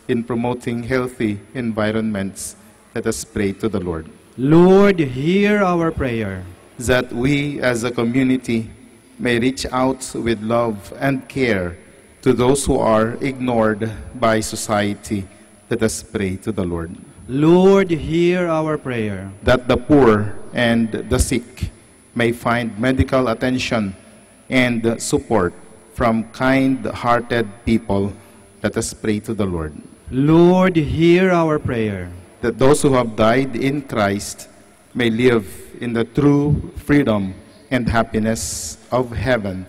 in promoting healthy environments. Let us pray to the Lord. Lord, hear our prayer. That we as a community may reach out with love and care to those who are ignored by society. Let us pray to the Lord. Lord, hear our prayer. That the poor and the sick may find medical attention and support from kind-hearted people. Let us pray to the Lord. Lord, hear our prayer. That those who have died in Christ may live in the true freedom and happiness of heaven.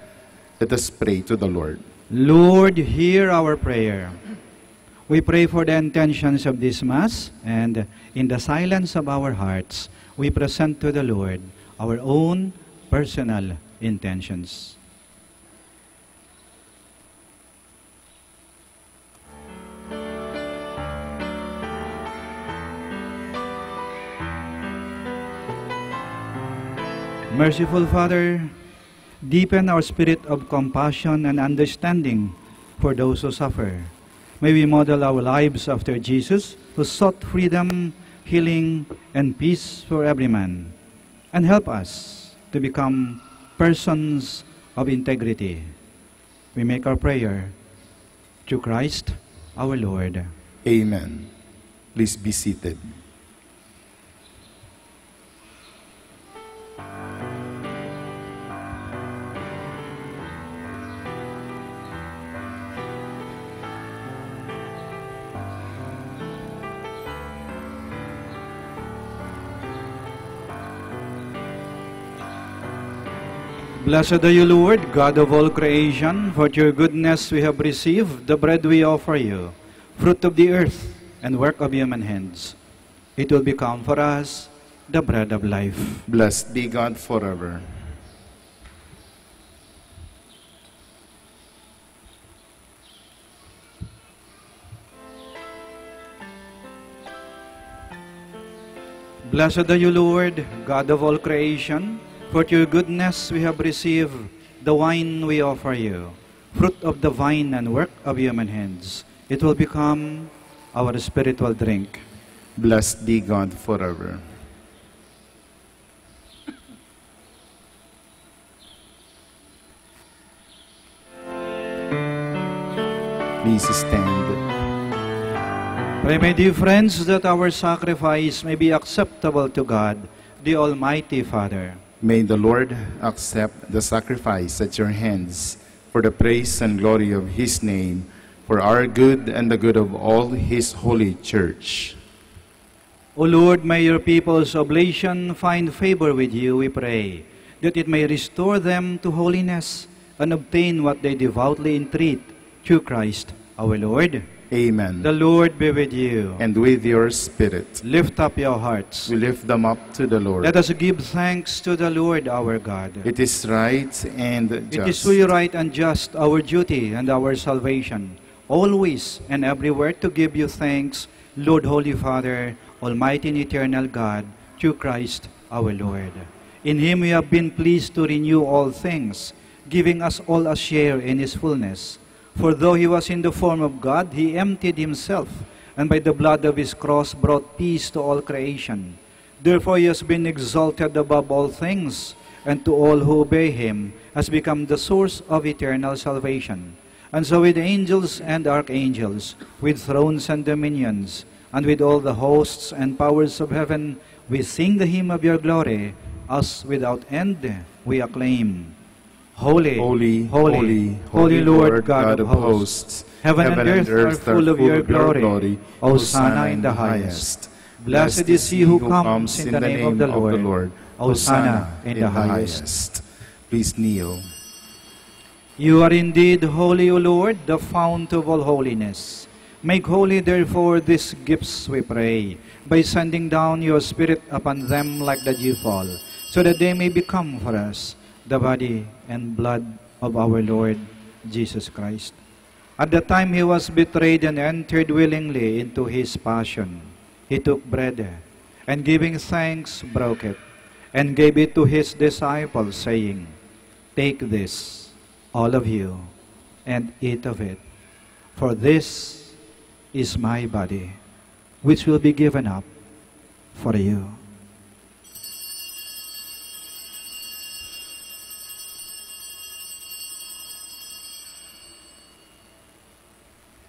Let us pray to the Lord. Lord, hear our prayer. We pray for the intentions of this Mass, and in the silence of our hearts, we present to the Lord our own personal intentions. Merciful Father, deepen our spirit of compassion and understanding for those who suffer. May we model our lives after Jesus, who sought freedom, healing, and peace for every man. And help us to become persons of integrity. We make our prayer through Christ our Lord. Amen. Please be seated. Blessed are you, Lord, God of all creation, for your goodness we have received the bread we offer you, fruit of the earth and work of human hands. It will become for us the bread of life. Blessed be God forever. Blessed are you, Lord, God of all creation, for your goodness we have received the wine we offer you, fruit of the vine and work of human hands. It will become our spiritual drink. Blessed be God forever. Please stand. Pray, my dear friends, that our sacrifice may be acceptable to God, the Almighty Father. May the Lord accept the sacrifice at your hands for the praise and glory of his name, for our good and the good of all his holy church. O Lord, may your people's oblation find favor with you, we pray, that it may restore them to holiness and obtain what they devoutly entreat through Christ our Lord. Amen. The Lord be with you. And with your spirit. Lift up your hearts. We lift them up to the Lord. Let us give thanks to the Lord our God. It is right and just. It is truly right and just, our duty and our salvation, always and everywhere to give you thanks, Lord, Holy Father, Almighty and eternal God, through Christ our Lord. In him we have been pleased to renew all things, giving us all a share in his fullness. For though he was in the form of God, he emptied himself, and by the blood of his cross brought peace to all creation. Therefore he has been exalted above all things, and to all who obey him has become the source of eternal salvation. And so with angels and archangels, with thrones and dominions, and with all the hosts and powers of heaven, we sing the hymn of your glory, as without end we acclaim. Holy, holy, holy, holy, holy Lord God of hosts. Heaven and earth are full of your glory. Hosanna in the highest. Blessed is he who comes in the name of the Lord. Hosanna in the highest. Please kneel. You are indeed holy, O Lord, the fount of all holiness. Make holy, therefore, these gifts, we pray, by sending down your Spirit upon them like the dewfall, so that they may become for us the body and blood of our Lord Jesus Christ. At the time he was betrayed and entered willingly into his passion, he took bread, and giving thanks, broke it, and gave it to his disciples, saying, Take this, all of you, and eat of it, for this is my body, which will be given up for you.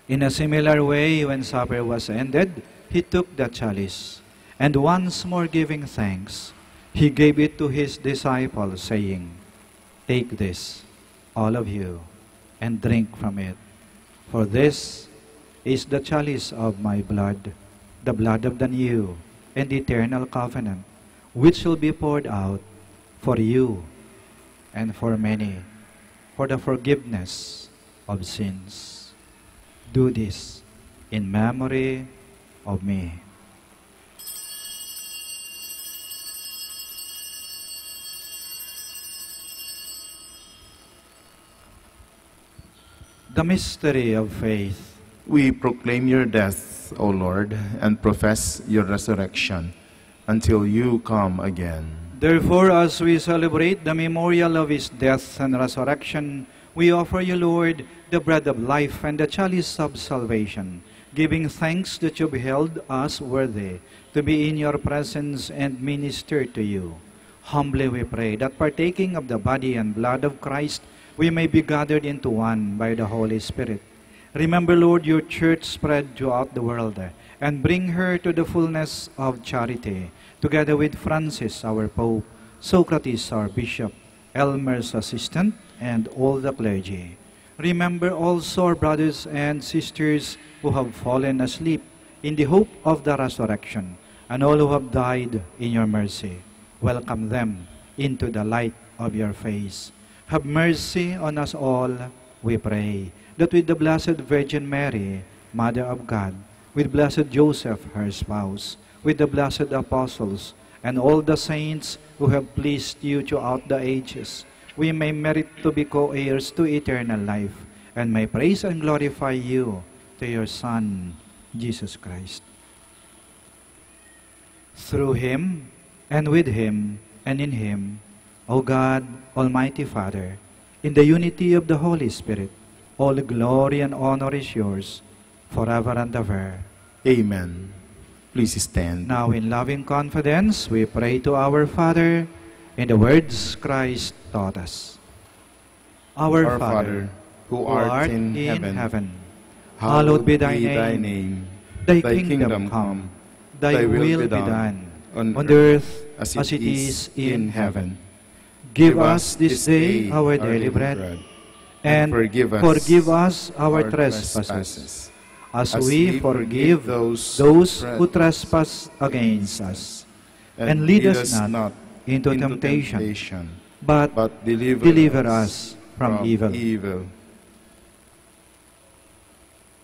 In a similar way, when supper was ended, he took the chalice, and once more giving thanks, he gave it to his disciples, saying, "Take this, all of you, and drink from it. For this is the chalice of my blood, the blood of the new and eternal covenant, which will be poured out for you and for many, for the forgiveness of sins. Do this in memory of me." The mystery of faith. We proclaim your death, O Lord, and profess your resurrection until you come again. Therefore, as we celebrate the memorial of his death and resurrection, we offer you, Lord, the bread of life and the chalice of salvation, giving thanks that you beheld us worthy to be in your presence and minister to you. Humbly we pray that partaking of the body and blood of Christ, we may be gathered into one by the Holy Spirit. Remember, Lord, your church spread throughout the world, and bring her to the fullness of charity, together with Francis, our Pope, Socrates, our Bishop, Elmer's assistant, and all the clergy. Remember also our brothers and sisters who have fallen asleep in the hope of the resurrection, and all who have died in your mercy. Welcome them into the light of your face. Have mercy on us all, we pray, that with the Blessed Virgin Mary, Mother of God, with Blessed Joseph, her spouse, with the blessed apostles, and all the saints who have pleased you throughout the ages, we may merit to be co-heirs to eternal life, and may praise and glorify you to your Son, Jesus Christ. Through him, and with him, and in him, O God, Almighty Father, in the unity of the Holy Spirit, all glory and honor is yours, forever and ever. Amen. Please stand. Now in loving confidence, we pray to our Father in the words Christ taught us. Our Father, who art in heaven, hallowed be thy name. Thy kingdom come, thy will be done, on earth as it is in heaven. Give us this day our daily bread, and forgive us our trespasses, as we forgive those who trespass against us. And lead us not into temptation, but deliver us from evil.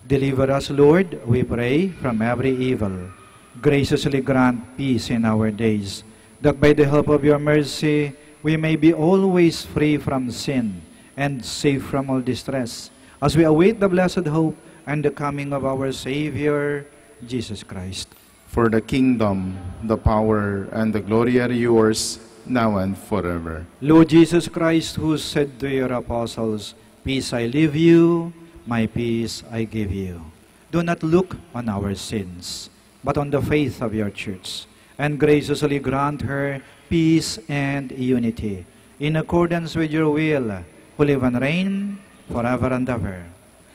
Deliver us, Lord, we pray, from every evil. Graciously grant peace in our days, that by the help of your mercy we may be always free from sin and safe from all distress, as we await the blessed hope and the coming of our Savior, Jesus Christ. For the kingdom, the power, and the glory are yours, now and forever. Lord Jesus Christ, who said to your apostles, "Peace I leave you, my peace I give you," do not look on our sins, but on the faith of your church, and graciously grant her peace and unity, in accordance with your will, who live and reign forever and ever.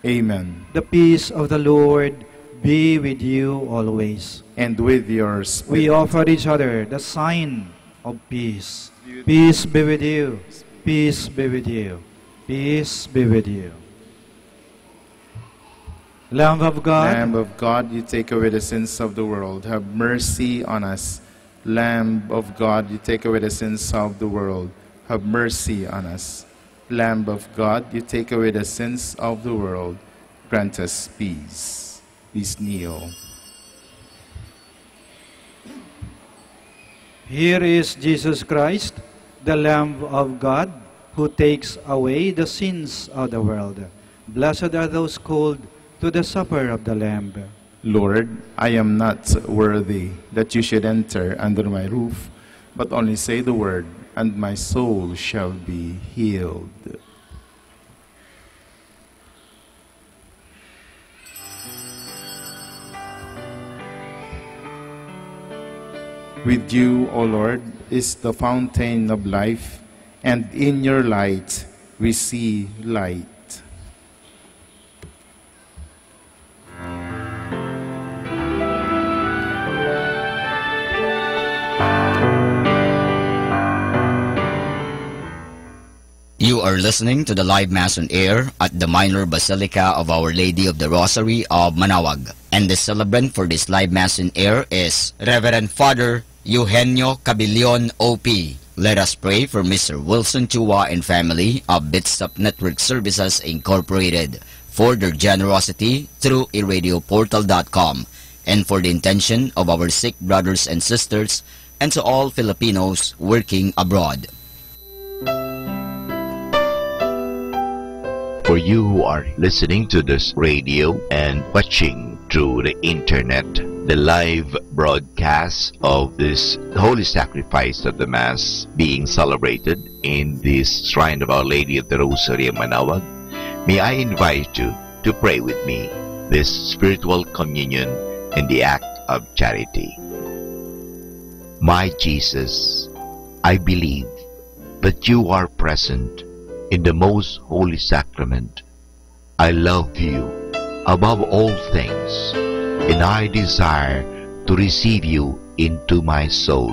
Amen. The peace of the Lord be with you always. And with your spirit. We offer each other the sign of peace. Peace be with you. Peace be with you. Peace be with you. Lamb of God, Lamb of God, you take away the sins of the world. Have mercy on us. Lamb of God, you take away the sins of the world. Have mercy on us. Lamb of God, you take away the sins of the world. Grant us peace. Please kneel. here is Jesus Christ, the Lamb of God, who takes away the sins of the world. Blessed are those called to the supper of the Lamb. Lord, I am not worthy that you should enter under my roof, but only say the word, and my soul shall be healed. With you, O Lord, is the fountain of life, and in your light we see light. You are listening to the live Mass on air at the Minor Basilica of Our Lady of the Rosary of Manaoag. And the celebrant for this live Mass on air is Reverend Father Eugenio Cabillon, O.P. Let us pray for Mr. Wilson Chua and family of Bitstop Network Services Incorporated for their generosity through iradioportal.com and for the intention of our sick brothers and sisters and to all Filipinos working abroad. For you who are listening to this radio and watching through the internet, the live broadcast of this Holy Sacrifice of the Mass being celebrated in this Shrine of Our Lady of the Rosary of Manaoag, may I invite you to pray with me this spiritual communion in the act of charity. My Jesus, I believe that you are present in the most holy sacrament. I love you above all things, and I desire to receive you into my soul.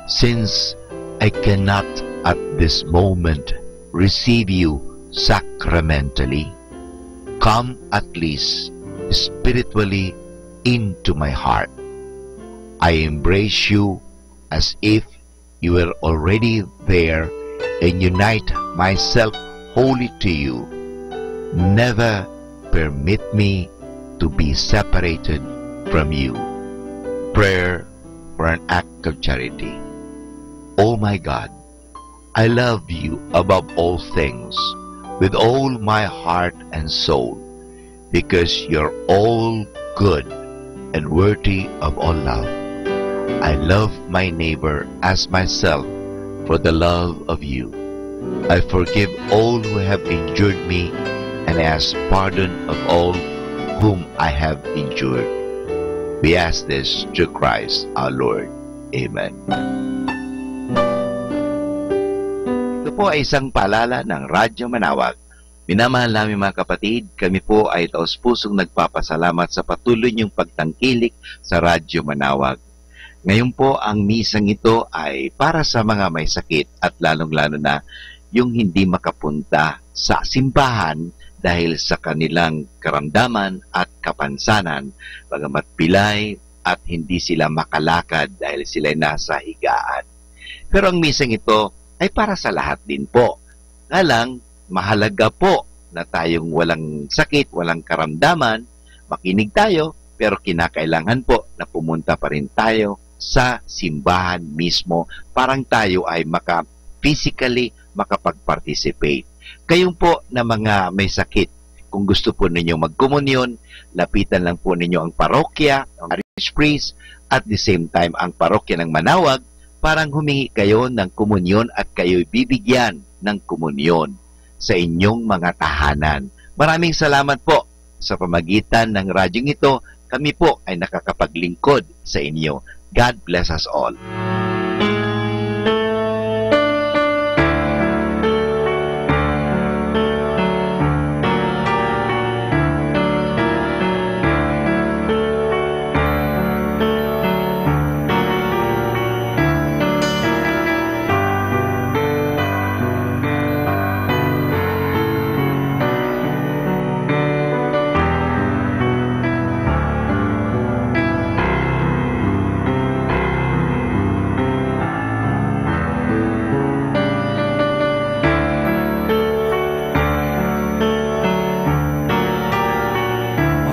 Since I cannot at this moment receive you sacramentally, come at least spiritually into my heart. I embrace you as if you were already there and unite myself wholly to you. Never permit me to be separated from you. Prayer for an act of charity. Oh my God, I love you above all things with all my heart and soul, because you're all good and worthy of all love. I love my neighbor as myself for the love of you. I forgive all who have injured me and ask pardon of all whom I have injured. We ask this through Christ our Lord. Amen. Ito po ay isang paalala ng Radyo Manaoag. Minamahal namin mga kapatid, kami po ay taos-pusong nagpapasalamat sa patuloy niyong pagtangkilik sa Radyo Manaoag. Ngayon po, ang misang ito ay para sa mga may sakit at lalong-lalo na yung hindi makapunta sa simbahan dahil sa kanilang karamdaman at kapansanan, bagamat pilay at hindi sila makalakad dahil sila nasa higaan. Pero ang misang ito ay para sa lahat din po. Nga lang, mahalaga po na tayong walang sakit, walang karamdaman, makinig tayo, pero kinakailangan po na pumunta pa rin tayo sa simbahan mismo, parang tayo ay physically makapag-participate. Kayong po na mga may sakit, kung gusto po ninyo magkomunyon, lapitan lang po ninyo ang parokya, ang parish priest, at the same time ang parokya ng Manaoag, parang humingi kayo ng komunyon at kayo'y bibigyan ng komunyon sa inyong mga tahanan. Maraming salamat po sa pamagitan ng radyong ito, kami po ay nakakapaglingkod sa inyo. God bless us all.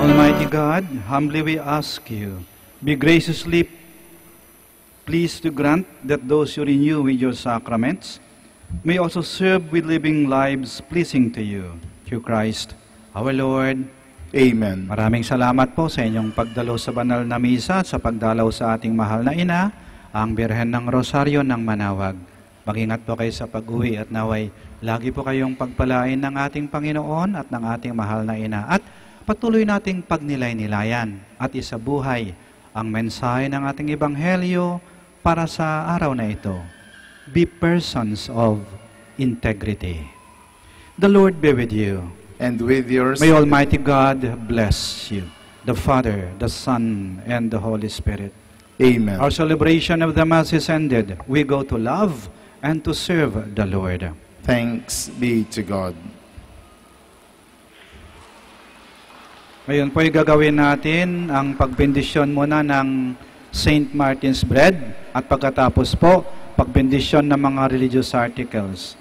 Almighty God, humbly we ask you, be graciously pleased to grant that those you renew with your sacraments may also serve with living lives pleasing to you. Through Christ, our Lord. Amen. Maraming salamat po sa inyong pagdalo sa banal na misa at sa pagdalaw sa ating mahal na ina, ang Birhen ng Rosaryo ng Manaoag. Mag-ingat po kayo sa pag-uwi at naway lagi po kayong pagpalain ng ating Panginoon at ng ating mahal na ina. At patuloy nating pagnilay-nilayan at isabuhay ang mensahe ng ating Ebanghelyo para sa araw na ito. Be persons of integrity. The Lord be with you. And with yours, May Almighty God bless you, the Father, the Son, and the Holy Spirit. Amen. Our celebration of the Mass is ended. We go to love and to serve the Lord. Thanks be to God. Ngayon po gagawin natin ang pagbendisyon muna ng St. Martin's bread at pagkatapos po, pagbendisyon ng mga religious articles.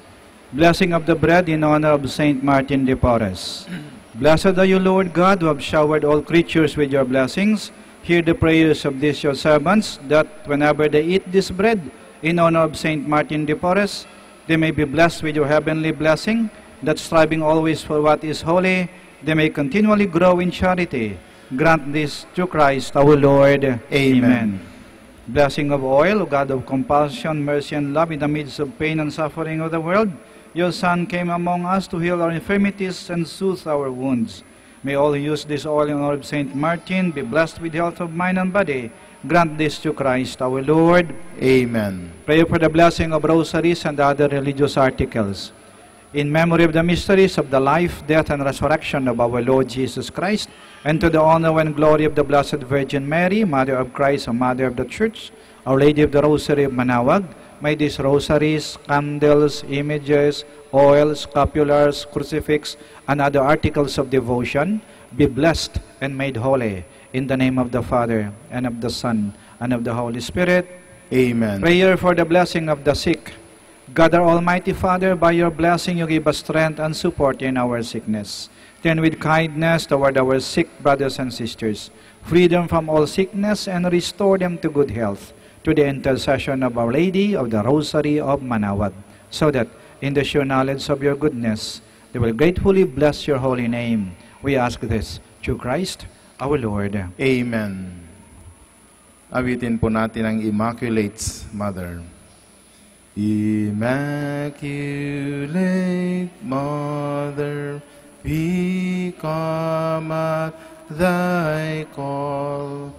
Blessing of the bread in honor of St. Martin de Porres. Blessed are you, Lord God, who have showered all creatures with your blessings. Hear the prayers of these your servants, that whenever they eat this bread in honor of St. Martin de Porres, they may be blessed with your heavenly blessing, that striving always for what is holy, they may continually grow in charity. Grant this through Christ our Lord. Amen. Blessing of oil, O God of compassion, mercy, and love, in the midst of pain and suffering of the world, your Son came among us to heal our infirmities and soothe our wounds. May all who use this oil in honor of St. Martin be blessed with health of mind and body. Grant this to Christ our Lord. Amen. Pray for the blessing of rosaries and other religious articles. In memory of the mysteries of the life, death, and resurrection of our Lord Jesus Christ, and to the honor and glory of the Blessed Virgin Mary, Mother of Christ and Mother of the Church, Our Lady of the Rosary of Manawag, may these rosaries, candles, images, oils, scapulars, crucifix, and other articles of devotion be blessed and made holy. In the name of the Father, and of the Son, and of the Holy Spirit. Amen. Prayer for the blessing of the sick. God, our Almighty Father, by your blessing you give us strength and support in our sickness. Turn with kindness toward our sick brothers and sisters. Free them from all sickness and restore them to good health, to the intercession of Our Lady of the Rosary of Manawag, so that in the sure knowledge of your goodness, they will gratefully bless your holy name. We ask this through Christ our Lord. Amen. Awitin po natin ang Immaculate Mother. Immaculate Mother, we come at thy call,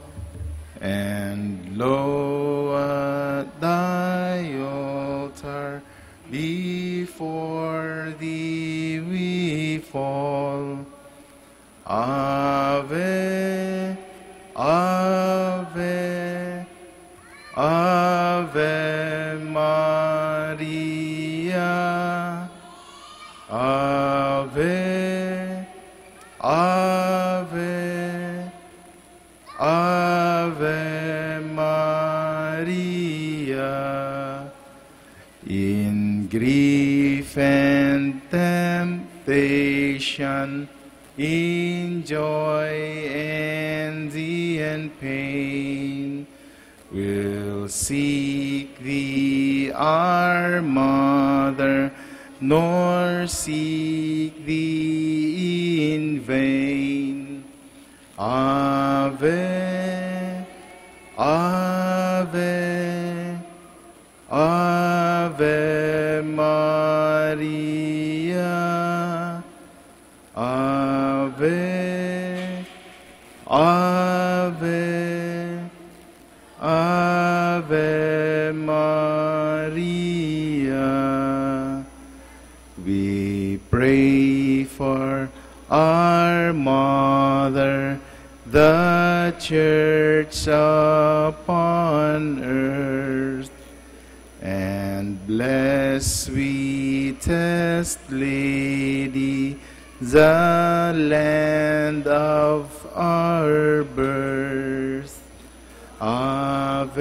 and lo, at thy altar, before thee we fall. Ave, Ave, Ave Maria. Ave, Ave, Ave Maria. In grief and temptation, in joy and in pain, we'll seek thee, our Mother, nor seek thee in vain. Ave, Ave, Ave Maria. Ave, Ave, Ave Maria. We pray for our Mother, the Church upon earth, and bless, sweetest Lady, the land of our birth. Ave,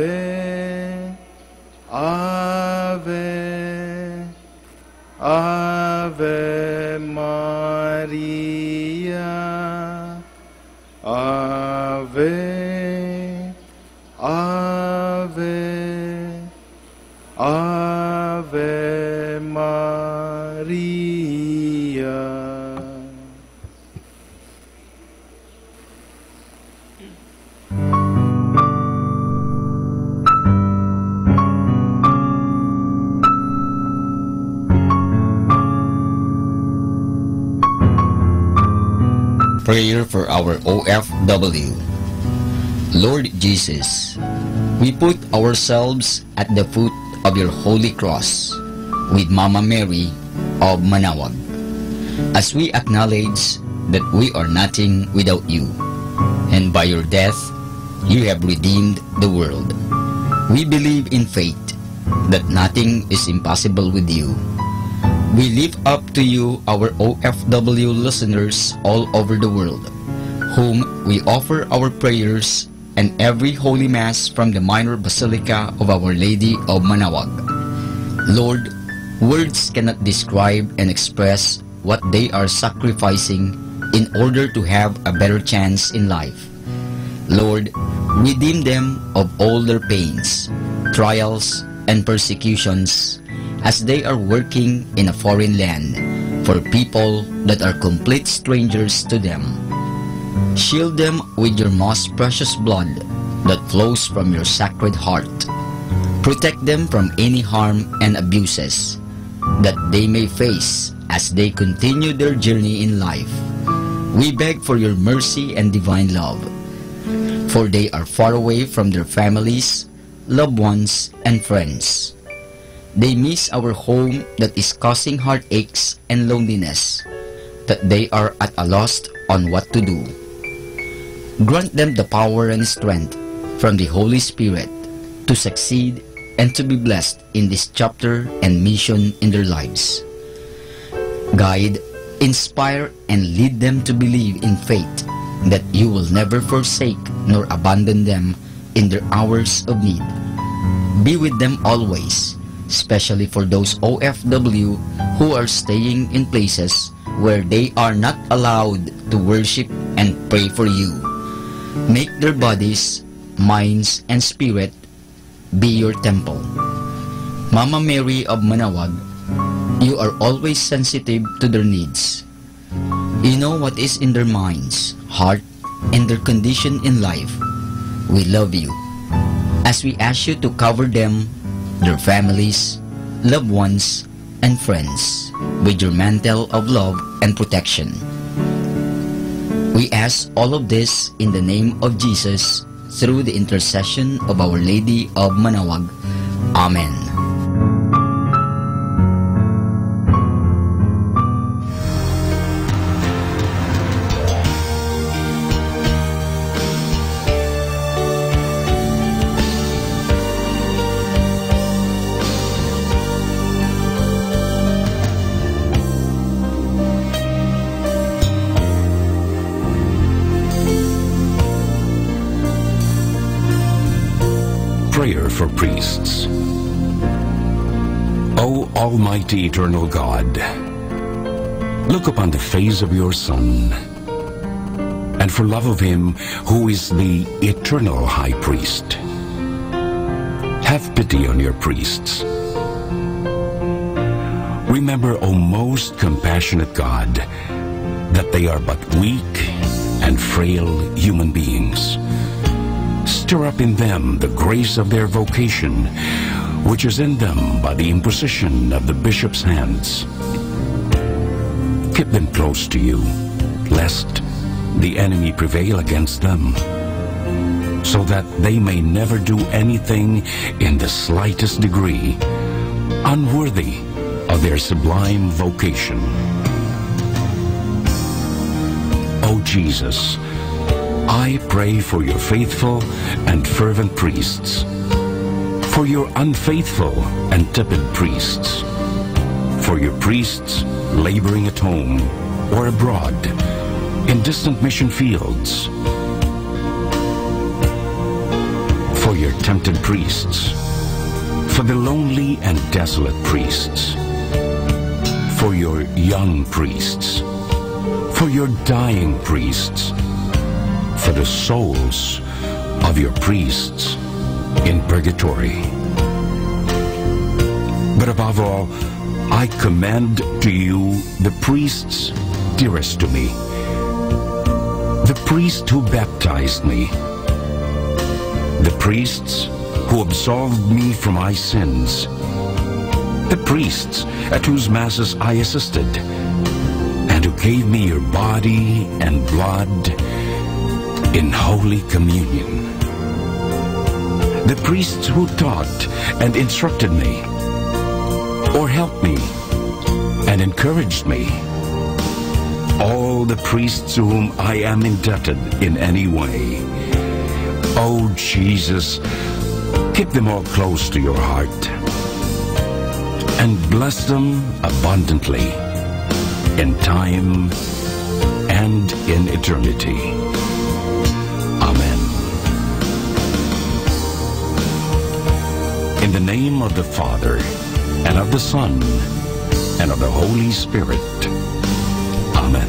Ave, Ave Maria. Ave, Ave, Ave Maria. Prayer for our OFW. Lord Jesus, we put ourselves at the foot of your holy cross with Mama Mary of Manaoag, as we acknowledge that we are nothing without you, and by your death, you have redeemed the world. We believe in faith that nothing is impossible with you. We lift up to you our OFW listeners all over the world, whom we offer our prayers and every Holy Mass from the Minor Basilica of Our Lady of Manaoag. Lord, words cannot describe and express what they are sacrificing in order to have a better chance in life. Lord, redeem them of all their pains, trials, and persecutions as they are working in a foreign land for people that are complete strangers to them. Shield them with your most precious blood that flows from your sacred heart. Protect them from any harm and abuses that they may face as they continue their journey in life. We beg for your mercy and divine love, for they are far away from their families, loved ones, and friends. They miss our home that is causing heartaches and loneliness, that they are at a loss on what to do. Grant them the power and strength from the Holy Spirit to succeed and to be blessed in this chapter and mission in their lives. Guide, inspire, and lead them to believe in faith that you will never forsake nor abandon them in their hours of need. Be with them always, especially for those OFW who are staying in places where they are not allowed to worship and pray for you. Make their bodies, minds, and spirit be your temple. Mama Mary of Manaoag, you are always sensitive to their needs. You know what is in their minds, heart, and their condition in life. We love you, as we ask you to cover them, their families, loved ones, and friends with your mantle of love and protection. We ask all of this in the name of Jesus, through the intercession of Our Lady of Manaoag. Amen. Prayer for priests. O Almighty Eternal God, look upon the face of your Son, and for love of him who is the eternal High Priest, have pity on your priests. Remember, O most compassionate God, that they are but weak and frail human beings. Stir up in them the grace of their vocation, which is in them by the imposition of the bishop's hands. Keep them close to you, lest the enemy prevail against them, so that they may never do anything in the slightest degree unworthy of their sublime vocation. O Jesus, I pray for your faithful and fervent priests, for your unfaithful and tepid priests, for your priests laboring at home or abroad in distant mission fields, for your tempted priests, for the lonely and desolate priests, for your young priests, for your dying priests, for the souls of your priests in purgatory. But above all, I commend to you the priests dearest to me, the priest who baptized me, the priests who absolved me from my sins, the priests at whose masses I assisted, and who gave me your body and blood in Holy Communion. the priests who taught and instructed me, or helped me and encouraged me, all the priests to whom I am indebted in any way. Oh Jesus, keep them all close to your heart and bless them abundantly in time and in eternity. Amen. In the name of the Father, and of the Son, and of the Holy Spirit. Amen.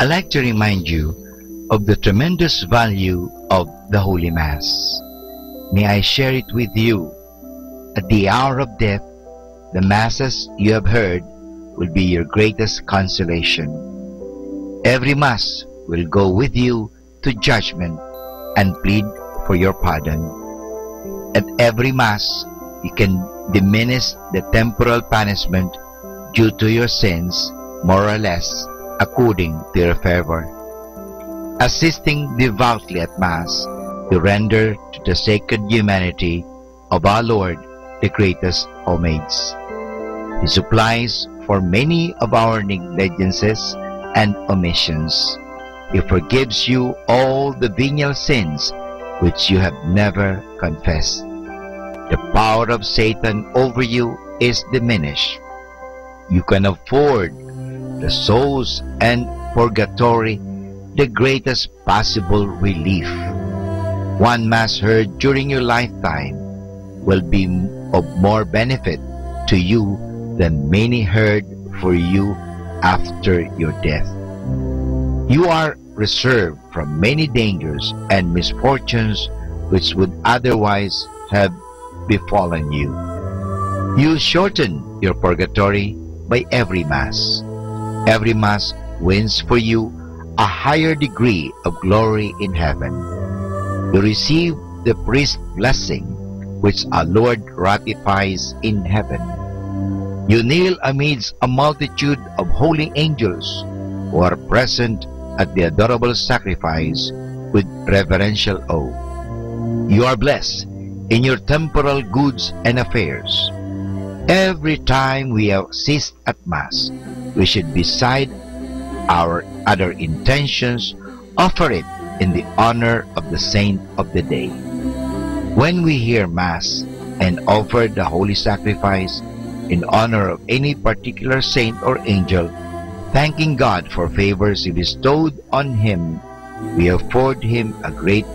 I'd like to remind you of the tremendous value of the Holy Mass. May I share it with you. At the hour of death, the Masses you have heard will be your greatest consolation. Every Mass will go with you to judgment and plead for your pardon. At every Mass, you can diminish the temporal punishment due to your sins, more or less, according to your fervor. Assisting devoutly at Mass, you render to the sacred humanity of our Lord the greatest homage. He supplies for many of our negligences and omissions. He forgives you all the venial sins which you have never confessed. The power of Satan over you is diminished. You can afford the souls and purgatory the greatest possible relief. One Mass heard during your lifetime will be of more benefit to you than many heard for you after your death. You are reserved from many dangers and misfortunes which would otherwise have befallen you. You shorten your purgatory by every Mass. Every Mass wins for you a higher degree of glory in heaven. You receive the priest's blessing, which our Lord ratifies in heaven. You kneel amidst a multitude of holy angels who are present at the adorable sacrifice with reverential awe. You are blessed in your temporal goods and affairs. Every time we assist at Mass, we should, beside our other intentions, offer it in the honor of the saint of the day. When we hear Mass and offer the holy sacrifice in honor of any particular saint or angel, thanking God for favors He bestowed on him, we afford him a great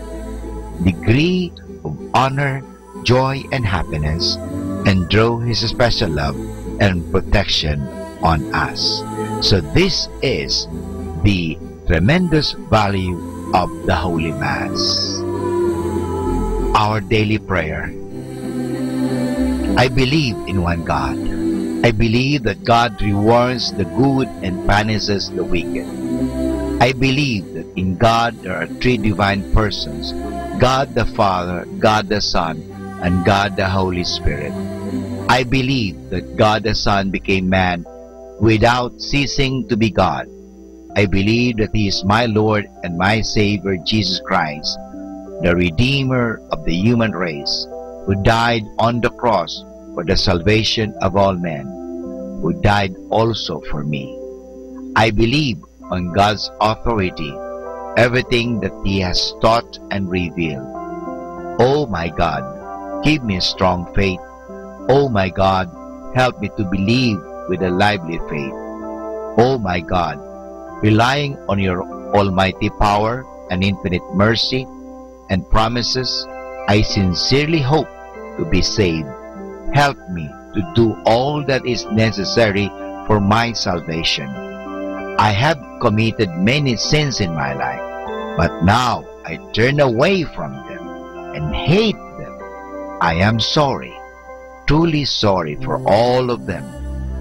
degree of honor, joy, and happiness, and draw His special love and protection on us. So this is the tremendous value of the Holy Mass. Our daily prayer. I believe in one God. I believe that God rewards the good and punishes the wicked. I believe that in God there are three divine persons, God the Father, God the Son, and God the Holy Spirit. I believe that God the Son became man without ceasing to be God. I believe that He is my Lord and my Savior, Jesus Christ, the Redeemer of the human race, who died on the cross for the salvation of all men, who died also for me. I believe on God's authority, everything that He has taught and revealed. Oh my God, give me a strong faith. Oh my God, help me to believe with a lively faith. Oh my God, relying on your almighty power and infinite mercy and promises, I sincerely hope to be saved. Help me to do all that is necessary for my salvation. I have committed many sins in my life, but now I turn away from them and hate them. I am sorry, truly sorry for all of them,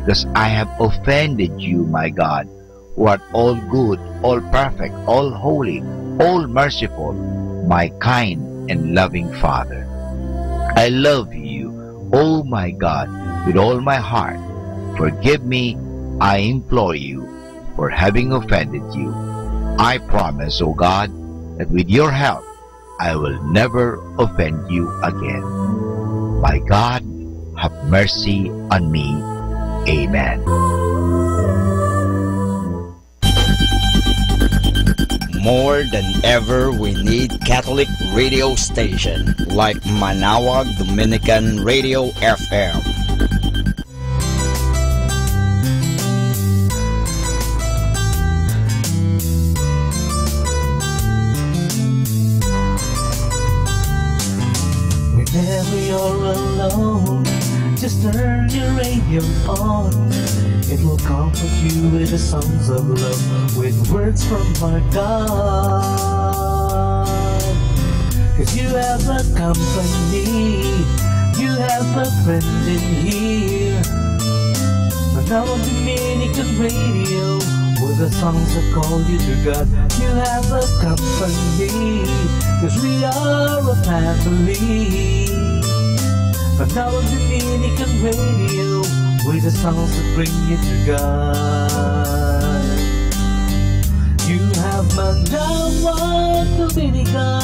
because I have offended you, my God, who art all good, all perfect, all holy, all merciful, my kind and loving Father. I love you, O my God, with all my heart. Forgive me, I implore you, for having offended you. I promise, O God, that with your help, I will never offend you again. My God, have mercy on me. Amen. More than ever, we need Catholic radio station like Manaoag Dominican Radio FM. Whenever you're alone, just turn your radio on. It will comfort you with the songs of love, with words from our God. 'Cause you have a company, you have a friend in here. Manaoag Dominican Radio, with the songs that call you to God. You have a company, 'cause we are a family. Manaoag Dominican Radio, with the songs that bring you to God. You have Manaoag Dominican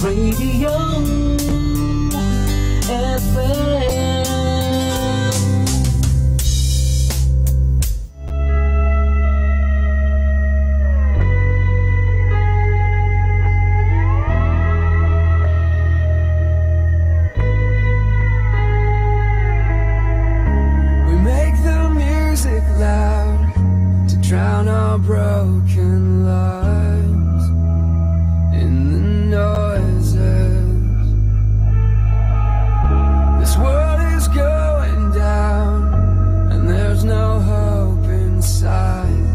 Radio FM. Drown our broken lives in the noises. This world is going down, and there's no hope inside.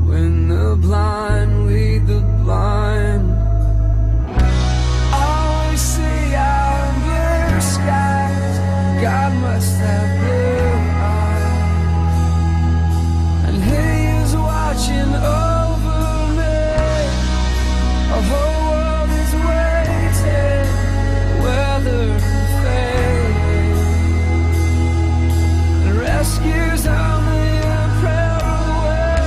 When the blind lead the blind, all we see are blue skies. God must have blue eyes. Watching over me, a whole world is waiting, weather fading, and rescue's only a prayer away.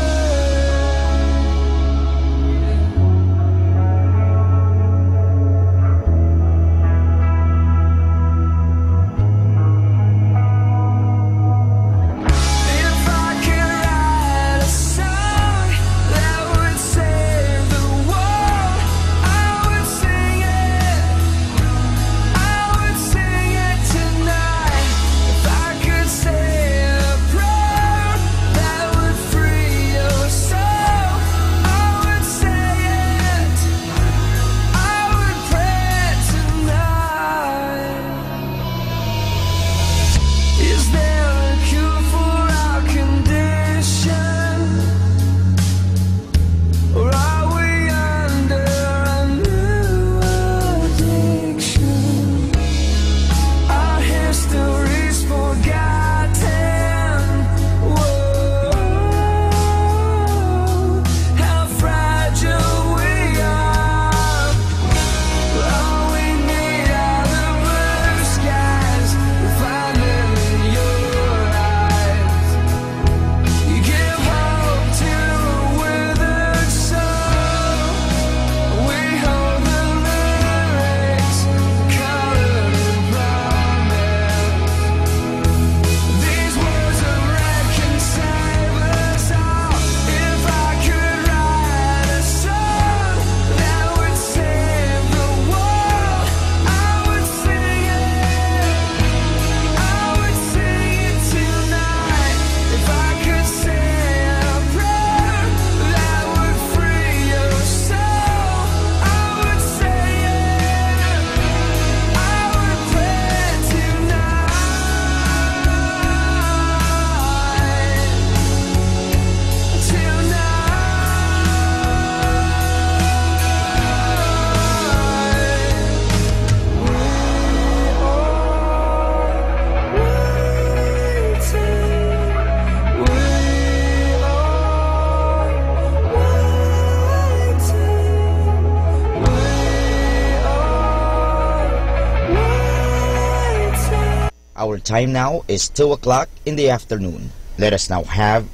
Our time now is 2 o'clock in the afternoon. Let us now have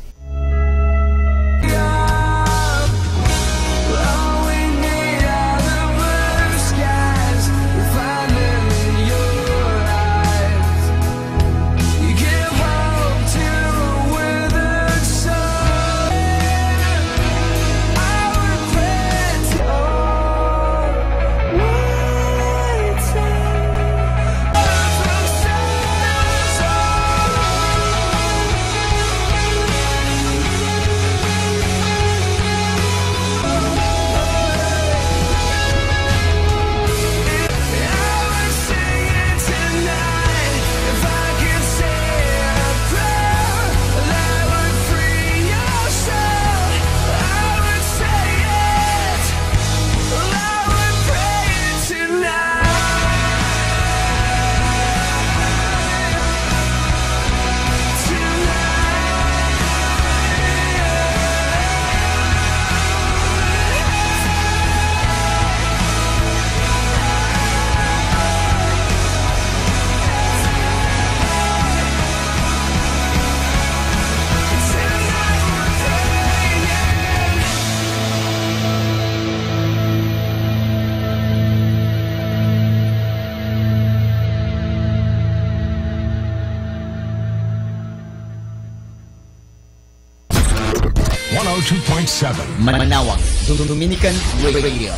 Manawag Dominican Radio.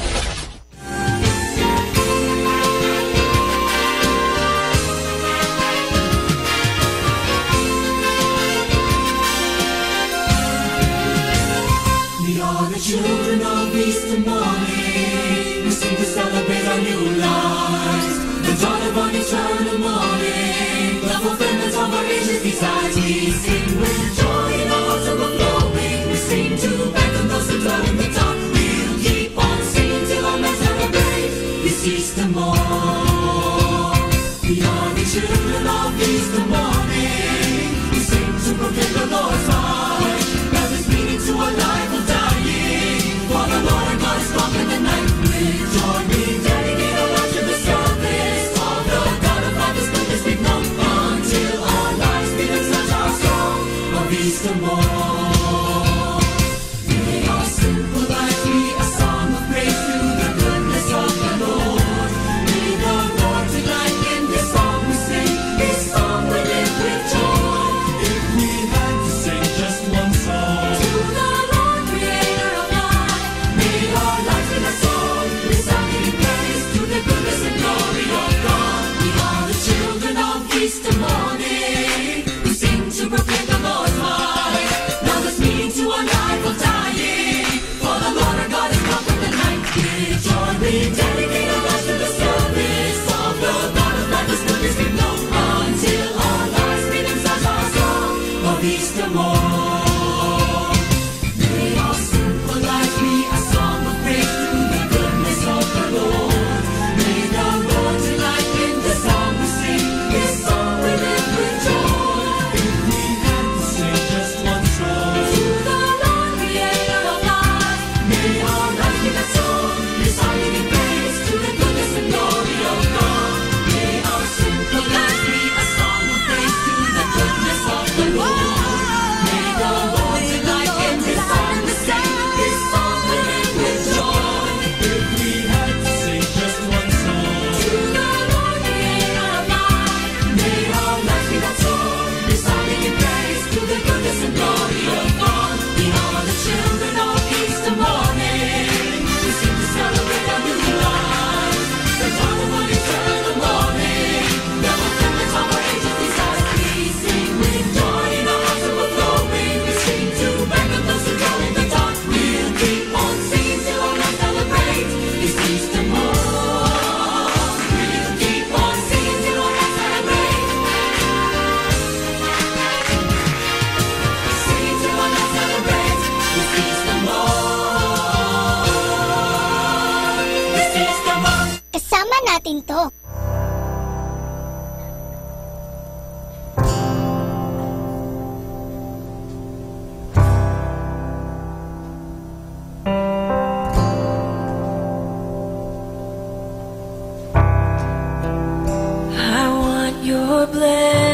We are the children of Easter morning. We sing to celebrate our new lives. The dawn of an eternal morning. The fulfillment of our ages besides. We sing with joy in our hearts overflowing. We sing to beckon those who dwell in the dark. We'll keep on singing till our lives celebrate this Easter morn. We are the children of Easter morning. We sing to proclaim the Lord's light. Now there's meaning to our life of dying. For the Lord our God is conquered the night. With joy we dedicate our lives to the service of the God of life. His goodness we've known until our lives be themselves our song of Easter morn. May our simple life be a song of praise to the goodness of the Lord. May the Lord delight in this song we sing. This song we live with joy. If we had to sing just one song to the Lord, Creator of life, may our lives be a song resounding in praise to the goodness and glory of God. We are the children of Easter morning. We sing to proclaim the Lord's might. Now there's meaning to our life of dying. For the Lord our God has conquered the night. With joy we dedicate our lives to the service of the God of life. His goodness we've known until our lives be themselves our song of Easter morn. May our simple lives be a song of praise to the goodness of the Lord. May the Lord delight in the song we sing. This song we live with joy. If we had to sing just one song to the Lord, Creator of life, may our lives be that song resounding in praise to the goodness and glory of God. May our simple lives be a song of praise to the goodness of the Lord. May the Lord delight in this song we sing. This song we live with joy. If we had to sing just one song to the Lord, Creator of life, may our lives be that song resounding in praise to the goodness and glory of God. We are the children of Easter morning. We sing to celebrate our new life. The dawn of an eternal morning. The fulfillment of our ages desires. We sing with joy in our hearts overflowing. We sing to beckon those who dwell in the dark. We'll keep on singing till our lives celebrate this Easter morn. We'll keep on singing till our lives celebrate. Singing till our lives celebrate this Easter morn. This Easter morn. Kasama natin to. I want your blessing.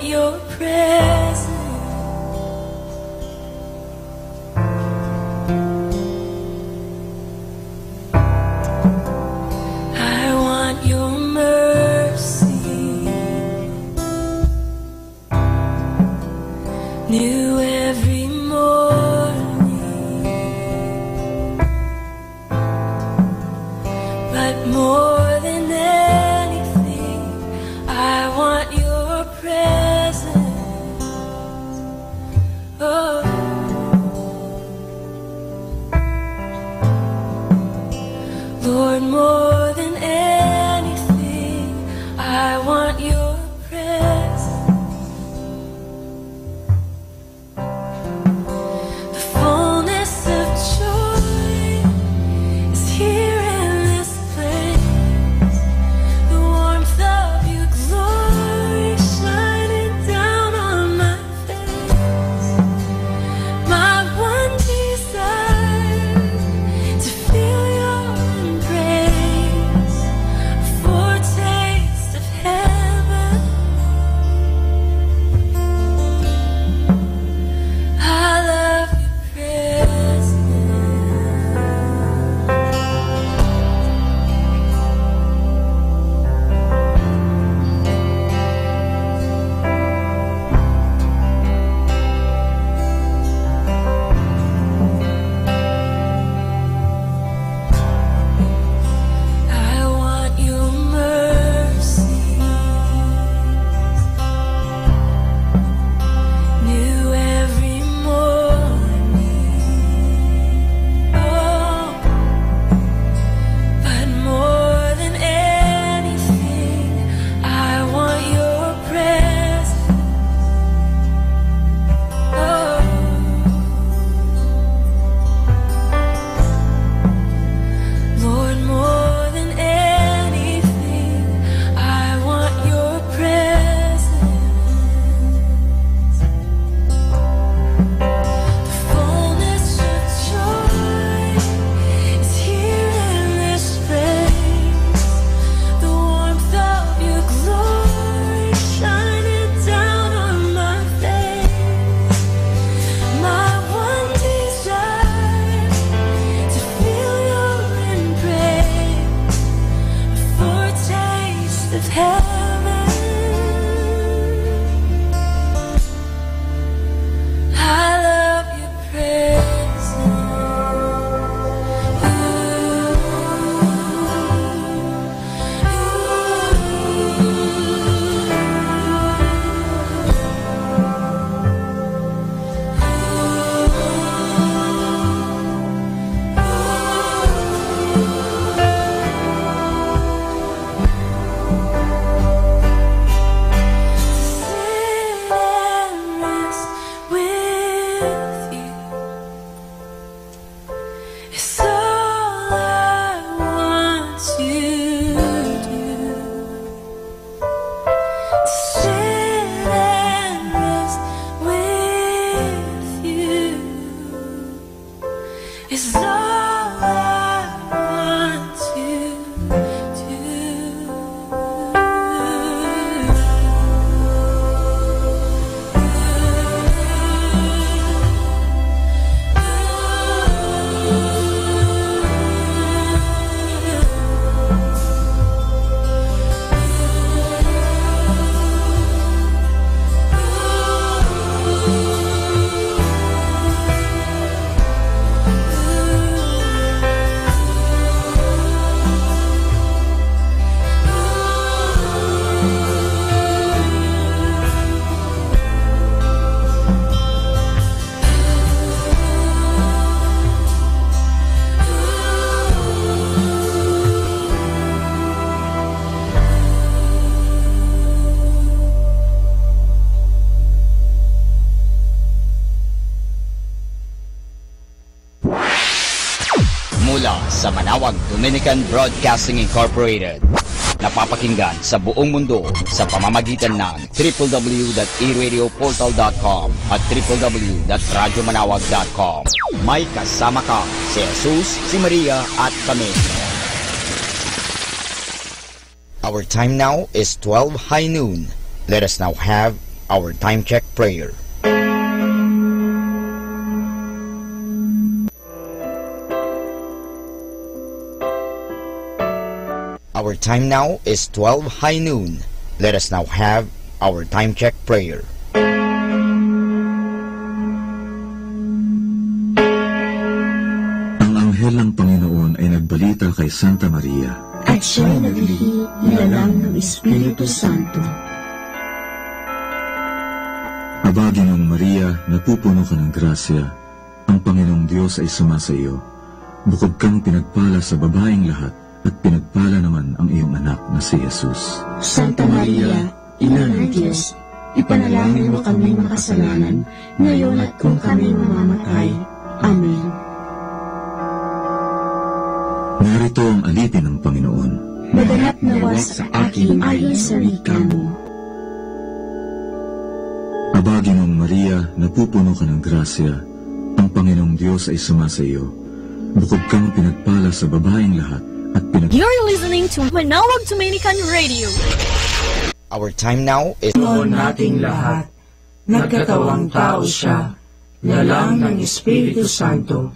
your presence. I want your mercy, new every morning, but more than anything, I want your presence. Oh, Lord, more than anything, I want your presence. The fullness of joy is here in this place. The warmth of your glory shining down on my face. My one desire to feel your embrace, a foretaste of heaven. I love your presence. I want your mercy, new every morning. Oh, but more than anything, I want your presence. Oh, Lord, more than anything, I want your presence. The fullness of joy is here in this place. The warmth of your glory shining down on my face. My one desire to feel your embrace, a foretaste of heaven. I love your presence. Sit and rest with you is all I want to do. To sit and rest with you is all I want to Mula sa Manawag Dominican Broadcasting Incorporated. Napapakinggan sa buong mundo sa pamamagitan ng www.eradioportal.com at www.radyomanawag.com. May kasama ka si Jesus, si Maria at kami. Our time now is 12 high noon. Let us now have our time check prayer. Our time now is 12 high noon. Let us now have our time check prayer. Ang anghel ng Panginoon ay nagbalita kay Santa Maria, at siya'y naglihi nilalang ng Espiritu Santo. Aba, Ginoong Maria, napupuno ka ng grasya. Ang Panginoong Diyos ay sumasa iyo. Bukod kang pinagpala sa babaeng lahat, at pinagpala naman ang iyong anak na si Jesus. Santa Maria, Ina ng Diyos, ipanalangin mo kami makasalanan, ngayon at kung kami mamamatay. Amen. Narito ang alipin ng Panginoon. Maganap nawa sa akin ayon sa wika mo. Aba, Ginoong Maria, napupuno ka ng grasya. Ang Panginoong Diyos ay sumasa iyo. Bukod kang pinagpala sa babaeng lahat, at You're listening to Manawag Dominican Radio. Our time now is Noon nating lahat, nagkatawang tao siya, lalang ng Espiritu Santo,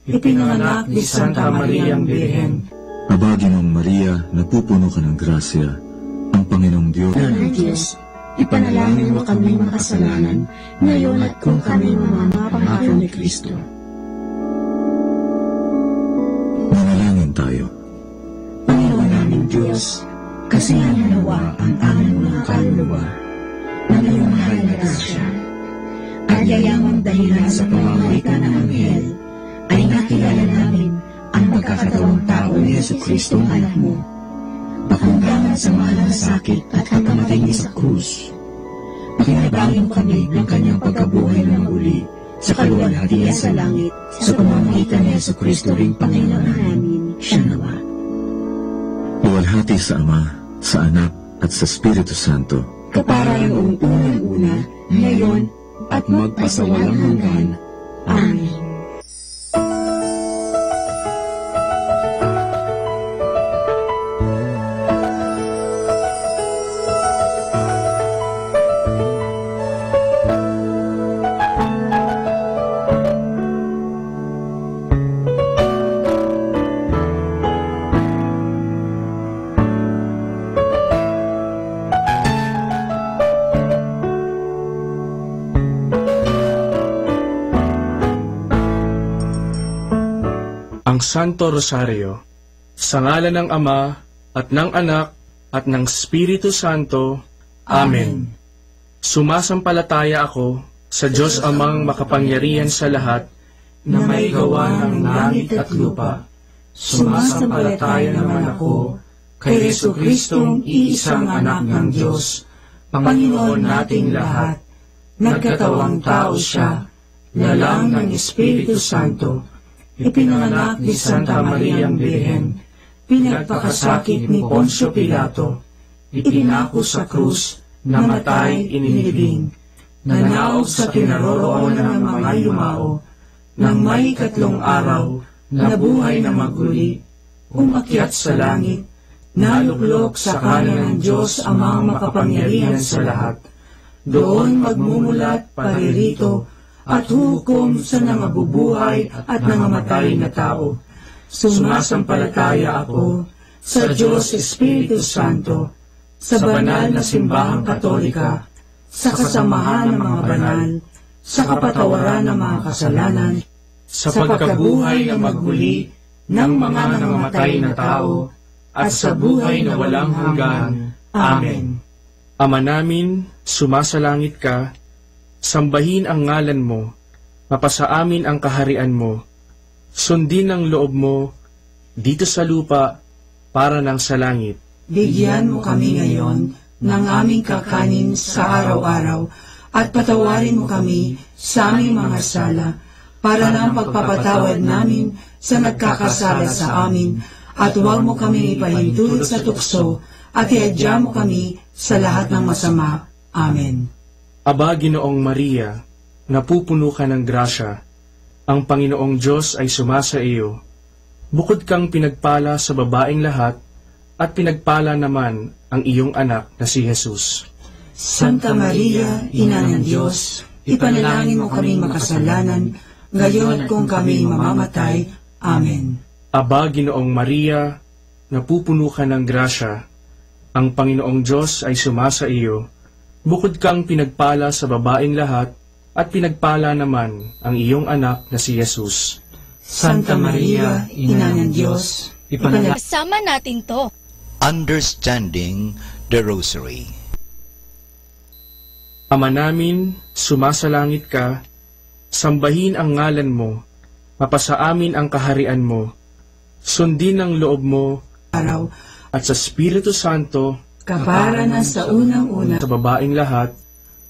ipinanganak ni Santa Maria ang Birhen. Aba, Ginoong Maria, napupuno ka ng grasya. Ang Panginoong Diyos, Ina ng Diyos, ipanalangin mo kami makasalanan, ngayon at kung kami mamamatay ni Kristo. manalangin tayo. Panginoon naming Diyos, kasihan nawa ang aming mga kaluluwa ng iyong mahal na grasya, at yayamang dahilan sa pamamagitan ng anghel, ay nakilala namin ang pagkakatawang tao ni Jesucristo ang anak mo, pakundangan sa mahal na sakit at pagkamatay niya sa krus. Pakinabangin kami ng kanyang pagkabuhay ng muli sa kaluwalhatian sa langit, sa pamamagitan ni Jesucristo ring Panginoon namin, siya nawa. Luwalhati sa Ama, sa Anak, at sa Espiritu Santo. Kapara noong unang-una, ngayon, at magpasawalang hanggan. Amen. Ang Santo Rosario, sa ngalan ng Ama, at ng Anak, at ng Espiritu Santo. Amen. Sumasampalataya ako sa Diyos Amang makapangyarihan sa lahat, na may gawa ng langit at lupa. Sumasampalataya naman ako kay Jesucristong iisang anak ng Diyos, Panginoon nating lahat. Nagkatawang tao siya, lalang ng Espiritu Santo, ipinanganak ni Santa Maria ang Birhen, pinagpakasakit ni Poncio Pilato, ipinako sa krus, namatay, inilibing, nanaog sa kinaroroonan ng mga yumao, nang may 3 araw, nabuhay na maguli, umakyat sa langit, naluklok sa kanan ng Diyos Amang makapangyarihan sa lahat, doon magmumulat paririto, at hukom sa nangabubuhay at nangamatay na tao. Sumasampalataya ako sa Diyos Espiritu Santo, sa banal na simbahang katolika, sa kasamahan ng mga banal, sa kapatawaran ng mga kasalanan, sa pagkabuhay na maghuli ng mga nangamatay na tao, at sa buhay na walang hanggan. Amen. Ama namin, sumasalangit ka, sambahin ang ngalan mo, mapasa amin ang kaharian mo, sundin ang loob mo, dito sa lupa, para ng sa langit. Bigyan mo kami ngayon ng aming kakanin sa araw-araw, at patawarin mo kami sa aming mga sala, para ng pagpapatawad namin sa nagkakasala sa amin, at huwag mo kami ipahintulot sa tukso, at iadya mo kami sa lahat ng masama. Amen. Aba, Ginoong Maria, napupuno ka ng grasya, ang Panginoong Diyos ay sumasa iyo. Bukod kang pinagpala sa babaeng lahat, at pinagpala naman ang iyong anak na si Jesus. Santa Maria, Ina ng Diyos, ipanalangin mo kaming makasalanan, ngayon at kung kami mamamatay. Amen. Aba, Ginoong Maria, napupuno ka ng grasya. Ang Panginoong Diyos ay sumasa iyo. Bukod kang pinagpala sa babaeng lahat, at pinagpala naman ang iyong anak na si Jesus. Santa Maria, Ina ng Diyos, Kasama natin to. Understanding the Rosary. Ama namin, sumasalangit ka, sambahin ang ngalan mo, mapasa amin ang kaharian mo, sundin ang loob mo, araw, at sa Espiritu Santo, kapara na sa unang-una, sa babaeng lahat,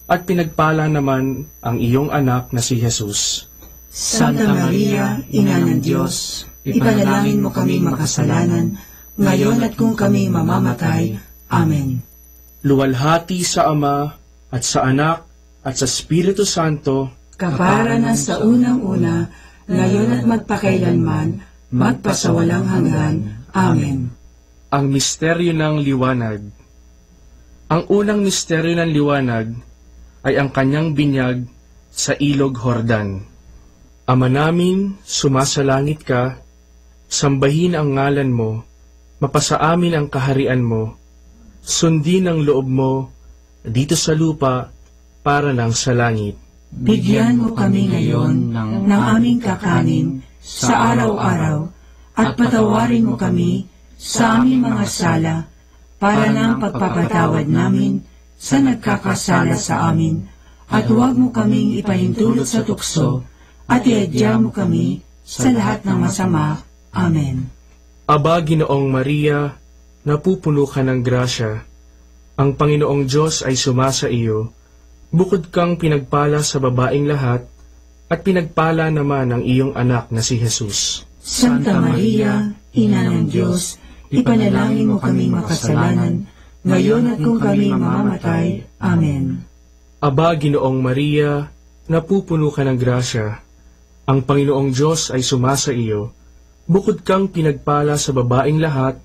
at pinagpala naman ang iyong anak na si Jesus. Santa Maria, Ina ng Diyos, ipanalangin mo kami makasalanan, ngayon at kung kami mamamatay. Amen. Luwalhati sa Ama, at sa Anak, at sa Espiritu Santo, kapara na sa unang-una, ngayon at magpakailanman, magpasawalang hanggan. Amen. Ang misteryo ng liwanag. Ang unang misteryo ng liwanag ay ang kanyang binyag sa ilog Jordan. Ama namin, sumasalangit ka, sambahin ang ngalan mo, mapasa amin ang kaharian mo, sundin ang loob mo, dito sa lupa, para lang sa langit. Bigyan mo kami ngayon ng aming kakanin sa araw-araw, at patawarin mo kami sa aming mga sala, para ng pagpapatawad namin sa nagkakasala sa amin, at huwag mo kaming ipahintulot sa tukso, at iadya mo kami sa lahat ng masama. Amen. Aba, Ginoong Maria, napupuno ka ng grasya. Ang Panginoong Diyos ay sumasa iyo. Bukod kang pinagpala sa babaeng lahat, at pinagpala naman ang iyong anak na si Jesus. Santa Maria, Ina ng Diyos, ipanalangin mo kaming makasalanan, ngayon at kung kami mamamatay. Amen. Aba, Ginoong Maria, napupuno ka ng grasya. Ang Panginoong Diyos ay sumasa iyo. Bukod kang pinagpala sa babaeng lahat,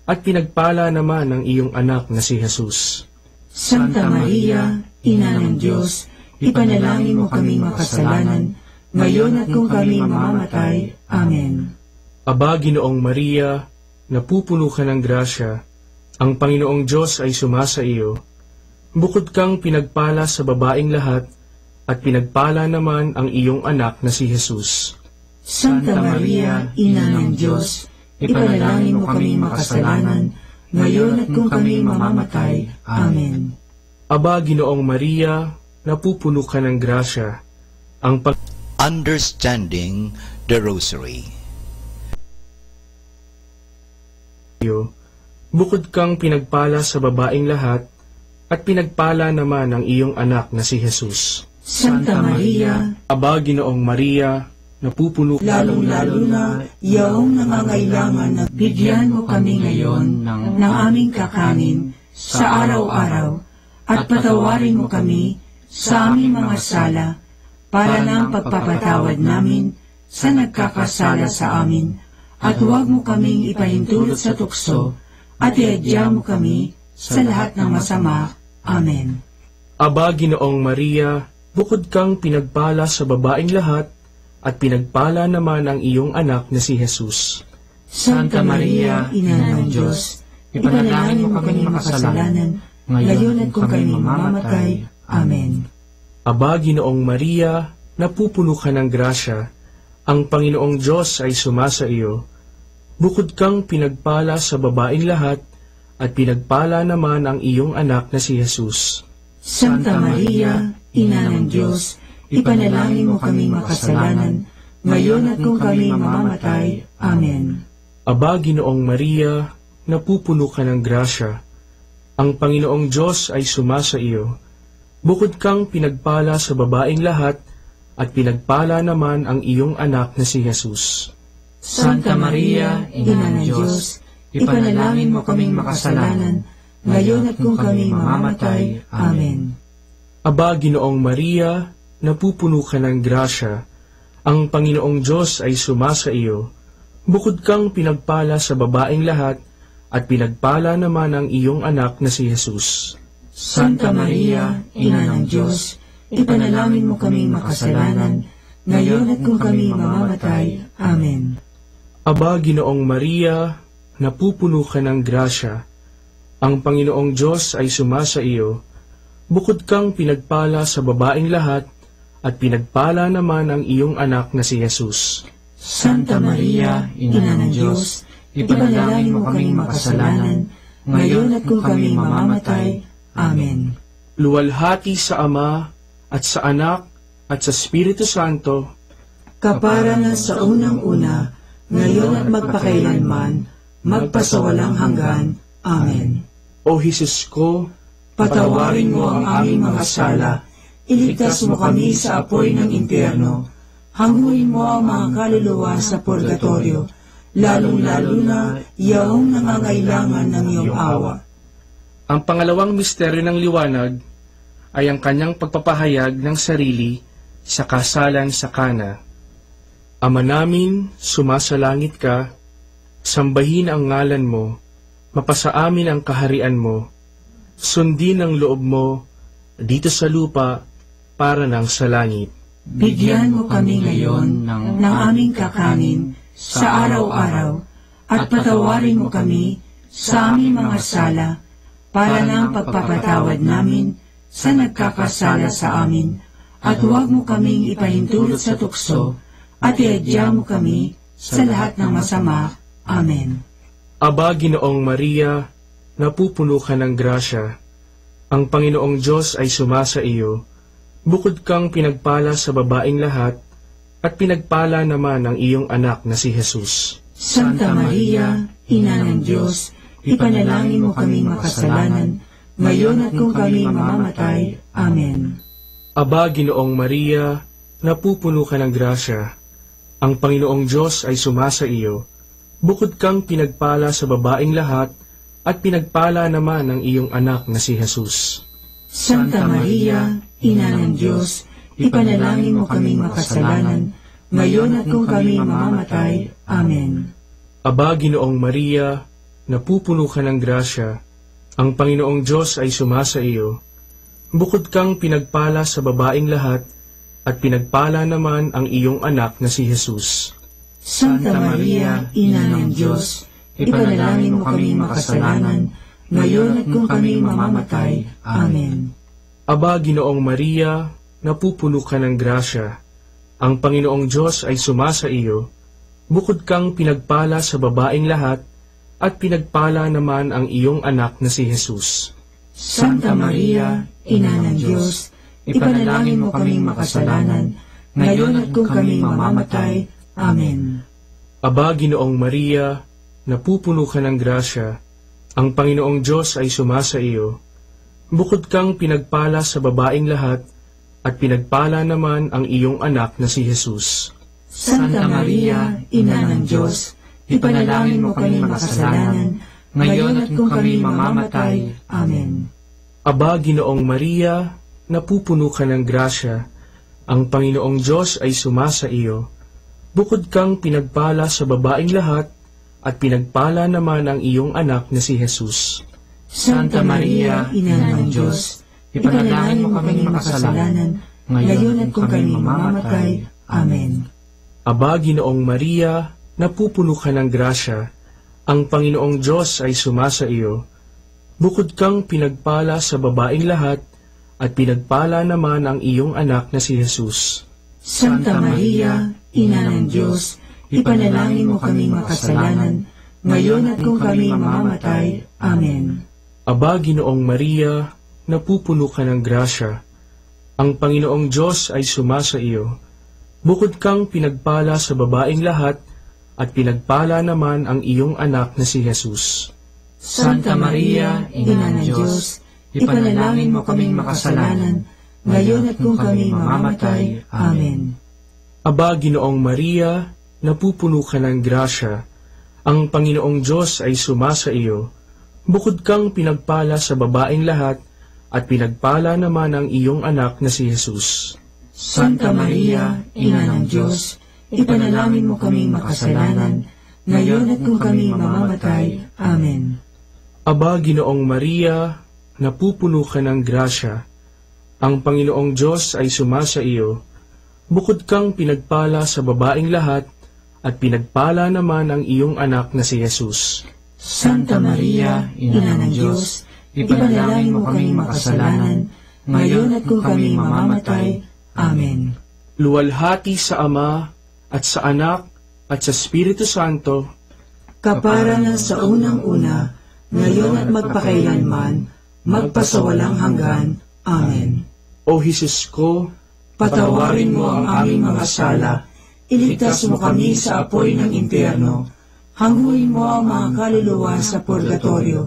at pinagpala naman ang iyong anak na si Jesus. Santa Maria, Ina ng Diyos, ipanalangin mo kaming makasalanan, ngayon at kung kami mamamatay. Amen. Aba, Ginoong Maria, napupuno ka ng grasya. Ang Panginoong Diyos ay sumasa iyo. Bukod kang pinagpala sa babaeng lahat, at pinagpala naman ang iyong anak na si Jesus. Santa Maria, Ina ng Diyos, ipanalangin mo kaming makasalanan, ngayon at kung kami mamamatay. Amen. Aba, Ginoong Maria, napupuno ka ng grasya. Ang Understanding the Rosary. Bukod kang pinagpala sa babaeng lahat, at pinagpala naman ang iyong anak na si Jesus. Santa Maria, Aba, Ginoong Maria, napupuno lalong-lalo na iyong nangangailangan na bigyan mo kami ngayon ng aming kakanin sa araw-araw, at patawarin mo kami sa aming mga sala, para ng pagpapatawad namin sa nagkakasala sa amin, at huwag mo kaming ipahintulot sa tukso, at iadya mo kami sa lahat ng masama. Amen. Aba, Ginoong Maria, bukod kang pinagpala sa babaeng lahat, at pinagpala naman ang iyong anak na si Jesus. Santa Maria, Ina ng Diyos, ipanalangin mo kami makasalanan, ngayon at kung kami mamamatay. Amen. Aba, Ginoong Maria, napupuno ka ng grasya. Ang Panginoong Diyos ay sumasa iyo. Bukod kang pinagpala sa babaeng lahat, at pinagpala naman ang iyong anak na si Jesus. Santa Maria, Ina ng Diyos, ipanalangin mo kaming makasalanan, ngayon at kung kami mamamatay. Amen. Aba, Ginoong Maria, napupuno ka ng grasya. Ang Panginoong Diyos ay sumasa iyo. Bukod kang pinagpala sa babaeng lahat, at pinagpala naman ang iyong anak na si Jesus. Santa Maria, Ina ng Diyos, ipanalangin mo kaming makasalanan, ngayon at kung kami mamamatay. Amen. Aba, Ginoong Maria, napupuno ka ng grasya. Ang Panginoong Diyos ay sumasa iyo. Bukod kang pinagpala sa babaeng lahat, at pinagpala naman ang iyong anak na si Jesus. Santa Maria, Ina ng Diyos, ipanalangin mo kaming makasalanan, ngayon at kung kami mamamatay. Amen. Aba, Ginoong Maria, napupuno ka ng grasya. Ang Panginoong Diyos ay sumasa iyo. Bukod kang pinagpala sa babaeng lahat, at pinagpala naman ang iyong anak na si Jesus. Santa Maria, Ina ng Diyos, ipanalangin mo kaming makasalanan, ngayon at kung kami mamamatay. Amen. Luwalhati sa Ama, at sa Anak, at sa Espiritu Santo, kapara na sa unang-una, ngayon at magpakailanman, magpasawalang hanggan. Amen. O Jesus ko, patawarin mo ang aming mga sala, iligtas mo kami sa apoy ng impyerno, hanguin mo ang mga kaluluwa sa purgatorio, lalong-lalo na yaong nangangailangan ng iyong awa. Ang pangalawang misteryo ng liwanag ay ang kanyang pagpapahayag ng sarili sa kasalan sa Kana. Ama namin, sumasalangit ka, sambahin ang ngalan mo, mapasa amin ang kaharian mo, sundin ang loob mo dito sa lupa para ng sa langit. Bigyan mo kami ngayon ng aming kakanin sa araw-araw at patawarin mo kami sa aming mga sala para ng pagpapatawad namin sa nagkakasala sa amin, at huwag mo kaming ipahintulot sa tukso at iadya mo kami sa lahat ng masama. Amen. Aba, Ginoong Maria, napupuno ka ng grasya. Ang Panginoong Diyos ay sumasa iyo. Bukod kang pinagpala sa babaeng lahat, at pinagpala naman ang iyong anak na si Jesus. Santa Maria, Ina ng Diyos, ipanalangin mo kaming makasalanan, ngayon at kung kami mamamatay. Amen. Aba, Ginoong Maria, napupuno ka ng grasya. Ang Panginoong Diyos ay sumasa iyo. Bukod kang pinagpala sa babaeng lahat, at pinagpala naman ang iyong anak na si Jesus. Santa Maria, Ina ng Diyos, ipanalangin mo kaming makasalanan, ngayon at kung kami mamamatay. Amen. Aba, Ginoong Maria, napupuno ka ng grasya. Ang Panginoong Diyos ay sumasa iyo. Bukod kang pinagpala sa babaeng lahat, at pinagpala naman ang iyong anak na si Jesus. Santa Maria, Ina ng Diyos, ipanalangin mo kaming makasalanan, ngayon at kung kami mamamatay. Amen. Aba, Ginoong Maria, napupuno ka ng grasya. Ang Panginoong Diyos ay sumasa iyo. Bukod kang pinagpala sa babaeng lahat, at pinagpala naman ang iyong anak na si Jesus. Santa Maria, Ina ng Diyos, ipanalangin mo kaming makasalanan, ngayon at kung kami mamamatay. Amen. Aba, Ginoong Maria, napupuno ka ng grasya. Ang Panginoong Diyos ay sumasa iyo. Bukod kang pinagpala sa babaeng lahat, at pinagpala naman ang iyong anak na si Jesus. Santa Maria, Ina ng Diyos, ipanalangin mo kaming makasalanan, ngayon at kung kami mamamatay. Amen. Aba, Ginoong Maria, napupuno ka ng grasya. Ang Panginoong Diyos ay sumasa iyo. Bukod kang pinagpala sa babaeng lahat, at pinagpala naman ang iyong anak na si Jesus. Santa Maria, Ina ng Diyos, ipanalangin mo kaming makasalanan, ngayon at kung kami mamamatay. Amen. Aba, Ginoong Maria, napupuno ka ng grasya. Ang Panginoong Diyos ay sumasa iyo. Bukod kang pinagpala sa babaeng lahat, at pinagpala naman ang iyong anak na si Jesus. Santa Maria, Ina ng Diyos, ipanalangin mo kaming makasalanan, ngayon at kung kami mamamatay. Amen. Aba, Ginoong Maria, napupuno ka ng grasya. Ang Panginoong Diyos ay sumasa iyo. Bukod kang pinagpala sa babaeng lahat, at pinagpala naman ang iyong anak na si Jesus. Santa Maria, Ina ng Diyos, ipanalangin mo kaming makasalanan, ngayon at kung kami mamamatay. Amen. Aba, Ginoong Maria, napupuno ka ng grasya. Ang Panginoong Diyos ay sumasa iyo. Bukod kang pinagpala sa babaeng lahat, at pinagpala naman ang iyong anak na si Jesus. Santa Maria, Ina ng Diyos, ipanalangin mo kaming makasalanan, ngayon at kung kami mamamatay. Amen. Aba, Ginoong Maria, napupuno ka ng grasya. Ang Panginoong Diyos ay sumasa iyo. Bukod kang pinagpala sa babaeng lahat, at pinagpala naman ang iyong anak na si Jesus. Santa Maria, Ina ng Diyos, ipanalangin mo kaming makasalanan, ngayon at kung kami mamamatay. Amen. Luwalhati sa Ama, at sa Anak, at sa Espiritu Santo, kapara na sa unang-una, ngayon at magpakailanman, magpasawalang hanggan. Amen. O Jesus ko, Patawarin mo ang aming mga sala, iligtas mo kami sa apoy ng impyerno, hanguin mo ang mga kaluluwa sa purgatorio,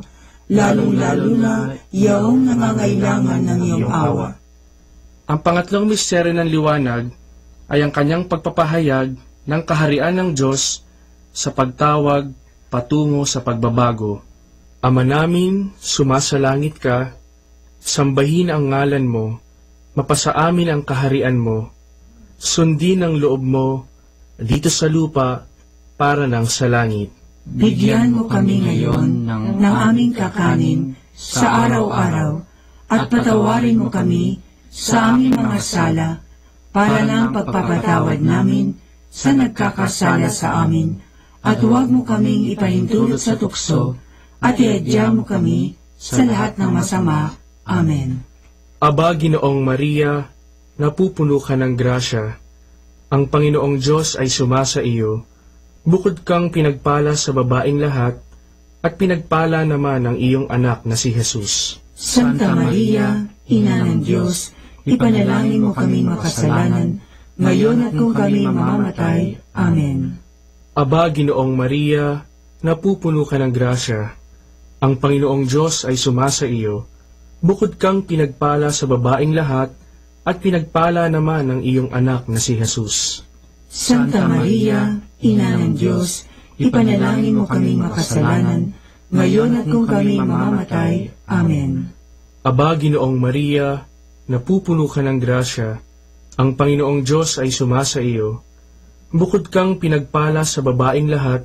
lalong-lalo na yaong nangangailangan ng iyong awa. ang pangatlong misteryo ng liwanag ay ang kanyang pagpapahayag ng kaharian ng Diyos sa pagtawag patungo sa pagbabago. Ama namin, sumasalangit ka, sambahin ang ngalan mo, mapasa amin ang kaharian mo, sundin ang loob mo dito sa lupa para ng sa langit. Bigyan mo kami ngayon ng aming kakanin sa araw-araw at patawarin mo kami sa aming mga sala para ng pagpapatawad namin sa nagkakasala sa amin, at huwag mo kaming ipahintulot sa tukso at iadya mo kami sa lahat ng masama. Amen. Aba, Ginoong Maria, napupuno ka ng grasya. Ang Panginoong Diyos ay sumasa iyo. Bukod kang pinagpala sa babaeng lahat, at pinagpala naman ang iyong anak na si Jesus. Santa Maria, Ina ng Diyos, ipanalangin mo kaming makasalanan, ngayon at kung kami mamamatay. Amen. Aba, Ginoong Maria, napupuno ka ng grasya. Ang Panginoong Diyos ay sumasa iyo. Bukod kang pinagpala sa babaeng lahat, at pinagpala naman ang iyong anak na si Jesus. Santa Maria, Ina ng Diyos, ipanalangin mo kaming makasalanan, ngayon at kung kami mamamatay. Amen. Aba, Ginoong Maria, napupuno ka ng grasya. Ang Panginoong Diyos ay sumasa iyo. Bukod kang pinagpala sa babaeng lahat,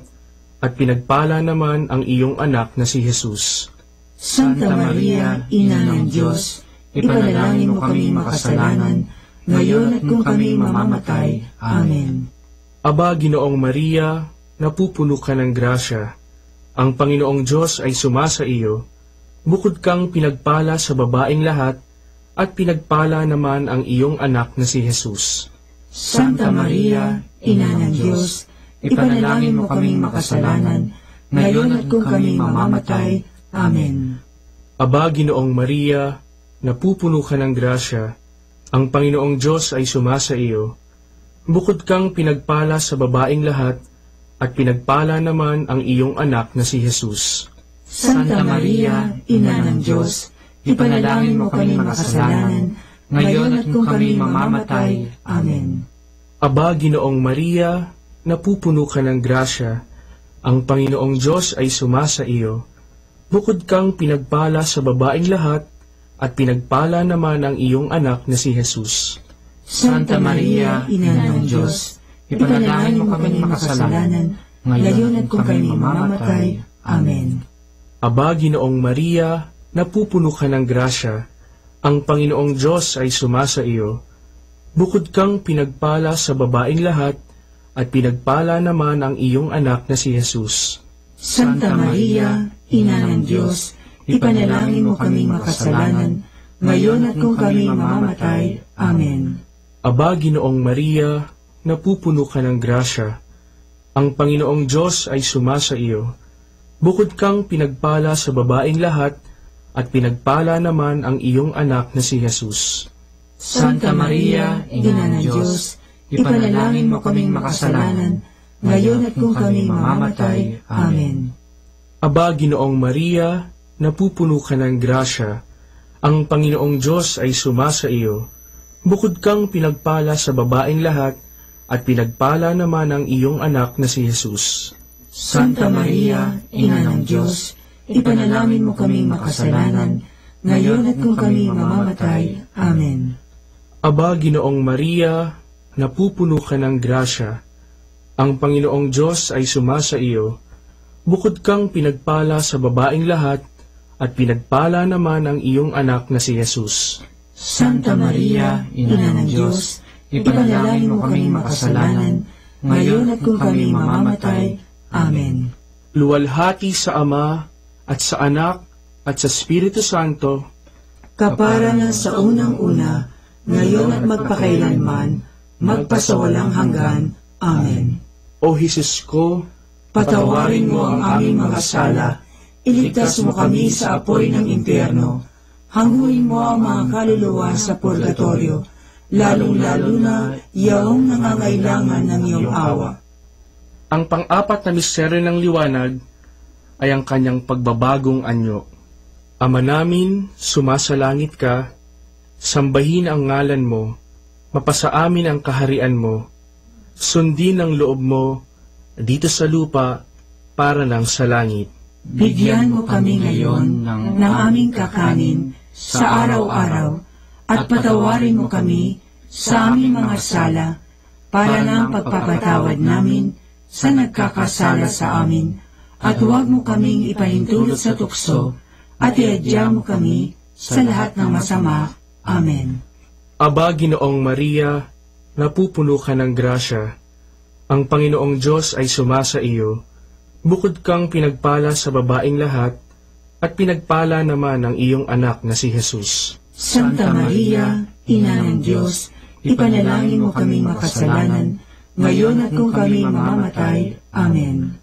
at pinagpala naman ang iyong anak na si Jesus. Santa Maria, Ina ng Diyos, ipanalangin mo kaming makasalanan, ngayon at kung kami mamamatay. Amen. Aba, Ginoong Maria, napupuno ka ng grasya. Ang Panginoong Diyos ay sumasa iyo. Bukod kang pinagpala sa babaeng lahat, at pinagpala naman ang iyong anak na si Jesus. Santa Maria, Ina ng Diyos, ipanalangin mo kaming makasalanan, ngayon at kung kami mamamatay. Amen. Aba, Ginoong Maria, napupuno ka ng grasya. Ang Panginoong Diyos ay sumasa iyo. Bukod kang pinagpala sa babaeng lahat, at pinagpala naman ang iyong anak na si Jesus. Santa Maria, Ina ng Diyos, ipanalangin mo kaming makasalanan, ngayon at kung kami mamamatay. Amen. Aba, Ginoong Maria, napupuno ka ng grasya. Ang Panginoong Diyos ay sumasa iyo. Bukod kang pinagpala sa babaeng lahat, at pinagpala naman ang iyong anak na si Jesus. Santa Maria, Ina ng Diyos, ipanalangin mo kaming makasalanan, ngayon at kung kami mamamatay. Amen. Aba, Ginoong Maria, napupuno ka ng grasya. Ang Panginoong Diyos ay sumasa iyo. Bukod kang pinagpala sa babaeng lahat, at pinagpala naman ang iyong anak na si Jesus. Santa Maria, Ina ng Diyos, ipanalangin mo kaming makasalanan, ngayon at kung kami mamamatay. Amen. Aba, Ginoong Maria, napupuno ka ng grasya. Ang Panginoong Diyos ay sumasa iyo. Bukod kang pinagpala sa babaeng lahat, at pinagpala naman ang iyong anak na si Jesus. Santa Maria, Ina ng Diyos, ipanalangin mo kaming makasalanan, ngayon at kung kami mamamatay. Amen. Aba, Ginoong Maria, napupuno ka ng grasya. Ang Panginoong Diyos ay sumasa iyo. Bukod kang pinagpala sa babaeng lahat, at pinagpala naman ang iyong anak na si Jesus. Santa Maria, Ina ng Diyos, ipanalangin mo kaming makasalanan, ngayon at kung kami mamamatay. Amen. Aba, Ginoong Maria, napupuno ka ng grasya. Ang Panginoong Diyos ay sumasa iyo. Bukod kang pinagpala sa babaeng lahat, at pinagpala naman ang iyong anak na si Jesus. Santa Maria, Ina ng Diyos, ipanalangin mo kaming makasalanan, ngayon at kung kami mamamatay. Amen. Luwalhati sa Ama, at sa Anak, at sa Espiritu Santo, kapara na sa unang-una, ngayon at magpakailanman, magpasawalang hanggan. Amen. O Jesus ko, patawarin mo ang aming mga sala, iligtas mo kami sa apoy ng impyerno, hanguin mo ang mga kaluluwa sa purgatorio, lalong-lalo na yaong nangangailangan ng iyong awa. Ang pang-apat na misteryo ng liwanag ay ang kanyang pagbabagong anyo. Ama namin, sumasalangit ka, sambahin ang ngalan mo, mapasa amin ang kaharian mo, sundin ang loob mo dito sa lupa para lang sa langit. Bigyan mo kami ngayon ng aming kakanin sa araw-araw at patawarin mo kami sa aming mga sala para ng pagpapatawad namin sa nagkakasala sa amin, at huwag mo kaming ipahintulot sa tukso at iadya mo kami sa lahat ng masama. Amen. Aba, Ginoong Maria, napupuno ka ng grasya, ang Panginoong Diyos ay sumasa iyo, bukod kang pinagpala sa babaeng lahat, at pinagpala naman ang iyong anak na si Jesus. Santa Maria, Ina ng Diyos, ipanalangin mo kaming makasalanan, ngayon at kung kami mamamatay. Amen.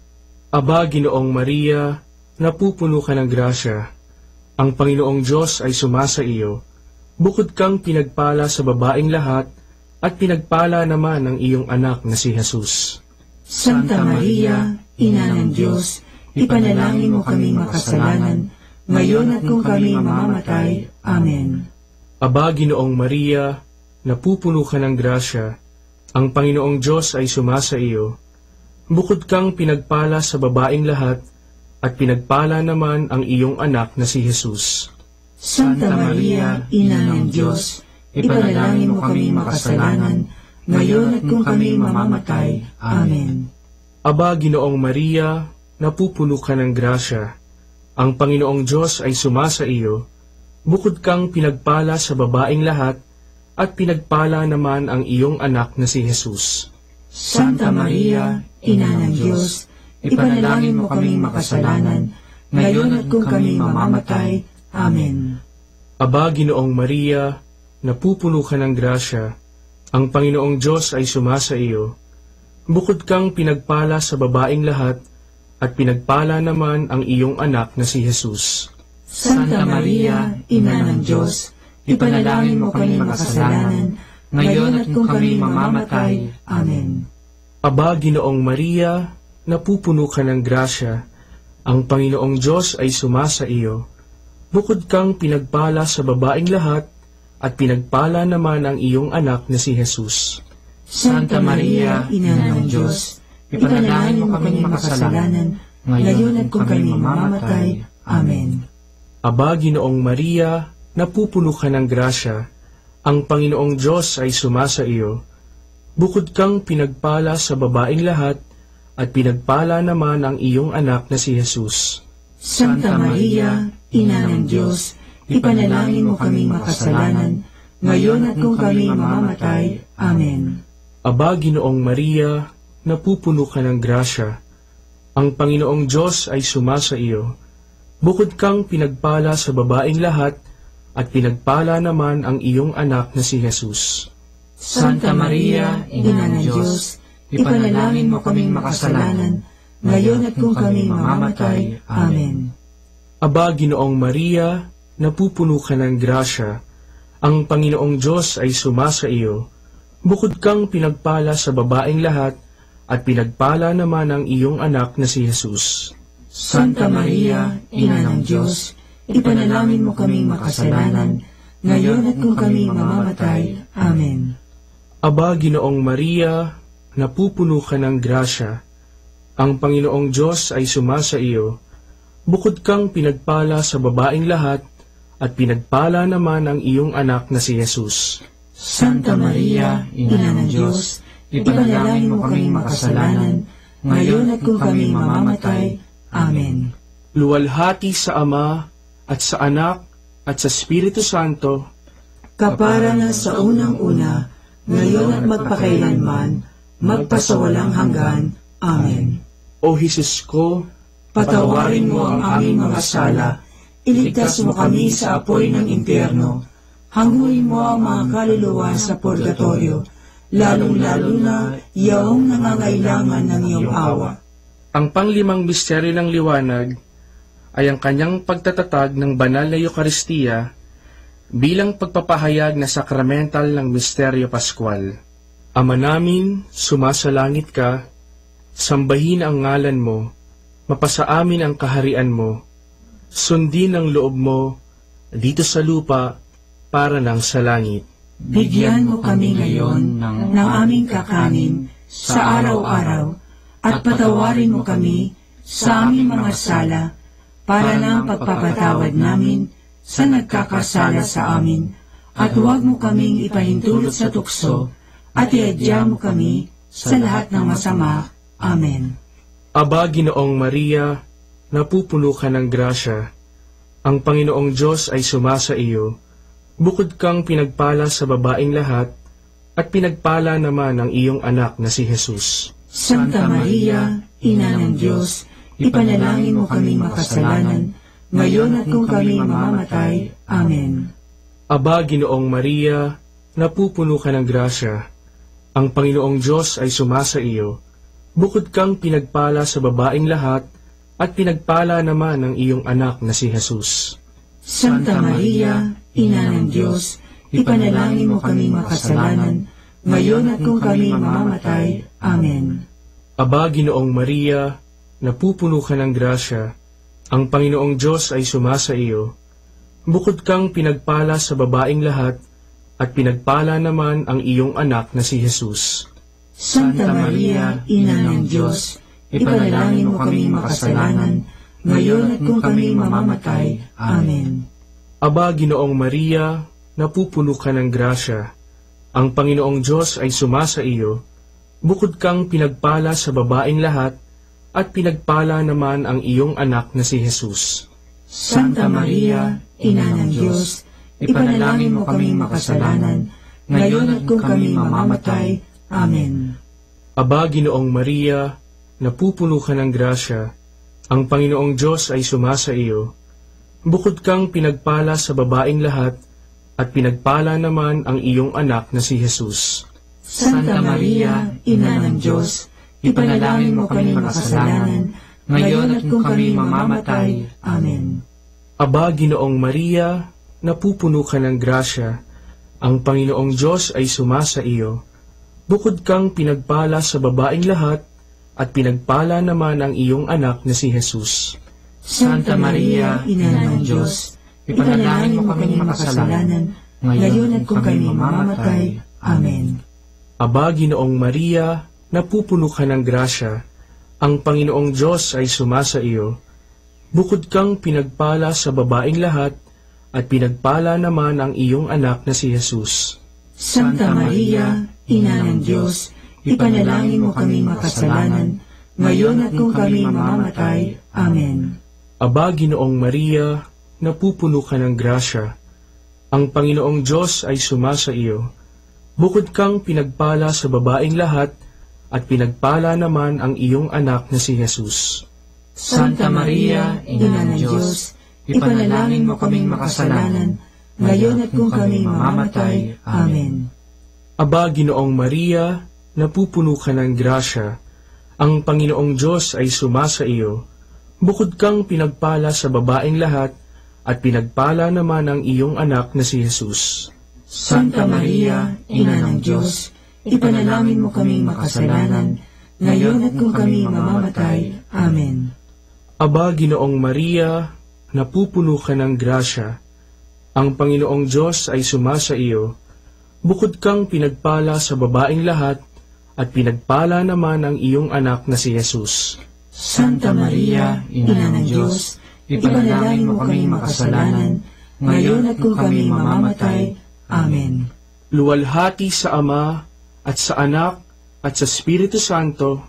Aba, Ginoong Maria, napupuno ka ng grasya, ang Panginoong Diyos ay sumasa iyo, bukod kang pinagpala sa babaeng lahat, at pinagpala naman ang iyong anak na si Jesus. Santa Maria, Ina ng Diyos, ipanalangin mo kaming makasalanan, ngayon at kung kami mamamatay. Amen. Aba, Ginoong Maria, napupuno ka ng grasya, ang Panginoong Diyos ay sumasa iyo, bukod kang pinagpala sa babaeng lahat, at pinagpala naman ang iyong anak na si Jesus. Santa Maria, Ina ng Diyos, ipanalangin mo kaming makasalanan, ngayon at kung kami mamamatay. Amen. Aba, Ginoong Maria, napupuno ka ng grasya, ang Panginoong Diyos ay sumasa iyo, bukod kang pinagpala sa babaeng lahat, at pinagpala naman ang iyong anak na si Jesus. Santa Maria, Ina ng Diyos, ipanalangin mo kaming makasalanan, ngayon at kung kami mamamatay. Amen. Aba, Ginoong Maria, napupuno ka ng grasya, ang Panginoong Diyos ay sumasa iyo, bukod kang pinagpala sa babaeng lahat, at pinagpala naman ang iyong anak na si Jesus. Santa Maria, Ina ng Diyos, ipanalangin mo kami makasalanan, ngayon at kung kami mamamatay. Amen. Aba, Ginoong Maria, napupuno ka ng grasya, ang Panginoong Diyos ay sumasa iyo, bukod kang pinagpala sa babaeng lahat, at pinagpala naman ang iyong anak na si Jesus. Santa Maria, Ina ng Diyos, ipanalangin mo kami makasalanan, ngayon at kung kami mamamatay. Amen. Aba, Ginoong Maria, napupuno ka ng grasya, ang Panginoong Diyos ay sumasa iyo, bukod kang pinagpala sa babaeng lahat, at pinagpala naman ang iyong anak na si Jesus. Santa Maria, Ina ng Diyos, ipanalangin mo kaming makasalanan, ngayon at kung kami mamamatay. Amen. Aba, Ginoong Maria, napupuno ka ng grasya, ang Panginoong Diyos ay sumasa iyo, bukod kang pinagpala sa babaeng lahat, at pinagpala naman ang iyong anak na si Jesus. Santa Maria, Ina ng Diyos, ipanalangin mo kaming makasalanan, ngayon at kung kami mamamatay. Amen. Aba, Ginoong Maria, napupuno ka ng grasya, ang Panginoong Diyos ay sumasa iyo, bukod kang pinagpala sa babaeng lahat, at pinagpala naman ang iyong anak na si Jesus. Santa Maria, Ina ng Diyos, ipanalangin mo kaming makasalanan, ngayon at kung kami mamamatay. Amen. Aba, Ginoong Maria, napupuno ka ng grasya, ang Panginoong Diyos ay sumasa iyo, bukod kang pinagpala sa babaeng lahat, at pinagpala naman ang iyong anak na si Jesus. Santa Maria, Ina ng Diyos, ipanalangin mo kaming makasalanan, ngayon at kung kami mamamatay. Amen. Luwalhati sa Ama, at sa Anak, at sa Espiritu Santo, kapara na sa unang-una, ngayon at magpakailanman, magpasawalang hanggan. Amen. O Jesus ko, Patawarin mo ang aming mga sala, iligtas mo kami sa apoy ng impyerno, hanguin mo ang mga kaluluwa sa purgatorio, lalong-lalo na yaong nangangailangan ng iyong awa. ang panglimang misteryo ng liwanag ay ang kanyang pagtatatag ng banal na Eucharistia bilang pagpapahayag na sakramental ng misteryo Pascual. Ama namin, sumasalangit ka, sambahin ang ngalan mo, mapasa amin ang kaharian mo, sundin ang loob mo dito sa lupa para nang sa langit. Bigyan mo kami ngayon ng aming kakanin sa araw-araw at patawarin mo kami sa aming mga sala para ng pagpapatawad namin sa nagkakasala sa amin at huwag mo kaming ipahintulot sa tukso at iadya mo kami sa lahat ng masama. Amen. Aba, Ginoong Maria, napupuno ka ng grasya. Ang Panginoong Diyos ay sumasa iyo. Bukod kang pinagpala sa babaeng lahat, at pinagpala naman ang iyong anak na si Jesus. Santa Maria, Ina ng Diyos, ipanalangin mo kami makasalanan, ngayon at kung kami mamamatay. Amen. Aba, Ginoong Maria, napupuno ka ng grasya. Ang Panginoong Diyos ay sumasa iyo. Bukod kang pinagpala sa babaeng lahat, at pinagpala naman ang iyong anak na si Jesus. Santa Maria, Ina ng Diyos, ipanalangin mo kami makasalanan, ngayon at kung kami mamamatay. Amen. Aba, Ginoong Maria, napupuno ka ng grasya. Ang Panginoong Diyos ay sumasa iyo. Bukod kang pinagpala sa babaeng lahat, at pinagpala naman ang iyong anak na si Jesus. Santa Maria, Ina ng Diyos, ipanalangin mo kami makasalanan, ngayon at kung kami mamamatay. Amen. Aba, Ginoong Maria, napupuno ka ng grasya. Ang Panginoong Diyos ay sumasa iyo. Bukod kang pinagpala sa babaeng lahat, at pinagpala naman ang iyong anak na si Jesus. Santa Maria, Ina ng Diyos, ipanalangin mo kami makasalanan, ngayon at kung kami mamamatay. Amen. Aba, Ginoong Maria, napupuno ka ng grasya. Ang Panginoong Diyos ay sumasa iyo. Bukod kang pinagpala sa babaeng lahat, at pinagpala naman ang iyong anak na si Jesus. Santa Maria, Ina ng Diyos, ipanalangin mo kami makasalanan, ngayon at kung kami mamamatay. Amen. Aba, Ginoong Maria, napupuno ka ng grasya. Ang Panginoong Diyos ay sumasa iyo. Bukod kang pinagpala sa babaeng lahat, at pinagpala naman ang iyong anak na si Jesus. Santa Maria, Ina ng Diyos, ipanalangin mo kami makasalanan, ngayon at kung kami mamamatay. Amen. Aba, Ginoong Maria, napupuno ka ng grasya. Ang Panginoong Diyos ay sumasa iyo. Bukod kang pinagpala sa babaeng lahat, at pinagpala naman ang iyong anak na si Jesus. Santa Maria, Ina ng Diyos, ipanalangin mo kami makasalanan, ngayon at kung kami mamamatay. Amen. Aba, Ginoong Maria, napupuno ka ng grasya. Ang Panginoong Diyos ay sumasa iyo. Bukod kang pinagpala sa babaeng lahat, at pinagpala naman ang iyong anak na si Jesus. Santa Maria, Ina ng Diyos, ipanalangin mo kaming makasalanan, ngayon at kung kami mamamatay. Amen. Aba, Ginoong Maria, napupuno ka ng grasya. Ang Panginoong Diyos ay sumasa iyo. Bukod kang pinagpala sa babaeng lahat, at pinagpala naman ang iyong anak na si Jesus. Santa Maria, Ina ng Diyos, ipanalangin mo kaming makasalanan, ngayon at kung kami mamamatay. Amen. Aba, Ginoong Maria, napupuno ka ng grasya. Ang Panginoong Diyos ay sumasa iyo. Bukod kang pinagpala sa babaeng lahat, at pinagpala naman ang iyong anak na si Jesus. Santa Maria, Ina ng Diyos, ipanalangin mo kaming makasalanan, ngayon at kung kami mamamatay. Amen. Luwalhati sa Ama, at sa Anak, at sa Espiritu Santo,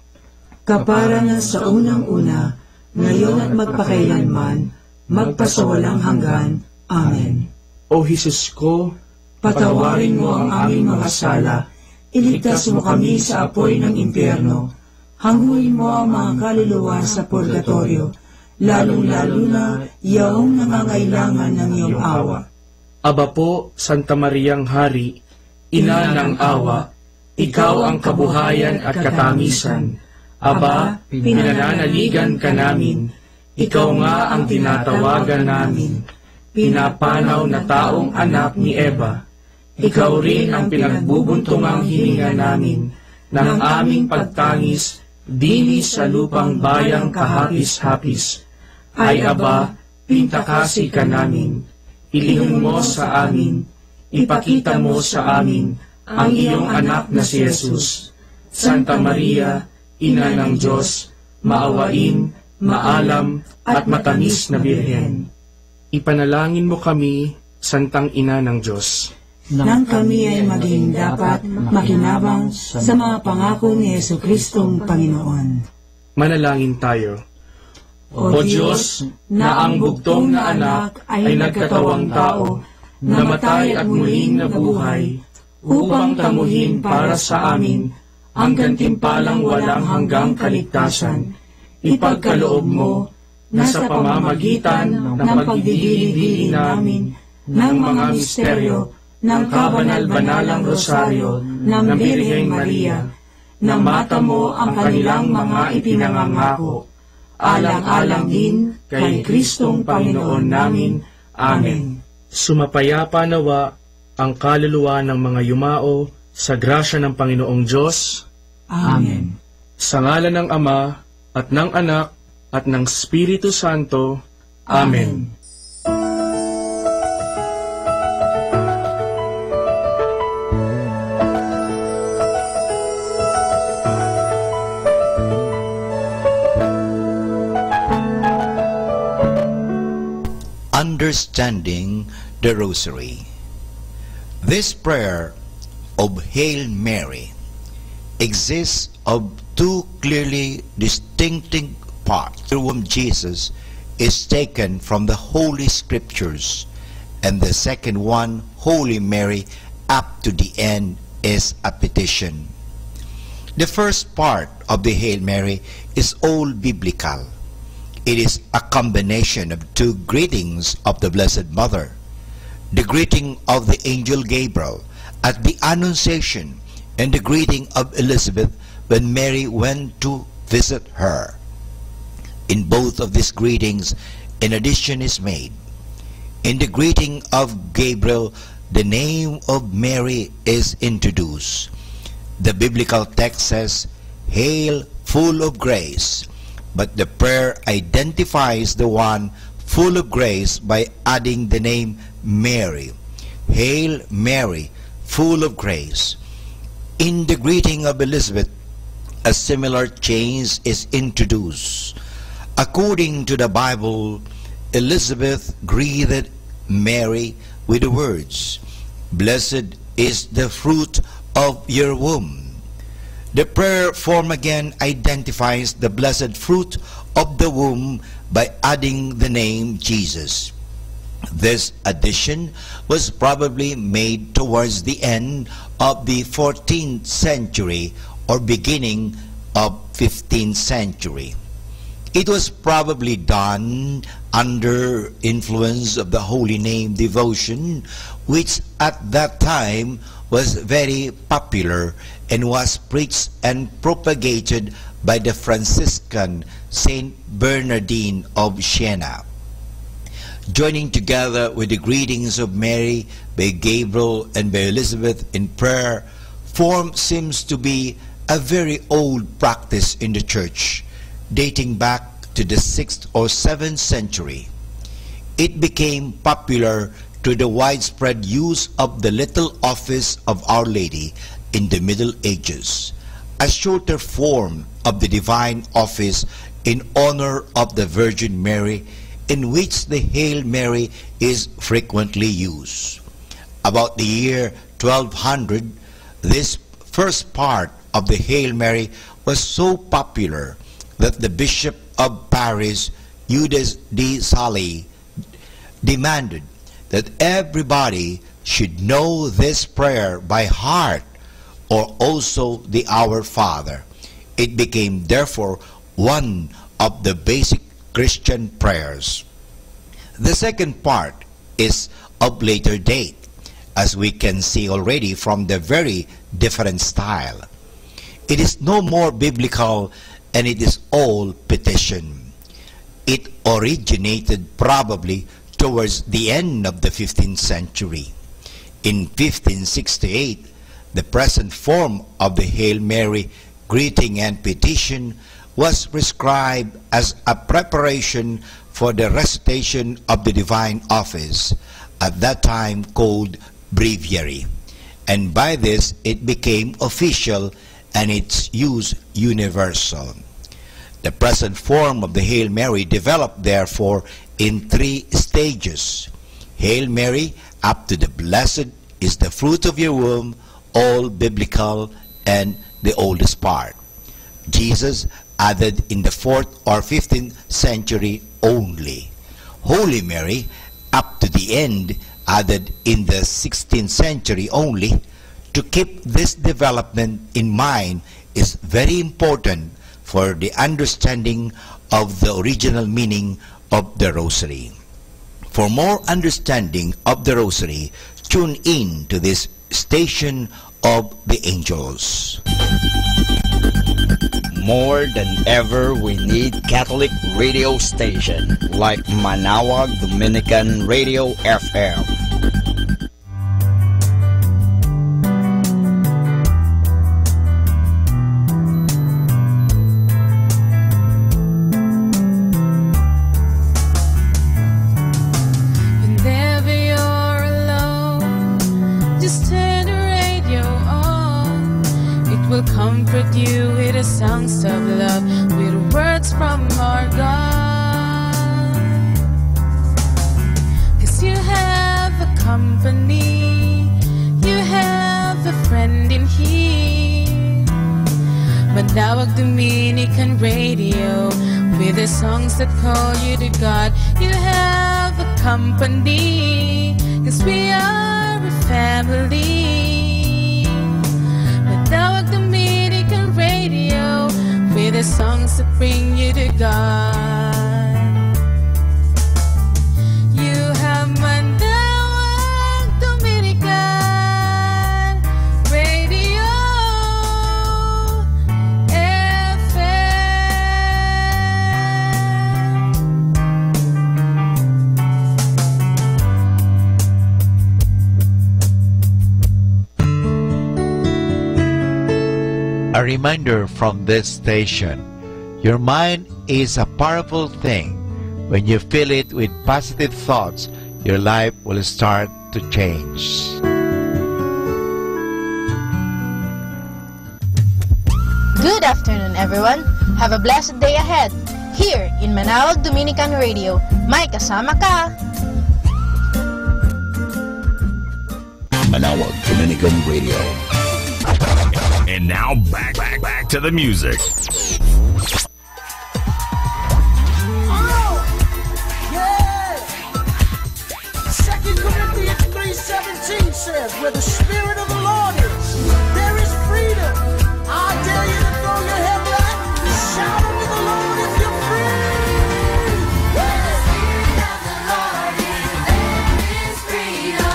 kapara na sa unang-una, ngayon at magpakailanman, magpasawalang hanggan. Amen. O Jesus ko, Patawarin mo ang aming mga sala, iligtas mo kami sa apoy ng impyerno, hanguin mo ang mga kaluluwa sa purgatorio, lalong-lalo na yaong nangangailangan ng iyong awa. Aba po, Santa Mariang Hari, Ina ng awa, ikaw ang kabuhayan at katamisan. Aba, pinananaligan ka namin, ikaw nga ang tinatawagan namin, pinapanaw na taong anak ni Eva. Ikaw rin ang pinagbubuntungang hininga namin ng aming pagtangis dini sa lupang bayang kahapis-hapis. Ay aba, pintakasi ka namin, ilihong mo sa amin, ipakita mo sa amin ang iyong anak na si Jesus. Santa Maria, Ina ng Diyos, maawain, maalam at matamis na Birhen. Ipanalangin mo kami, Santang Ina ng Diyos, nang kami ay maging dapat makinabang sa mga pangako ni Jesucristong Panginoon. Manalangin tayo. O Diyos, na ang bugtong na anak ay nagkatawang tao, namatay at muling nabuhay, upang tamuhin para sa amin ang gantimpalang walang hanggang kaligtasan, ipagkaloob mo na sa pamamagitan ng pagdidili-dili namin ng mga misteryo ng kabanal-banalang rosaryo ng Birheng Maria, na mata mo ang kanilang mga ipinangangako, alang-alang din kay Kristong Panginoon namin. Amen. Sumapayapa nawa ang kaluluwa ng mga yumao sa grasya ng Panginoong Diyos. Amen. Sa ngalan ng Ama at ng Anak at ng Espiritu Santo. Amen. Understanding the Rosary. This prayer of Hail Mary exists of two clearly distinctive parts. The whom Jesus is taken from the Holy Scriptures, and the second one, Holy Mary, up to the end is a petition. The first part of the Hail Mary is all biblical. It is a combination of two greetings of the Blessed Mother. The greeting of the angel Gabriel at the Annunciation, and the greeting of Elizabeth when Mary went to visit her. In both of these greetings, an addition is made. In the greeting of Gabriel, the name of Mary is introduced. The biblical text says, "Hail, full of grace," but the prayer identifies the one full of grace by adding the name Mary. Hail Mary, full of grace. In the greeting of Elizabeth, a similar change is introduced. According to the Bible, Elizabeth greeted Mary with the words, "Blessed is the fruit of your womb." The prayer form again identifies the blessed fruit of the womb by adding the name Jesus. This addition was probably made towards the end of the 14th century or beginning of 15th century. It was probably done under influence of the Holy Name devotion, which at that time was very popular and was preached and propagated by the Franciscan Saint Bernardine of Siena. Joining together with the greetings of Mary by Gabriel and by Elizabeth in prayer seems to be a very old practice in the Church, dating back to the 6th or 7th century. It became popular to the widespread use of the little office of Our Lady in the Middle Ages, a shorter form of the divine office in honor of the Virgin Mary, in which the Hail Mary is frequently used. About the year 1200, this first part of the Hail Mary was so popular that the Bishop of Paris, Eudes de Sally, demanded that everybody should know this prayer by heart, or also the Our Father. It became therefore one of the basic Christian prayers. The second part is of later date, as we can see already from the very different style. It is no more biblical, and it is all petition. It originated probably towards the end of the 15th century. In 1568, the present form of the Hail Mary greeting and petition was prescribed as a preparation for the recitation of the divine office, at that time called breviary, and by this it became official and its use universal. The present form of the Hail Mary developed therefore in 3 stages. Hail Mary, up to the blessed is the fruit of your womb, all biblical and the oldest part. Jesus added in the 4th or 15th century only. Holy Mary, up to the end, added in the 16th century only. To keep this development in mind is very important for the understanding of the original meaning of the Rosary. For more understanding of the Rosary, tune in to this station of the angels. More than ever, we need Catholic radio station like Manawag Dominican Radio FM. Whenever you're alone, just turn the radio on. It will comfort you with the songs of love, with words from our God. 'Cause you have a company, you have a friend in here. Manawag Dominican Radio, with the songs that call you to God. You have a company, 'cause we are a family. Manawag Dominican Radio, with the songs that bring you to God. You have Manawag Dominican Radio A reminder from this station: your mind is a powerful thing. When you fill it with positive thoughts, your life will start to change. Good afternoon, everyone. Have a blessed day ahead. Here in Manawag Dominican Radio, may kasama ka. Manawag Dominican Radio. And now back to the music. Oh, yeah. 2 Corinthians 3:17 says, where the Spirit of the Lord is, there is freedom. I dare you to throw your head back, shout unto the Lord if you're free. Where the Spirit of the Lord is, there is freedom.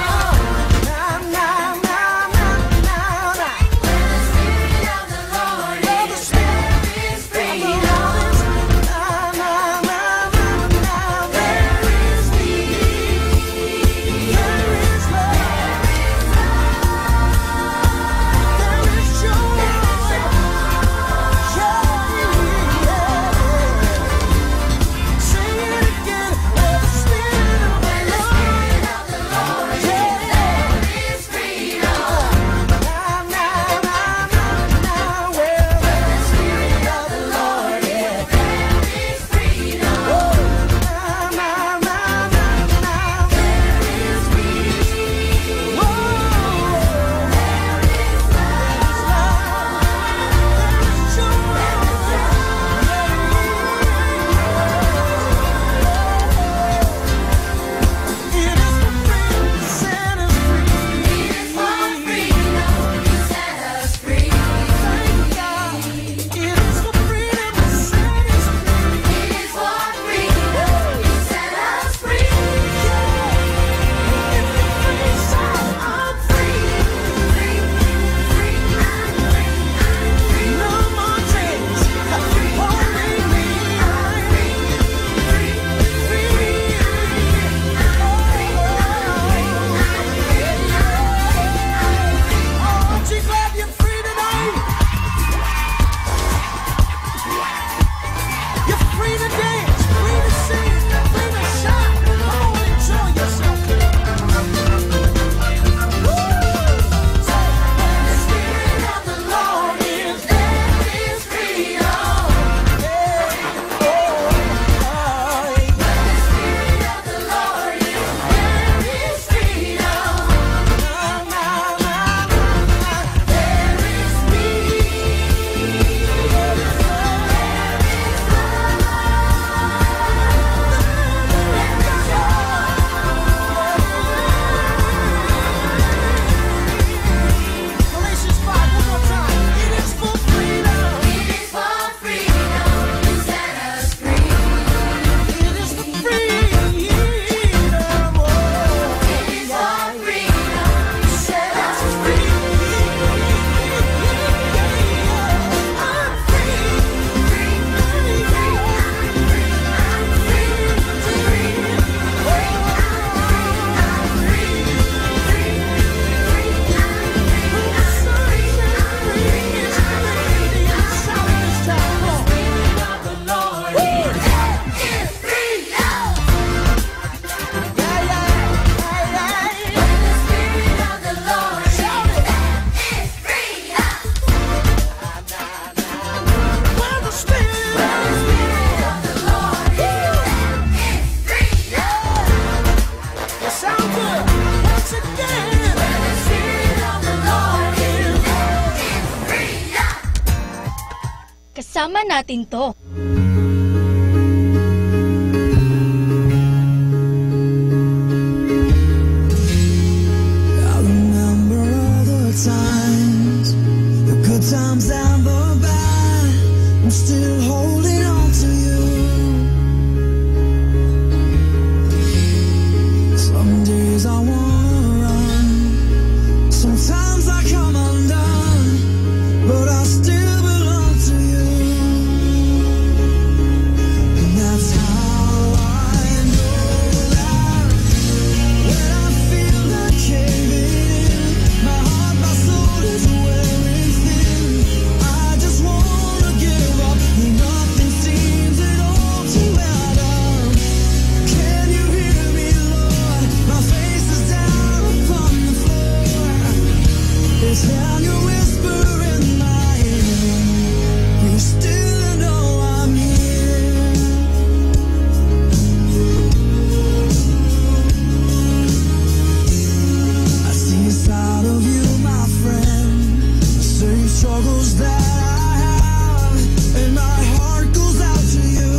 Nah, nah, nah, nah, nah, nah. Where the Spirit of the Lord is, there is freedom. Nah, nah, nah, nah, nah. There is peace. There is love. Isama natin to. I remember all the times, the good times and the bad. I'm still holding on to you. Some days I wanna run, sometimes I come undone, but I still belong to you. And that's how I know that when I feel like caving, my heart, my soul is wearing thin. I just wanna give up, and nothing seems at all to add up. Can you hear me, Lord? My face is down upon the floor. It's down your whisper in my ear. You still know I'm here. I see a side of you, my friend. The same struggles that I have, and my heart goes out to you.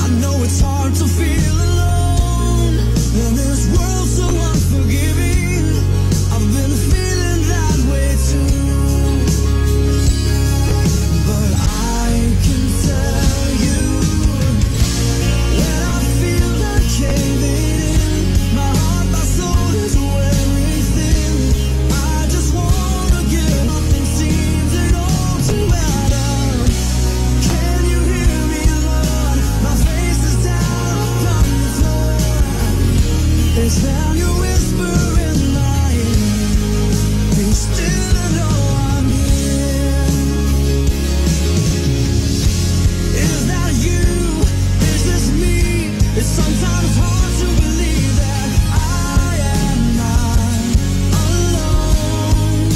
I know it's hard to feel alone in this world so unforgiving. I've been feeling that way too. But I can tell you, when I feel like caving in, my heart, my soul is wearing thin. I just wanna give, nothing seems at all to add up. Can you hear me, Lord? My face is down upon the floor. It's down your whisper in my ear. You still know I'm here. Is that you? Is this me? It's sometimes hard to believe that I am not alone.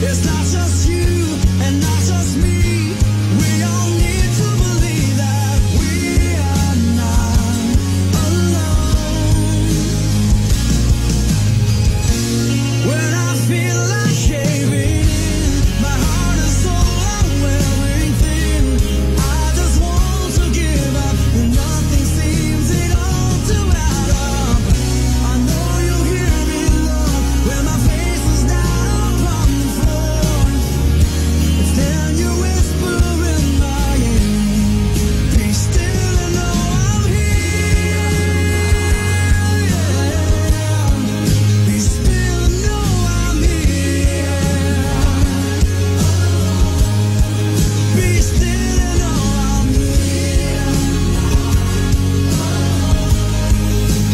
It's not just you and not just me. We all need to believe that we are not alone. When I feel like caving in, my heart and soul are wearing thin. I just want to give up, and nothing seems at all to add up. I know you hear me, Lord, when my face is down upon the floor. It's then you whisper in my ear, be still and know I'm here. Be still and know I'm here. Be still and know I'm here.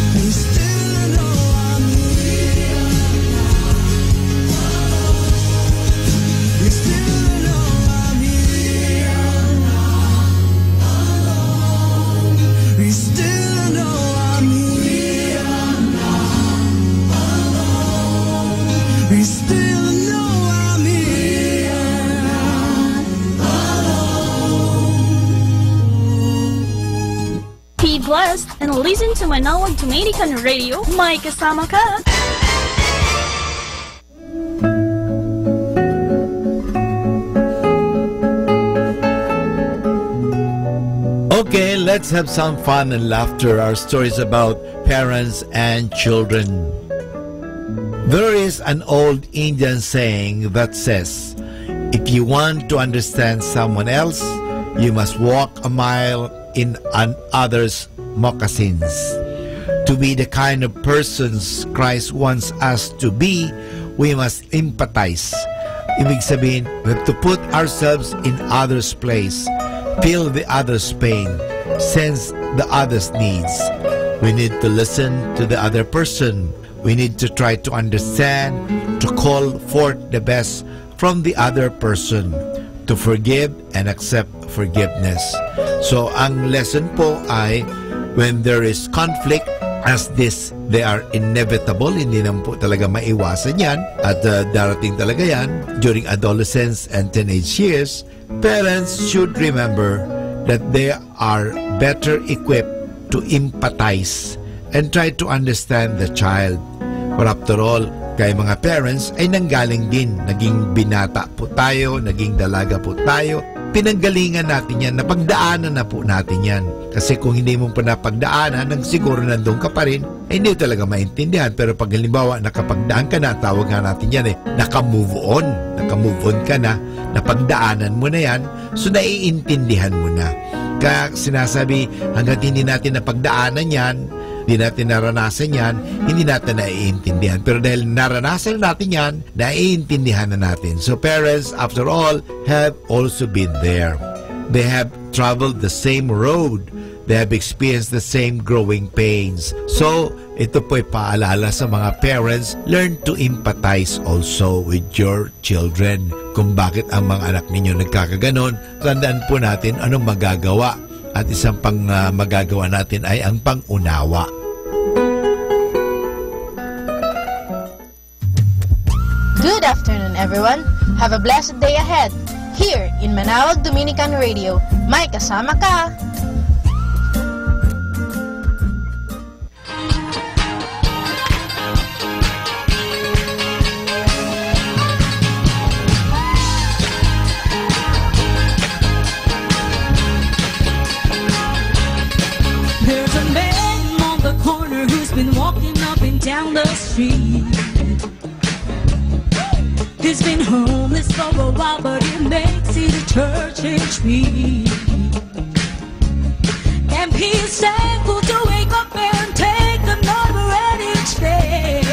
Be still and know I'm here. Be still and know I'm here. Be still and know I'm here. Be still and know I'm here. Be blessed and listen to Manawag Dominican Radio. May kasama ka! Okay, let's have some fun and laughter. Our stories about parents and children. There is an old Indian saying that says, if you want to understand someone else, you must walk a mile in another's moccasins. To be the kind of persons Christ wants us to be, we must empathize. Ibig sabihin, we have to put ourselves in others' place, feel the other's pain, sense the other's needs. We need to listen to the other person. We need to try to understand, to call forth the best from the other person, to forgive and accept forgiveness. So ang lesson po ay, when there is conflict, as this, they are inevitable, hindi naman po talaga maiwasan yan, at darating talaga yan during adolescence and teenage years. Parents should remember that they are better equipped to empathize and try to understand the child. For after all, Kaya mga parents ay nanggaling din. Naging binata po tayo, naging dalaga po tayo. Pinanggalingan natin yan, napagdaanan na po natin yan. Kasi kung hindi mo pa napagdaanan, siguro nandun ka pa rin, ay hindi talaga maintindihan. Pero pag halimbawa nakapagdaan ka na, tawag nga natin yan nakamove on ka na, napagdaanan mo na yan, so naiintindihan mo na. Kaya sinasabi, hanggat hindi natin napagdaanan yan, hindi natin naranasan yan, hindi natin naiintindihan. Pero dahil naranasan natin yan, naiintindihan na natin. So parents, after all, have also been there. They have traveled the same road. They have experienced the same growing pains. So, ito po'y paalala sa mga parents, learn to empathize also with your children. Kung bakit ang mga anak ninyo nagkakaganon, tandaan po natin anong magagawa. At isang pang magagawa natin ay ang pangunawa. Good afternoon, everyone. Have a blessed day ahead. Here in Manawag Dominican Radio, may kasama ka. There's a man on the corner who's been walking up and down the street. He's been homeless for a while, but he makes it to church each week. And he's thankful to wake up and take another breath each day.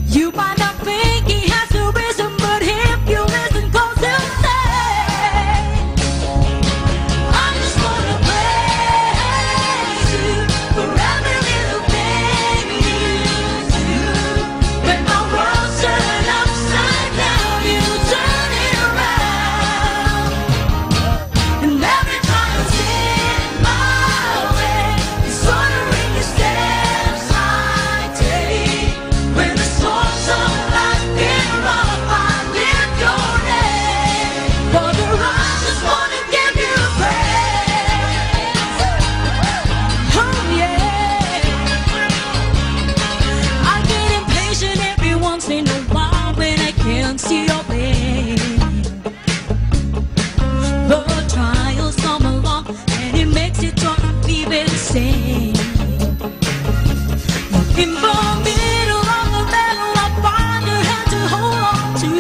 You might not think he has a reason, but if you listen close, he'll say, I just wanna praise you for every little thing you do. When my world's turned upside down, you turn it around. And every time you sit my way, it's ordering the steps I take. When the storms of life get rough, I lift your name. Father, I just wanna give you praise. Oh yeah. I get impatient every once in a while when I can't see your face. The trials come along and it makes it hard to be the same. In the middle of the battle, I find a hand to hold on to.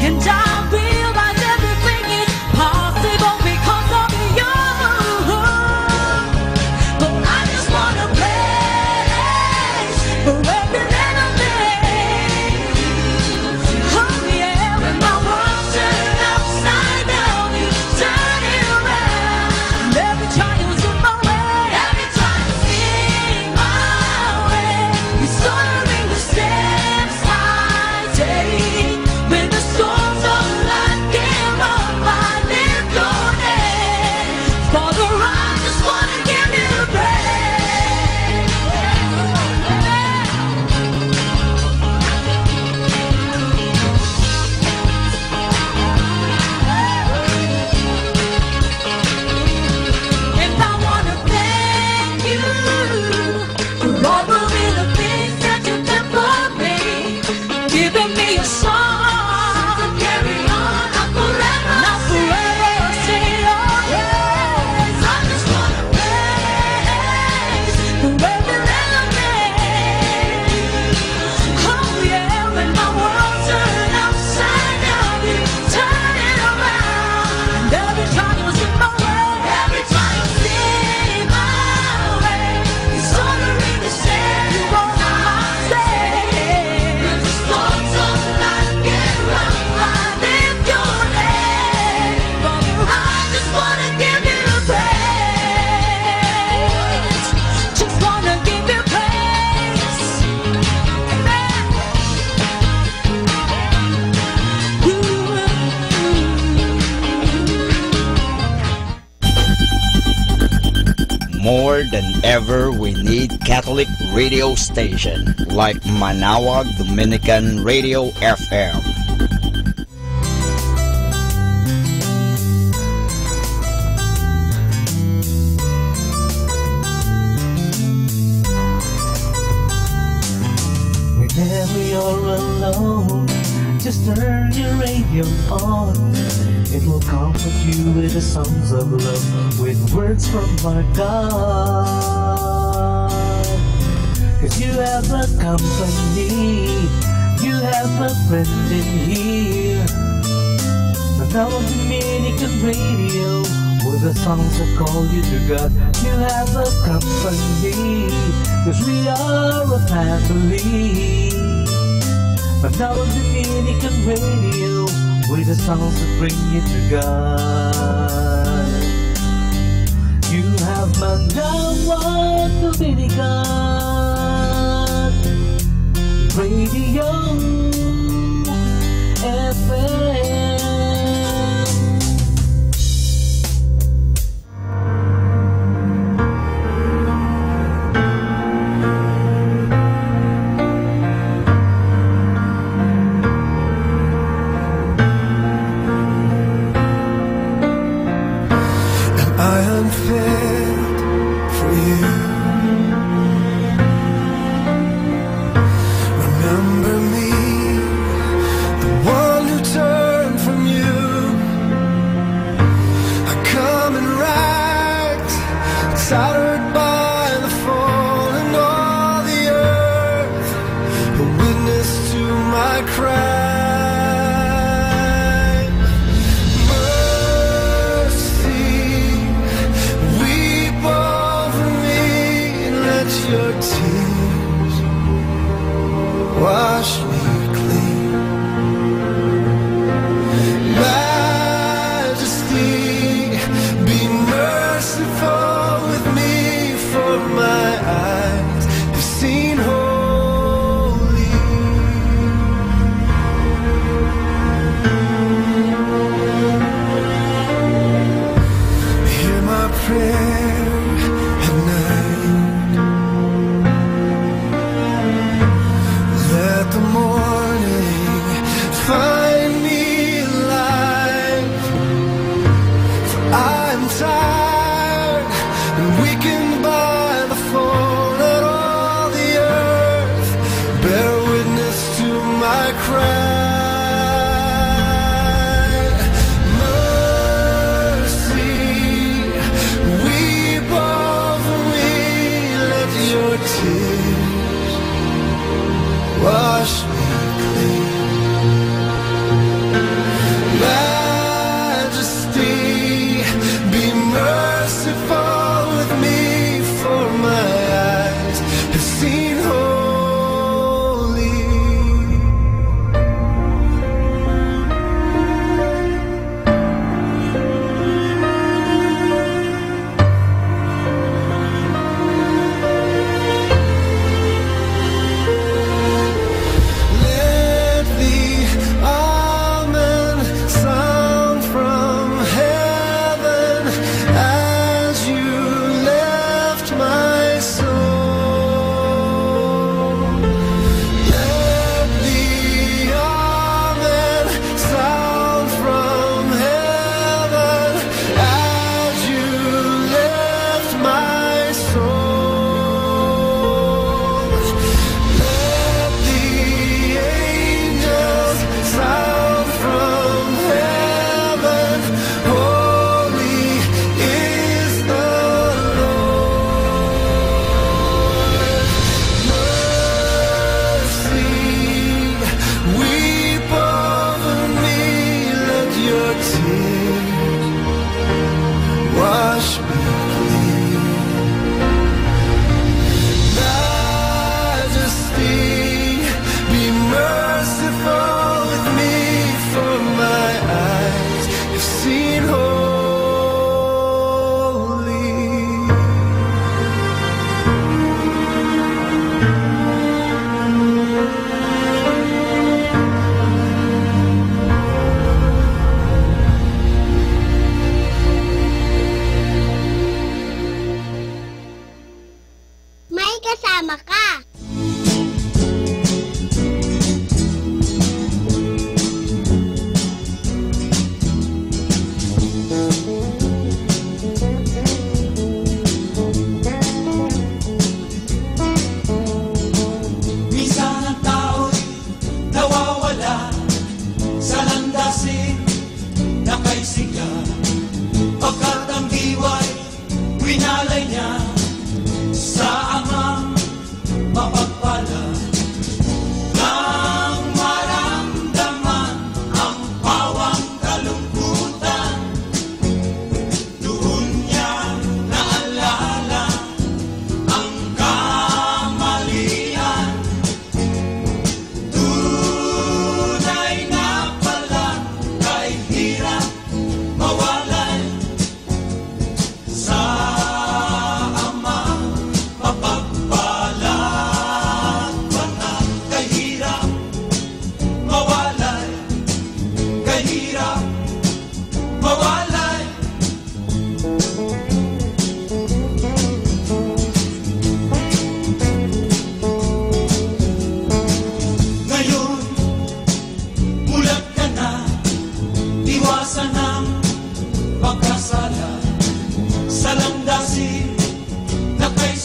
And I realize everything is possible because of you. But I just wanna praise for every little thing. Oh yeah, when my world's turned upside down, you turn it around. And every trial's in my way, every trial's in my way. You're ordering the steps I take. When the storms of life get rough, I lift your name. Father, I just wanna give you praise. And I wanna thank you for all the little things that you did for me, giving me a song to carry on. Not forever, say oh yes. I just wanna praise for every little thing. Oh yeah, when my world turned upside down, you turn it around. And every trial's in my way, every trial's in my way. You're ordering the steps you want I say. When the storms of life get rough, I lift your name. Father, I just wanna give you praise. Just wanna give you praise. More than ever, we need Catholic radio station like Manawag Dominican Radio FM. you're alone, just turn your radio on. It will comfort you with the songs of love, with words from our God. 'Cause you have a company, you have a friend in here. Manawag Dominican Radio, with the songs that call you to God. You have a company, 'cause we are a family. Manawag Dominican Radio, with the songs that bring you to God. You have Manawag Dominican Radio FM.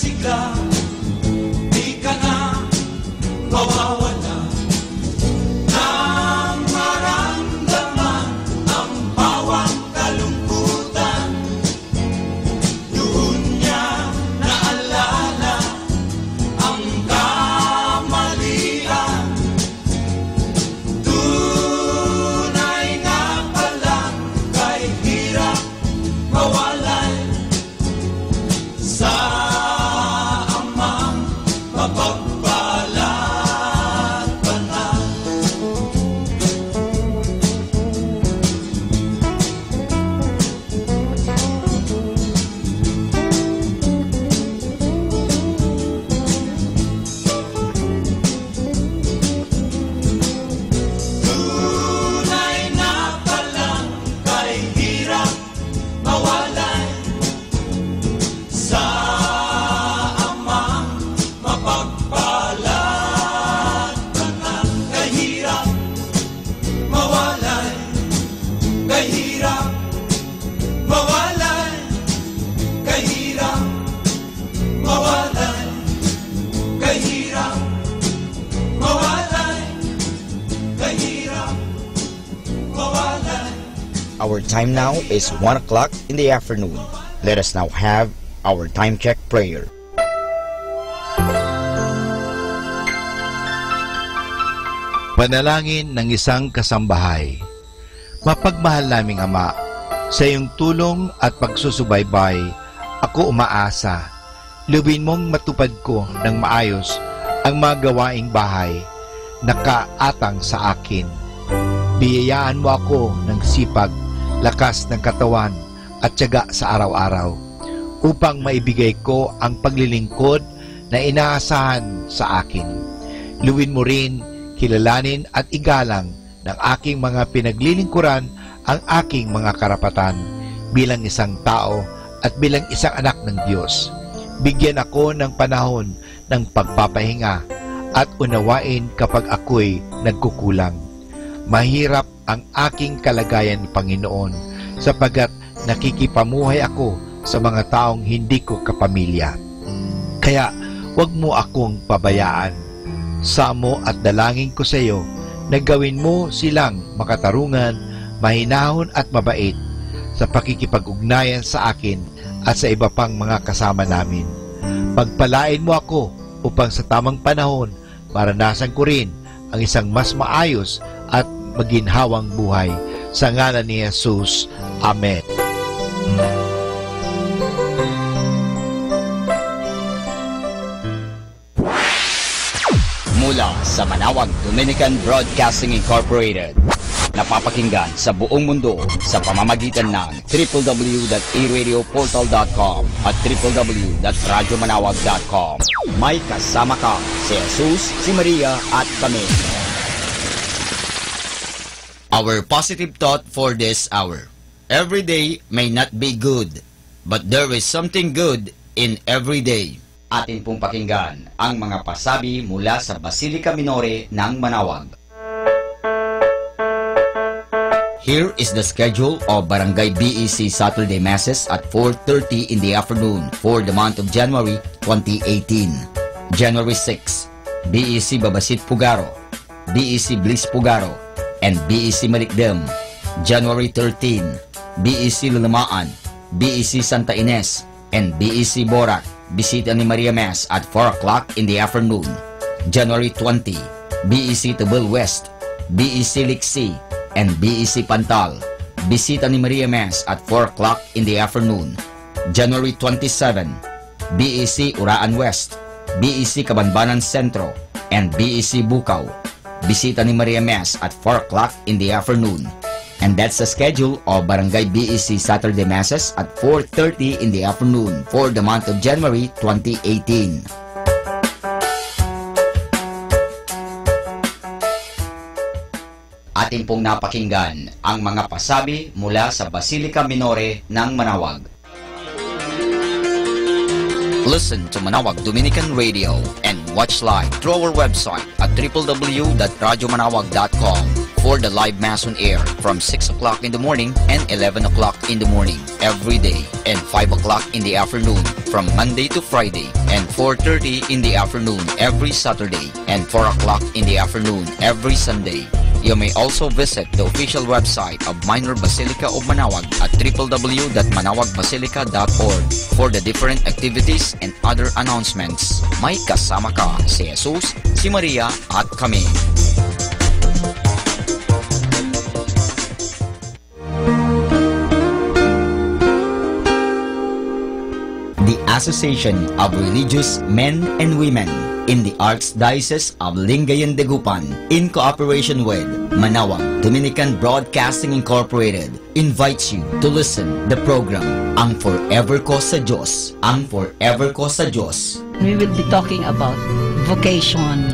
sigla, di ka na mawawala nang maramdaman ang bawang kalungkutan. Doon niya naalala ang kamalian. Tunay nga palang kay hirap mawalay sa amang mapagbalat banal. Tunay na palang kay hirap mawalay sa amang mapagbalat banal. Kahirap mawalay, kahirap mawalay, kahirap mawalay, kahirap mawalay, kahirap mawalay. Our time now is 1 o'clock in the afternoon. Let us now have our time check prayer. Panalangin ng isang kasambahay. Mapagmahal naming Ama, sa iyong tulong at pagsusubaybay, ako umaasa. Lubin mong matupad ko ng maayos ang mga gawaing bahay na kaatang sa akin. Biyayaan mo ako ng sipag, lakas ng katawan at tiyaga sa araw-araw upang maibigay ko ang paglilingkod na inaasahan sa akin. Luwin mo rin, kilalanin at igalang ng aking mga pinaglilingkuran ang aking mga karapatan bilang isang tao at bilang isang anak ng Diyos. Bigyan ako ng panahon ng pagpapahinga at unawain kapag ako'y nagkukulang. Mahirap ang aking kalagayan, Panginoon, sapagat nakikipamuhay ako sa mga taong hindi ko kapamilya. Kaya huwag mo akong pabayaan. Samo at dalangin ko sa iyo na gawin mo silang makatarungan, mahinahon at mabait sa pakikipag-ugnayan sa akin at sa iba pang mga kasama namin. Pagpalain mo ako upang sa tamang panahon maranasan ko rin ang isang mas maayos at maginhawang buhay. Sa ngalan ni Jesus. Amen. Mula sa Manawag Dominican Broadcasting Incorporated, napapakinggan sa buong mundo sa pamamagitan ng www.eradioportal.com at www.radyomanawag.com. May kasama ka si Jesus, si Maria at kami. Our positive thought for this hour. Every day may not be good, but there is something good in every day. Atin pong pakinggan ang mga pasabi mula sa Basilica Minore ng Manawag. Here is the schedule of Barangay BEC Saturday Masses at 4:30 in the afternoon for the month of January 2018. January 6, BEC Babasit Pugaro, BEC Bliss Pugaro, and BEC Malikdem. January 13, BEC Lulamaan, BEC Santa Ines, and BEC Borac. Bisita ni Maria Mass at 4 o'clock in the afternoon. January 20, BEC Tabul West, BEC Liksi, and BEC Pantal. Bisita ni Maria Mass at 4 o'clock in the afternoon. January 27, BEC Uraan West, BEC Kabanbanan Sentro, and BEC Bukaw. Bisita ni Maria Mass at 4 o'clock in the afternoon. And that's the schedule of Barangay BEC Saturday Masses at 4:30 in the afternoon for the month of January 2018. Atin pong napakinggan ang mga pasabi mula sa Basilica Minore ng Manawag. Listen to Manawag Dominican Radio and watch live through our website at www.radyomanawag.com. for the live Mass on air from 6 o'clock in the morning and 11 o'clock in the morning every day, and 5 o'clock in the afternoon from Monday to Friday, and 4:30 in the afternoon every Saturday, and 4 o'clock in the afternoon every Sunday. You may also visit the official website of Minor Basilica of Manaoag at www.manawagbasilica.org for the different activities and other announcements. May kasama ka si Jesus, si Maria at kami. The Association of Religious Men and Women in the Archdiocese of Lingayen de Gupan, in cooperation with Manaoag Dominican Broadcasting Incorporated, invites you to listen the program Ang Forever Ko sa Diyos. Ang Forever Ko sa Diyos. We will be talking about vocation.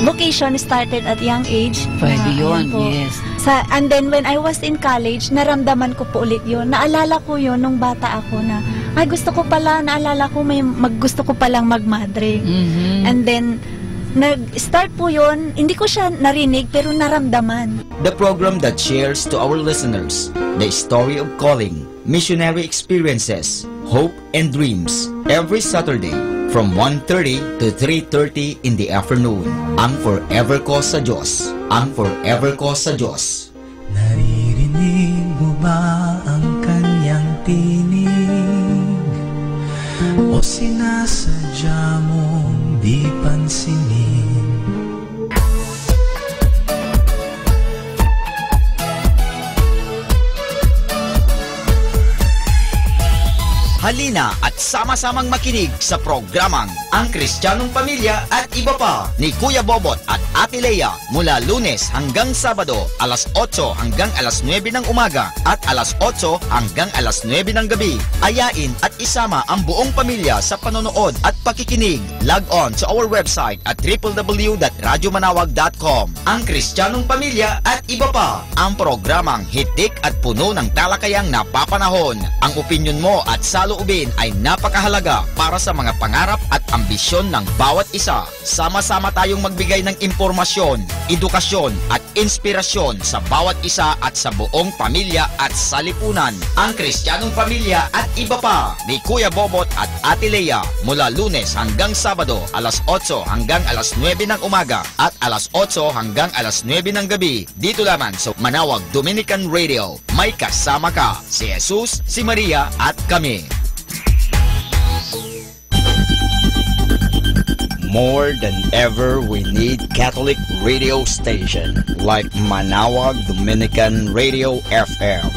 Vocation started at young age. Pwede yun, po. yes. And then when I was in college, naramdaman ko po ulit yun. Naalala ko yun nung bata ako na, ay gusto ko pala, naalala ko gusto ko palang magmadre. And then, nag-start po yun, hindi ko siya narinig pero naramdaman. The program that shares to our listeners the story of calling, missionary experiences, hope and dreams every Saturday from 1:30 to 3:30 in the afternoon. Ang Forever Ko sa Diyos. Ang Forever Ko sa Diyos. Naririnig mo ba ang kanyang tinig? O sinasadya mong di pansinin? Halina at sama-samang makinig sa programang Ang Kristiyanong Pamilya at Iba Pa ni Kuya Bobot at Ate Lea mula Lunes hanggang Sabado, alas 8 hanggang alas 9 ng umaga at alas 8 hanggang alas 9 ng gabi. Ayain at isama ang buong pamilya sa panonood at pakikinig. Log on to our website at www.radyomanawag.com. Ang Kristiyanong Pamilya at Iba Pa, ang programang hitik at puno ng talakayang napapanahon. Ang opinyon mo at saloobin ay napakahalaga para sa mga pangarap at ambisyon ng bawat isa. Sama-sama tayong magbigay ng impormasyon, edukasyon at inspirasyon sa bawat isa at sa buong pamilya at salipunan. Ang Kristiyanong Pamilya at Iba Pa ni Kuya Bobot at Ate Lea mula Lunes hanggang Sabado, alas 8 hanggang alas 9 ng umaga at alas 8 hanggang alas 9 ng gabi. Dito lamang sa Manaoag Dominican Radio. May kasama ka si Jesus, si Maria at kami. More than ever, we need Catholic radio station like Manaoag Dominican Radio FM.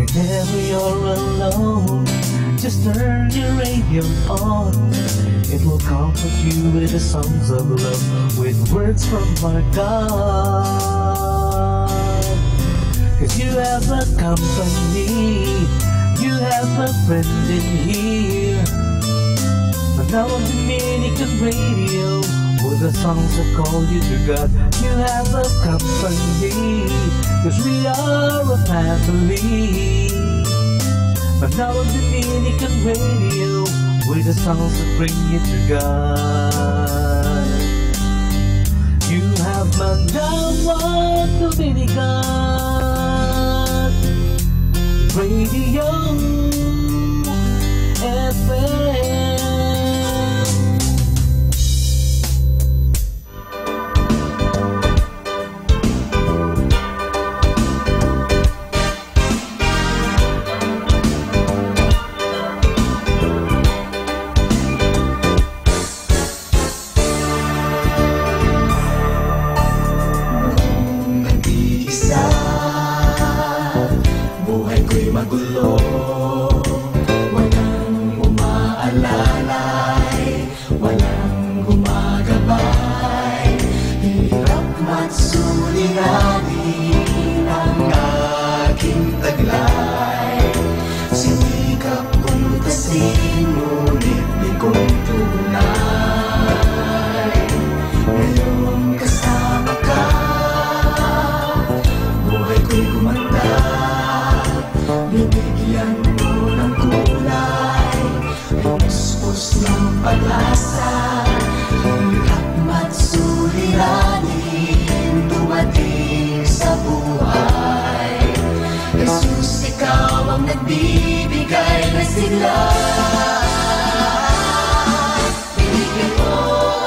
Whenever you're alone, just turn your radio on. It will comfort you with the songs of love, with words from our God. Cause you have a company, you have a friend in here. Manaoag Dominican Radio, with the songs that call you to God. You have a company, cause we are a family. Manaoag Dominican Radio, with the songs that bring you to God. You have Manaoag Dominican Radio FM. Magulo, walang umaalalay, walang gumagabay. Hirap matsuliranin ang aking taglay. Sinikap kong tasin, ngunit di kong tunay. Ngayon kasama ka, buhay ko'y gumanda. sila. Binigyan mo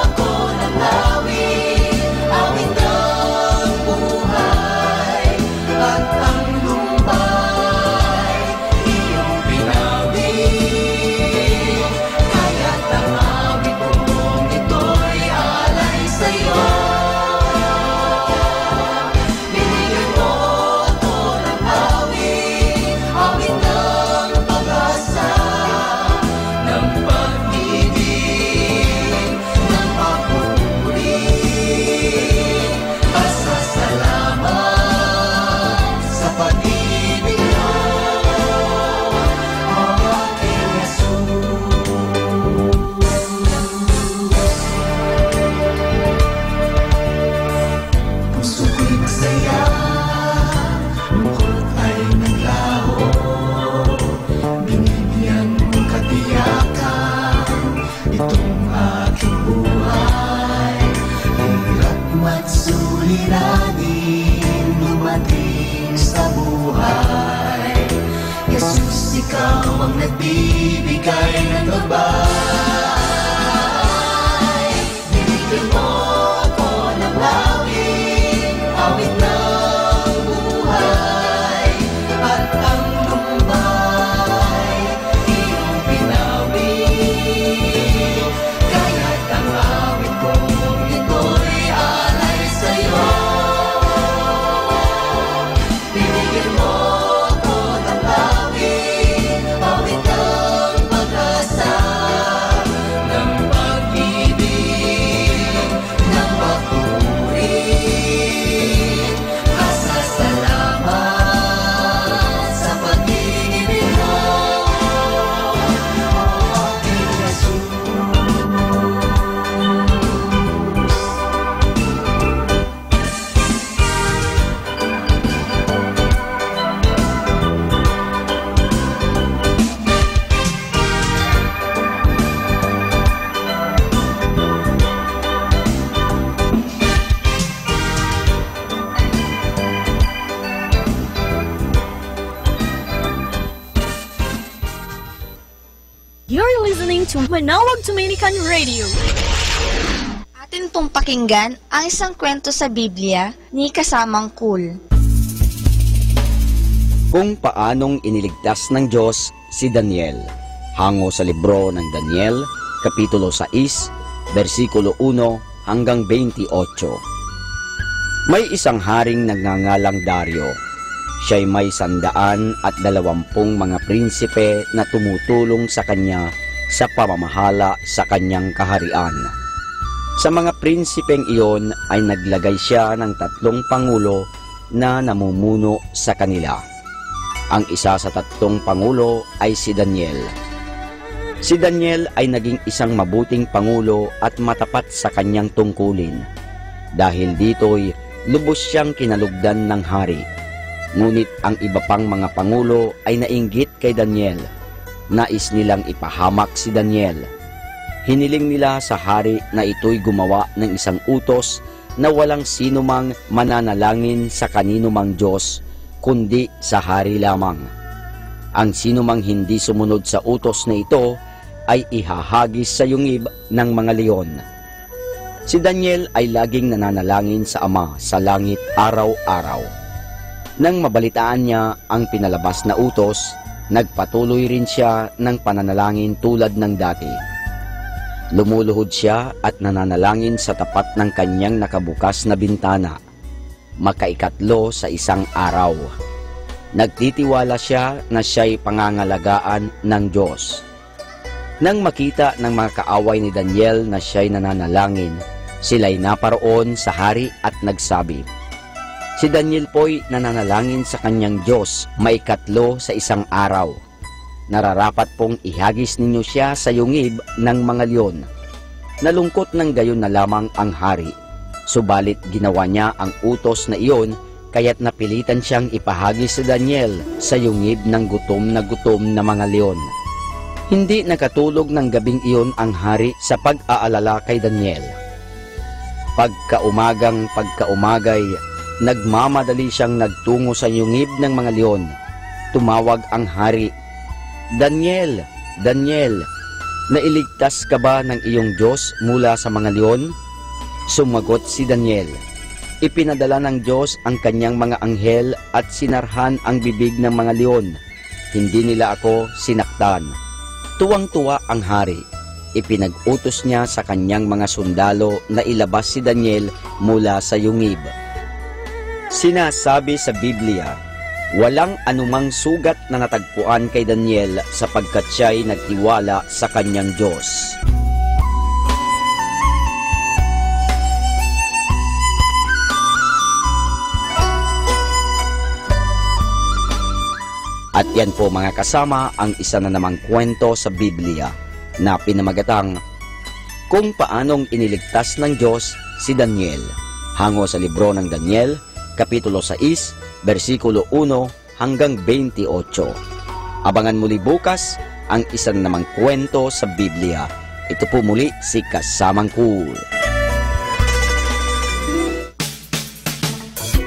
ako ng awit, awit ng buhay, at ang lumbay iyong pinawit. Kaya't ang awit kong ito'y alay sa'yo. Binigyan mo ako ng awit, awit ng pag-asa, ng pag-ibig, ng pagpupuri, pasasalamat sa pag-ibig mo, o aking Jesus. Puso ko'y masaya, lungkot ay naglaho, binibigyan mong katiyakan itong aking buhay. Hirap at suliranin dumating sa buhay. Jesus, ikaw ang nagbibigay ng gabay. Binigyan mo ako ng awit, awit ng buhay, at ang lumbay iyong pinawit. Kaya't ang awit kong ito'y alay sa'yo. Binigyan mo ako ng awit, awit ng pag-asa, ng pag-ibig, ng pagpupuri, pasasalamat sa pag-ibig mo, o aking Jesus. You're listening to Manawag Dominican Radio. Atin pong pakinggan ang isang kwento sa Biblia ni Kasamang Cool. Kung paanong iniligtas ng Diyos si Daniel. Hango sa libro ng Daniel, Kapitulo 6, versikulo 1 hanggang 28. May isang haring nagngangalang Dario. Siya'y may 120 mga prinsipe na tumutulong sa kanya sa pamamahala sa kanyang kaharian. Sa mga prinsipeng iyon ay naglagay siya ng 3 pangulo na namumuno sa kanila. Ang isa sa 3 pangulo ay si Daniel. Si Daniel ay naging isang mabuting pangulo at matapat sa kanyang tungkulin. Dahil dito'y lubos siyang kinalugdan ng hari. Ngunit ang iba pang mga pangulo ay nainggit kay Daniel. Nais nilang ipahamak si Daniel. Hiniling nila sa hari na ito'y gumawa ng isang utos na walang sino mang mananalangin sa kanino mang Diyos, kundi sa hari lamang. Ang sino mang hindi sumunod sa utos na ito ay ihahagis sa yungib ng mga leon. Si Daniel ay laging nananalangin sa Ama sa langit araw-araw. Nang mabalitaan niya ang pinalabas na utos, nagpatuloy rin siya ng pananalangin tulad ng dati. Lumuluhod siya at nananalangin sa tapat ng kanyang nakabukas na bintana, makaikatlo sa isang araw. Nagtitiwala siya na siya'y pangangalagaan ng Diyos. Nang makita ng mga kaaway ni Daniel na siya'y nananalangin, sila'y naparoon sa hari at nagsabi, "Si Daniel po'y nananalangin sa kanyang Diyos maikatlo sa isang araw. Nararapat pong ihagis ninyo siya sa yungib ng mga leon." Nalungkot ng gayon na lamang ang hari, subalit ginawa niya ang utos na iyon, kaya't napilitan siyang ipahagis si Daniel sa yungib ng gutom na mga leon. Hindi nakatulog ng gabing iyon ang hari sa pag-aalala kay Daniel. Pagkaumagay, nagmamadali siyang nagtungo sa yungib ng mga leon. Tumawag ang hari, Daniel, Daniel, nailigtas ka ba ng iyong Diyos mula sa mga leon? Sumagot si Daniel, ipinadala ng Diyos ang kanyang mga anghel at sinarhan ang bibig ng mga leon. Hindi nila ako sinaktan. Tuwang-tuwa ang hari. Ipinag-utos niya sa kanyang mga sundalo na ilabas si Daniel mula sa yungib. Sinasabi sa Biblia, walang anumang sugat na natagpuan kay Daniel sapagkat siya'y nagtiwala sa kanyang Diyos. At yan po mga kasama ang isa na namang kwento sa Biblia na pinamagatang Kung Paanong Iniligtas ng Diyos si Daniel, hango sa libro ng Daniel, Kapitulo 6, versikulo 1 hanggang 28. Abangan muli bukas ang isa na namang kwento sa Biblia. Ito po muli si Kasamang Cool.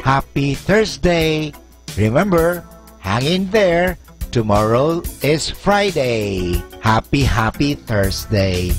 Happy Thursday! Remember, hang in there. Tomorrow is Friday. Happy Thursday.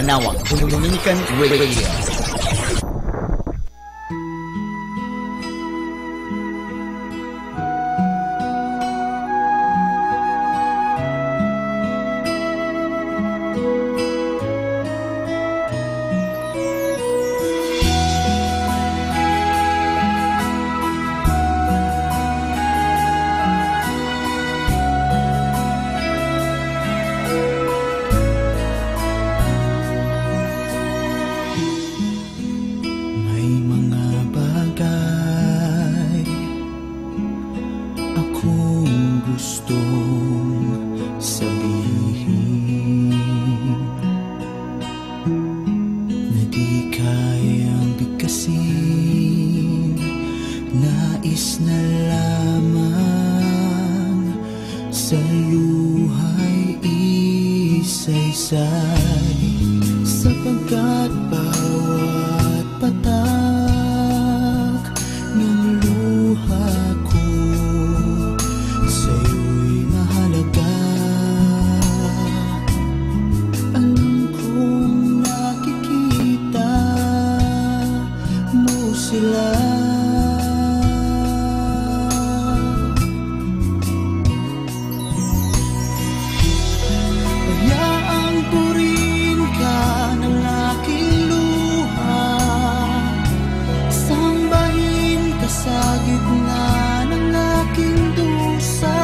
Manawag Dominican Radio. Sapagkat bawat patak ng luha ko sa'yo'y mahalaga. Alam kong nakikita mo sila. Sa gitna ng aking dusa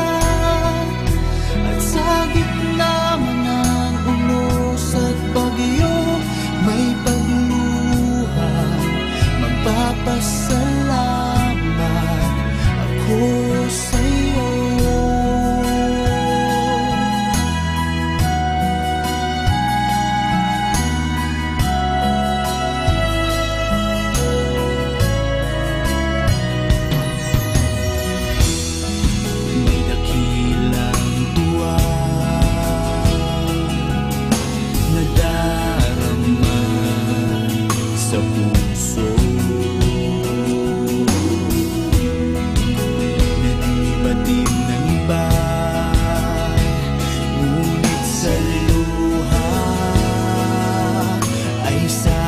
at sa gitna man ng unos at bagyo, may pagluhan, magpapasalamat ako sa'yo.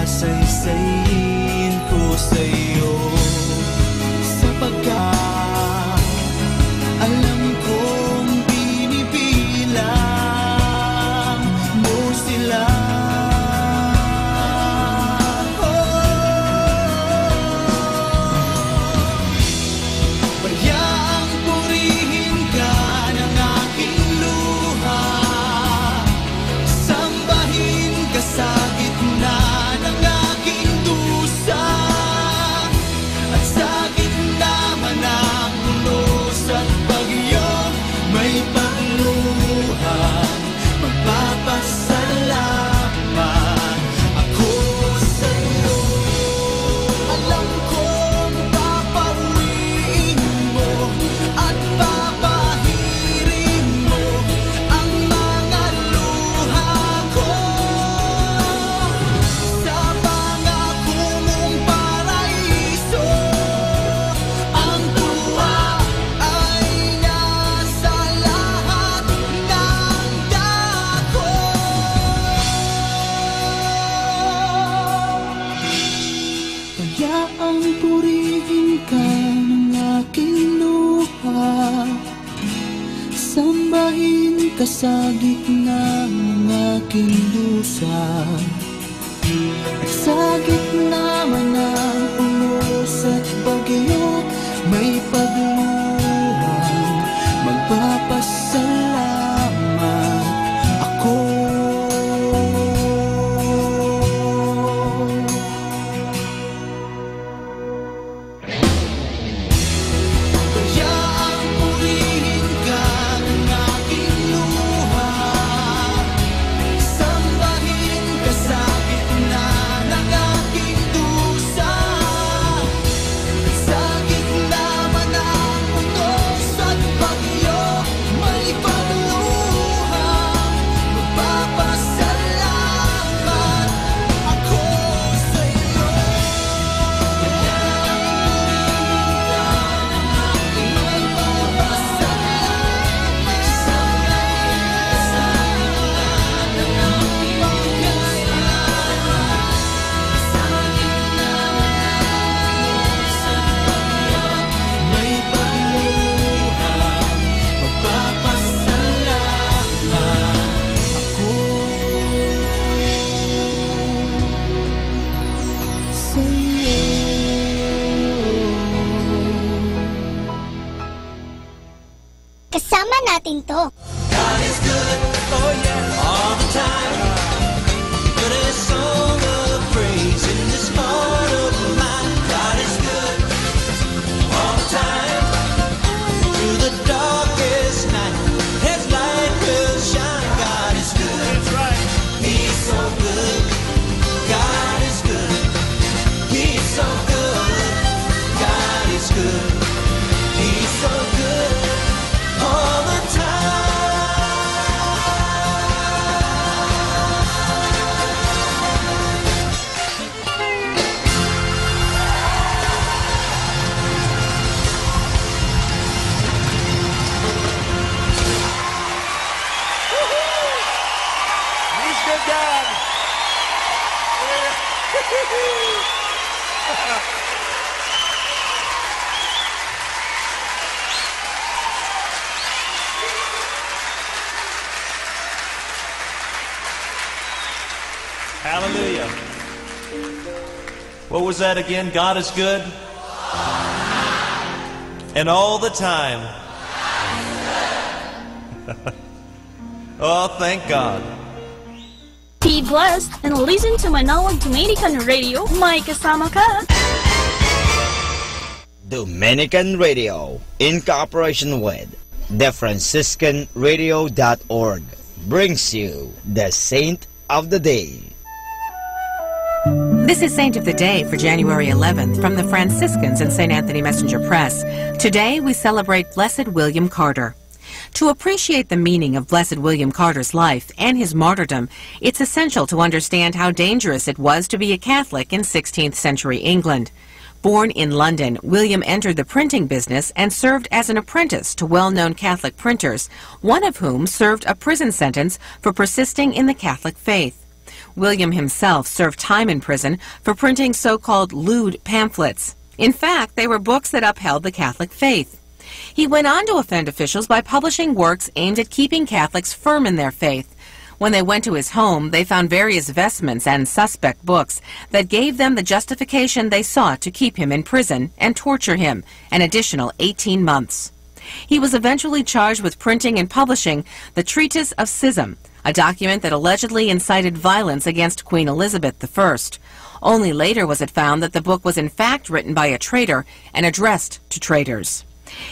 Saysayin ko sa'yo sapagkat alam kong binibilang mo sila. Bayaang purihin ka ng aking luha, sambahin ka sa gitna ng aking dusa at sa gitna man ng unos at bagyo, may pagluhan, magpapasalamat ako sa'yo. Alam kong papawiin mo at papahirin mo ang mga luha ko. Sa pangako mong paraiso, ang tuwa ay nasa lahat ng dako. Kaya ang purihin ka ng aking luha, sambahin ka sa gitna ng aking dusa at sa gitna man ng unos at bagyo, may pagluhan, magpapasalamat ako. Kaya ang purihin ka ng aking luha, sambahin ka sa gitna ng aking dusa. natin to. God is good, oh yeah, all the time. But a song of praise in this heart of mine. God is good, all the time. Through the darkest night, His light will shine. God is good, that's right. He's so good. God is good. He's so good. God is good. He's so good all the time. He's good, God. Hallelujah. What was that again? God is good. And all the time. Oh, thank God. Be blessed and listen to Manawag Dominican Radio. May kasama ka. Dominican Radio, in cooperation with TheFranciscanRadio.org, brings you the Saint of the Day. This is Saint of the Day for January 11th from the Franciscans and St. Anthony Messenger Press. Today we celebrate Blessed William Carter. To appreciate the meaning of Blessed William Carter's life and his martyrdom, it's essential to understand how dangerous it was to be a Catholic in 16th century England. Born in London, William entered the printing business and served as an apprentice to well-known Catholic printers, one of whom served a prison sentence for persisting in the Catholic faith. William himself served time in prison for printing so-called lewd pamphlets. In fact, they were books that upheld the Catholic faith. He went on to offend officials by publishing works aimed at keeping Catholics firm in their faith. When they went to his home, they found various vestments and suspect books that gave them the justification they sought to keep him in prison and torture him an additional 18 months. He was eventually charged with printing and publishing the Treatise of Schism, a document that allegedly incited violence against Queen Elizabeth I. Only later was it found that the book was in fact written by a traitor and addressed to traitors.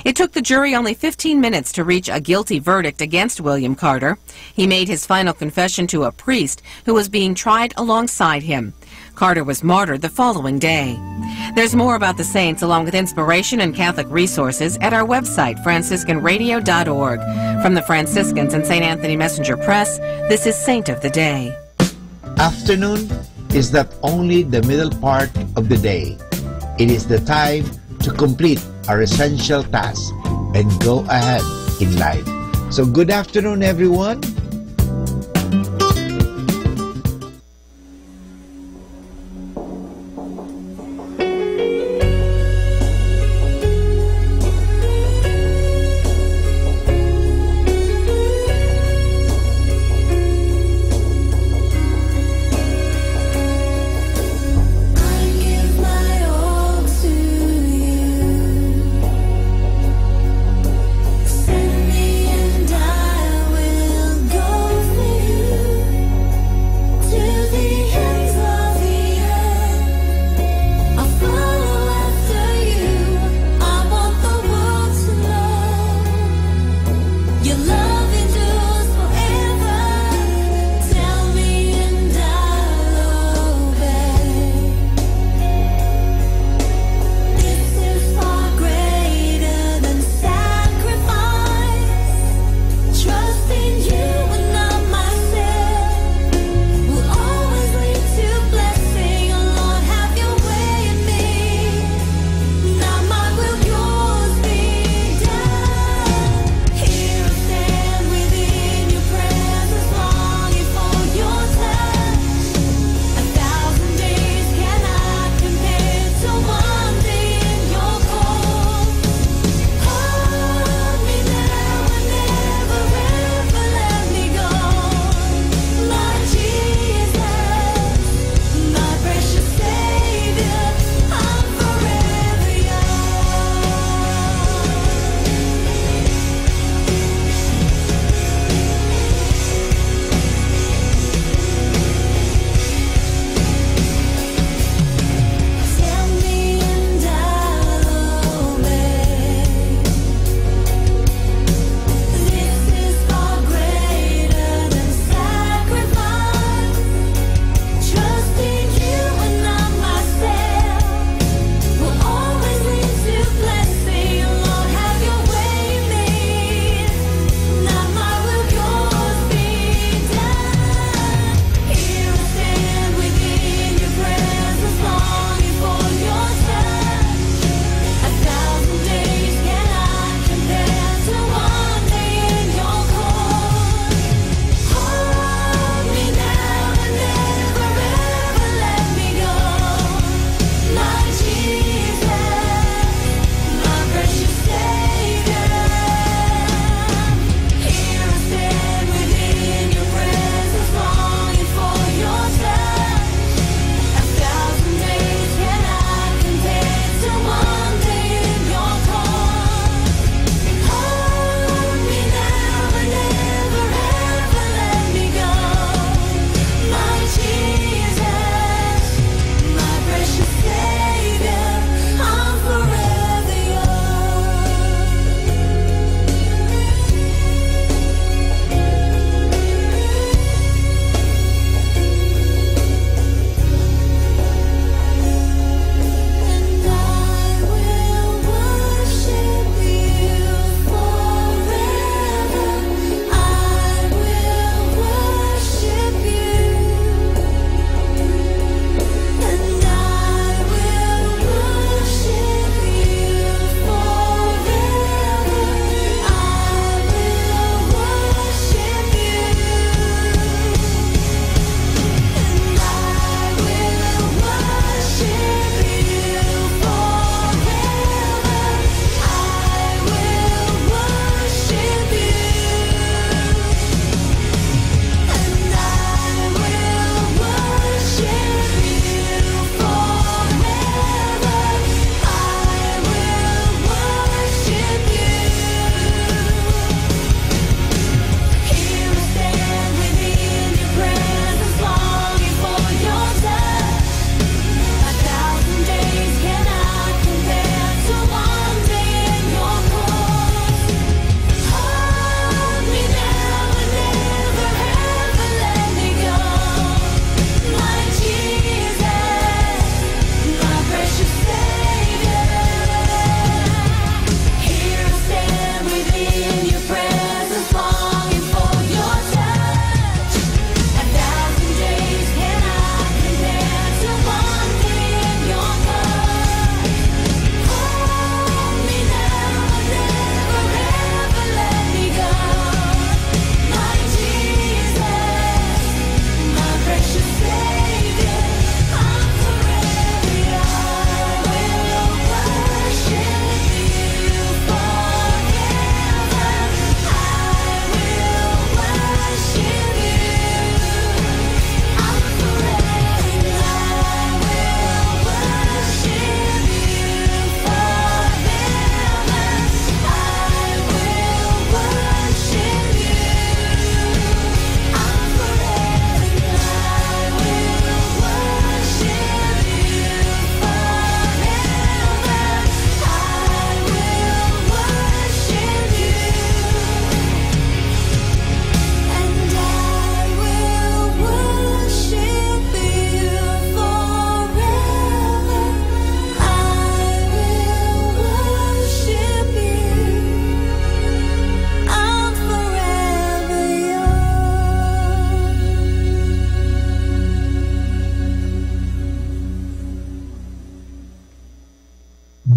It took the jury only 15 minutes to reach a guilty verdict against William Carter. He made his final confession to a priest who was being tried alongside him. Carter was martyred the following day. There's more about the saints along with inspiration and Catholic resources at our website, franciscanradio.org. From the Franciscans and St. Anthony Messenger Press, this is Saint of the Day. Afternoon is not only the middle part of the day. It is the time to complete our essential tasks and go ahead in life. So good afternoon, everyone. Send me and I will go.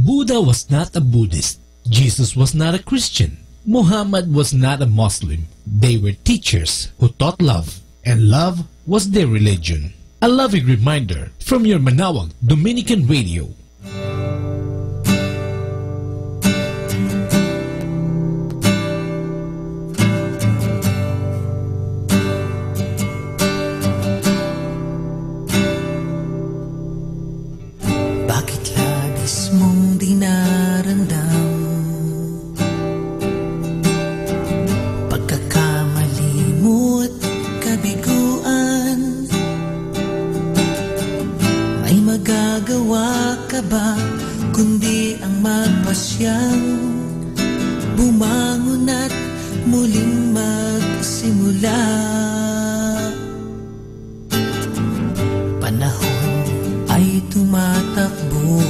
Buddha was not a Buddhist. Jesus was not a Christian. Muhammad was not a Muslim. They were teachers who taught love, and love was their religion. A loving reminder from your Manawag Dominican Radio. Bakit labis mong dinaramdam pagkakamali mo at kabiguan? May magagawa ka ba kundi ang magpasyang bumangon at muling magsimula? Panahon ay tumatakbo,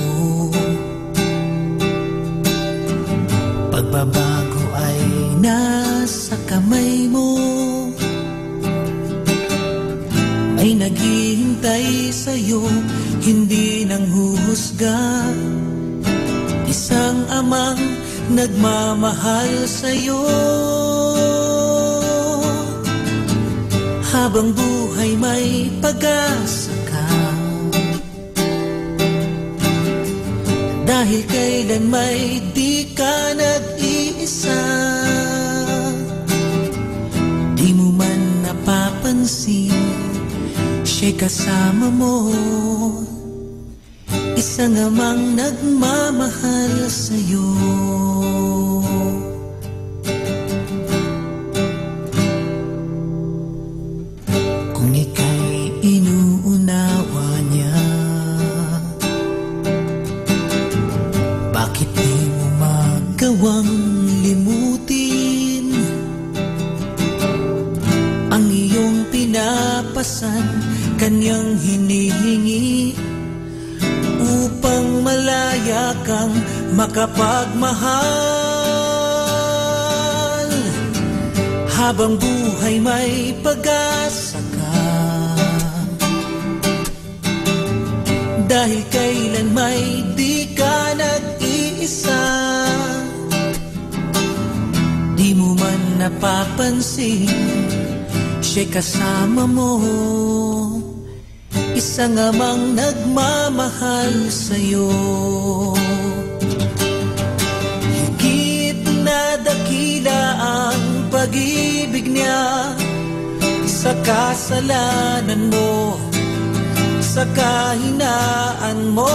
pagbabago ay nasa kamay mo. May naghihintay sa'yo, hindi nang huhusga, isang amang nagmamahal sa'yo. Habang buhay may pag-asa ka, dahil kailan may di ka nag-iisa. Di mo man napapansin, siya'y kasama mo, isang amang nagmamahal sa'yo. Kung ika'y inuunawa niya, bakit di mo magawang limutin ang iyong pinapasan, kanyang hinihingi upang malaya kang makapagmahal? Habang buhay may pag-asa ka, dahil kailan may di ka nag-iisa. Di mo man napapansin, siya'y kasama mo, isang amang nagmamahal sa'yo. Higit na dakila ang pag-ibig niya sa kasalanan mo, sa kahinaan mo.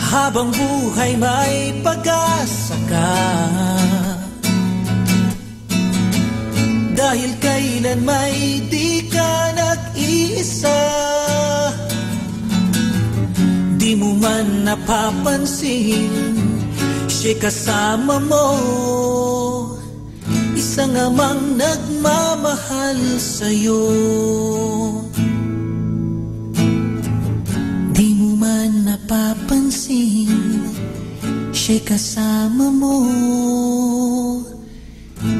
Habang buhay may pag-asa ka, dahil kailan may di ka nag-iisa. Di mo man napapansin, siya'y kasama mo, isang amang nagmamahal sa'yo. Di mo man napapansin, siya'y kasama mo,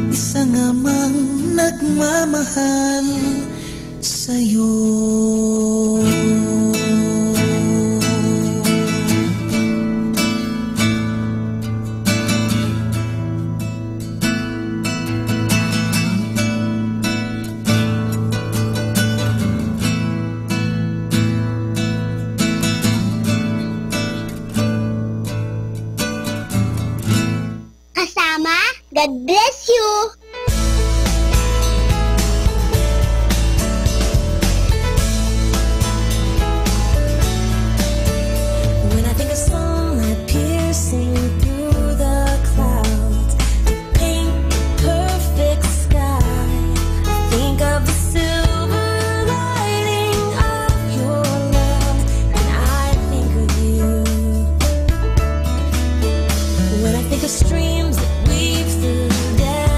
isang amang nagmamahal sa'yo. Kasama, God bless you! When I think of sunlight piercing through the clouds to paint the perfect sky, I think of the silver lining of your love, and I think of you. When I think of streams that weave through death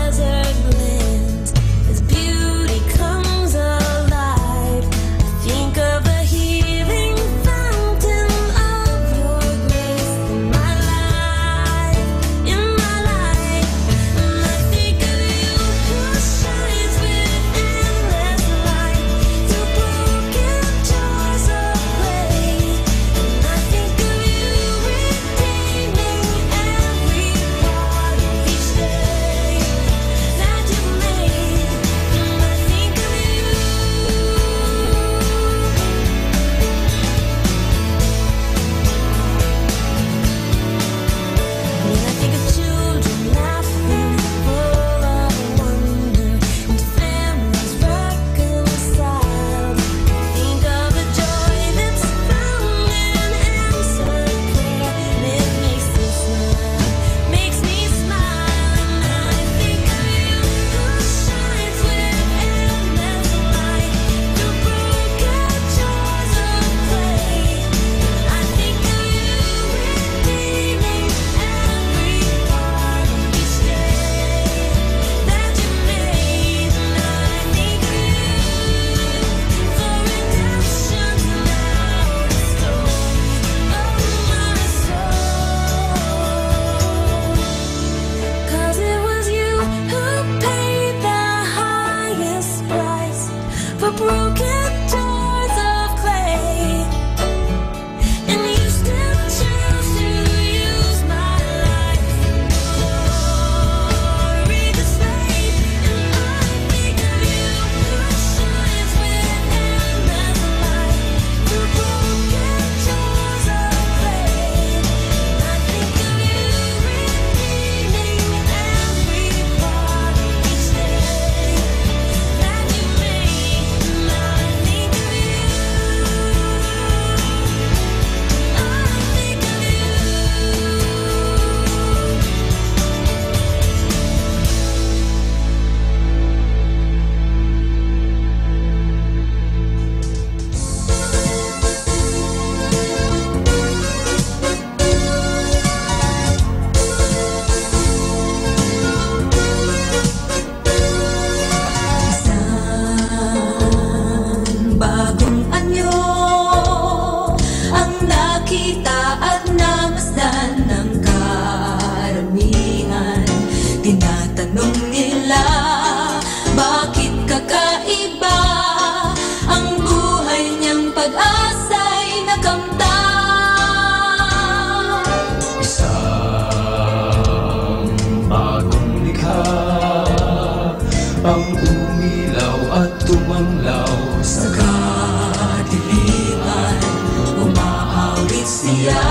siya.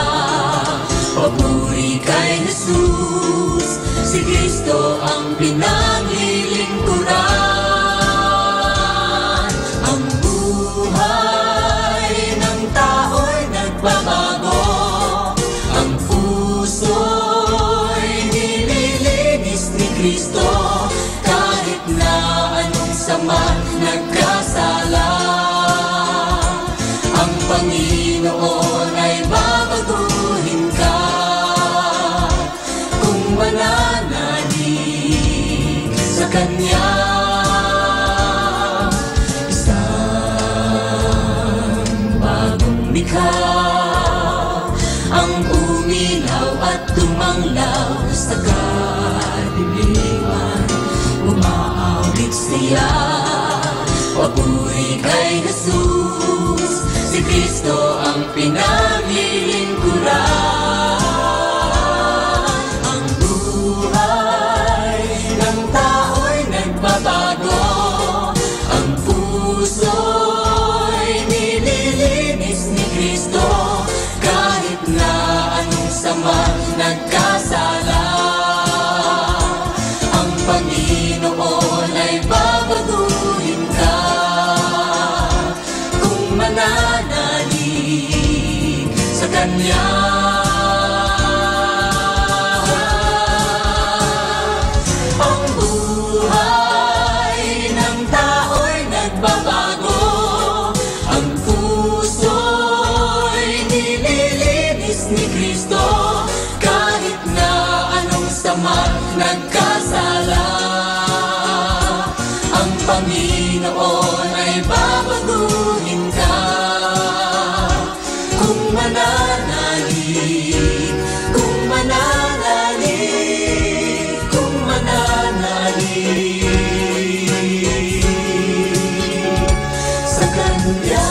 Papuri kay Jesus, si Kristo ang pinaglilingkuran. Ang buhay ng tao'y nagbabago, ang puso'y nililinis ni Kristo, kahit na anong sama nagkasala. Ang Panginoon ay babaguhin ka kung mananalig sa Kanya. Isang bagong likha ang uminaw at tumanglaw sa kadiliman. Umaawit siya, papuri kay Jesus, si Kristo ang pinaglilingkuran. Ang buhay ng tao'y nagbabago, ang puso'y nililinis ni Kristo, kahit na anong sama nagkasala. Ang Panginoon ay babaguhin ka kung mananalig sa Kanya. Ang buhay ng tao'y nagbabago, ang puso'y nililinis ni Kristo, kahit na anong sama nagkasala. Ang Panginoon ay babaguhin ka kung mananalig, kung mananalig, kung mananalig sa Kanya.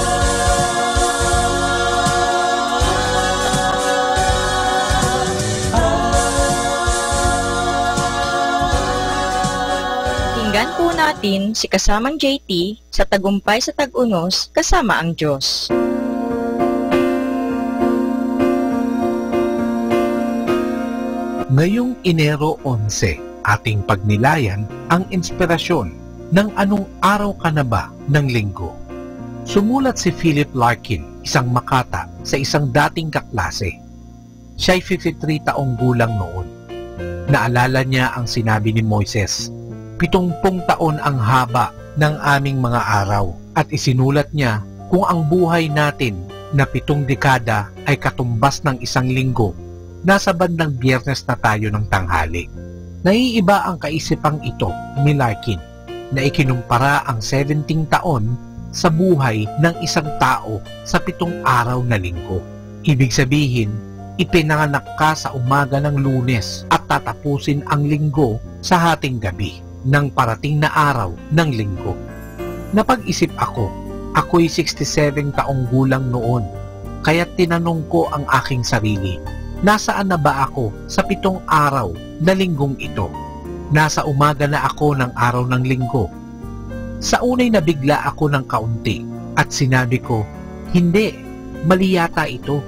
Pakinggan po natin si kasamang JT sa Tagumpay sa Tag-Unos kasama ang Diyos. Ngayong Enero 11, ating pagnilayan ang inspirasyon ng anong araw ka na ba ng linggo. Sumulat si Philip Larkin, isang makata sa isang dating kaklase. Siya'y 53 taong gulang noon. Naalala niya ang sinabi ni Moises, 70 taon ang haba ng aming mga araw, at isinulat niya kung ang buhay natin na 7 dekada ay katumbas ng isang linggo, nasa bandang Biyernes na tayo ng tanghali. Naiiba ang kaisipang ito ni Larkin na ikinumpara ang 17 taon sa buhay ng isang tao sa 7 araw na linggo. Ibig sabihin, ipinanganak ka sa umaga ng Lunes at tatapusin ang linggo sa hating gabi ng parating na araw ng linggo. Napag-isip ako, ako'y 67 taong gulang noon, kaya tinanong ko ang aking sarili, nasaan na ba ako sa 7 araw na linggong ito? Nasa umaga na ako ng araw ng linggo. Sa unay nabigla ako ng kaunti at sinabi ko, hindi, mali yata ito.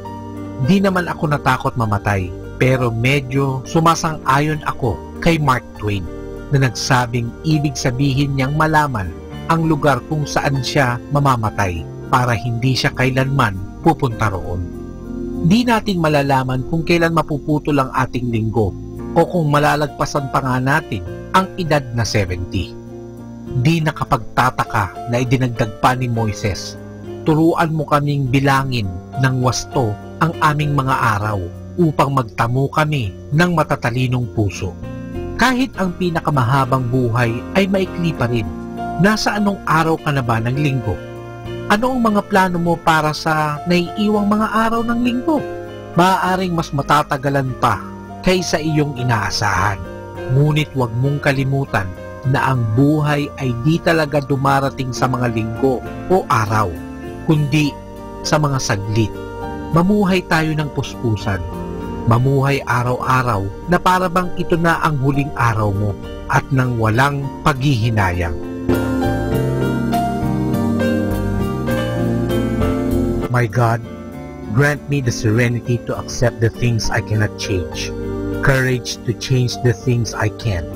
Di naman ako natakot mamatay, pero medyo sumasang-ayon ako kay Mark Twain na nagsabing ibig sabihin niyang malaman ang lugar kung saan siya mamamatay para hindi siya kailanman pupunta roon. Di natin malalaman kung kailan mapuputol ang ating linggo o kung malalagpasan pa nga natin ang edad na 70. Di nakapagtataka na idinagdag pa ni Moises, turuan mo kaming bilangin ng wasto ang aming mga araw upang magtamo kami ng matatalinong puso. Kahit ang pinakamahabang buhay ay maikli pa rin, nasa anong araw ka na ba ng linggo? Ano ang mga plano mo para sa naiiwang mga araw ng linggo? Maaaring mas matatagalan pa kaysa iyong inaasahan. Ngunit huwag mong kalimutan na ang buhay ay di talaga dumarating sa mga linggo o araw, kundi sa mga saglit. Mamuhay tayo ng puspusan. Mamuhay araw-araw na para bang ito na ang huling araw mo at nang walang paghihinayang. My God, Grant me the serenity to accept the things I cannot change, courage to change the things I can,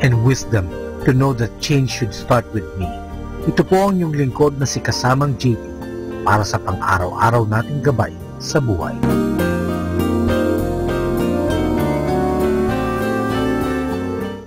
and wisdom to know that change should start with me. Ito po ang iyong lingkod na si Kasamang JT para sa pang-araw-araw nating gabay sa buhay.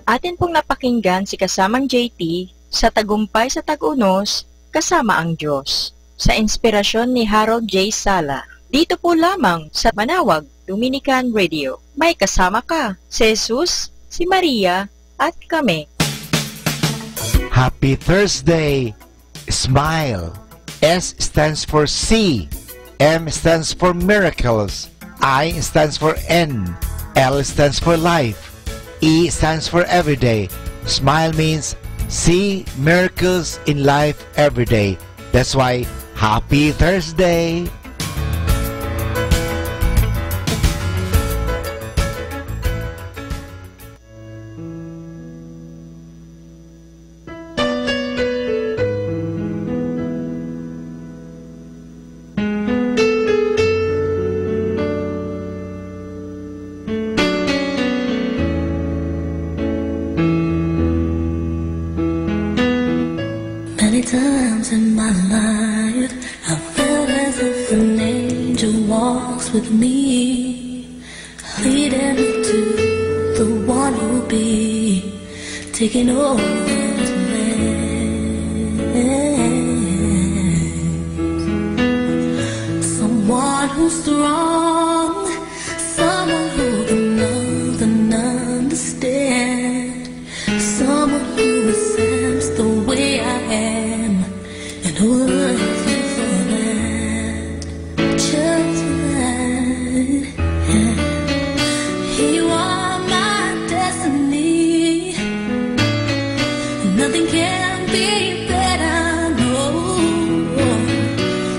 Atin pong napakinggan si Kasamang JT sa Tagumpay sa Tag-Unos, Kasama ang Diyos, sa inspirasyon ni Harold J. Sala. Dito po lamang sa Manawag Dominican Radio. May kasama ka, si Jesus, si Maria, at kami. Happy Thursday! Smile! S stands for C. M stands for miracles. I stands for N. L stands for life. E stands for everyday. Smile means see miracles in life every day. That's why, Happy Thursday! Many times in my life I felt as if an angel walks with me, leading me to the one who'll be taking over his ways. Someone who's strong, someone who can love and understand, someone who accepts the way I am, and who loves me for that, just for that. Yeah. You are my destiny, nothing can be better, no.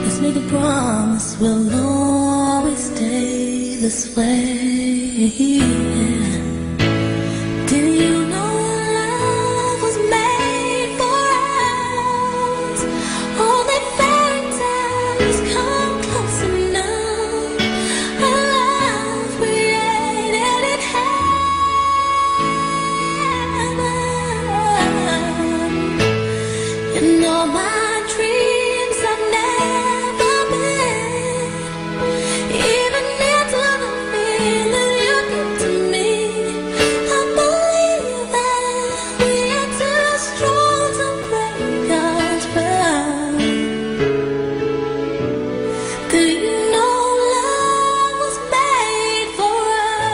Let's make a promise we'll always stay this way. Yeah. Did you know love was made for us? Only fairy tales come close enough. A love created in heaven. And all my dreams have never been, even into the feeling you give to me. I believe that we are too strong to break our spell. Do you know love was made for us?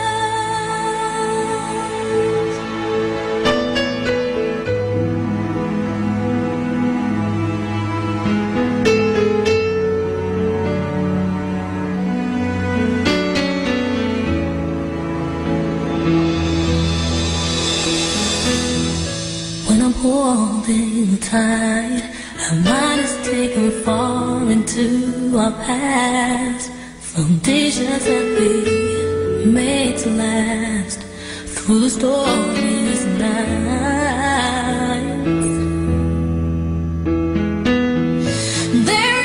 When I'm holding you tight, our mind is taken far into our past. Foundations that we made to last through the stormiest nights. There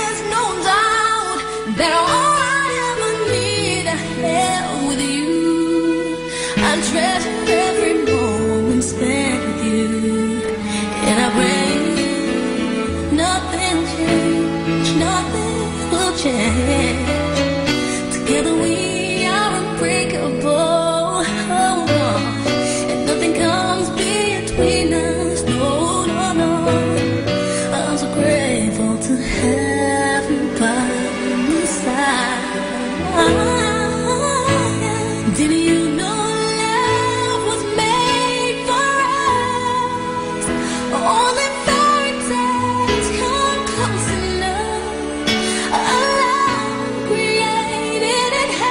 is no doubt that all I ever need I have with you. I treasure every moment spent with you, and I pray nothing change, nothing will change. Together we are unbreakable, and nothing comes between us. No, no, no. I'm so grateful to have you by my side. Did you know love was made for us? Only fairy tales come close enough. A love created in heaven.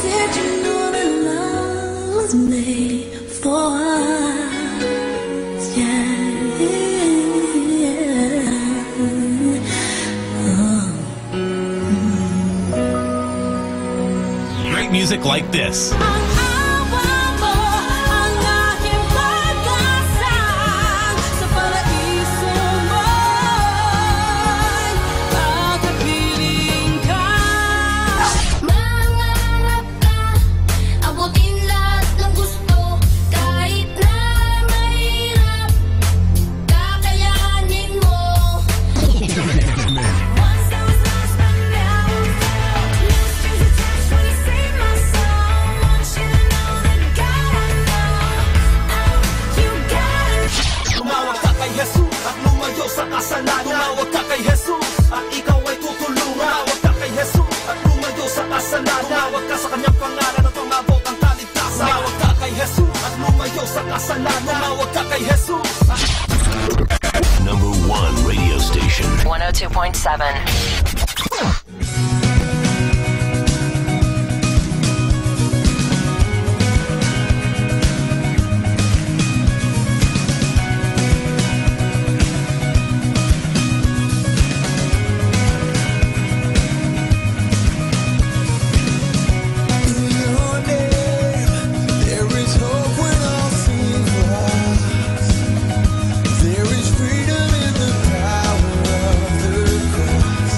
Did you know that love was made for us? Yeah, Great music like this. Sa kasalanan, tumawag ka kay Jesus at ikaw ay tutulungan. Tumawag ka kay Jesus at lumayo sa kasalanan. Tumawag ka sa kanyang pangalan at pangabot ang kaligtasan. Tumawag ka kay Jesus at lumayo sa kasalanan. Tumawag ka kay Jesus. Number 1 radio station. 102.7. There is freedom in the power of the cross.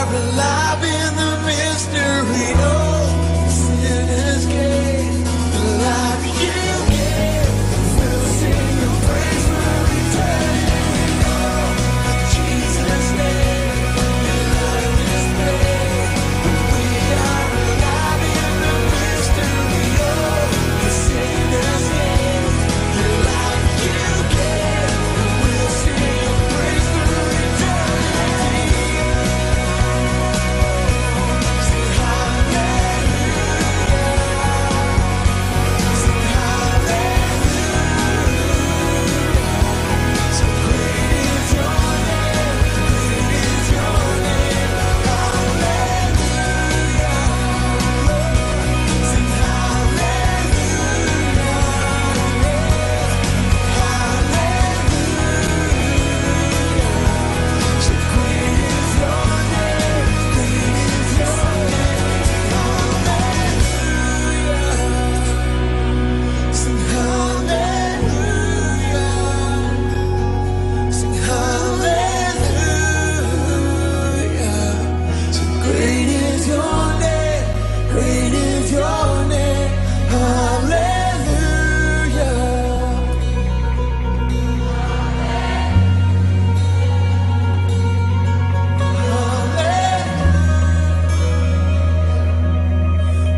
are alive in the mystery of sinner's gate. The life you give, we'll sing your praise for eternity. Oh, in Jesus' name, your love is great. We are alive in the mystery of the sinner's gate. The life you give, we'll sing your praise for eternity. Sing hallelujah. Sing hallelujah. So great is your name, great is your name. Hallelujah. Sing hallelujah. Hallelujah. So great is your name, great is your name. Hallelujah. Sing hallelujah. Sing hallelujah. So great is your name, great is your name. Hallelujah.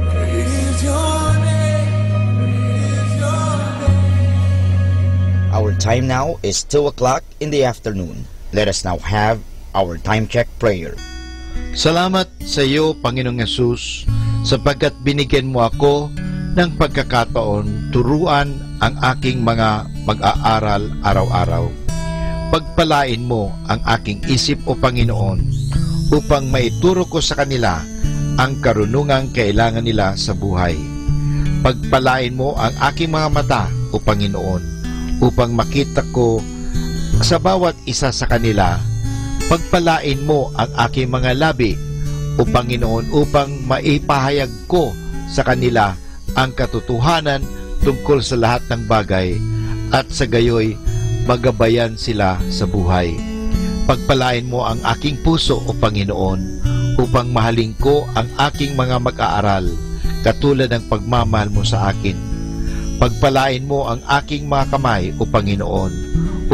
Great is your name, great is your name. Our time now is 2 o'clock in the afternoon. Let us now have our time check prayer. Salamat sa iyo, Panginoong Yesus, sapagkat binigyan mo ako ng pagkakataon turuan ang aking mga mag-aaral araw-araw. Pagpalain mo ang aking isip, O Panginoon, upang maituro ko sa kanila ang karunungang kailangan nila sa buhay. Pagpalain mo ang aking mga mata, O Panginoon, upang makita ko sa bawat isa sa kanila. Pagpalain mo ang aking mga labi, O Panginoon, upang maipahayag ko sa kanila ang katotohanan tungkol sa lahat ng bagay at sa gayoy magabayan sila sa buhay. Pagpalain mo ang aking puso, O Panginoon, upang mahalin ko ang aking mga mag-aaral katulad ng pagmamahal mo sa akin. Pagpalain mo ang aking mga kamay, O Panginoon,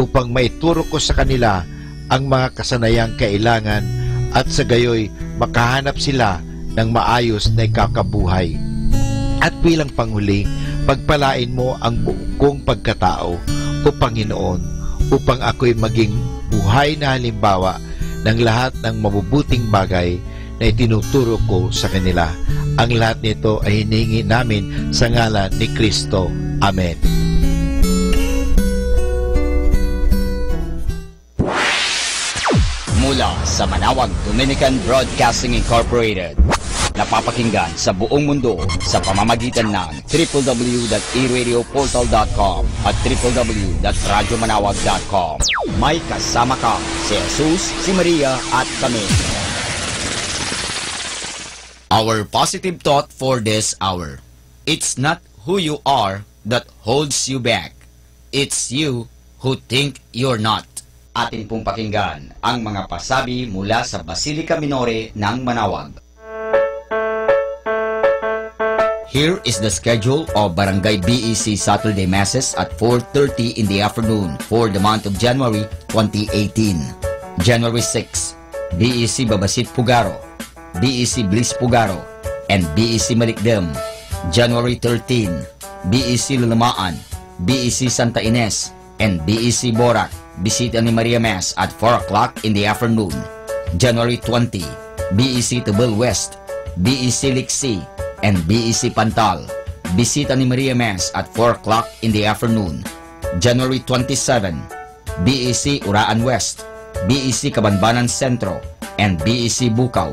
upang maituro ko sa kanila ang mga kasanayang kailangan at sa gayoy makahanap sila ng maayos na ikakabuhay. At bilang panghuli, pagpalain mo ang buong kong pagkatao, O Panginoon, upang ako'y maging buhay na halimbawa ng lahat ng mabubuting bagay na itinuturo ko sa kanila. Ang lahat nito ay hinihingi namin sa ngalan ni Kristo. Amen. Mula sa Manawag Dominican Broadcasting Incorporated, napapakinggan sa buong mundo sa pamamagitan ng www.eradioportal.com at www.radyomanawag.com. May kasama ka si Jesus, si Maria at kami. Our positive thought for this hour: it's not who you are that holds you back, it's you who think you're not. Atin pong pakinggan ang mga pasabi mula sa Basilica Minore ng Manawag. Here is the schedule of Barangay BEC Saturday Masses at 4:30 in the afternoon for the month of January 2018. January 6, BEC Babasit Pugaro, BEC Bliss Pugaro, and BEC Malikdem. January 13, BEC Lulamaan, BEC Santa Ines, and BEC Borac. Bisita ni Maria Mass at 4 o'clock in the afternoon. January 20, BEC Tubal West, BEC Liksi, and BEC Pantal. Bisita ni Maria Mass at 4 o'clock in the afternoon. January 27, BEC Uraan West, BEC Kabanbanan Sentro, and BEC Bukaw.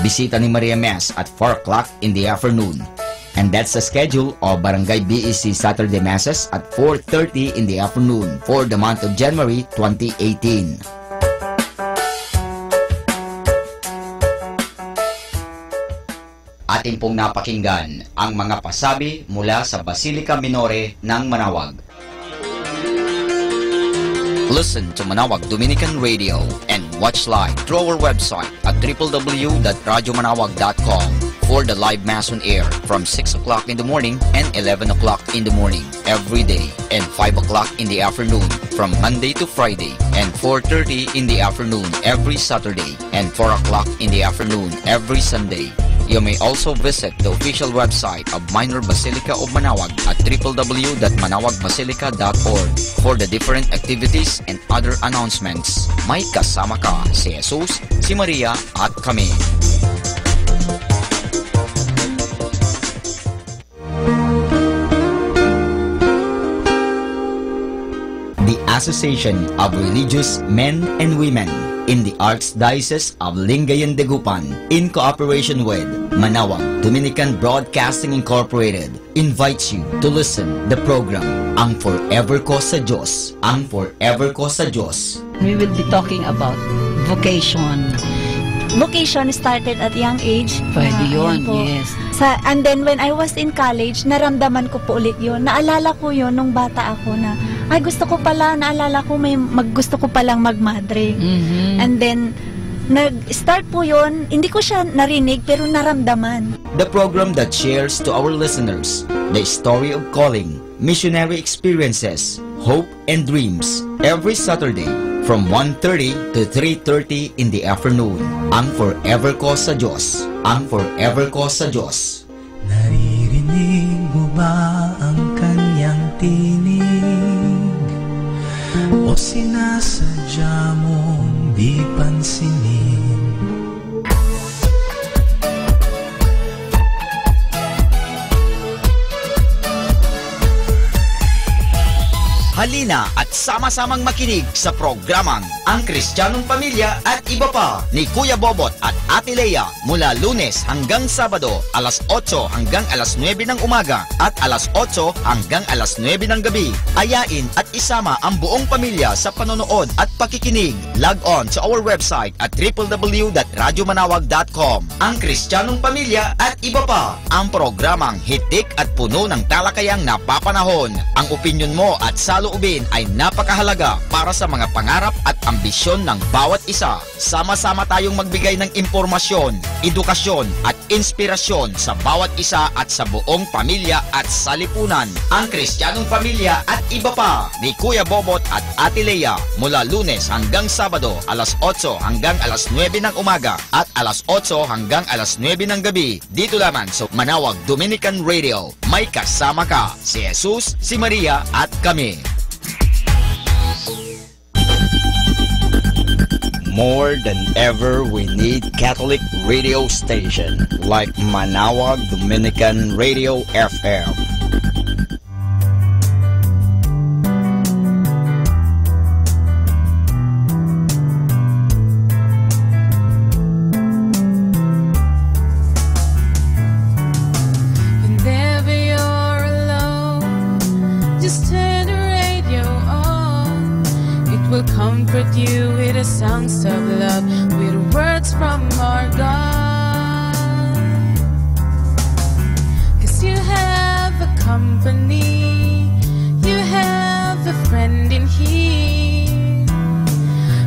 Bisita ni Maria Mass at 4 o'clock in the afternoon. And that's the schedule of Barangay BEC Saturday Masses at 4:30 in the afternoon for the month of January 2018. Atin pong napakinggan ang mga pasabi mula sa Basilica Minore ng Manawag. Listen to Manawag Dominican Radio and watch live through our website at www.radyomanawag.com for the live Mass on air from 6 o'clock in the morning and 11 o'clock in the morning every day, and 5 o'clock in the afternoon from Monday to Friday, and 4:30 in the afternoon every Saturday, and 4 o'clock in the afternoon every Sunday. You may also visit the official website of Minor Basilica of Manawag at www.manawagbasilica.org for the different activities and other announcements. May kasama ka si Jesus, si Maria at kami. The Association of Religious Men and Women in the Archdiocese of Lingayen de Gupan, in cooperation with Manawag Dominican Broadcasting Incorporated, invites you to listen the program Ang Forever Ko sa Diyos. Ang Forever Ko sa Diyos. We will be talking about vocation. Vocation started at young age. Pwede yun, Ayan po. yes. And then when I was in college, naramdaman ko po ulit yun. Naalala ko yun nung bata ako na, ay gusto ko pala, naalala ko gusto ko palang magmadre. And then, nag-start po yun, hindi ko siya narinig pero naramdaman. The program that shares to our listeners the story of calling, missionary experiences, hope and dreams every Saturday from 1:30 to 3:30 in the afternoon. Ang Forever Ko sa Diyos. Ang Forever Ko sa Diyos. Naririnig mo ba ang kanyang tinig? O sinasadya mong di pansinin? Halina at sama-samang makinig sa programang Ang Kristiyanong Pamilya at Iba Pa ni Kuya Bobot at Ate Lea mula Lunes hanggang Sabado, alas 8 hanggang alas 9 ng umaga at alas 8 hanggang alas 9 ng gabi. Ayain at isama ang buong pamilya sa panonood at pakikinig. Log on to our website at www.radyomanawag.com. Ang Kristiyanong Pamilya at Iba Pa, ang programang hitik at puno ng talakayang napapanahon. Ang opinyon mo at saloobin ay napakahalaga para sa mga pangarap at ambisyon ng bawat isa. Sama-sama tayong magbigay ng impormasyon, edukasyon at inspirasyon sa bawat isa at sa buong pamilya at salipunan. Ang Kristiyanong Pamilya at Iba Pa ni Kuya Bobot at Ate Lea mula Lunes hanggang Sabado, alas 8 hanggang alas 9 ng umaga at alas 8 hanggang alas 9 ng gabi. Dito lamang sa Manawag Dominican Radio. May kasama ka si Jesus, si Maria at kami. More than ever, we need Catholic radio station like Manawag Dominican Radio FM. Whenever you're alone, just turn the radio on. It will comfort you with the songs of love, with words from our God. 'Cause you have a company, you have a friend in here.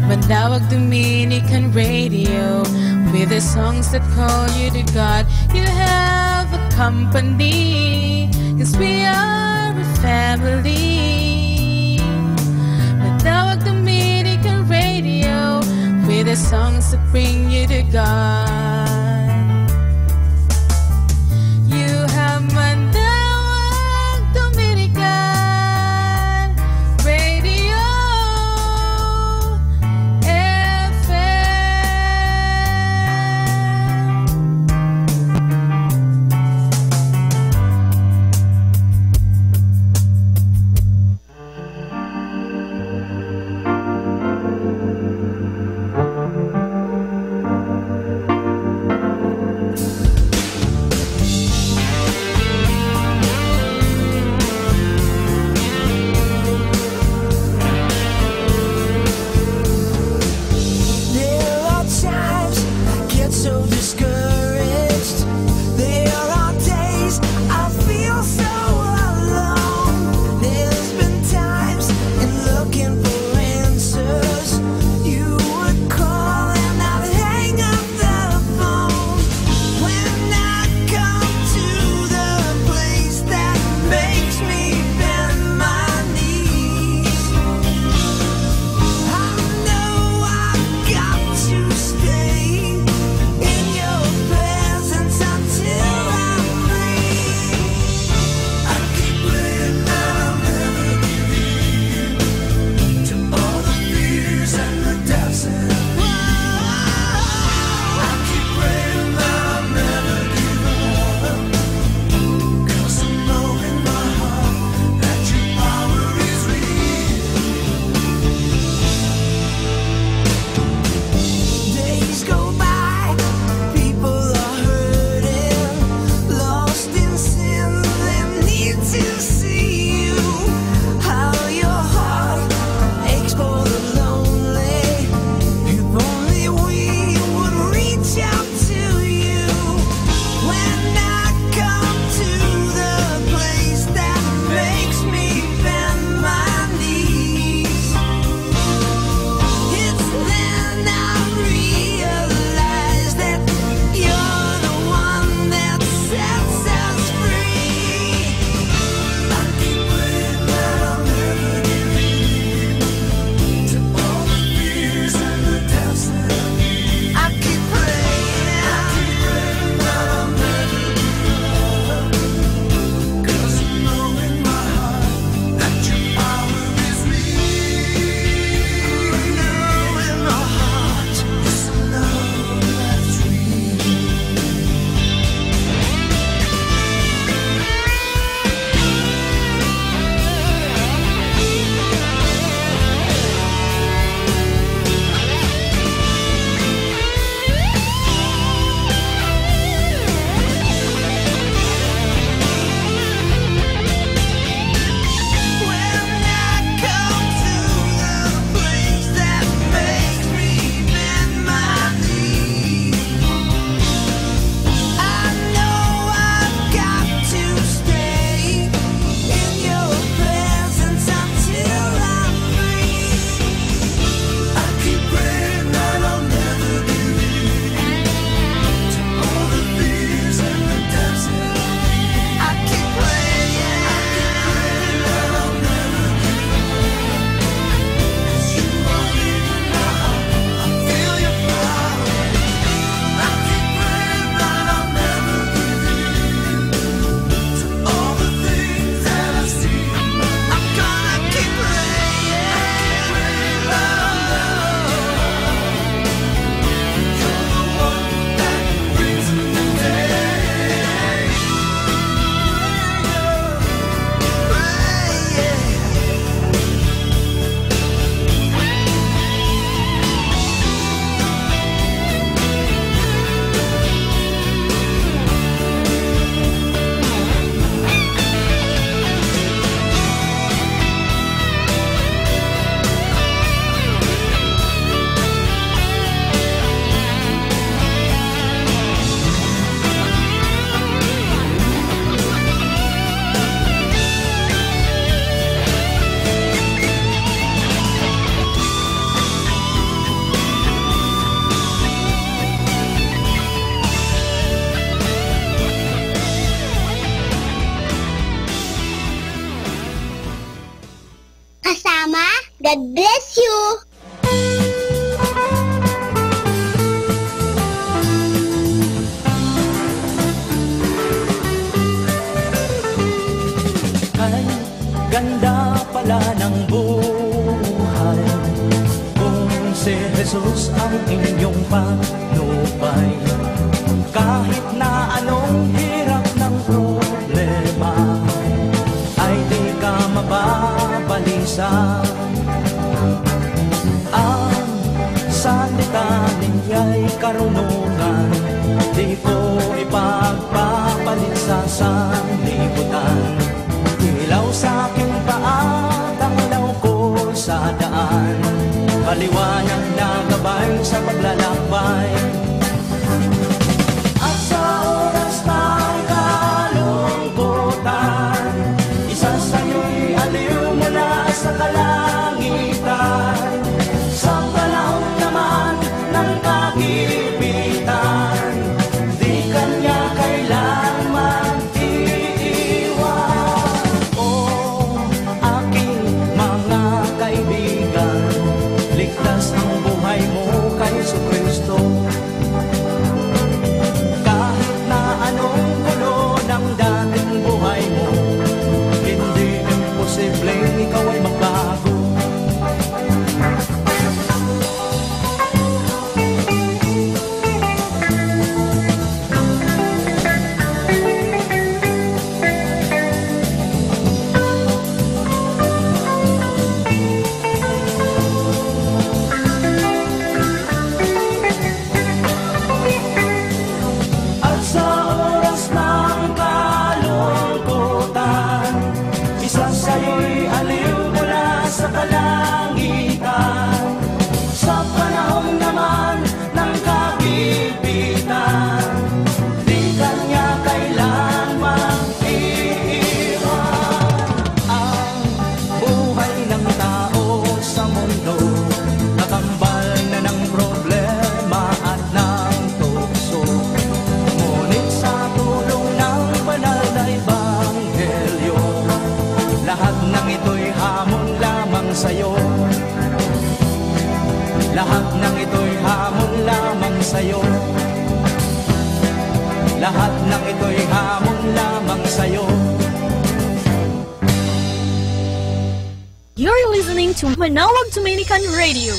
Manawag Dominican Radio, with the songs that call you to God. You have a company, 'cause we are a family. Manawag Dominican Radio, with the songs that bring you to God. You have Manawag Dominican Radio FM. God bless you! Ay, ganda pala ng buhay kung si Jesus ang inyong patnubay. Kahit na anong hirap ng problema ay di ka mababalisa. Ang salita ninya'y karunungan, di ko ipagpapalit sa sanlibutan. Ilaw sa aking paa, tanglaw ko sa daan, paliwanag na gabay sa paglalakbay. At sa oras ng kalungkutan, isa sa'yo'y aliw mula sa kalangitan. Sa panahon naman ng kagipitan, di kanya kailan mag-iiwan. O aking mga kaibigan, ligtas ang buhay mo kay Jesucristo. Kahit na anong gulo ng dating buhay mo, hindi imposibleng ikaw ay magbago. At sa oras ng kalungkutan, isa sa'yo'y aliw mula sa kalangitan. Sa panahon naman ng kagipitan, di kanya kailan mag-iiwan. Ang buhay ng tao sa mundo, nakambal na ng problema at ng tukso. Ngunit sa tulong ng banal na ebanghelyo, lahat ng ito'y hamon lamang sa'yo. Lahat ng ito'y hamon lamang sa'yo. Lahat ng ito'y hamon lamang sa'yo. You're listening to Manawag Dominican Radio.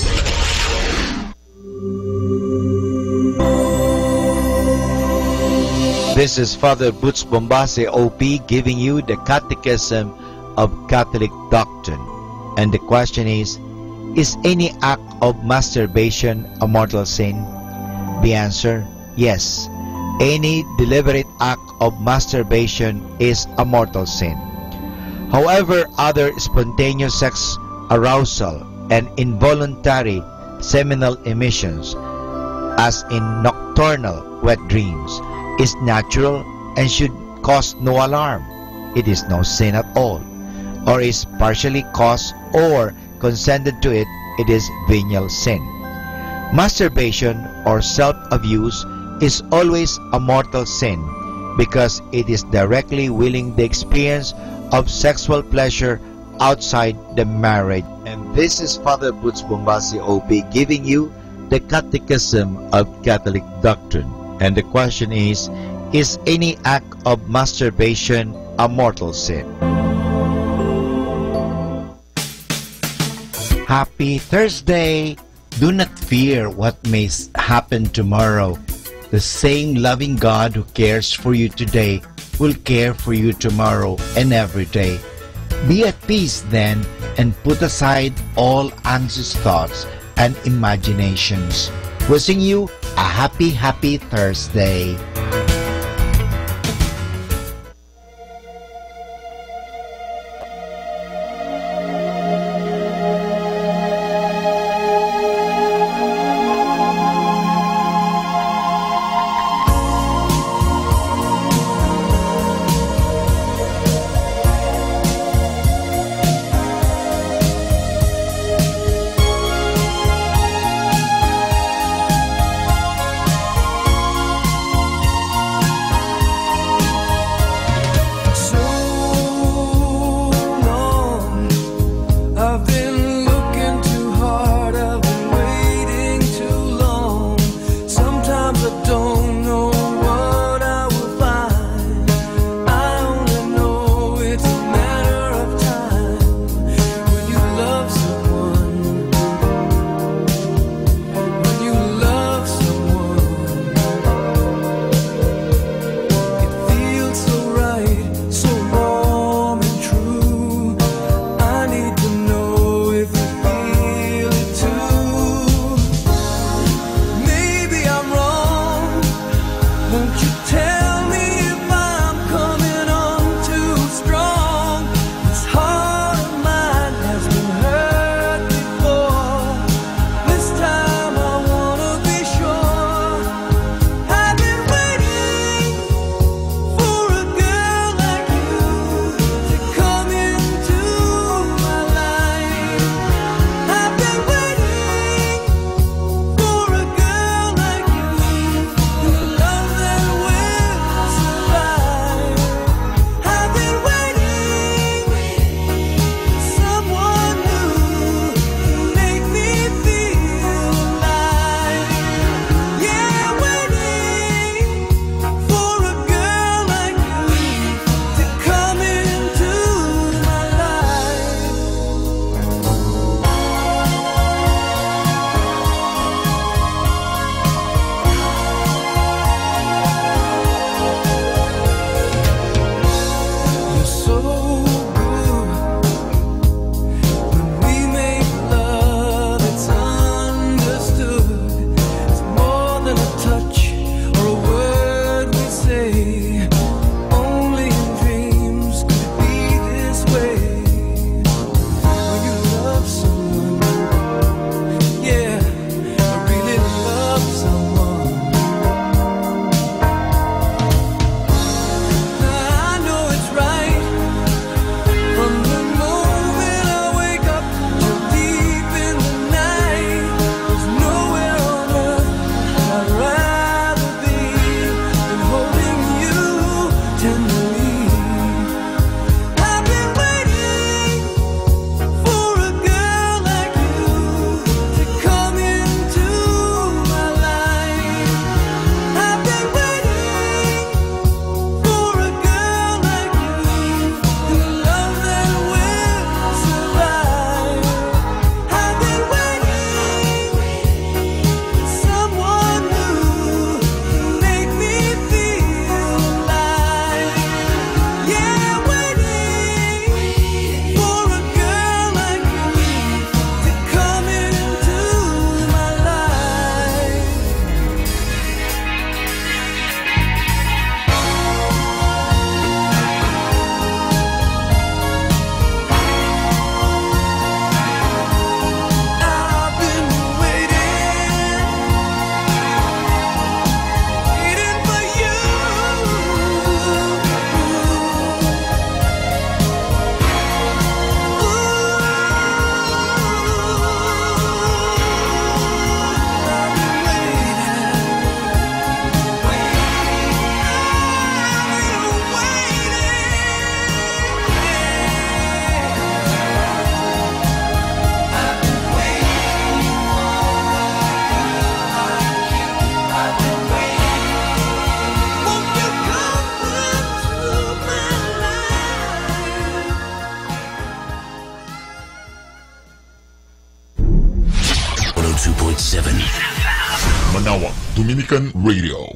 This is Father Butch Bombase OP giving you the Catechism of Catholic Doctrine. And the question is any act of masturbation a mortal sin? The answer, yes. Any deliberate act of masturbation is a mortal sin. However, other spontaneous sex arousal and involuntary seminal emissions, as in nocturnal wet dreams, is natural and should cause no alarm. It is no sin at all, or is partially caused or consented to it, it is venial sin. Masturbation or self-abuse is always a mortal sin because it is directly willing the experience of sexual pleasure outside the marriage. And this is Father Butch Bombasi OP giving you the Catechism of Catholic Doctrine. And the question is any act of masturbation a mortal sin? Happy Thursday! Do not fear what may happen tomorrow. The same loving God who cares for you today will care for you tomorrow and every day. Be at peace then and put aside all anxious thoughts and imaginations. Wishing you a happy Thursday. Won't you tell me if I'm coming on too strong? This heart of mine has been hurt before. This time I wanna be sure. I've been waiting for a girl like you to come into my life. I've been waiting for a girl like you, the love that will survive. I've been waiting for someone new to make me feel alive. Yeah, waiting for a girl like you to come into my life. You're so good. When we make love, it's understood. It's more than a touch or a word we say. Only in dreams could it be this way. When you love someone, yeah, I really love someone. I know it's right from the moment I wake up till deep in the night. There's nowhere on earth I'd rather be than holding you tenderly. I've been waiting for a girl like you to come into my life. I've been waiting for a girl like you, the love that will survive. I've been waiting for someone new to make me feel alive. Yeah, waiting for a girl like you to come into my life. I've been waiting for you. Manawag Dominican Radio.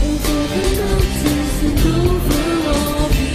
Over the mountains and over all the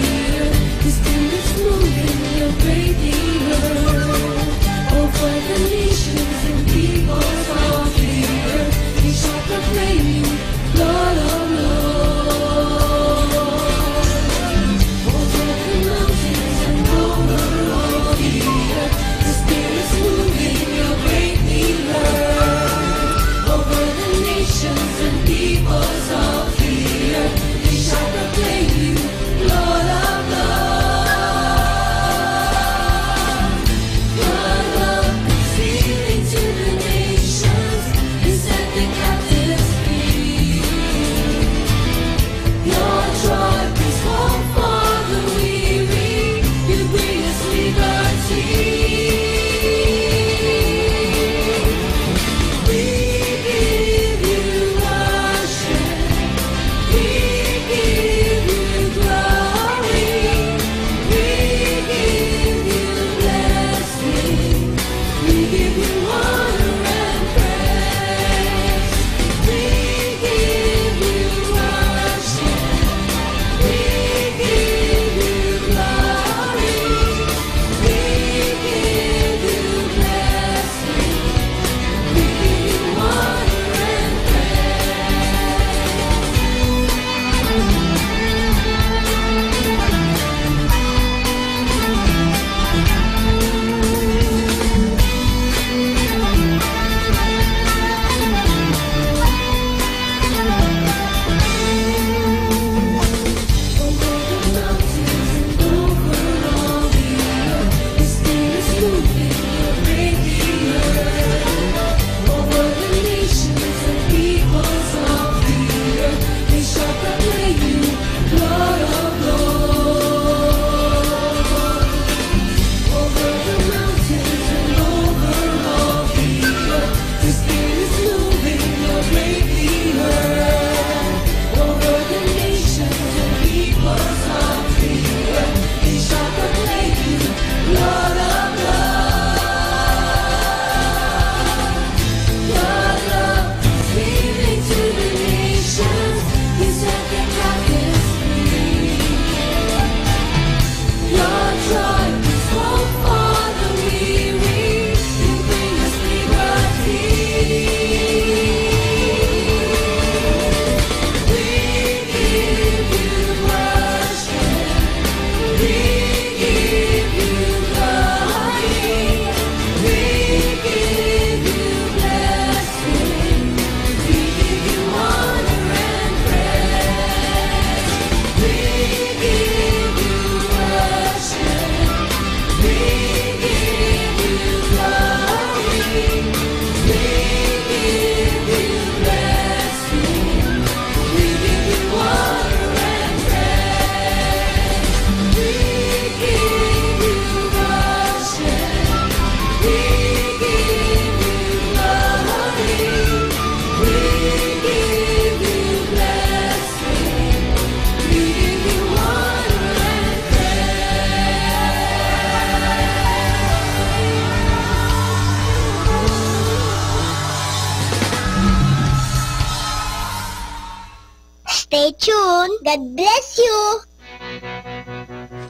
soon. God bless you.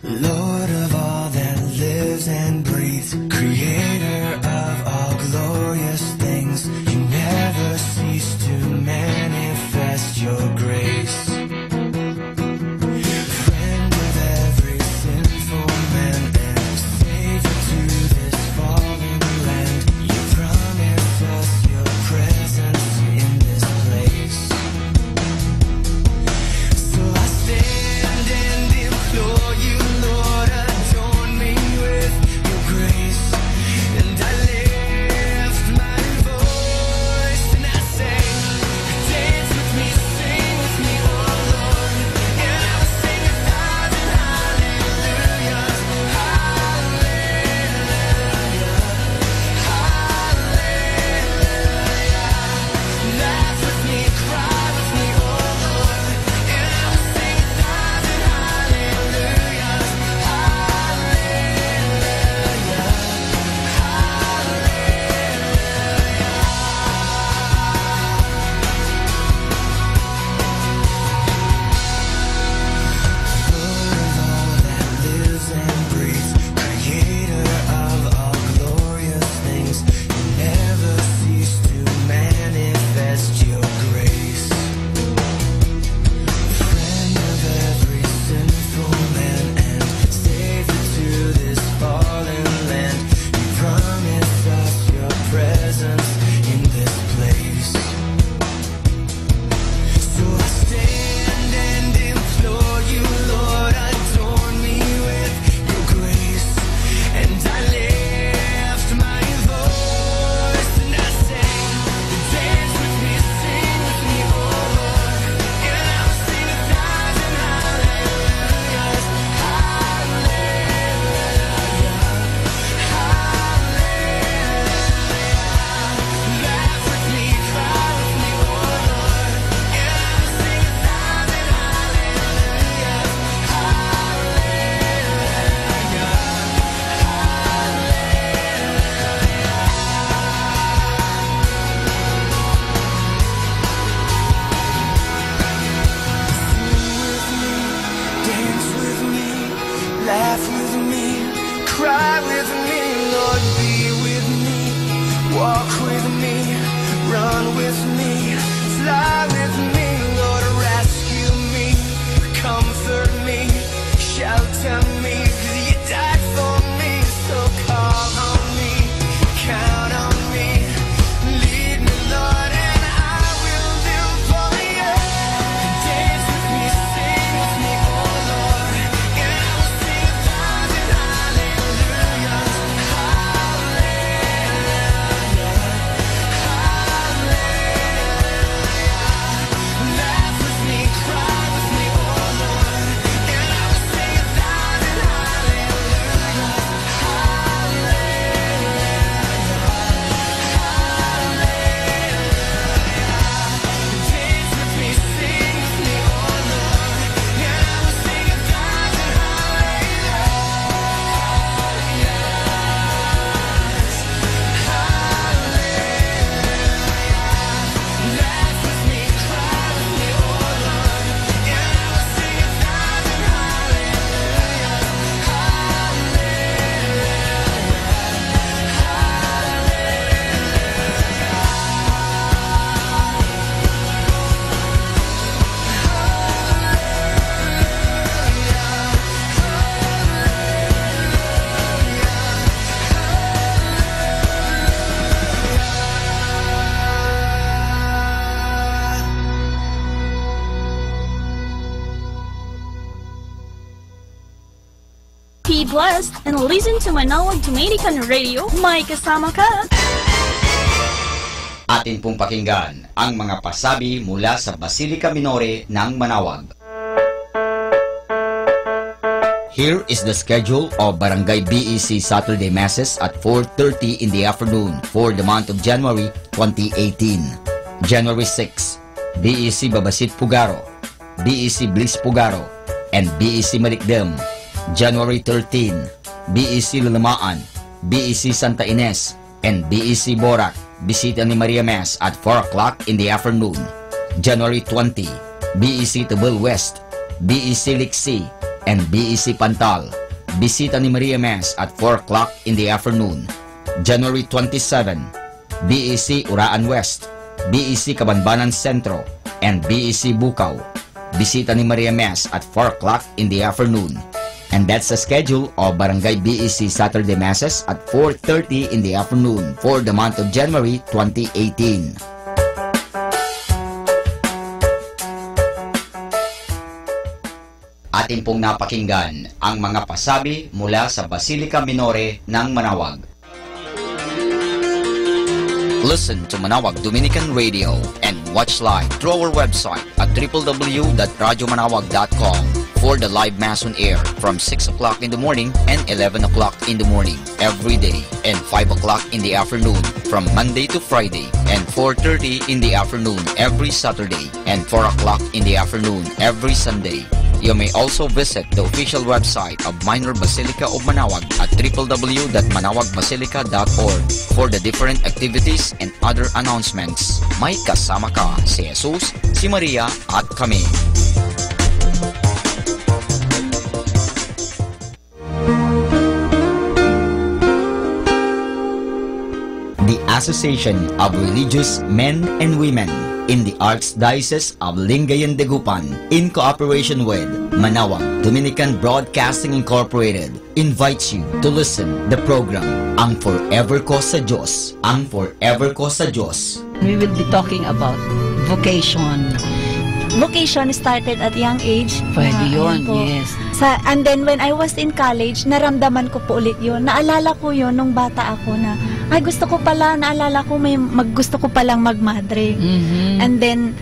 Lord of all that lives and breathes, creator of all glorious things, you never cease to manifest your grace. Friend of every sinful man and savior to this fallen land, you promise us your presence in this place. So I stand and implore you, Lord, adorn me with your grace. And I lift my voice and I say, dance with me, sing with me, oh Lord. And I will sing 1,000 hallelujahs, hallelujah, hallelujah. Laugh with me, cry with me, oh Lord. And I will sing 1,000 hallelujahs, lives and breathes, creator of all glorious things, you never cease to manifest your grace. Friend of every sinful man and savior to this fallen land, you promise us your presence in this place. So I stand and implore you, Lord, adorn me with your grace. And I lift my voice and I say, dance with me, sing with me, oh Lord. And I will sing 1,000 hallelujahs, hallelujah, hallelujah. Laugh with me, cry with me, oh Lord. And I will sing 1,000 hallelujahs, dance with me, laugh with me, cry with me, Lord, be with me, walk with me, run with me, fly with me, Lord, rescue me, comfort me, shelter me, 'cause you died for me, so call on me, count on me, lead me, Lord, and I will live for you. Dance with me, sing with me, oh Lord, and I will sing 1,000 hallelujahs, hallelujah, hallelujah. Laugh with me, cry with me, oh Lord, and I will sing 1,000 hallelujahs, dance with me, sing with me, oh Lord, and I will sing 1,000 hallelujahs, laugh with me, cry with me, oh Lord, and I will sing 1,000 Be blessed and listen to Manawag Dominican Radio. May kasama ka. Atin pong pakinggan ang mga pasabi mula sa Basilica Minore ng Manawag. Here is the schedule of Barangay BEC Saturday Masses at 4:30 in the afternoon for the month of January 2018. January 6, BEC Babasit Pugaro, BEC Bliss Pugaro, and BEC Malikdem. January 13, BEC Lulamaan, BEC Santa Ines, and BEC Borac, Bisita ni Maria Mass at 4 o'clock in the afternoon. January 20, BEC Tabul West, BEC Lixi, and BEC Pantal. Bisita ni Maria Mass at 4 o'clock in the afternoon. January 27, BEC Uraan West, BEC Cabanbanan Centro, and BEC Bukaw. Bisita ni Maria Mass at 4 o'clock in the afternoon. And that's the schedule of Barangay BEC Saturday Masses at 4:30 in the afternoon for the month of January 2018. Atin pong napakinggan ang mga pasabi mula sa Basilica Minore ng Manawag. Listen to Manawag Dominican Radio and watch live through our website at www.radyomanawag.com for the live Mass on air from 6 o'clock in the morning and 11 o'clock in the morning every day, and 5 o'clock in the afternoon from Monday to Friday, and 4:30 in the afternoon every Saturday, and 4 o'clock in the afternoon every Sunday. You may also visit the official website of Minor Basilica of Manawag at www.manawagbasilica.org for the different activities and other announcements. May kasama ka si Jesus, si Maria at kami. The Association of Religious Men and Women in the Archdiocese of Lingayen de Gupan, in cooperation with Manawag Dominican Broadcasting Incorporated, invites you to listen the program Ang Forever Ko sa Diyos. Ang Forever Ko sa Diyos. We will be talking about vocation. Vocation started at young age. Pwede yun, Ayun po. yes. And then when I was in college, naramdaman ko po ulit yun. Naalala ko yun nung bata ako na, ay gusto ko pala, naalala ko gusto ko palang magmadre. And then,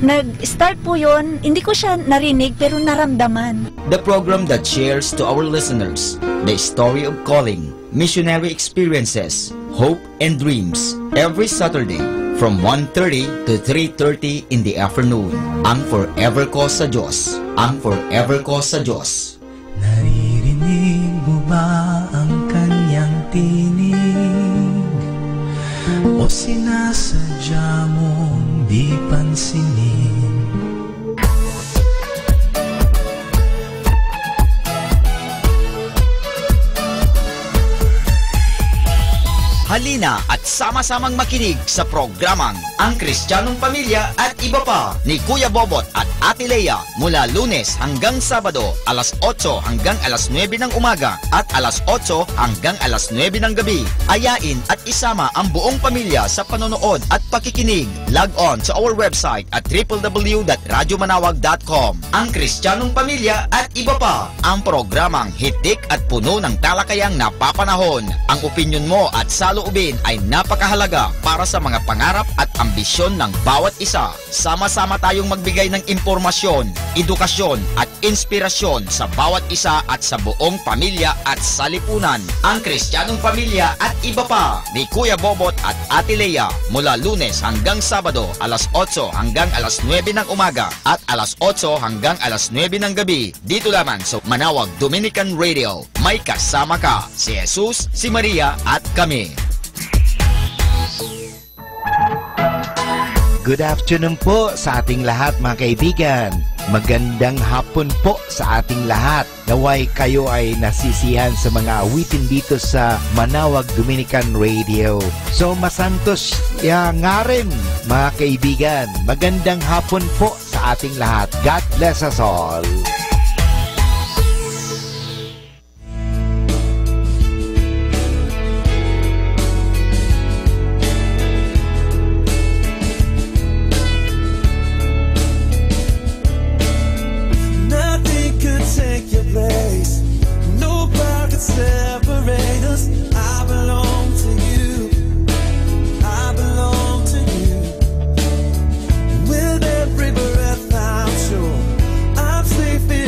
nag-start po yun, hindi ko siya narinig pero naramdaman. The program that shares to our listeners the story of calling, missionary experiences, hope and dreams every Saturday from 1:30 to 3:30 in the afternoon. Ang Forever Ko sa Diyos. Ang Forever Ko sa Diyos. Naririnig mo ba ang kanyang tinig? O sinasadya mong di pansinin? Halina at sama-samang makinig sa programang Ang Kristiyanong Pamilya at Iba Pa ni Kuya Bobot at Ate Lea mula Lunes hanggang Sabado, alas 8 hanggang alas 9 ng umaga at alas 8 hanggang alas 9 ng gabi. Ayain at isama ang buong pamilya sa panonood at pakikinig. Log on to our website at www.radyomanawag.com. Ang Kristiyanong Pamilya at Iba Pa, ang programang hitik at puno ng talakayang napapanahon. Ang opinyon mo at saloobin ay napakahalaga para sa mga pangarap at ambisyon ng bawat isa. Sama-sama tayong magbigay ng impormasyon, edukasyon at inspirasyon sa bawat isa at sa buong pamilya at salipunan. Ang Kristiyanong Pamilya at Iba Pa ni Kuya Bobot at Ate Lea mula Lunes hanggang Sabado, alas 8 hanggang alas 9 ng umaga at alas 8 hanggang alas 9 ng gabi. Dito lamang sa Manawag Dominican Radio. May kasama ka si Jesus, si Maria at kami. Good afternoon po sa ating lahat mga kaibigan. Magandang hapon po sa ating lahat. Naway kayo ay nasisiyahan sa mga awitin dito sa Manawag Dominican Radio. So masantos nga rin mga kaibigan. Magandang hapon po sa ating lahat. God bless us all. Separate us. I belong to you. I belong to you. With every breath I'm sure I'm safe in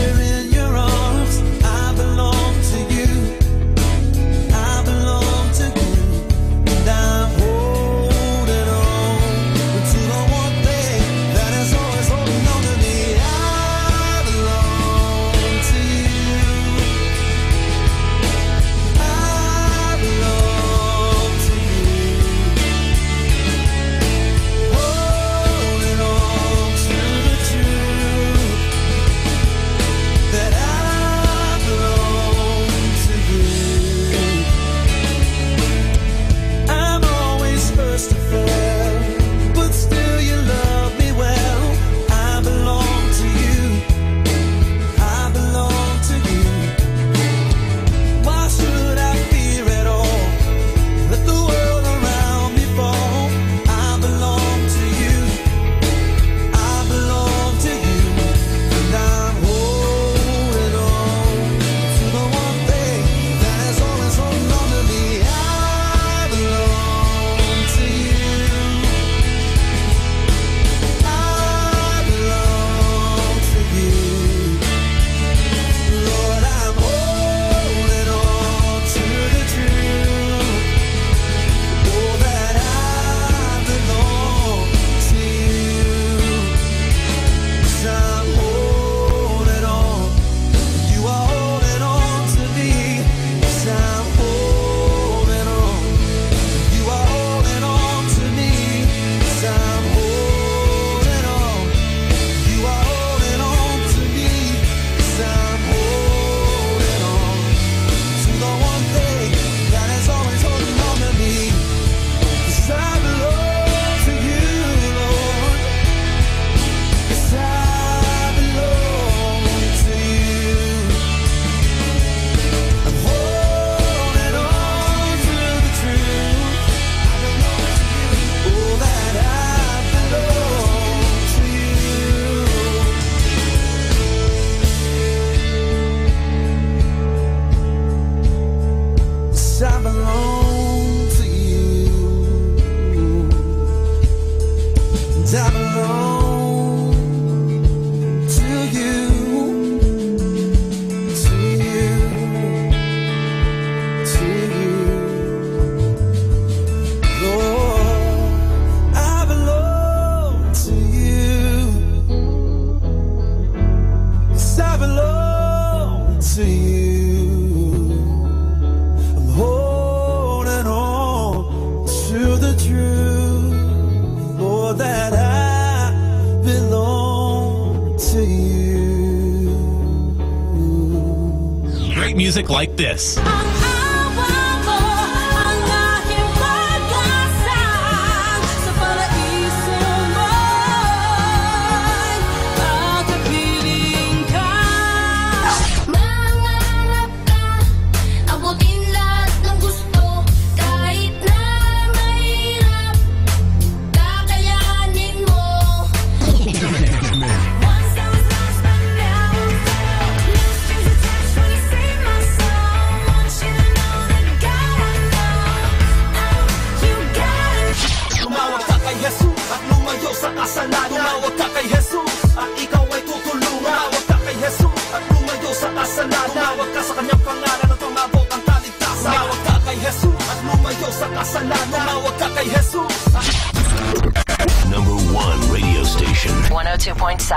great music like this. Tumawag ka kay Jesus at ikaw ay tutulungan. Tumawag ka kay Jesus at lumayo sa kasalanan. Tumawag ka sa kanyang pangalan at tumabot ang kaligtasan. Tumawag ka kay Jesus at lumayo sa kasalanan. Tumawag ka kay Jesus. Number 1 radio station. 102.7.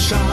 Child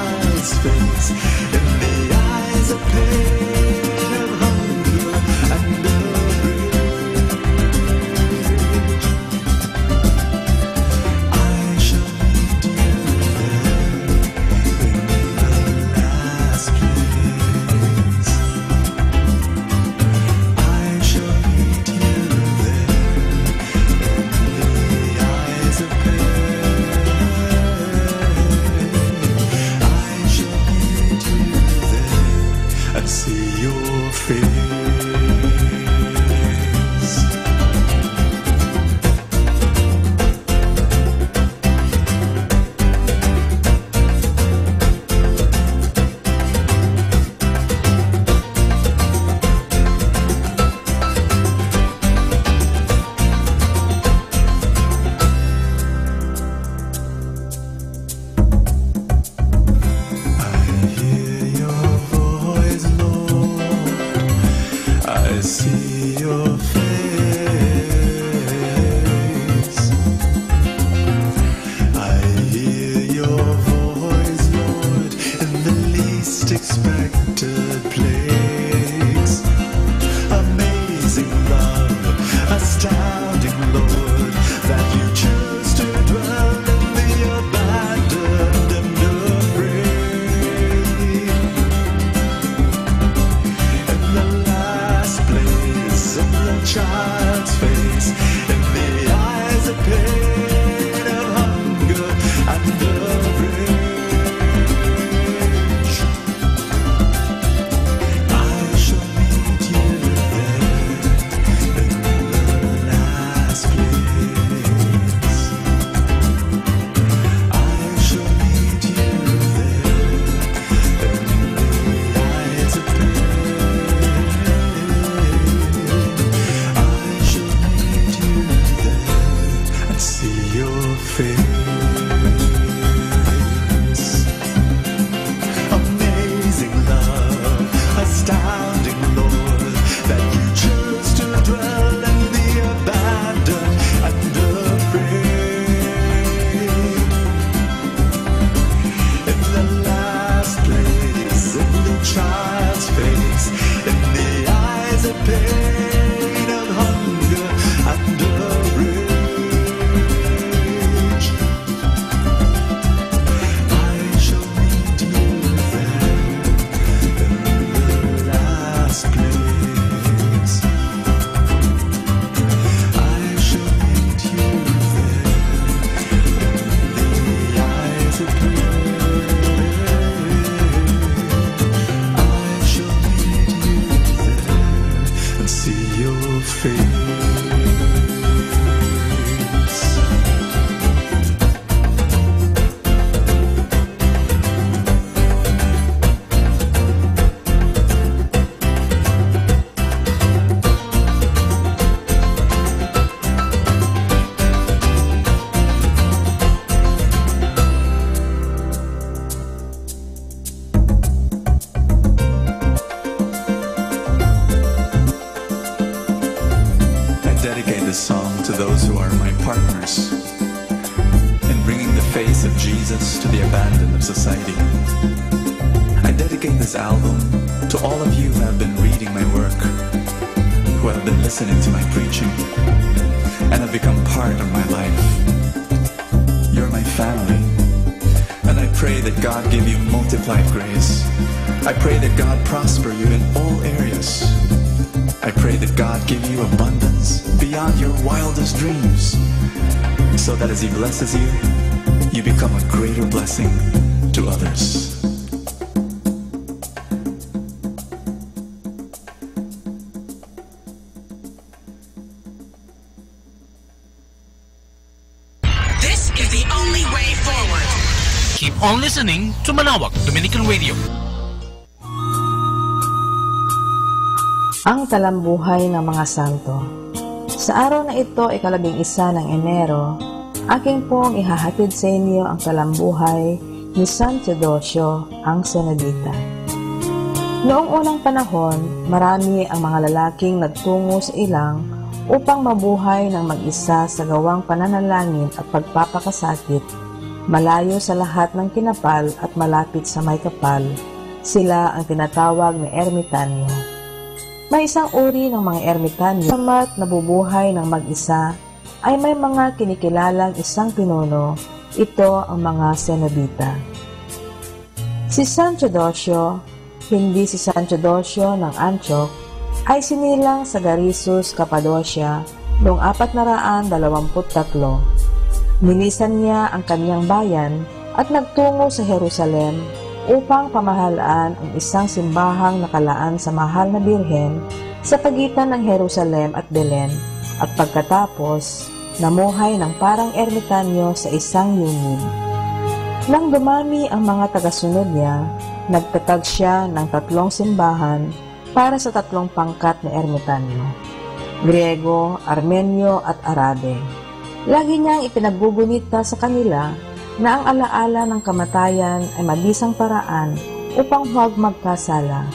society. I dedicate this album to all of you who have been reading my work, who have been listening to my preaching, and have become part of my life. You're my family, and I pray that God give you multiplied grace. I pray that God prosper you in all areas. I pray that God give you abundance beyond your wildest dreams, so that as He blesses you, you become a greater blessing to others. This is the only way forward. Keep on listening to Manawag Dominican Radio. Ang talambuhay ng mga santo. Sa araw na ito, ika-11 ng Enero, aking pong ihahatid sa inyo ang talambuhay ni San Teodosio ang Cenobita. Noong unang panahon, marami ang mga lalaking nagtungo sa ilang upang mabuhay ng mag-isa sa gawang pananalangin at pagpapakasakit, malayo sa lahat ng kinapal at malapit sa may kapal. Sila ang tinatawag na ermitanyo. May isang uri ng mga ermitanyo samat nabubuhay ng mag-isa ay may mga kinikilalang isang pinuno. Ito ang mga Cenobita. Si San Teodosio, hindi si San Teodosio ng Antioch, ay sinilang sa Garisus, Cappadocia noong 423. Nilisan niya ang kanyang bayan at nagtungo sa Jerusalem upang pamahalaan ang isang simbahang nakalaan sa mahal na birhen sa pagitan ng Jerusalem at Belen, at pagkatapos, namuhay ng parang ermitanyo sa isang yungib. Nang dumami ang mga tagasunod niya, nagtatag siya ng 3 simbahan para sa 3 pangkat na ermitanyo: Griego, Armenyo at Arabe. Lagi niyang ipinagbugunita sa kanila na ang alaala ng kamatayan ay mabisang paraan upang huwag magkasala.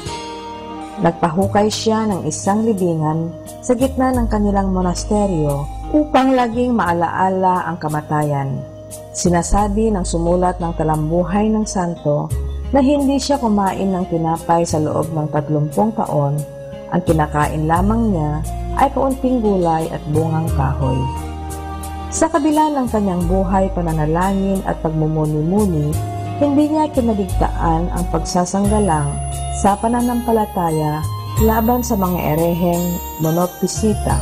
Nagpahukay siya ng isang libingan sa gitna ng kanilang monasteryo upang laging maalaala ang kamatayan. Sinasabi ng sumulat ng talambuhay ng santo na hindi siya kumain ng tinapay sa loob ng 30 taon. Ang kinakain lamang niya ay kaunting gulay at bungang kahoy. Sa kabila ng kanyang buhay, pananalangin at pagmumuni-muni, hindi niya kinaligtaan ang pagsasanggalang sa pananampalataya laban sa mga ereheng monopisita.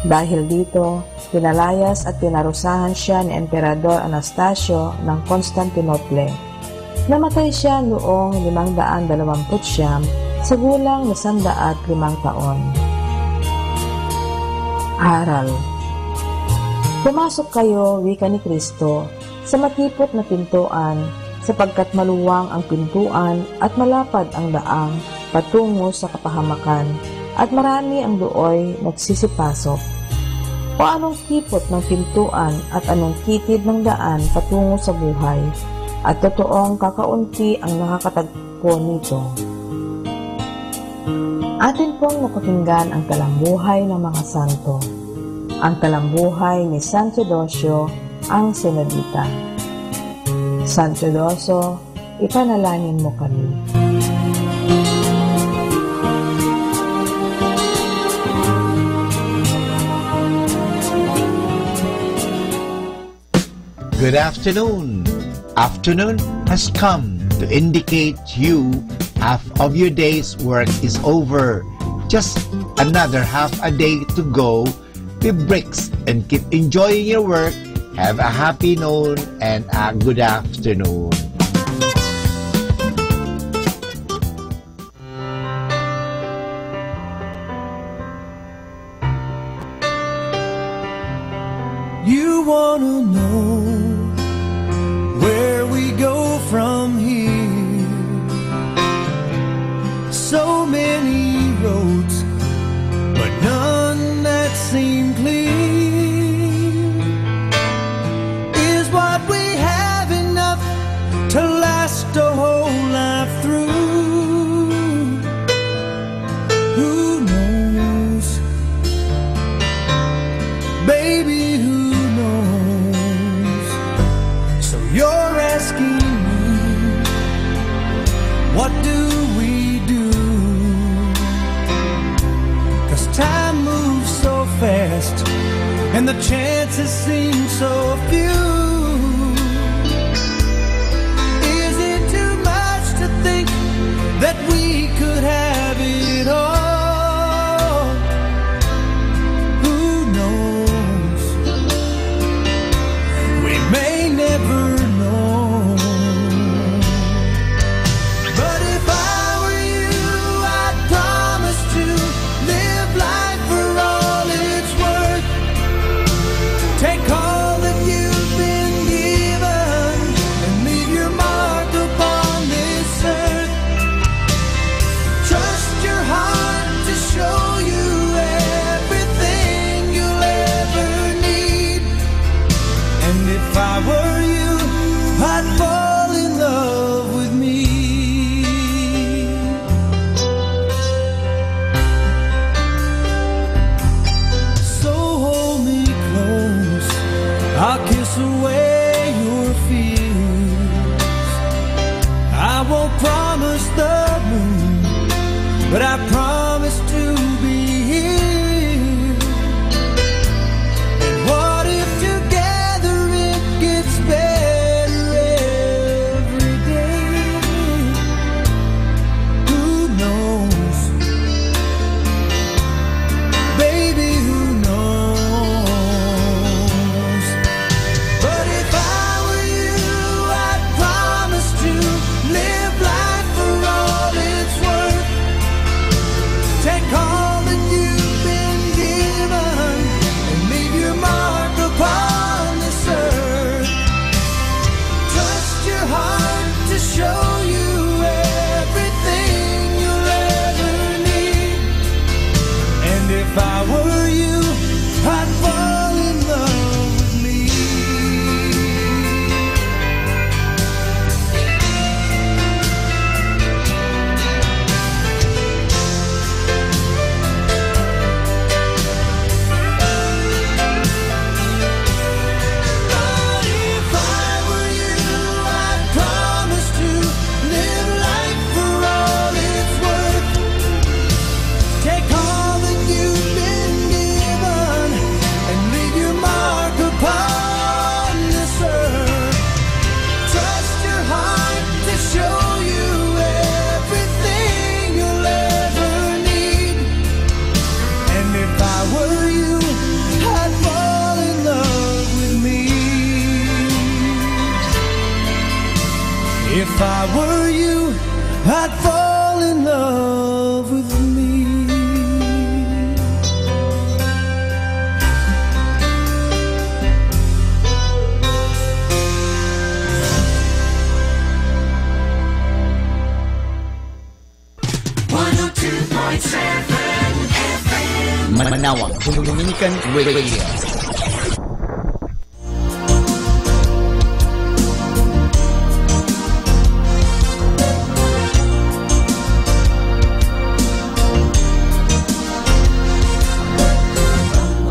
Dahil dito, pinalayas at pinarusahan siya ni Emperador Anastasio ng Constantinople. Namatay siya noong 529 sa gulang na 105 taon. Aral. Pumasok kayo, wika ni Kristo, sa matipot na pintuan, sapagkat maluwang ang pintuan at malapad ang daang patungo sa kapahamakan, at marami ang dooy nagsisipasok. O anong tipot ng pintuan at anong kitid ng daan patungo sa buhay, at totoong kakaunti ang nakakatagpo nito. Atin pong napakinggan ang talambuhay ng mga santo. Ang talambuhay ni San Teodosio ang Cenobita. San Teodosio, ipanalangin mo kami. Good afternoon. Afternoon has come to indicate you half of your day's work is over. Just another half a day to go. Be bricks and keep enjoying your work. Have a happy noon and a good afternoon. You wanna know where we go from here? So many roads, but none that seem clear. Is what we have enough to last a whole life through? Who knows? Baby, who knows? chances seem so few. Is it too much to think that we could have it all? Who knows? We may never know. But if I were you, I'd promise to live life for all it's worth. Take all that you've been given and leave your mark upon this earth. Trust your heart to show you everything you'll ever need. And if I were you, I'd fall in love with me. So hold me close, I'll kiss away your fears. I won't promise the moon, but I promise to be here. And what if together it gets better every day? Who knows? Baby, who knows? But if I were you, I'd promise to live life for all it's worth. Take all that you've been given and leave your mark upon this earth. Trust your heart to show you everything you'll ever need. And if I were you, I'd fall in love with me. But if I were you, I'd promise to live life for all it's worth. Take all that you've been given and leave your mark upon this earth. Trust your heart to show you everything you'll ever need. And if I were you, I'd fall in love with me. If I were you, I'd fall in love with me. Manawag, Dominican Radio.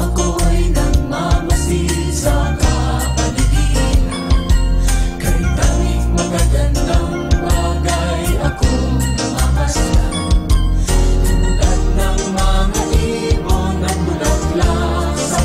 Ako'y nagmamasid sa kapaligiran, kay tanging magagandang bagay akong namamasdan. Tulad ng mga ibon na bulaklak sa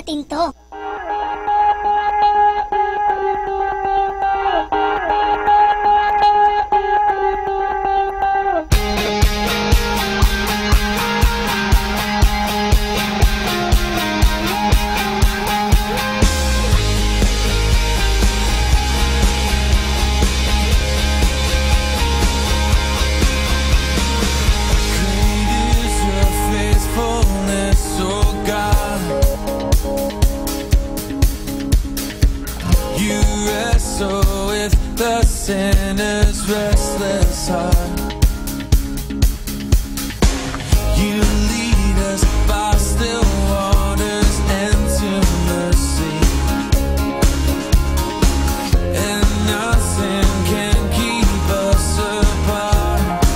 natin to. The sinner's restless heart. You lead us by still waters and to mercy, and nothing can keep us apart.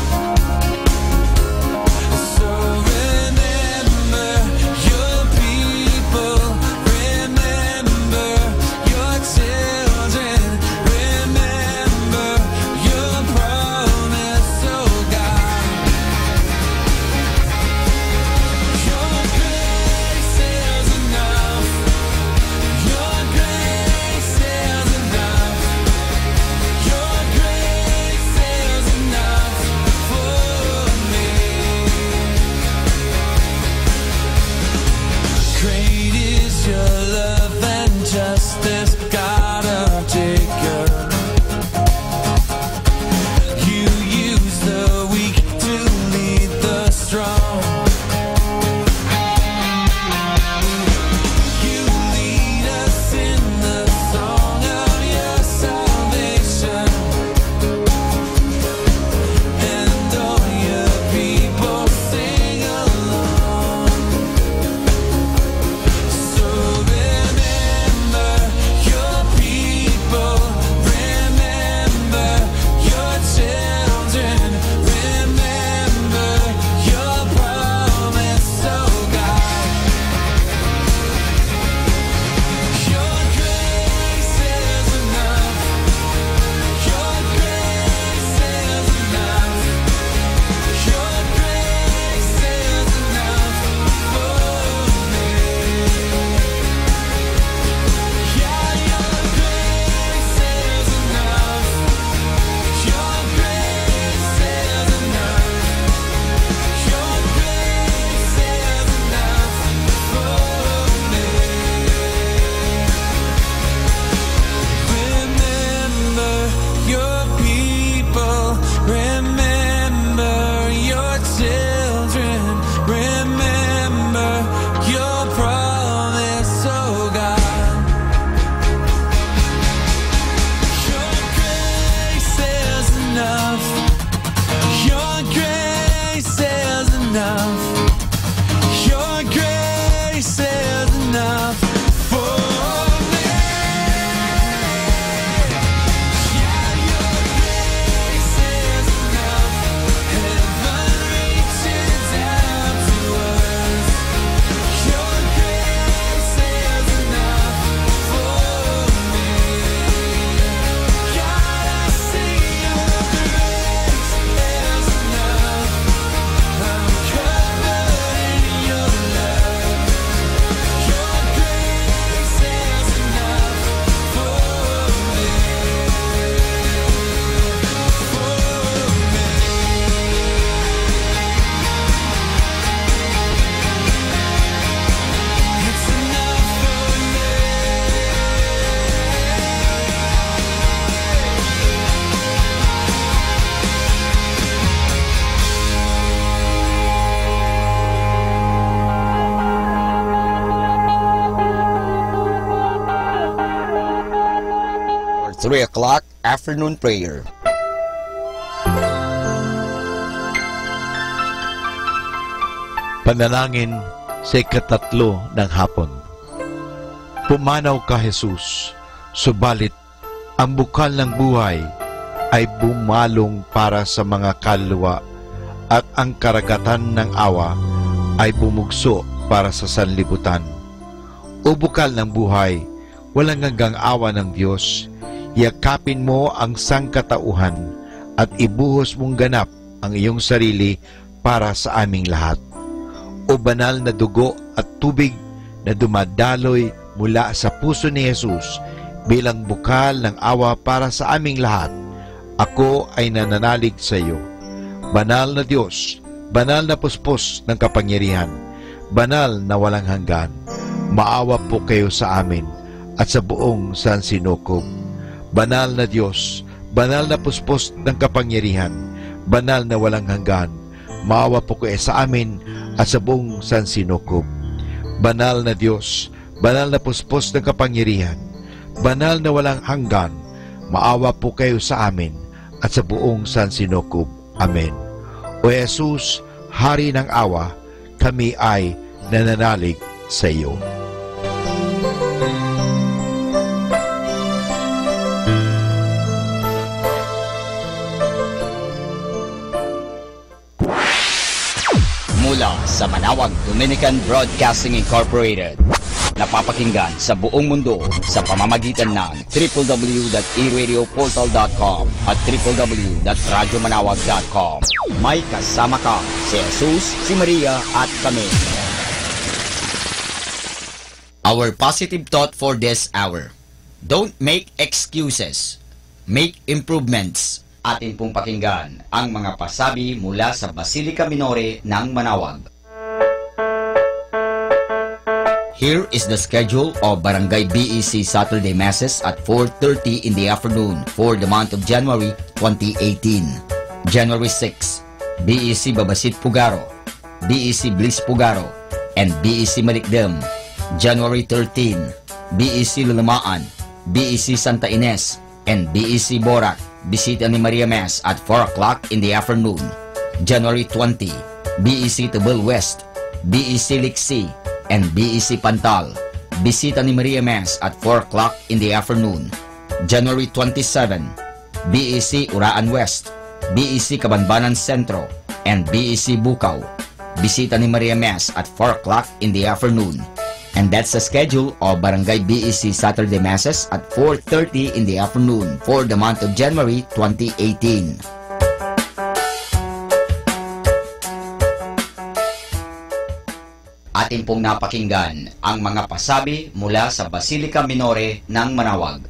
So remember your people, remember your children. Justice, God of Jacob. You use the weak to lead the strong. You lead us in the song of your salvation, and all your people sing along. So for 3 o'clock afternoon prayer. Panalangin sa ikatatlo ng hapon. Pumanaw ka, Jesus, subalit ang bukal ng buhay ay bumalong para sa mga kaluluwa at ang karagatan ng awa ay bumugso para sa sanlibutan. O bukal ng buhay, walang hanggang awa ng Diyos, yakapin mo ang sangkatauhan at ibuhos mong ganap ang iyong sarili para sa aming lahat. O banal na dugo at tubig na dumadaloy mula sa puso ni Jesus bilang bukal ng awa para sa aming lahat. Ako ay nananalig sa iyo. Banal na Diyos, banal na puspos ng kapangyarihan, banal na walang hanggan, maawa po kayo sa amin at sa buong sansinukob. Banal na Diyos, banal na puspos ng kapangyarihan, banal na walang hanggan, maawa po kayo sa amin at sa buong sansinukob. Banal na Diyos, banal na puspos ng kapangyarihan, banal na walang hanggan, maawa po kayo sa amin at sa buong sansinukob. Amen. O Jesus, Hari ng awa, kami ay nananalig sa iyo. Mula sa Manawag Dominican Broadcasting Incorporated, napapakinggan sa buong mundo sa pamamagitan ng www.eradioportal.com at www.radyomanawag.com. May kasama ka si Jesus, si Maria at kami. Our positive thought for this hour: don't make excuses, make improvements. Atin pong pakinggan ang mga pasabi mula sa Basilica Minore ng Manawag. Here is the schedule of Barangay BEC Saturday Masses at 4:30 in the afternoon for the month of January 2018. January 6, BEC Babasit Pugaro, BEC Bliss Pugaro, and BEC Malikdem. January 13, BEC Lulamaan, BEC Santa Ines, and BEC Borac. Bisita ni Maria Mass at 4 o'clock in the afternoon. January 20, BEC Tubal West, BEC Liksi, and BEC Pantal. Bisita ni Maria Mass at 4 o'clock in the afternoon. January 27, BEC Uraan West, BEC Kabanbanan Sentro, and BEC Bukaw. Bisita ni Maria Mass at 4 o'clock in the afternoon. And that's the schedule of Barangay BEC Saturday Masses at 4:30 in the afternoon for the month of January 2018. Atin pong napakinggan ang mga pasabi mula sa Basilica Minore ng Manawag.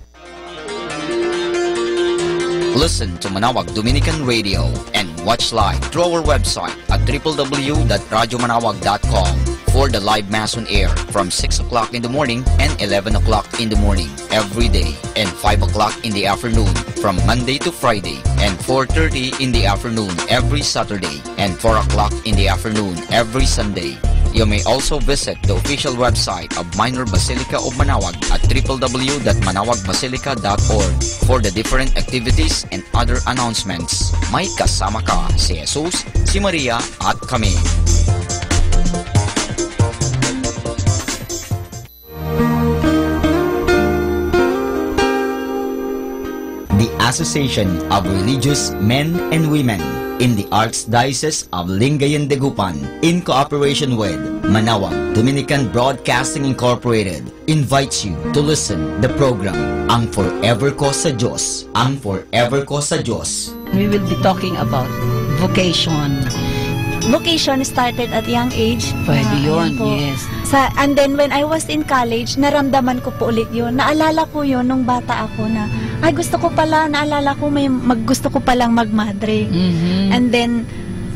Listen to Manawag Dominican Radio and watch live through our website at www.radyomanawag.com for the live Mass on air from 6 o'clock in the morning and 11 o'clock in the morning every day, and 5 o'clock in the afternoon from Monday to Friday, and 4:30 in the afternoon every Saturday, and 4 o'clock in the afternoon every Sunday. You may also visit the official website of Minor Basilica of Manawag at www.manawagbasilica.org for the different activities and other announcements. May kasama ka si Jesus, si Maria at kami. The Association of Religious Men and Women in the Archdiocese of Lingayen de Gupan, in cooperation with Manawag Dominican Broadcasting Incorporated, invites you to listen the program Ang Forever Ko sa Diyos. Ang Forever Ko sa Diyos. We will be talking about vocation. Vocation started at young age. Pwede yun, Ayun po. yes. And then when I was in college, naramdaman ko po ulit yun. Naalala ko yun nung bata ako na, ay gusto ko pala, naalala ko gusto ko palang magmadre. And then,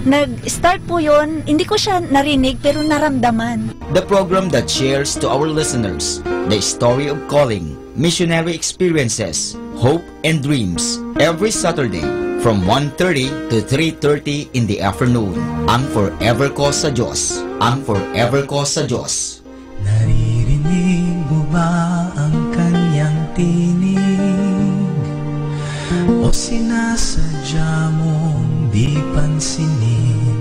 nag-start po yun, hindi ko siya narinig pero naramdaman. The program that shares to our listeners the story of calling, missionary experiences, hope and dreams every Saturday from 1:30 to 3:30 in the afternoon. Ang Forever Ko sa Diyos. Ang Forever Ko sa Diyos. Naririnig mo ba ang kanyang tinig? O sinasadya mong di pansinin?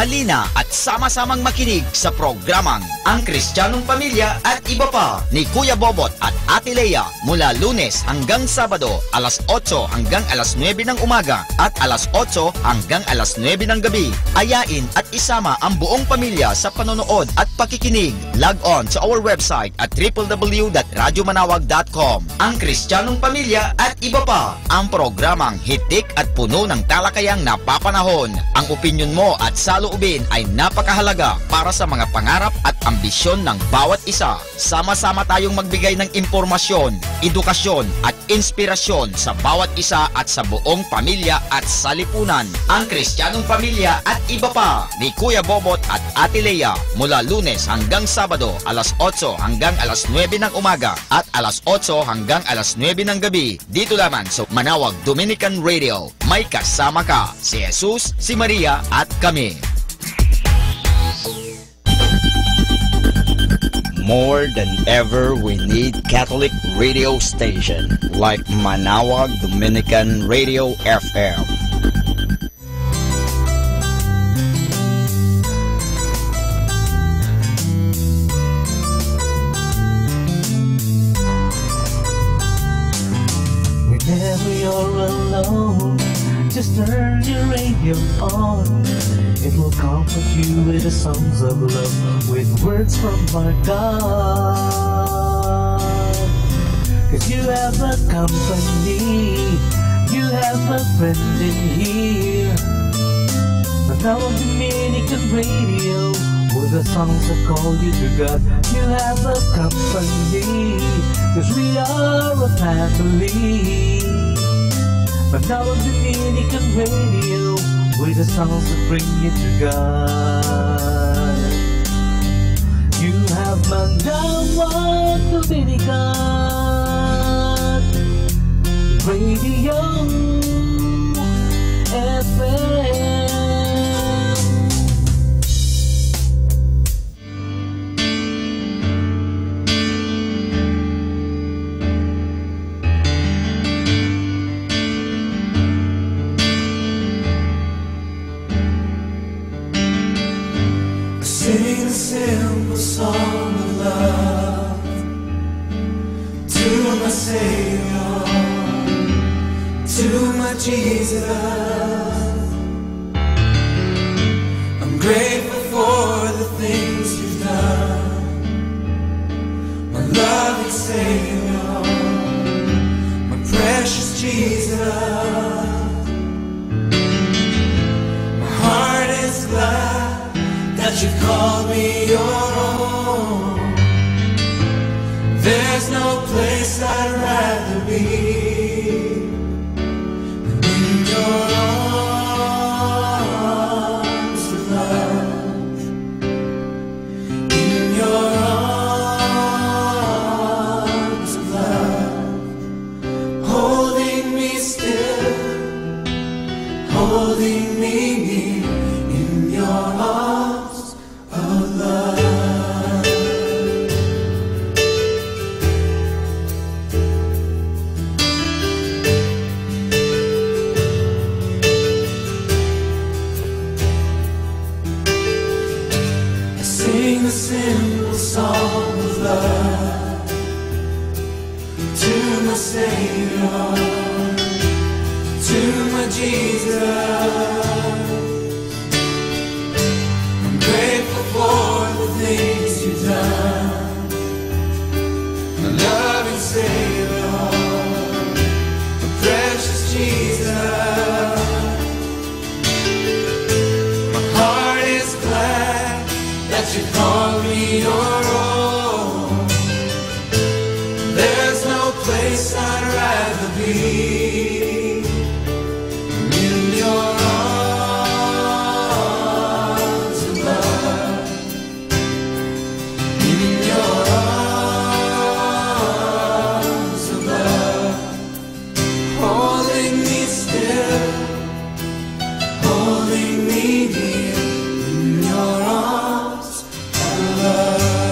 Halina at sama-samang makinig sa programang Ang Kristiyanong Pamilya at Iba Pa ni Kuya Bobot at Ate Lea mula Lunes hanggang Sabado alas 8 hanggang alas 9 ng umaga at alas 8 hanggang alas 9 ng gabi. Ayain at isama ang buong pamilya sa panonood at pakikinig. Log on to our website at www.radyomanawag.com. Ang Kristiyanong Pamilya at Iba Pa, ang programang hitik at puno ng talakayang napapanahon. Ang opinyon mo at saloobin ay napakahalaga para sa mga pangarap at ambisyon ng bawat isa. Sama-sama tayong magbigay ng impormasyon, edukasyon at inspirasyon sa bawat isa at sa buong pamilya at salipunan. Ang Kristiyanong Pamilya at Iba Pa ni Kuya Bobot at Ate Lea mula Lunes hanggang Sabado alas 8 hanggang alas 9 ng umaga at alas 8 hanggang alas 9 ng gabi. Dito lamang sa Manawag Dominican Radio. May kasama ka, si Jesus, si Maria at kami. More than ever, we need Catholic radio station like Manawag Dominican Radio FM. Whenever you're alone, just turn your radio on. It will comfort you with the songs of love, with words from our God. 'Cause you have a company, you have a friend in here. Manawag Dominican Radio, with the songs that call you to God. You have a company, 'cause we are a family. Manawag Dominican Radio, with the songs that bring you to God. You have Manawag Dominican Radio FM. Sing a simple song of love to my Savior, to my Jesus. I'm grateful for the things you've done, my loving Savior, my precious Jesus. My heart is glad that you called me your own. There's no place I'd rather be than in your arms of love. In your arms of love, holding me still, holding me near. In your arms of love. I sing a simple song of love to my Savior, to my Jesus. Grateful for the things you've done, my loving Savior, my precious Jesus. My heart is glad that you called me your own. There's no place I'd rather be than in your holding me near in your arms of love.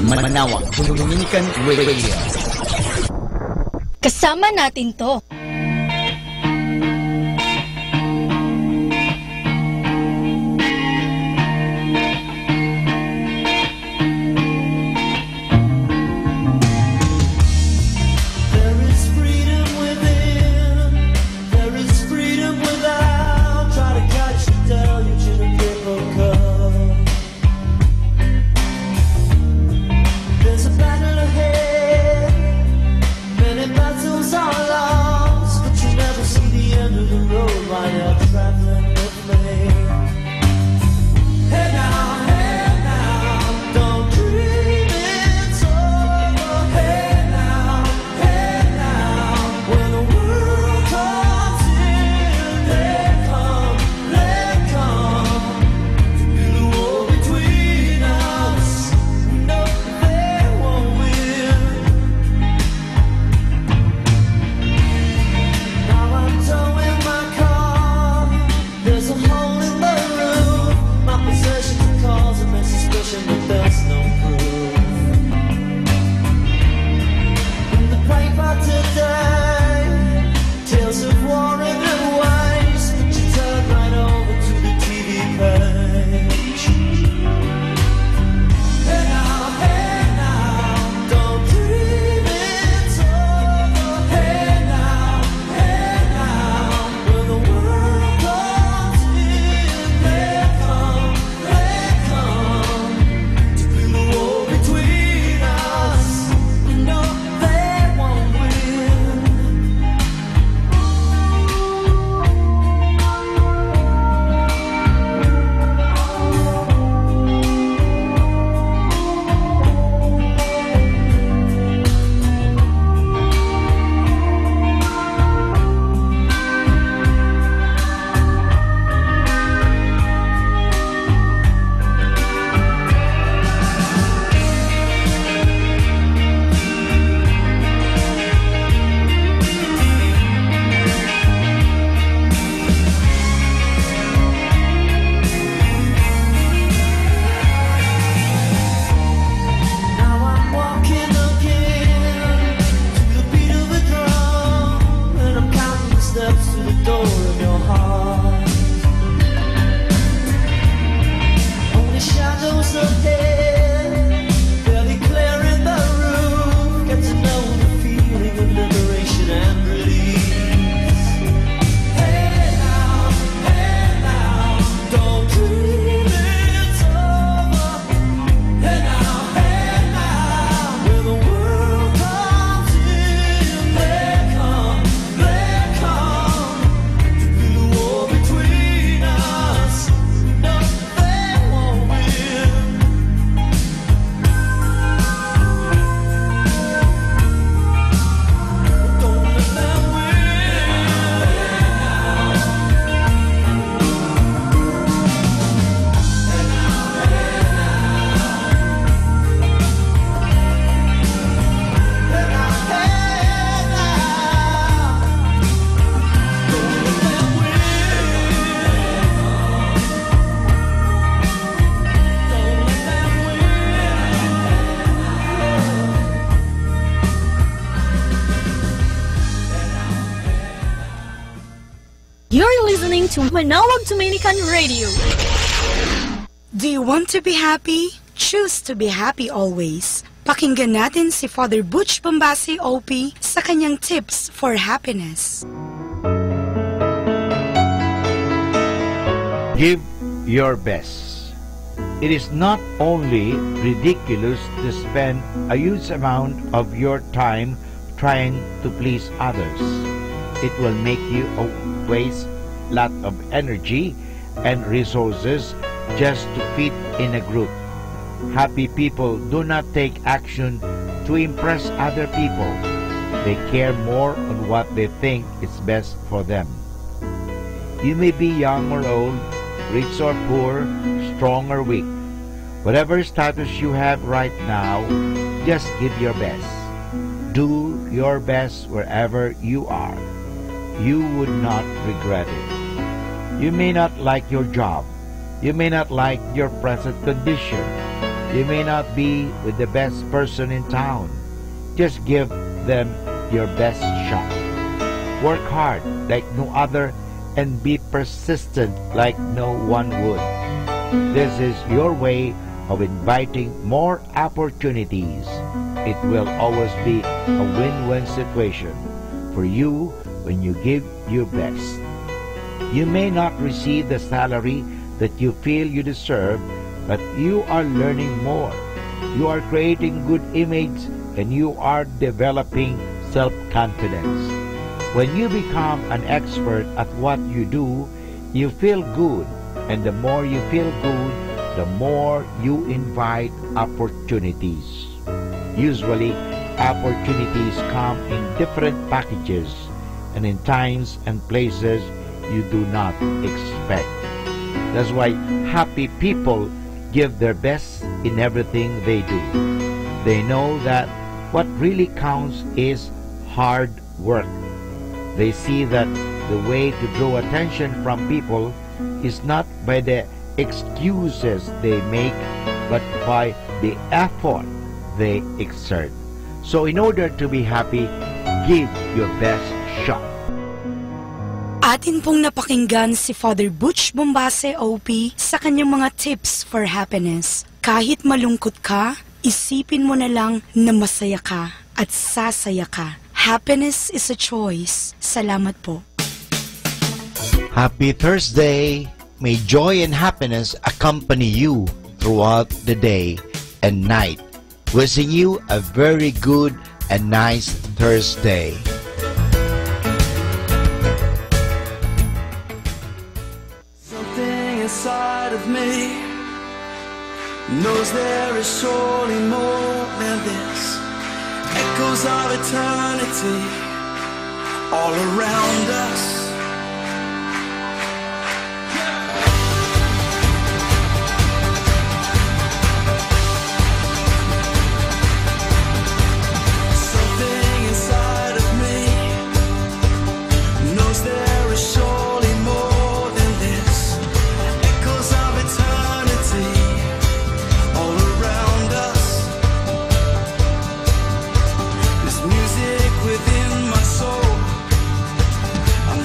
Manawag Dominican Radio. Kasama natin to. You're listening to Manawag Dominican Radio. Do you want to be happy? Choose to be happy always. Pakinggan natin si Father Butch Bombasi OP sa kanyang tips for happiness. Give your best. It is not only ridiculous to spend a huge amount of your time trying to please others. It will make you waste a lot of energy and resources just to fit in a group. Happy people do not take action to impress other people. They care more on what they think is best for them. You may be young or old, rich or poor, strong or weak. Whatever status you have right now, just give your best. Do your best wherever you are. You would not regret it. You may not like your job. You may not like your present condition. You may not be with the best person in town. Just give them your best shot. Work hard like no other and be persistent like no one would. This is your way of inviting more opportunities. It will always be a win-win situation for you when you give your best. You may not receive the salary that you feel you deserve, but you are learning more. You are creating good image and you are developing self-confidence. When you become an expert at what you do, you feel good, and the more you feel good, the more you invite opportunities. Usually, opportunities come in different packages and in times and places you do not expect. That's why happy people give their best in everything they do. They know that what really counts is hard work. They see that the way to draw attention from people is not by the excuses they make, but by the effort they exert. So in order to be happy, give your best shot. Atin pong napakinggan si Father Butch Bombase OP sa kanyang mga tips for happiness. Kahit malungkot ka, isipin mo na lang na masaya ka at sasaya ka. Happiness is a choice. Salamat po. Happy Thursday! May joy and happiness accompany you throughout the day and night. Wishing you a very good and nice Thursday. Something inside of me knows there is surely more than this. Echoes of eternity all around us. Something inside of me knows there is surely more than this. Echoes of eternity all around us. This music within my soul, I'm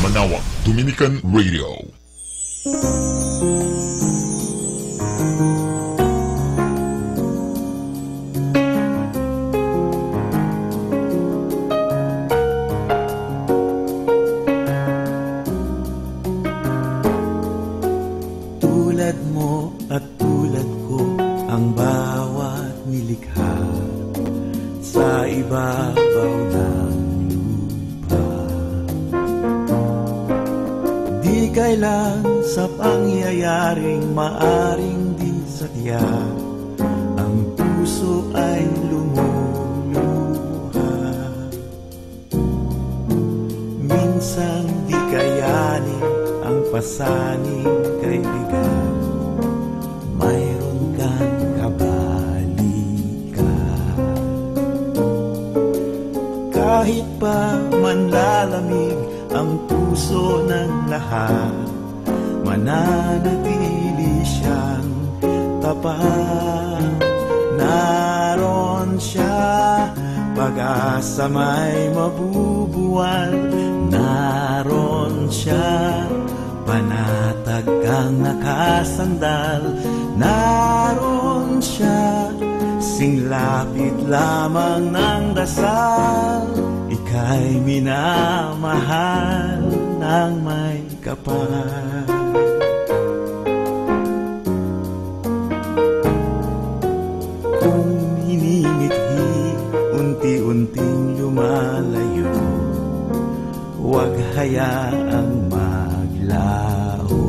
Manawag Dominican Radio. Tulad mo at tulad ko ang bawat nilikha sa ibabaw ng lupa. Di kailan sa pangyayaring maaring di sadya ang puso ay lumuluha. Minsan di kayanin ang pasaning kaibigan, mayroon kang kabalikan. Kahit pa manlalamig ang puso ng lahat, mananatili siyang tapat. Naroon siya, pag-asa may mabubuwal. Naroon siya, panatag kang nakasandal. Naroon siya, singlapit lamang ng dasal. Ika'y minamahal ng may kapal. Kung hiningiti, unti-unting lumalayo, huwag hayaang maglaho.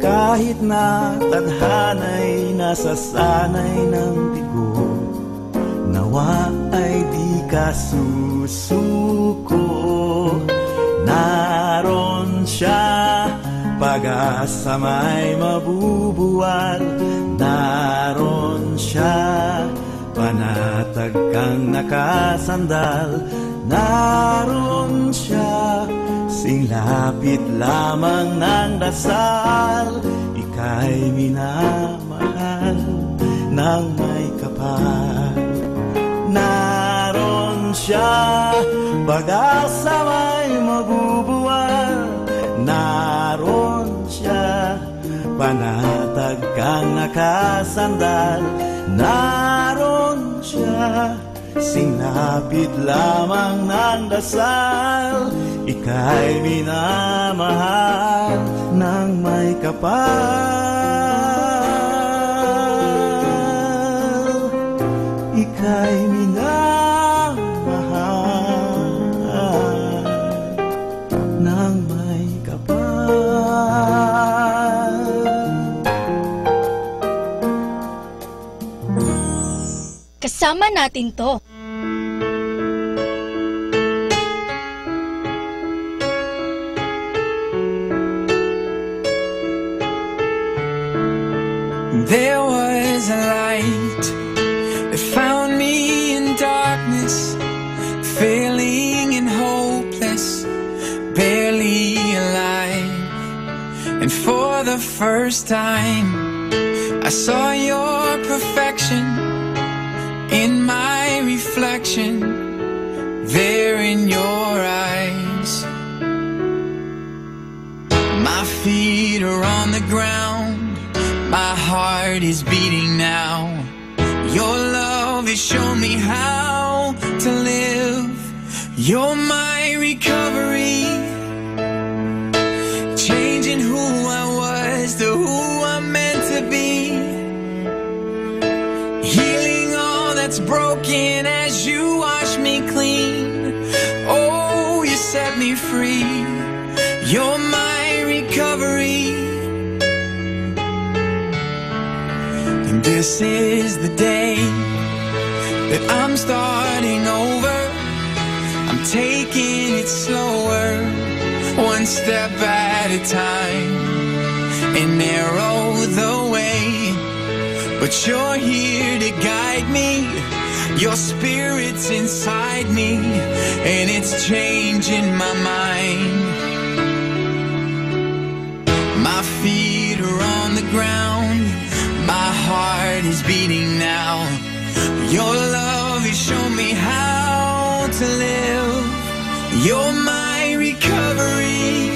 Kahit na tadhana'y nasasanay ng bigo, nawa ay di ka susuko. Naroon siya, pag-asa may mabubuwal. Naroon siya, panatag kang nakasandal. Naroon siya, singlapit lamang ng dasal. Ika'y minamahal ng may kapal. Naroon siya, pag-asa may mabubuwal. Naroon siya, panatag kang nakasandal. Naroon siya, sinapit lamang ng dasal. Ika'y minamahal ng may kapal. Ika'y minamahal ng may kapal. Kasama natin to. There was a light that found me in darkness, failing and hopeless, barely alive. And for the first time, I saw your perfection in my reflection, there in your eyes. My feet are on the ground, my heart is beating now. Your love has shown me how to live. You're my recovery, changing who I was to who I'm meant to be. Healing all that's broken as you wash me clean. Oh, you set me free. You're my recovery. This is the day that I'm starting over. I'm taking it slower, one step at a time, and narrow the way. But you're here to guide me. Your spirit's inside me, and it's changing my mind. My feet are on the ground, my heart is beating now. Your love has shown me how to live. You're my recovery,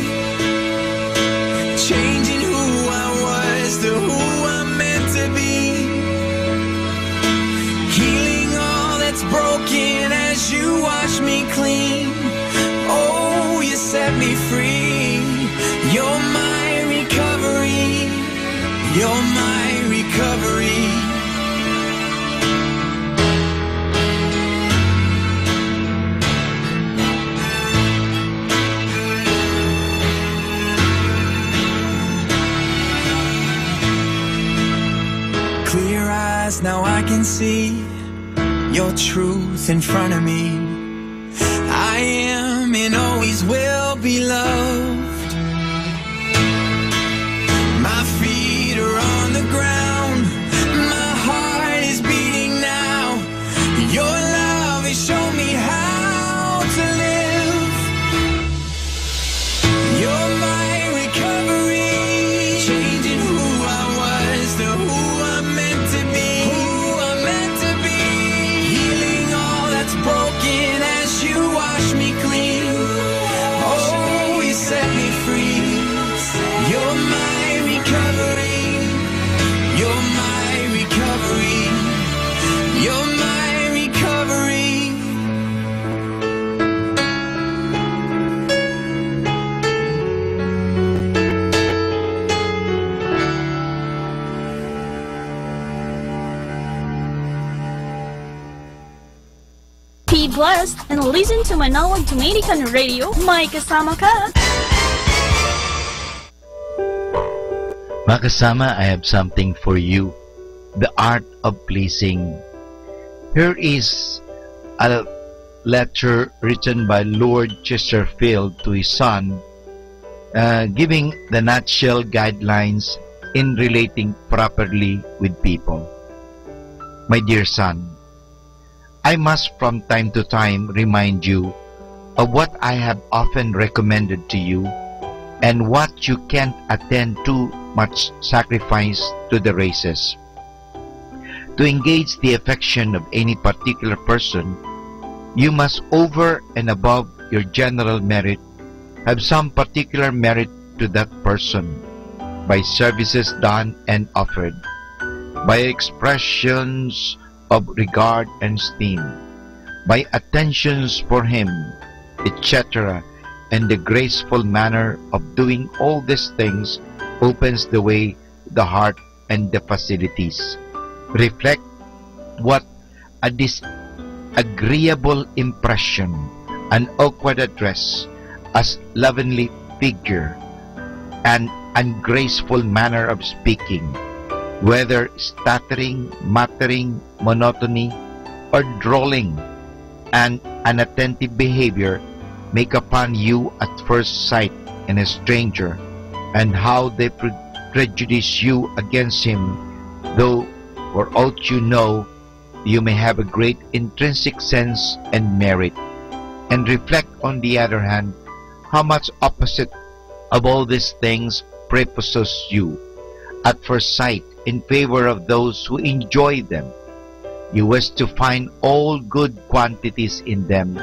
changing who I was to who I'm meant to be, healing all that's broken as you wash me clean. Oh, you set me free. You're my recovery. You're my recovery. Clear eyes, now I can see your truth in front of me. I am and always will be loved. My feet are on the ground, my heart is beating now. Your love has shown me how to live. You're my recovery, changing who I was to who I'm meant to be. Who I'm meant to be, healing all that's broken as you wash me clean. Oh, you set me free. You're my recovery. You're my recovery. You're my recovery. Be blessed and listen to Manawag Dominican Radio. May kasama ka. Mga kasama, I have something for you. The art of pleasing. Here is a letter written by Lord Chesterfield to his son, giving the nutshell guidelines in relating properly with people. My dear son, I must from time to time remind you of what I have often recommended to you and what you can't attend to much sacrifice to the races. To engage the affection of any particular person, you must over and above your general merit have some particular merit to that person by services done and offered, by expressions of regard and esteem, by attentions for him, etc., and the graceful manner of doing all these things opens the way, the heart, and the facilities. Reflect what a disagreeable impression, an awkward address, a slovenly figure, an ungraceful manner of speaking, whether stuttering, muttering, monotony, or drawling, and unattentive behavior make upon you at first sight in a stranger, and how they prejudice you against him, though for aught you know, you may have a great intrinsic sense and merit. And reflect, on the other hand, how much opposite of all these things prepossess you at first sight in favor of those who enjoy them. You wish to find all good quantities in them,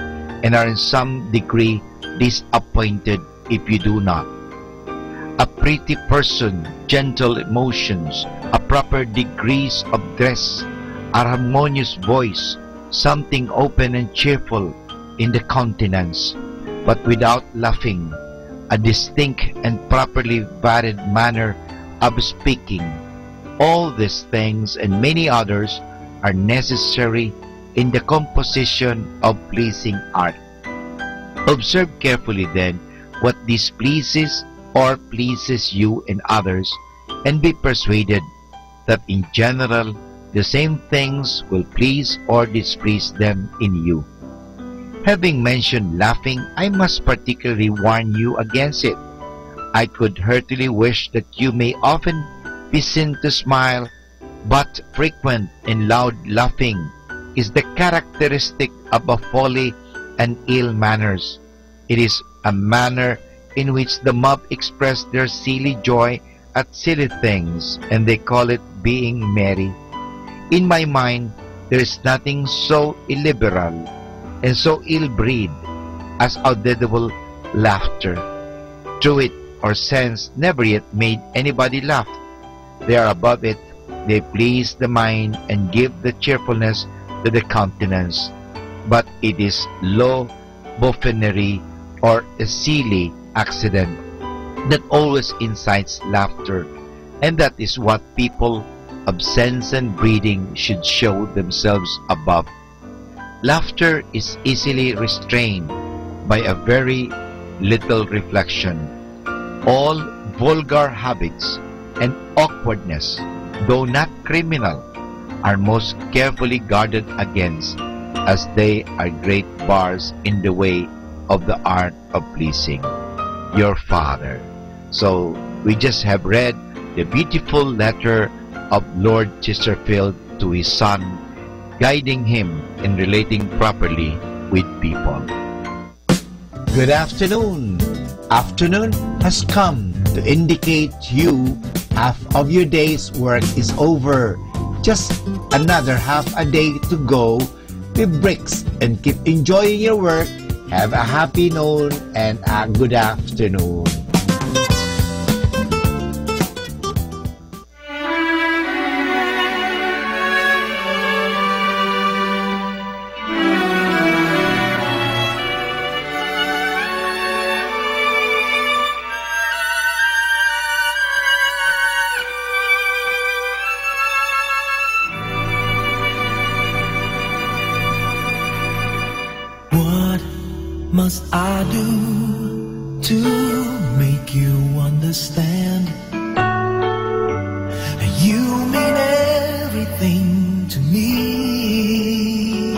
and are in some degree disappointed if you do not. A pretty person, gentle emotions, a proper degrees of dress, a harmonious voice, something open and cheerful in the countenance, but without laughing, a distinct and properly varied manner of speaking. All these things and many others are necessary in the composition of pleasing art. Observe carefully then what displeases or pleases you in others, and be persuaded that in general the same things will please or displease them in you. Having mentioned laughing, I must particularly warn you against it. I could heartily wish that you may often be seen to smile, but frequent and loud laughing is the characteristic of a folly and ill manners. It is a manner in which the mob express their silly joy at silly things, and they call it being merry. In my mind, there is nothing so illiberal and so ill-bred as audible laughter. Through it or sense never yet made anybody laugh. They are above it, they please the mind and give the cheerfulness to the countenance. But it is low buffoonery or a silly accident that always incites laughter, and that is what people of sense and breeding should show themselves above. Laughter is easily restrained by a very little reflection. All vulgar habits and awkwardness, though not criminal, are most carefully guarded against, as they are great bars in the way of the art of pleasing your Father. So we just have read the beautiful letter of Lord Chesterfield to his son, guiding him in relating properly with people. Good afternoon. Afternoon has come to indicate you half of your day's work is over. Just another half a day to go with bricks, and keep enjoying your work. Have a happy noon and a good afternoon. Must I do to make you understand? You mean everything to me.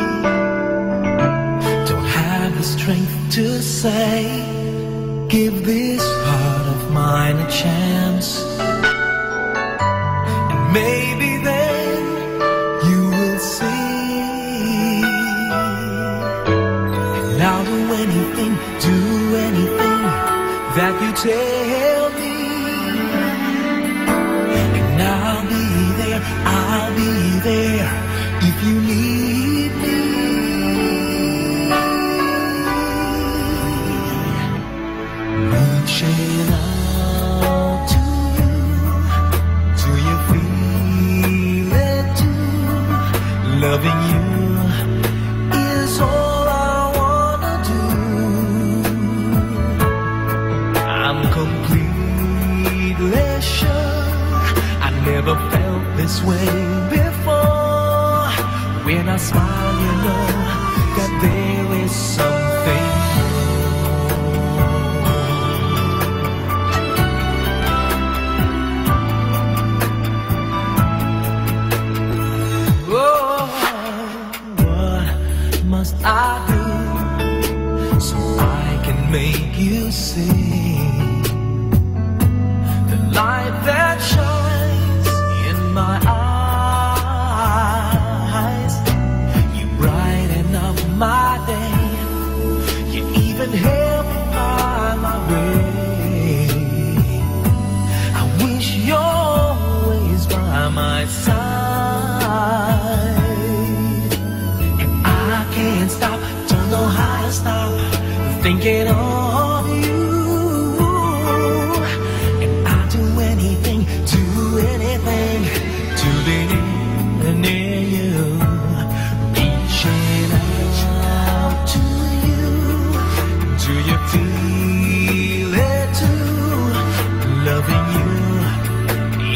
Don't have the strength to say, give this heart of mine a chance, and maybe then you will see. I'll do anything that you tell me, and I'll be there if you need me. Reaching out to you, do you feel it too? Loving you is all completely sure. I never felt this way before. When I smile, you know that there is something more. Oh, what must I do so I can make you see light that shines in my eyes? You brighten up my day, you even help me find my way. I wish you're always by my side, and I can't stop, don't know how to stop thinking of you. Anything to be near you, reaching out to you. Do you feel it too? Loving you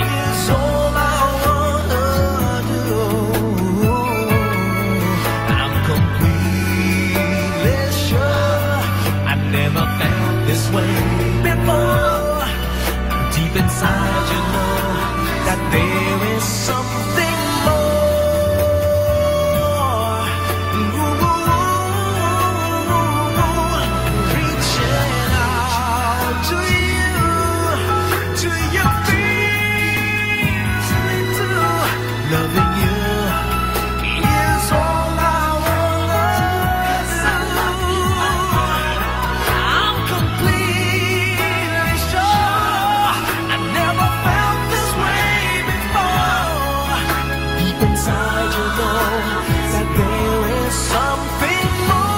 is all I wanna do. I'm completely sure I never felt this way before. Deep inside, you know that there is something more. Reaching out to you, do you feel it too? Loving you is all I wanna do. I'm completely sure I never felt this way before. Deep inside, you know that there is something more.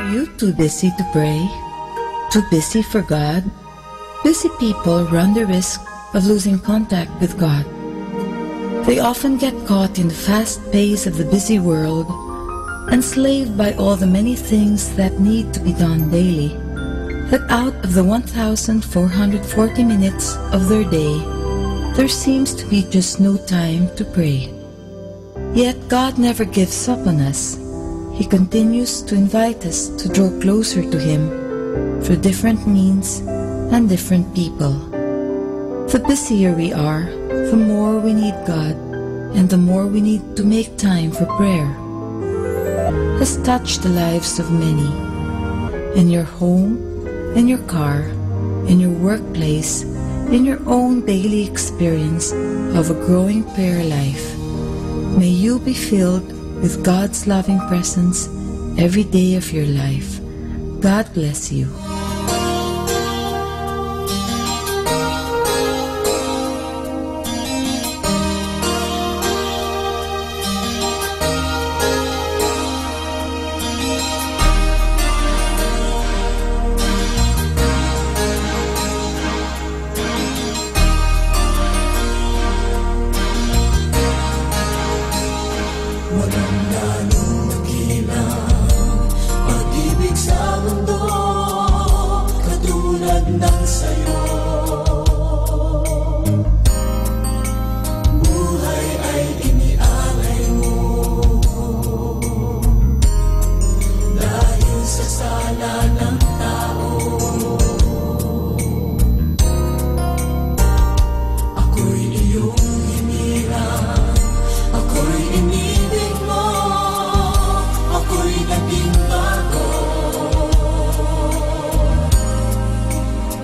Are you too busy to pray? Too busy for God? Busy people run the risk of losing contact with God. They often get caught in the fast pace of the busy world, enslaved by all the many things that need to be done daily, that out of the 1,440 minutes of their day, there seems to be just no time to pray. Yet God never gives up on us. He continues to invite us to draw closer to Him through different means and different people. The busier we are, the more we need God, and the more we need to make time for prayer. Has touched the lives of many. In your home, in your car, in your workplace, in your own daily experience of a growing prayer life. May you be filled with God's loving presence every day of your life. God bless you.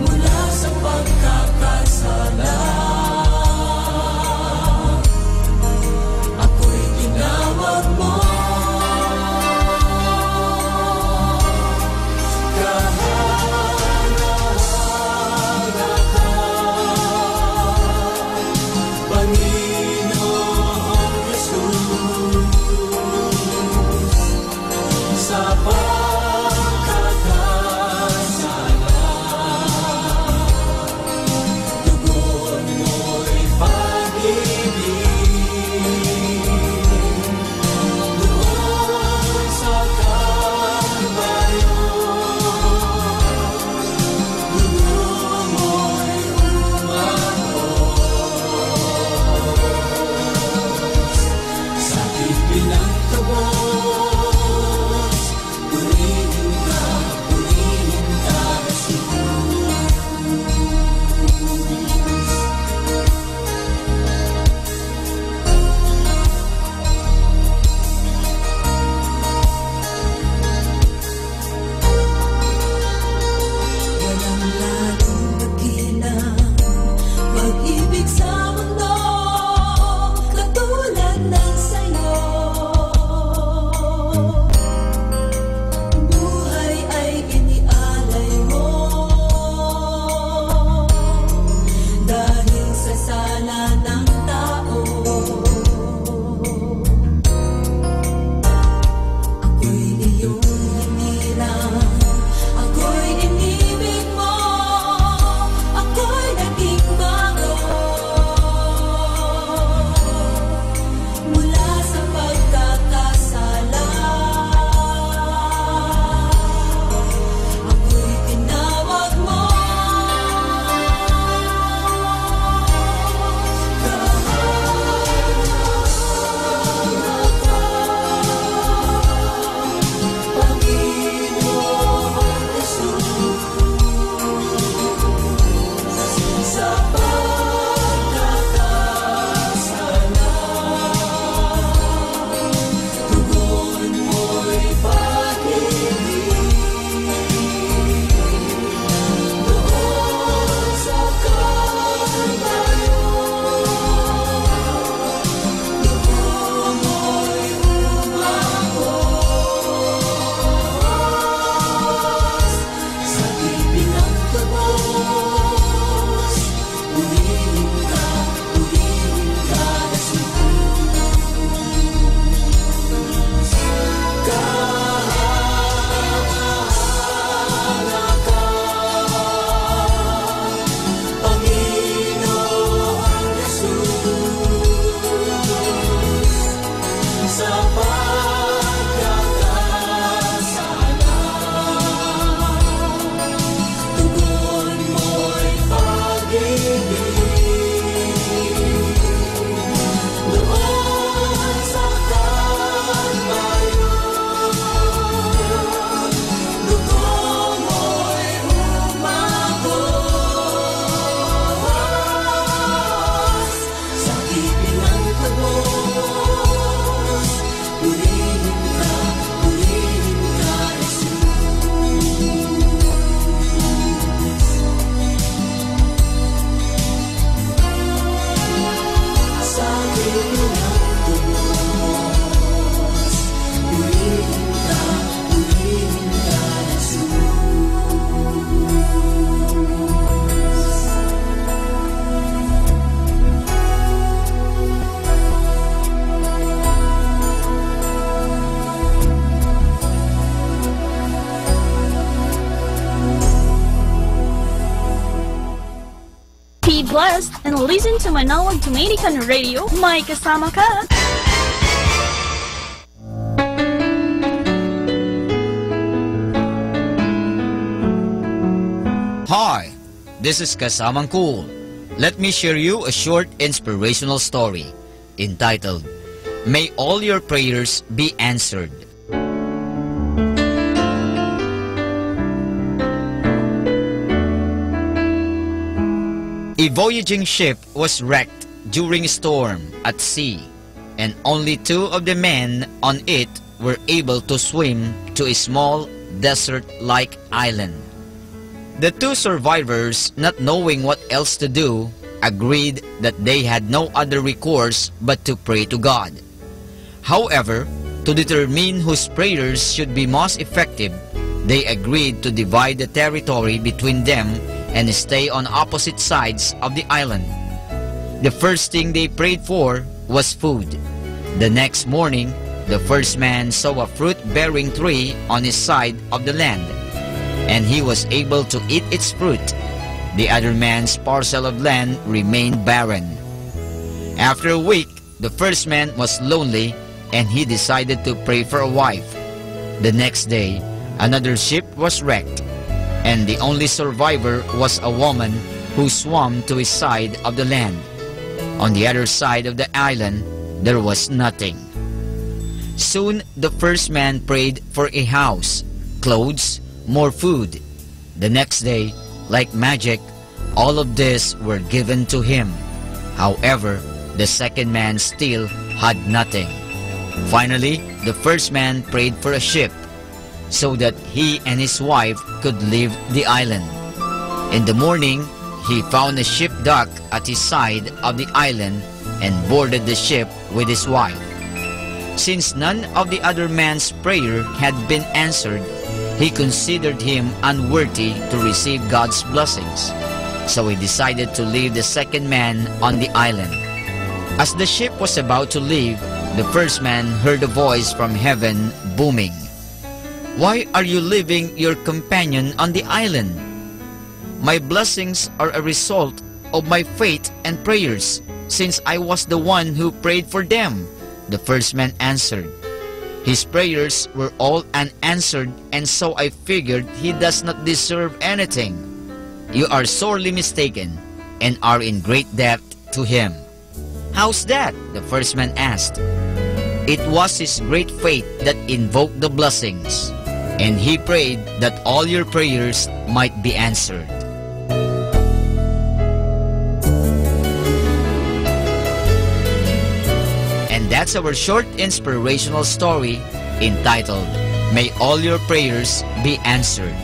Mula blessed and listen to Manawag Dominican Radio. May kasama ka! Hi, this is Kasamang Cool. Let me share you a short inspirational story entitled, May All Your Prayers Be Answered. A voyaging ship was wrecked during a storm at sea, and only 2 of the men on it were able to swim to a small desert-like island. The 2 survivors, not knowing what else to do, agreed that they had no other recourse but to pray to God. However, to determine whose prayers should be most effective, they agreed to divide the territory between them and stay on opposite sides of the island. The first thing they prayed for was food. The next morning, the first man saw a fruit-bearing tree on his side of the land, and he was able to eat its fruit. The other man's parcel of land remained barren. After a week, the first man was lonely, and he decided to pray for a wife. The next day, another ship was wrecked, and the only survivor was a woman who swam to his side of the land. On the other side of the island, there was nothing. Soon, the first man prayed for a house, clothes, more food. The next day, like magic, all of this were given to him. However, the second man still had nothing. Finally, the first man prayed for a ship, so that he and his wife could leave the island. In the morning, he found a ship dock at his side of the island and boarded the ship with his wife. Since none of the other man's prayer had been answered, he considered him unworthy to receive God's blessings. So he decided to leave the second man on the island. As the ship was about to leave, the first man heard a voice from heaven booming, "Why are you leaving your companion on the island? My blessings are a result of my faith and prayers, since I was the one who prayed for them," the first man answered. "His prayers were all unanswered, and so I figured he does not deserve anything." "You are sorely mistaken and are in great debt to him." "How's that?" the first man asked. "It was his great faith that invoked the blessings, and he prayed that all your prayers might be answered." And that's our short inspirational story entitled, May All Your Prayers Be Answered.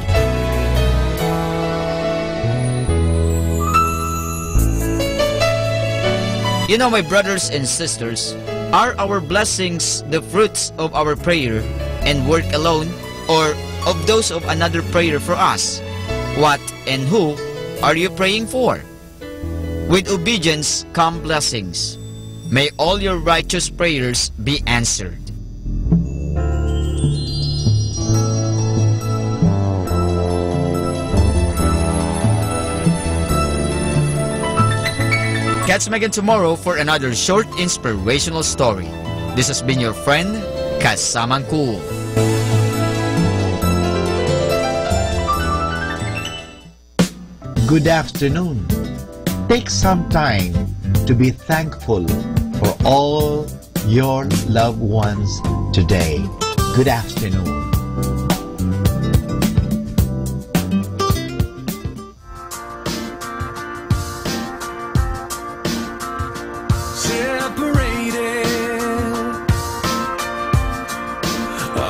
You know, my brothers and sisters, are our blessings the fruits of our prayer and work alone, or of those of another prayer for us? What and who are you praying for? With obedience come blessings. May all your righteous prayers be answered. Catch me again tomorrow for another short inspirational story. This has been your friend, Kasamang Cool. Good afternoon. Take some time to be thankful for all your loved ones today. Good afternoon.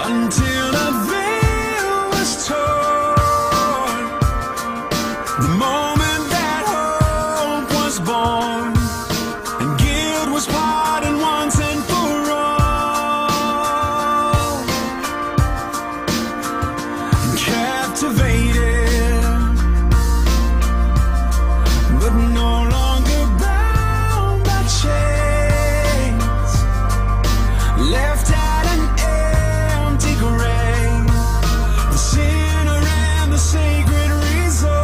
Until the veil was torn, the moment that hope was born, and guilt was pardoned once and for all, captivated, but no longer bound by chains, left at an empty grave, the sinner and the sacred resolved.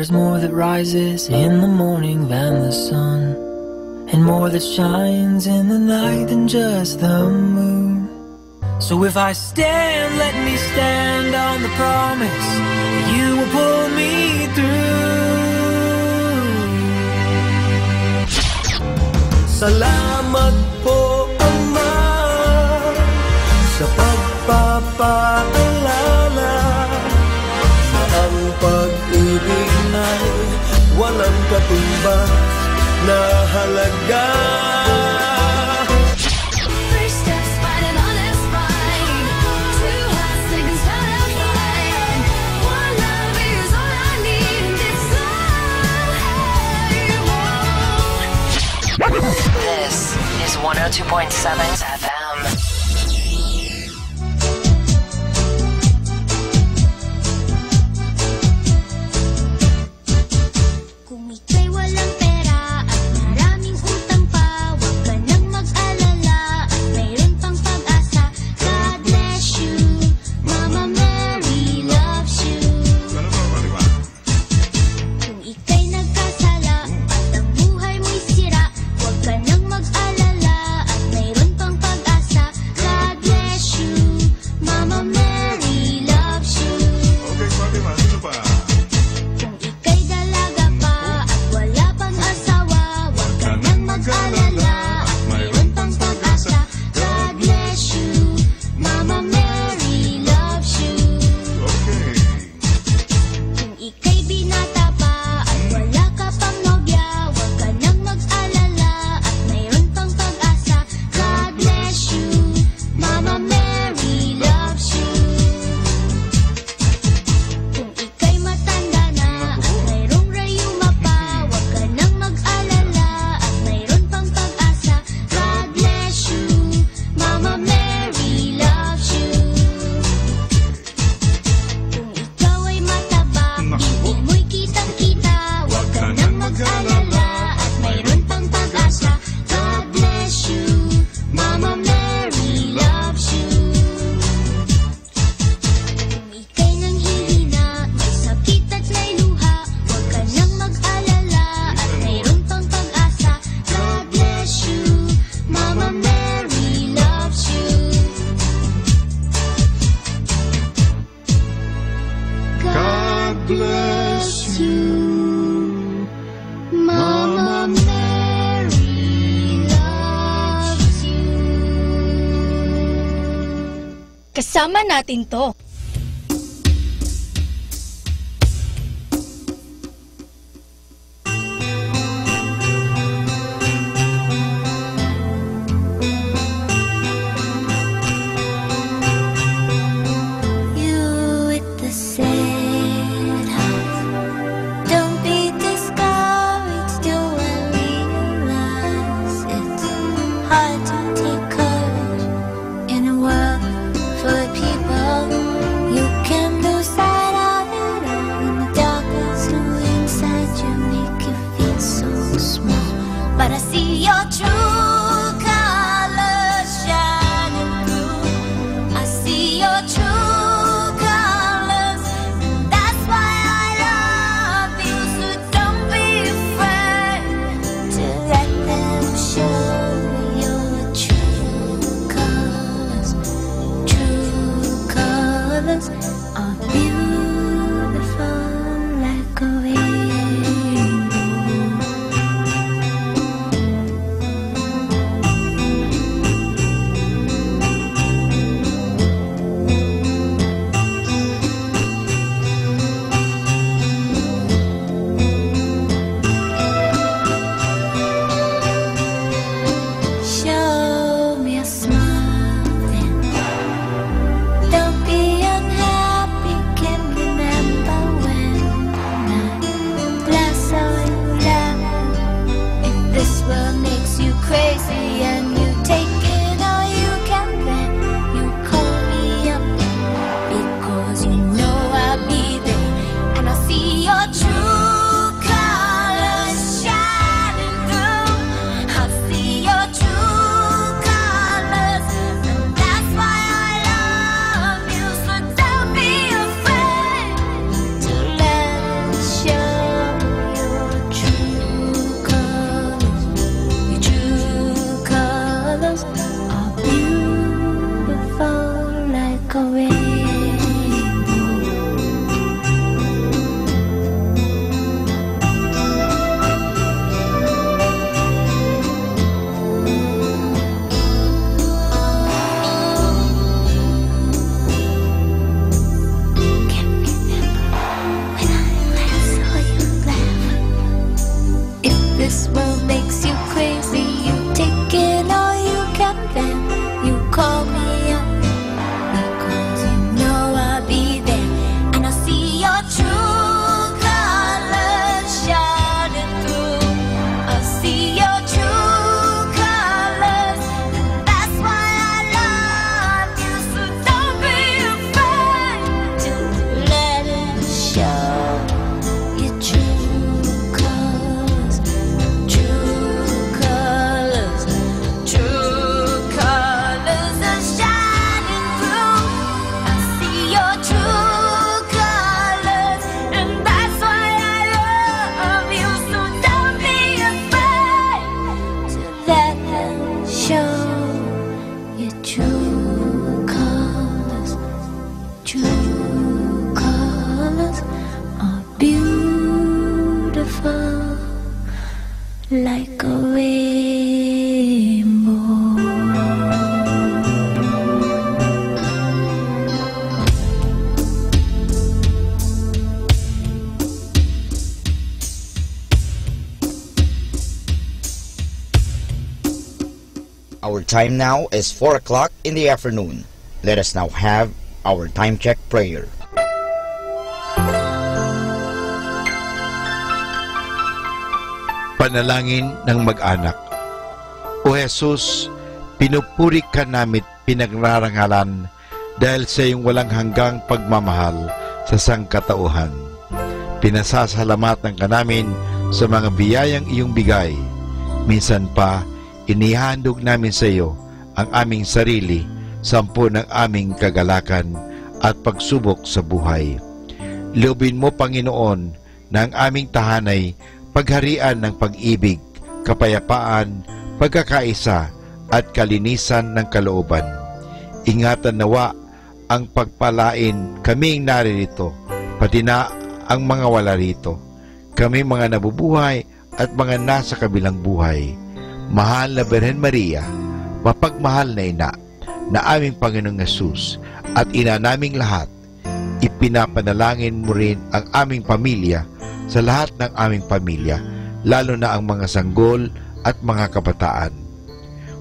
There's more that rises in the morning than the sun, and more that shines in the night than just the moon. So if I stand, let me stand on the promise that you will pull me through. Salamat po, Ama, sa pagpapaalala na ang pag-ibig na'y walang katumbas na halaga. First steps, find an honest fight. Two hearts, they can start a fight. One love is all I need, and it's all I want. This is 102.7 FM. Kung ika'y walang pera at maraming utang pa, huwag ka nang mag-alala at mayroon pang pag-asa. God bless you, Mama Mary loves you. Kung ika'y nagkasala at ang buhay mo'y sira, huwag ka nang mag-alala at mayroon pang pag-asa. God bless you, Mama Mary loves you. Kung ika'y dalaga pa at wala pang asawa, huwag ka nang mag-alala at mayroon pang pag-asa. God bless you, Mama Mary loves you. Kung ika'y binata pa at wala ka pang nobya, huwag ka nang mag-alala at mayroon pang pag-asa. God bless you, Mama Mary loves you. Kung ika'y matanda na at mayroong rayuma pa, huwag ka nang mag-alala at mayroon pang pag-asa. God bless you, Mama Mary loves you. Kung ikaw ay mataba, bibig mo'y kitang-kita, huwag ka nang mag-alala at mayroon pang pag-asa. God bless you, Mama Mary loves you. Kung ika'y nanghihina, may sakit at may luha, huwag ka nang mag-alala at mayroon pang pag-asa. God bless you, Mama Mary loves you. God bless you, Mama Mary loves you. Kasama natin to. You with the sad heart, don't be discouraged. You will realize it's hard to take courage in a world full of people. You can lose sight of it all, and the darkness inside you make you feel so small. But I see your true colors shining through. I see your true colors, and that's why I love you. So don't be afraid to let them show your true colors. True colors are beautiful like a rainbow. Show me a smile then. Don't be unhappy, call me up because you know I'll be there, and I see your true colors shining through. I see your true colors, and that's why I love you. So don't be afraid to let it show. Your true colors, true colors, true colors are shining through. I see your true colors, and that's why I love you. So don't be afraid to let them show. Your true colors, true colors are beautiful like a rainbow. Our time now is 4 o'clock in the afternoon. Let us now have our time check prayer. Panalangin ng mag-anak. O Jesus, pinupuri ka namit pinagnarangalan dahil sa iyong walang hanggang pagmamahal sa sangkatauhan. Pinasasalamatan ka namin sa mga biyayang iyong bigay. Minsan pa, inihandog namin sa iyo ang aming sarili, sampu ng aming kagalakan at pagsubok sa buhay. Loobin mo, Panginoon, na ang aming tahanay pagharian ng pag-ibig, kapayapaan, pagkakaisa at kalinisan ng kalooban. Ingatan nawa ang pagpalain kaming naririto, pati na ang mga wala rito, kami mga nabubuhay at mga nasa kabilang buhay. Mahal na Birhen Maria, mapagmahal na ina, na aming Panginoong Yesus at ina naming lahat, ipinapanalangin mo rin ang aming pamilya sa lahat ng aming pamilya, lalo na ang mga sanggol at mga kabataan.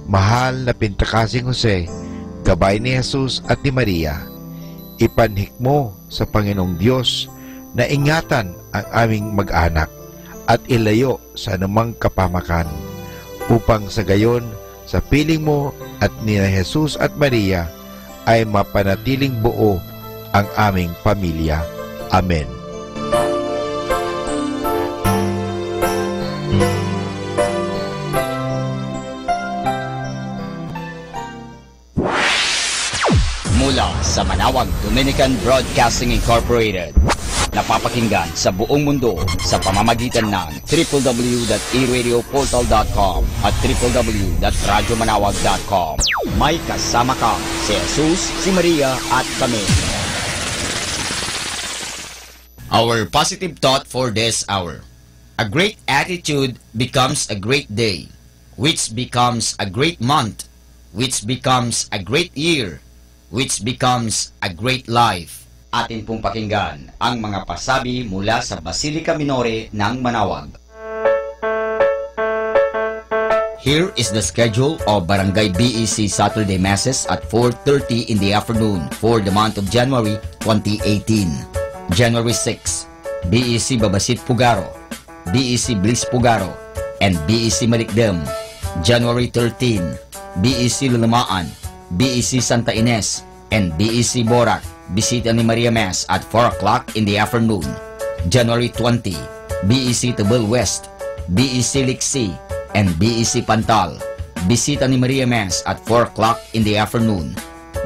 Mahal na Pintakasing Jose, gabay ni Jesus at ni Maria, ipanhik mo sa Panginoong Diyos na ingatan ang aming mag-anak at ilayo sa anumang kapamakan, upang sa gayon, sa piling mo at ni Jesus at Maria, ay mapanatiling buo ang aming pamilya. Amen. Mula sa Manawag Dominican Broadcasting Incorporated, napapakinggan sa buong mundo sa pamamagitan ng www.eradioportal.com at www.radyomanawag.com. May kasama ka si Jesus, si Maria at kami. Our positive thought for this hour. A great attitude becomes a great day, which becomes a great month, which becomes a great year, which becomes a great life. Atin pong pakinggan ang mga pasabi mula sa Basilica Minore ng Manawag. Here is the schedule of Barangay BEC Saturday Masses at 4:30 in the afternoon for the month of January 2018. January 6, BEC Babasit Pugaro, BEC Bliss Pugaro, and BEC Malikdem. January 13, BEC Lulamaan, BEC Santa Ines, and BEC Borac, Bisita ni Maria Mass at 4 o'clock in the afternoon. January 20, BEC Tabel West, BEC Liksi, and BEC Pantal, Bisita ni Maria Mass at 4 o'clock in the afternoon.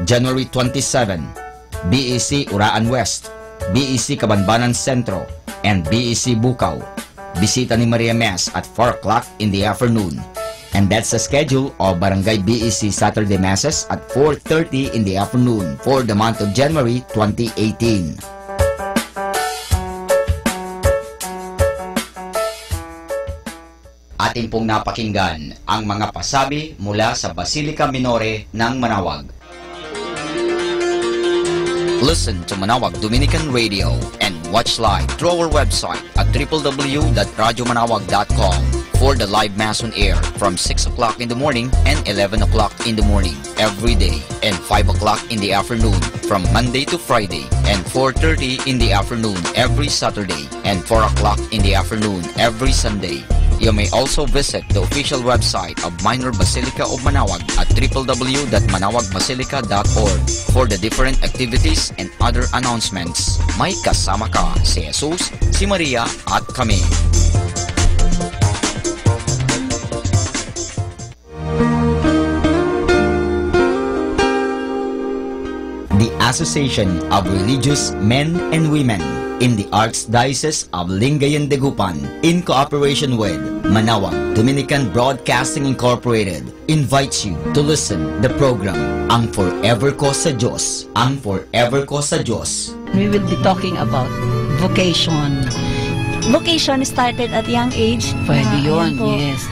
January 27, BEC Uraan West, BEC Kabanbanan Sentro, and BEC Bukaw, Bisita ni Maria Mass at 4 o'clock in the afternoon. And that's the schedule of Barangay BEC Saturday Masses at 4:30 in the afternoon for the month of January 2018. Atin pong napakinggan ang mga pasabi mula sa Basilica Minore ng Manawag. Listen to Manawag Dominican Radio and watch live through our website at www.radyomanawag.com for the live Mass on air from 6 o'clock in the morning and 11 o'clock in the morning every day, and 5 o'clock in the afternoon from Monday to Friday, and 4:30 in the afternoon every Saturday, and 4 o'clock in the afternoon every Sunday. You may also visit the official website of Minor Basilica of Manaoag at www.manawagbasilica.org for the different activities and other announcements. May kasama ka si Jesus, si Maria at kami. The Association of Religious Men and Women in the Archdiocese of Lingayen de Gupan, in cooperation with Manaoag Dominican Broadcasting Incorporated, invites you to listen the program Ang Forever Ko sa Diyos. Ang Forever Ko sa Diyos. We will be talking about vocation. Vocation started at young age. Pwede yun, Ayan po. yes.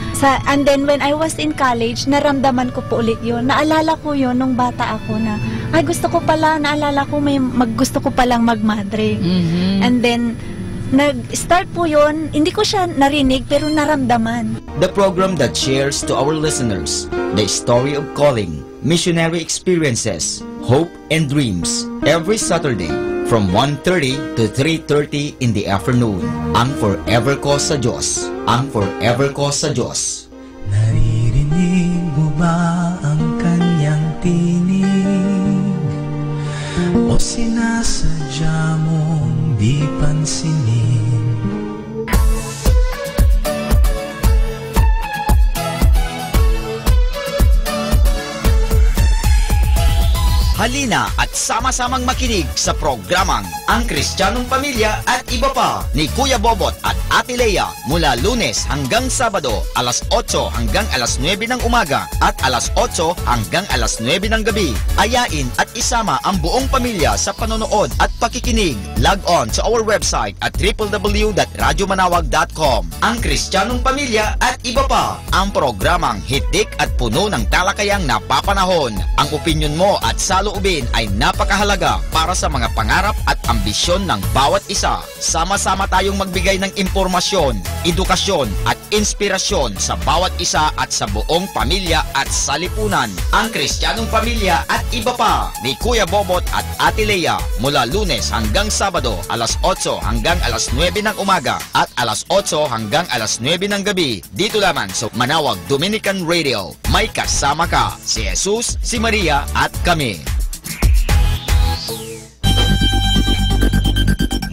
And then when I was in college, naramdaman ko po ulit yun. Naalala ko yun nung bata ako na, ay gusto ko pala, naalala ko gusto ko palang magmadre. And then, nag-start po yun, hindi ko siya narinig pero naramdaman. The program that shares to our listeners the story of calling, missionary experiences, hope and dreams every Saturday from 1:30 to 3:30 in the afternoon. Ang Forever Ko sa Diyos. Ang Forever Ko sa Diyos. Naririnig mo ba ang kanyang tinig? O sinasadya mong di pansinin? Halina at sama-samang makinig sa programang Ang Kristiyanong Pamilya at Iba Pa ni Kuya Bobot at Ate Lea mula Lunes hanggang Sabado alas 8 hanggang alas 9 ng umaga at alas 8 hanggang alas 9 ng gabi. Ayain at isama ang buong pamilya sa panonood at pakikinig. Log on to our website at www.radyomanawag.com. Ang Kristiyanong Pamilya at Iba Pa, ang programang hitik at puno ng talakayang napapanahon. Ang opinyon mo at saloobin ay napakahalaga para sa mga pangarap at ambisyon ng bawat isa. Sama-sama tayong magbigay ng impormasyon, edukasyon at inspirasyon sa bawat isa at sa buong pamilya at salipunan. Ang Kristiyanong Pamilya at Iba Pa ni Kuya Bobot at Ate Lea mula Lunes hanggang Sabado alas 8 hanggang alas 9 ng umaga at alas 8 hanggang alas 9 ng gabi dito lamang sa Manaoag Dominican Radio. May kasama ka si Jesus, si Maria at kami.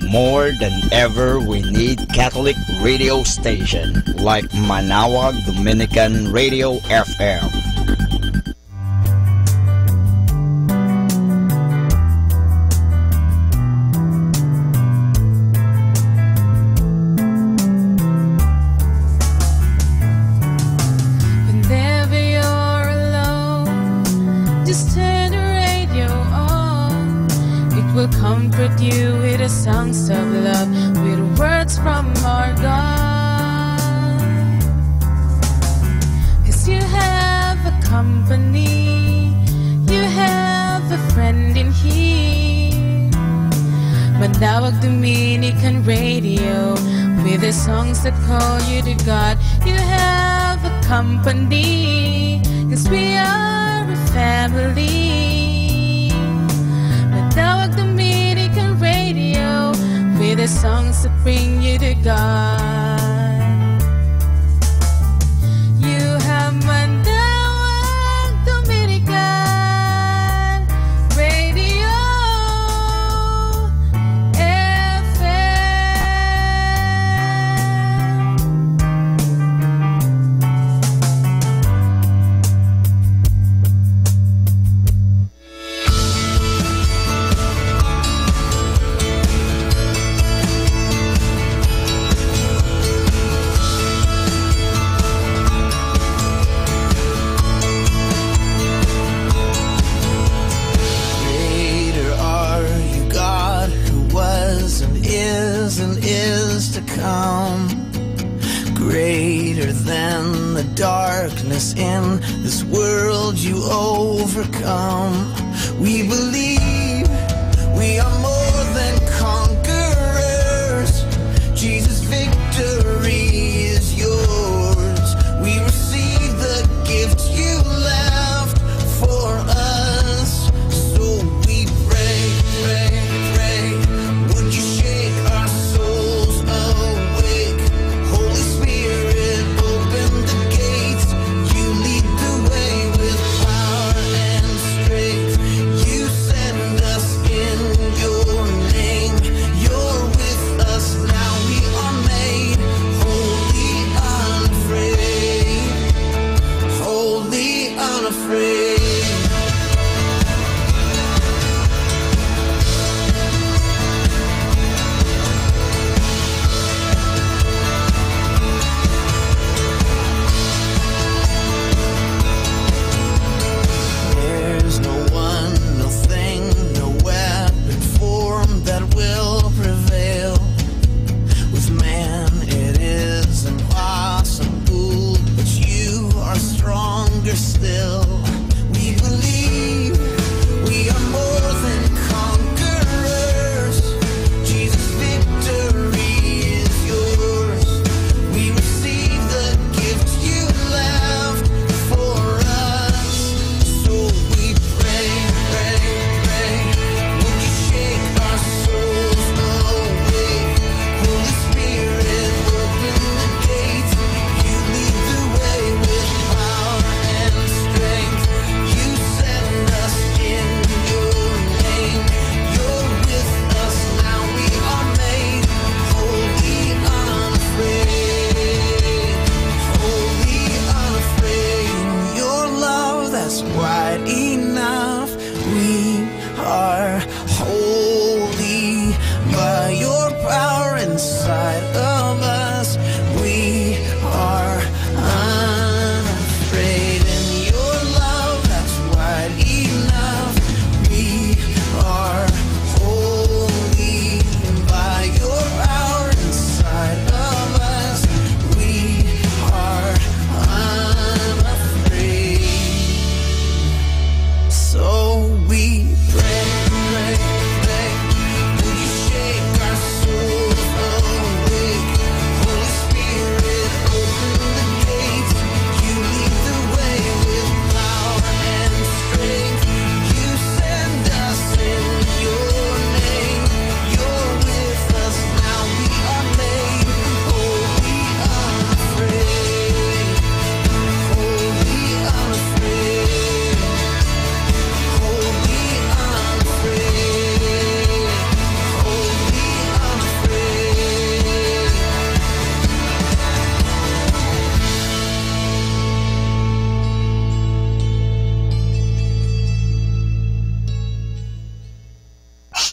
More than ever, we need Catholic radio station like Manaoag Dominican Radio FM. Whenever you're alone, just turn the radio on. It will comfort you with the songs of love, with words from our God. 'Cause you have a company, you have a friend in here. Manaoag Dominican Radio, with the songs that call you to God. You have a company, 'cause we are a family. Manaoag Dominican Radio, with the songs that bring you to God. You have Manaoag Dominican Radio Greater are you, God, who was and is to come. Greater than the darkness in this world you overcome. We believe we are more than conquerors. Jesus' victory is yours.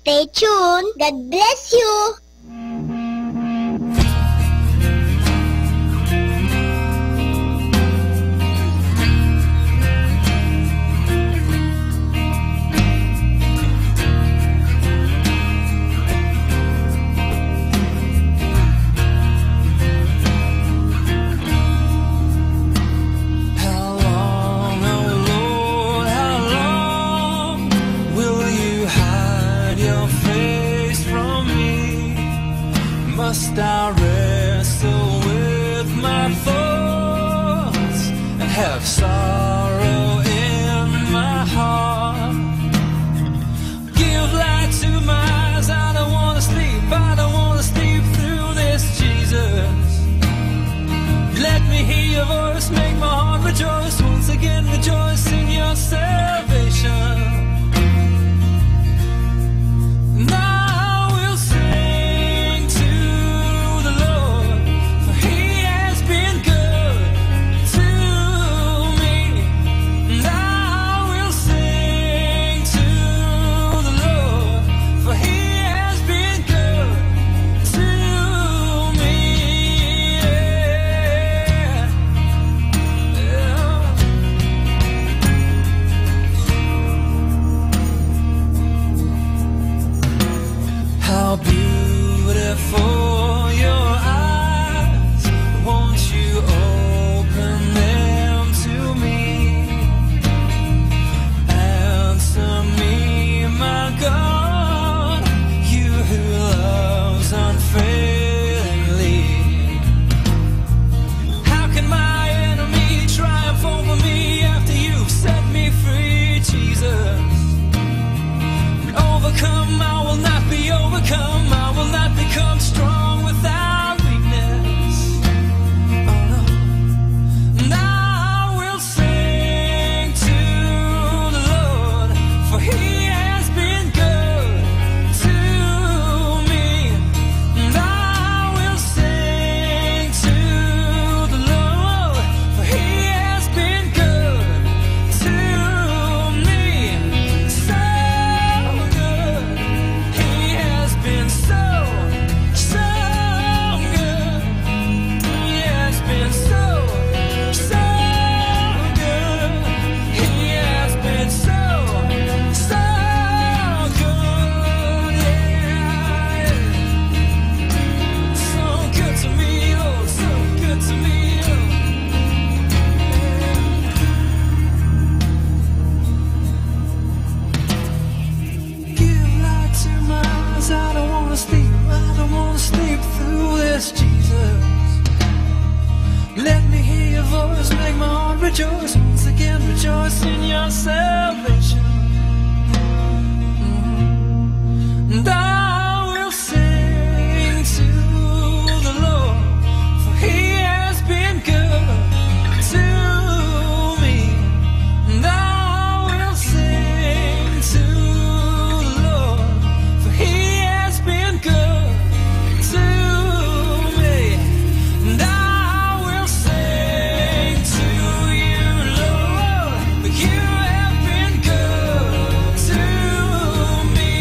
Stay tuned. God bless you. Must I wrestle with my thoughts and have sorrow in my heart? Give light to my eyes, I don't wanna sleep, I don't wanna sleep through this, Jesus. Let me hear your voice, make my heart rejoice, once again rejoice in your salvation. How beautiful your eyes, won't you open them to me? Answer me, my God, you who loves unfailingly. How can my enemy triumph over me after you've set me free, Jesus? Overcome, I will not be overcome, I will not become strong without weakness. Oh no. And I will sing to the Lord, for He has been good to me. And I will sing to the Lord, for He has been good to me. So good. He has been so good. He has been so good. He has been so good. Yeah. So good to me, Lord. So good to me, Lord. Give light to my eyes, I don't wanna sleep, I don't wanna sleep through this, Jesus. Let me hear your voice, make my heart rejoice, once again rejoice in your salvation. And I will sing to the Lord, for He has been good to me. And I will sing to the Lord, for He has been good to me. And I will sing to you, Lord, for you have been good to me.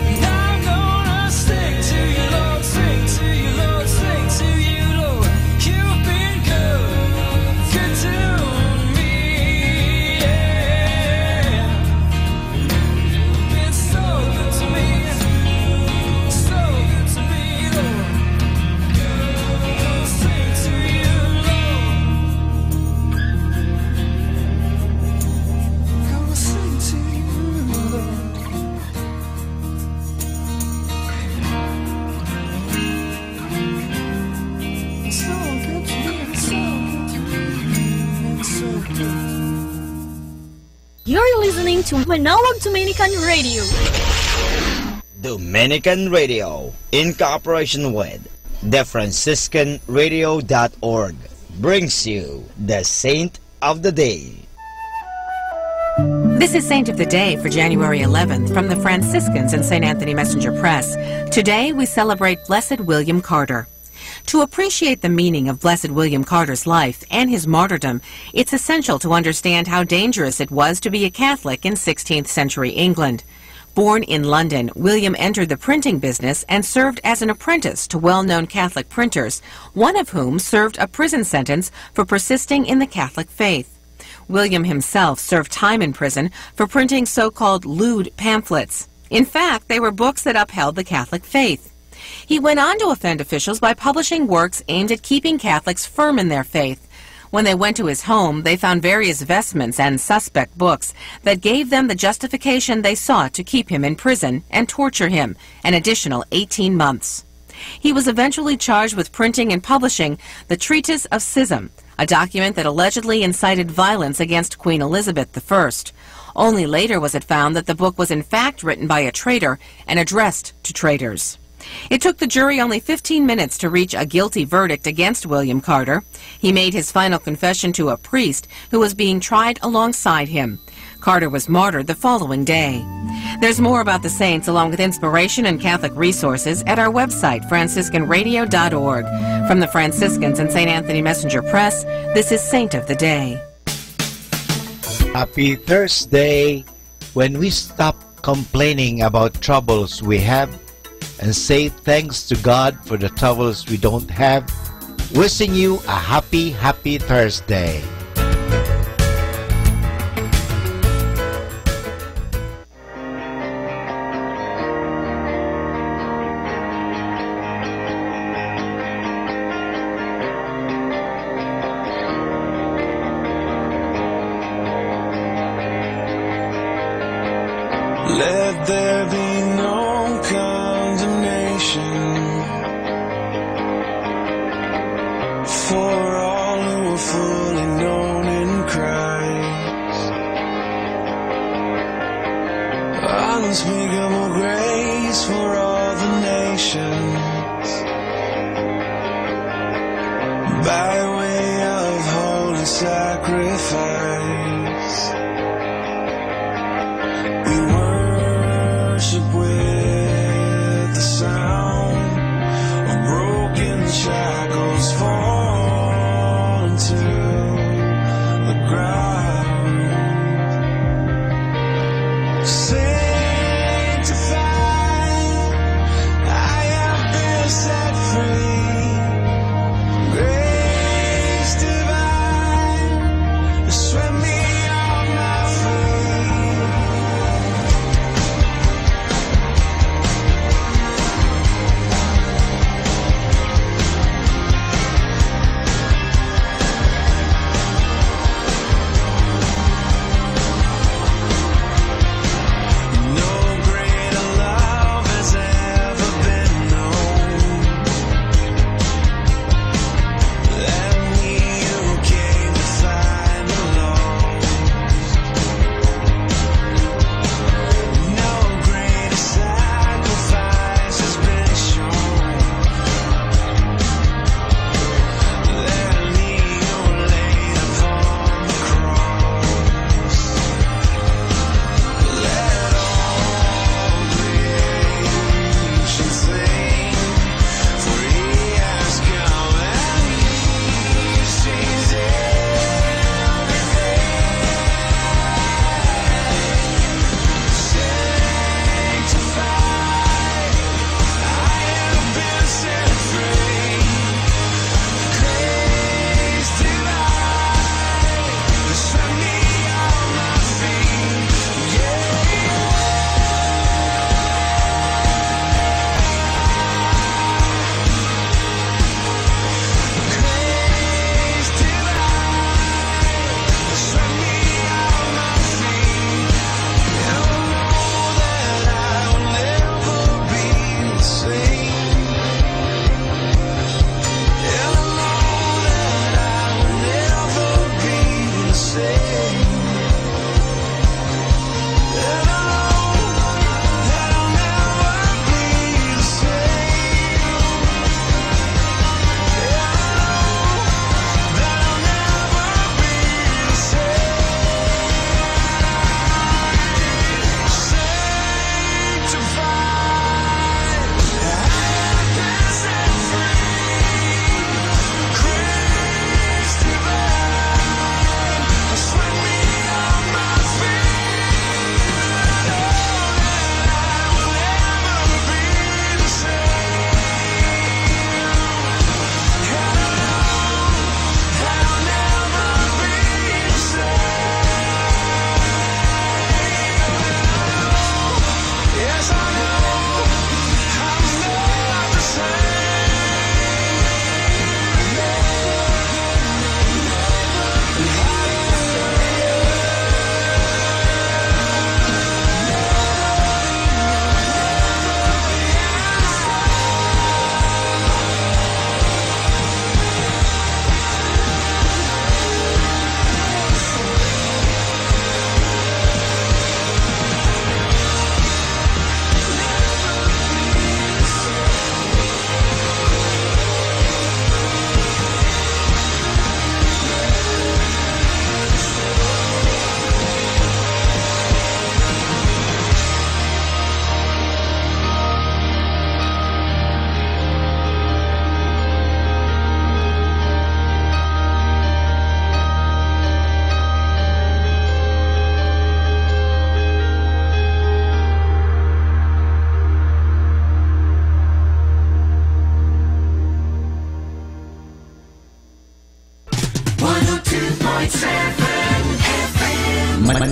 And I'm gonna sing to you, Lord, sing to you, Lord, sing to you, Lord. You've been good to me. Yeah. You've been so good to me, so good to me, Lord. Sing to you, Lord. Gonna sing to you, Lord. So good to me, so good to me, so good. You're listening to Manawag Dominican Radio. Dominican Radio, in cooperation with TheFranciscanRadio.org, brings you the Saint of the Day. This is Saint of the Day for January 11th from the Franciscans and St. Anthony Messenger Press. Today we celebrate Blessed William Carter. To appreciate the meaning of Blessed William Carter's life and his martyrdom, it's essential to understand how dangerous it was to be a Catholic in 16th century England. Born in London, William entered the printing business and served as an apprentice to well-known Catholic printers, one of whom served a prison sentence for persisting in the Catholic faith. William himself served time in prison for printing so-called lewd pamphlets. In fact, they were books that upheld the Catholic faith. He went on to offend officials by publishing works aimed at keeping Catholics firm in their faith. When they went to his home, they found various vestments and suspect books that gave them the justification they sought to keep him in prison and torture him an additional 18 months. He was eventually charged with printing and publishing the Treatise of Schism, a document that allegedly incited violence against Queen Elizabeth I. Only later was it found that the book was in fact written by a traitor and addressed to traitors. It took the jury only 15 minutes to reach a guilty verdict against William Carter. He made his final confession to a priest who was being tried alongside him. Carter was martyred the following day. There's more about the saints along with inspiration and Catholic resources at our website, franciscanradio.org. From the Franciscans and St. Anthony Messenger Press, this is Saint of the Day. Happy Thursday! When we stop complaining about troubles we have and say thanks to God for the troubles we don't have, wishing you a happy Thursday. Let there be no condemnation for all who are fully known in Christ. Unspeakable grace for all the nations by way of holy sacrifice. Worship with the sound of broken shackles fall into the ground. Sanctified, I have been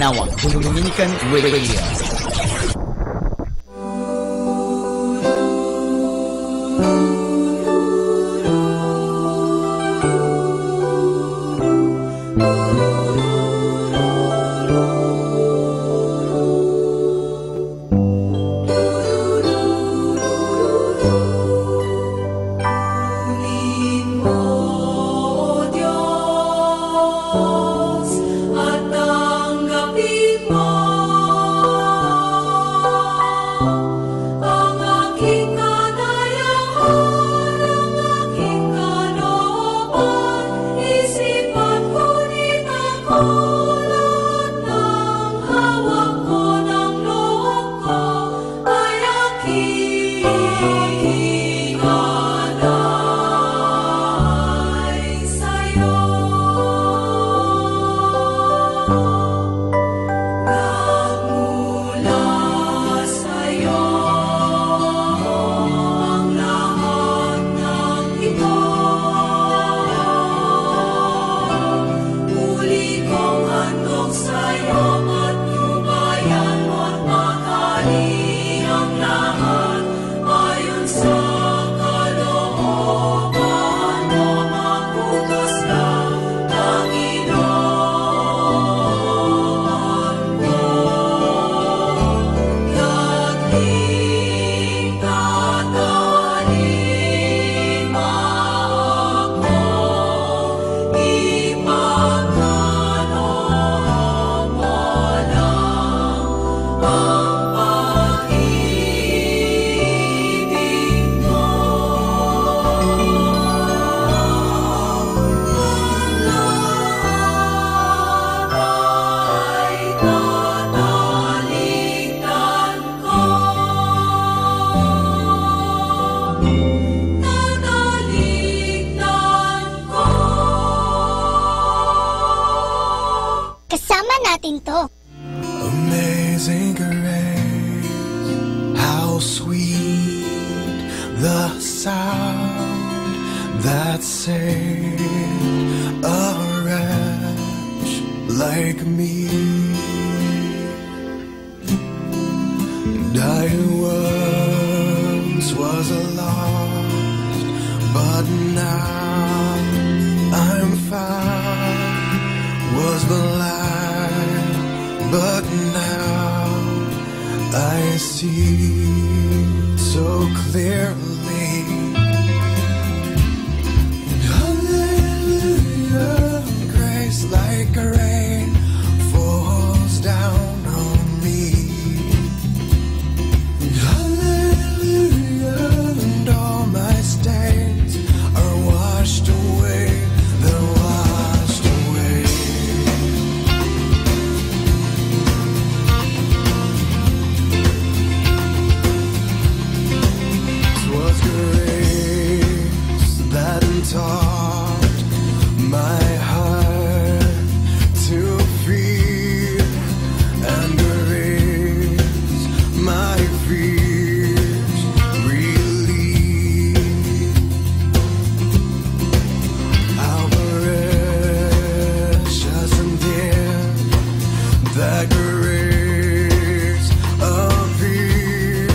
Manawag Dominican Radio. Kasama natin to. Amazing grace, how sweet the sound that saved a wretch like me. And I once was lost, but now I'm found. Was blind, but now I see so clearly. Hallelujah, grace like rain falls down on me. Hallelujah, and all my stains are washed away. They're washed away. Grace that taught my heart to fear and erase my fears, relieve. How precious and dear that grace appeared.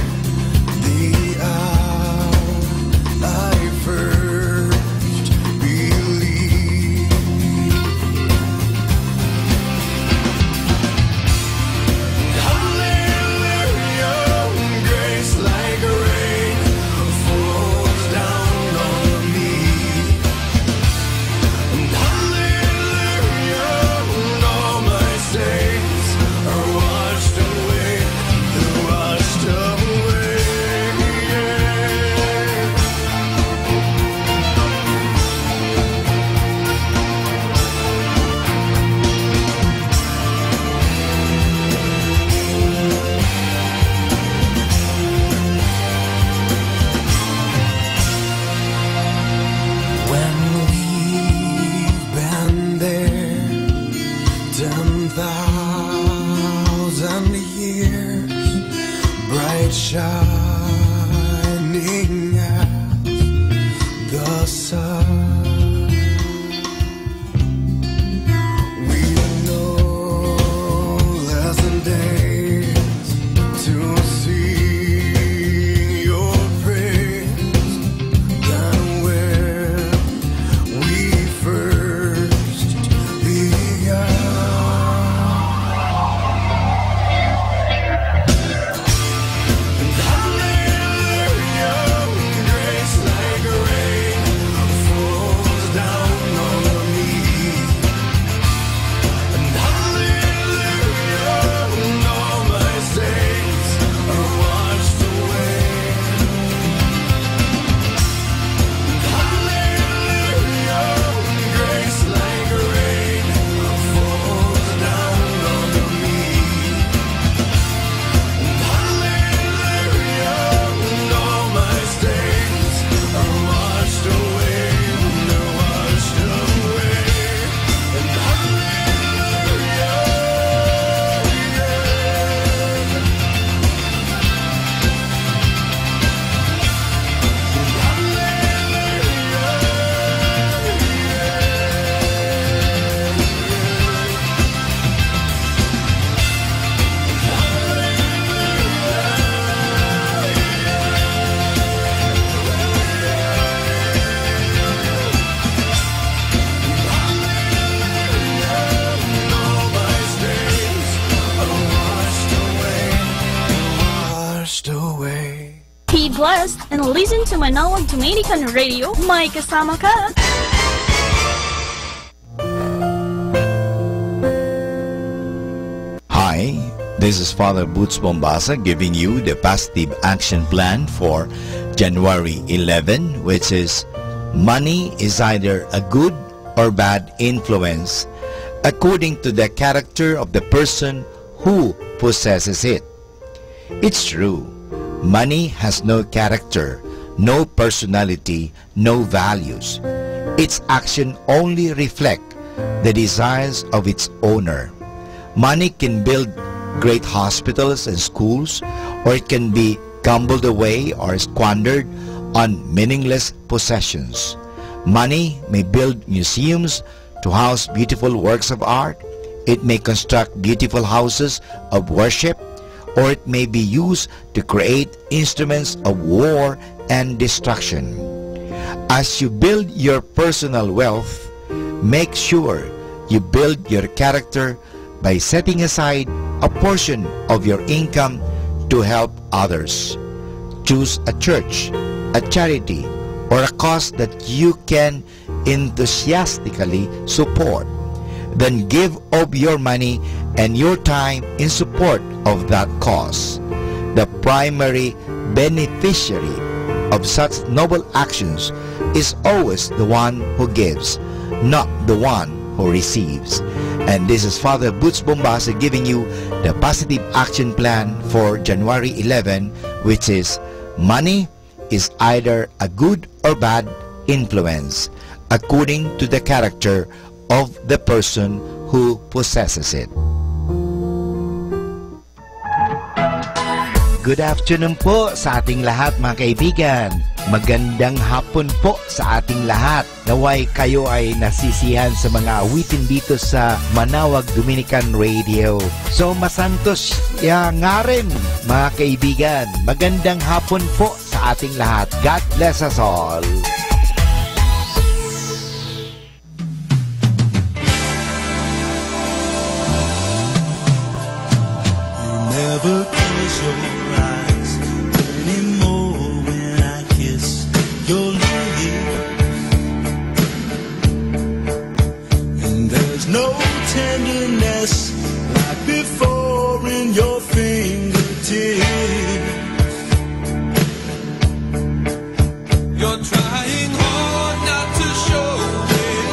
Shining as the sun, we know washed away. Be blessed and listen to Manawag Dominican Radio. May kasama ka. Hi, this is Father Boots Bombasa giving you the positive action plan for January 11, which is money is either a good or bad influence according to the character of the person who possesses it. It's true, money has no character, no personality, no values. Its action only reflect the desires of its owner. Money can build great hospitals and schools, or it can be gambled away or squandered on meaningless possessions. Money may build museums to house beautiful works of art. It may construct beautiful houses of worship, or it may be used to create instruments of war and destruction. As you build your personal wealth, make sure you build your character by setting aside a portion of your income to help others. Choose a church, a charity, or a cause that you can enthusiastically support. Then give of your money and your time in support of that cause. The primary beneficiary of such noble actions is always the one who gives, not the one who receives. And this is Father Boots Bombasa giving you the positive action plan for January 11, which is money is either a good or bad influence according to the character of the person who possesses it. Good afternoon po sa ating lahat mga kaibigan. Magandang hapon po sa ating lahat. Naway kayo ay nasisihan sa mga awitin dito sa Manawag Dominican Radio. So masantos ya nga rin mga kaibigan. Magandang hapon po sa ating lahat. God bless us all. Never close your eyes anymore when I kiss your lips, and there's no tenderness like before in your fingertips. You're trying hard not to show it,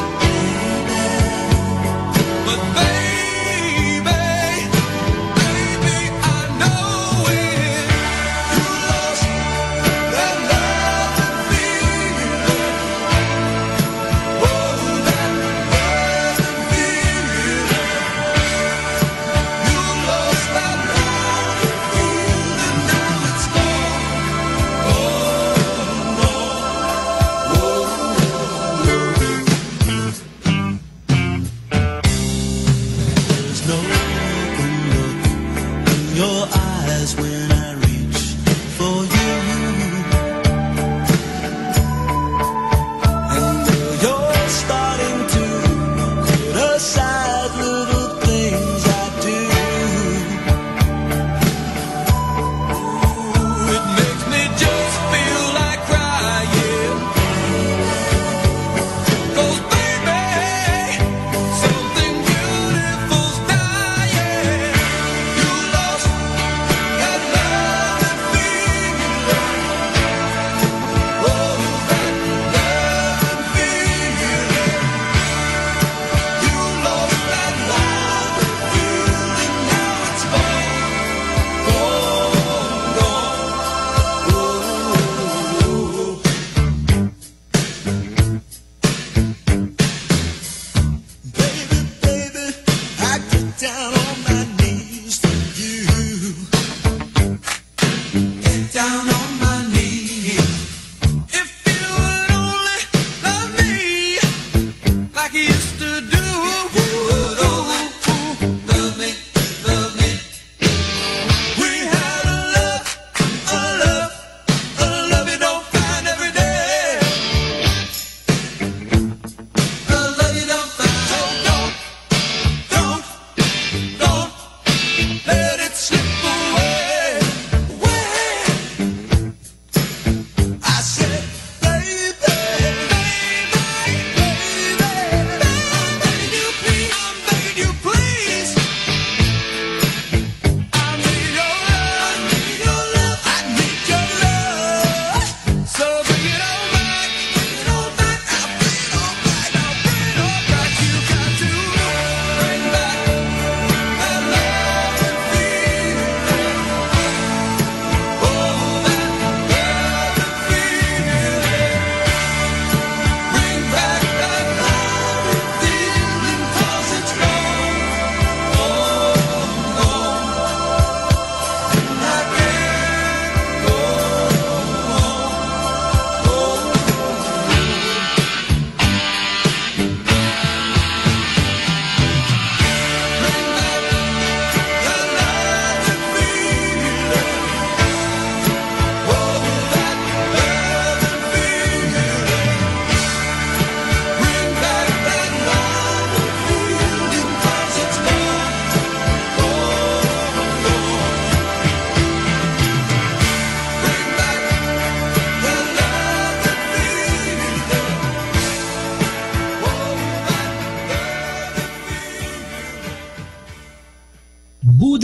but baby, I know it. You lost that love and feeling. Oh, that love and feeling. You lost that love and feeling. Now it's gone. There's no open look in your eyes when I reach for you, and you're starting to put aside little things I do. It makes me just feel like crying, 'cause baby, something beautiful's dying. You lost that love and feeling.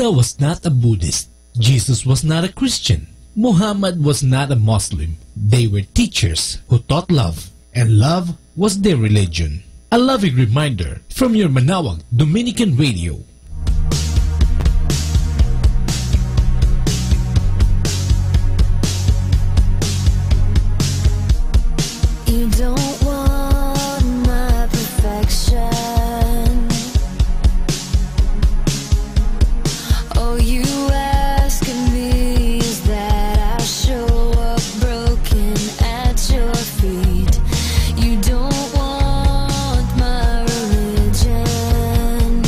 Buddha was not a Buddhist. Jesus was not a Christian. Muhammad was not a Muslim. They were teachers who taught love, and love was their religion. A loving reminder from your Manawag Dominican Radio. You don't want my perfection. Oh, you ask of me is that I show up broken at your feet. You don't want my religion.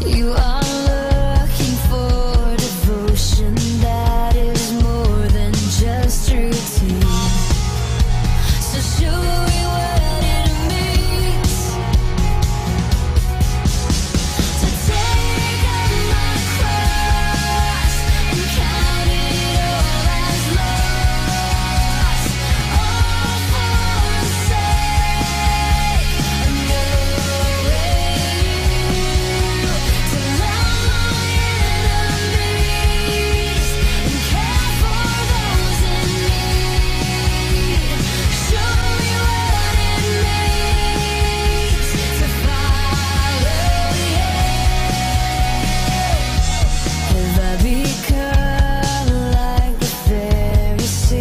You are looking for devotion that is more than just routine. So show me what it means to take up my cross and count it all as loss, all for the sake of knowing you, to love my enemies and care for those in need. Show me what it means to follow you. Have I become like the Pharisee,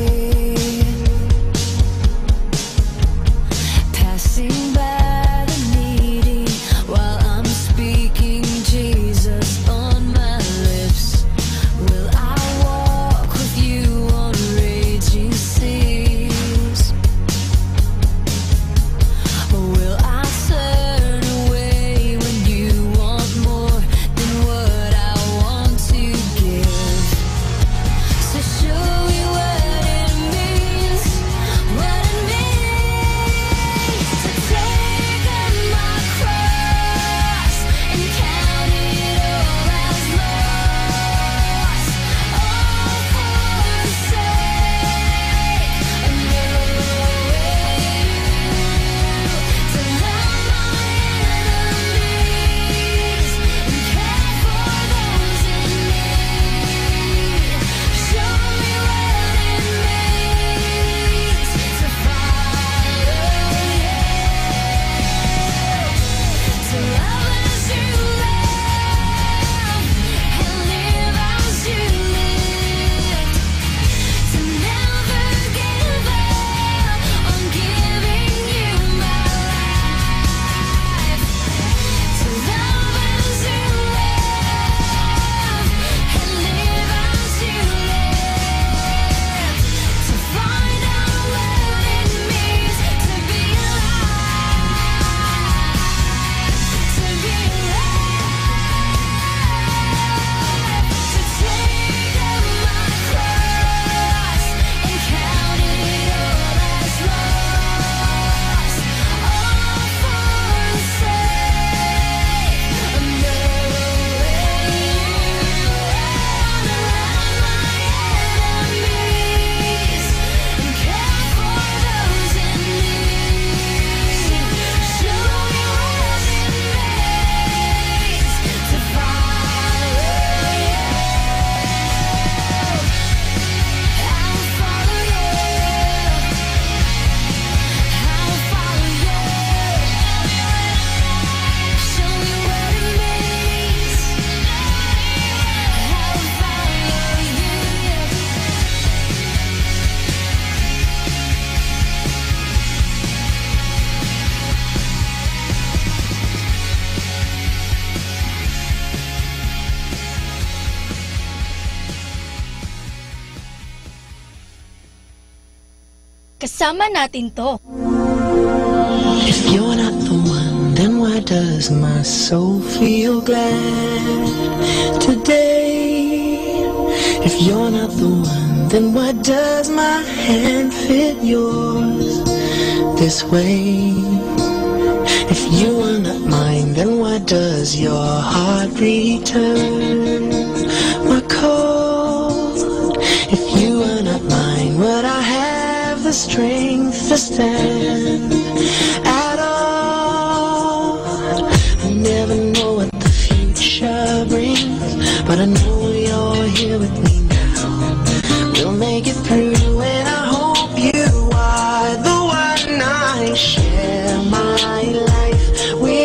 passing by the needy while I'm speaking Jesus on my lips? Will I walk with you on raging seas? Or will I turn away when you want more than what I want to give? So show me what it means to take up my cross and count it all as loss, all for the sake of knowing you, to love my enemies and care for those in need. Show me what it means to follow you, to love as you love and live as you lived, to never give up on giving you my life, to love as you love and live as you lived, to find out what it means to be alive, to be alive, to take up my cross and count it all as loss, all for the sake of knowing you, to love my enemies and care for those in need. Show me what it means to follow you. I'll follow you. I'll follow you. Show me what it means. I'll follow you. Kasama natin to. If you're not the one, then why does my soul feel glad today? If you're not the one, then why does my hand fit yours this way? If you are not mine, then why does your heart return my call? If you are not mine, would I have the strength to stand at all? I never know what you're here with me now. We'll make it through, and I hope you are the one I share my life with.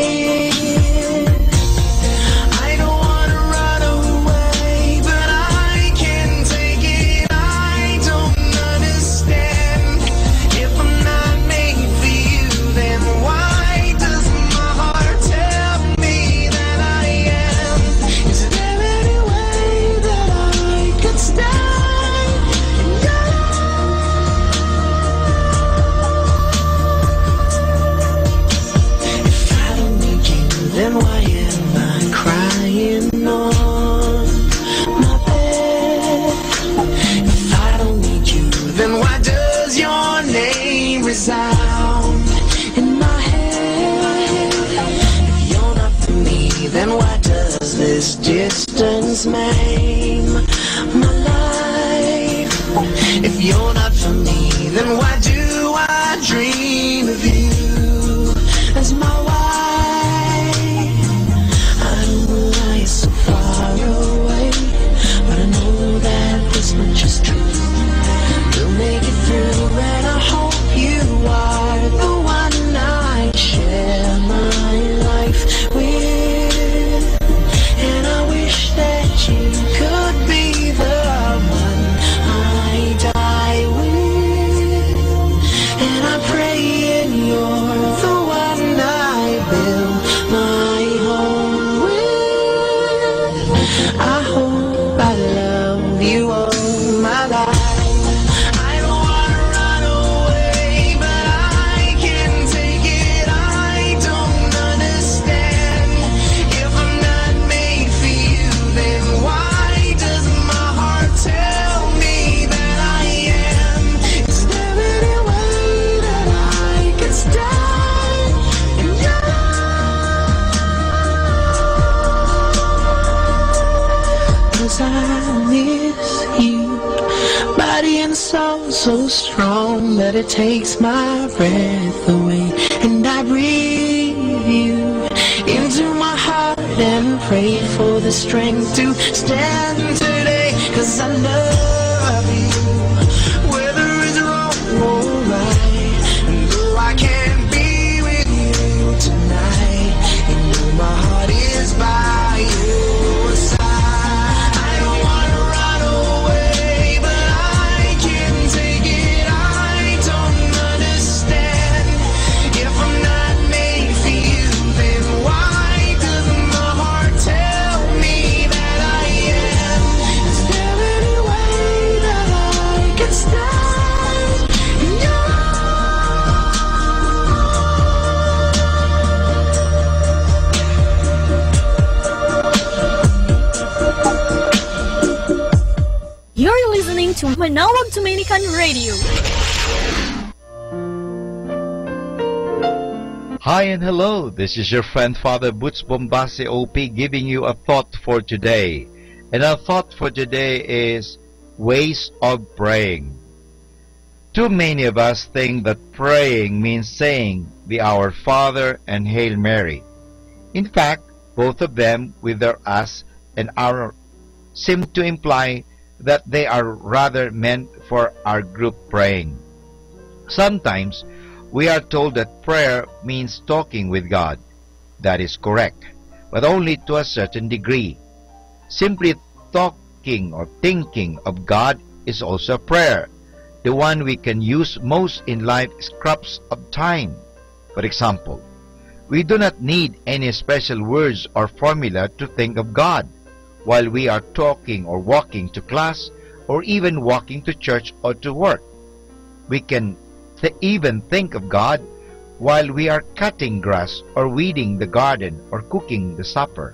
I don't wanna run away, but I can't take it. I don't understand. If I'm not made for you, then why does my heart tell me that I am? Is there any way that I could stay in your life? If I don't need you, then why am I crying on my bed? If I don't need you, then why does your name resound in my head? If you're not for me, then why does this distance maim my life? If you're not for me, then why do I dream of you as my wife? I don't know why you're so far away, but I know that this much is true. We'll make it through, and I hope you are the one I share my life with. And I wish that you could be the one I die with. And I'm praying you're the one I build my home with. I hope I love you all my life. I don't wanna run away, but I can't take it. I don't understand. If I'm not made for you, then why does my heart tell me that I am? Is there any way that I can stay in your life? 'Cause I miss you, body and soul so strong that it takes my breath away. And I breathe you into my heart and pray for the strength to stand today. 'Cause I love you, whether it's wrong or right. And though I can't be with you tonight, you know my heart is by your side. I don't wanna run away, but I can't take it. I don't understand. If I'm not made for you, then why does my heart tell me that I am? Is there any way that I can stay in your You're listening to Manawag Dominican Radio. Hi and hello, this is your friend Father Butch Bombase OP giving you a thought for today. And our thought for today is ways of praying. Too many of us think that praying means saying the Our Father and Hail Mary. In fact, both of them with their us and our seem to imply that they are rather meant for our group praying. Sometimes we are told that prayer means talking with God. That is correct, but only to a certain degree. Simply talking or thinking of God is also prayer. The one we can use most in life scraps of time. For example, we do not need any special words or formula to think of God while we are talking or walking to class or even walking to church or to work. We can even think of God while we are cutting grass or weeding the garden or cooking the supper.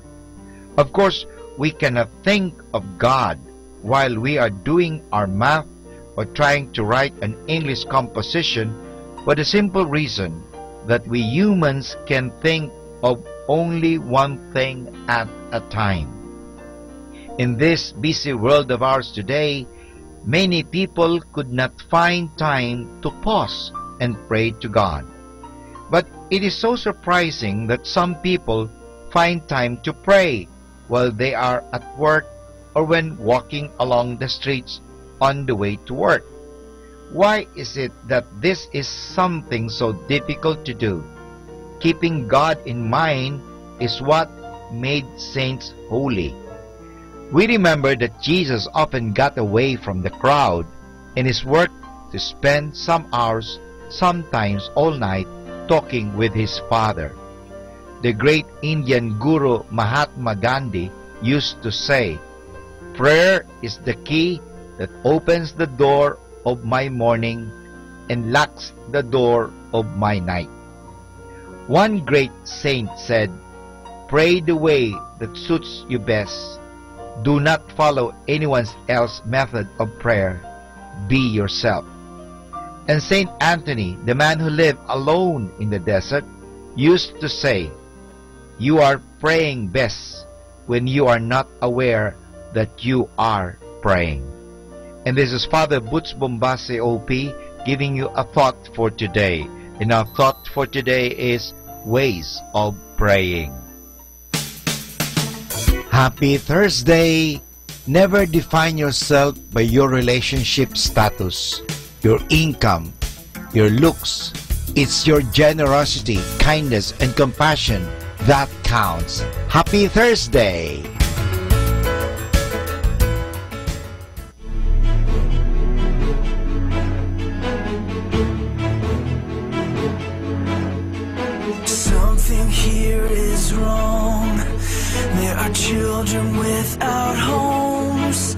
Of course, we cannot think of God while we are doing our math or trying to write an English composition for the simple reason that we humans can think of only one thing at a time. In this busy world of ours today, many people could not find time to pause and pray to God. But it is so surprising that some people find time to pray while they are at work or when walking along the streets on the way to work. Why is it that this is something so difficult to do? Keeping God in mind is what made saints holy. We remember that Jesus often got away from the crowd in his work to spend some hours, sometimes all night, talking with his Father. The great Indian guru Mahatma Gandhi used to say, "Prayer is the key that opens the door of my morning and locks the door of my night." One great saint said, "Pray the way that suits you best. Do not follow anyone else's method of prayer. Be yourself." And Saint Anthony, the man who lived alone in the desert, used to say, "You are praying best when you are not aware that you are praying." And this is Father Butch Bombase OP giving you a thought for today. And our thought for today is ways of praying. Happy Thursday! Never define yourself by your relationship status, your income, your looks. It's your generosity, kindness, and compassion that counts. Happy Thursday! Something here is wrong. There are children without homes,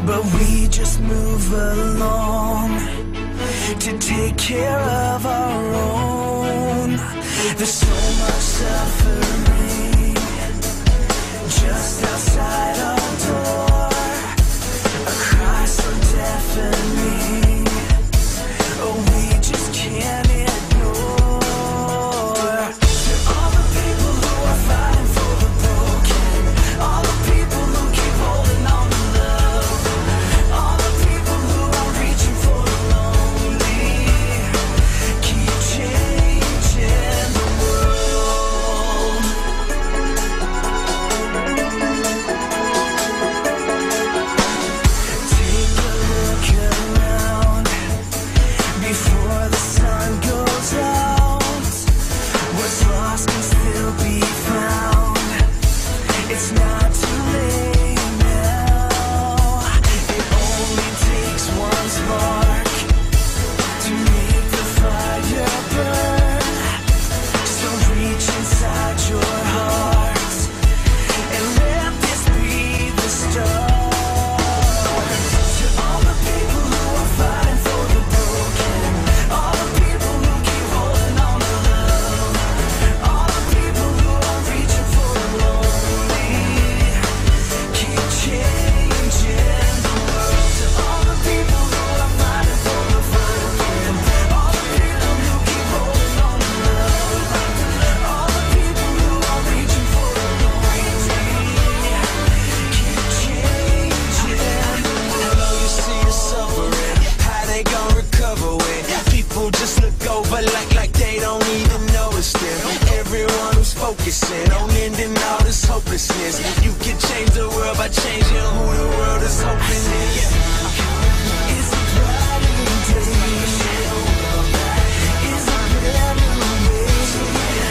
but we just move along to take care of our own. There's so much suffering just outside our door, a cry so deafening, oh, we just can't ignore. All the people who are fighting for the broken, all the people who keep holding on to love, all the people who are reaching for the lonely, keep changing the world. Take a look around before the sun goes out. What's lost can still be found. It's not too late now. It only takes one spark to make the fire burn. So reach inside your heart and let this be the start. To all the people who are fighting for the broken, all the people who keep holding on to love, all the people who are reaching for the lonely, keep changing the world. To all the people who are fighting for the broken, all the people who keep holding on to love, all the people who are reaching for the lonely, keep changing the world. I know you see the suffering, how they gon' recover when people just look over like they don't even notice them. Everyone who's focusing on ending all this hopelessness, you can change the world by changing who the world is hoping is. It's a brighter day. It's a better way.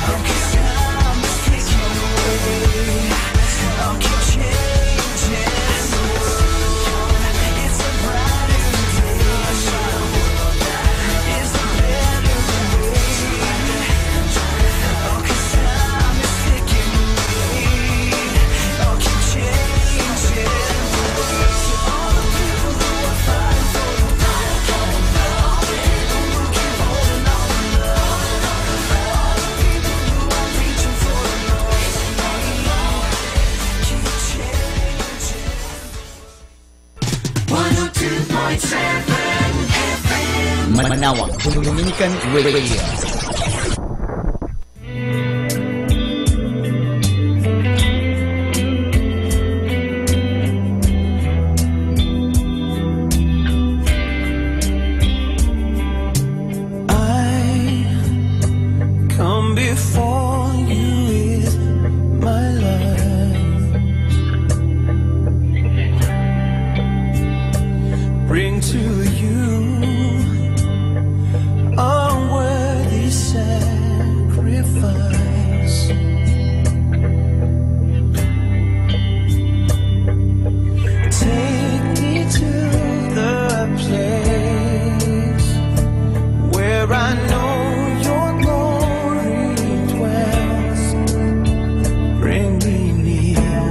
I'll keep time is taking away. I'll keep changing the world. It's a brighter day. It's a better way. I'll keep time is taking away. I'll keep changing the world. To all the people who are fighting for the broken, all the people who keep holding on to love, all the people who are reaching for the lonely, keep changing. 102.7 FM. Manawag Dominican Radio. Come before you with my life. to you, unworthy sacrifice. Take me to the place where I know your glory dwells. Bring me near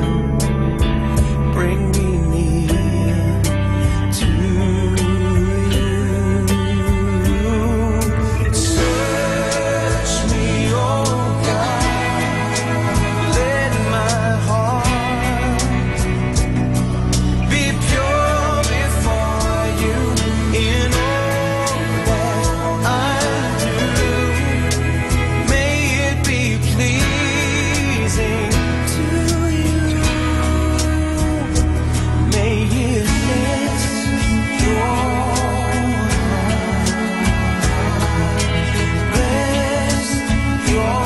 to you. Search me, oh God, let my heart be pure before you in all that I do. May it be pleasing to you. May it bless your heart. Bless your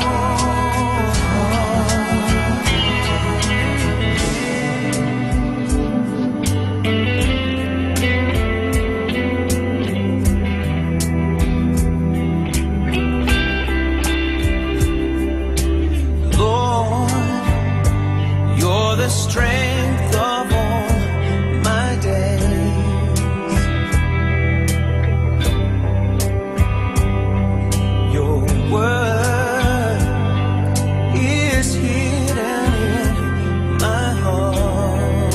Lord, you're the strength of all my days. Your word is hidden in my heart.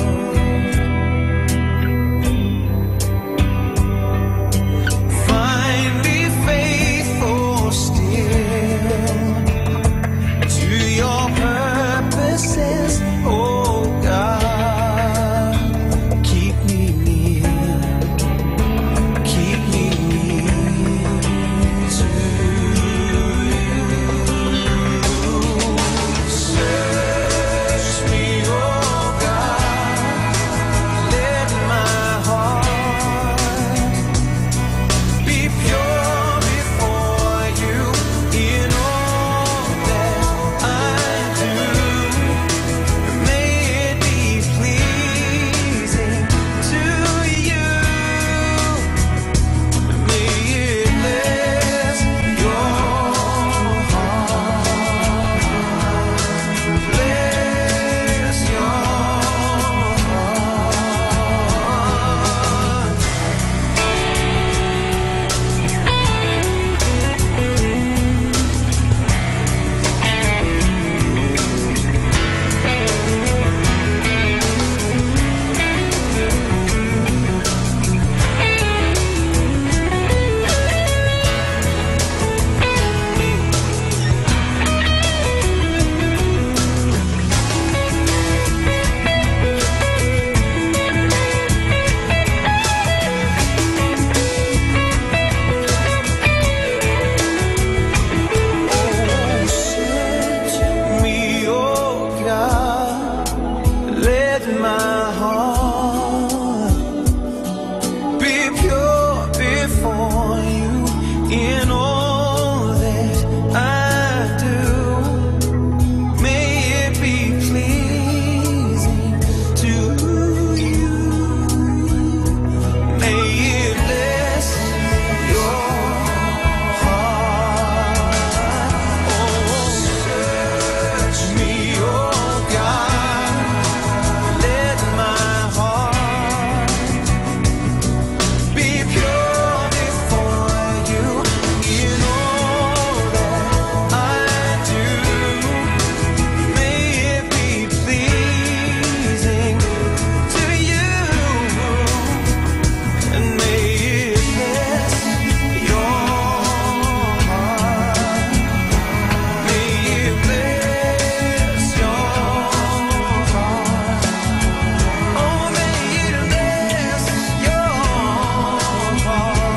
Find me faithful still to your purposes, oh God. Keep me near to you. Search me, oh God, let my heart be pure before you in all that I do. May it be pleasing to you. May it bless your heart. Bless your search me, oh God, let my heart be pure before you in all that I do. May it be pleasing to you. May it bless your heart. Oh, search me, oh God, let my heart be pure before you in all that I do. May it be pleasing to you, and may it bless your heart. May it bless your heart. Oh, may it bless your heart.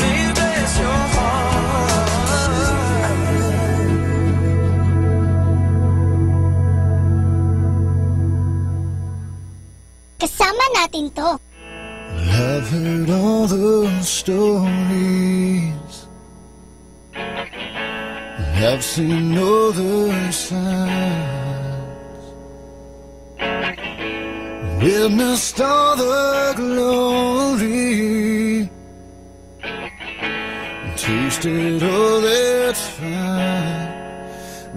May it bless your heart. Kasama natin to. I've heard all the stories. I've seen all the signs. witnessed all the glory, tasted all that's fine,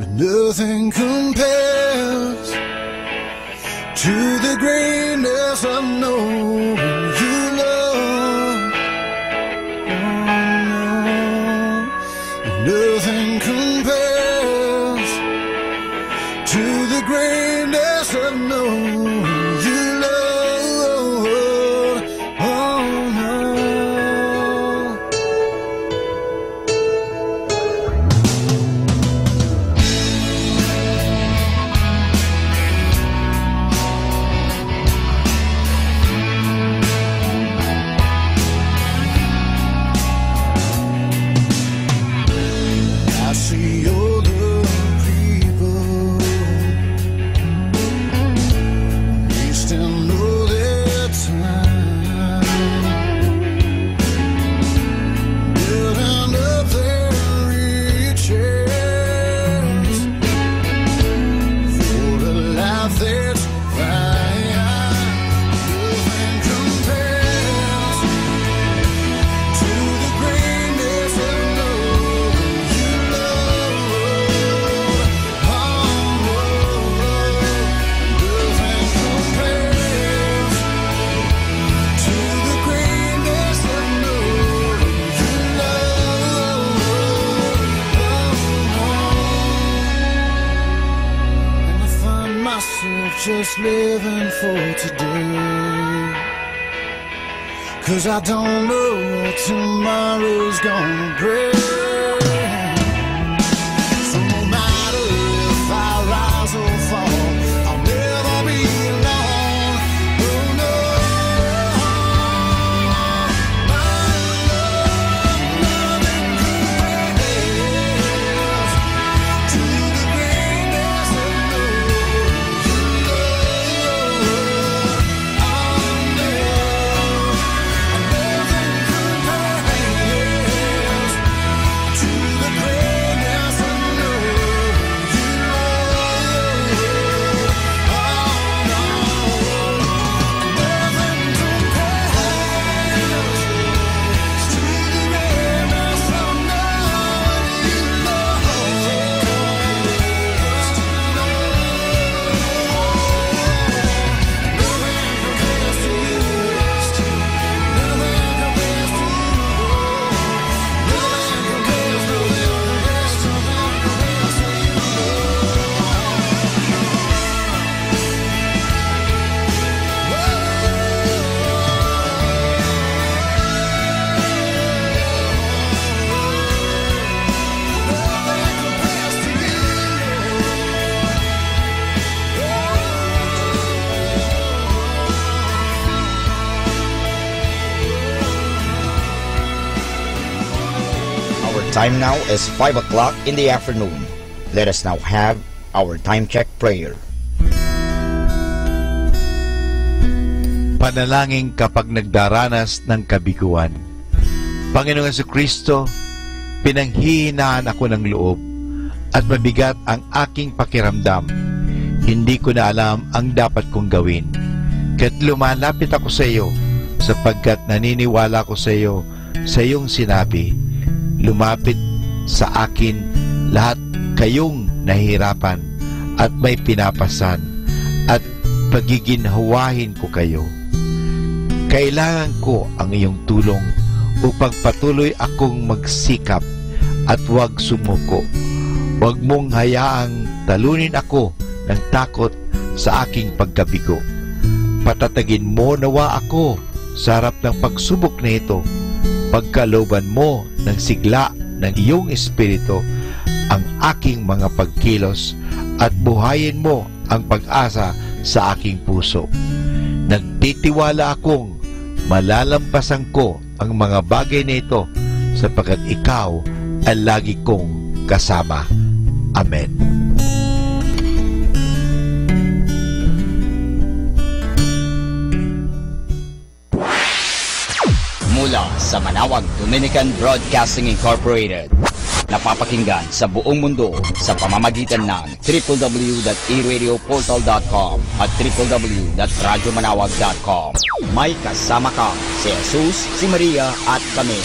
but nothing compares to the greatness of knowing you, Lord. Oh, no. Nothing compares to the greatness of knowing you, Lord. Oh, no. I see all the people wasting all their time, building up their riches for a life that's fine. Nothing compares to the greatness of knowing you, Lord. Oh, nothing compares to the greatness of knowing you, Lord. And I find myself just living for today, 'cause I don't know what tomorrow's gonna bring. So no matter if I rise or fall, I'll never be alone. Oh no, my love, nothing compares to the greatness of knowing you, Lord. Oh no, nothing compares to the greatness of knowing you, Lord. Oh no, nothing compares to the greatness of knowing you, Our time now is 5 o'clock in the afternoon. Let us now have our time check prayer. Panalangin kapag nagdaranas ng kabiguan. Panginoong Jesucristo, pinanghihinaan ako ng loob at mabigat ang aking pakiramdam. Hindi ko na alam ang dapat kong gawin. Kaya't lumalapit ako sa iyo sapagkat naniniwala ko sa iyo sa iyong sinabi. Lumapit sa akin lahat kayong nahihirapan at may pinapasan at pagiginhawahin ko kayo. Kailangan ko ang iyong tulong upang patuloy akong magsikap at huwag sumuko. Huwag mong hayaang talunin ako ng takot sa aking pagkabigo. Patatagin mo nawa ako sa harap ng pagsubok na ito. Pagkalooban mo ng sigla ng iyong espiritu ang aking mga pagkilos at buhayin mo ang pag-asa sa aking puso. Nagtitiwala akong malalampasan ko ang mga bagay na ito sapagkat ikaw ang lagi kong kasama. Amen. Mula sa Manawag Dominican Broadcasting Incorporated, napapakinggan sa buong mundo sa pamamagitan ng www.eradioportal.com at www.radyomanawag.com. May kasama ka si Jesus, si Maria at kami.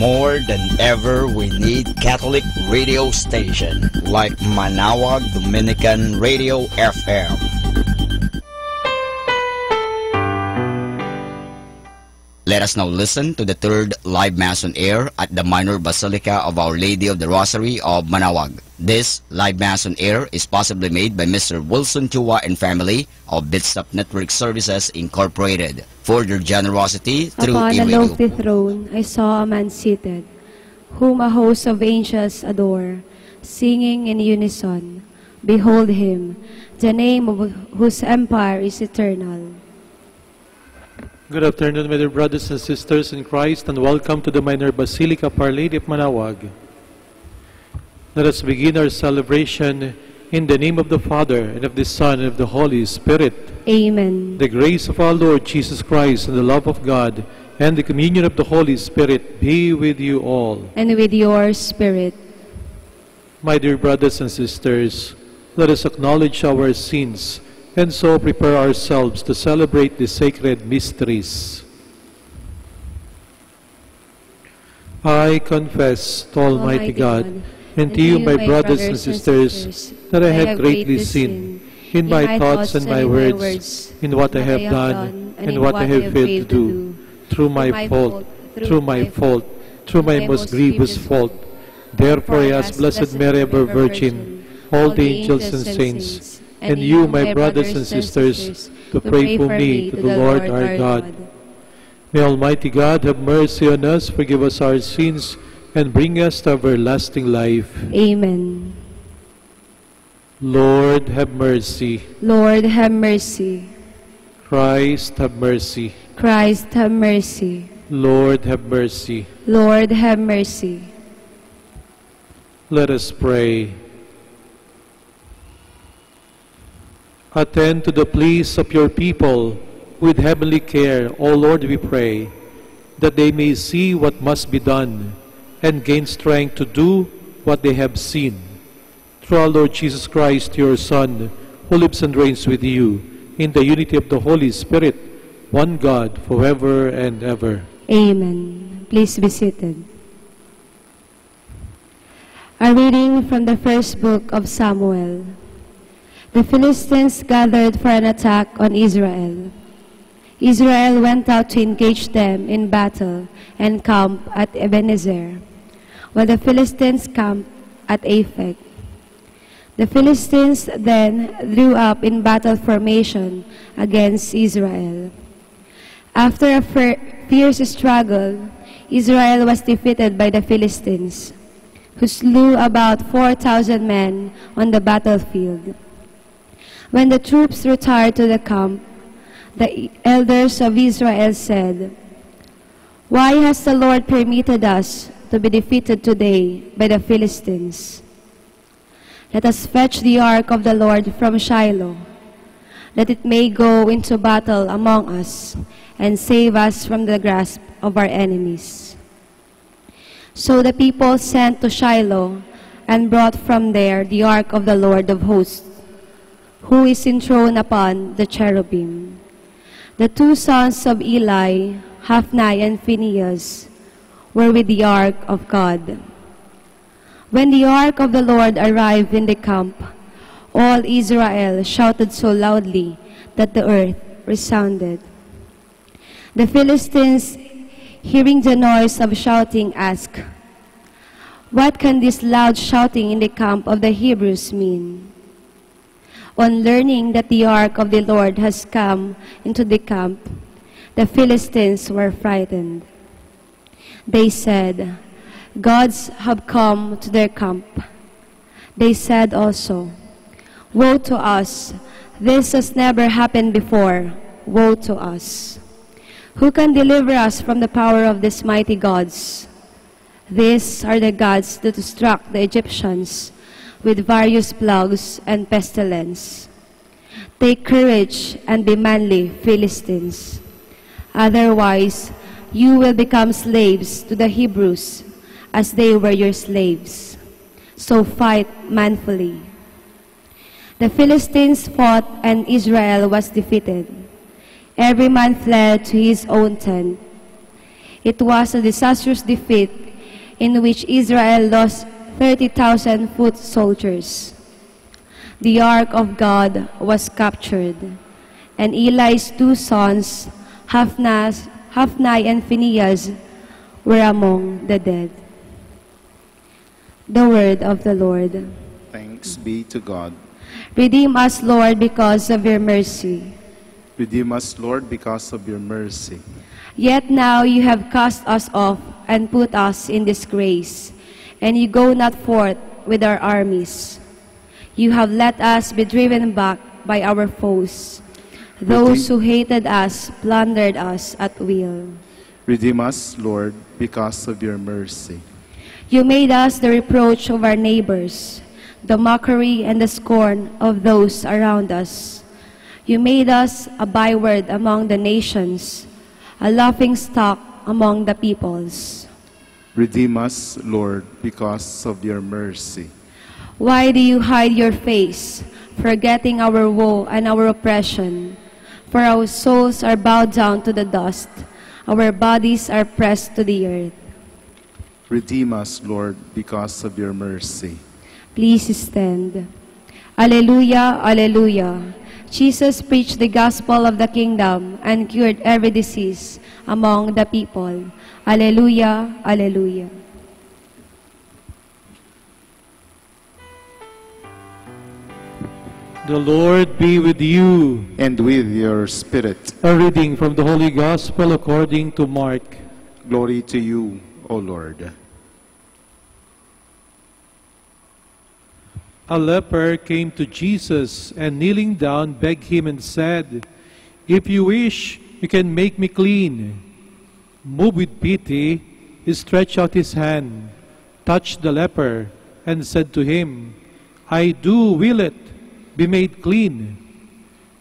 More than ever, we need Catholic radio station like Manawag Dominican Radio FM. Let us now listen to the third live Mass on air at the Minor Basilica of Our Lady of the Rosary of Manawag. This live Mass on air is possibly made by Mr. Wilson Chua and family of Bitsap Network Services Incorporated. For their generosity through Upon a e-radio. lofty throne I saw a man seated, whom a host of angels adore, singing in unison, Behold him, the name of whose empire is eternal. Good afternoon, my dear brothers and sisters in Christ, and welcome to the Minor Basilica of Our Lady of Manawag. Let us begin our celebration in the name of the Father, and of the Son, and of the Holy Spirit. Amen. The grace of our Lord Jesus Christ, and the love of God, and the communion of the Holy Spirit be with you all. And with your spirit. My dear brothers and sisters, let us acknowledge our sins, and so prepare ourselves to celebrate the sacred mysteries. I confess to Almighty God, and to you, my brothers and sisters, that I have greatly sinned in my thoughts and my words, in what I have done and what I have failed to do, through my fault, through my most grievous fault. Therefore I ask Blessed Mary, ever Virgin, all the angels and saints, and you, my brothers and sisters, to pray for me to the Lord our God. May Almighty God have mercy on us, forgive us our sins, and bring us to everlasting life. Amen. Lord, have mercy. Lord, have mercy. Christ, have mercy. Christ, have mercy. Lord, have mercy. Lord, have mercy. Let us pray. Attend to the pleas of your people with heavenly care, O Lord, we pray, that they may see what must be done and gain strength to do what they have seen. Through our Lord Jesus Christ, your Son, who lives and reigns with you in the unity of the Holy Spirit, one God, forever and ever. Amen. Please be seated. A reading from the first book of Samuel. The Philistines gathered for an attack on Israel. Israel went out to engage them in battle and camped at Ebenezer, while the Philistines camped at Aphek. The Philistines then drew up in battle formation against Israel. After a fierce struggle, Israel was defeated by the Philistines, who slew about 4,000 men on the battlefield. When the troops retired to the camp, the elders of Israel said, Why has the Lord permitted us to be defeated today by the Philistines? Let us fetch the ark of the Lord from Shiloh, that it may go into battle among us and save us from the grasp of our enemies. So the people sent to Shiloh and brought from there the ark of the Lord of hosts, who is enthroned upon the cherubim. The two sons of Eli, Hophni and Phinehas, were with the ark of God. When the ark of the Lord arrived in the camp, all Israel shouted so loudly that the earth resounded. The Philistines, hearing the noise of shouting, asked, What can this loud shouting in the camp of the Hebrews mean? On learning that the ark of the Lord has come into the camp, the Philistines were frightened. They said, Gods have come to their camp. They said also, Woe to us! This has never happened before. Woe to us! Who can deliver us from the power of these mighty gods? These are the gods that struck the Egyptians with various plagues and pestilence. Take courage and be manly, Philistines. Otherwise, You will become slaves to the Hebrews as they were your slaves. So fight manfully. The Philistines fought and Israel was defeated. Every man fled to his own tent. It was a disastrous defeat in which Israel lost 30,000 foot soldiers. The ark of God was captured, and Eli's two sons, Hophni and Phinehas, were among the dead. The word of the Lord. Thanks be to God. Redeem us, Lord, because of your mercy. Redeem us, Lord, because of your mercy. Yet now you have cast us off and put us in disgrace, and you go not forth with our armies. You have let us be driven back by our foes. Those who hated us plundered us at will. Redeem us, Lord, because of your mercy. You made us the reproach of our neighbors, the mockery and the scorn of those around us. You made us a byword among the nations, a laughing stock among the peoples. Redeem us, Lord, because of your mercy. Why do you hide your face, forgetting our woe and our oppression? For our souls are bowed down to the dust, our bodies are pressed to the earth. Redeem us, Lord, because of your mercy. Please stand. Alleluia, alleluia. Jesus preached the gospel of the kingdom and cured every disease among the people. Alleluia, alleluia. The Lord be with you. And with your spirit. A reading from the Holy Gospel according to Mark. Glory to you, O Lord. A leper came to Jesus and kneeling down begged him and said, "If you wish, you can make me clean." Moved with pity, he stretched out his hand, touched the leper, and said to him, "I do will it, be made clean."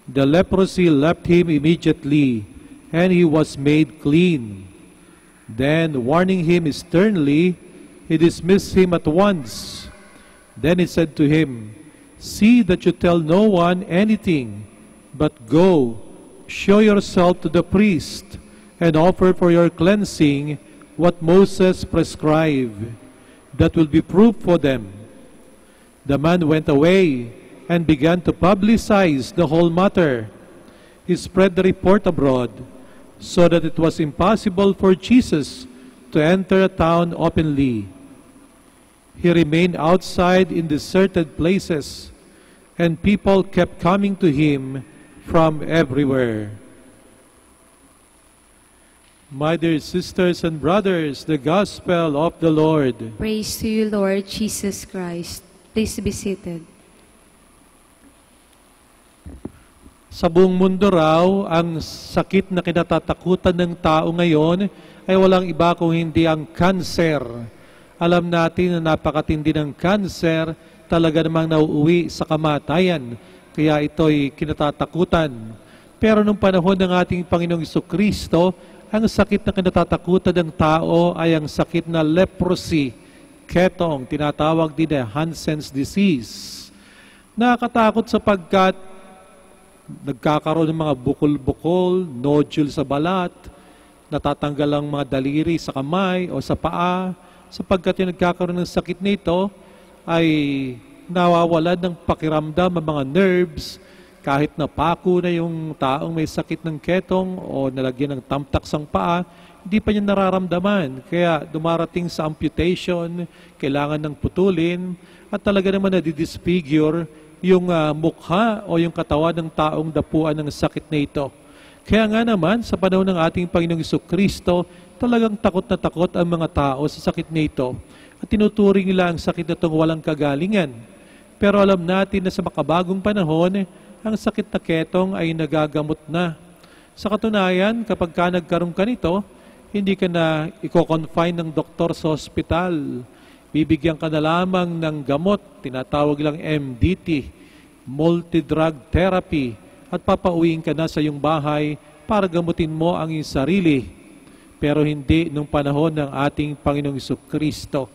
The leprosy left him immediately, and he was made clean. Then, warning him sternly, he dismissed him at once. Then he said to him, "See that you tell no one anything, but go, show yourself to the priest, and offer for your cleansing what Moses prescribed. That will be proof for them." The man went away and began to publicize the whole matter. He spread the report abroad, so that it was impossible for Jesus to enter a town openly. He remained outside in deserted places, and people kept coming to him from everywhere. My dear sisters and brothers, the Gospel of the Lord. Praise to you, Lord Jesus Christ. Please be seated. Sa buong mundo raw, ang sakit na kinatatakutan ng tao ngayon ay walang iba kung hindi ang kanser. Alam natin na napakatindi ng kanser, talaga namang nauuwi sa kamatayan. Kaya ito'y kinatatakutan. Pero nung panahon ng ating Panginoong Jesucristo, ang sakit na kinatatakutan ng tao ay ang sakit na leprosy, ketong, tinatawag din na Hansen's disease. Nakakatakot sapagkat nagkakaroon ng mga bukol-bukol, nodule sa balat, natatanggal ang mga daliri sa kamay o sa paa, sapagkat yung nagkakaroon ng sakit nito ay nawawalan ng pakiramdam ang mga nerves, kahit na pako na yung taong may sakit ng ketong o nalagyan ng tamtak sang paa, hindi pa niya nararamdaman. Kaya dumarating sa amputation, kailangan ng putulin, at talaga naman nadidisfigure yung mukha o yung katawan ng taong dapuan ng sakit na ito. Kaya nga naman, sa panahon ng ating Panginoong Jesucristo, talagang takot na takot ang mga tao sa sakit na ito. At tinuturing nila ang sakit na itong walang kagalingan. Pero alam natin na sa makabagong panahon, ang sakit na ketong ay nagagamot na. Sa katunayan, kapag ka nagkaroon ka nito, hindi ka na i-confine ng doktor sa hospital. Bibigyan ka na lamang ng gamot, tinatawag lang MDT, multi-drug therapy, at papauwiin ka na sa iyong bahay para gamutin mo ang iyong sarili. pero hindi nung panahon ng ating Panginoong Jesucristo.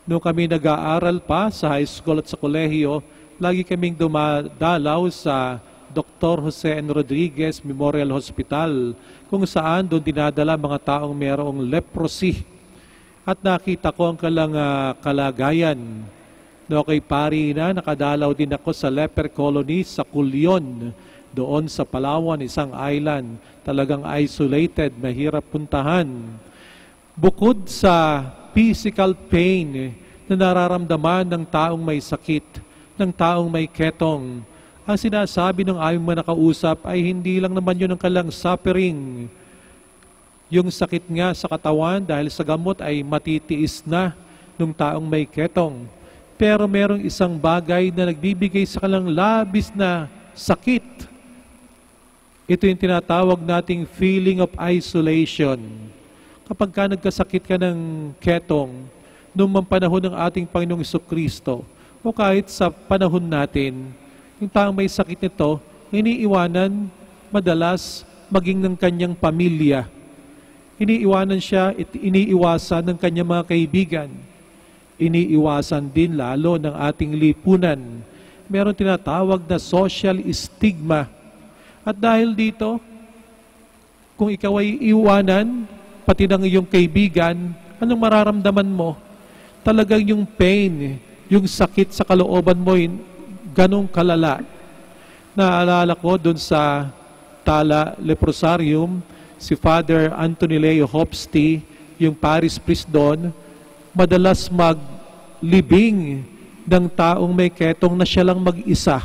Nung kami nag-aaral pa sa high school at sa kolehiyo, lagi kaming dumadalaw sa Dr. Jose N. Rodriguez Memorial Hospital, kung saan doon dinadala mga taong mayroong leprosy. At nakita ko ang kalagayan. No, kay pari na, nakadalaw din ako sa leper colony sa Culion, doon sa Palawan, isang island. Talagang isolated, mahirap puntahan. Bukod sa physical pain na nararamdaman ng taong may sakit, ng taong may ketong, ang sinasabi ng aming mga nakausap ay hindi lang naman yun ang kalang suffering. Yung sakit nga sa katawan dahil sa gamot ay matitiis na ng taong may ketong. Pero merong isang bagay na nagbibigay sa kalang labis na sakit. Ito yung tinatawag nating feeling of isolation. Kapag ka nagkasakit ka ng ketong, noong panahon ng ating Panginoong Jesucristo, o kahit sa panahon natin, yung taong may sakit nito, iniiwanan madalas maging ng kanyang pamilya. Iniiwanan siya, iniiwasan ng kanyang mga kaibigan. Iniiwasan din lalo ng ating lipunan. Meron tinatawag na social stigma. At dahil dito, kung ikaw ay iwanan, pati ng iyong kaibigan, anong mararamdaman mo? Talagang yung pain, yung sakit sa kalooban mo, ganong kalala. Naalala ko dun sa Tala Leprosarium, si Father Anthony Leo Hopsti, yung parish priest doon, madalas maglibing ng taong may ketong na siya lang mag-isa.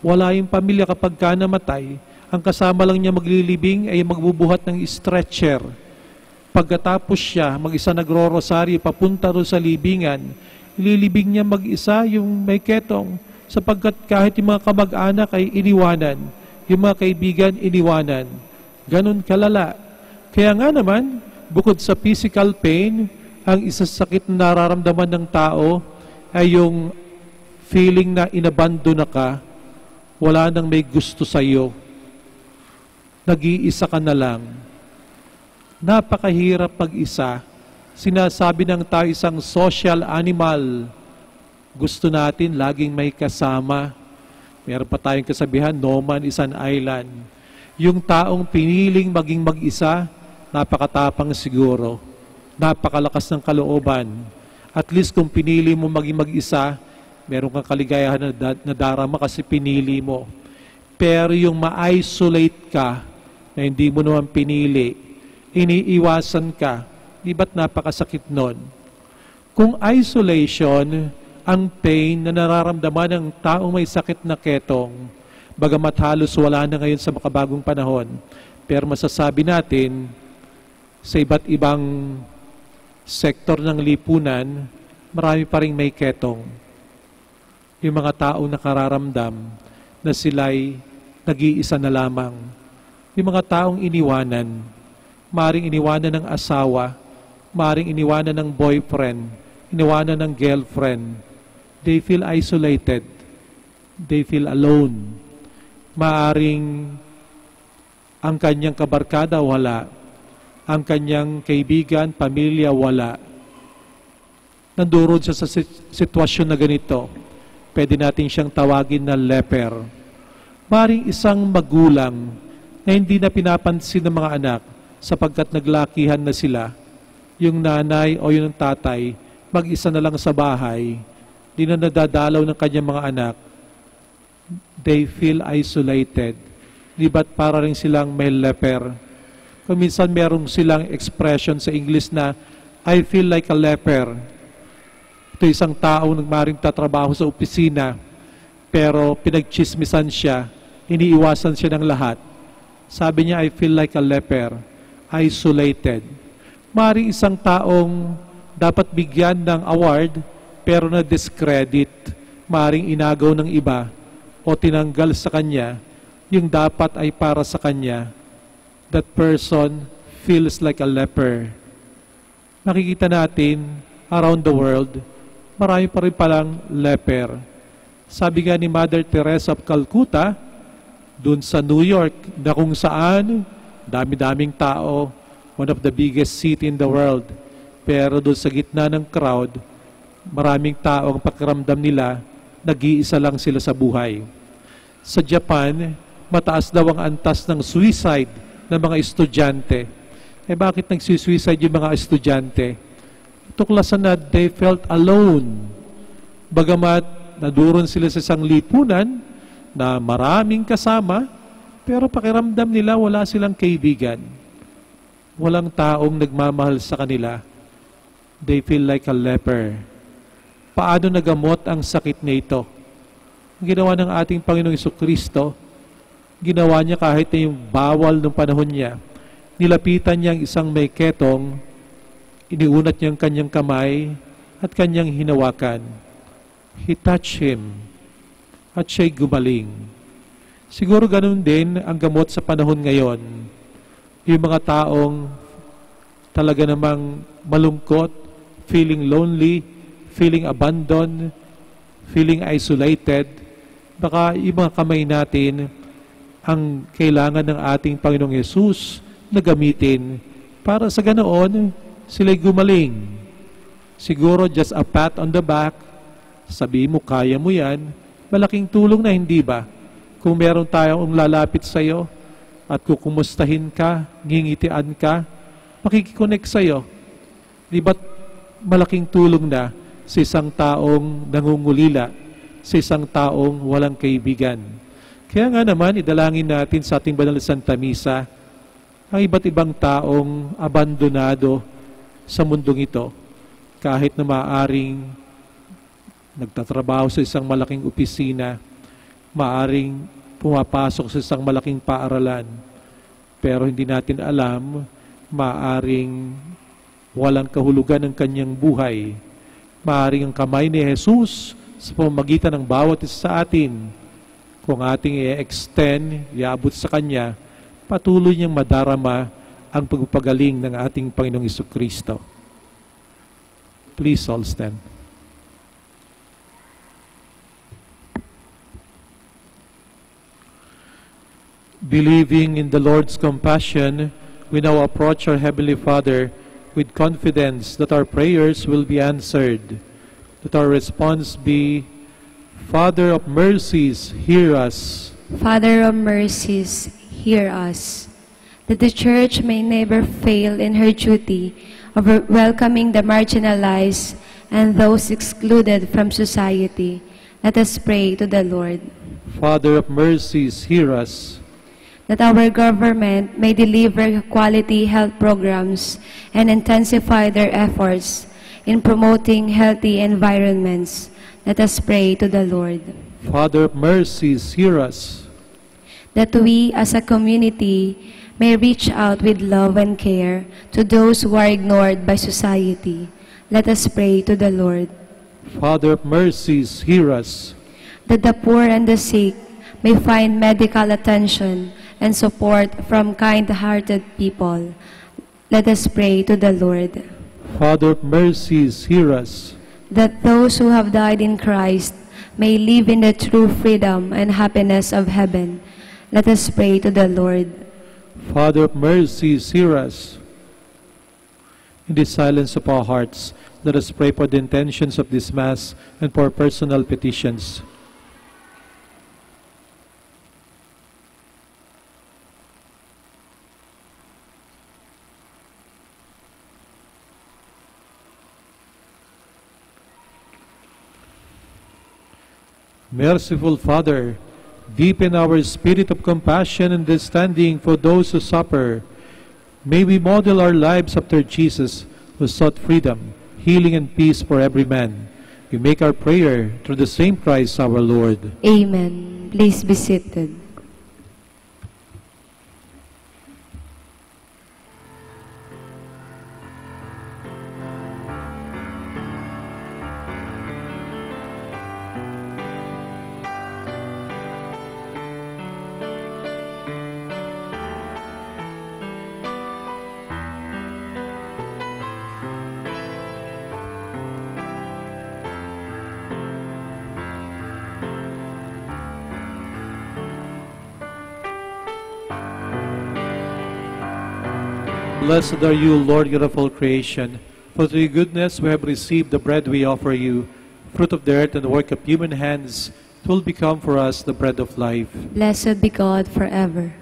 Wala yung pamilya kapag ka namatay, ang kasama lang niya maglilibing ay magbubuhat ng stretcher. Pagkatapos siya, mag-isa nagro-rosaryo papunta ron sa libingan, ililibing niya mag-isa yung may ketong, sapagkat kahit yung mga kamag-anak ay iniwanan, yung mga kaibigan iniwanan. Ganon kalala. Kaya nga naman, bukod sa physical pain, ang isa sa sakit na nararamdaman ng tao ay yung feeling na inabandon na ka, wala nang may gusto sa iyo. Nag-iisa ka na lang. Napakahirap mag-isa. Sinasabi ng tao isang social animal. Gusto natin laging may kasama. Meron pa tayong kasabihan, no man is an island. Yung taong piniling maging mag-isa, napakatapang siguro. Napakalakas ng kalooban. At least kung pinili mo maging mag-isa, meron kang kaligayahan na darama kasi pinili mo. Pero yung ma-isolate ka, na hindi mo naman pinili, iniiwasan ka, di ba't napakasakit nun? Kung isolation, ang pain na nararamdaman ng taong may sakit na ketong, bagamat halos wala na ngayon sa makabagong panahon, pero masasabi natin, sa iba't ibang sektor ng lipunan, marami pa rin may ketong. Yung mga taong nakararamdam na sila'y nag-iisa na lamang. Yung mga taong iniwanan, maring iniwanan ng asawa, maring iniwanan ng boyfriend, iniwanan ng girlfriend. They feel isolated. They feel alone. Maaring ang kanyang kabarkada wala. Ang kanyang kaibigan, pamilya wala. Nandurod siya sa sitwasyon na ganito. Pwede natin siyang tawagin na leper. Maring isang magulang na hindi na pinapansin ng mga anak sapagkat naglakihan na sila. Yung nanay o yung tatay, mag-isa na lang sa bahay, di na nadadalaw ng kanyang mga anak. They feel isolated. Di ba't para rin silang may leper? Kung minsan merong silang expression sa English na, I feel like a leper. Ito isang tao nang maring tatrabaho sa opisina, pero pinagchismisan siya, iniiwasan siya ng lahat. Sabi niya, I feel like a leper, isolated. Maring isang taong dapat bigyan ng award, pero na-discredit, maring inagaw ng iba, o tinanggal sa kanya, yung dapat ay para sa kanya. That person feels like a leper. Nakikita natin, around the world, marami pa rin palang leper. Sabi nga ni Mother Teresa of Calcutta, dun sa New York, na kung saan, dami-daming tao, one of the biggest city in the world. Pero doon sa gitna ng crowd, maraming tao ang pakiramdam nila, nag-iisa lang sila sa buhay. Sa Japan, mataas daw ang antas ng suicide ng mga estudyante. Bakit nagsisuicide yung mga estudyante? Tuklasan na they felt alone. Bagamat naduron sila sa isang lipunan na maraming kasama, pero pakiramdam nila wala silang kaibigan. Walang taong nagmamahal sa kanila. They feel like a leper. Paano nagamot ang sakit na ito? Ang ginawa ng ating Panginoong Jesucristo, ginawa niya kahit na yung bawal ng panahon niya. Nilapitan niya ang isang may ketong, iniunat niya ang kanyang kamay at kanyang hinawakan. He touched him at siya'y gumaling. Siguro ganun din ang gamot sa panahon ngayon. Yung mga taong talaga namang malungkot, feeling lonely, feeling abandoned, feeling isolated, baka yung mga kamay natin ang kailangan ng ating Panginoong Yesus na gamitin para sa ganoon sila'y gumaling. Siguro just a pat on the back, sabi mo kaya mo yan, malaking tulong na, hindi ba? Kung meron tayong lalapit sa iyo at kukumustahin ka, ngingitian ka, makikiconnect sa iyo. Di ba malaking tulong na sa isang taong nangungulila, sa isang taong walang kaibigan? Kaya nga naman, idalangin natin sa ating banal na Santa Misa ang iba't ibang taong abandonado sa mundong ito, kahit na maaring nagtatrabaho sa isang malaking opisina, maaring pumapasok sa isang malaking paaralan, pero hindi natin alam, maaring walang kahulugan ng kanyang buhay. Maaring ang kamay ni Jesus sa pamamagitan ng bawat isa sa atin, kung ating i-extend, iabot sa Kanya, patuloy niyang madarama ang pagpapagaling ng ating Panginoong Jesucristo. Please all stand. Believing in the Lord's compassion, we now approach our Heavenly Father with confidence that our prayers will be answered. That our response be, Father of mercies, hear us. Father of mercies, hear us. That the Church may never fail in her duty of welcoming the marginalized and those excluded from society, let us pray to the Lord. Father of mercies, hear us. That our government may deliver quality health programs and intensify their efforts in promoting healthy environments. Let us pray to the Lord. Father of mercies, hear us. That we as a community may reach out with love and care to those who are ignored by society. Let us pray to the Lord. Father of mercies, hear us. That the poor and the sick may find medical attention and support from kind-hearted people. Let us pray to the Lord. Father of mercies, hear us. That those who have died in Christ may live in the true freedom and happiness of heaven. Let us pray to the Lord. Father of mercies, hear us. In the silence of our hearts, let us pray for the intentions of this Mass and for personal petitions. Merciful Father, deepen our spirit of compassion and understanding for those who suffer. May we model our lives after Jesus, who sought freedom, healing, and peace for every man. We make our prayer through the same Christ our Lord. Amen. Please be seated. Blessed are you, Lord God of all creation. For through your goodness we have received the bread we offer you, fruit of the earth and the work of human hands. It will become for us the bread of life. Blessed be God forever.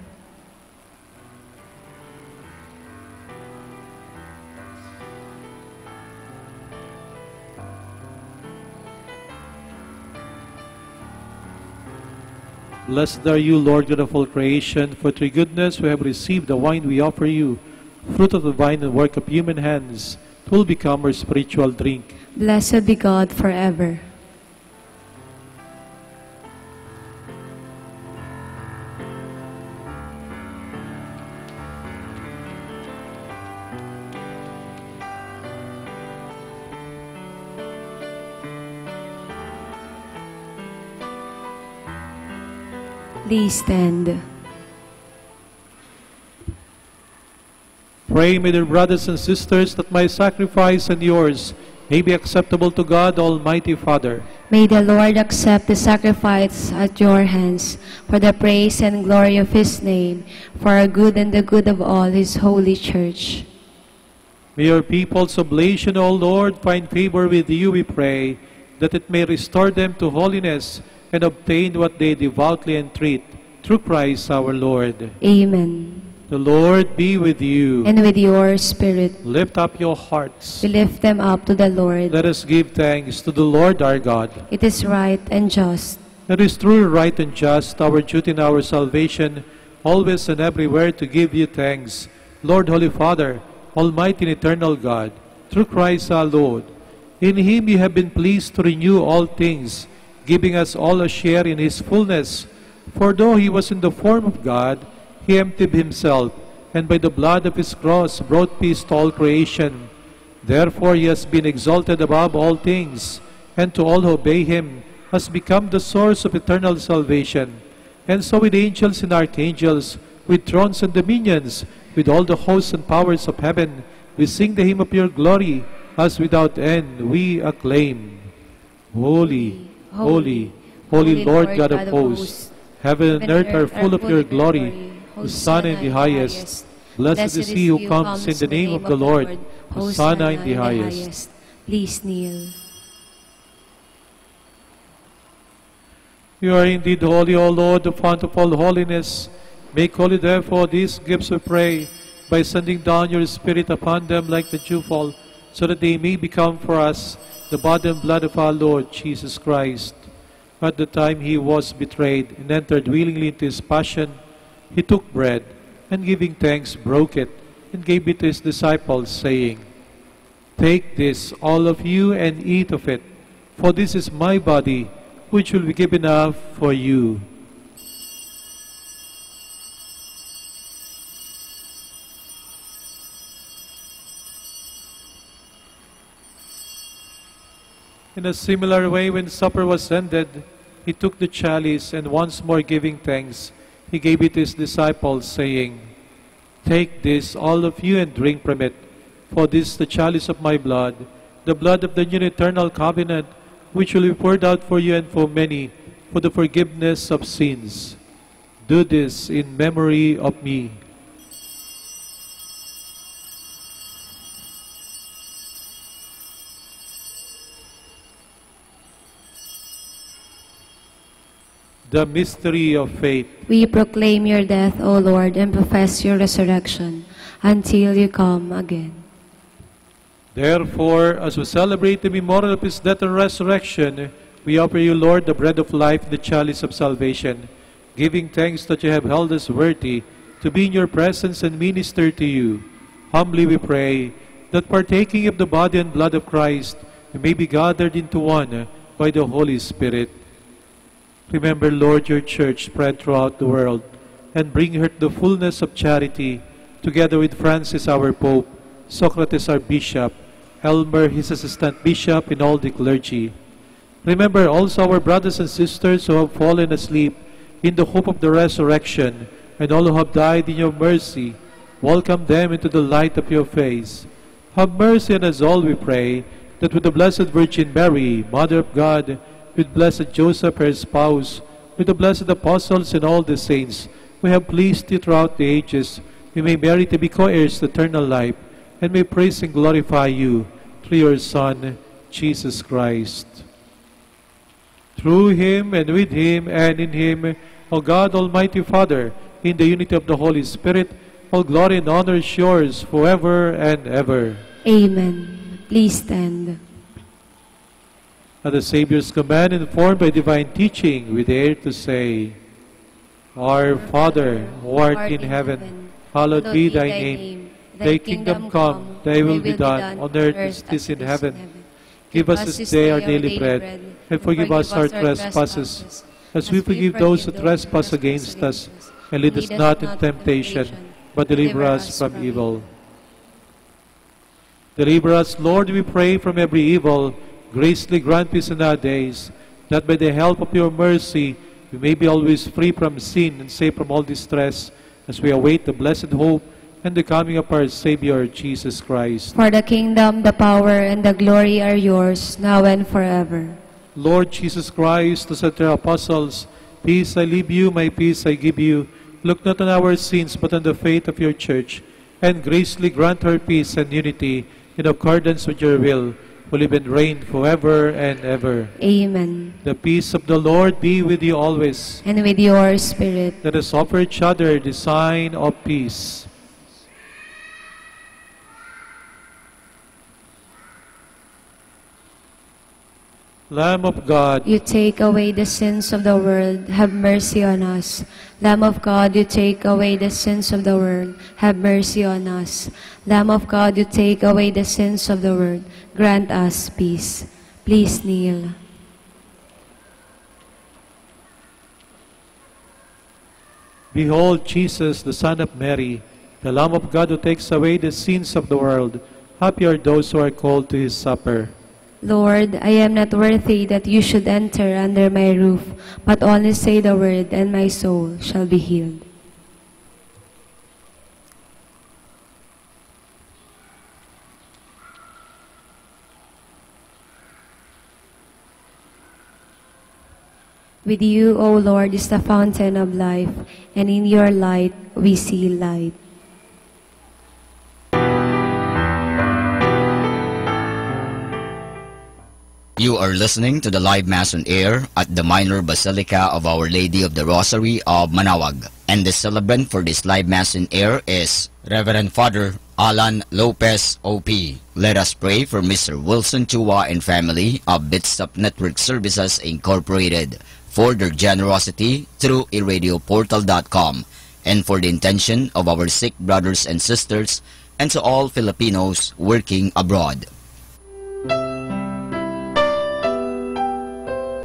Blessed are you, Lord God of all creation, for through your goodness we have received the wine we offer you, fruit of the vine and work of human hands. It will become our spiritual drink. Blessed be God forever. Please stand. Pray, my dear brothers and sisters, that my sacrifice and yours may be acceptable to God, Almighty Father. May the Lord accept the sacrifice at your hands for the praise and glory of His name, for our good and the good of all His holy church. May your people's oblation, O Lord, find favor with you, we pray, that it may restore them to holiness and obtain what they devoutly entreat, through Christ our Lord. Amen. The Lord be with you. And with your spirit. Lift up your hearts. We lift them up to the Lord. Let us give thanks to the Lord our God. It is right and just. It is truly right and just, our duty and our salvation, always and everywhere to give you thanks, Lord, Holy Father, Almighty and eternal God, through Christ our Lord. In Him you have been pleased to renew all things, giving us all a share in His fullness. For though He was in the form of God, He emptied Himself, and by the blood of His cross brought peace to all creation. Therefore He has been exalted above all things, and to all who obey Him has become the source of eternal salvation. And so with angels and archangels, with thrones and dominions, with all the hosts and powers of heaven, we sing the hymn of your glory, as without end we acclaim. Holy, holy, holy Lord God of hosts, heaven and earth are full of your glory. Hosanna in the highest. Blessed is he who comes in the name of the Lord. Hosanna in the highest. Please kneel. You are indeed holy, O Lord, the fount of all holiness. Make holy therefore these gifts, we pray, by sending down your Spirit upon them like the dewfall, so that they may become for us the body and blood of our Lord Jesus Christ. At the time he was betrayed and entered willingly into his passion, he took bread, and giving thanks, broke it, and gave it to his disciples, saying, Take this, all of you, and eat of it, for this is my body, which will be given up for you. In a similar way, when supper was ended, he took the chalice, and once more giving thanks, he gave it to his disciples, saying, Take this, all of you, and drink from it, for this is the chalice of my blood, the blood of the new and eternal covenant, which will be poured out for you and for many, for the forgiveness of sins. Do this in memory of me. The mystery of faith. We proclaim your death, O Lord, and profess your resurrection until you come again. Therefore, as we celebrate the memorial of his death and resurrection, we offer you, Lord, the bread of life and the chalice of salvation, giving thanks that you have held us worthy to be in your presence and minister to you. Humbly we pray that partaking of the body and blood of Christ, we may be gathered into one by the Holy Spirit. Remember, Lord, your church spread throughout the world, and bring her to the fullness of charity, together with Francis our Pope, Socrates our Bishop, Elmer his assistant bishop, and all the clergy. Remember also our brothers and sisters who have fallen asleep in the hope of the resurrection, and all who have died in your mercy. Welcome them into the light of your face. Have mercy on us all, we pray, that with the Blessed Virgin Mary, Mother of God, with blessed Joseph, her spouse, with the blessed apostles and all the saints, we have pleased you throughout the ages, we may merit to be co-heirs to eternal life, and may praise and glorify you through your Son, Jesus Christ. Through him, and with him, and in him, O God, Almighty Father, in the unity of the Holy Spirit, all glory and honor is yours forever and ever. Amen. Please stand. At the Savior's command, informed by divine teaching, we dare to say, Our Father, who art in heaven, hallowed be thy name. Thy kingdom come, thy will be done, on earth as it is in heaven. Give us this day our daily bread, and forgive us our trespasses, as we forgive those who trespass against us. And lead us not in temptation, but deliver us from evil. Deliver us, Lord, we pray, from every evil. Graciously grant peace in our days, that by the help of your mercy we may be always free from sin and safe from all distress, as we await the blessed hope and the coming of our Savior, Jesus Christ. For the kingdom, the power, and the glory are yours, now and forever. Lord Jesus Christ, who said to your apostles, Peace I leave you, my peace I give you. Look not on our sins, but on the faith of your church, and graciously grant her peace and unity in accordance with your will, who live and reign forever and ever. Amen. The peace of the Lord be with you always. And with your spirit. Let us offer each other the sign of peace. Lamb of God, you take away the sins of the world, have mercy on us. Lamb of God, you take away the sins of the world, have mercy on us. Lamb of God, you take away the sins of the world, grant us peace. Please kneel. Behold Jesus, the Son of Mary, the Lamb of God who takes away the sins of the world. Happy are those who are called to his supper. Lord, I am not worthy that you should enter under my roof, but only say the word, and my soul shall be healed. With you, O Lord, is the fountain of life, and in your light we see light. You are listening to the live Mass on air at the Minor Basilica of Our Lady of the Rosary of Manawag. And the celebrant for this live Mass on air is Reverend Father Alan Lopez, OP. Let us pray for Mr. Wilson Chua and family of Bitstop Network Services Incorporated for their generosity through iradioportal.com, and for the intention of our sick brothers and sisters, and to all Filipinos working abroad.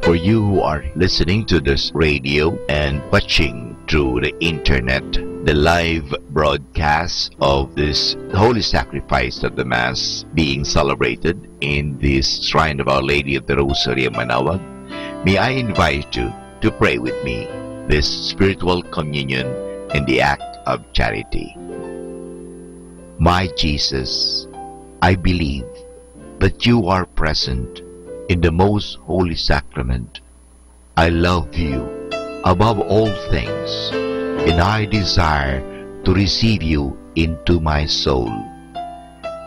For you who are listening to this radio and watching through the internet, the live broadcast of this holy sacrifice of the Mass being celebrated in this shrine of Our Lady of the Rosary of Manawag, may I invite you to pray with me this spiritual communion in the act of charity. My Jesus, I believe that you are present in the most holy sacrament. I love you above all things, and I desire to receive you into my soul.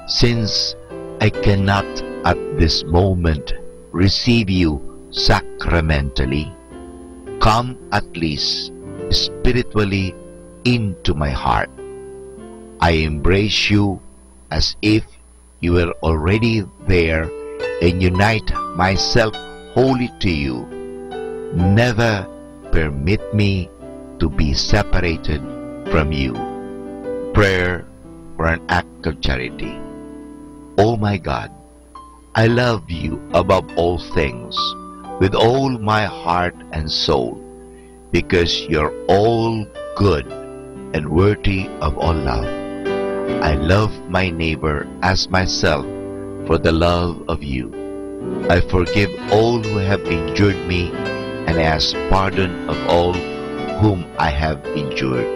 Since I cannot at this moment receive you sacramentally, come at least spiritually into my heart. I embrace you as if you were already there, and unite myself wholly to you. Never permit me to be separated from you. Prayer for an act of charity. Oh my God, I love you above all things, with all my heart and soul, because you're all good and worthy of all love. I love my neighbor as myself for the love of you. I forgive all who have injured me, and ask pardon of all whom I have injured.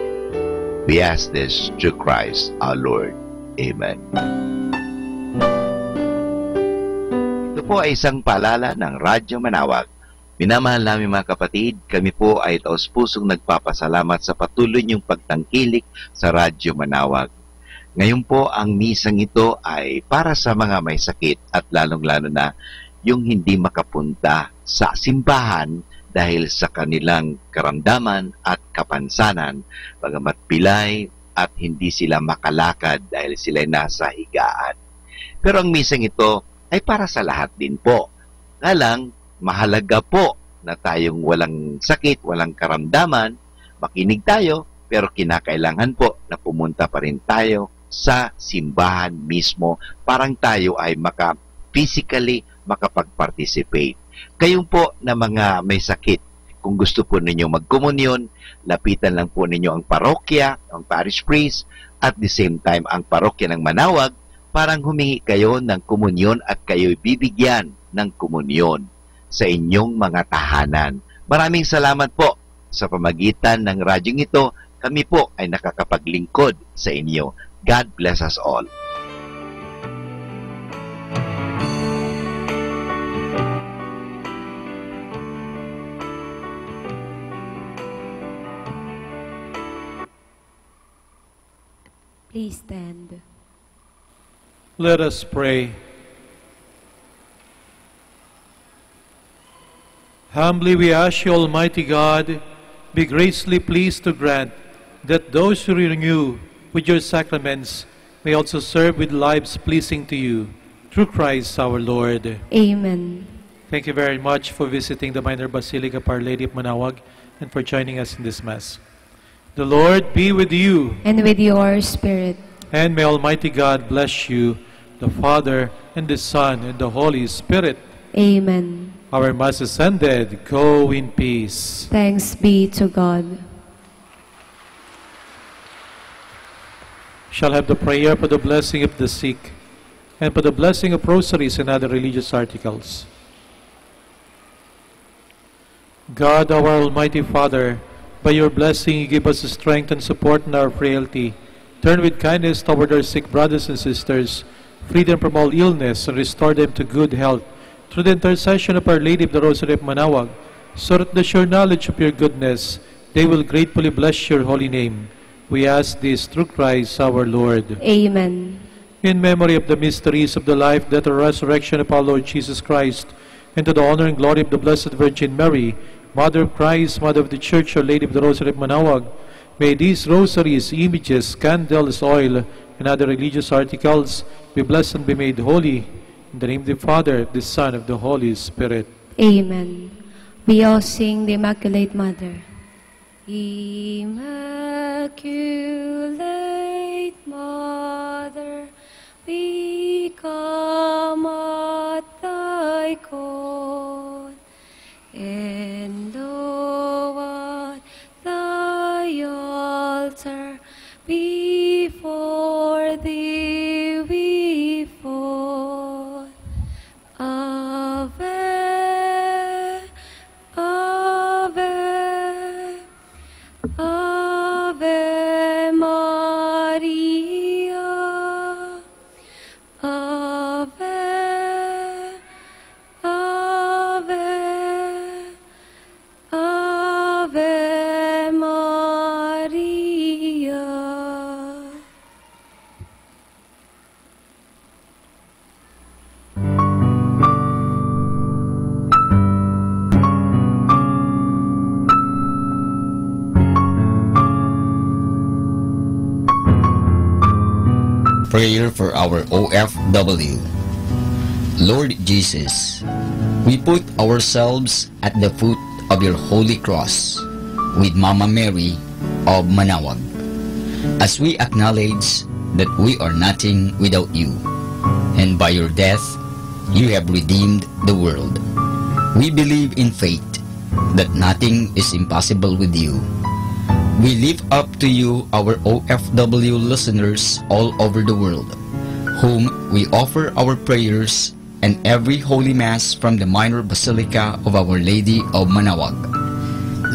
We ask this through Christ our Lord. Amen. Ito po ay isang paalala ng Radyo Manawag Minamahal namin mga kapatid, kami po ay taos-pusong nagpapasalamat sa patuloy niyong pagtangkilik sa Radyo Manawag. Ngayon po, ang misang ito ay para sa mga may sakit at lalong-lalo na yung hindi makapunta sa simbahan dahil sa kanilang karamdaman at kapansanan, bagamat pilay at hindi sila makalakad dahil sila nasa higaan. Pero ang misang ito ay para sa lahat din po. Nga lang, mahalaga po na tayong walang sakit, walang karamdaman, makinig tayo, pero kinakailangan po na pumunta pa rin tayo sa simbahan mismo, parang tayo ay physically makapag-participate. Kayong po na mga may sakit, kung gusto po ninyo magkomunyon, lapitan lang po ninyo ang parokya, ang parish priest, at the same time ang parokya ng Manawag, parang humingi kayo ng komunyon at kayo'y bibigyan ng komunyon sa inyong mga tahanan. Maraming salamat po sa pamagitan ng radyong ito, kami po ay nakakapaglingkod sa inyo. God bless us all. Please stand. Let us pray. Humbly we ask you, Almighty God, be graciously pleased to grant that those who renew with your sacraments may also serve with lives pleasing to you, through Christ our Lord. Amen. Thank you very much for visiting the Minor Basilica of Our Lady of Manawag and for joining us in this Mass. The Lord be with you. And with your spirit. And may Almighty God bless you, the Father, and the Son, and the Holy Spirit. Amen. Our Mass is ended. Go in peace. Thanks be to God. Shall have the prayer for the blessing of the sick and for the blessing of rosaries and other religious articles. God, our Almighty Father, by your blessing you give us strength and support in our frailty. Turn with kindness toward our sick brothers and sisters, free them from all illness, and restore them to good health through the intercession of Our Lady of the Rosary of Manawag, so that the sure knowledge of your goodness they will gratefully bless your holy name. We ask this through Christ our Lord. Amen. In memory of the mysteries of the life, death, and resurrection of our Lord Jesus Christ, and to the honor and glory of the Blessed Virgin Mary, Mother of Christ, Mother of the Church, Our Lady of the Rosary of Manawag, may these rosaries, images, candles, oil, and other religious articles be blessed and be made holy. In the name of the Father, the Son, of the Holy Spirit. Amen. We all sing the Immaculate Mother. Immaculate Mother, we come at thy call, and lo, at thy altar before thee we fall. Ave, Ave, Ave Maria, Ave, Ave, Ave Maria. Prayer for our OFW. Lord Jesus, we put ourselves at the foot of your holy cross with Mama Mary of Manawag, as we acknowledge that we are nothing without you, and by your death you have redeemed the world. We believe in faith that nothing is impossible with you. We lift up to you our OFW listeners all over the world, whom we offer our prayers and every Holy Mass from the Minor Basilica of Our Lady of Manawag.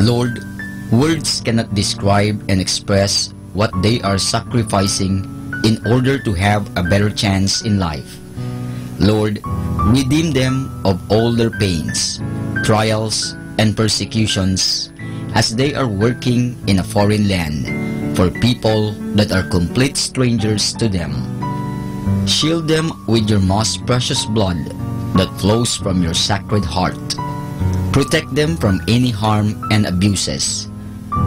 Lord, words cannot describe and express what they are sacrificing in order to have a better chance in life. Lord, redeem them of all their pains trials, and persecutions as they are working in a foreign land for people that are complete strangers to them. Shield them with your most precious blood that flows from your sacred heart. Protect them from any harm and abuses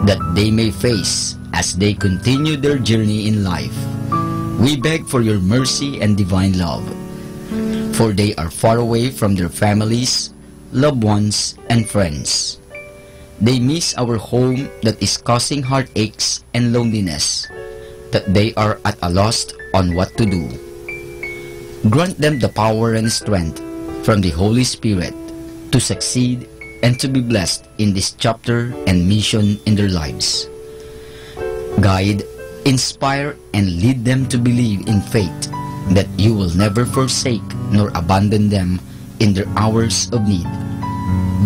that they may face as they continue their journey in life. We beg for your mercy and divine love, for they are far away from their families, loved ones, and friends. They miss our home that is causing heartaches and loneliness, that they are at a loss on what to do. Grant them the power and strength from the Holy Spirit to succeed and to be blessed in this chapter and mission in their lives. Guide, inspire, and lead them to believe in faith that you will never forsake nor abandon them in their hours of need.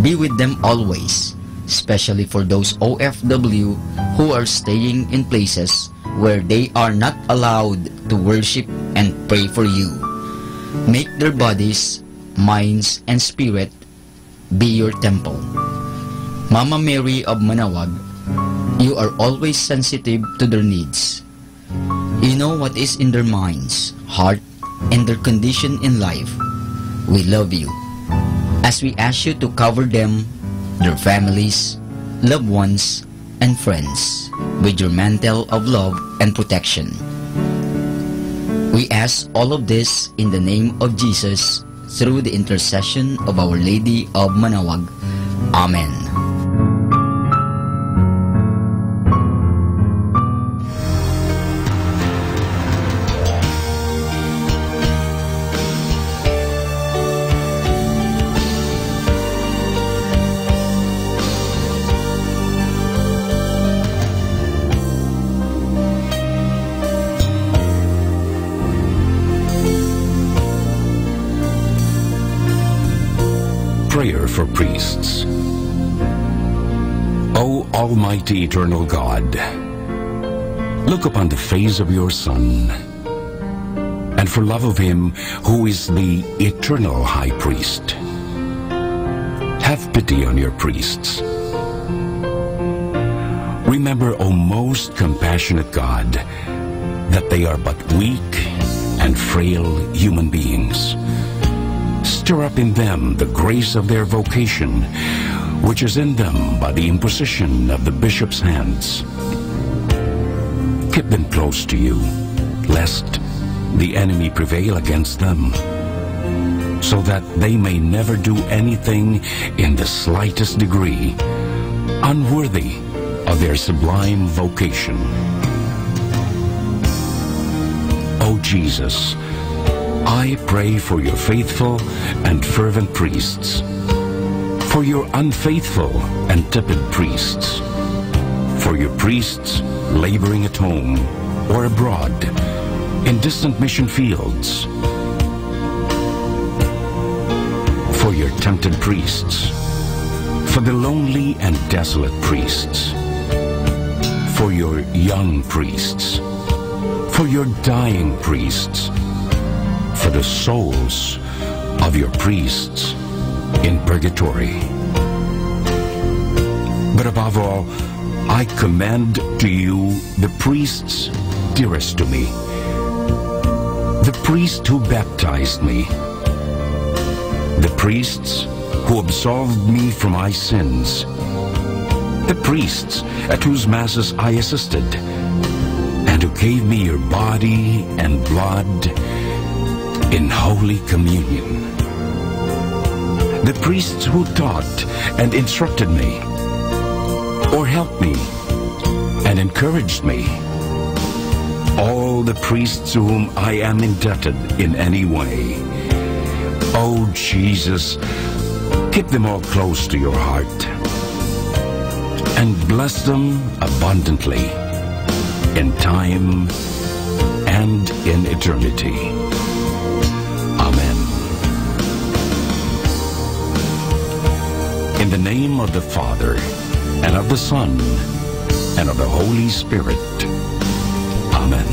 Be with them always, especially for those OFW who are staying in places where they are not allowed to worship and pray for you. Make their bodies, minds, and spirit be your temple. Mama Mary of Manawag, you are always sensitive to their needs. You know what is in their minds, heart, and their condition in life. We love you. As we ask you to cover them, their families, loved ones, and friends with your mantle of love and protection. We ask all of this in the name of Jesus through the intercession of Our Lady of Manawag. Amen. Prayer for priests. O Almighty Eternal God, look upon the face of your Son, and for love of him who is the eternal High Priest, have pity on your priests. Remember, O most compassionate God, that they are but weak and frail human beings. Stir up in them the grace of their vocation, which is in them by the imposition of the bishop's hands. Keep them close to you, lest the enemy prevail against them, so that they may never do anything in the slightest degree unworthy of their sublime vocation. O Jesus, I pray for your faithful and fervent priests, for your unfaithful and tepid priests, for your priests laboring at home or abroad in distant mission fields, for your tempted priests, for the lonely and desolate priests, for your young priests, for your dying priests, for the souls of your priests in purgatory. But above all, I commend to you the priests dearest to me, the priest who baptized me, the priests who absolved me from my sins, the priests at whose masses I assisted, and who gave me your body and blood in Holy Communion, the priests who taught and instructed me, or helped me and encouraged me, all the priests to whom I am indebted in any way. Oh Jesus, keep them all close to your heart, and bless them abundantly in time and in eternity. Amen. In the name of the Father, and of the Son, and of the Holy Spirit. Amen.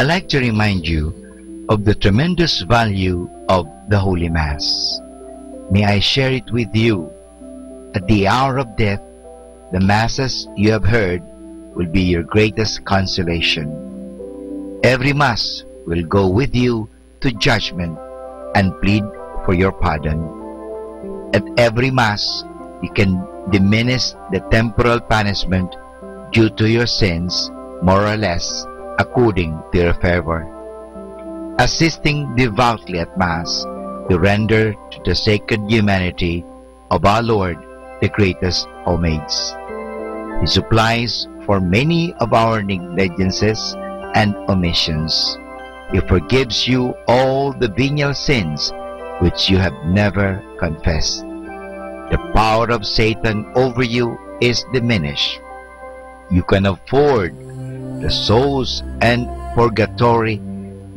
I'd like to remind you of the tremendous value of the Holy Mass. May I share it with you. At the hour of death, the Masses you have heard will be your greatest consolation. Every Mass will go with you to judgment and plead for your pardon. At every Mass, you can diminish the temporal punishment due to your sins, more or less, according to your favor. Assisting devoutly at Mass, you render to the sacred humanity of our Lord the greatest homage. He supplies for many of our negligences and omissions. He forgives you all the venial sins which you have never confessed. The power of Satan over you is diminished. You can afford the souls and purgatory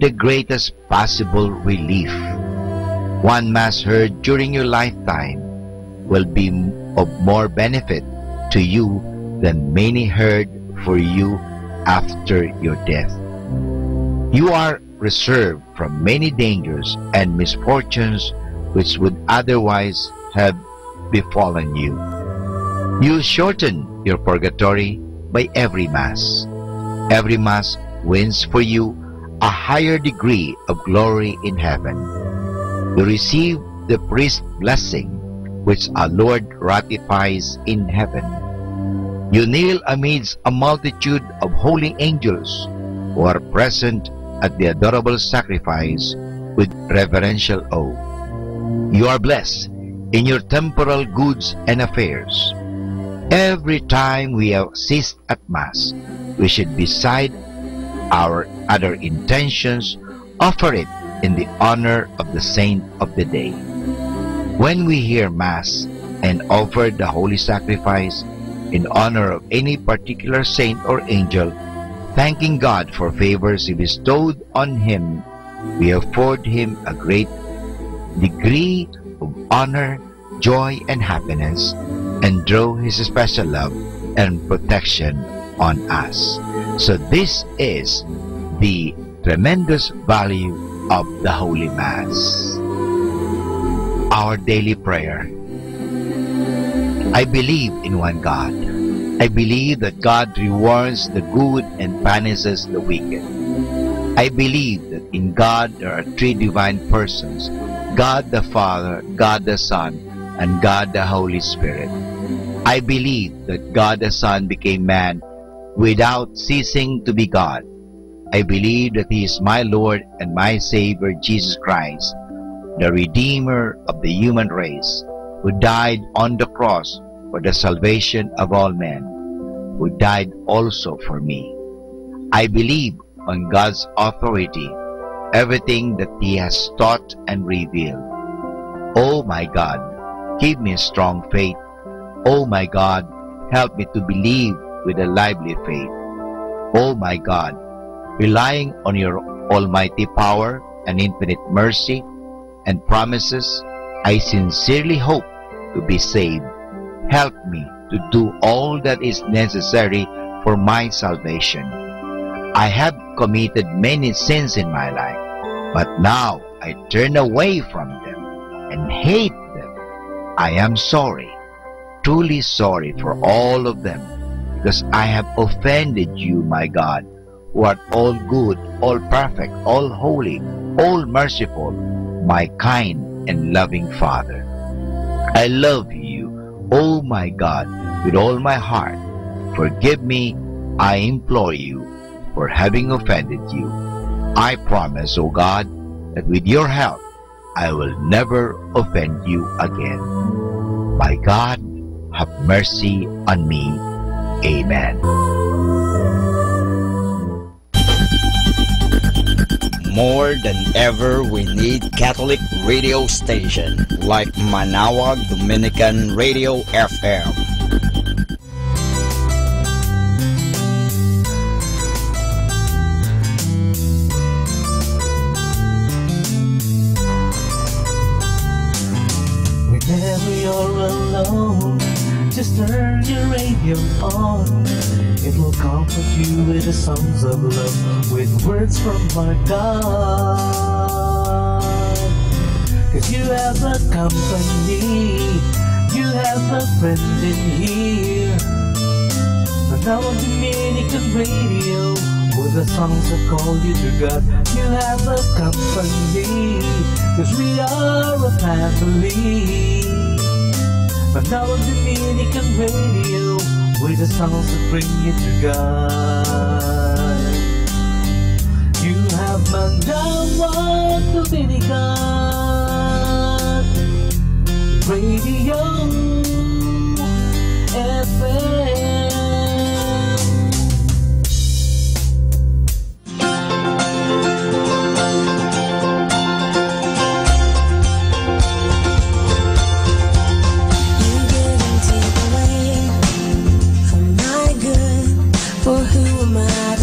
the greatest possible relief. One Mass heard during your lifetime will be of more benefit to you than many heard for you after your death. You are reserved from many dangers and misfortunes which would otherwise have befallen you. You shorten your purgatory by every Mass. Every Mass wins for you a higher degree of glory in heaven. You receive the priest's blessing which our Lord ratifies in heaven. You kneel amidst a multitude of holy angels who are present at the adorable sacrifice with reverential awe. You are blessed in your temporal goods and affairs. Every time we assist at Mass, we should, beside our other intentions, offer it in the honor of the saint of the day. When we hear Mass and offer the holy sacrifice in honor of any particular saint or angel, thanking God for favors He bestowed on him, we afford him a great degree of honor, joy, and happiness, and draw His special love and protection on us. So this is the tremendous value of the Holy Mass. Our daily prayer. I believe in one God. I believe that God rewards the good and punishes the wicked. I believe that in God there are three divine persons, God the Father, God the Son, and God the Holy Spirit. I believe that God the Son became man without ceasing to be God. I believe that He is my Lord and my Savior, Jesus Christ, the Redeemer of the human race, who died on the cross for the salvation of all men, who died also for me. I believe on God's authority, everything that He has taught and revealed. Oh my God, give me strong faith. Oh my God, help me to believe with a lively faith. Oh my God, relying on your almighty power and infinite mercy and promises, I sincerely hope to be saved. Help me to do all that is necessary for my salvation. I have committed many sins in my life, but now I turn away from them and hate them. I am sorry, truly sorry for all of them, because I have offended you, my God, who art all good, all perfect, all holy, all merciful, my kind and loving Father. I love you, oh my God, with all my heart. Forgive me, I implore you, for having offended you. I promise, O God, that with your help, I will never offend you again. My God, have mercy on me. Amen. More than ever, we need Catholic radio station like Manaoag Dominican Radio FM. Whenever you're alone, just turn your radio on. It will comfort you with the songs of love, with words from our God. 'Cause you have a company, you have a friend in here. But now on Dominican radio, with the songs that call you to God, you have a company, 'cause we are a family. But now on Dominican radio, with the songs that bring you to God. You have Manawag Dominican Radio FM. For who am I to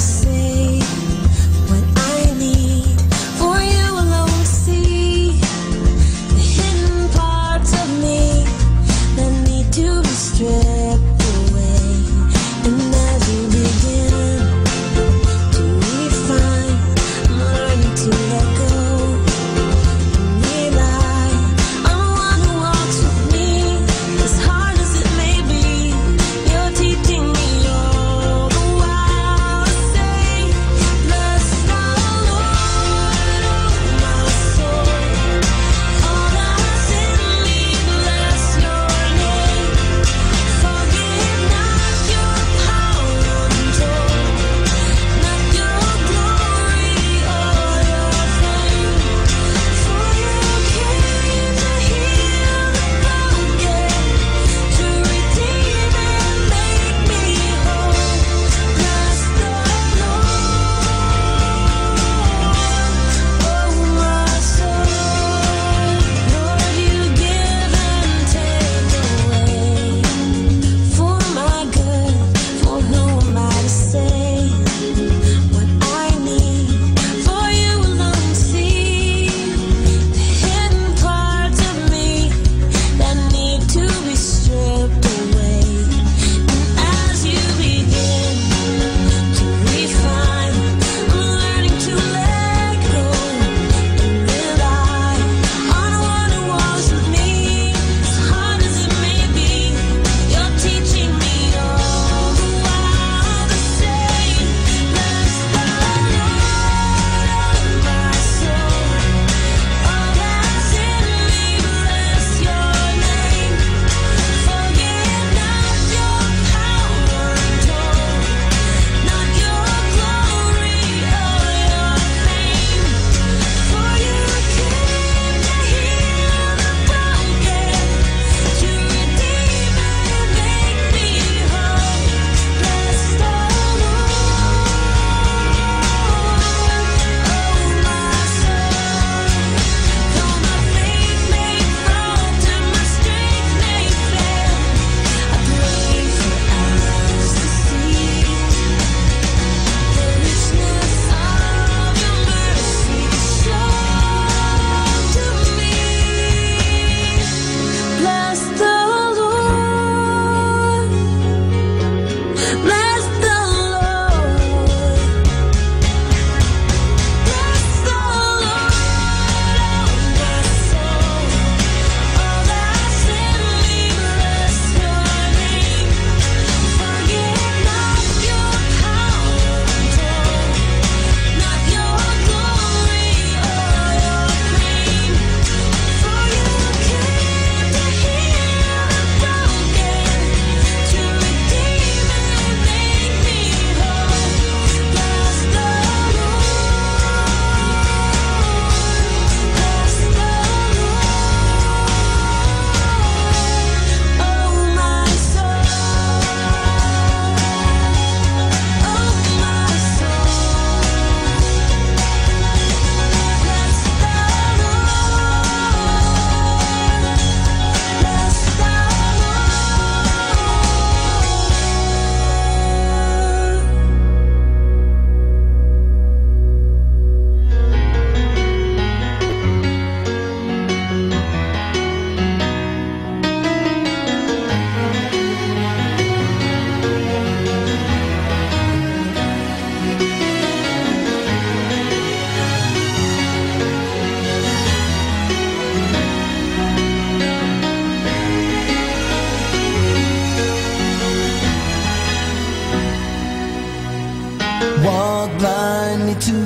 Walk blindly to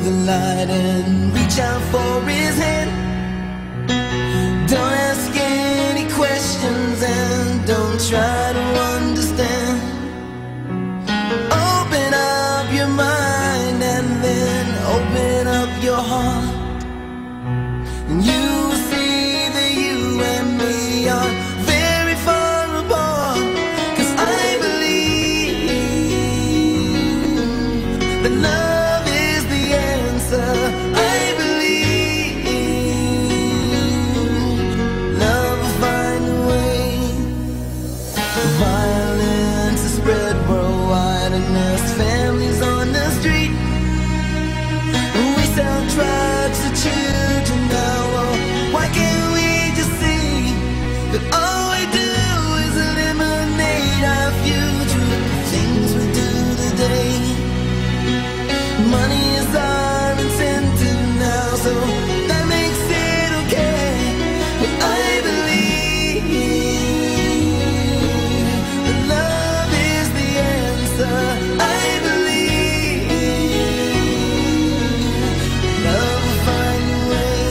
the light and reach out for his hand. Don't ask any questions and don't try to understand. Open up your mind and then open up your heart, and you will see that you and me are very far apart. 'Cause I believe that love is the answer. I believe love will find a way. Violence is spread worldwide and there's families on the street. We sell drugs to children now. Oh, why can't we just see that all we do is eliminate our future? The things we do today. Money is our incentive now, so that makes it okay. But I believe that love is the answer. I believe love will find a way.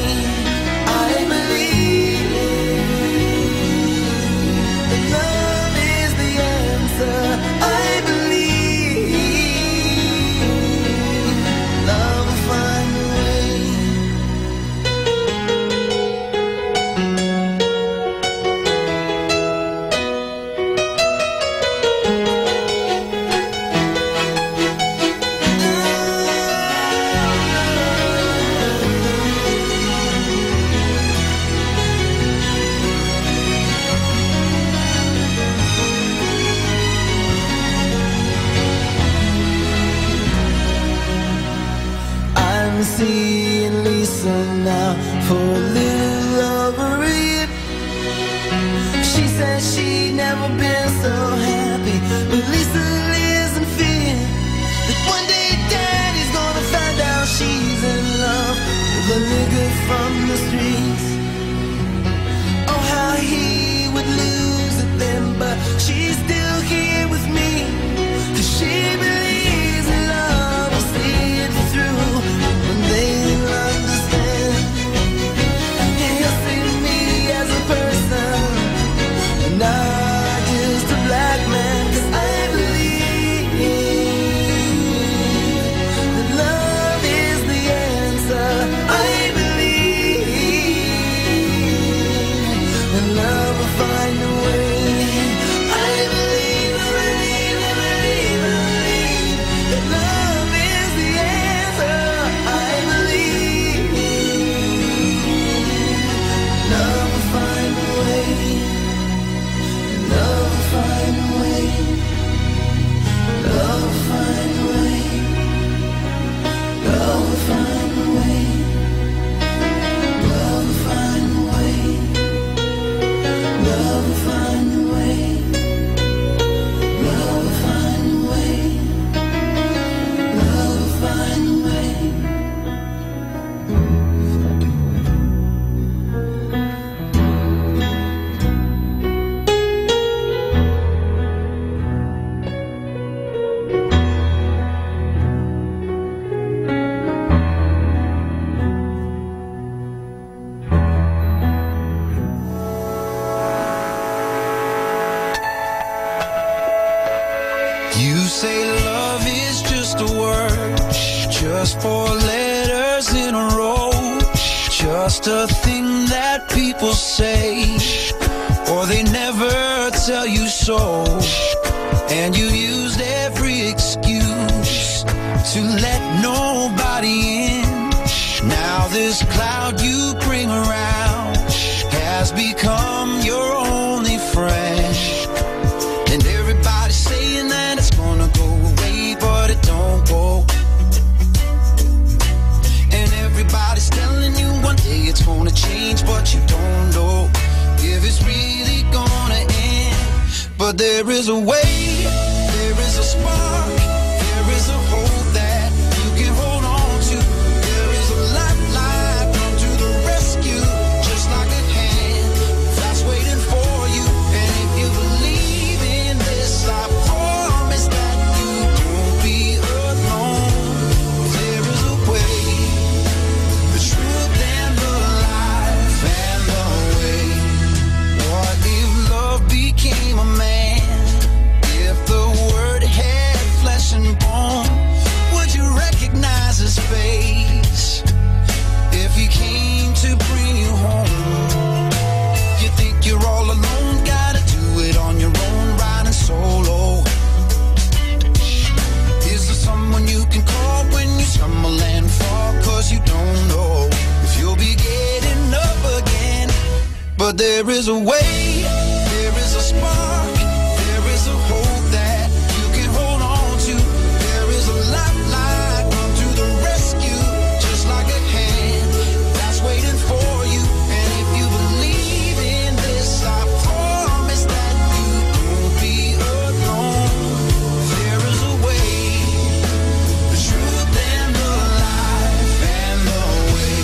I believe that love is the answer. I believe love will find a way. I'm seeing Lisa now for a little over a year. She says she'd never been so happy, but Lisa lives in fear that one day Daddy's gonna find out she's in love with a nigga from the streets. Oh, how he would lose it then, but she's still here with me, 'cause she believes in love will see it through. When they'll understand, he'll see me as a person, not just a black man. 'Cause I believe that love is the answer. I believe that love will find a way. I believe, I believe, I believe, I believe that love is the answer. I believe love will find a way. Love will find a way. Love will find a way. Love will find a way. Love will find a way. Love will find a way. Love will find a way. Love will find a way. You say love is just a word, just four letters in a row, just a thing that people say, or they never tell you so. And you used every excuse to let nobody in. Now this cloud you bring around has become your only friend. And everybody's saying that it's gonna go away, but it don't go. And everybody's telling you one day it's gonna change, but you don't know if it's really gonna end. But there is a way, there is a spark, there is a hope that you can hold on to. There is a lifeline, come to the rescue, just like a hand that's waiting for you. And if you believe in this, I promise that you won't be alone. But there is a way, there is a spark, there is a hope that you can hold on to. There is a lifeline, come to the rescue, just like a hand that's waiting for you. And if you believe in this, I promise that you won't be alone. There is a way, the truth and the life and the way.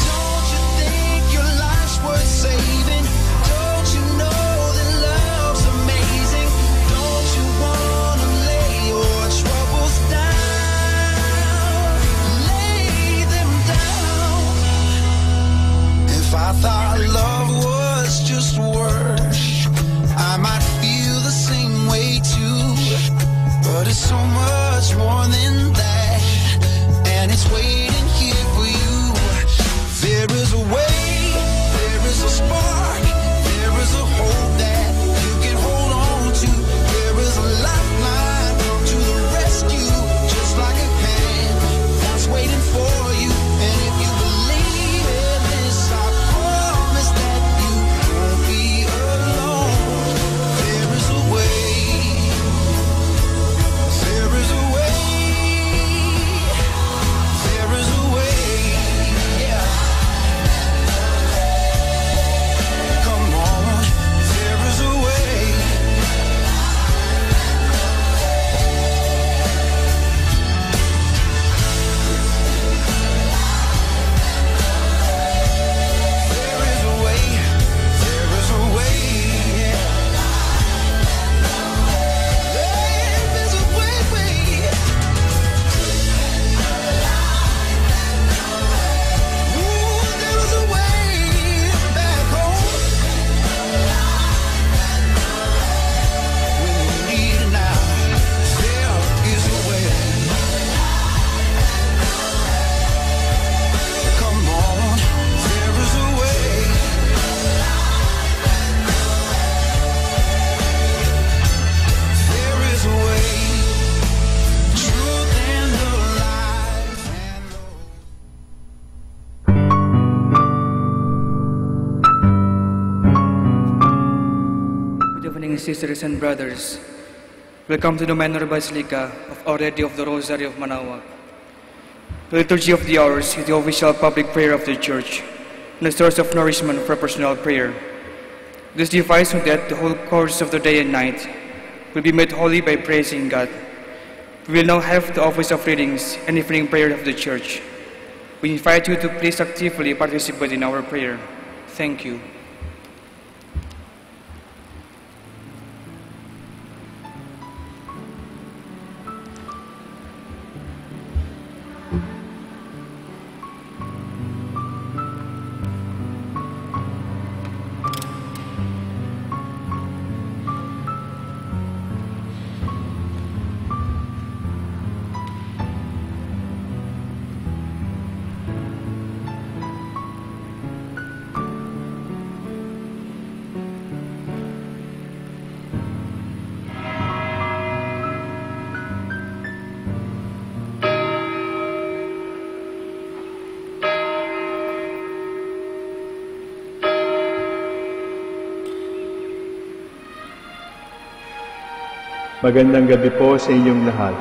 Don't you think your life's worth saving? Don't you know that love's amazing? Don't you wanna lay your troubles down? Lay them down. If I thought love was just words, I might feel the same way too. But it's so much more than that, and it's waiting here for you. There is a way, there is a spark, there is a hope that you can hold on to. There is a lifeline, come to the rescue, just like a hand that's waiting for you. And if you believe in this, I promise that you won't be alone. There is a way, there is a way, there is a way, yeah. Come on, there is a way. There is a way, there is a way, yeah. There is a way, Ooh, there is a way back home. When you need it now, there is a way. Come on, there is a way. There is a way. Truth and the life and the Good evening, sisters and brothers. Welcome to the Minor Basilica of Our Lady of the Rosary of Manaoag. The Liturgy of the Hours is the official public prayer of the Church and a source of nourishment for personal prayer. This device so that the whole course of the day and night will be made holy by praising God. We will now have the office of readings and evening prayer of the Church. We invite you to please actively participate in our prayer. Thank you. Magandang gabi po sa inyong lahat.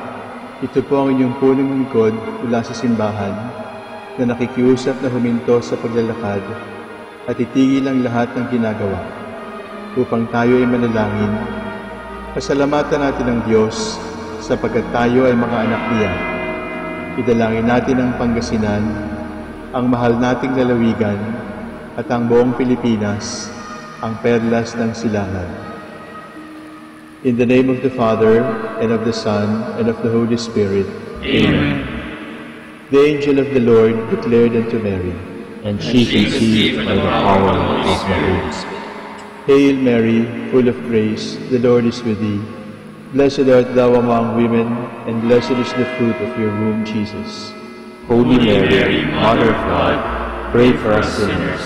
Ito po ang inyong punong lingkod mula sa simbahan na nakikiusap na huminto sa paglalakad at itigil ang lahat ng ginagawa upang tayo ay manalangin. Pasalamatan natin ang Diyos sapagkat tayo ay mga anak niya. Idalangin natin ang Pangasinan, ang mahal nating lalawigan at ang buong Pilipinas, ang perlas ng silangan. In the name of the Father, and of the Son, and of the Holy Spirit. Amen. The angel of the Lord declared unto Mary, And she conceived by the power of the Holy Spirit. Hail Mary, full of grace, the Lord is with thee. Blessed art thou among women, and blessed is the fruit of your womb, Jesus. Holy Mary, Mother of God, pray for us sinners,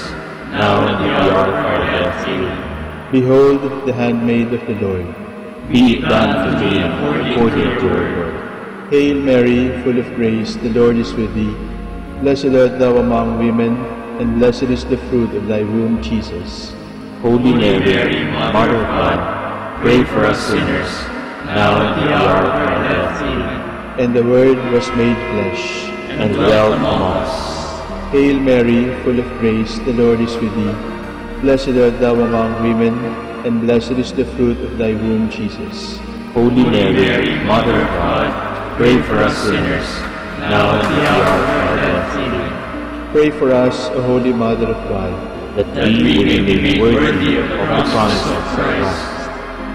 now and at the hour of our death. Amen. Behold the handmaid of the Lord. Be it done to me according to your word. Hail Mary, full of grace, the Lord is with thee. Blessed art thou among women, and blessed is the fruit of thy womb, Jesus. Holy Mary, Mother of God, pray for us sinners, now and at the hour of our death. Amen. And the Word was made flesh, And dwelt among us. Hail Mary, full of grace, the Lord is with thee. Blessed art thou among women, and blessed is the fruit of thy womb, Jesus. Holy Mary, Mother of God, pray for us sinners, now and at the hour of our death. Amen. Pray for us, O Holy Mother of God, That we may be made worthy of the promises of Christ.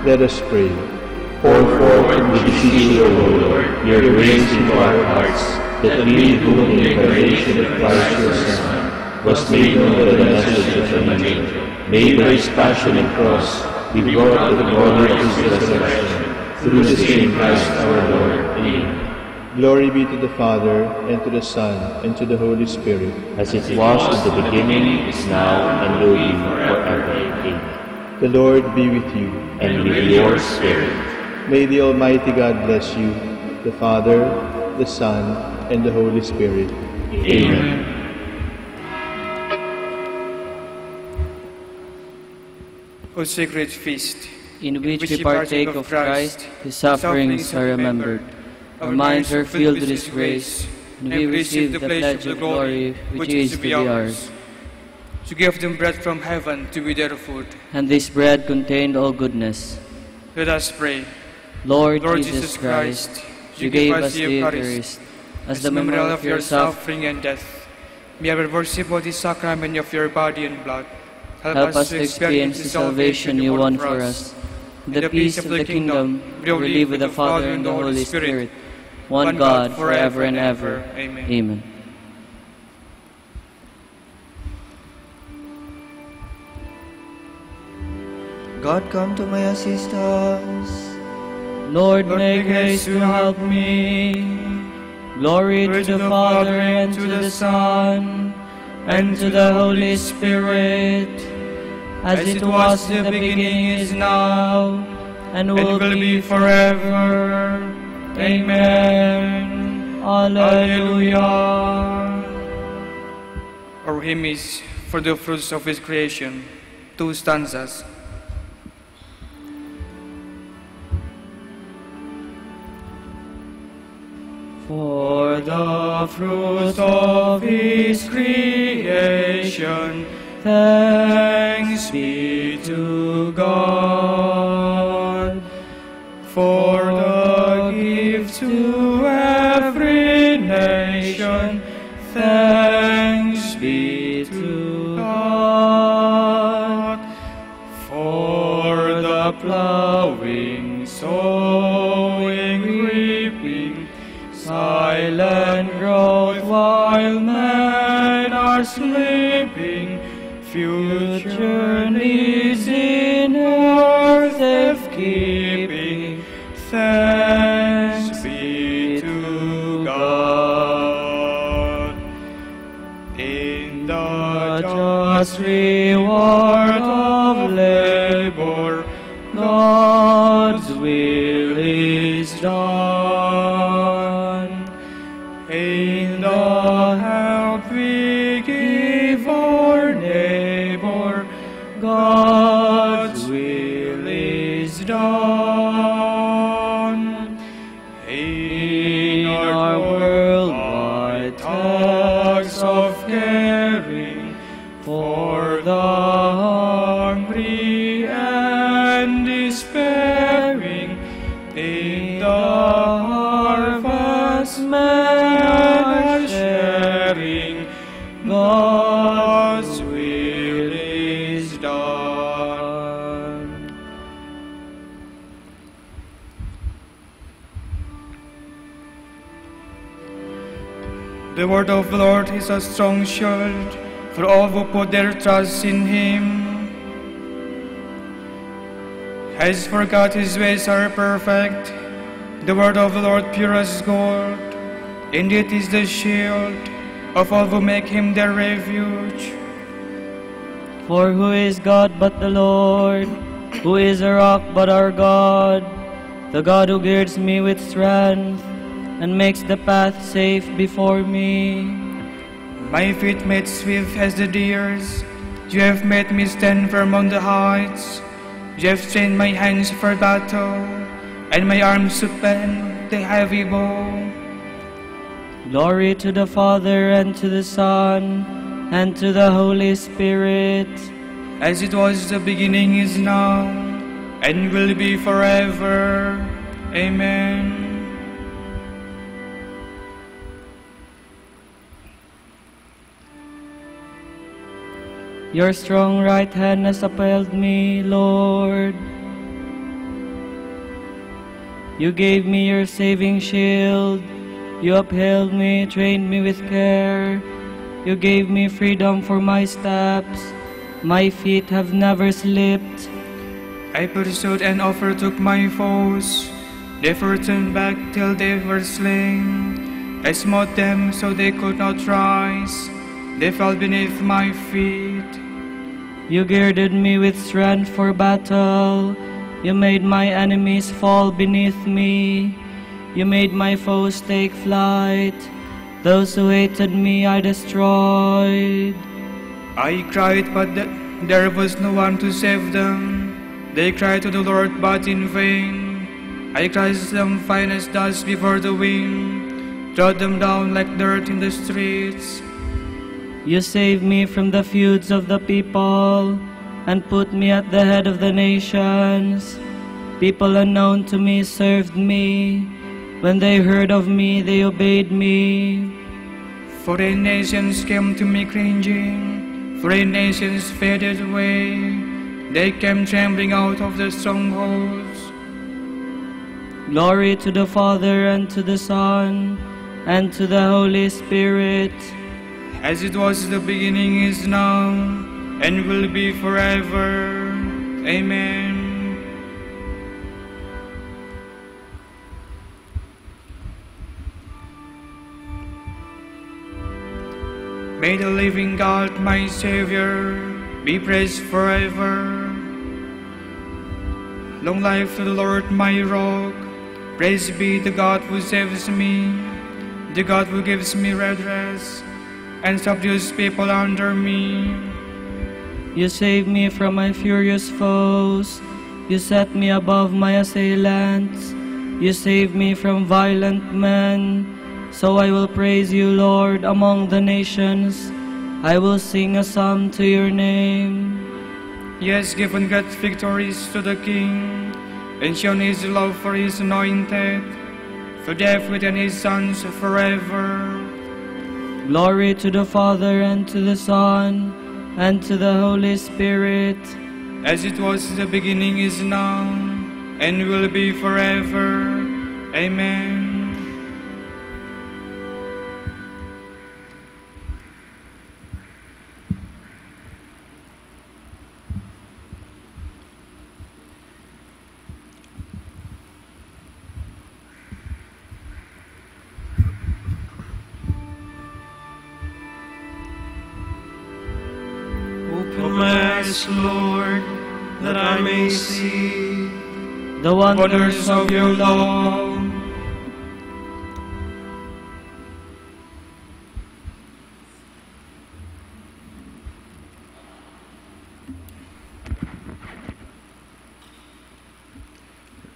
Let us pray. Pour forth, we beseech you, O Lord, your grace into our hearts, that we, whom the incarnation of Christ your Son was made known by the message of an angel, may by his passion and cross be brought to the glory of his resurrection, through the same Christ our Lord. Amen. Glory be to the Father, and to the Son, and to the Holy Spirit. As it was in the beginning, is now, and will be forever. Amen. The Lord be with you. And with your spirit. May the Almighty God bless you, the Father, the Son, and the Holy Spirit. Amen. O sacred feast, in which we partake of Christ, his sufferings are remembered. Our minds are filled with his grace, and we receive the pledge of glory which is to be ours. To give them bread from heaven to be their food. And this bread contained all goodness. Let us pray. Lord Jesus Christ, you gave us the Eucharist as the memorial of your suffering and death. May our worship of the sacrament of your body and blood help us to experience the salvation you won for us. In the peace of the kingdom, we live with the Father and the Holy Spirit, one God, forever and ever. Amen. God, come to my assistance. Lord, make haste to help me. Glory to the Father, and to the Son, and to the Holy Spirit, as it was in the beginning, is now, and will be forever. Amen. Alleluia. Our hymn is for the fruits of his creation. 2 stanzas. For the fruit of his creation, thanks be to God. For the gift to every nation, thanks be to God. For the plowing, sowing, reaping, silent growth while men are sleeping, future needs in earth if keeping, thanks be to God. In the just reward of labor, God's will is done. In the help we give our neighbor, God's will is done. In our worldwide task of caring for the hungry and despairing, in the harvest men are sharing, God's will is done. The word of the Lord is a strong shield for all who put their trust in him. As for God, his ways are perfect. The word of the Lord pure as gold. Indeed is the shield of all who make him their refuge. For who is God but the Lord? Who is a rock but our God? The God who girds me with strength and makes the path safe before me. My feet made swift as the deer's. You have made me stand firm on the heights. You have trained my hands for battle, and my arms to bend the heavy bow. Glory to the Father, and to the Son, and to the Holy Spirit. As it was the beginning, is now, and will be forever. Amen. Your strong right hand has upheld me, Lord. You gave me your saving shield. You upheld me, trained me with care. You gave me freedom for my steps. My feet have never slipped. I pursued and overtook my foes. They turned back till they were slain. I smote them so they could not rise. They fell beneath my feet. You girded me with strength for battle. You made my enemies fall beneath me. You made my foes take flight. Those who hated me I destroyed. I cried, but there was no one to save them. They cried to the Lord, but in vain. I crushed them fine as dust before the wind, trod them down like dirt in the streets. You saved me from the feuds of the people, and put me at the head of the nations. People unknown to me served me. When they heard of me, they obeyed me. Foreign nations came to me cringing. Foreign nations faded away. They came trembling out of the strongholds. Glory to the Father, and to the Son, and to the Holy Spirit. As it was the beginning, is now, and will be forever. Amen. May the living God, my Savior, be praised forever. Long life to the Lord, my rock. Praise be the God who saves me, the God who gives me redress, and subdues people under me. You saved me from my furious foes. You set me above my assailants. You saved me from violent men. So I will praise you, Lord, among the nations. I will sing a psalm to your name. He has given great victories to the King, and shown his love for his anointed, for David and his sons forever. Glory to the Father, and to the Son, and to the Holy Spirit. As it was in the beginning, is now, and will be forever. Amen. Open my eyes, Lord, that I may see the wonders of your love.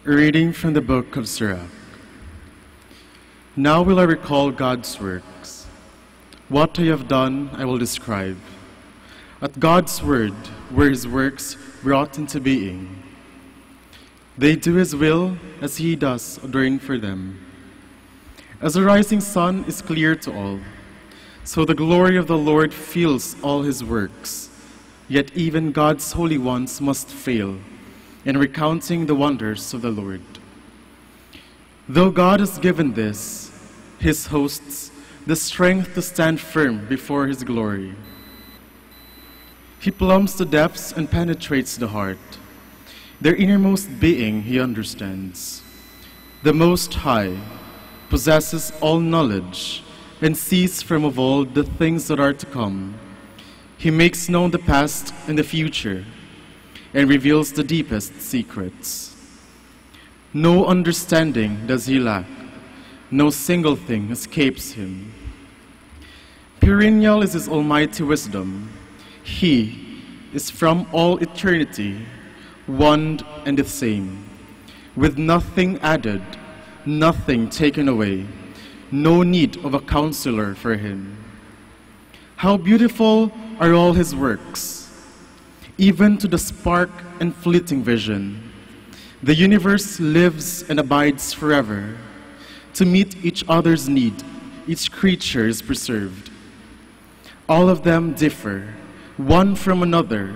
A reading from the book of Sirach. Now will I recall God's works. What I have done I will describe. At God's word were his works brought into being. They do his will as he does ordain for them. As the rising sun is clear to all, so the glory of the Lord fills all his works. Yet even God's holy ones must fail in recounting the wonders of the Lord. Though God has given his hosts, the strength to stand firm before his glory. He plumbs the depths and penetrates the heart. Their innermost being he understands. The Most High possesses all knowledge and sees from of old the things that are to come. He makes known the past and the future and reveals the deepest secrets. No understanding does he lack. No single thing escapes him. Perennial is his almighty wisdom. He is from all eternity, one and the same, with nothing added, nothing taken away, no need of a counselor for him. How beautiful are all his works, even to the spark and fleeting vision. The universe lives and abides forever. To meet each other's need, each creature is preserved. All of them differ, one from another,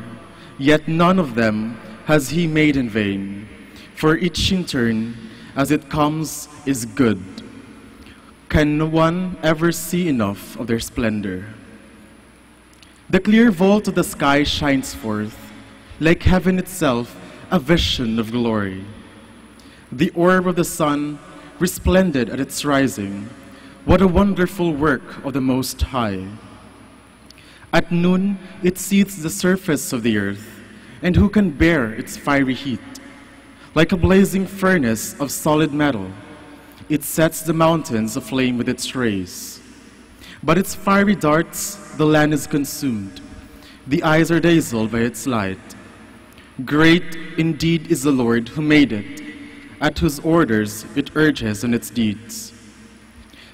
yet none of them has he made in vain, for each in turn, as it comes, is good. Can one ever see enough of their splendor? The clear vault of the sky shines forth, like heaven itself, a vision of glory. The orb of the sun resplended at its rising. What a wonderful work of the Most High. At noon, it seethes the surface of the earth, and who can bear its fiery heat? Like a blazing furnace of solid metal, it sets the mountains aflame with its rays. But its fiery darts, the land is consumed. The eyes are dazzled by its light. Great indeed is the Lord who made it, at whose orders it urges on its deeds.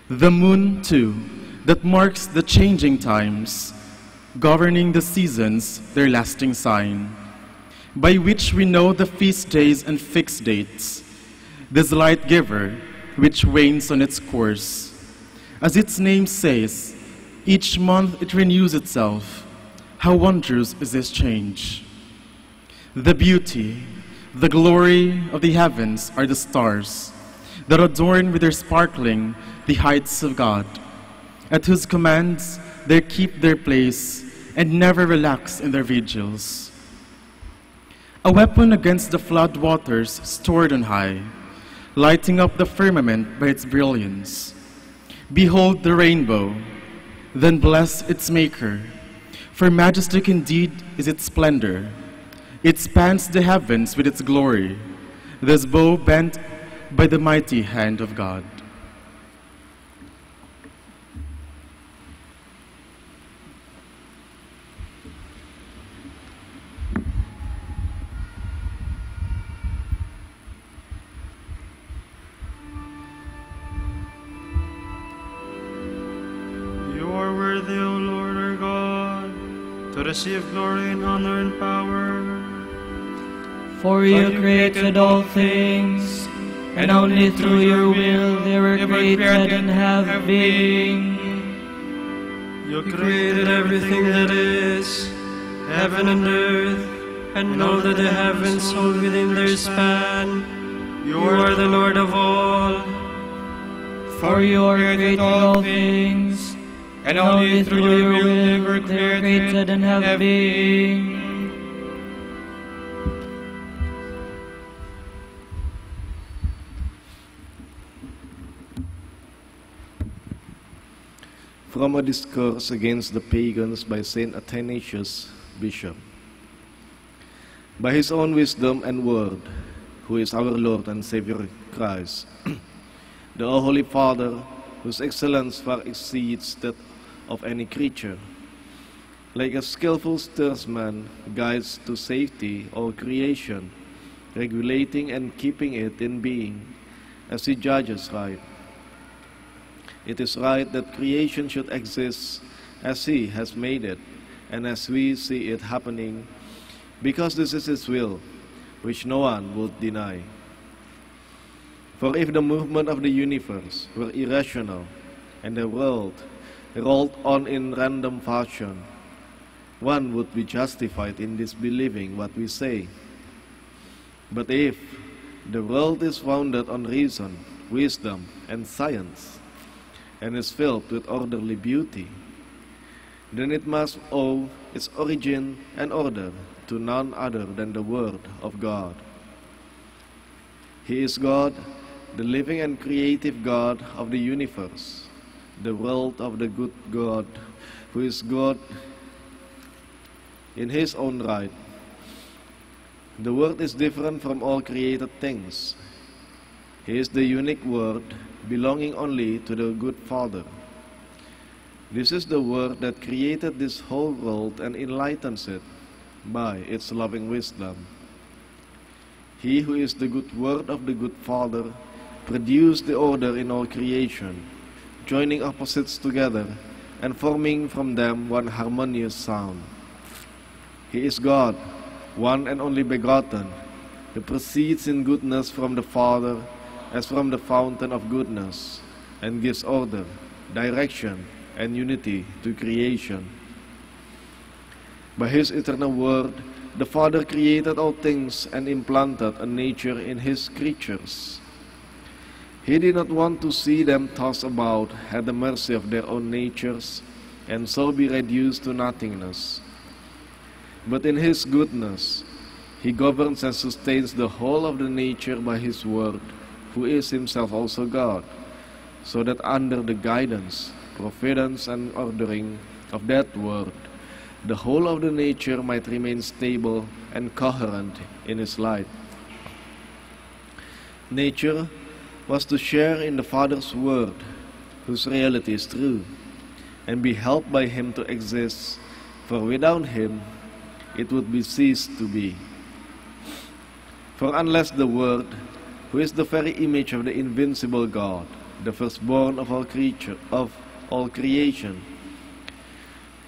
The moon, too, that marks the changing times, governing the seasons, their lasting sign, by which we know the feast days and fixed dates, this light giver, which wanes on its course. As its name says, each month it renews itself. How wondrous is this change! The beauty, the glory of the heavens are the stars that adorn with their sparkling the heights of God, at whose commands they keep their place and never relax in their vigils. A weapon against the flood waters stored on high, lighting up the firmament by its brilliance. Behold the rainbow, then bless its maker, for majestic indeed is its splendor. It spans the heavens with its glory, this bow bent by the mighty hand of God. You are worthy, O Lord our God, to receive glory and honor and power. For you created all things, and only through your will they were created and have being. You created everything that is, heaven and earth, and all that the heavens hold within their span. You are the Lord of all. For you are created all things, and only through your will they were created and have being. From a discourse against the pagans by Saint Athanasius, Bishop. By his own wisdom and word, who is our Lord and Savior Christ, the Holy Father, whose excellence far exceeds that of any creature, like a skillful steersman guides to safety all creation, regulating and keeping it in being, as he judges right. It is right that creation should exist as he has made it, and as we see it happening, because this is his will, which no one would deny. For if the movement of the universe were irrational, and the world rolled on in random fashion, one would be justified in disbelieving what we say. But if the world is founded on reason, wisdom, and science, and is filled with orderly beauty, then it must owe its origin and order to none other than the Word of God. He is God, the living and creative God of the universe, the world of the good God, who is God in his own right. The Word is different from all created things. He is the unique Word, belonging only to the good Father. This is the Word that created this whole world and enlightens it by its loving wisdom. He who is the good Word of the good Father produced the order in all creation, joining opposites together and forming from them one harmonious sound. He is God, one and only begotten, who proceeds in goodness from the Father as from the fountain of goodness, and gives order, direction, and unity to creation. By His eternal Word, the Father created all things and implanted a nature in His creatures. He did not want to see them tossed about at the mercy of their own natures, and so be reduced to nothingness. But in His goodness, He governs and sustains the whole of the nature by His Word, who is Himself also God, so that under the guidance, providence, and ordering of that Word, the whole of the nature might remain stable and coherent in His light. Nature was to share in the Father's Word, whose reality is true, and be helped by Him to exist, for without Him it would be ceased to be. For unless the Word, who is the very image of the invincible God, the firstborn of all creation,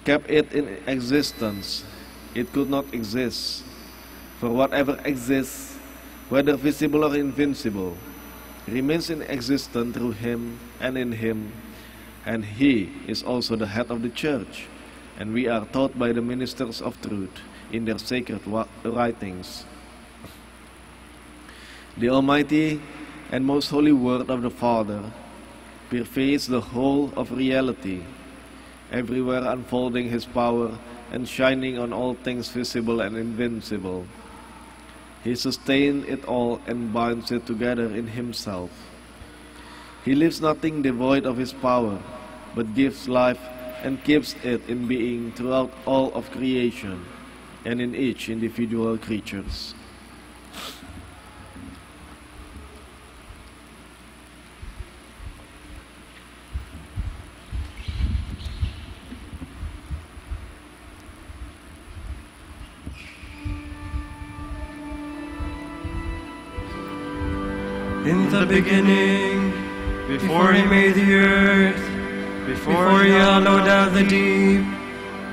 kept it in existence, it could not exist. For whatever exists, whether visible or invincible, remains in existence through Him and in Him, and He is also the head of the Church, and we are taught by the ministers of truth in their sacred writings. The Almighty and most holy Word of the Father pervades the whole of reality, everywhere unfolding His power and shining on all things visible and invincible. He sustains it all and binds it together in Himself. He leaves nothing devoid of His power, but gives life and keeps it in being throughout all of creation and in each individual creatures. In the beginning, before He made the earth, before He hollowed out the deep,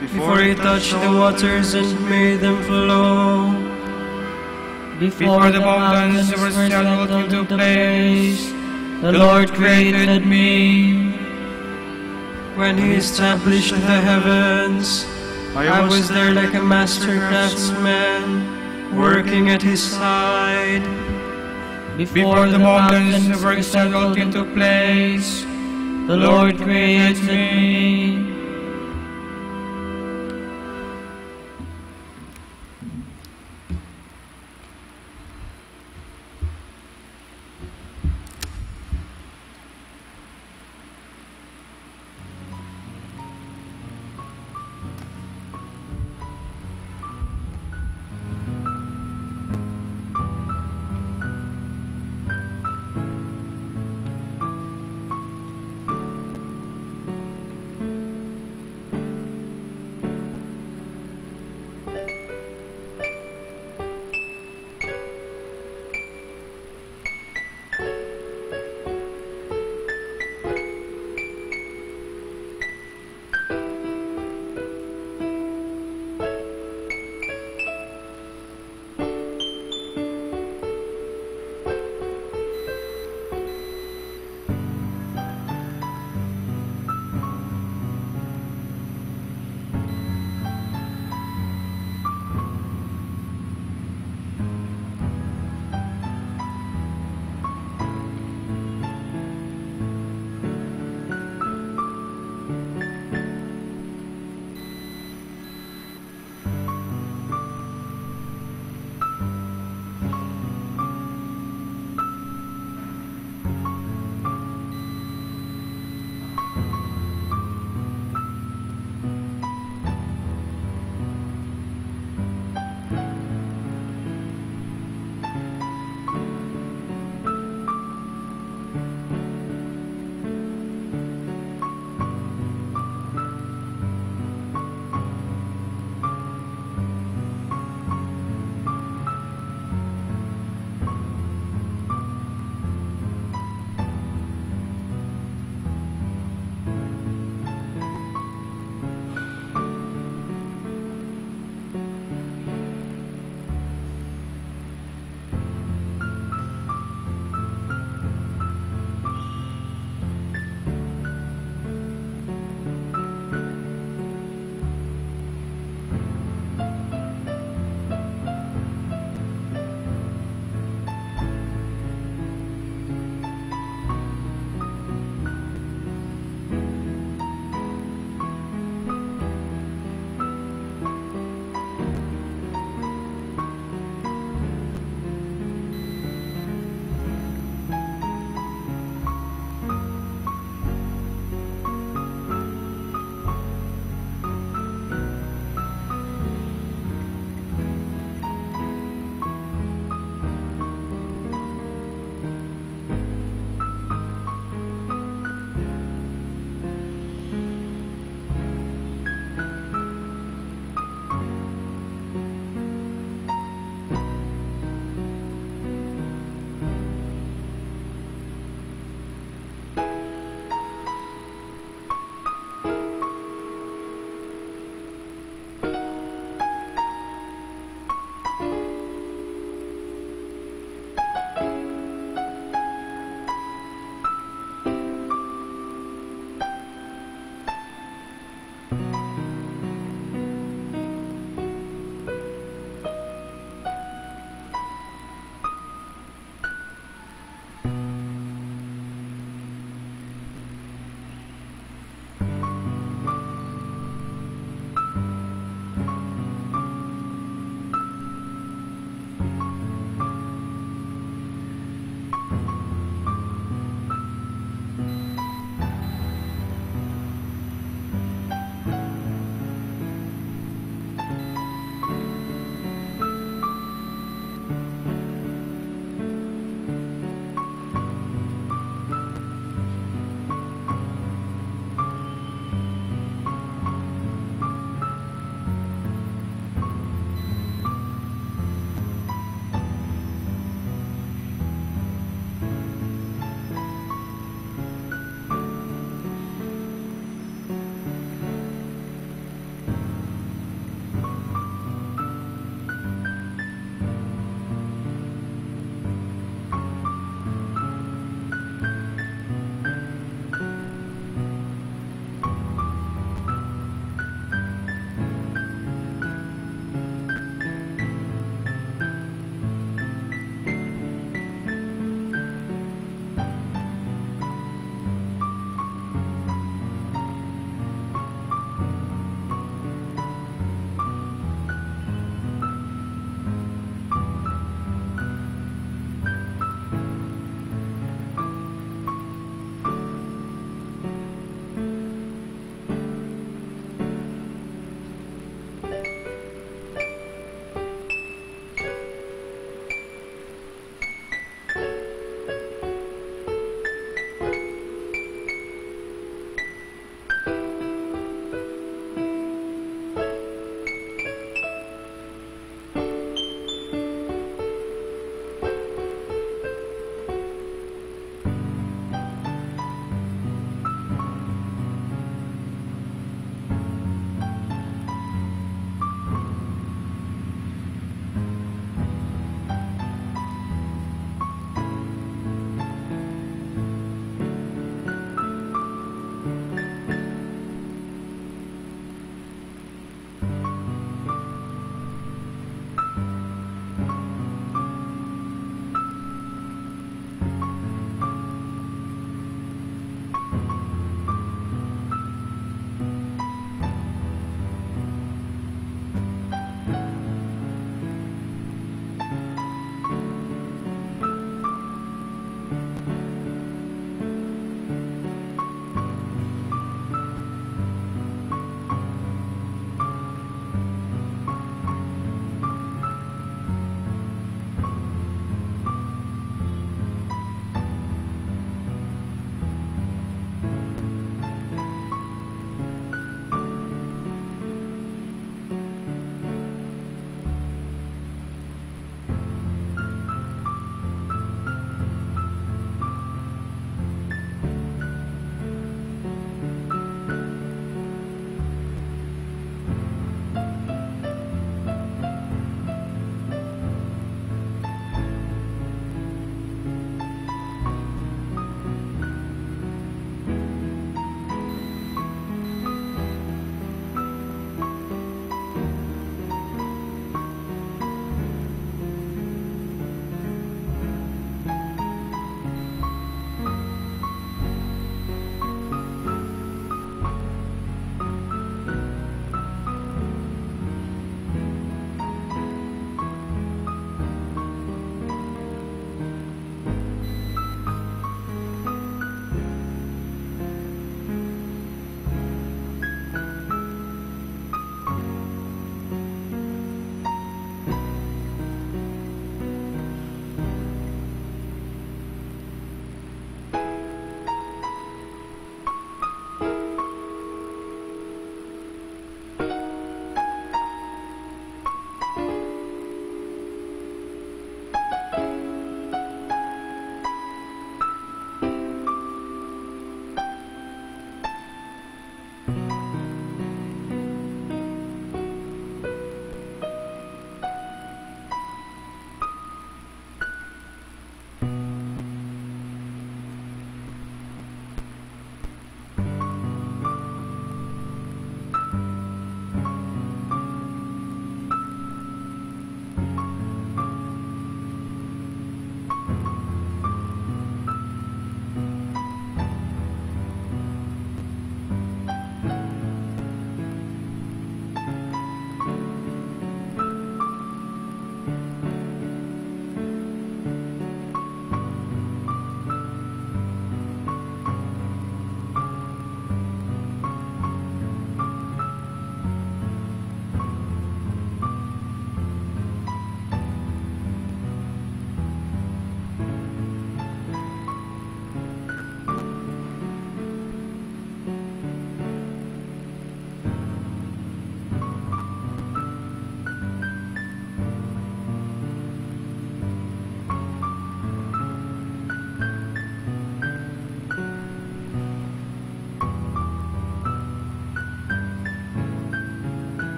before He touched the waters and made them flow, Before the mountains were settled into place, the Lord created me. when He established the heavens, I was there like a master craftsman, working at His side. Before the mountains were settled into place, the Lord created me.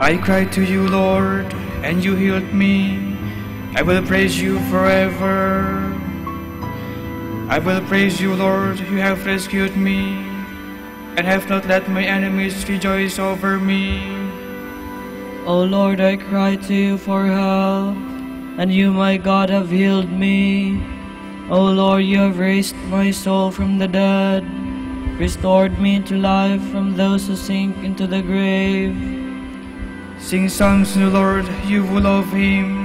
I cried to you, Lord, and you healed me. I will praise you forever. I will praise you, Lord, you have rescued me, and have not let my enemies rejoice over me. O Lord, I cry to you for help, and you, my God, have healed me. O Lord, you have raised my soul from the dead, restored me to life from those who sink into the grave. Sing songs to the Lord, you who love him.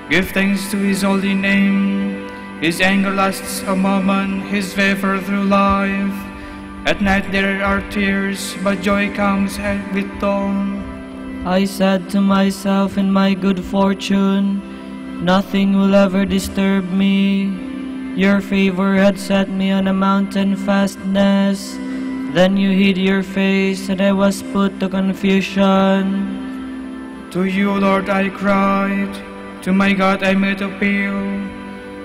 Give thanks to his holy name. His anger lasts a moment, his favor through life. At night there are tears, but joy comes with dawn. I said to myself in my good fortune, nothing will ever disturb me. Your favor had set me on a mountain fastness. Then you hid your face, and I was put to confusion. To you, Lord, I cried. To my God I made appeal.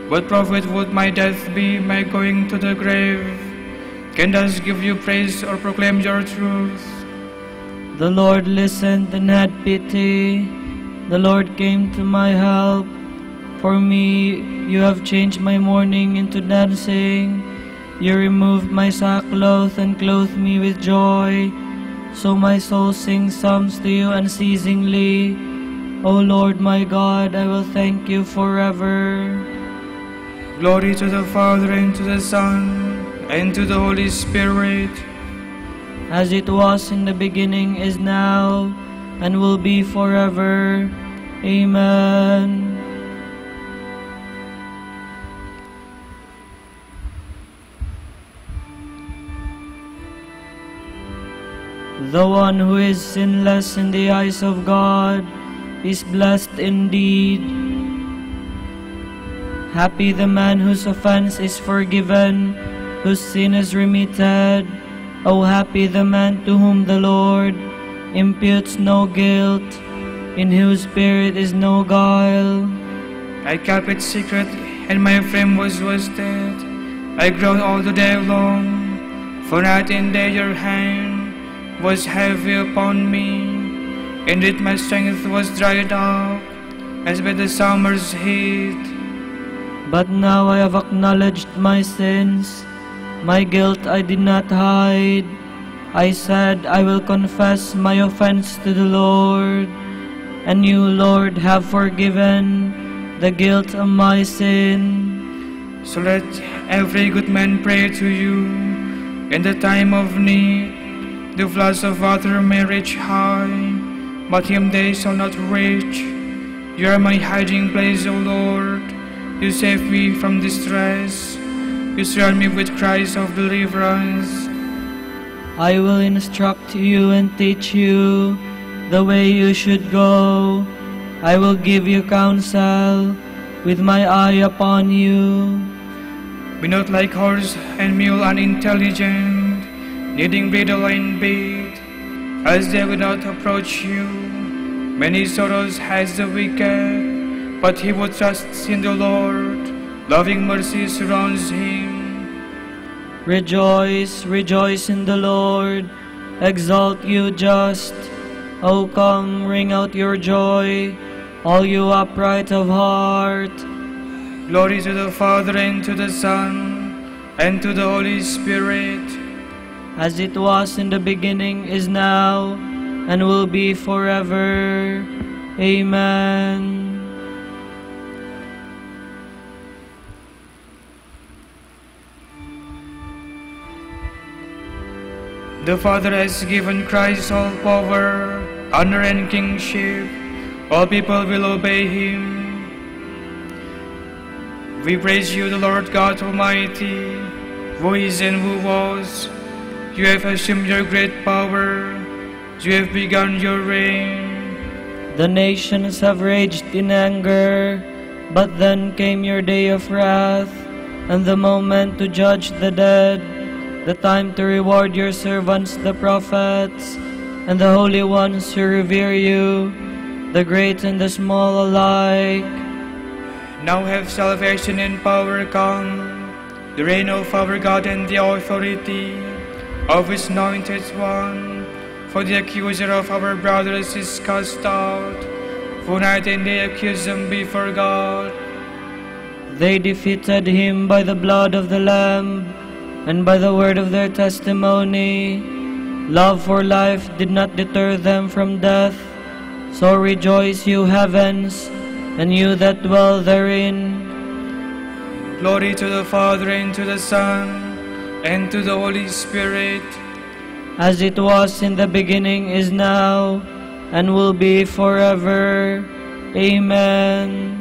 What profit would my death be, my going to the grave? Can thus give you praise or proclaim your truth? The Lord listened and had pity. The Lord came to my help. For me, you have changed my mourning into dancing. You removed my sackcloth and clothed me with joy. So my soul sings psalms to you unceasingly. O Lord my God, I will thank you forever. Glory to the Father, and to the Son, and to the Holy Spirit. As it was in the beginning, is now, and will be forever. Amen. The one who is sinless in the eyes of God is blessed indeed. Happy the man whose offense is forgiven, whose sin is remitted. O happy the man to whom the Lord imputes no guilt, in whose spirit is no guile. I kept it secret, and my frame was wasted. I groaned all the day long, for night and day your hand was heavy upon me. Indeed my strength was dried up, as by the summer's heat. But now I have acknowledged my sins. My guilt I did not hide. I said, I will confess my offense to the Lord. And you, Lord, have forgiven the guilt of my sin. So let every good man pray to you in the time of need. The floods of water may reach high, but him they shall not reach. You are my hiding place, O Lord. You save me from distress. You surround me with cries of deliverance. I will instruct you and teach you the way you should go. I will give you counsel with my eye upon you. Be not like horse and mule unintelligent, needing bridle and bait, as they will not approach you. Many sorrows has the wicked, but he who trusts in the Lord, loving mercy surrounds him. Rejoice, rejoice in the Lord, exalt you just. O come, ring out your joy, all you upright of heart. Glory to the Father, and to the Son, and to the Holy Spirit. As it was in the beginning, is now, and will be forever. Amen. The Father has given Christ all power, honor, and kingship. All people will obey him. We praise you, the Lord God Almighty, who is and who was. You have assumed your great power. You have begun your reign. The nations have raged in anger, but then came your day of wrath, and the moment to judge the dead, the time to reward your servants the prophets, and the holy ones who revere you, the great and the small alike. Now have salvation and power come, the reign of our God and the authority of his anointed one, For the accuser of our brothers is cast out, for night and day accuse them before God. They defeated him by the blood of the Lamb and by the word of their testimony. Love for life did not deter them from death. So rejoice, you heavens, and you that dwell therein. Glory to the Father, and to the Son, and to the Holy Spirit, as it was in the beginning, is now, and will be forever. Amen.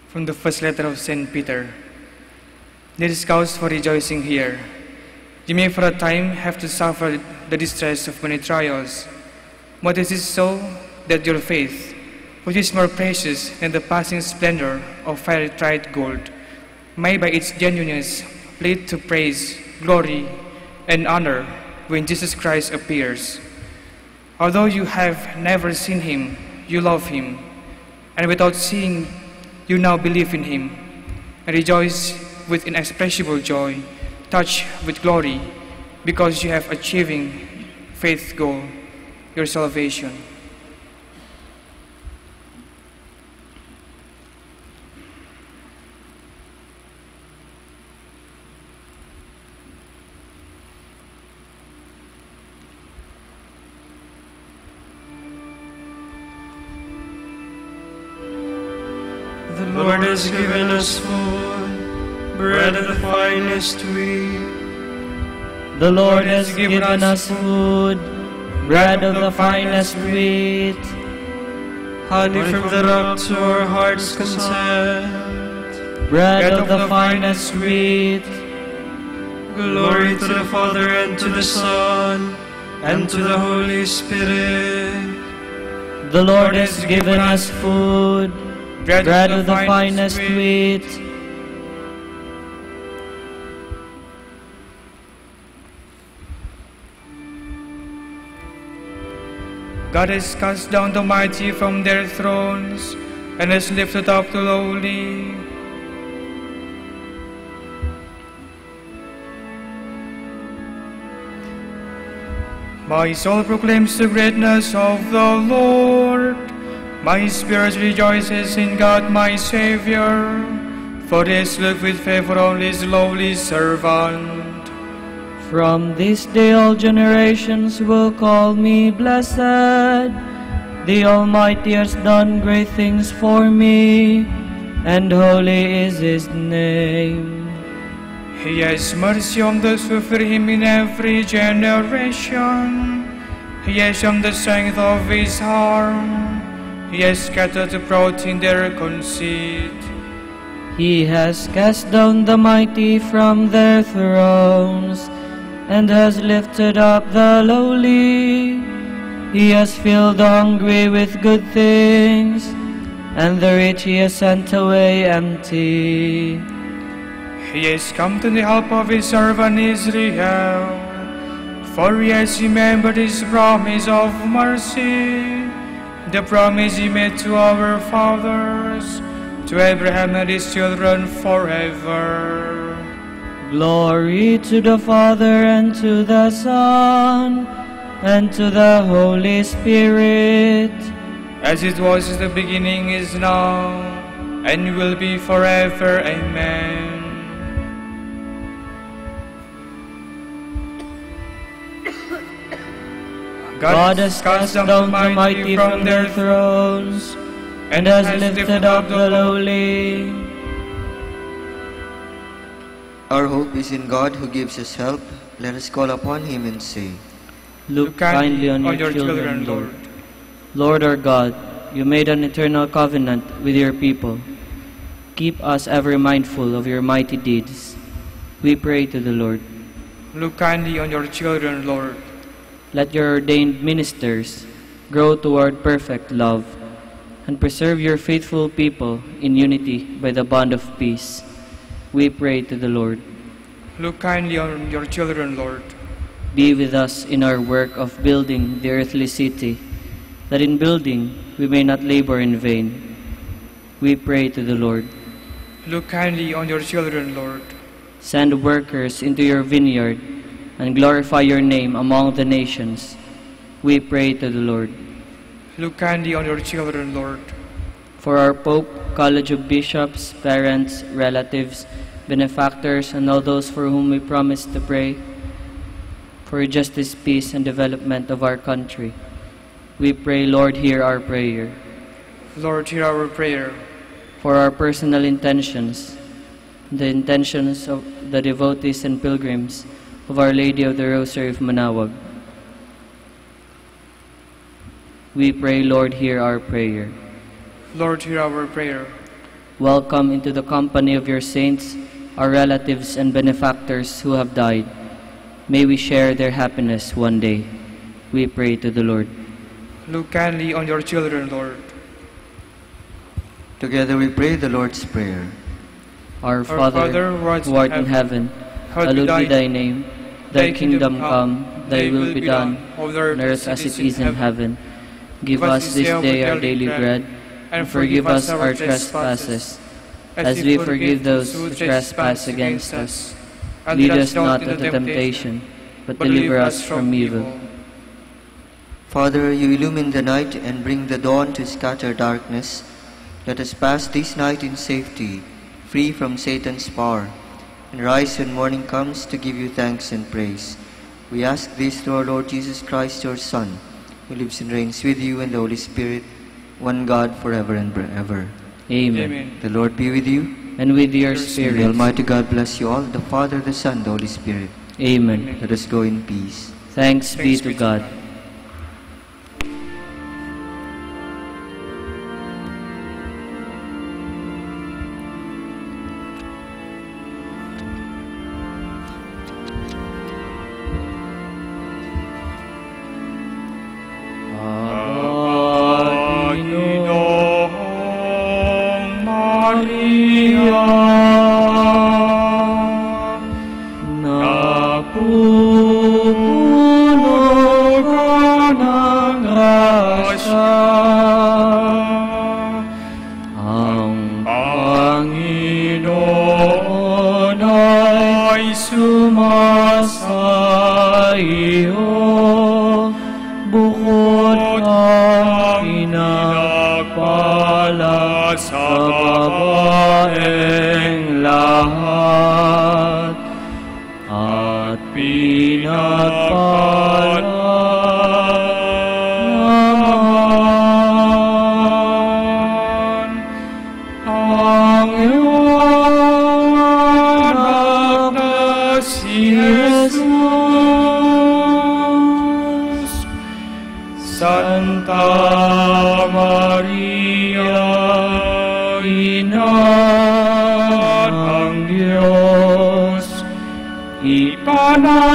From the first letter of St. Peter. There is cause for rejoicing here. You may for a time have to suffer the distress of many trials, but it is so that your faith, which is more precious than the passing splendor of fiery tried gold, may by its genuineness lead to praise, glory, and honor when Jesus Christ appears. Although you have never seen him, you love him, and without seeing, you now believe in him, and rejoice with inexpressible joy, touched with glory, because you have achieving faith goal, your salvation. The Lord has given us food, bread of the finest wheat. The Lord has given us food, bread of the finest wheat. Honey from the rock to our heart's content. Bread of the finest wheat. Glory to the Father, and to the Son, and to the Holy Spirit. The Lord has given us food, bread of the finest wheat. God has cast down the mighty from their thrones, and has lifted up the lowly. My soul proclaims the greatness of the Lord. My spirit rejoices in God my Savior, for he has looked with favor on his lowly servant. From this day all generations will call me blessed. The Almighty has done great things for me, and holy is his name. He has mercy on those who fear him in every generation. He has shown the strength of his arm. He has scattered the proud in their conceit. He has cast down the mighty from their thrones, and has lifted up the lowly. He has filled the hungry with good things, and the rich he has sent away empty. He has come to the help of his servant Israel, for he has remembered his promise of mercy, the promise he made to our fathers, to Abraham and his children forever. Glory to the Father, and to the Son, and to the Holy Spirit, as it was in the beginning, is now, and will be forever. Amen. God has cast down the mighty from their thrones, and has lifted up the lowly. Our hope is in God who gives us help. Let us call upon him and say, Look kindly on your children, Lord. Lord our God, you made an eternal covenant with your people. Keep us ever mindful of your mighty deeds. We pray to the Lord. Look kindly on your children, Lord. Let your ordained ministers grow toward perfect love, and preserve your faithful people in unity by the bond of peace. We pray to the Lord. Look kindly on your children, Lord. Be with us in our work of building the earthly city, that in building we may not labor in vain. We pray to the Lord. Look kindly on your children, Lord. Send workers into your vineyard and glorify your name among the nations. We pray to the Lord. Look kindly on your children, Lord. For our Pope, College of Bishops, parents, relatives, benefactors, and all those for whom we promise to pray, for justice, peace, and development of our country, we pray, Lord, hear our prayer. Lord, hear our prayer. For our personal intentions, the intentions of the devotees and pilgrims of Our Lady of the Rosary of Manawag, we pray, Lord, hear our prayer. Lord, hear our prayer. Welcome into the company of your saints, our relatives and benefactors who have died. May we share their happiness one day. We pray to the Lord. Look kindly on your children, Lord. Together we pray the Lord's Prayer. Our Father, who art in heaven, hallowed be thy name. Thy kingdom come, thy will be done, on earth as it is in heaven. Give us this day our daily bread, and forgive us our trespasses, as we forgive those who trespass against us. Lead us not into temptation, but deliver us from evil. Father, you illumine the night and bring the dawn to scatter darkness. Let us pass this night in safety, free from Satan's power, and rise when morning comes to give you thanks and praise. We ask this through our Lord Jesus Christ, your Son, who lives and reigns with you and the Holy Spirit, one God, forever and ever. Amen. The Lord be with you. And with your spirit. May Almighty God bless you all, the Father, the Son, the Holy Spirit. Amen. Let us go in peace. Thanks be to God.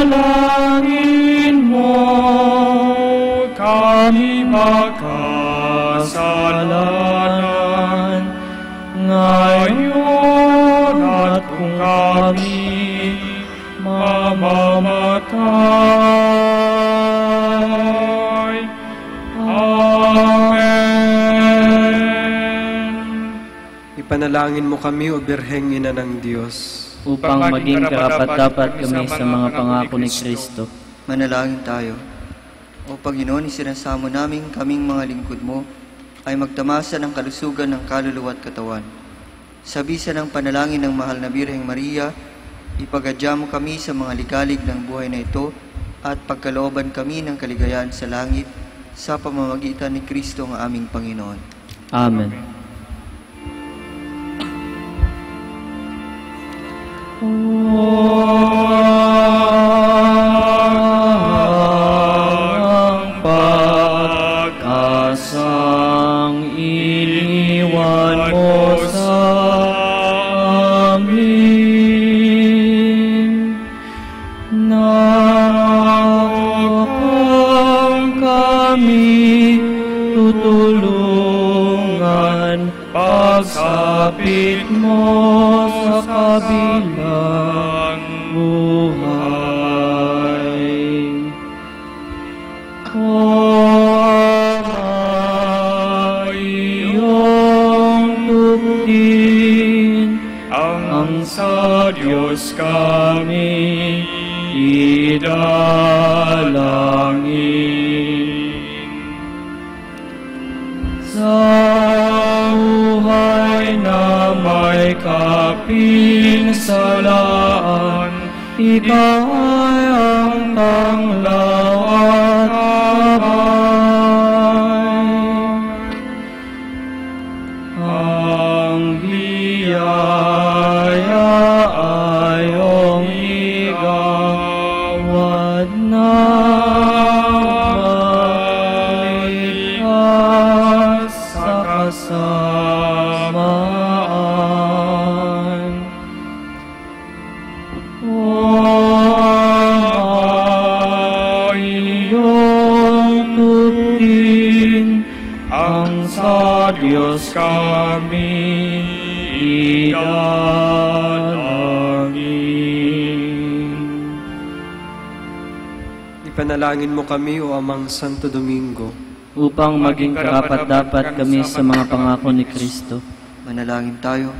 Ipanalangin mo kami makasalanan ngayon at kung kami mamamatay. Amen. Ipanalangin mo kami, O Birheng Ina ng Diyos, upang maging karapat-dapat kami sa mga pangako ni Kristo. Manalangin tayo. O Panginoon, isinasamo namin kaming mga lingkod mo ay magtamasa ng kalusugan ng kaluluwa at katawan. Sa bisa ng panalangin ng mahal na Birheng Maria, ipagadya mo kami sa mga ligalig ng buhay na ito at pagkalooban kami ng kaligayahan sa langit sa pamamagitan ni Kristo ang aming Panginoon. Amen. Ang pag-asang iniwan mo sa amin, nakapang kami tutulungan pagsapit mo sa kabilang buhay. O Ama, iyong ang sa Diyos kami idalangin. Sa buhay na may kapinsalaan, ikaw ay ang tanglaw at gabay. Ang biyaya ay iyong igawad na maligtas sa kasamaan. Iyong tutin ang sa Diyos kami idalangin. Ipanalangin mo kami, O Amang Santo Domingo, Upang maging karapat-dapat kami sa mga pangako ni Kristo. Manalangin tayo.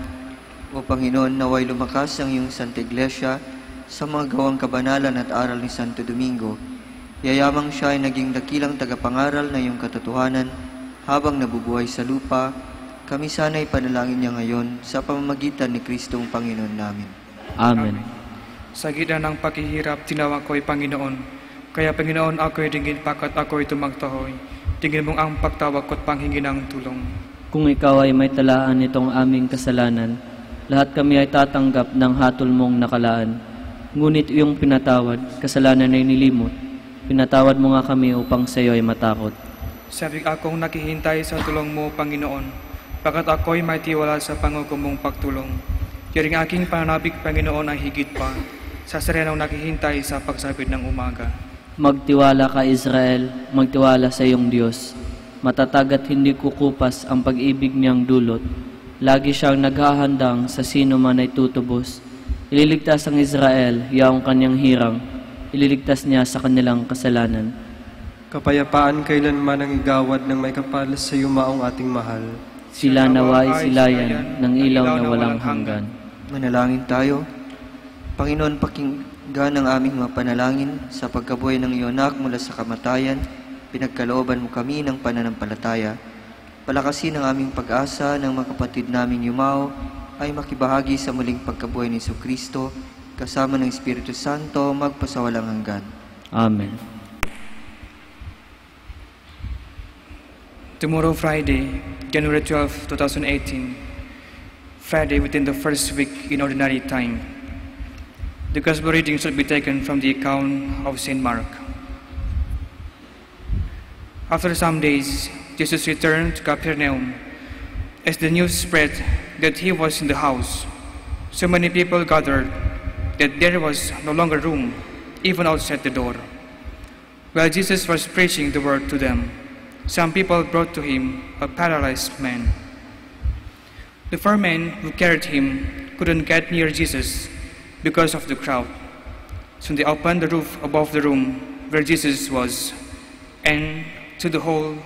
O Panginoon, naway lumakas ang iyong Santa Iglesia sa mga gawang kabanalan at aral ni Santo Domingo. Yayamang siya ay naging dakilang tagapangaral na iyong katotohanan habang nabubuhay sa lupa. Kami sana'y panalangin niya ngayon sa pamamagitan ni Kristong Panginoon namin. Amen. Sa gitna ng paghihirap, tinawag ko'y Panginoon. Kaya Panginoon, ako'y dingin pakat ako'y tumagtahoy. Tingin mong ang pagtawag ko't panghingi ng tulong. Kung ikaw ay may talaan nitong aming kasalanan, lahat kami ay tatanggap ng hatol mong nakalaan. Ngunit iyong pinatawad, kasalanan ay nilimot. Pinatawad mo nga kami upang sa iyo ay matakot. Sabik akong nakihintay sa tulong mo, Panginoon, pagkat ako'y may tiwala sa pangako mong pagtulong. Yaring aking pananabik, Panginoon, ay higit pa sa serenong nakihintay sa pagsabit ng umaga. Magtiwala ka, Israel, magtiwala sa iyong Diyos. Matatag at hindi kukupas ang pag-ibig niyang dulot. Lagi siyang naghahandang sa sino man ay tutubos. Ililigtas ang Israel, yaong kanyang hirang. Ililigtas niya sa kanilang kasalanan. kapayapaan kailanman ang igawad ng may kapal sa iyo maong ating mahal. Sila naway silayan ng ilaw na walang hanggan. Manalangin tayo. Panginoon, pakinggan ang aming mga panalangin sa pagkabuhay ng iyong anak mula sa kamatayan. Pinagkalooban mo kami ng pananampalataya. Palakasin ang aming pag-asa ng mga kapatid naming yumao ay makibahagi sa muling pagkabuhay ni Jesucristo kasama ng Espiritu Santo magpasawalang hanggan. Amen. Tomorrow, Friday, January 12, 2018, Friday within the first week in ordinary time. The Gospel reading should be taken from the account of St. Mark. After some days, Jesus returned to Capernaum. As the news spread that he was in the house, so many people gathered that there was no longer room, even outside the door. While Jesus was preaching the word to them, some people brought to him a paralyzed man. The 4 men who carried him couldn't get near Jesus because of the crowd. So they opened the roof above the room where Jesus was, and to the hole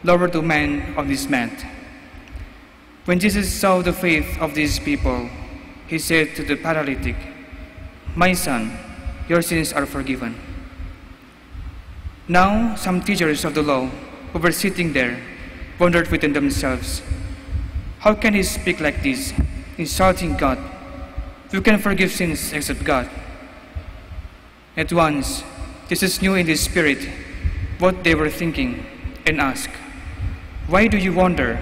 lowered the man on his mat. When Jesus saw the faith of these people, he said to the paralytic, "My son, your sins are forgiven." Now some teachers of the law who were sitting there wondered within themselves, "How can he speak like this, insulting God? Who can forgive sins except God?" At once, Jesus knew in his spirit what they were thinking and asked, "Why do you wonder?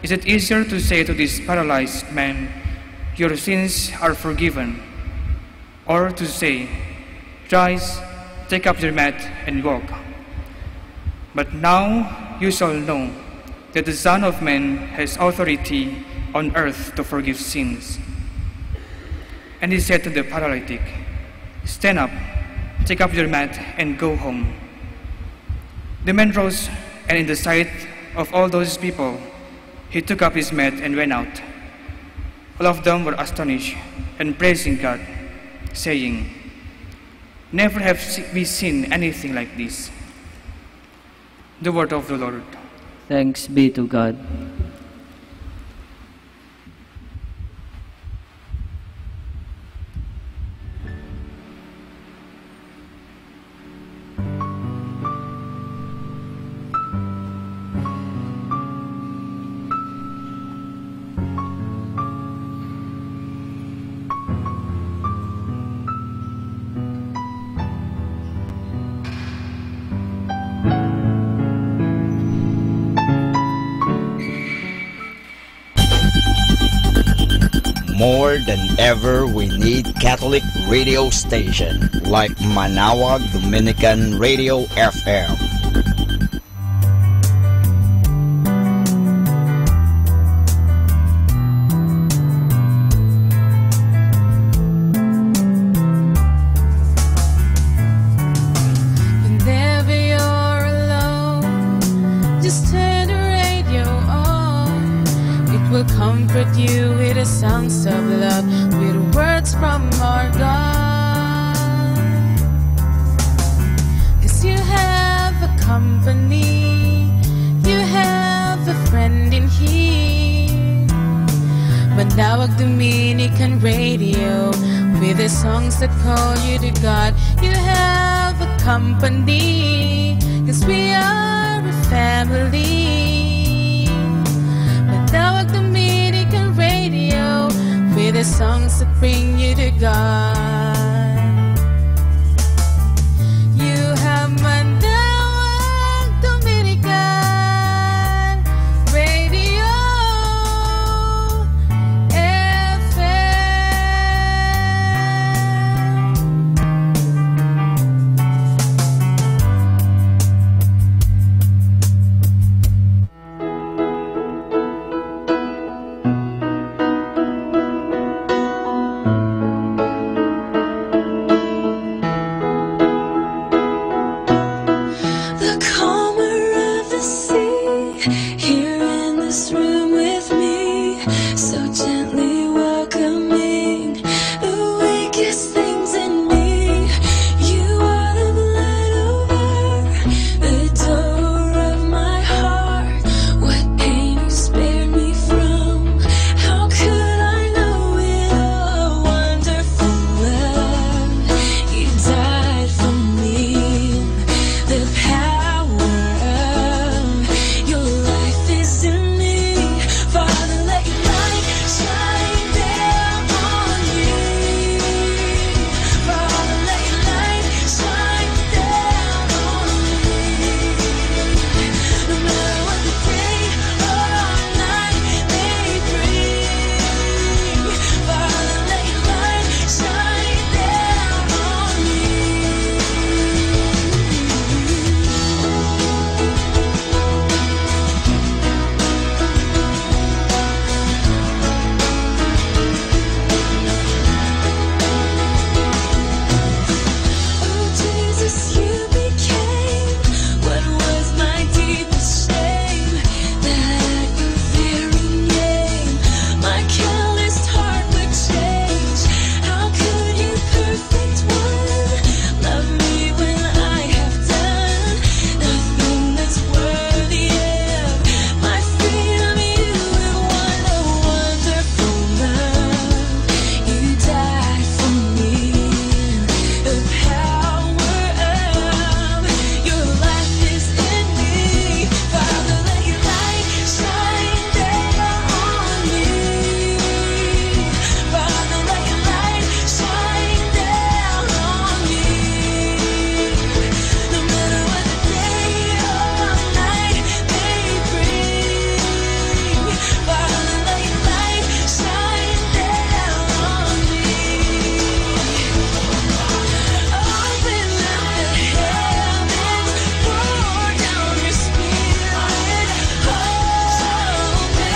Is it easier to say to this paralyzed man, 'Your sins are forgiven,' or to say, 'Rise, take up your mat and walk'? But now you shall know that the Son of Man has authority on earth to forgive sins." And he said to the paralytic, "Stand up, take up your mat, and go home." The man rose, and in the sight of all those people, he took up his mat and went out. All of them were astonished and praising God, saying, "Never have we seen anything like this." The word of the Lord. Thanks be to God. more than ever, we need Catholic radio station like Manawag Dominican Radio FM. Whenever you're alone, just turn the radio on. It will comfort you with the songs of love, with words from our God. 'Cause you have a company, you have a friend in here. Manawag Dominican Radio, with the songs that call you to God. You have a company, 'cause we are a family. Manawag Dominican Radio, with the songs that bring you to God. You have Manawag Dominican Radio The calmer of the sea, here in this room with me, so gently welcoming the weakest things in me. You are the blood over the door of my heart. What pain you spared me from, how could I know it all? Wonderful love, you died for me. The power of your life is in me. Father, let your light shine down on me. Father, let your light shine down on me. No matter what the day or night may bring, Father, let your light shine down on me. Oh Jesus, you became what was my deepest shame. That at your very name, my calloused heart would change. How could you, perfect one, love me when I have done nothing that's worthy of my freedom? You have won a wonderful love. You died for me. The power of your life is in me. Father, let your light shine down on me. Father, let your light shine down on me. No matter what the day or night may bring, Father, let your light shine down on me. Open up the heavens, pour down your spirit. Hold me,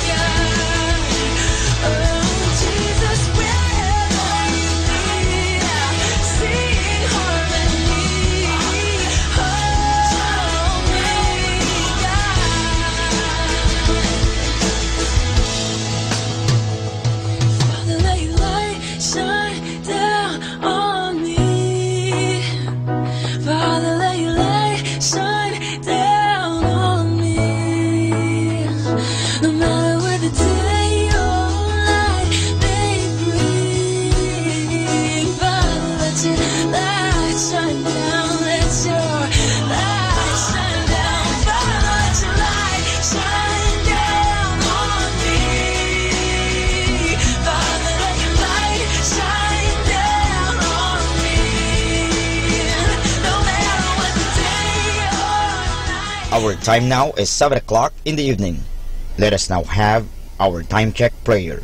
God. Oh, Jesus, wherever you lead, I'll sing harmony. Hold me, God. Father, let your light shine down on me. Father, let your light shine down on me. No matter where the day or night may bring, Father, let your light shine down. Let your light shine down. Father, let your light shine down on me. Father, let your light shine down on me. No matter what the day or Our time now is 7 o'clock in the evening. Let us now have our time check prayer.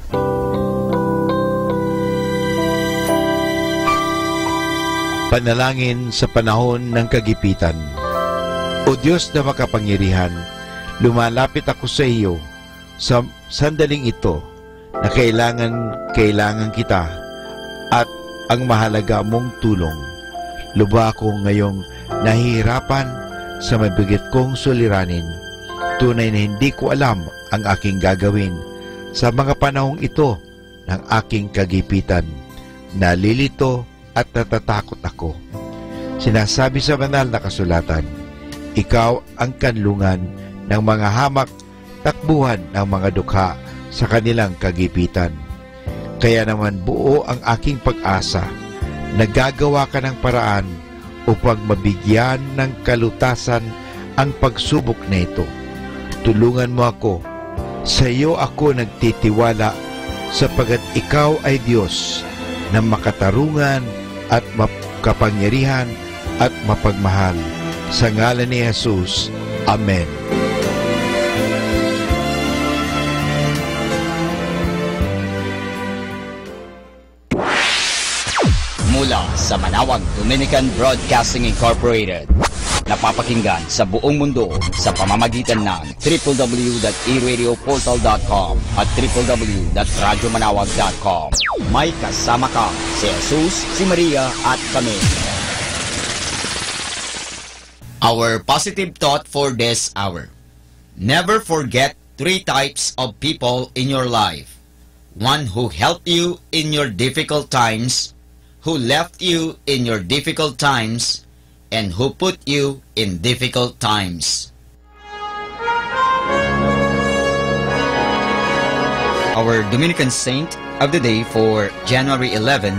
Panalangin sa panahon ng kagipitan. O Diyos na makapangyarihan, lumalapit ako sa iyo sa sandaling ito na kailangan kita at ang mahalaga mong tulong. Lubha ako ngayong nahihirapan sa mabigat kong suliranin. Tunay na hindi ko alam ang aking gagawin sa mga panahong ito ng aking kagipitan. Nalilito at natatakot ako. Sinasabi sa banal na kasulatan, ikaw ang kanlungan ng mga hamak, takbuhan ng mga dukha sa kanilang kagipitan. Kaya naman buo ang aking pag-asa. Nagagawa ka ng paraan upang mabigyan ng kalutasan ang pagsubok na ito. Tulungan mo ako. Sa iyo ako nagtitiwala sapagat ikaw ay Diyos na makatarungan at makapangyarihan at mapagmahal. Sa ngalan ni Jesus. Amen. Mula sa Manawag Dominican Broadcasting Incorporated, napapakinggan sa buong mundo sa pamamagitan ng www.eradioportal.com at www.radyomanawag.com. May kasama ka si Jesus, si Maria at kami. Our positive thought for this hour. Never forget 3 types of people in your life. One who helped you in your difficult times, who left you in your difficult times, and who put you in difficult times. Our Dominican saint of the day for January 11,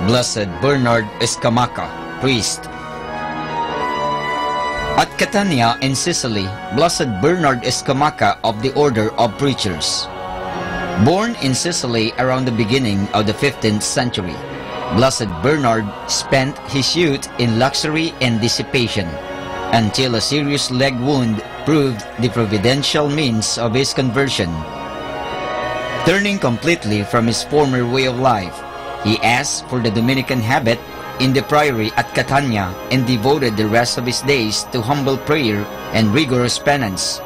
Blessed Bernard Escamaca, priest. At Catania in Sicily, Blessed Bernard Escamaca of the Order of Preachers. Born in Sicily around the beginning of the 15th century, Blessed Bernard spent his youth in luxury and dissipation until a serious leg wound proved the providential means of his conversion. Turning completely from his former way of life, he asked for the Dominican habit in the priory at Catania and devoted the rest of his days to humble prayer and rigorous penance.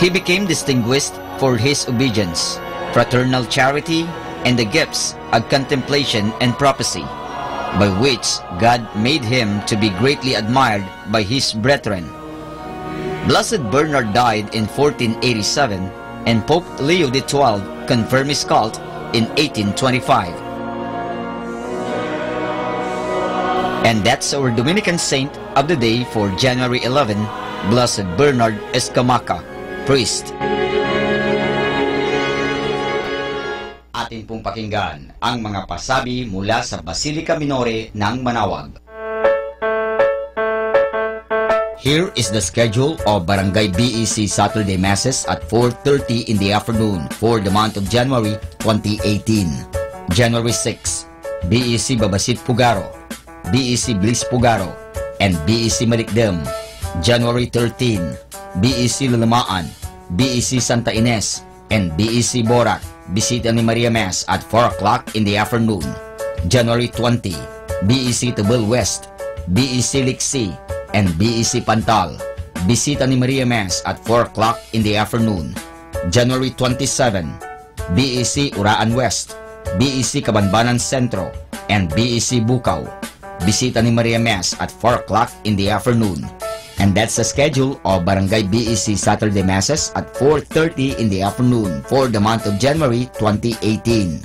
He became distinguished for his obedience, fraternal charity, and the gifts of contemplation and prophecy, by which God made him to be greatly admired by his brethren. Blessed Bernard died in 1487, and Pope Leo XII confirmed his cult in 1825. And that's our Dominican saint of the day for January 11, Blessed Bernard Escamaca, priest. Atin pong pakinggan ang mga pasabi mula sa Basilica Minore ng Manawag. Here is the schedule of Barangay BEC Saturday Masses at 4:30 in the afternoon for the month of January 2018. January 6, BEC Babasit Pugaro, BEC Bliss Pugaro, and BEC Malikdem. January 13, BEC Lalamaan, BEC Santa Ines, and BEC Borac. Bisita ni Maria Mass at 4 o'clock in the afternoon. January 20, BEC Tubal West, BEC Liksi, and BEC Pantal. Bisita ni Maria Mass at 4 o'clock in the afternoon. January 27, BEC Uraan West, BEC Kabanbanan Sentro, and BEC Bukaw. Bisita ni Maria Mass at 4 o'clock in the afternoon. And that's the schedule of Barangay BEC Saturday Masses at 4:30 in the afternoon for the month of January 2018.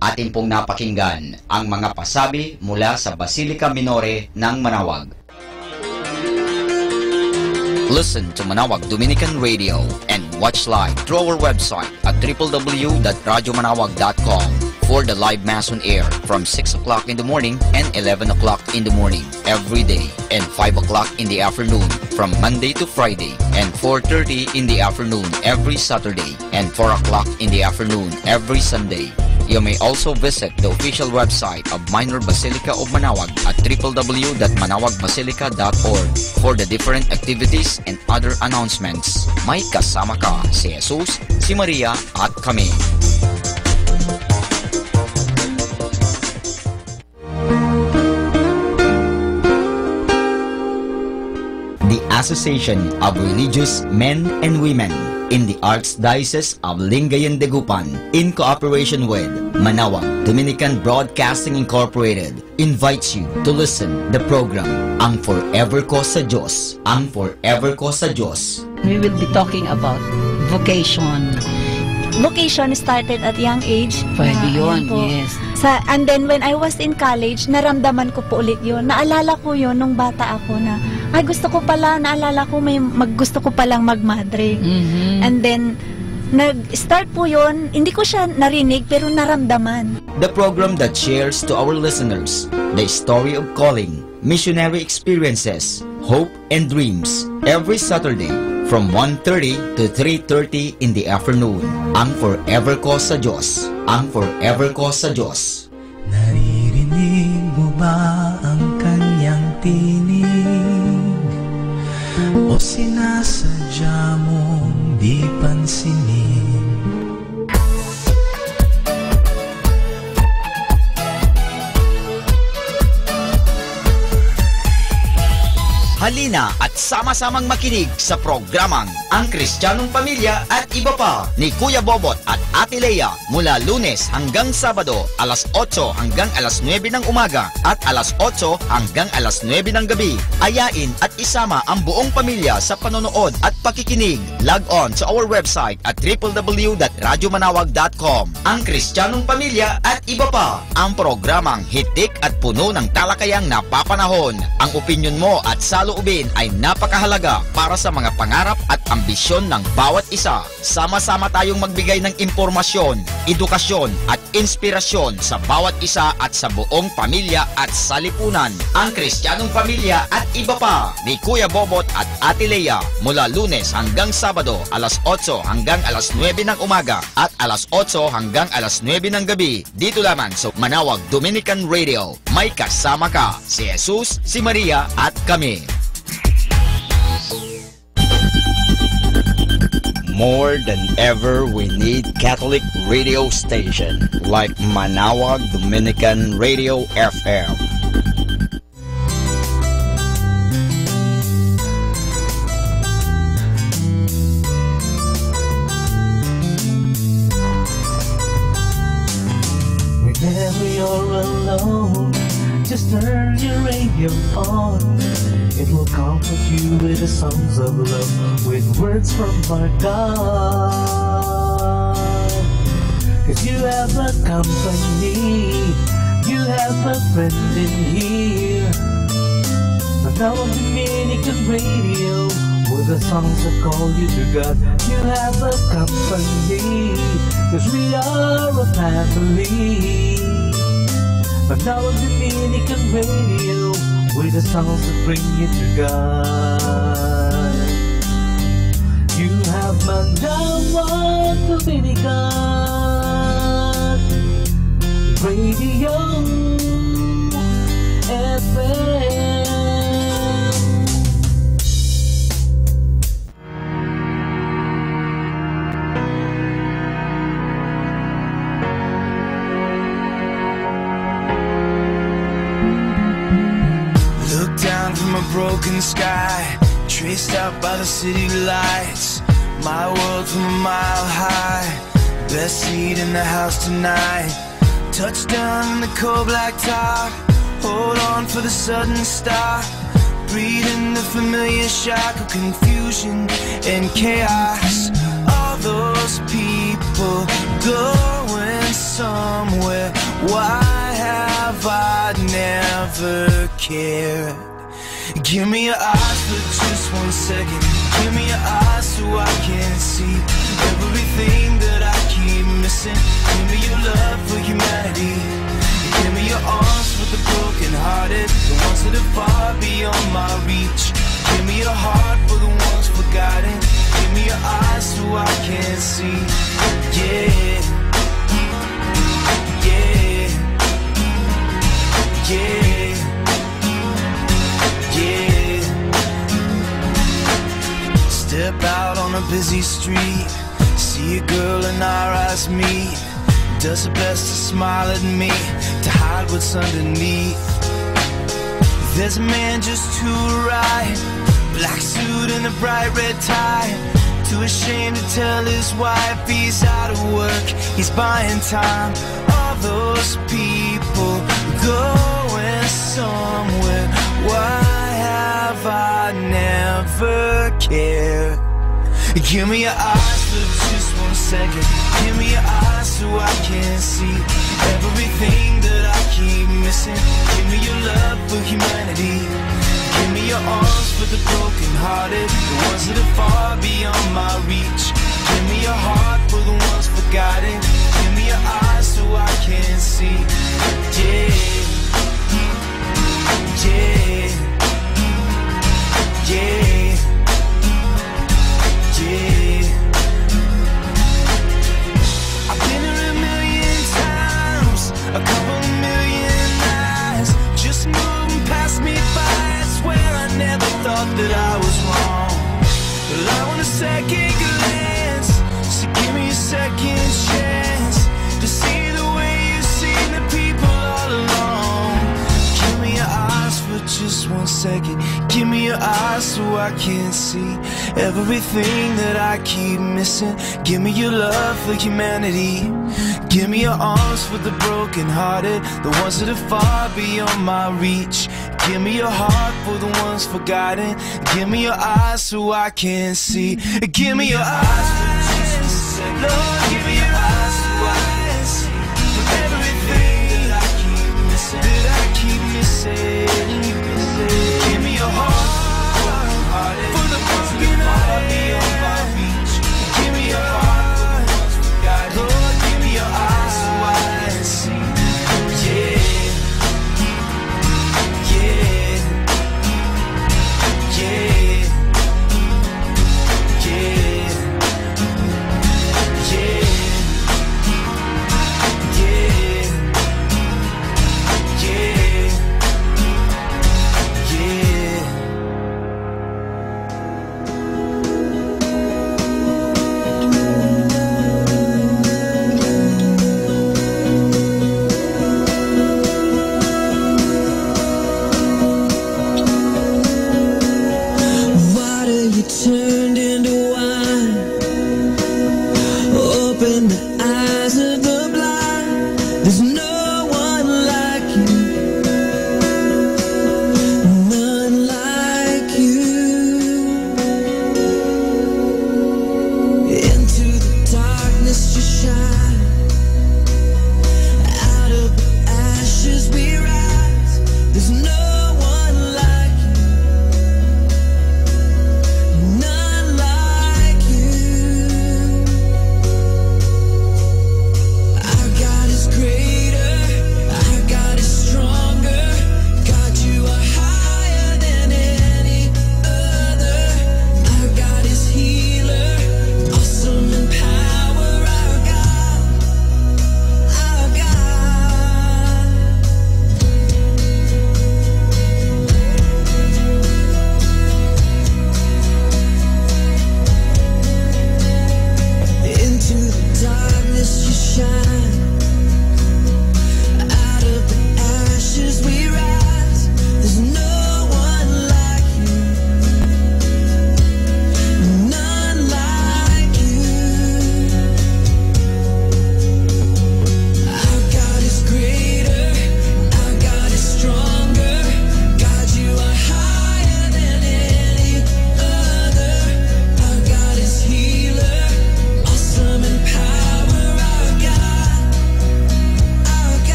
Atin pong napakinggan ang mga pasabi mula sa Basilica Minore ng Manawag. Listen to Manawag Dominican Radio and watch live through our website at www.radyomanawag.com for the live Mass on air from 6 o'clock in the morning and 11 o'clock in the morning every day, and 5 o'clock in the afternoon from Monday to Friday, and 4:30 in the afternoon every Saturday, and 4 o'clock in the afternoon every Sunday. You may also visit the official website of Minor Basilica of Manawag at www.manawagbasilica.org for the different activities and other announcements. May kasama ka si Jesus, si Maria at kami. Association of Religious Men and Women in the Archdiocese of Lingayen de Gupan, in cooperation with Manawag Dominican Broadcasting Incorporated, invites you to listen the program Ang Forever Ko sa Diyos. Ang Forever Ko sa Diyos. We will be talking about vocation. Vocation started at young age. Pwede yun, Ayan po. yes. And then when I was in college, naramdaman ko po ulit yun. Naalala ko yun nung bata ako na, ay gusto ko pala, naalala ko gusto ko palang magmadre. And then, nag-start po yun, hindi ko siya narinig pero naramdaman. The program that shares to our listeners the story of calling, missionary experiences, hope and dreams every Saturday from 1:30 to 3:30 in the afternoon. Ang Forever Ko sa Diyos. Ang Forever Ko sa Diyos. Naririnig mo ba ang kanyang tinig? O sinasadya mong di pansinin? Halina at sama-samang makinig sa programang Ang Kristiyanong Pamilya at Iba Pa ni Kuya Bobot at Ate Lea mula Lunes hanggang Sabado alas 8 hanggang alas 9 ng umaga at alas 8 hanggang alas 9 ng gabi. Ayain at isama ang buong pamilya sa panonood at pakikinig. Log on to our website at www.radyomanawag.com. Ang Kristiyanong Pamilya at Iba Pa, ang programang hitik at puno ng talakayang napapanahon. Ang opinyon mo at saloobin ay napakahalaga para sa mga pangarap at ambisyon ng bawat isa. Sama-sama tayong magbigay ng impormasyon, edukasyon at inspirasyon sa bawat isa at sa buong pamilya at salipunan. Ang Kristiyanong Pamilya at Iba Pa ni Kuya Bobot at Ate Lea mula Lunes hanggang Sabado alas 8 hanggang alas 9 ng umaga at alas 8 hanggang alas 9 ng gabi. Dito lamang sa Manawag Dominican Radio. May kasama ka, si Jesus, si Maria at kami. More than ever, we need Catholic radio station like Manawag Dominican Radio FM. Whenever you're alone, just turn your radio on. It will comfort you with the songs of love, with words from our God. 'Cause you have a company, you have a friend in here. Manawag Dominican Radio, with the songs that call you to God. You have a company, 'cause we are a family. Manawag Dominican Radio, with the songs that bring you to God. You have Manawag Dominican Radio FM. From a broken sky, traced out by the city lights, my world from a mile high, best seat in the house tonight. Touchdown in the cold black top, hold on for the sudden stop, breathing the familiar shock of confusion and chaos. All those people going somewhere, why have I never cared? Give me your eyes for just 1 second. Give me your eyes so I can see everything that I keep missing. Give me your love for humanity. Give me your arms for the broken hearted, the ones that are far beyond my reach. Give me your heart for the ones forgotten. Give me your eyes so I can see. Yeah, yeah, yeah. Yeah. Step out on a busy street, see a girl and our eyes meet. Does her best to smile at me, to hide what's underneath. There's a man just to right, Black suit and a bright red tie. Too ashamed to tell his wife he's out of work, he's buying time. All those people going somewhere. Why have I never cared? Give me your eyes for just 1 second. Give me your eyes so I can see everything that I keep missing. Give me your love for humanity. Give me your arms for the broken hearted, the ones that are far beyond my reach. Give me your heart for the ones forgotten. Give me your eyes so I can see. Yeah, yeah, yeah, yeah. I've been here a million times, a couple million lies, just moving past me by. I swear I never thought that I was wrong. Well, I want a second glance, so give me a second chance to see the way you've seen the people all along. Give me your eyes for just 1 second. Give me your eyes so I can see everything that I keep missing. Give me your love for humanity. Give me your arms for the broken hearted, the ones that are far beyond my reach. Give me your heart for the ones forgotten. Give me your eyes so I can see. Give me your eyes for just 1 second. Lord, give me your eyes so I can see everything that I keep missing. That I keep missing. Give me your heart for the broken hearted, beyond my reach. Give me your heart for the ones forgotten. Lord, give me your eyes so I can see. Yeah. Yeah, yeah,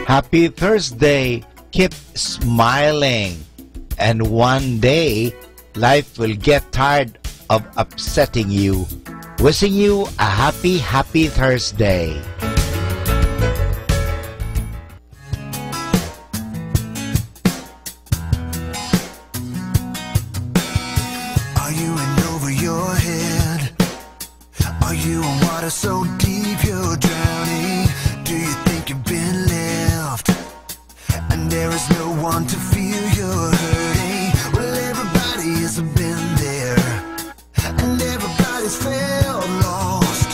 Happy Thursday. Keep smiling. And one day, life will get tired of upsetting you. Wishing you a happy, happy Thursday. Are you in over your head? Are you in water so deep you're drowning? Do you think you've been left? And there is no one to feel you're hurting. Well, everybody has been there, and everybody's felt lost.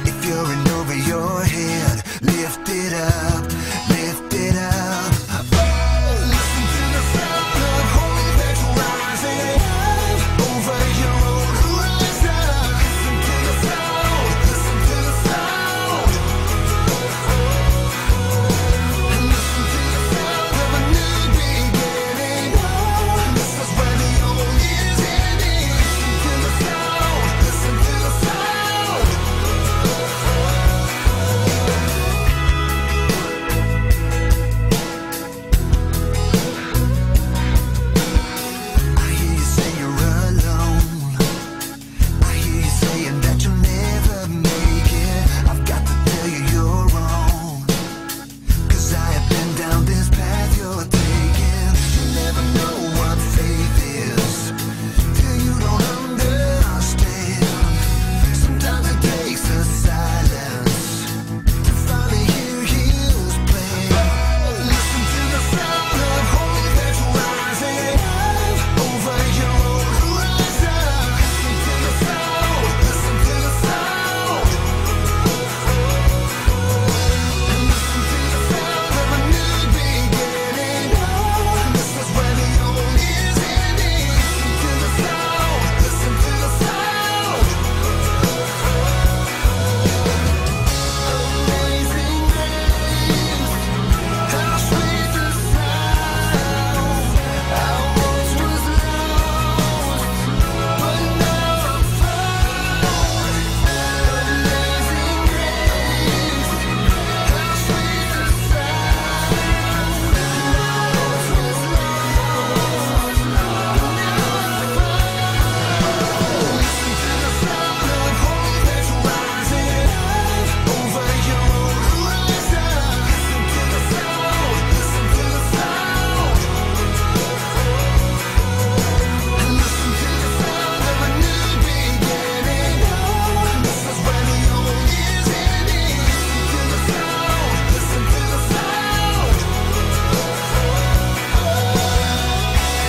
If you're in over your head, lift it up, lift it up. Oh, listen to the sound of hope that's rising up over your own horizon. Listen to the sound, listen to the sound. And listen to the sound of a new beginning. Oh, this is where the old is ending. Listen to the sound, listen to the sound. I hear you say you're alone. I hear you saying that you'll never make it. I've got to tell you you're wrong, 'cause I have been down this path you're taking. You never know what faith is till you don't understand. Sometimes it takes a silence to finally hear his plan. Listen to the sound of hope that's rising up over your own horizon. Listen to the sound, listen to the sound. And listen to the sound of a new beginning. Oh, this is where the old is ending. Listen to the sound, listen to the sound. Amazing grace, how sweet the sound. I once was lost, but now I'm found. Amazing grace, how sweet the sound. I once was lost, but now I'm found. Listen to the sound of hope that's rising up over your own horizon. Listen to the sound, listen to the sound. And listen to the sound of a new beginning. Oh, this is where the old is ending. Listen to the sound, listen to the sound.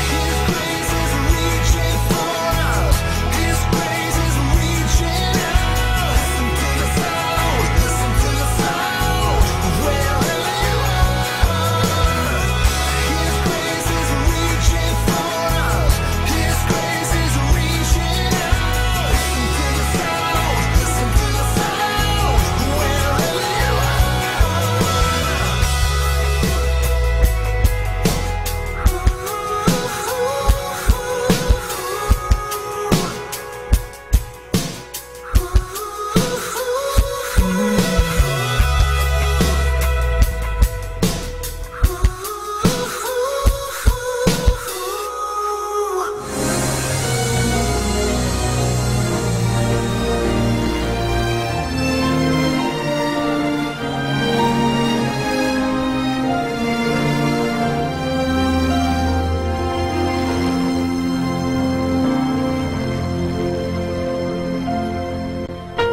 His grace is reaching for us. His grace is reaching out. Listen to the sound, listen to the sound. Wherever you are, His grace is reaching for us. His grace is reaching out. Listen to the sound, listen to the sound. Wherever you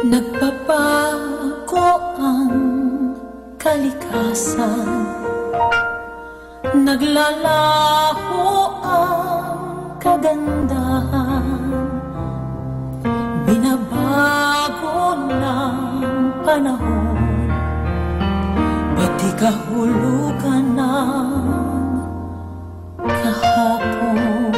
Nagbabago ang kalikasan, naglalaho ang kagandahan, binabago ng panahon, pati kahulugan ng kahapon.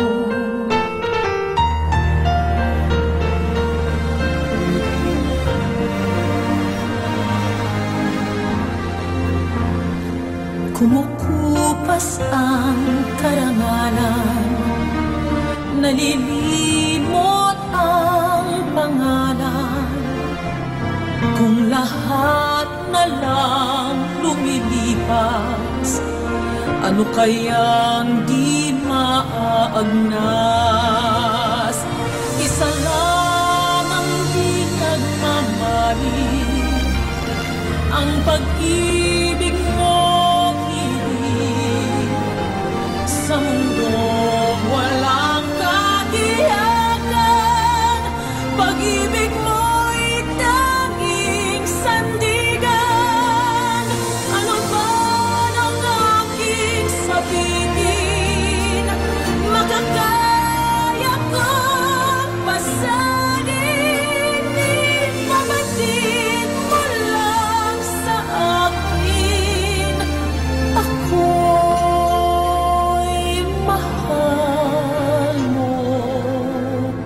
Kumukupas ang karangalan, nalilimot ang pangalan. Kung lahat na lang lumilipad, lumilipas, ano kayang di maaagnas? Isa lang ang di nagmamalit, ang pag-ibig mo hilig. Sa mundong walang katiyakan, pag-ibig mo'y tanging sandigan. Ano ba ang aking sabihin? Makakaya kong pasanin, ipabatid mo lang sa akin. Ako'y mahal mo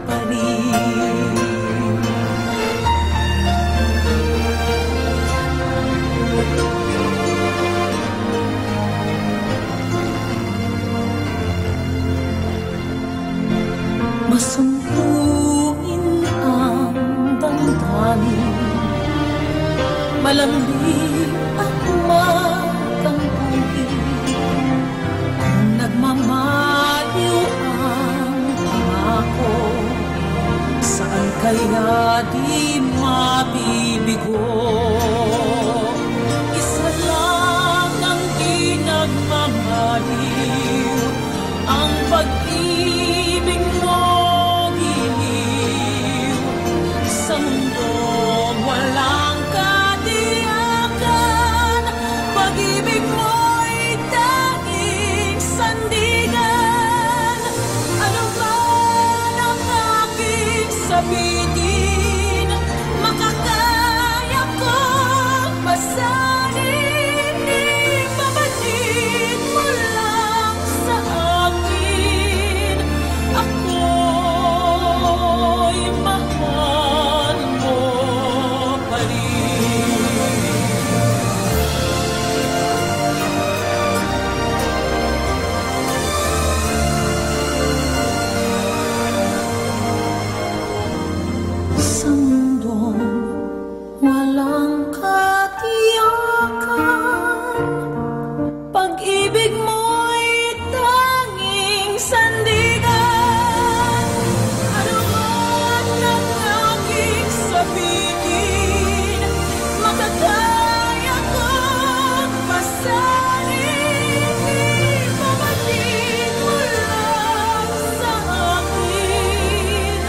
pa rin. Masumpuin ang damdamin, malambing at magtampuin. Kung nagmamayo ang pangako, saan kaya di mabibigo? Isa lang ang di nagmamaliw, ang pag-ibig mo giliw. Sa mundong walang katiyakan, pag-ibig mo'y tanging sandigan. Ano ba ang aking sabihin? Makakaya kong pasanin, ipabatid mo lang sa akin. Ako'y mahal mo pa rin. Sa mundong walang katiyakan, pag-ibig mo'y tanging sandigan. Ano man ang aking sabihin, makakaya kong pasanin, ipabatid mo lang sa akin.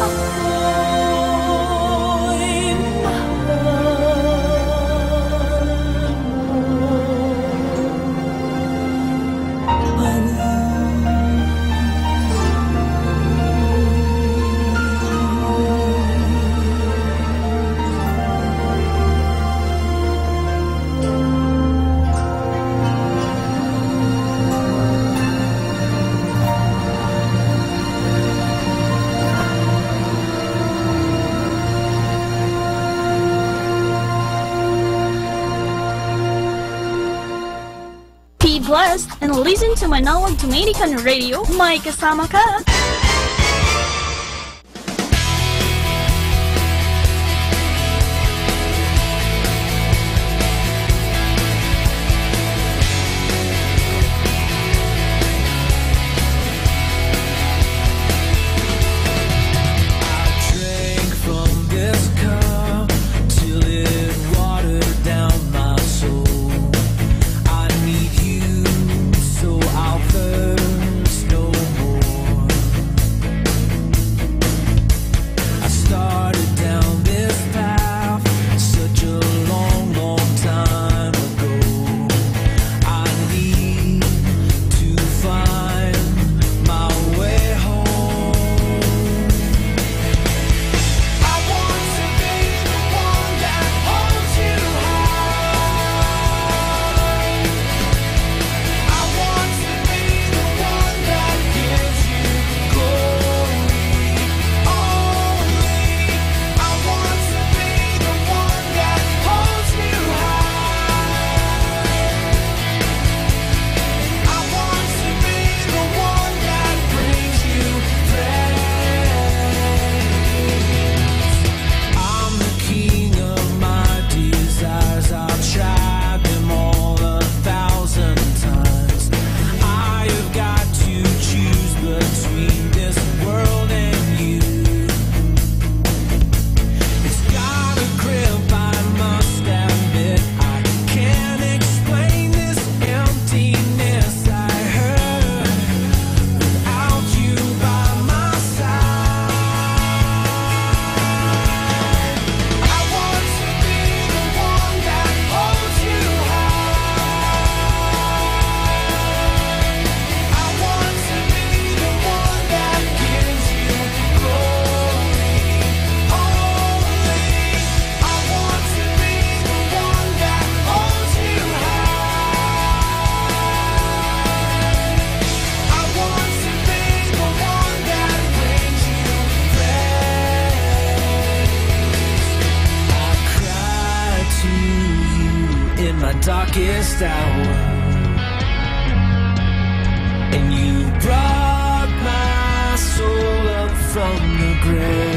Ako'y Be blessed and listen to Manawag Dominican Radio. May kasama ka. Drank from this cup till it watered down my soul. I need you, so I'll thirst no more. darkest hour, and you brought my soul up from the grave.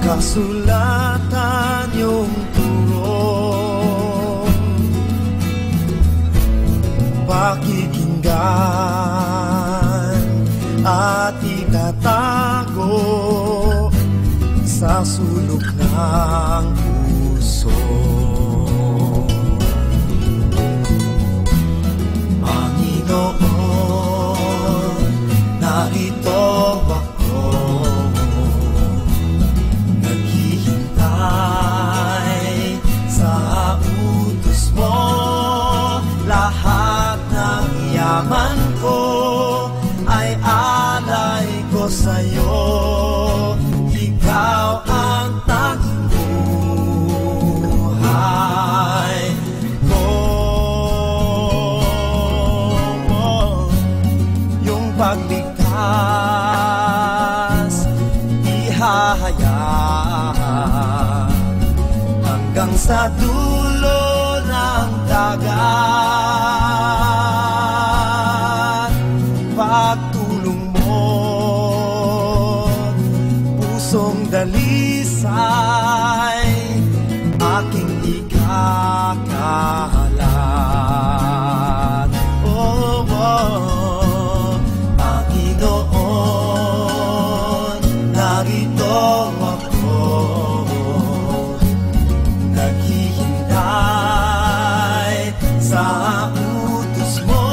Kasulatan yung turong pakikinggan at itatago sa sulok ng puso. Panginoon, narito yaman ko ay alay ko sa'yo. Ikaw ang tanging buhay ko. Yung pagligtas ihahayag hanggang sa dulo ng dagat. Pagtulong mo, pusong dalisay, aking ikakalat. Oh, oh, Panginoon, narito ako, naghihintay sa utos mo.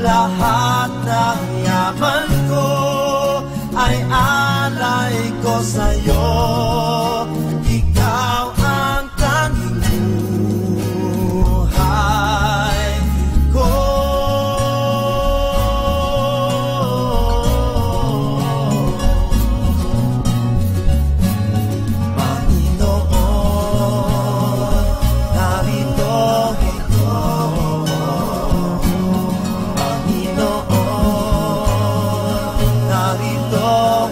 Lahat ng yaman ko ay alay ko sa'yo. Ikaw ang tanging buhay ko. Panginoon, narito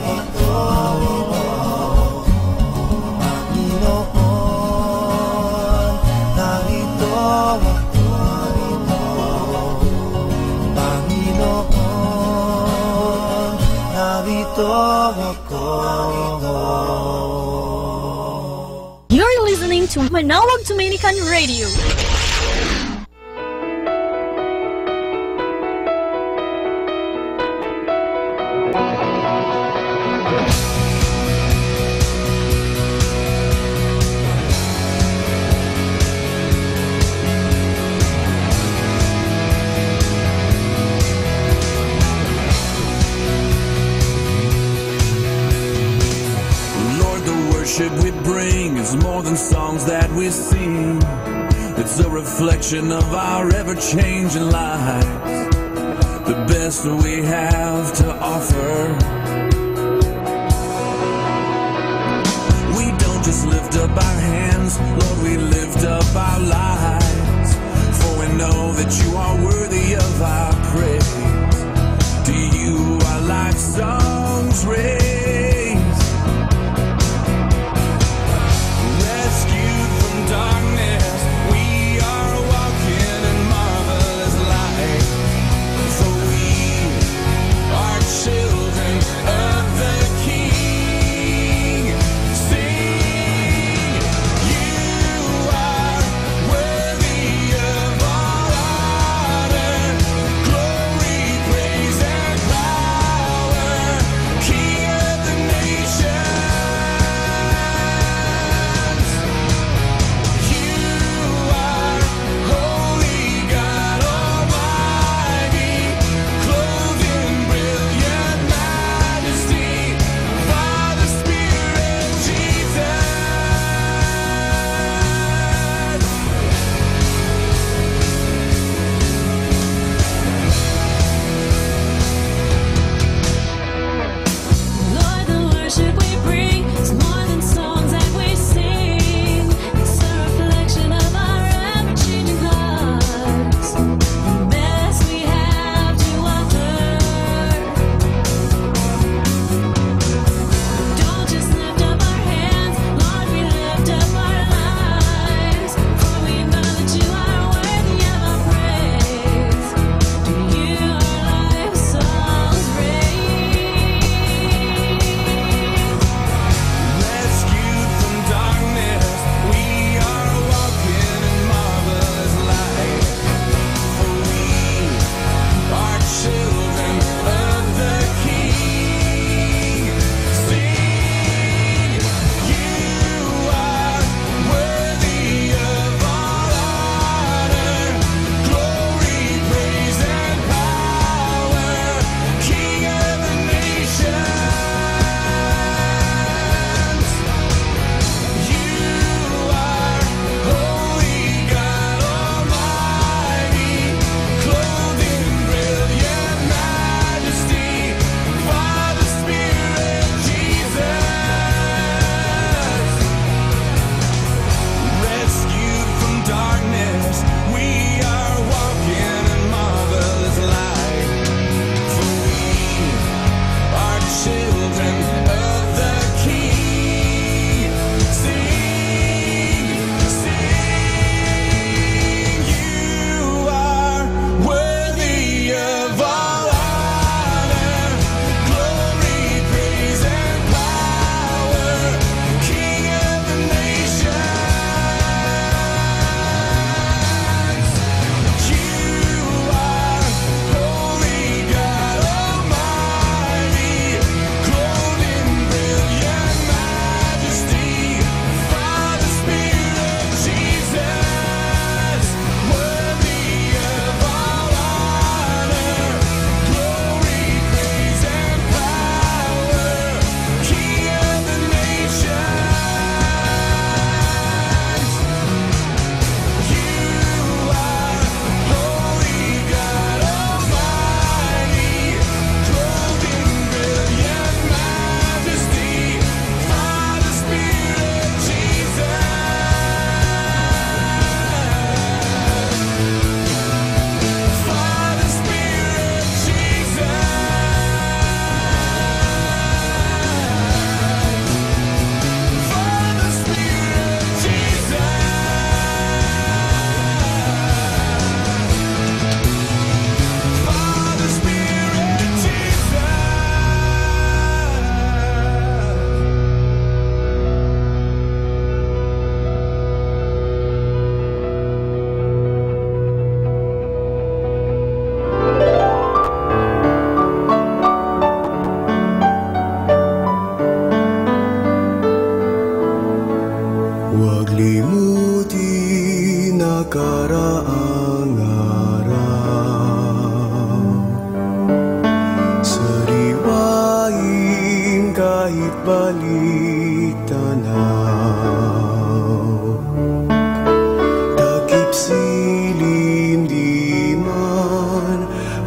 ito. You're listening to Manawag Dominican Radio. worship we bring is more than songs that we sing. It's a reflection of our ever-changing lives, the best we have to offer. We don't just lift up our hands, Lord, we lift up our lives, for we know that you are worthy of our praise. To you our life songs raise, rescued from darkness, we are walking in marvelous light, for we are children of the King. Sing, you are worthy of all honor, glory, praise, and power. King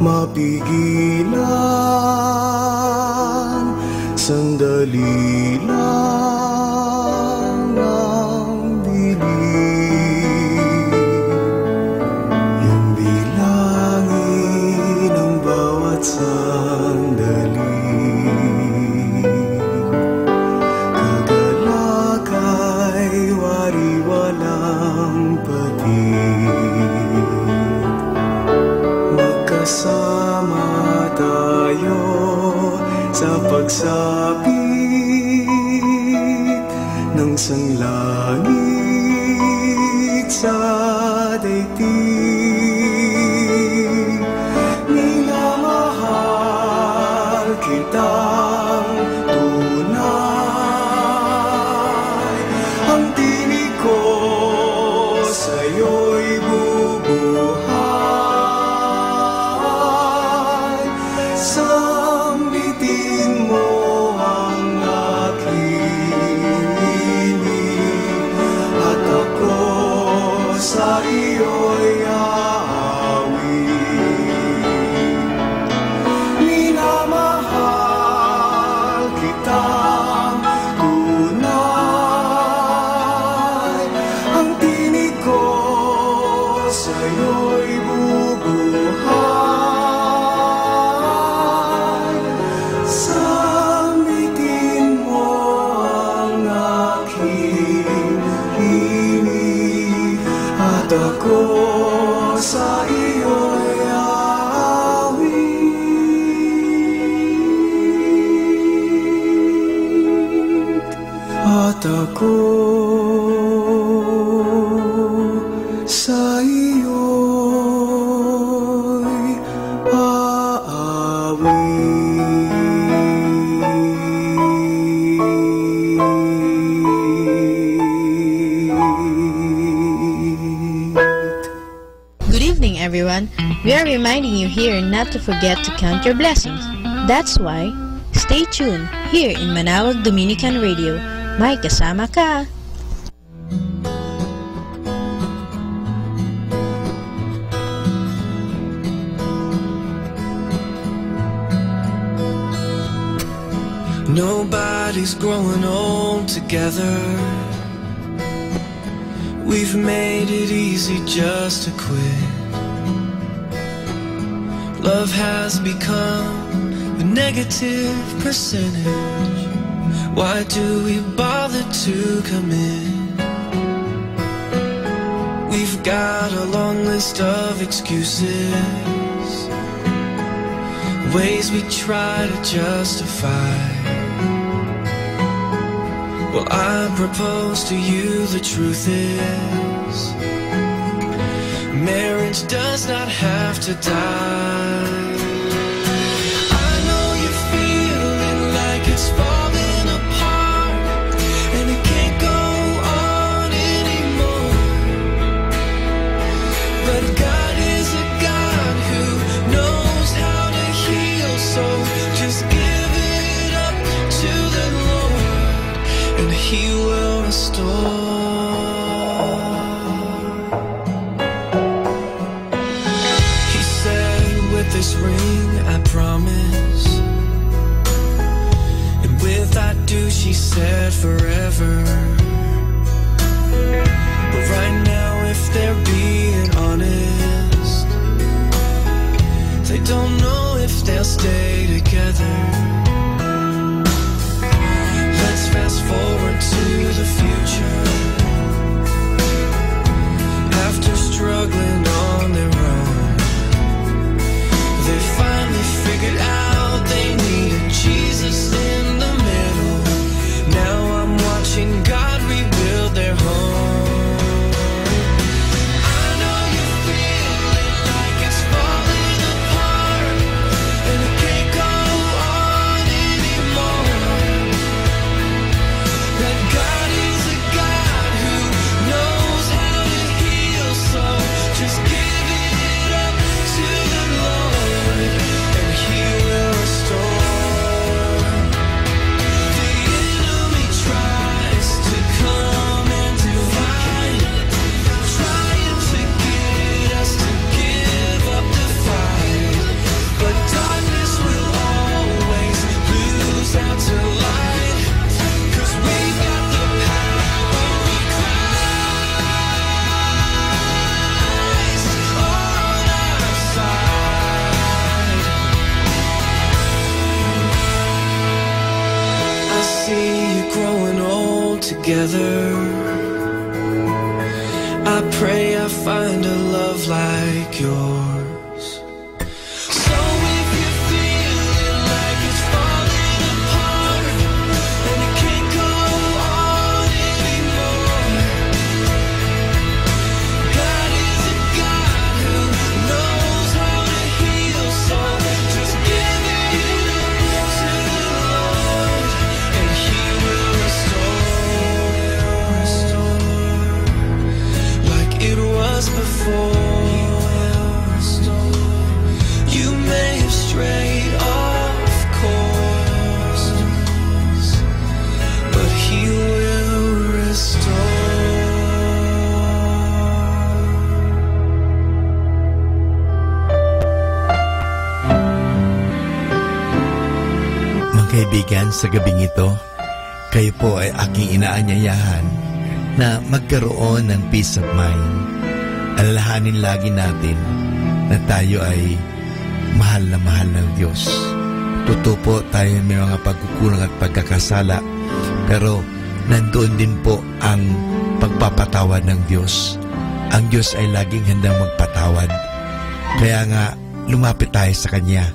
mapigilan. Sandali lang ang bili, yung bilangin ang bawat sandali. Kagalakay wari-walang patid, magkasama tayo sa pagsapit ng sanglangit sa daigdig. Minamahal kitang tunay, ang tinig ko sa'yo'y bubuhay. Sambitin mo ang aking ibig, at ako sa iyo'y aawit. Minamahal kitang tunay, ang tinig ko sa'yo'y bubuhay. Sambitin mo ang aking himig, at ako sa iyo'y aawit. At ako sa iyo'y Good evening, everyone. We are reminding you here not to forget to count your blessings. That's why, stay tuned here in Manawag Dominican Radio. May kasama ka! Nobody's growing old together. We've made it easy just to quit. Love has become a negative percentage. Why do we bother to commit? We've got a long list of excuses, ways we try to justify. Well, I propose to you, the truth is, marriage does not have to die. I know you're feeling like it's falling apart, and it can't go on anymore. But God is a God who knows how to heal, so just give it up to the Lord, and He will restore. He said, with this ring I promise, and with that do, she said, forever. But right now, if they're being honest, they don't know if they'll stay together. Let's fast forward to the future. After struggling on their own, they finally figured out they needed Jesus in the middle. Now I'm watching God rebuild their home. I know you're feeling like it's falling apart, and it can't go on anymore. That God is a together. I pray I find a love like yours. So if you feel it like it's falling apart and it can't go on anymore, God is a God who knows how to heal. So just give it up to the Lord and He will restore like it was before. You may have strayed off course, but He will restore. Mga kaibigan, sa gabing ito, kayo po ay aking inaanyayahan na magkaroon ng peace of mind. Alalahanin lagi natin na tayo ay mahal na mahal ng Diyos. Totoo po tayo may mga pagkukulang at pagkakasala, pero nandoon din po ang pagpapatawad ng Diyos. Ang Diyos ay laging handang magpatawad. Kaya nga, lumapit tayo sa Kanya.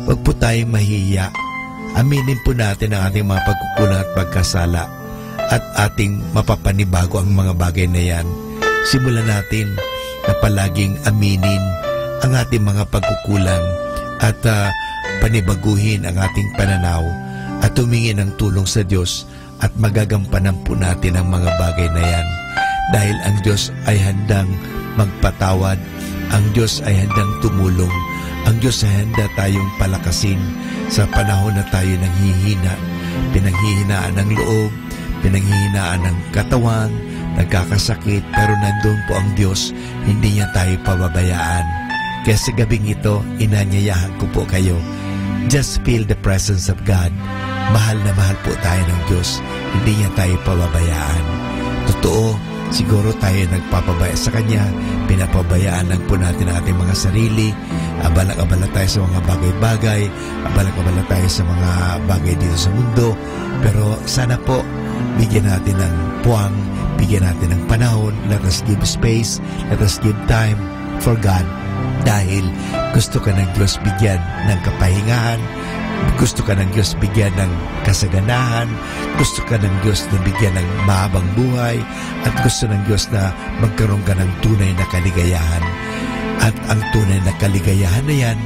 Huwag po tayong mahihiya. Aminin po natin ang ating mga pagkukulang at pagkasala at ating mapapanibago ang mga bagay na yan. Simulan natin na palaging aminin ang ating mga pagkukulang at panibaguhin ang ating pananaw at humingi ng tulong sa Diyos at magagampanan po natin ang mga bagay na yan. Dahil ang Diyos ay handang magpatawad, ang Diyos ay handang tumulong, ang Diyos ay handa tayong palakasin sa panahon na tayo nanghihina, pinanghihinaan ng loob, pinanghihinaan ng katawan, nagkakasakit, pero nandun po ang Diyos, hindi niya tayo pababayaan. Kaya sa gabing ito, inanyayahan ko po kayo, just feel the presence of God. Mahal na mahal po tayo ng Diyos, hindi niya tayo pababayaan. Totoo, siguro tayo nagpapabaya sa Kanya, pinapabayaan lang po natin ang ating mga sarili, abalak-abala tayo sa mga bagay-bagay, abalak-abala tayo sa mga bagay dito sa mundo, pero sana po, bigyan natin ng puwang, bigyan natin ng panahon, let us give space, let us give time for God. Dahil gusto ka ng Diyos bigyan ng kapahingahan, gusto ka ng Diyos bigyan ng kasaganahan, gusto ka ng Diyos na bigyan ng mahabang buhay, at gusto ng Diyos na magkaroon ka ng tunay na kaligayahan. At ang tunay na kaligayahan na yan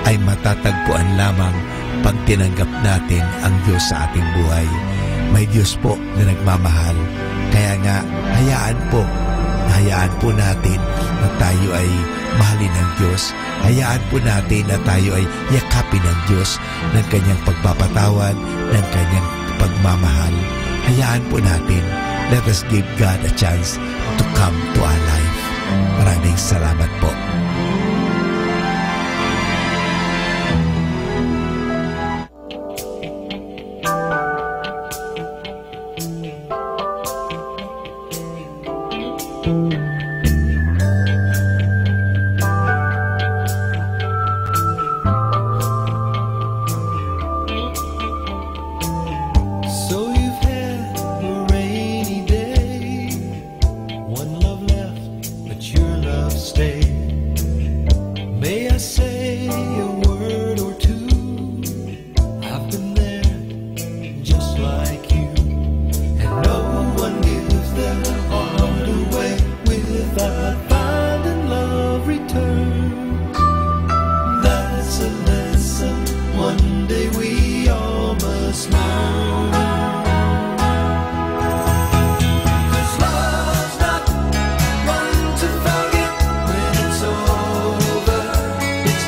ay matatagpuan lamang pag tinanggap natin ang Diyos sa ating buhay. May Diyos po na nagmamahal. Kaya nga, hayaan po natin na tayo ay mahalin ng Diyos. Hayaan po natin na tayo ay yakapin ng Diyos ng Kanyang pagpapatawad, ng Kanyang pagmamahal. Hayaan po natin. Let us give God a chance to come to our life. Maraming salamat po. So you've had a rainy day, one love left, but your love stayed. May I say a word or two? I've been there, just like you, and no one gives their heart away without finding love returns. That's a lesson one day we all must learn. Love's not one to forget when it's over. It's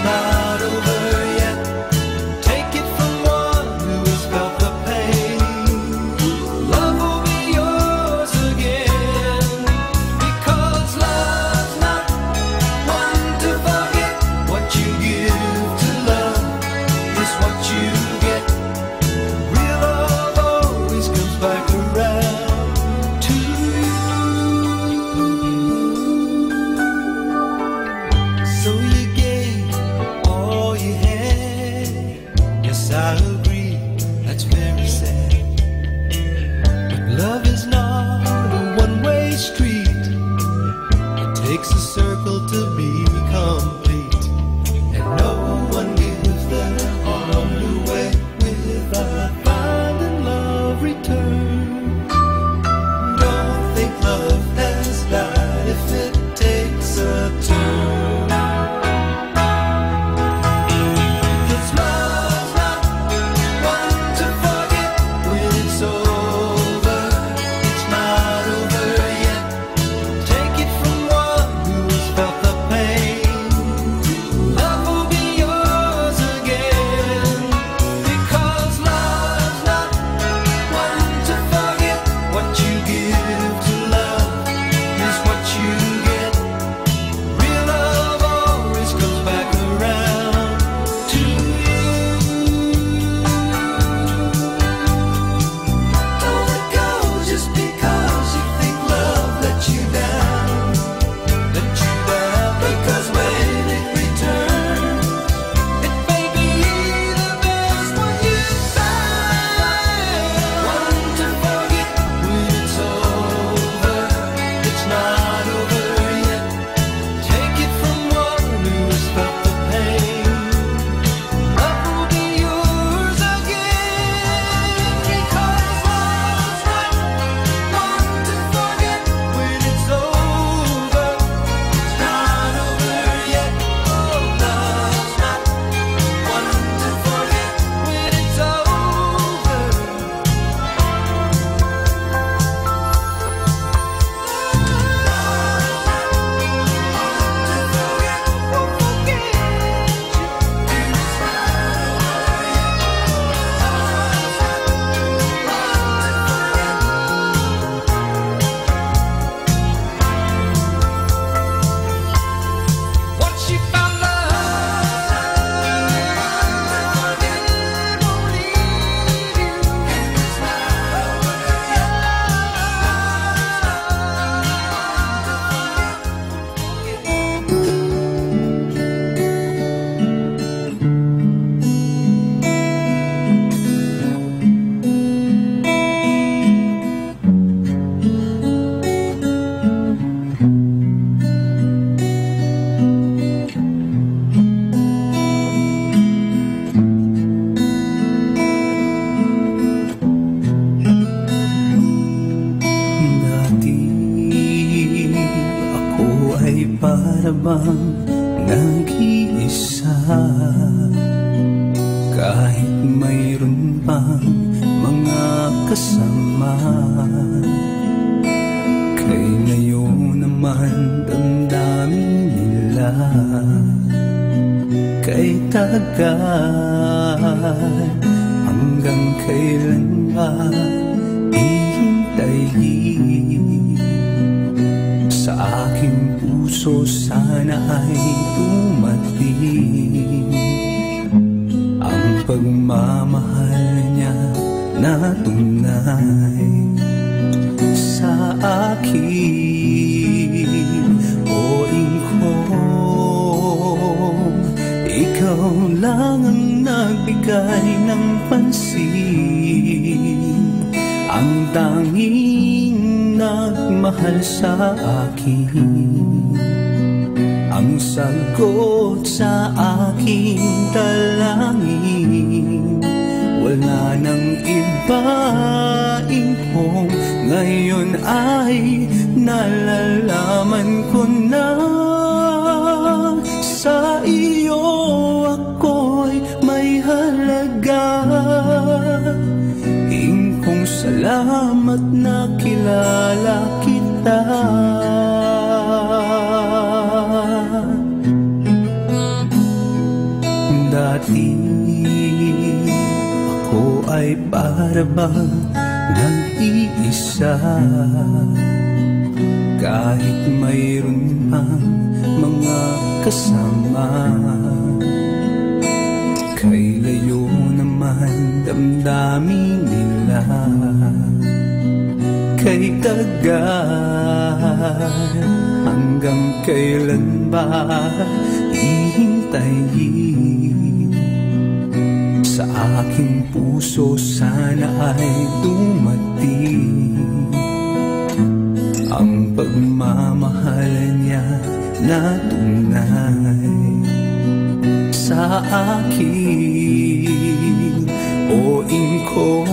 bang nag-iisa? Kahit mayroon pang mga kasama, kayo naman damdamin nila. Kay tagal, hanggang kailan ba ihintayin? Sa aking puso sana ay dumating ang pagmamahal niya na tunay sa akin. O ingkong, ikaw lang ang nagbigay ng pansin, ang tanging nagmahal sa akin, ang sagot sa aking dalangin. Wala nang iba, ingkong, ngayon ay nalalaman ko na sa iyo ako'y may halaga. Ingkong, salamat na kilala kita. Dati ako ay para bang nag-iisa, kahit mayroon pang mga kasama, kay layo naman damdamin nila. Kay tagal, hanggang kailan ba hihintayin? Sa aking puso sana ay dumating ang pagmamahal niya na tunay sa akin. O ingkong,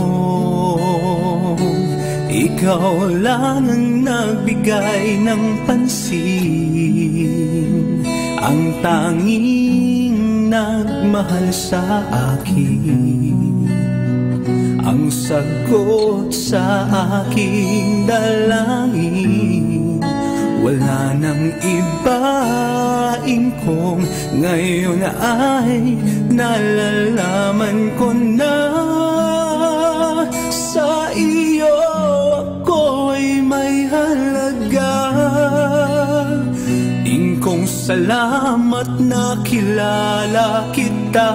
ikaw lang ang nagbigay ng pansin, ang tanging nagmahal sa akin, ang sagot sa aking dalangin. Wala nang iba, ingkong, ngayon ay nalalaman ko na sa iyo ako'y may halaga. Ingkong, salamat na kilala kita.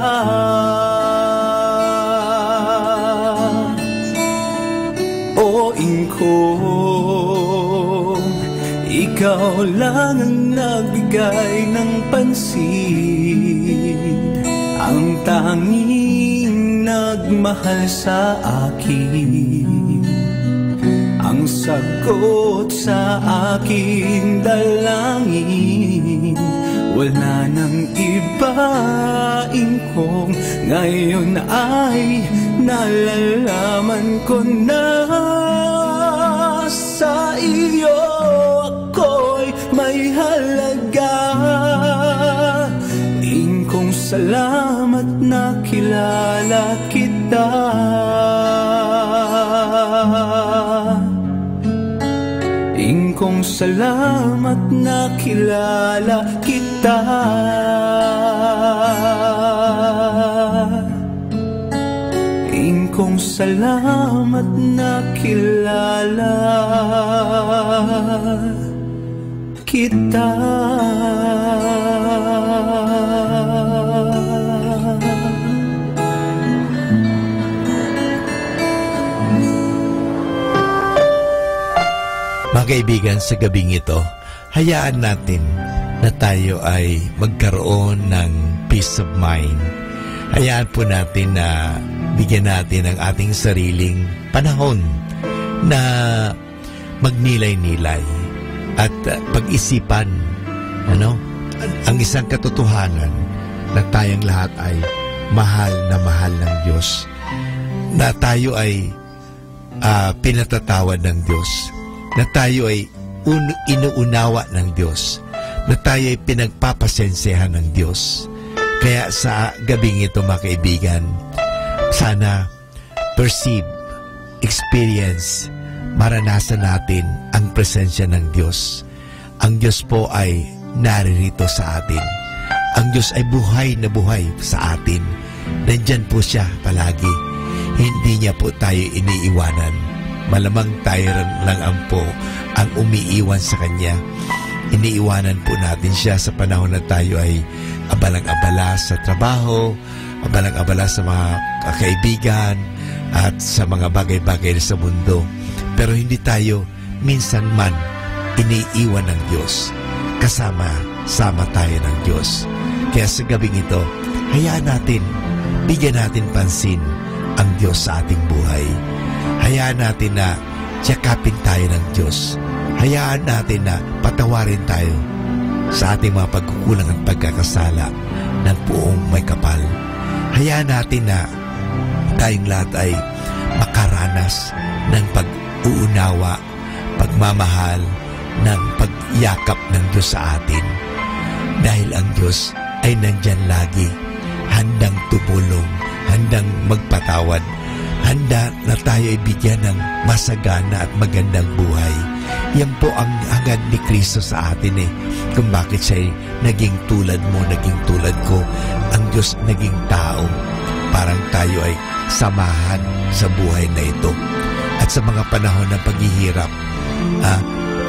O ingkong, ikaw lang ang nagbigay ng pansin, ang tanging nagmahal sa akin, ang sagot sa aking dalangin. Wala nang iba, ingkong, ngayon ay nalalaman ko na sa iyo ako'y may halaga. Ingkong, salamat na kilala kita. Ingkong, salamat na kilala kita. Ingkong, salamat na kilala kita. Mga kaibigan, sa gabing ito, hayaan natin na tayo ay magkaroon ng peace of mind. Hayaan po natin na bigyan natin ang ating sariling panahon na magnilay-nilay at pag-isipan ang isang katotohanan na tayong lahat ay mahal ng Diyos, na tayo ay pinatatawad ng Diyos, na tayo ay inuunawa ng Diyos, na tayo'y pinagpapasensehan ng Diyos. Kaya sa gabing ito mga kaibigan, sana perceive, experience, maranasan natin ang presensya ng Diyos. Ang Diyos po ay naririto sa atin. Ang Diyos ay buhay na buhay sa atin. Nandyan po siya palagi. Hindi niya po tayo iniiwanan. Malamang tayo lang ang umiiwan sa Kanya. Iniiwanan po natin siya sa panahon na tayo ay abalang-abala sa trabaho, abalang-abala sa mga kaibigan, at sa mga bagay-bagay sa mundo. Pero hindi tayo minsan man iniiwan ng Diyos. Kasama tayo ng Diyos. Kaya sa gabing ito, hayaan natin, bigyan natin pansin ang Diyos sa ating buhay. Hayaan natin na tiyakapin tayo ng Diyos. Hayaan natin na patawarin tayo sa ating mga pagkukulang at pagkakasala ng buong may kapal. Hayaan natin na tayong lahat ay makaranas ng pag-uunawa, pagmamahal, ng pagyakap ng Diyos sa atin. Dahil ang Diyos ay nandyan lagi, handang tumulong, handang magpatawad, handa na tayo ay bigyan ng masagana at magandang buhay. Yan po ang hangad ni Kristo sa atin kung bakit siya naging tulad mo, naging tulad ko. Ang Diyos naging tao. Parang tayo ay samahan sa buhay na ito. At sa mga panahon ng paghihirap,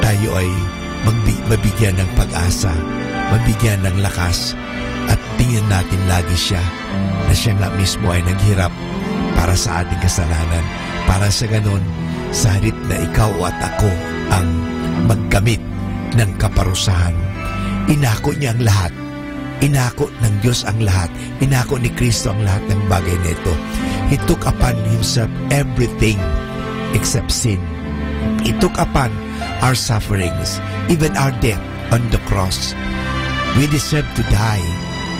tayo ay mabigyan ng pag-asa, mabigyan ng lakas, at tingnan natin lagi siya na siya nga mismo ay naghirap para sa ating kasalanan. Para sa ganon, sa halip na ikaw at ako ang magkamit ng kaparusahan, inako niya ang lahat. Inako ng Diyos ang lahat. Inako ni Kristo ang lahat ng bagay nito. He took upon Himself everything except sin. He took upon our sufferings, even our death on the cross. We deserve to die,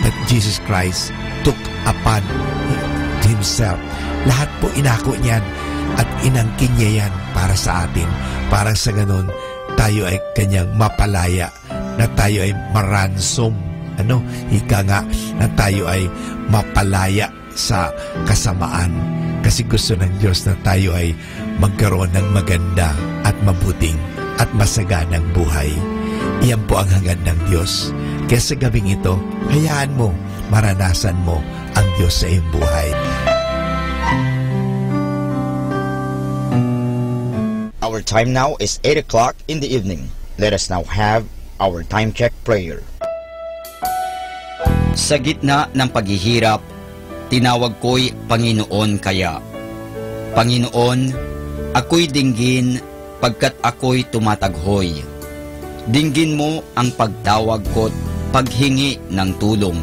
but Jesus Christ took upon Himself. Lahat po inako niyan at inangkin niya yan para sa atin. Para sa ganun, tayo ay Kanyang mapalaya, na tayo ay maransom. Ika nga, na tayo ay mapalaya sa kasamaan. Kasi gusto ng Diyos na tayo ay magkaroon ng maganda at mabuting at masaganang buhay. Iyan po ang hangad ng Diyos. Kaya sa gabing ito, hayaan mo, maranasan mo ang Diyos sa iyong buhay. Our time now is 8 o'clock in the evening. Let us now have our time check prayer. Sa gitna ng paghihirap, tinawag ko'y Panginoon kaya. Panginoon, ako'y dinggin pagkat ako'y tumataghoy. Dinggin mo ang pagtawag ko't paghingi ng tulong.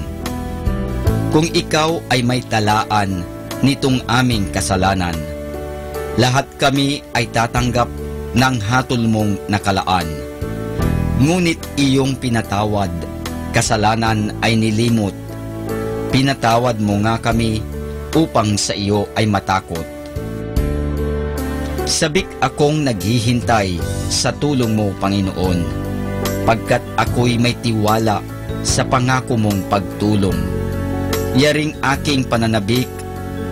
Kung ikaw ay may talaan nitong aming kasalanan, lahat kami ay tatanggap ng hatol mong nakalaan. Ngunit iyong pinatawad, kasalanan ay nilimot. Pinatawad mo nga kami upang sa iyo ay matakot. Sabik akong naghihintay sa tulong mo, Panginoon, pagkat ako'y may tiwala sa pangako mong pagtulong. Yaring aking pananabik,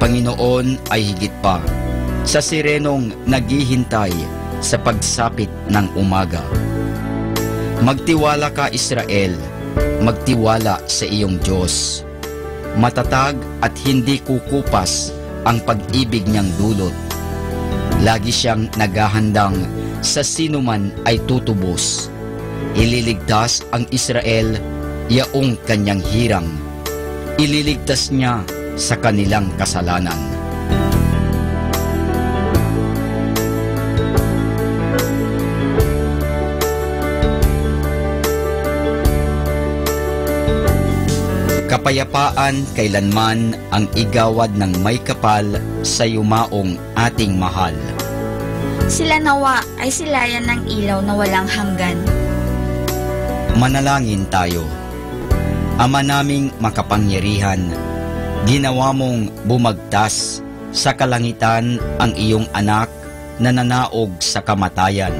Panginoon, ay higit pa sa sirenong naghihintay sa pagsapit ng umaga. Magtiwala ka, Israel, magtiwala sa iyong Diyos. Matatag at hindi kukupas ang pag-ibig niyang dulot. Lagi siyang naghahandang sa sinuman ay tutubos. Ililigtas ang Israel, yaong kanyang hirang. Ililigtas niya sa kanilang kasalanan. Kapayapaan kailanman ang igawad ng may kapal sa yumaong ating mahal. Sila nawa ay silayan ng ilaw na walang hanggan. Manalangin tayo. Ama naming makapangyarihan, ginawa mong bumagtas sa kalangitan ang iyong anak na nanaog sa kamatayan.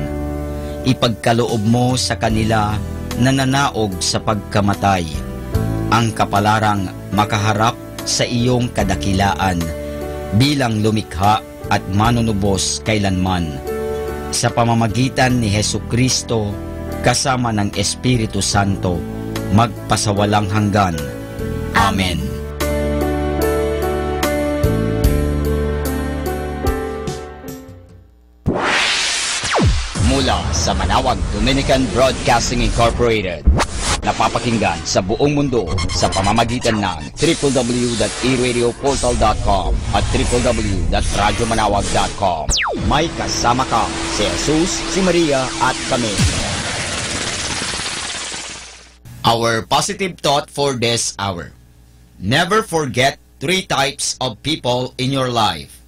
Ipagkaloob mo sa kanila nananaog sa pagkamatay, ang kapalarang makaharap sa iyong kadakilaan bilang lumikha at manunubos kailanman. Sa pamamagitan ni Hesukristo kasama ng Espiritu Santo, magpasawalang hanggan. Amen. Mula sa Manawag Dominican Broadcasting Incorporated, napapakinggan sa buong mundo sa pamamagitan ng www.eradioportal.com at www.radyomanawag.com. May kasama ka si Jesus, si Maria at kami. Our positive thought for this hour. Never forget 3 types of people in your life.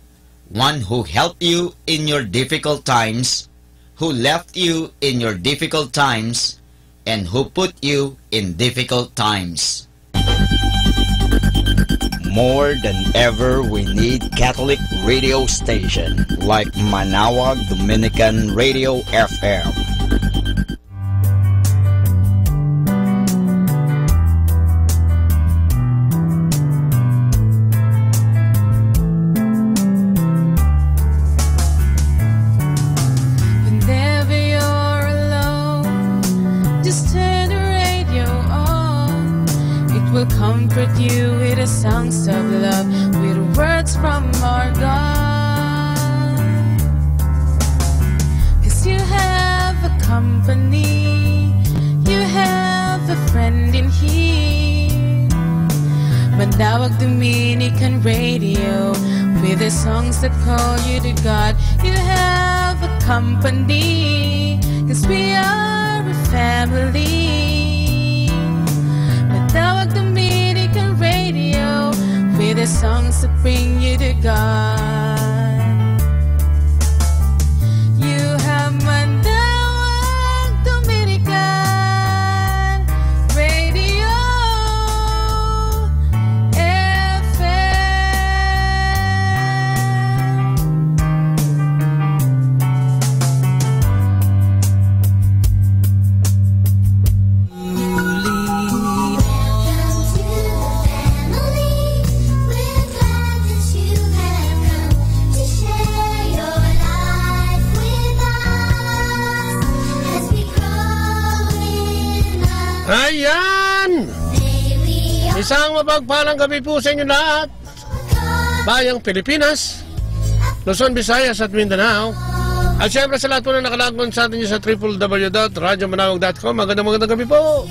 One who helped you in your difficult times, who left you in your difficult times, and who put you in difficult times. More than ever, we need Catholic radio station like Manawag Dominican Radio FM. Comfort you with the songs of love, with words from our God. 'Cause you have a company, you have a friend in here. Manawag Dominican Radio, with the songs that call you to God. You have a company, 'cause we are a family. Manawag Dominican Radio, with the songs that bring you to God. You have Manawag Dominican Radio Ayan! Isang mapagpalang gabi po sa inyo lahat. Bayang Pilipinas, Luzon, Visayas at Mindanao. At syempre sa lahat po na nakalagon sa atin sa www.radyomanawag.com. Magandang gabi po.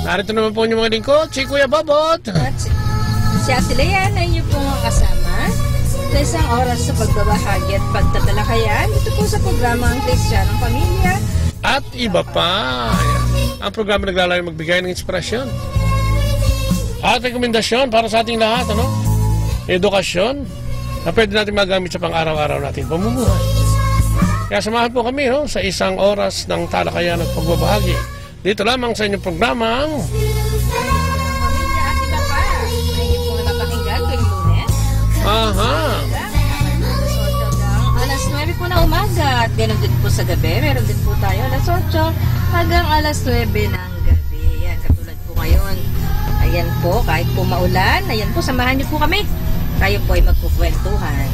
Narito naman po yung mga lingkod, si Kuya Bobot. Si Ate Lea na inyo po mga kasama sa isang oras sa pagbabahagi at pagtatalakayan. Ito po sa programa ang Kristyanong Pamilya. At iba pa. Ang programa naglalayong magbigay ng inspirasyon at rekomendasyon para sa ating lahat, ano? Edukasyon na pwede natin magamit sa pang-araw-araw nating pamumuhay. Kaya samahan po kami, no, sa isang oras ng talakayan at pagbabahagi. Dito lamang sa inyong programang Pamilya at iba pa. Ay po napakinggan tuwing Lunes. Aha. Alas 9 po na umaga at ganoon din po sa gabi. Meron din po tayo alas 8 hanggang alas 9 ng gabi. Yan, katulad po ngayon. Ayan po, kahit po maulan, ayan po, samahan niyo po kami. Tayo po ay magkukwentuhan.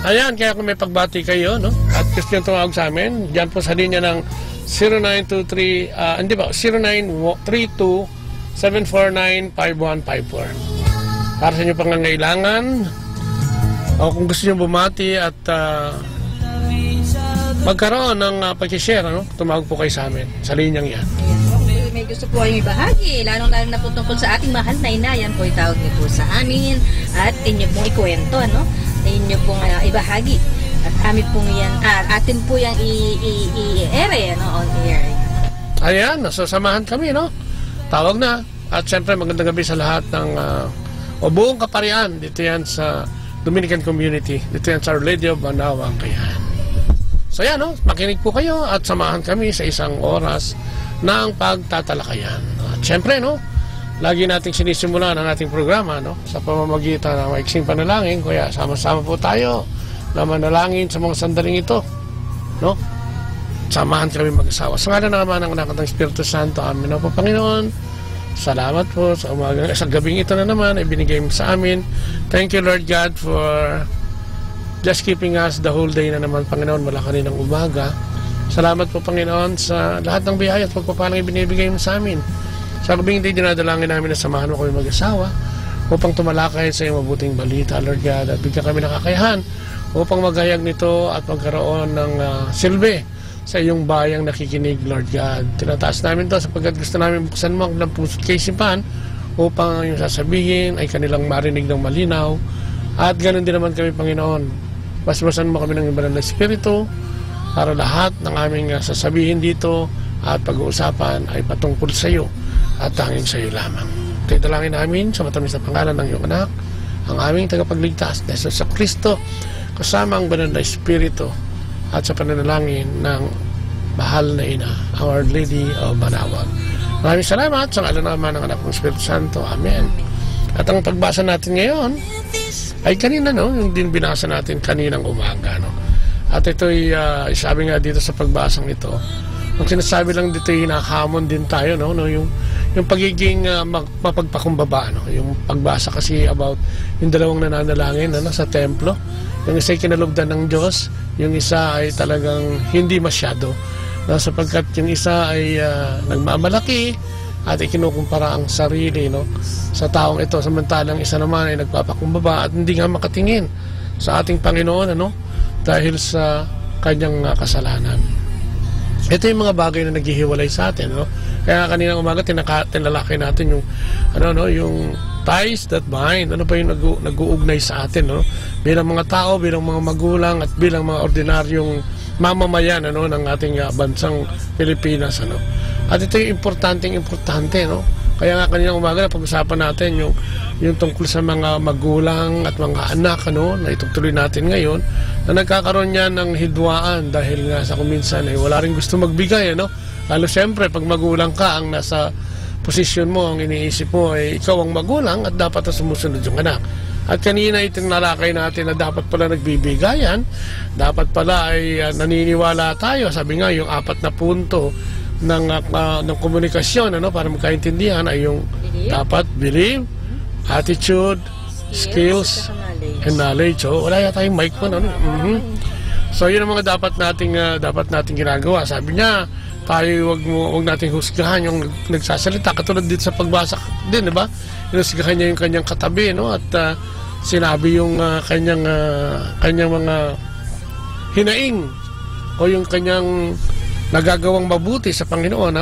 Ayan, kaya kung may pagbati kayo, no? At gusto nyo tumawag sa amin, dyan po sa linya ng 0923-749-5154 para sa inyo pangangailangan o kung gusto nyo bumati at magkaroon ng pag-share, no? Tumawag po kayo sa amin sa linyang yan. May gusto po kayong ibahagi, lalong-lalo na po tungkol sa ating mahal na ina, yan po itawag niyo po sa amin at inyo pong ikwento, no? Inyo pong ibahagi at amin pong yan, atin po yan i-ere, no? On air. Ayan, nasasamahan kami, no? Tawag na. At syempre magandang gabi sa lahat ng buong kaparian dito yan sa Dominican community, dito yan sa Our Lady of Manawag. Ayan. So yan, no? Makinig po kayo at samahan kami sa isang oras ng pagtatalakayan. At syempre, no, lagi nating sinisimulan ang ating programa, no, sa pamamagitan ng maiksing panalangin. Kaya sama-sama po tayo na manalangin sa mga sandaling ito, no? samahan kami mag-asawa. Sa ngalan ng Ama, ng Anak at ng Espiritu Santo. Amen. O po, Panginoon, salamat po sa umagang, sa gabing ito na naman, ibinigay mo sa amin. Thank you, Lord God, for just keeping us the whole day na naman, Panginoon, mula kaninang umaga. Salamat po, Panginoon, sa lahat ng biyaya at pagpapalang ibinibigay mo sa amin. Sa gabing ito, dinadalangin namin na samahan mo kami mag-asawa upang tumalakay sa iyong mabuting balita, Lord God, at bigyan kami ng kakayahan upang maghayag nito at magkaroon ng silbi sa iyong bayang nakikinig, Lord God. Tinataas namin to sapagkat gusto namin buksan mo ang puso't kaisipan upang yung sasabihin ay kanilang marinig ng malinaw. At ganoon din naman kami, Panginoon. Basbasan mo kami ng banal na Espiritu para lahat ng aming sasabihin dito at pag-uusapan ay patungkol sa iyo at tanging sa iyo lamang. Ito'y dalangin namin sa matamis na pangalan ng iyong anak, ang aming tagapagligtas na Jesus sa Kristo, kasama ang banal na Espiritu at sa pananalangin ng mahal na ina, Our Lady of Manawag. Maraming salamat sa ngalan naman ng anak ng Espiritu Santo. Amen. At ang pagbasa natin ngayon ay kanina, no? Yung din binasa natin kaninang umaga, no? At ito'y sabi nga dito sa pagbasang ito, ang sinasabi lang dito ay hinahamon din tayo, no? Yung pagiging mapagpakumbaba, no? Yung pagbasa kasi about yung dalawang nananalangin, ano, sa templo. Yung isa ay kinalugdan ng Diyos, yung isa ay talagang hindi masyado. No? Sapagkat yung isa ay nagmamalaki at ikinukumpara ang sarili, no, sa taong ito. Samantalang isa naman ay nagpapakumbaba at hindi nga makatingin sa ating Panginoon, ano, dahil sa kanyang kasalanan. Ito yung mga bagay na naghihiwalay sa atin, no? Kaya kanina umaga tinalakay natin yung yung ties that bind. Ano pa yung nag-uugnay sa atin, no? Bilang mga tao, bilang mga magulang at bilang mga ordinaryong mamamayan, ano, ng ating bansang Pilipinas, ano. At ito yung importante, no? Kaya nga kanina umaga pag-usapan natin yung tungkol sa mga magulang at mga anak, ano, na itutuloy natin ngayon, na nagkakaroon niya ng hidwaan dahil nga sa kuminsan ay wala rin gusto magbigay, ano. Lalo siyempre pag magulang ka, ang nasa posisyon mo, ang iniisip mo ay ikaw ang magulang at dapat na sumusunod yung anak. At kanina itong nalakay natin na dapat pala nagbibigayan, dapat pala ay naniniwala tayo. Sabi nga yung 4 na punto ng komunikasyon, ano, para magkaintindihan ay yung dapat believe, attitude, skills, and knowledge. So, wala yata yung mic po, ano? So yun ang mga dapat nating ginagawa. Sabi niya, tayo wag nating husgahan yung nagsasalita, katulad dito sa pagbasa din, di ba? Hinusgahan niya yung kanyang katabi, no? At sinabi yung kanyang mga hinaing o yung kanyang nagagawang mabuti sa Panginoon,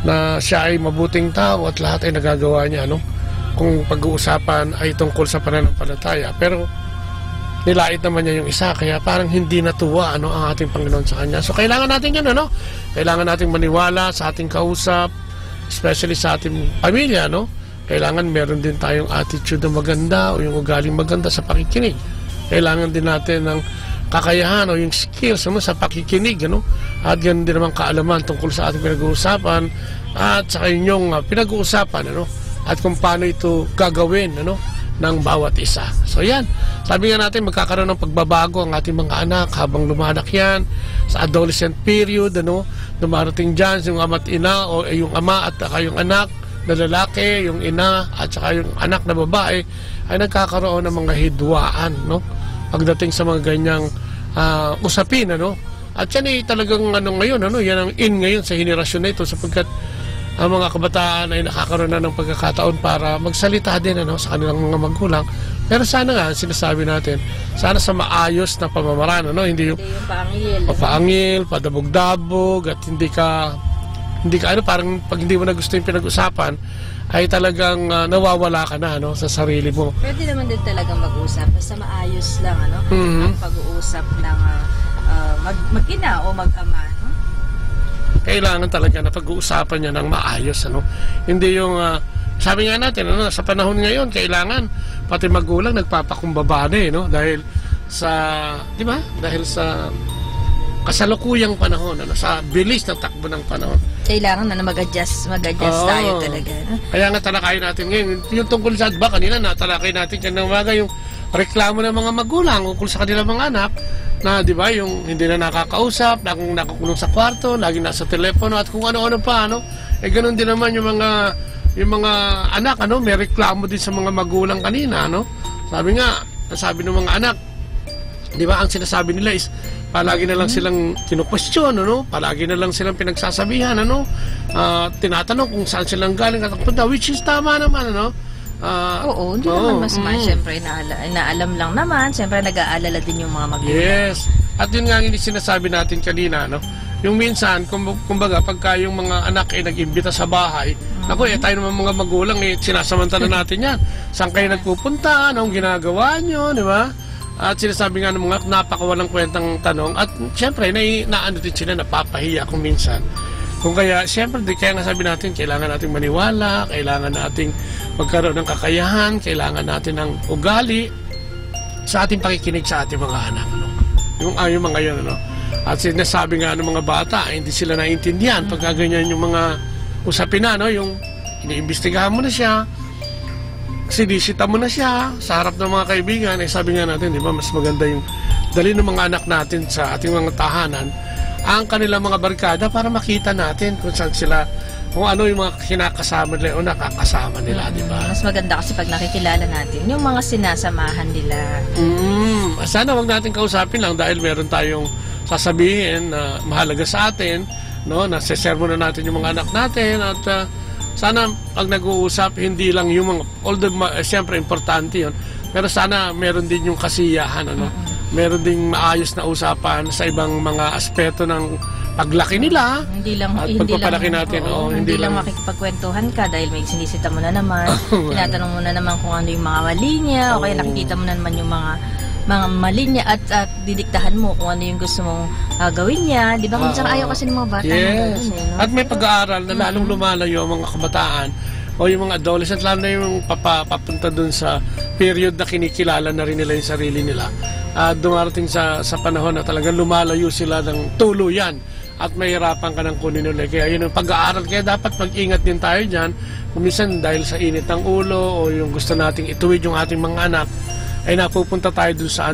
na siya ay mabuting tao at lahat ay nagagawa niya, no? Kung pag-uusapan ay tungkol sa pananampalataya. Pero nilait naman niya yung isa, kaya parang hindi natuwa, ano, ang ating Panginoon sa kanya. So kailangan natin yun, ano? Kailangan nating maniwala sa ating kausap, especially sa ating pamilya, no? Kailangan meron din tayong attitude na maganda o yung ugaling maganda sa pakikinig. Kailangan din natin ng kakayahan o yung skills, ano, sa pakikinig, ano? At ganun din naman kaalaman tungkol sa ating pinag-uusapan at sa inyong pinag-uusapan, ano? At kung paano ito gagawin, ano, ng bawat isa. So yan, sabi nga natin magkakaroon ng pagbabago ang ating mga anak habang lumalak yan sa adolescent period, ano, dumarating dyan yung ama't ina o yung ama at yung anak na lalaki, yung ina at saka yung anak na babae ay nagkakaroon ng mga hidwaan, no, pagdating sa mga ganyang usapin, ano. At yan ay talagang ngayon, ano, yan ang in ngayon sa henerasyon na ito, sapagkat ang mga kabataan ay nakakaroon na ng pagkakataon para magsalita din, ano, sa kanilang mga magulang. Pero sana nga, sinasabi natin, sana sa maayos na pamamaraan, ano, hindi yung paangil, padabog-dabog, at hindi ka ano, parang pag hindi mo na gusto yung pinag-usapan, ay talagang nawawala ka na, ano, sa sarili mo. Pwede naman din talagang mag-usap, basta maayos lang, ano, ang pag-uusap ng mag-ina o mag-ama. Kailangan talaga na pag-uusapan niya ng maayos, ano. Hindi yung sabi nga natin, ano, sa panahon ngayon kailangan pati magulang nagpapakumbaba na, no, dahil sa, di ba? Dahil sa kasalukuyang panahon, ano, sa bilis ng takbo ng panahon. Kailangan na mag-adjust tayo talaga, no? Kaya nga talakayin natin ngayon yung tungkol sa, ba kanina natalakay natin kanina umaga yung reklamo ng mga magulang ukol sa kanilang mga anak na, di ba, yung hindi na nakakausap, nakakulong sa kwarto, lagi nasa telepono at kung ano-ano pa, ano. Ganun din naman yung mga anak, ano, may reklamo din sa mga magulang kanina, ano. Sabi ng mga anak, di ba, ang sinasabi nila is palagi na lang silang kinukwestiyon, ano? Palagi na lang silang pinagsasabihan, ano? Tinatanong kung saan silang galing at punta, which is tama naman, ano? Oo, hindi naman masama. Siyempre, inaalam lang naman. Siyempre, nag-aalala din yung mga magulang. Yes. At yun nga yung sinasabi natin kanina, no? Yung minsan, kumbaga, pagka yung mga anak ay nag-imbita sa bahay, ako, tayo naman mga magulang, sinasamantala natin yan. Saan kayo nagpupunta? Anong ginagawa nyo? Di ba? At sinasabi nga ng mga napakawalang kwentang tanong. At siyempre, naano din sila, napapahiya kung minsan. Kung kaya, siyempre, kaya nga sabi natin, kailangan nating maniwala, kailangan nating magkaroon ng kakayahan, kailangan natin ng ugali sa ating pakikinig sa ating mga anak. No? Yung mga yun, ano? At sinasabi nga ng mga bata, hindi sila naiintindihan pagka ganyan yung mga usapin na, no? Yung iniimbestigahan mo na siya, sinisita mo na siya sa harap ng mga kaibigan. Sabi nga natin, di ba, mas maganda yung dali ng mga anak natin sa ating mga tahanan ang kanilang mga barkada para makita natin kung saan sila, kung ano yung mga kinakasama nila o nakakasama nila, di ba? Mas maganda kasi pag nakikilala natin yung mga sinasamahan nila. Sana wag natin kausapin lang dahil meron tayong sasabihin na mahalaga sa atin, no? Nasa-sermon na natin yung mga anak natin at sana pag nag-uusap, hindi lang yung mga, although siyempre importante yun, pero sana meron din yung kasiyahan, ano? Meron ding maayos na usapan sa ibang mga aspeto ng paglaki nila. Hindi lang pagpapalaki natin. Hindi lang makikipagkwentuhan ka dahil may sinisita mo na naman. Tinatanong mo na naman kung ano yung mga mali niya o kaya nakikita mo na naman yung mga mali niya at didiktahan mo kung ano yung gusto mong gawin niya. Di ba? Kung ayaw kasi ng mga bata. Yes. No? At may pag-aaral na lalong lumalayo ang mga kabataan o yung mga adolescent, lalo na yung papunta dun sa period na kinikilala na rin nila yung sarili nila. Dumarating sa panahon na talagang lumalayo sila ng tuluyan at mahirapan ka ng kunin ulit. Kaya yun ang pag-aaral. Kaya dapat mag-ingat din tayo dyan. Kuminsan dahil sa init ng ulo o yung gusto nating ituwid yung ating mga anak, ay napupunta tayo dun sa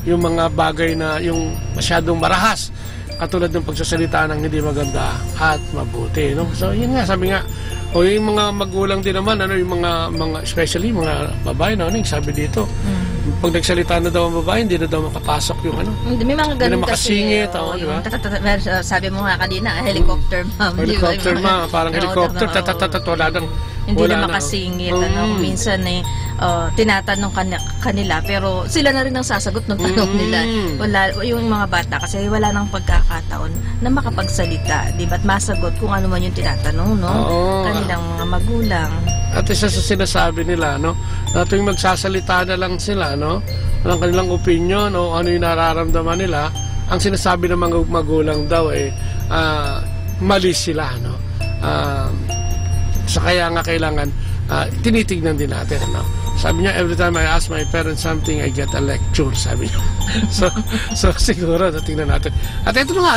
yung mga bagay na yung masyadong marahas. Katulad ng pagsasalita ng hindi maganda at mabuti. No? So yun nga, sabi nga, o yung mga magulang din naman, yung mga especially mga babae, yung sabi dito, pag nagsalita na daw ang babae, hindi na daw makapasok yung May mga ganun kasi. Hindi na makasingit, di ba? Sabi mo nga kanina, helicopter mom. Helicopter mom, parang helicopter, wala nang hindi na makasingit. Minsan tinatanong kanila, pero sila na rin ang sasagot ng tanong nila. Yung mga bata, kasi wala nang pagkakataon na makapagsalita, di ba? At masagot kung ano man yung tinatanong, no? Kanilang mga magulang. At isa sa sinasabi nila, na tuwing magsasalita na lang sila, ng kanilang opinion o ano yung nararamdaman nila, ang sinasabi ng mga magulang daw mali sila, so kaya nga kailangan tinitignan din natin, Sabi niya, every time I ask my parents something, I get a lecture, sabi niya. so siguro, tingnan natin. At ito na nga,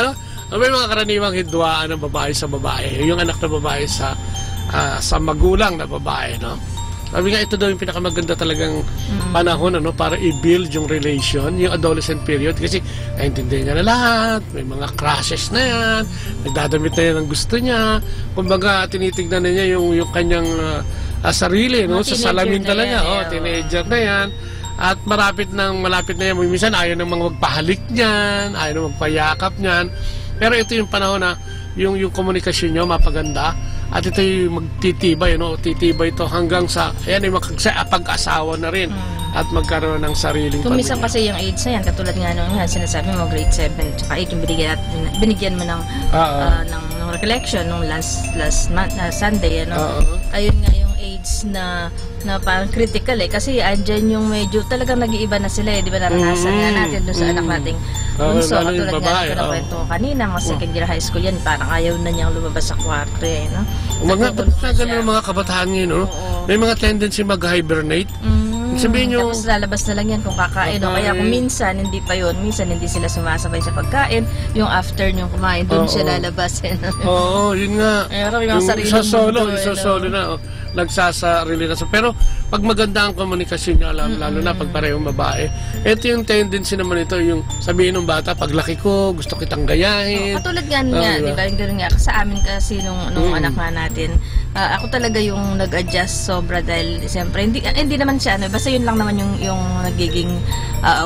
may mga karaniwang hidwaan ng babae sa babae, yung anak na babae sa magulang na babae, Sabi nga, ito daw yung pinakamaganda talagang panahon, para i-build yung relation, yung adolescent period, kasi naintindihan niya na lahat, may mga crushes na yan, nagdadamit na yan ang gusto niya, kumbaga tinitignan na niya yung kanyang sarili, sa salamin talaga, teenager na yan, at malapit na yan, minsan ayaw nang magpahalik niyan, ayaw nang magpayakap niyan, pero ito yung panahon na yung komunikasyon nyo mapaganda, at ito yung magtitibay, titibay ito hanggang sa, yung pag-asawa na rin at magkaroon ng sariling pamilya. Minsan kasi yung age na yan, katulad nga nung sinasabi mo, grade 7, tsaka 8 yung binigyan mo ng recollection nung last Sunday, ayun nga yung age na parang critical kasi andyan yung medyo talagang nag-iiba na sila di ba naranasan nga natin doon sa anak nating bunso, katulad nga ng kwento kanina, mga second year high school yan, parang ayaw na niyang lumabas sa kwarto Ganun mga kabataan ngayon, may mga tendency mag-hibernate. Sabihin nyo, tapos lalabas na lang yan kung kakain kaya kung minsan hindi pa yun, minsan hindi sila sumasabay sa pagkain, yung after yung kumain doon siya lalabas yun nga, yung isa solo na nagsasarili na. Pero pag maganda ang komunikasyon nyo, lalo na pag parehong babae, ito yung tendency naman ito, yung sabihin ng bata, paglaki ko, gusto kitang gayahin. Katulad nga di ba? Yung gano'n nga, sa amin kasi nung anak nga natin, ako talaga yung nag-adjust sobra dahil siyempre, hindi naman siya, basta yun lang naman yung nagiging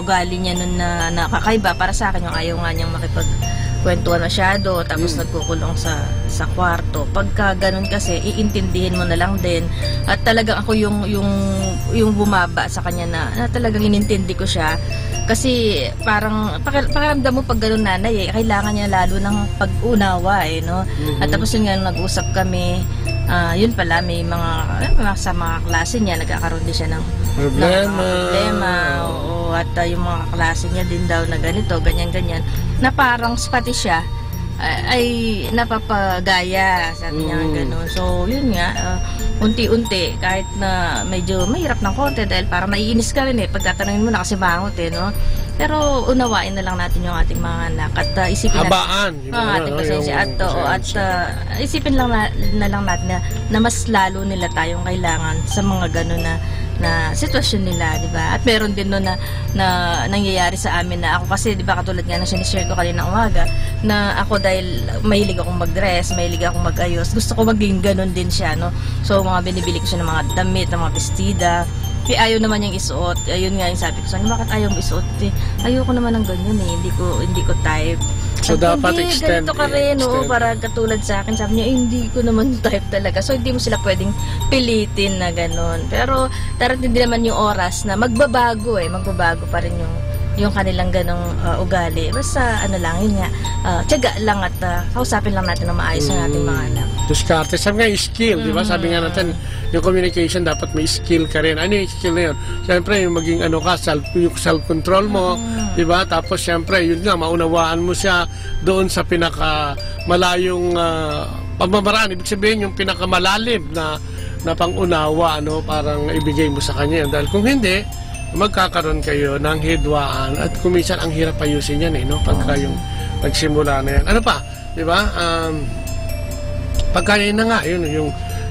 ugali niya nun na nakakaiba. Para sa akin, yung ayaw nga niyang makipagkwentuhan masyado, tapos nagkukulong sa kwarto. Pagka ganun kasi, iintindihin mo na lang din. At talagang ako yung bumaba sa kanya na talagang inintindi ko siya. Kasi parang pakiramdam mo pag ganun nanay kailangan niya lalo ng pag-unawa no? At tapos yun nga nag-usap kami, yun pala may sa mga klase niya nagkakaroon din siya ng problema. Oo, at yung mga klase niya din daw na ganito, ganyan na parang pati siya ay napapagaya, sabi niya gano'n. So yun nga, unti-unti kahit na medyo mahirap ng konti dahil parang naiinis ka rin pagtatanungin mo na kasi bangot no. Pero unawain na lang natin yung ating mga anak at isipin natin ang ating pasensya at isipin lang na lang natin na mas lalo nila tayong kailangan sa mga gano'n na sitwasyon nila, di ba? At meron din na nangyayari sa amin na ako kasi, di ba, katulad nga na sinishare ko kanina umaga, na ako dahil mahilig akong mag-dress, mahilig akong mag-ayos, gusto ko maging ganun din siya, no? So, mga binibili ko siya ng mga damit, ng mga bestida, ayaw naman niyang isuot. Ayun nga yung sabi ko sa kanya, bakit ayaw mo isuot? Ayoko naman ng ganyan hindi ko type. So, dapat extend. Ganito ka rin, para katulad sa akin. Sabi niya, hindi ko naman type talaga. So, hindi mo sila pwedeng pilitin na gano'n. Pero, darating din naman yung oras na magbabago pa rin yung kanilang ganong ugali. Basta, yun nga, tiyaga lang at kausapin lang natin na maayos ang ating mga anak. Diskarte. Sabi nga, skill, di ba? Sabi nga natin, yung communication, dapat may skill ka rin. Ano yung skill na yun? Siyempre, yung maging yung self-control mo, di ba? Tapos, siyempre, yun nga, maunawaan mo siya doon sa pinakamalayong pamamaraan. Ibig sabihin, yung pinakamalalim na pangunawa, parang ibigay mo sa kanya. Dahil kung hindi, magkakaroon kayo ng hidwaan at kuminsan ang hirap ayusin yan pagka yung nagsimula na yan. Ano pa? Di ba? Pagka yun na nga,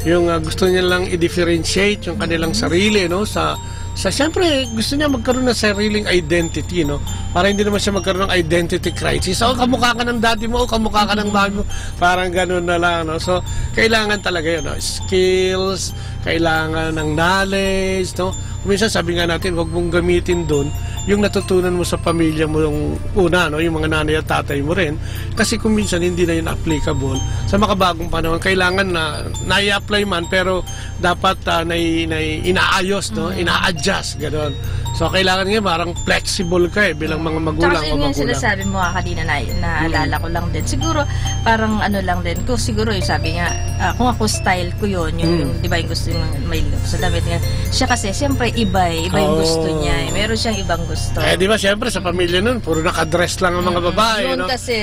yung gusto niya lang i-differentiate yung kanilang sarili, sa siyempre, gusto niya magkaroon ng sariling identity, para hindi naman siya magkaroon ng identity crisis. Kamukha ka ng daddy mo, kamukha ka ng mami mo, parang ganun na lang, So, kailangan talaga yun, skills, kailangan ng knowledge, Minsan sabi nga natin, huwag mong gamitin doon yung natutunan mo sa pamilya mo yung una, yung mga nanay at tatay mo rin. Kasi kung minsan hindi na yun applicable sa makabagong panahon, kailangan na nai-apply man pero dapat inaayos, ina-adjust, gano'n. So, kailangan nga parang flexible ka bilang mga magulang o magulang. Yung sinasabi mo kanina naalala ko lang din. Siguro, parang lang din. Kung siguro yung sabi nga, kung ako style ko yun, yung di ba yung gusto yung may look sa damit nga. Siya kasi, siyempre, iba yung gusto niya. Meron siyang ibang gusto. Di ba, siyempre, sa pamilya nun, puro nakadress lang ang mga babae. Yun kasi,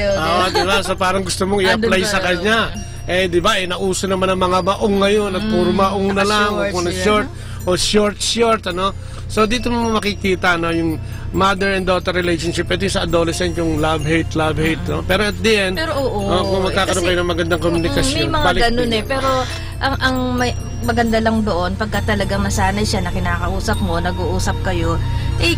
di ba? So, parang gusto mong i-apply sa kanya. Di ba, nauso naman ang mga maong ngayon at puro maong na lang, o short, o short, So, dito mo makikita, yung mother and daughter relationship, ito yung sa adolescent, yung love-hate, Pero at the end, kung magkakaroon kayo ng magandang komunikasyon, may mga ganun pero ang maganda lang doon, pagka talagang nasanay siya na kinakausap mo, nag-uusap kayo,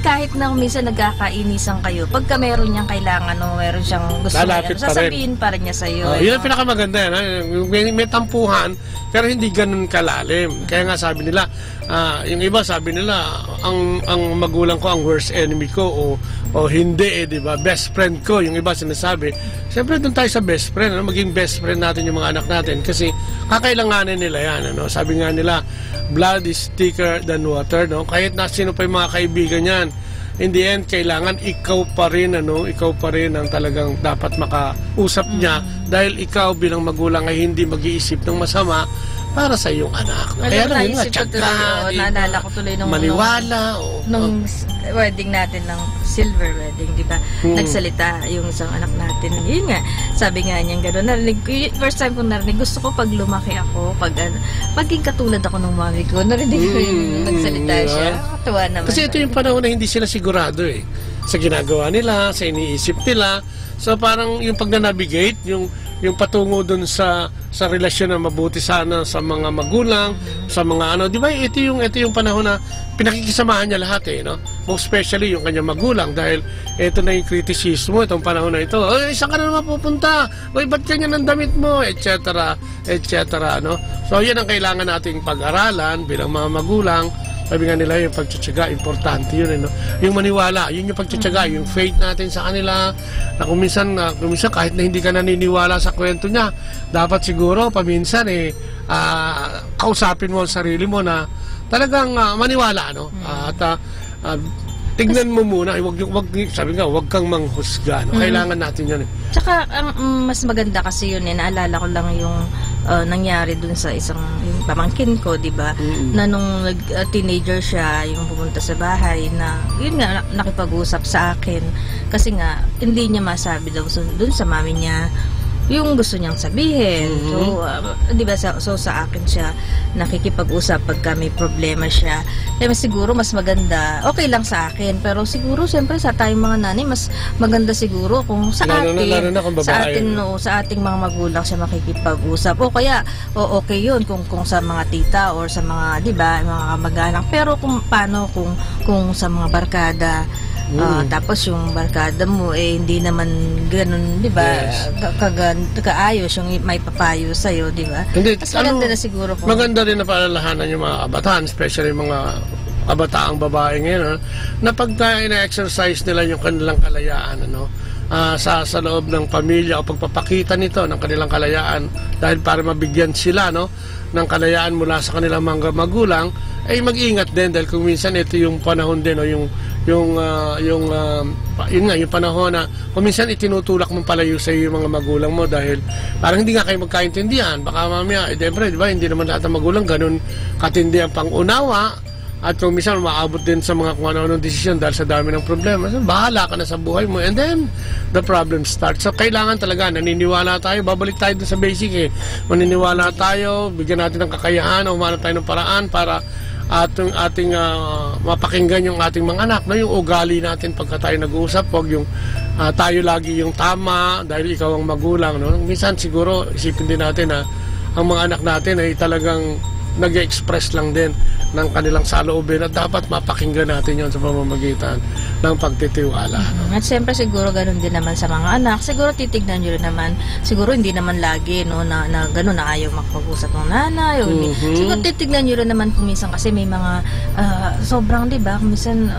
kahit na minsan nagkakainisan kayo, pagka meron niyang kailangan o meron siyang gusto niya, sasabihin pa rin niya sa'yo. Yun ang pinakamaganda, may tampuhan, pero hindi ganun kalalim. Kaya nga sabi nila, yung iba sabi nila, ang magulang ko ang worst enemy ko o hindi, di ba? Best friend ko, yung iba sinasabi. Siyempre doon tayo sa best friend, maging best friend natin yung mga anak natin kasi kakailanganin nila yan, Sabi nga nila, blood is thicker than water, Kahit na sino pa yung mga kaibigan yan, in the end, kailangan ikaw pa rin ang talagang dapat makausap niya dahil ikaw bilang magulang ay hindi mag-iisip ng masama para sa iyong anak. Kaya lang yun nga, tsaka, naalala ko tuloy maniwala. Nung wedding natin, ng silver wedding, di ba? Nagsalita yung isang anak natin. Yun nga, sabi nga niyan gano'n. First time ko narinig, gusto ko pag lumaki ako, paging katulad ako ng mami ko, narinig ko yung nagsalita siya. Katuwa naman. Kasi ito yung panahon na hindi sila sigurado sa ginagawa nila, sa iniisip nila. So parang yung pag-navigate, yung yung patungo dun sa relasyon na mabuti sana sa mga magulang, sa mga ano, di ba? Ito yung panahon na pinakikisamahan niya lahat no? Most especially yung kanyang magulang dahil ito na yung kritisismo itong panahon na ito. Oy, saan ka na naman pupunta? Oy, ba't ganyan ang damit mo? Etc. no? So yan ang kailangan nating pag-aralan bilang mga magulang. Sabi nga nila yung pagtsatsaga, importante yun no? Yung maniwala, yun yung pagtsatsaga, yung faith natin sa kanila, na kung minsan kahit na hindi ka naniniwala sa kwento niya, dapat siguro paminsan kausapin mo ang sarili mo na talagang maniwala no? Tignan mo muna, sabi nga, wag kang manghusga. No? Kailangan natin yun. Tsaka, ang mas maganda kasi yun naalala ko lang yung nangyari dun sa isang yung pamangkin ko, di ba? Na nung teenager siya, yung pumunta sa bahay, na yun nga, nakipag-usap sa akin. Kasi nga, hindi niya masabi daw dun sa mami niya yung gusto niyang sabihin. So, di ba, so sa akin siya nakikipag-usap pagka may problema siya. Kaya siguro mas maganda, okay lang sa akin, pero siguro siyempre sa tayong mga nanay, mas maganda siguro kung sa atin, sa ating mga magulang siya makikipag-usap. O kaya, okay yun kung sa mga tita or sa mga, di ba, mga kamag-anak. Pero kung paano kung sa mga barkada, tapos yung barkada mo hindi naman ganun, di ba? Yes. Kaayos yung may papayo sa iyo, di ba? Mas maganda na siguro kung maganda rin na paalalahanan yung mga kabataan, especially mga kabataang babae ngayon, na pagka ina-exercise nila yung kanilang kalayaan, sa loob ng pamilya o pagpapakita nito ng kanilang kalayaan dahil para mabigyan sila ng kalayaan mula sa kanilang mga magulang, ay mag-ingat din dahil kung minsan ito yung panahon din yung panahon na kung minsan itinutulak mong palayo sa iyo yung mga magulang mo dahil parang hindi nga kayo magkaintindihan. Baka mamaya, siyempre, di ba, hindi naman lahat ng magulang ganun katindi ang pangunawa at kung minsan maabot din sa mga kung ano-anong desisyon dahil sa dami ng problema. So, bahala ka na sa buhay mo and then the problem starts. So, kailangan talaga, naniniwala tayo, babalik tayo dun sa basic maniniwala tayo, bigyan natin ng kakayahan, umanap tayo ng paraan para ating mapakinggan yung ating mga anak, yung ugali natin pagka tayo nag-uusap, wag yung tayo lagi yung tama dahil ikaw ang magulang. Minsan siguro isipin din natin na ang mga anak natin ay talagang nag-express lang din ng kanilang saloobin at dapat mapakinggan natin yon sa pamamagitan ng pagtitiwala. At siyempre siguro ganun din naman sa mga anak. Siguro titignan nyo rin naman, siguro hindi naman lagi na ganun na ayaw makapag-usap ng nanay. Siguro titignan nyo rin naman kuminsan kasi may mga sobrang, di ba, kuminsan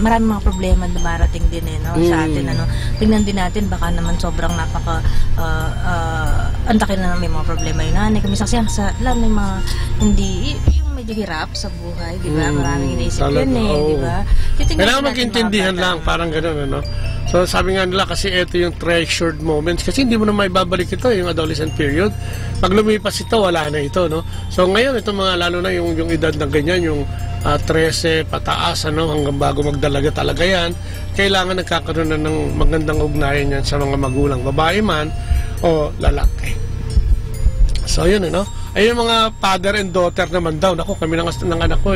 maraming mga problema na marating din sa atin. Tignan din natin baka naman sobrang antakin na may mga problema yung nanay. Kuminsan kasi may mga hindi yung medyo hirap sa buhay, di ba? Maraming iniisip yun di ba? Kailangan mag-intindihan lang, parang gano'n, So sabi nga nila kasi ito yung treasured moments kasi hindi mo na maibabalik ito, yung adolescent period. Pag lumipas ito, wala na ito, So ngayon, ito mga lalo na yung edad na ganyan, yung 13 pataas, hanggang bago magdalaga talaga yan, kailangan nagkakaroon na ng magandang ugnayan yan sa mga magulang, babae man o lalaki. So yun, ay yung mga father and daughter naman daw. Naku, kami ng anak ko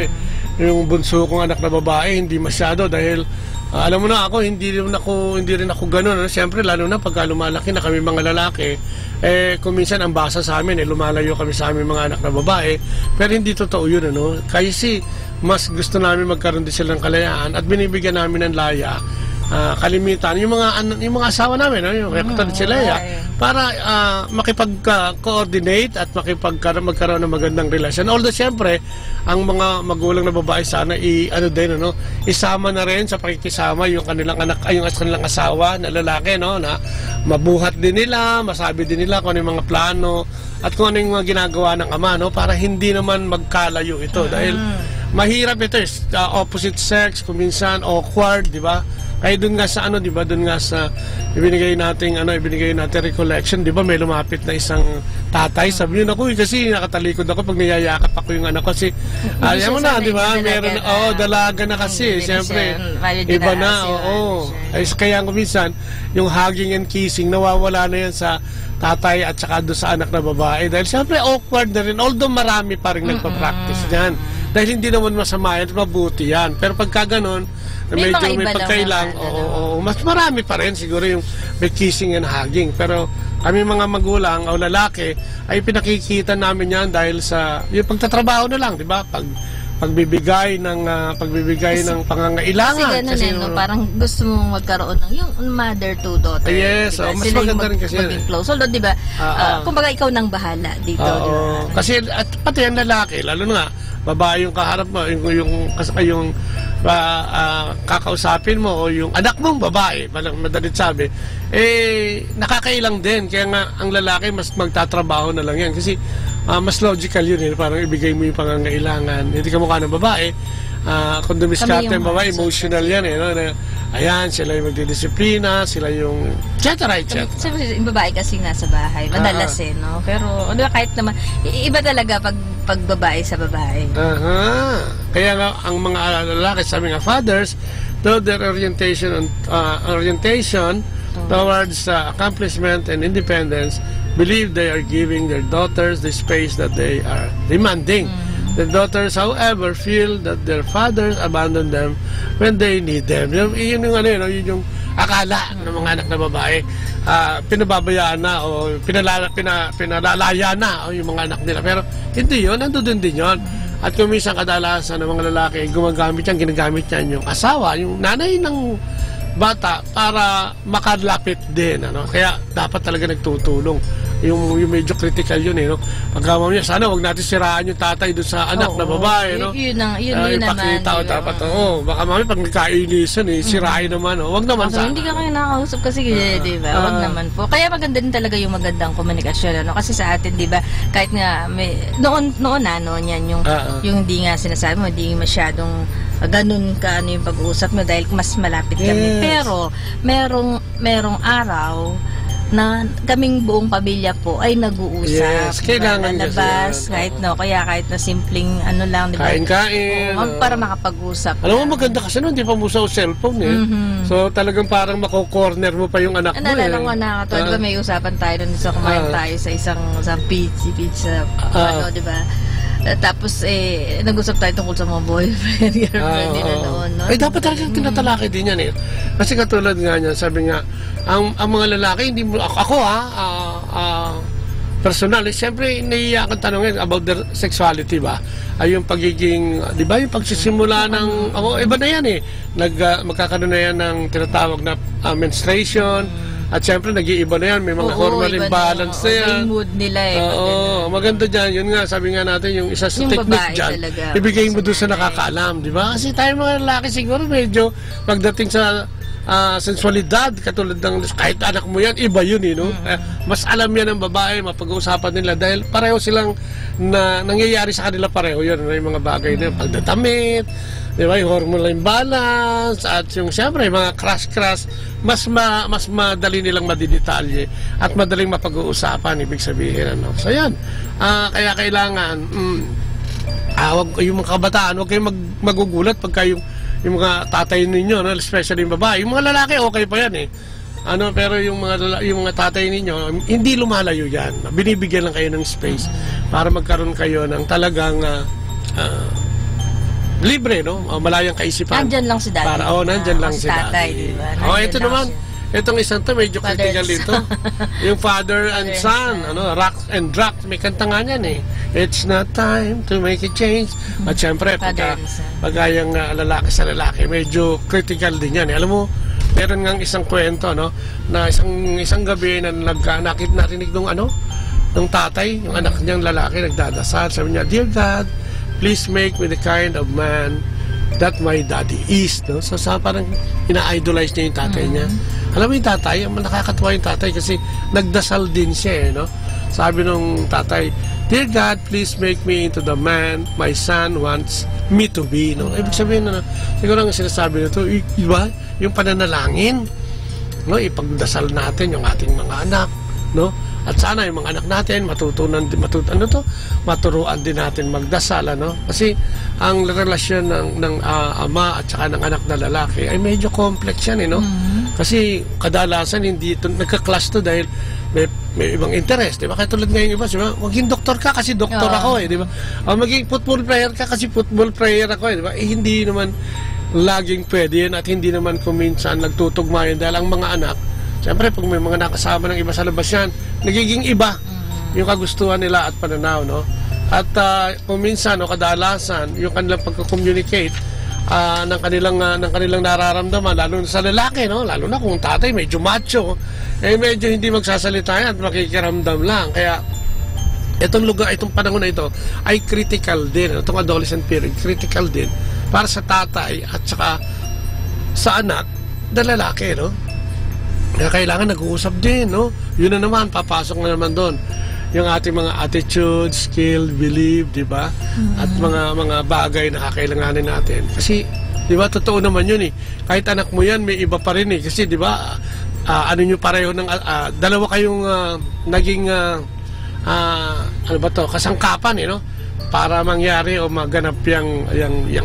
yung bunso kong anak na babae, hindi masyado dahil alam mo na ako, hindi rin ako gano'n. Siyempre, lalo na pagka lumalaki na kami mga lalaki, kung minsan ang basa sa amin, lumalayo kami sa aming mga anak na babae. Pero hindi totoo yun, Kasi mas gusto namin magkaroon din sila ng kalayaan at binibigyan namin ng laya. Kalimitan yung mga asawa namin, yung katulad sila para makipag-coordinate at magkaroon ng magandang relasyon. Although siyempre ang mga magulang na babae sana isama na rin sa pakikisama yung kanilang anak ay yung kanilang asawa na lalaki na mabuhat din nila, masabi din nila kung ano yung mga plano at kung ano yung mga ginagawa ng ama para hindi naman magkalayo ito dahil mahirap ito opposite sex, kung minsan awkward, di ba? Kaya doon nga sa di ba, doon nga sa ibinigay nating recollection, di ba, may lumapit na isang tatay, sabi niyo, naku, kasi nakatalikod ako pag niyayakap ako yung anak ko, kasi alam mo na, di ba, meron, dalaga na kasi, siyempre, iba na, ay kaya ko minsan, yung hugging and kissing, nawawala na yan sa tatay at saka doon sa anak na babae, dahil siyempre awkward na rin, although marami pa rin nagpa-practice dyan, dahil hindi naman masama yan, mabuti yan, pero pagka ganon, medyo may pagkailang, mas marami pa rin siguro yung may kissing and hugging, pero kami mga magulang o lalaki ay pinakikita namin yan dahil sa yung pagtatrabaho na lang, di ba? Pagbibigay ng pangangailangan. Kasi ganun parang gusto mong magkaroon ng yung mother to daughter. Yes, diba? mas Sila maganda rin kasi maging close. Although, di ba, kumbaga ikaw nang bahala dito. Diba? Kasi at pati ang lalaki, lalo na babae yung kaharap mo, yung kakausapin mo o yung anak mong babae, madalit sabi, nakakailang din. Kaya nga ang lalaki mas magtatrabaho na lang yan kasi mas logical yun, parang ibigay mo yung pangangailangan. Hindi ka mukha ng babae, kung dumiskarte ang babae, emotional yan no? Ayan, sila yung magdidisiplina, sila yung etc. Yung babae kasi nasa bahay, madalas no? Pero ano, kahit naman, iba talaga pag babae sa babae. Kaya nga, ang mga lalaki, sabi nga fathers, though their orientation towards accomplishment and independence, believe they are giving their daughters the space that they are demanding. The daughters, however, feel that their fathers abandon them when they need them. Yun yung akala ng mga anak na babae. Pinababayaan na o pinalalaya na yung mga anak nila. Pero hindi yun, nandun din yun. At kung minsan kadalasan ng mga lalaki, ginagamit yan yung asawa, yung nanay ng bata para makalapit din. Kaya dapat talaga nagtutulong. Yung medyo critical yun no? Pagka niya, sana wag natin siraan yung tatay doon sa anak na babae no? Yun naman. Ipakita dapat baka mami pag nagkainisan sirain naman wag naman sana. Hindi ka kayo nakakausap kasi di ba? Wag naman po. Kaya maganda din talaga yung magandang komunikasyon kasi sa atin di ba, kahit nga noon yan yung hindi nga sinasabi mo, hindi masyadong ganun ka yung pag-uusap mo dahil mas malapit kami. Pero merong araw na kaming buong pamilya po ay nag-uusap. Yes, kailangan labas, kahit kahit na simpleng lang, di ba? Kain-kain. Para makapag-usap. Alam mo, maganda kasi hindi pa mo sa cellphone So talagang parang mako-corner mo pa yung anak mo Nalala ko na, di ba may usapan tayo nun sa kumain tayo sa isang pizza, di ba? Tapos nag-usap tayo tungkol sa mga boyfriend, girlfriend nila noon. Dapat talagang tinatalaki din yan Kasi katulad nga niyan, sabi nga, ang mga lalaki, hindi mo, ako personal, siyempre naiiyak ang tanongin about their sexuality ba? Ay yung pagiging, di ba yung pagsisimula ng, iba na yan magkakaroon na yan ng tinatawag na menstruation. At siyempre, nag-iiba na yan. May mga hormone imbalance na yan. May mood nila maganda dyan. Yun nga, sabi nga natin, yung isa sa technique dyan, ibigay mo doon sa nakakaalam, di ba? Kasi tayo mga lalaki siguro medyo pagdating sa sensualidad, katulad ng kahit anak mo yan, iba yun mas alam yan ng babae, mapag-uusapan nila dahil pareho silang nangyayari sa kanila pareho yun. Yung mga bagay na pagdatamit, di ba, yung hormonal imbalance, at yung siyempre, mga crush, mas madali nilang madidetalye at madaling mapag-uusapan, ibig sabihin. So yan, kaya kailangan, yung mga kabataan, huwag kayong magugulat pagka yung mga tatay ninyo, especially yung babae. Yung mga lalaki, okay pa yan pero yung mga tatay ninyo, hindi lumalayo yan. Binibigyan lang kayo ng space para magkaroon kayo ng talagang libre, malayang kaisipan. Nandyan lang si daddy. Nandyan lang si tatay, daddy. Diba? Ito naman, itong isang to, medyo critical dito. Yung father and son, rock and rock. May kanta nga niyan It's not time to make a change. At syempre, pagka yung lalaki sa lalaki, medyo critical din yan. Alam mo, meron nga isang kwento, na isang gabi na narinig nung tatay, yung anak niyang lalaki, nagdadasal. Sabi niya, Dear God, please make me the kind of man that my daddy is. So parang ina-idolize niya yung tatay niya. Alam mo yung tatay, nakakatuwa yung tatay kasi nagdasal din siya Sabi nung tatay, Dear God, please make me into the man my son wants me to be. Ibig sabihin siguro ang sinasabi nito, iba, yung pananalangin. Ipagdasal natin yung ating mga anak. At sana yung mga anak natin maturuan din natin magdasal, Kasi ang relasyon ng ama at saka ng anak na lalaki ay medyo complex yan, Kasi kadalasan hindi ito nagka-clash to dahil may ibang interest, di ba? Kaya tulad ngayon iba, di ba? Maging doktor ka kasi doktor ako, di ba? Maging football player ka kasi football player ako, di ba? Hindi naman laging pwede yan at hindi naman kuminsan nagtutugma yun dahil ang mga anak Siyempre, pag may mga nakasama ng iba sa labas yan, nagiging iba yung kagustuhan nila at pananaw, no? At kung minsan, no, kadalasan, yung kanilang pagka-communicate ng kanilang nararamdaman, lalo na sa lalaki, no? Lalo na kung tatay medyo macho, medyo hindi magsasalita yan at makikiramdam lang. Kaya, itong panahon na ito ay critical din. Itong adolescent period, critical din para sa tatay at saka sa anak na lalaki, no? Kaya kailangan nag-uusap din, no? Yun na naman, papasok na naman doon yung ating mga attitude, skill, belief, di ba? At mga bagay na kakailanganin natin. Kasi, di ba, totoo naman yun eh. Kahit anak mo yan, may iba pa rin eh. Kasi, di ba, ano nyo pareho ng, dalawa kayong naging, kasangkapan eh, no? Para mangyari o maganap yung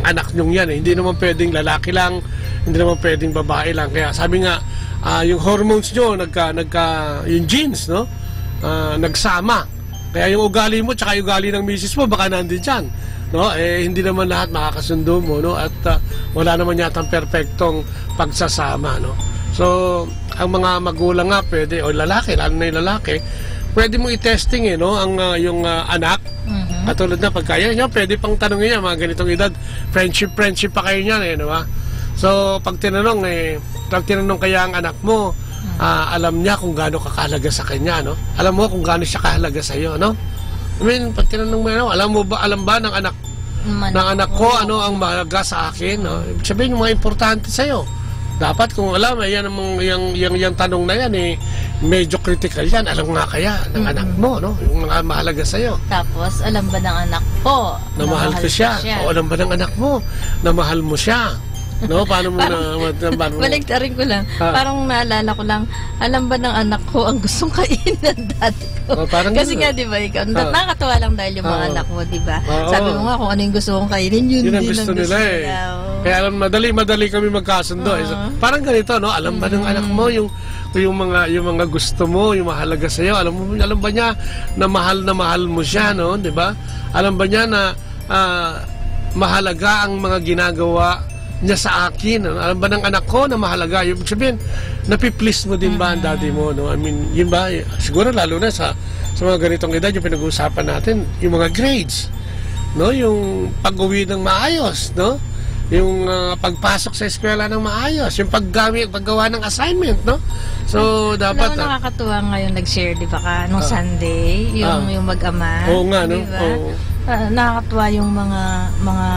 anak nyong yan eh. Hindi naman pwedeng lalaki lang, hindi naman pwedeng babae lang. Kaya sabi nga, yung hormones nyo, yung genes, no? Nagsama. Kaya yung ugali mo tsaka yung ugali ng misis mo baka nandun dyan, no? Hindi naman lahat makakasundo mo, no? At wala naman yatang perfectong pagsasama, no? So ang mga magulang nga pwede, o lalaki, lalo na yung lalaki, pwede mo i-testing no? Yung anak. Katulad na pagkaya niya, pwede pang tanongin niya mga ganitong edad, friendship pa kayo niyan no? So pag tinanong kaya ang anak mo, alam niya kung gaano kakahalaga sa kanya, no? Alam mo kung gaano siya kahalaga sa iyo, no? I mean, pag tinanong mo, alam ba ng anak ko ano ang mahalaga sa akin, no? Ibig sabihin yung mga importante sa iyo. Dapat kung alam, yung tanong na yan medyo critical yan. Alam nga kaya ng anak mo, no? Yung mga mahalaga sa iyo. Tapos, alam ba ng anak ko na mahal ko siya? O alam ba ng anak mo na mahal mo siya? No, paano mo baligtarin ko lang. Parang naalala ko lang, alam ba ng anak ko ang gustong kainin ng dati ko? Kasi nga, di ba, ikaw, nakakatawa lang dahil yung mga anak mo, di ba? Sabi mo nga kung ano yung gusto kong kainin, yun din ang gusto nila. Kaya madali kami magkasundo. Parang ganito, no? Alam ba ng anak mo yung mga gusto mo, yung mahalaga sa iyo? Alam ba niya na mahal mo siya, no? Di ba? Alam ba niya na mahalaga ang mga ginagawa niya sa akin? Alam ba ng anak ko na mahalaga? Yung sabihin, napiplease mo din ba ang daddy mo? No? I mean, yun ba? Siguro lalo na sa mga ganitong edad, yung pinag-uusapan natin, yung mga grades, no? Yung pag-uwi ng maayos, no? Yung pagpasok sa eskwela ng maayos, yung paggawa ng assignment, no? So, dapat... nakakatuwa ngayon nag-share, di ba ka, nung Sunday, yung mag-ama. Oo nga, no? Diba? Nakakatuwa yung mga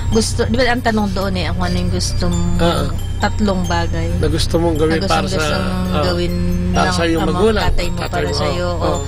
gusto, di ba ang tanong doon kung ano yung gusto mong tatlong bagay na gusto mong gawin para gawin sa iyong magulang, tatay mo para sa iyo, o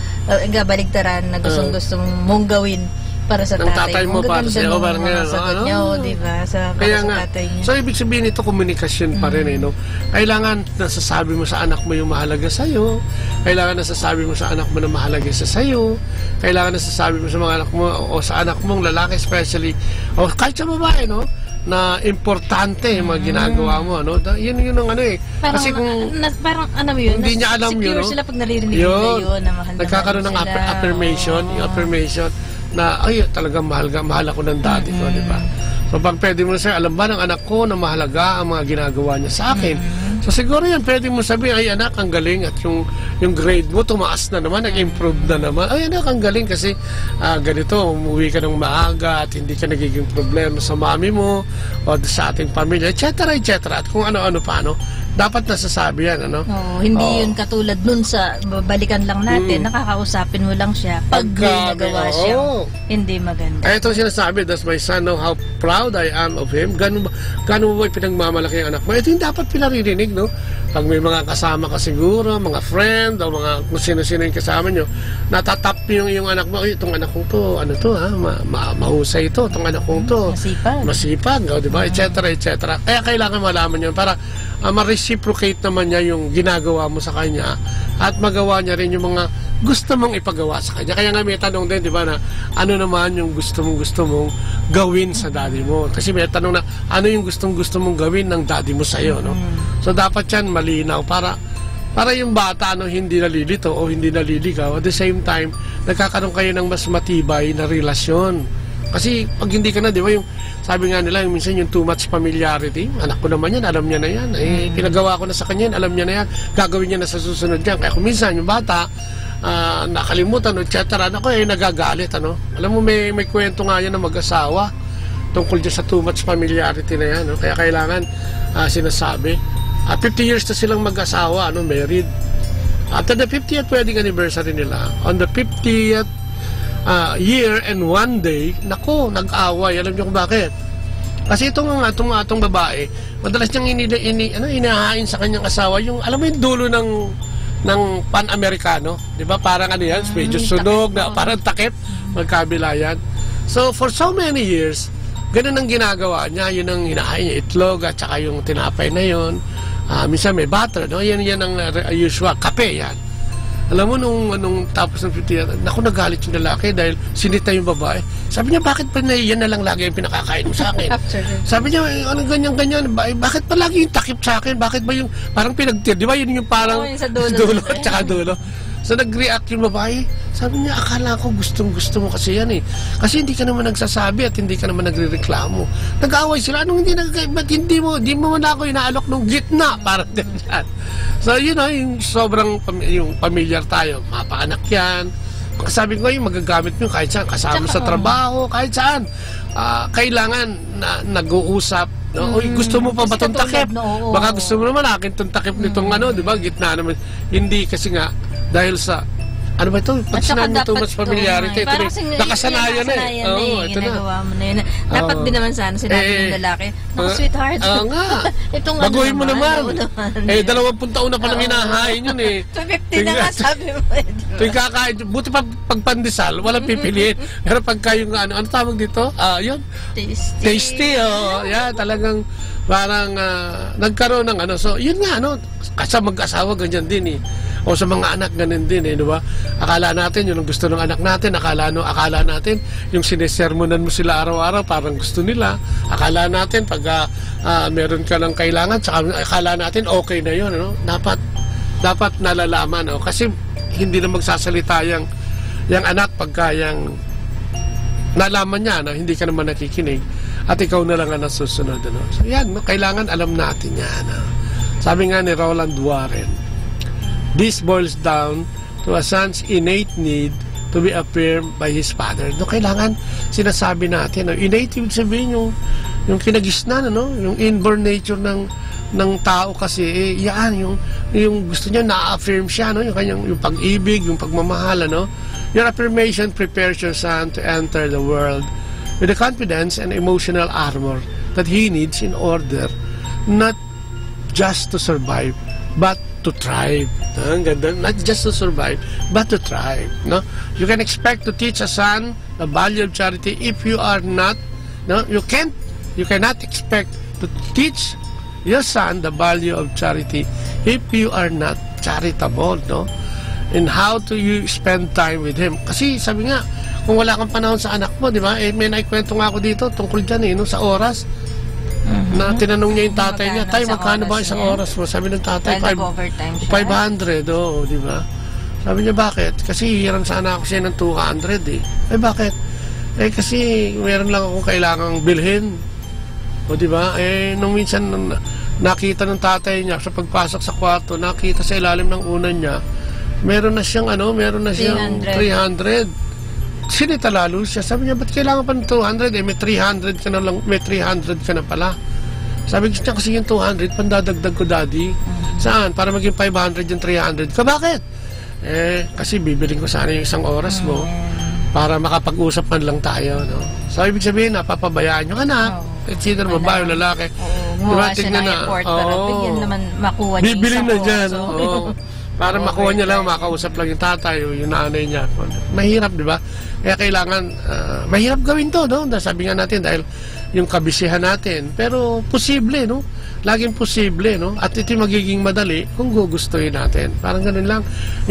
baligtaran na gusto mong gawin para sa tatay mo para sa iyo, parang sagot niya, di ba? Kaya nga, so ibig sabihin ito, komunikasyon pa rin, no? Kailangan nasasabi mo sa anak mo yung mahalaga sa iyo, kailangan nasasabi mo sa anak mo na mahalaga sa iyo, kailangan nasasabi mo sa mga anak mo o sa anak mong lalaki especially, o kahit sa babae, no? Na importante yung mga ginagawa mo, no? Yun ang Parang, kasi kung parang mo yun, hindi niya alam yun, no? Sila pag naririnig nila yun, na mahal nagkakaroon ng affirmation, yung affirmation na, ay, talagang mahal ako ng daddy ko, di ba? So, pag pwede mo na alam ba ng anak ko na mahalaga ang mga ginagawa niya sa akin? So, siguro yan, pwede mo sabihin, ay, anak, ang galing, at yung grade mo, tumaas na naman, nag-improve na naman. Ay, anak, ang galing, kasi ganito, umuwi ka ng maaga, at hindi ka nagiging problema sa mami mo, o sa ating pamilya, etc., etc., at kung ano-ano pa, no? Dapat nasasabi yan, ano? Hindi yun katulad nun sa balikan lang natin, nakakausapin mo lang siya. Pag nagawa siya, hindi maganda. Ay, ito sinasabi, does my son know how proud I am of him? Gano'n mo ba pinagmamalaki ang anak mo? Ito yung dapat pinaririnig, no? Pag may mga kasama ka siguro, mga friend, o mga kung sino-sino yung kasama nyo, natatap yung anak mo, itong anak kong to, ano to, ha? Mahusay ito, itong anak kong to. Masipag, o, diba? Etc., etc. Kaya kailangan malaman yun para ma-reciprocate naman niya yung ginagawa mo sa kanya at magawa niya rin yung mga gusto mong ipagawa sa kanya. Kaya nga may tanong din, di ba, na ano naman yung gusto mong gawin sa daddy mo. Kasi may tanong na ano yung gusto mong gawin ng daddy mo sa'yo, no? So dapat yan malinaw para yung bata hindi nalilito o hindi naliligaw. At the same time, nagkakaroon kayo ng mas matibay na relasyon. Kasi pag hindi ka na, di ba, yung sabi nga nila, yung minsan yung too much familiarity, anak ko naman yan, alam niya na yan. Pinagawa ko na sa kanya yan, alam niya na yan. Gagawin niya na sa susunod yan. Kaya kung minsan yung bata, nakalimutan, etc. Ako nagagalit, ano. Alam mo, may kwento nga yan ng mag-asawa tungkol dyan sa too much familiarity na yan, no? Kaya kailangan sinasabi. 50 years na silang mag-asawa, married. After the 50th wedding anniversary nila, on the 50th year and one day, naku, nag-away. Alam niyo kung bakit? Kasi itong babae, madalas niyang inahain sa kanyang asawa yung, alam mo yung dulo ng Pan-Americano, di ba? Parang ano yan, medyo sunog, parang takip, magkabila yan. So, for so many years, ganun ang ginagawa niya, yun ang hinahain niya, itlog at saka yung tinapay na yun. Minsan may butter, no? Yan ang usual, kape yan. Alam mo, nung tapos ng 50 years, naku, nagalit yung lalaki dahil sinita yung babae. Sabi niya, bakit pa yan na lang lagi yung pinakakain mo sa akin? Sabi niya, ano ganyan-ganyan, bakit pa lagi yung takip sa akin? Bakit ba yung parang pinagtir? Di ba yun yung parang dulo at saka dulo? So nag-react yung babae. Sabi niya, akala ko gustong-gusto mo kasi yan eh. Kasi hindi ka naman nagsasabi at hindi ka naman nagre-reklamo. Nag-away sila. Anong ba't hindi mo man ako inaalok nung gitna? Parang ganyan. So yun yung sobrang yung familiar tayo. Mapaanak yan. Sabi ko yung magagamit mo kahit saan. Kasama sa trabaho, kahit saan. Kailangan na nag-uusap. No? Uy, gusto mo pa ba itong takip? Baka gusto mo naman akin itong takip nitong di ba? Gitna naman. Hindi kasi nga dahil sa ano ba ito? Pag sinabi mo too much familiarity, ito nakasanayan na eh. Oo, ito na. Dapat din naman sana sinabi ng lalaki, naku, sweetheart. Oo nga. Baguhin mo naman. 20 taon na palang hinahain yun eh. 250 na nga sabi mo. Tuwing kakain, buti pa pagpandesal, walang pipiliin. Pero pagka yung ano tawag dito? Yun. Tasty. Yeah, talagang parang nagkaroon ng So, yun nga, kasi mag-asawa ganyan din eh. O sa mga anak ganun din eh, di ba? Akala natin yun ang gusto ng anak natin, akala natin yung sinesermonan mo sila araw-araw parang gusto nila. Akala natin pag meron ka ng kailangan, saka akala natin okay na yun, Dapat nalalaman, kasi hindi na magsasalita yung anak pagka yung nalaman niya na hindi ka naman nakikinig at ikaw na lang ang nasusunod, So yan, kailangan alam natin yan. Sabi nga ni Roland Warren, this boils down to a son's innate need to be affirmed by his father. Kailangan sinasabi natin, innate ibig sabihin yung kinagisnan, yung inborn nature ng tao kasi, yan, yung gusto niya na-affirm siya, yung kanyang yung pag-ibig, yung pagmamahal, Your affirmation prepares your son to enter the world with the confidence and emotional armor that he needs in order not just to survive, but to thrive. Ang ganda. Not just to survive, but to thrive. You can expect to teach a son the value of charity if you are not, you cannot expect to teach your son the value of charity if you are not charitable, And how do you spend time with him? Kasi sabi nga, kung wala kang panahon sa anak mo, di ba? May naikwento nga ako dito tungkol dyan, sa oras. Na tinanong niya yung tatay niya, tay, magkano ba isang oras mo? Sabi ng tatay, 500, di ba? Sabi niya, bakit? Kasi hiram sana ako siya ng 200 eh. Bakit? Kasi meron lang akong kailangang bilhin. O di ba? Nung minsan nakita ng tatay niya sa pagpasok sa kwarto, nakita sa ilalim ng unan niya, meron na siyang 300. Sinita lalo siya. Sabi niya, ba't kailangan pa ng 200? May 300 ka na lang, may 300 ka na pala. Sabi niya, kasi yung 200, pandadagdag ko, daddy. Saan? Para maging 500 yung 300 ka. Bakit? Kasi bibiling ko sana yung isang oras mo para makapag-usap man lang tayo, So, ibig sabihin, napapabayaan yung anak. Consider babae o lalaki. Gumawa siya ng effort para bigyan naman makuha niya bibili na dyan. Para Over makuha niya lang, makausap lang yung tatay o yung nanay niya. Mahirap, di ba? Kaya kailangan, mahirap gawin to, no? Sabi nga natin, dahil yung kabisihan natin. Pero posible, no? Laging posible, no? At ito magiging madali kung gugustuhin natin. Parang ganun lang.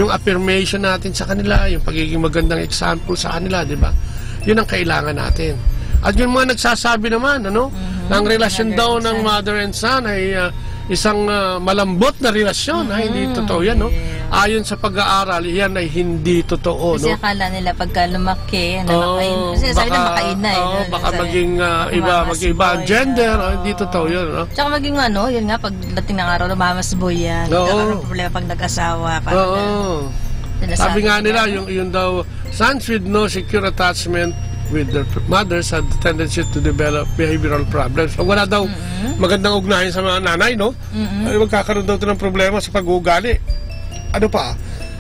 Yung affirmation natin sa kanila, yung pagiging magandang example sa kanila, di ba? Yun ang kailangan natin. At yung mga nagsasabi naman, ano? Ang relasyon daw ng mother and son ay isang malambot na relasyon. Hindi totoo yan, no? ayon sa pag-aaral, yan ay hindi totoo. Kasi No? akala nila pagka lumaki, kasi sabi na makain na. Baka maging mag-iba ang gender. Hindi totoo yun. No? Tsaka maging yun nga, pagdating ng araw, mamas boy yan. Nagkakaroon problema pag nag-asawa. Sabi nga nila, yung daw, sons with no secure attachment with their mothers had the tendency to develop behavioral problems. Pag wala daw magandang ugnayan sa mga nanay, no? Ay magkakaroon daw ito ng problema sa pag-uugali. Ano pa?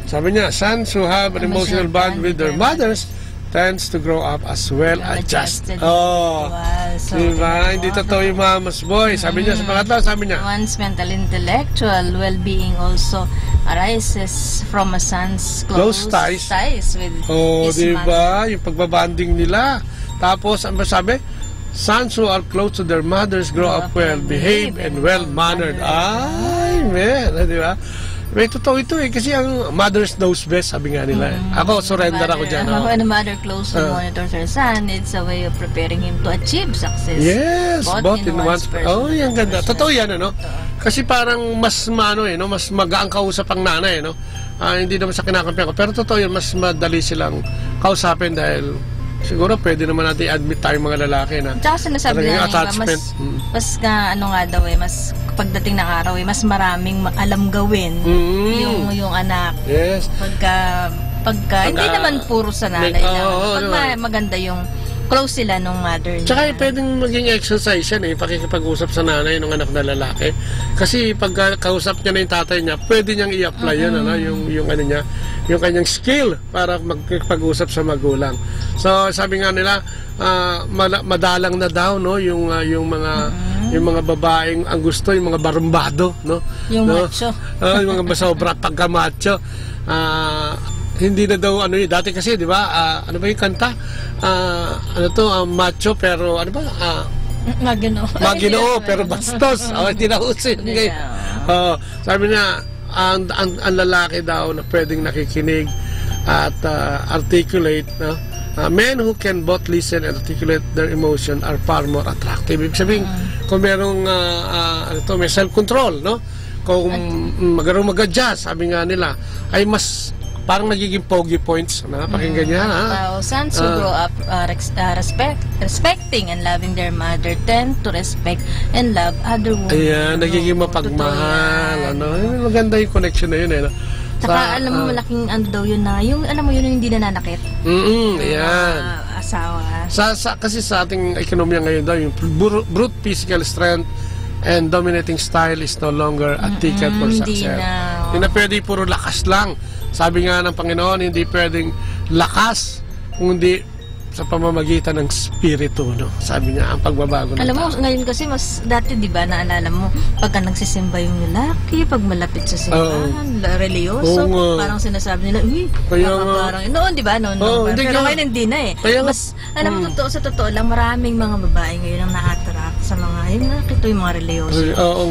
Sabi niya, sons who have an emotional bond with their mothers tends to grow up as well-adjusted. Diba? Hindi totoo yung mama's boy. Sabi niya sa pangatlo, sabi niya, one's mental intellectual well-being also arises from a son's close ties with his mother. Yung pagbabanding nila. Tapos, ano sabi? Sons who are close to their mothers grow up well-behaved and well-mannered. Ay, man. Diba? May totoo ito kasi ang mothers knows best, sabi nga nila. Ako, surrender ako dyan. When a mother closely monitors her son, it's a way of preparing him to achieve success. Yes, both in one's person. Yan ganda. Totoo yan, Kasi parang mas mas magaang kausap ang nanay, hindi naman sa kinakampihan ko. Pero totoo yan, mas madali silang kausapin dahil siguro pwede naman natin admit tayong mga lalaki na tsaka sinasabi na mas mas pagdating ng araw mas maraming alam gawin yung anak. Yes. Pagka hindi naman puro sa nanay lang. Maganda yung close sila nung mother niya. Tsaka pwedeng maging exercise yan pakikipag-usap sa nanay ng anak na lalaki. Kasi pag kausap niya na yung tatay niya, pwede niyang i-apply yun, yung kanyang skill para magpag-usap sa magulang. So sabi nga nila, madalang na daw yung mga babaeng ang gusto, yung mga barumbado, yung macho. Yung mga sobra pagka-macho. Hindi na daw dati kasi, di ba? Ano ba yung kanta? Macho pero ano ba? Maginoo pero bastos. Hindi na uso yun ngayon. Sabi niya, ang lalaki daw na pwedeng nakikinig at articulate, men who can both listen and articulate their emotion are far more attractive. Ibig sabihin, kung merong may self-control, kung mag-adjust, sabi nga nila, ay mas parang nagiging pogi points. Pakinggan niya, sons who grow up respecting and loving their mother tend to respect and love other women. Ayan, nagiging mapagmahal. Maganda yung connection na yun. Saka alam mo, malaking daw yun yung alam mo yun yung hindi nananakit. Ayan. Asawa. Kasi sa ating ekonomiya ngayon daw, yung brute physical strength and dominating style is no longer a ticket for success. Hindi na pwede puro lakas lang. Sabi nga ng Panginoon, hindi pwedeng lakas kundi sa pamamagitan ng spirito, Sabi niya, ang pagbabago ng alam mo, ngayon kasi mas dati, di ba, naalala mo, pagka nagsisimba yung lalaki, pag malapit sa simbahan, religyoso, parang sinasabi nila, parang, noon, di ba, pero ngayon hindi na mas, alam mo, sa totoo lang, maraming mga babae ngayon ang na-attract sa mga, nakita yung mga religyoso,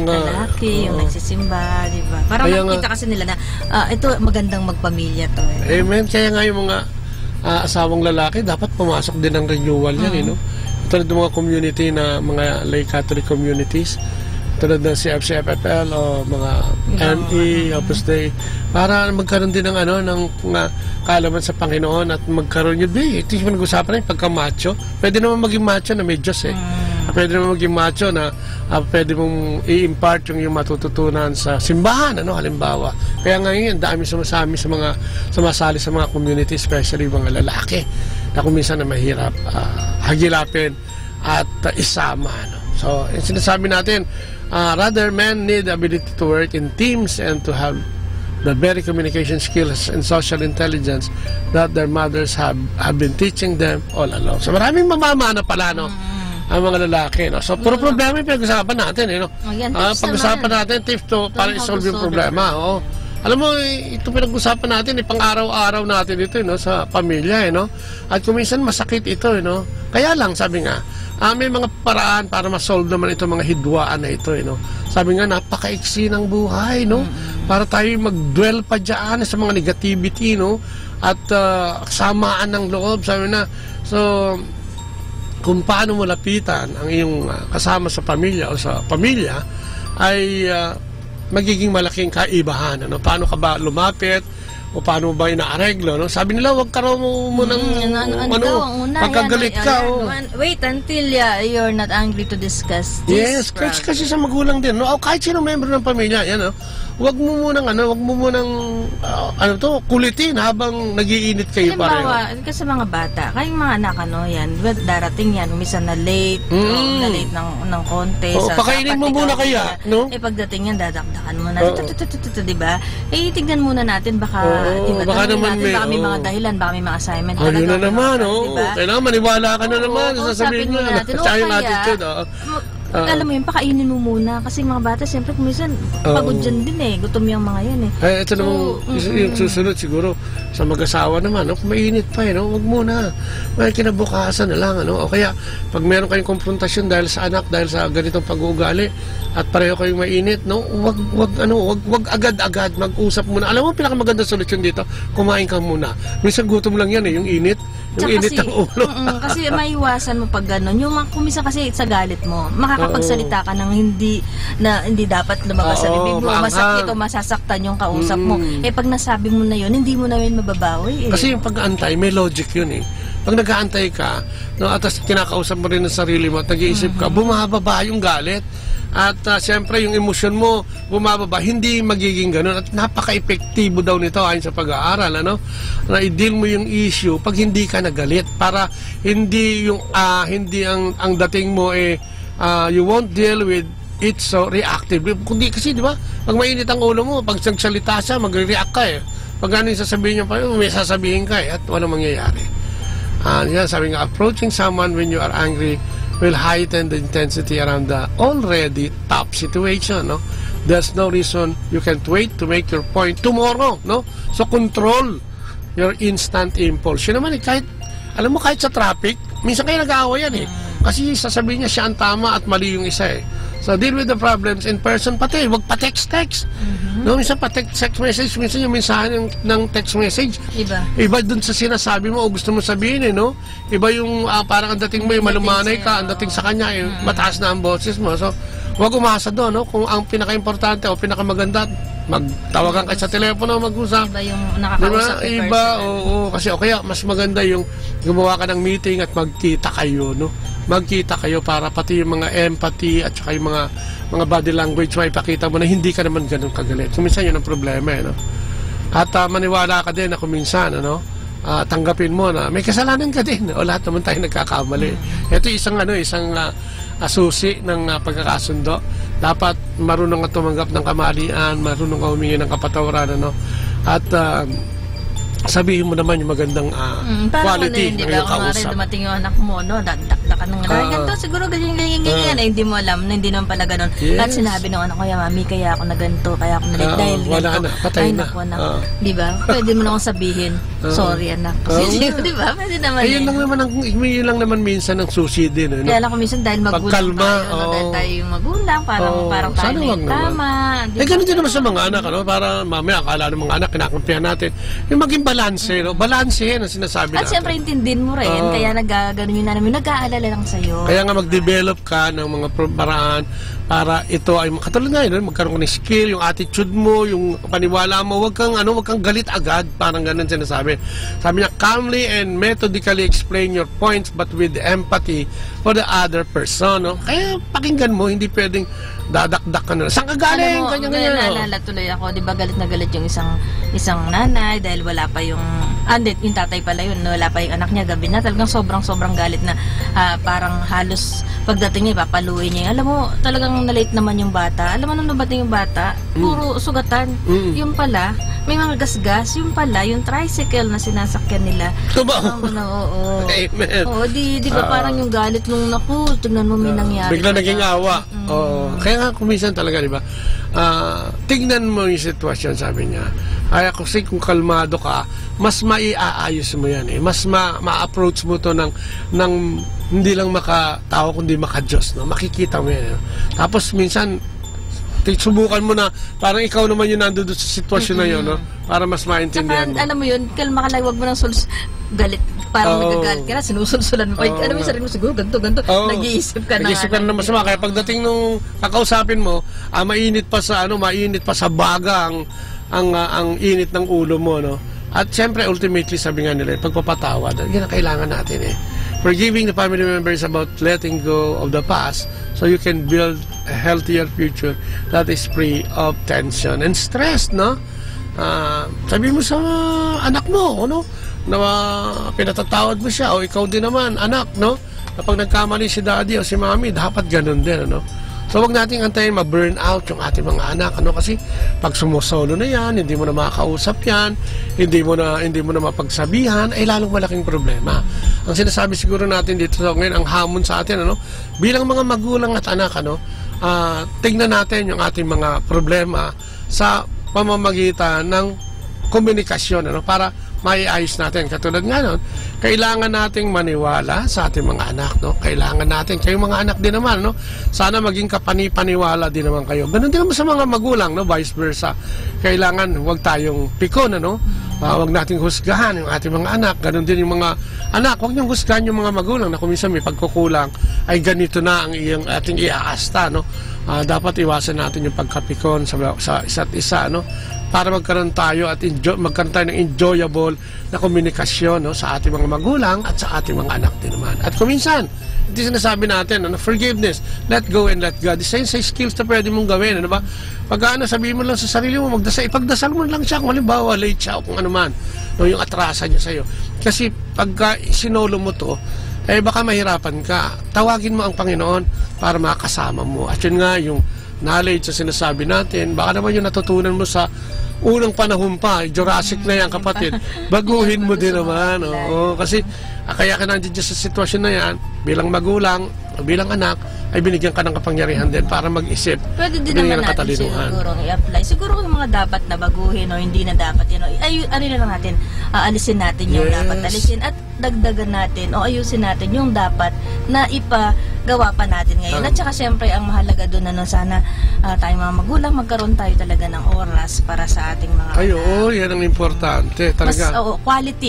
lalaki, yung nagsisimba, di ba, parang nakita kasi nila na, ito, magandang magpamilya to. Amen, kaya nga yung mga asawang lalaki dapat pumasok din ng renewal yan, tulad ng mga community na mga lay Catholic communities, tulad ng CFCFFL o mga NE, Opus Dei, para magkaroon din ng ng kaalaman sa Panginoon at magkaroon yun. Ito yung nag-usapan na pagka-macho. Pwede naman maging macho na may Diyos Pwede naman maging macho na pwede mong i-impart yung matututunan sa simbahan, halimbawa. Kaya ngayon, dami sumasali sa mga community, especially mga lalaki, na kung minsan na mahirap hagilapin at isama. So, sinasabi natin, rather, men need the ability to work in teams and to have the very communication skills and social intelligence that their mothers have been teaching them all along. So, maraming mamamana pala, ang mga lalaki, So, puro problema yung pinag-usapan natin, pag-usapan natin, tips to para i-solve yung problema, Alam mo, ito pinag-usapan natin, pang-araw-araw natin ito, sa pamilya, At kung minsan masakit ito, Kaya lang, sabi nga, may mga paraan para ma-solve naman ito, mga hidwaan na ito, Sabi nga, napaka-iksi ng buhay, Para tayo mag-dwell pa dyan sa mga negativity, At samaan ng loob, sabi na. So, kung paano mo lapitan ang iyong kasama sa pamilya o sa pamilya ay magiging malaking kaibahan. Ano? Paano ka ba lumapit? O paano ba inaareglo, no? Sabi nila, wag ka raw mo nang pagkagalit ka. Wait until you're not angry to discuss Yes, this. kasi sa magulang din, no? O kahit sino member ng pamilya, yan, no? Wag mo munang kulitin habang nagiinit kayo pareho. Halimbawa, kasi mga bata, kayong mga anak, yan, darating yan, umisa na late, na late ng konti. Pakainin mo muna kaya, no? Pagdating yan, dadakdakan mo na, diba? Tignan muna natin, baka naman baka may mga dahilan, baka may mga assignment. Yun na naman, kailangan maniwala ka na naman, sasabihin mo na, tsaka yung attitude, alam mo yun, pakainin mo muna. Kasi mga bata, siyempre, kumisan, pagod dyan din gutom yung mga yan ito naman, yung susunod siguro, sa mag-asawa naman, kung mainit pa wag muna. May kinabukasan na lang, o kaya, pag meron kayong konfrontasyon dahil sa anak, dahil sa ganitong pag-uugali, at pareho kayong mainit, wag agad-agad, mag-usap muna. Alam mo, pinakamaganda solusyon dito, kumain ka muna. Minsan gutom lang yan yung init. Yung init ng ulo. Kasi maiwasan mo pag gano'n. Yung kumisa kasi sa galit mo, makakapagsalita ka ng hindi dapat lumabas sa bibig mo. Masakit o masasaktan yung kausap mo. Pag nasabi mo na yun, hindi mo na yun mababawi. Kasi yung pag-aantay, may logic yun Pag nag-aantay ka, at kinakausap mo rin ang sarili mo at nag-iisip ka, bumababa yung galit. At siyempre yung emosyon mo bumababa, hindi magiging ganun. At napaka-epektibo daw nito ayon sa pag-aaral, na i-deal mo yung issue pag hindi ka nagalit, para hindi ang dating mo you won't deal with it so reactive. Kundi kasi di ba, pag mainit ang ulo mo, pag nagsalita siya, magre-react ka Pag ano yung sasabihin niya pa, may sasabihin ka at walang mangyayari. Sabi nga, approaching someone when you are angry will heighten the intensity around the already tough situation, There's no reason you can't wait to make your point tomorrow, So control your instant impulse. Yun naman kahit sa traffic, minsan kayo nag-aaway yan Kasi sasabihin niya siya ang tama at mali yung isa So deal with the problems in person pati, wag pa text. Minsan pa text message, minsan yung mensahe ng text message. Iba dun sa sinasabi mo o gusto mo sabihin Iba yung parang ang dating mo malumanay ka, ang dating sa kanya mataas na ang boses mo. So wag umasa doon, Kung ang pinaka-importante o pinaka-maganda, magtawagan kayo sa telepono, mag-usap. Iba yung nakakausap in person. Oo, kasi kaya mas maganda yung gumawa ka ng meeting at magkita kayo, Magkita kayo para pati yung mga empathy at saka yung mga body language, maipakita mo na hindi ka naman ganun kagalit. Kuminsan yun ang problema, At maniwala ka din na kuminsan, tanggapin mo na may kasalanan ka din. O lahat naman tayo nagkakamali. Ito isang susi ng pagkakasundo. Dapat marunong ka tumanggap ng kamalian, marunong ka humingi ng kapatawaran, At sabihin mo naman yung magandang quality ng iyong kausap. Parang dumating yung anak mo, dakdakan ng ganito, siguro ganyan. Hindi mo alam na hindi naman pala ganun. At sinabi ng anak ko, mami, kaya ako na ganito, kaya ako na late dahil wala ganito. na, patay na. Diba? Pwede mo na akong sabihin, sorry anak. Diba? Pwede naman yun lang naman minsan ang susi din. Kaya lang ko minsan dahil magulang tayo, dahil tayo yung magulang, parang tayo na yung tama. Ganun din naman sa mga anak, para mamaya akala ng mga anak, kinakampihan natin. Yung maging balanse, balanse ang sinasabi natin. At siyempre, intindihin mo rin, kaya nagaganon yun namin, nag-aalala lang sa'yo. Kaya nga mag-develop ka ng mga paraan para ito ay katulad nga magkaroon ka ng skill, yung attitude mo, yung paniwala mo, wag kang galit agad, parang ganun sinasabi. Sabi niya, calmly and methodically explain your points but with empathy for the other person. Kaya pakinggan mo, hindi pwedeng dadakdak ka na. Saan ka galing? Ganyan. Naalala tuloy ako, di ba galit na galit yung isang nanay dahil wala pa yung yung tatay pala yun, wala pa yung anak niya gabi na, talagang sobrang galit na parang halos pagdating niya, ipapaluin niya. Alam mo, talagang na-late naman yung bata. Alam mo, nung nabating yung bata, puro sugatan. Yung pala, may mga gasgas. Yung pala, yung tricycle na sinasakyan nila. Ito ba? Oo. Amen. Oo, di ba parang yung galit nung tignan mo may nangyari. Bigla naging awa. Kaya nga kumisan talaga, di ba? Tignan mo yung sitwasyon, sabi niya. Kasi kung kalmado ka, mas maiaayos mo yan Mas ma-approach mo to ng hindi lang makatao kundi maka-Diyos, makikita mo yan Tapos minsan subukan mo na parang ikaw naman yung nandun sa sitwasyon na yun, para mas maintindihan mo. Alam mo yun, kalma ka lang, wag mo nang galit Parang Oo. nagagalit ka na, sinusulsulan mo pa. Oo Alam mo yung nga. sarili mo, siguro ganito. Oo. Nag-iisip ka na. Nag-iisip ka na masama. Kaya pagdating nung kakausapin mo, mainit pa sa baga ang init ng ulo mo, no? At siyempre, ultimately, sabi nga nila, pagpapatawad, yan ang kailangan natin eh. Forgiving the family members about letting go of the past so you can build a healthier future that is free of tension and stress, no? Sabi mo sa anak mo, no? Na pinatatawad mo siya, o ikaw din naman, anak, no? Kapag nagkamali si daddy o si mami, dapat ganun din, ano? So, wag nating antayin ma-burn out yung ating mga anak, ano? Kasi pag sumusolo na yan, hindi mo na makakausap yan, hindi mo na mapagsabihan, ay lalong malaking problema. Ang sinasabi siguro natin dito ngayon, ang hamon sa atin, ano? Bilang mga magulang at anak, ano? Tingnan natin yung ating mga problema sa pamamagitan ng komunikasyon, ano? Para maiayos natin. Katulad nga nun, kailangan nating maniwala sa ating mga anak, no? Kailangan natin, kayong mga anak din naman, no? Sana maging kapani-paniwala din naman kayo. Ganun din naman sa mga magulang, no? Vice versa. Kailangan huwag tayong pikon, ano? Huwag nating husgahan yung ating mga anak. Ganun din yung mga anak. Huwag niyong husgahan yung mga magulang na kung minsan may pagkukulang, ay ganito na ang ating iaasta, no? Dapat iwasan natin yung pagkapikon sa isa't isa, no? Para magkaroon tayo ng enjoyable na komunikasyon, no, sa ating mga magulang at sa ating mga anak din naman. At kuminsan, ito sinasabi natin, ano, forgiveness, let go and let God. Isa yun sa skills na pwede mong gawin, ano ba? Pag sabihin mo lang sa sarili mo, ipagdasal mo lang siya, kung halimbawa, late siya o kung ano man, no, yung atrasan niya sa'yo. Kasi pagka sinolo mo to, baka mahirapan ka. Tawagin mo ang Panginoon para makasama mo. At yun nga, yung knowledge sa sinasabi natin, baka naman yung natutunan mo sa unang panahon pa, Jurassic na yan, kapatid. Baguhin mo din naman. Oo, kasi kaya ka nandiyan sa sitwasyon na yan, bilang magulang, o bilang anak, ay binigyan ka ng kapangyarihan din para mag-isip. Pwede din naman natin siguro i-apply. Siguro yung mga dapat na baguhin o hindi na dapat yun. Ano na lang natin, alisin natin yung dapat alisin at dagdagan natin o ayusin natin yung dapat na ipagawa pa natin ngayon. At saka siyempre ang mahalaga doon na sana tayong mga magulang magkaroon tayo talaga ng oras para sa ating mga anak. Oo, yan ang importante talaga. Mas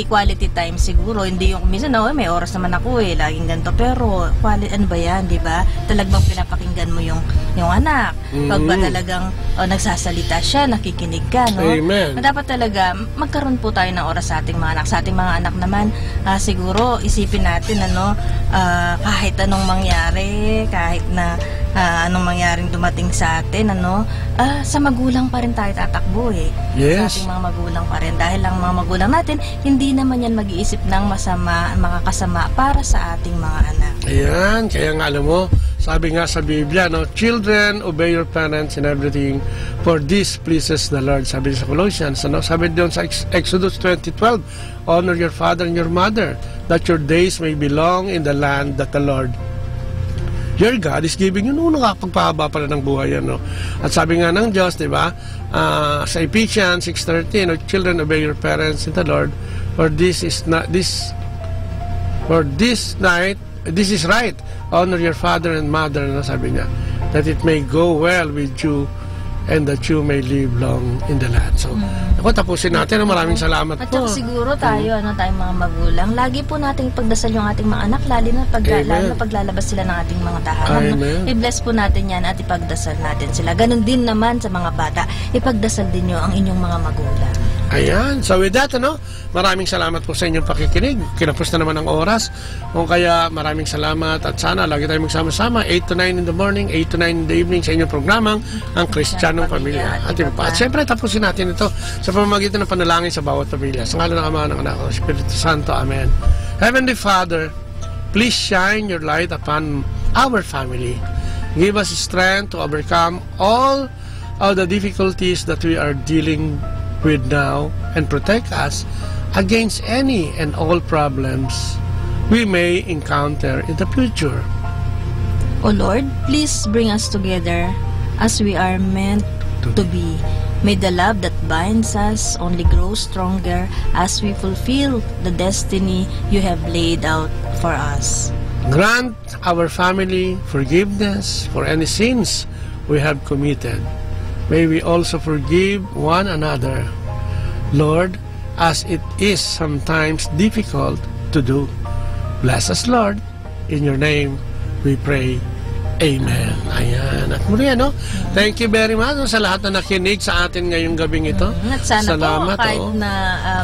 quality time siguro. Hindi yung minsan may oras naman ako laging ganito. Pero ano ba yan, di ba? Talagang pinapakinggan mo yung anak. Pag ba talagang nagsasalita siya, nakikinig ka, no? Amen. Dapat talaga magkaroon po tayo ng oras sa ating mga anak. Sa ating mga anak naman, siguro isipin natin kahit anong mangyari, kahit na anong mangyaring dumating sa atin, sa magulang pa rin tayo tatakbo Yes. Sa ating mga magulang pa rin. Dahil ang mga magulang natin, hindi naman yan mag-iisip ng masama, mga kasama para sa ating mga anak. Ayan, kaya nga alam mo, sabi nga sa Biblia, no, children, obey your parents in everything, for this pleases the Lord. Sabi sa Colossians, sabi doon sa Exodus 20:12, honor your father and your mother, that your days may be long in the land that the Lord your God is giving you. Nakapagpahaba pala ng buhay yan, no? At sabi nga ng Diyos, di ba, sa Ephesians 6:13, children, obey your parents in the Lord, for this is right. Honor your father and mother, sabi niya, that it may go well with you and that you may live long in the land. So, ako tapusin natin. Maraming salamat at po. At siguro tayo, tayong mga magulang, lagi po nating pagdasal yung ating mga anak, lalo na paglalabas sila ng ating mga tahanan. I-bless po natin yan at ipagdasal natin sila. Ganon din naman sa mga bata. Ipagdasal din nyo ang inyong mga magulang. Ayan. So with that, maraming salamat po sa inyong pakikinig. Kinapos na naman ang oras. Kung kaya, maraming salamat at sana lagi tayo magsama-sama 8 to 9 in the morning, 8 to 9 in the evening sa inyong programang Ang Kristiyanong Pamilya. At siyempre, tapusin natin ito sa pamamagitan ng panalangin sa bawat pamilya. Sa ngalan ng Ama, ng Anak, ng Espiritu Santo. Amen. Heavenly Father, please shine your light upon our family. Give us strength to overcome all of the difficulties that we are dealing with now and protect us against any and all problems we may encounter in the future. O Lord, please bring us together as we are meant to be. May the love that binds us only grow stronger as we fulfill the destiny you have laid out for us. Grant our family forgiveness for any sins we have committed. May we also forgive one another. Lord, as it is sometimes difficult to do. Bless us, Lord. In your name, we pray. Amen. Ayan. At muli, thank you very much sa lahat na nakinig sa atin ngayong gabing ito. At sana Salamat, po, kahit na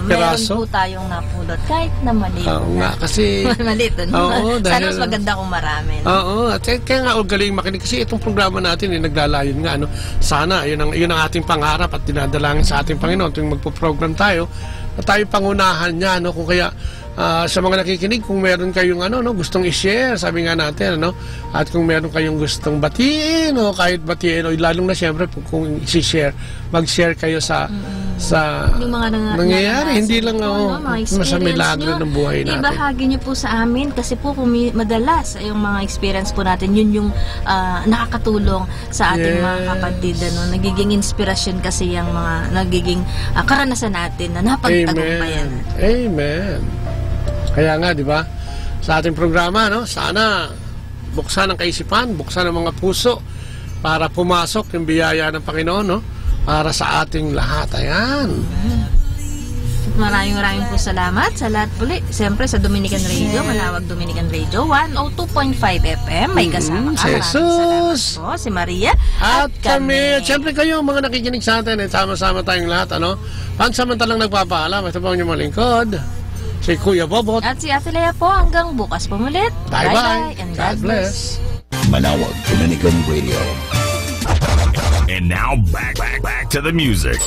meron po tayong napulot, kahit na maliit nga, kasi... maliit, Oo, sana mas maganda kung marami. Oo, at kaya nga galing makinig. Kasi itong programa natin, naglalayon nga, sana, yun ang ating pangarap at dinadalangin sa ating Panginoon tuwing magpo-program tayo, na tayo pangunahan niya, kung kaya sa mga nakikinig, kung meron kayong gustong i-share, sabi nga natin, at kung meron kayong gustong batiin o kahit batiin, o lalong na siyempre kung i-share, mag-share kayo sa yung mga nangyayari, hindi lang sa milagro ng buhay natin. Ibahagi niyo po sa amin kasi po madalas yung mga experience po natin, yun yung nakakatulong sa ating mga kapatid, nagiging inspirasyon kasi yung mga nagiging karanasan natin na napagtagumpayan. Amen. Kaya nga, di ba, sa ating programa, sana buksan ang kaisipan, buksan ang mga puso para pumasok yung biyaya ng Panginoon, para sa ating lahat. Ayan. Maraming po salamat sa lahat puli. Siyempre sa Dominican Radio, Manawag Dominican Radio, 102.5 FM. May kasama ka. Maraming salamat po, si Maria. At kami. Siyempre kayo, mga nakikinig sa atin, sama-sama tayong lahat, pansamantalang nagpapaalam. Ito po ang inyong malingkod, si Kuya Bobot. At si Ate Lea po, hanggang bukas po mulit. Bye-bye. And God bless. Manawag Dominican Radio. And now back to the music.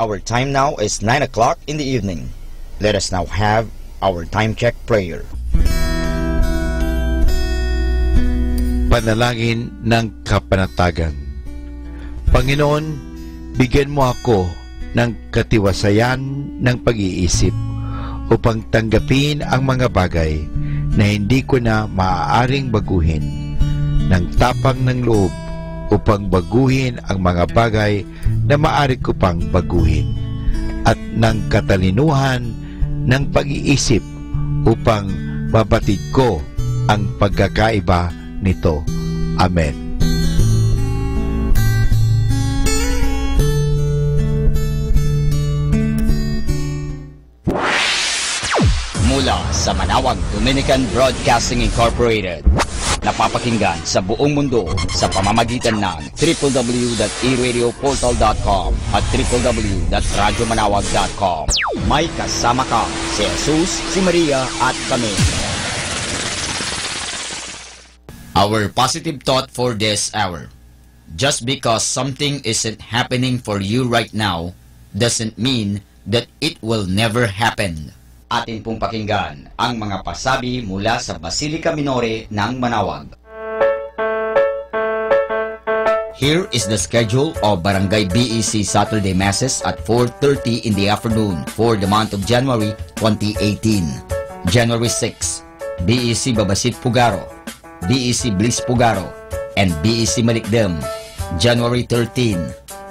Our time now is 9 o'clock in the evening. Let us now have our time check prayer. Panalangin ng kapanatagan. Panginoon, bigyan mo ako ng katiwasayan ng pag-iisip upang tanggapin ang mga bagay na hindi ko na maaaring baguhin, ng tapang ng loob upang baguhin ang mga bagay na maaari ko pang baguhin, at ng katalinuhan ng pag-iisip upang mabatid ko ang pagkakaiba nito. Amen. Mula sa Manawag Dominican Broadcasting Incorporated, napapakinggan sa buong mundo sa pamamagitan ng www.eradioportal.com at www.radyomanawag.com. May kasama ka, si Jesus, si Maria at kami. Our positive thought for this hour. Just because something isn't happening for you right now doesn't mean that it will never happen. Atin pong pakinggan ang mga pasabi mula sa Basilica Minore ng Manawag. Here is the schedule of Barangay BEC Saturday Masses at 4:30 in the afternoon for the month of January 2018. January 6, BEC Babasit Pugaro, BEC Bliss Pugaro, and BEC Malikdem. January 13,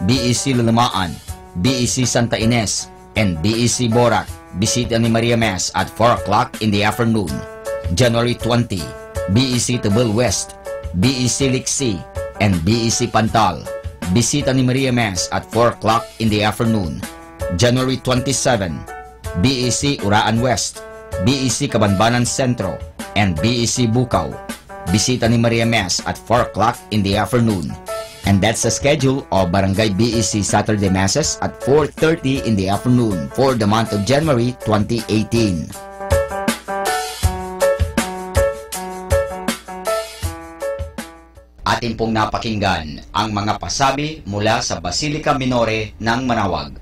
BEC Lulamaan, BEC Santa Ines, and BEC Borac. Bisita ni Maria Mass at 4 o'clock in the afternoon. January 20, BEC Tabal West, BEC Liksi, and BEC Pantal. Bisita ni Maria Mass at 4 o'clock in the afternoon. January 27, BEC Uraan West, BEC Kabanbanan Centro, and BEC Bukaw. Bisita ni Maria Mass at 4 o'clock in the afternoon. And that's the schedule of Barangay BEC Saturday Masses at 4:30 in the afternoon for the month of January 2018. Atin pong napakinggan ang mga pasabi mula sa Basilica Minore ng Manawag.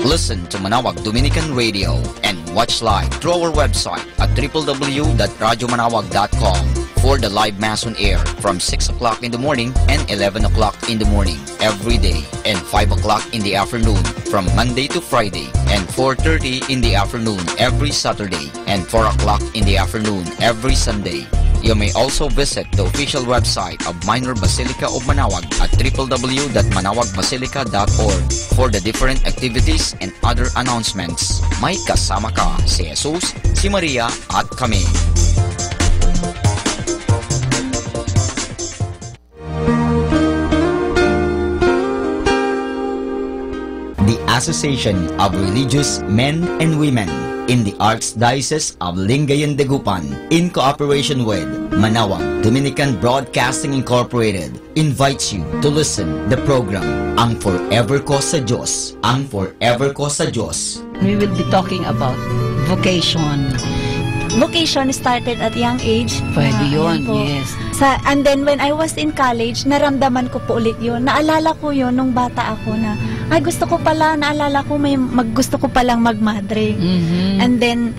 Listen to Manawag Dominican Radio and watch live through our website at www.radyomanawag.com for the live Mass on air from 6 o'clock in the morning and 11 o'clock in the morning every day and 5 o'clock in the afternoon from Monday to Friday and 4:30 in the afternoon every Saturday and 4 o'clock in the afternoon every Sunday. You may also visit the official website of Minor Basilica of Manawag at www.manawagbasilica.org for the different activities and other announcements. May kasama ka si Jesus, si Maria at kami. The Association of Religious Men and Women in the Archdiocese of Lingayen de Gupan, in cooperation with Manawag Dominican Broadcasting Incorporated, invites you to listen the program Ang Forever Ko sa Diyos. Ang Forever Ko sa Diyos. We will be talking about vocation. Vocation started at young age. Pwede yun, Ayun po. yes. And then when I was in college, naramdaman ko po ulit yun. Naalala ko yun nung bata ako na, ay gusto ko pala, naalala ko gusto ko palang magmadre. And then,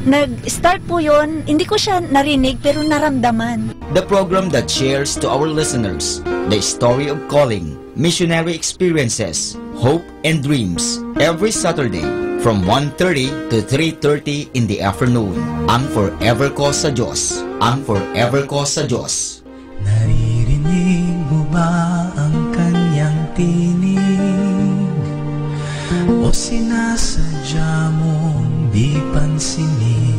nag-start po yun, hindi ko siya narinig pero naramdaman. The program that shares to our listeners the story of calling, missionary experiences, hope and dreams every Saturday from 1:30 to 3:30 in the afternoon. Ang Forever Ko sa Diyos. Ang Forever Ko sa Diyos. Naririnig mo ba ang kanyang tinig? O sinasadya mong di pansinin?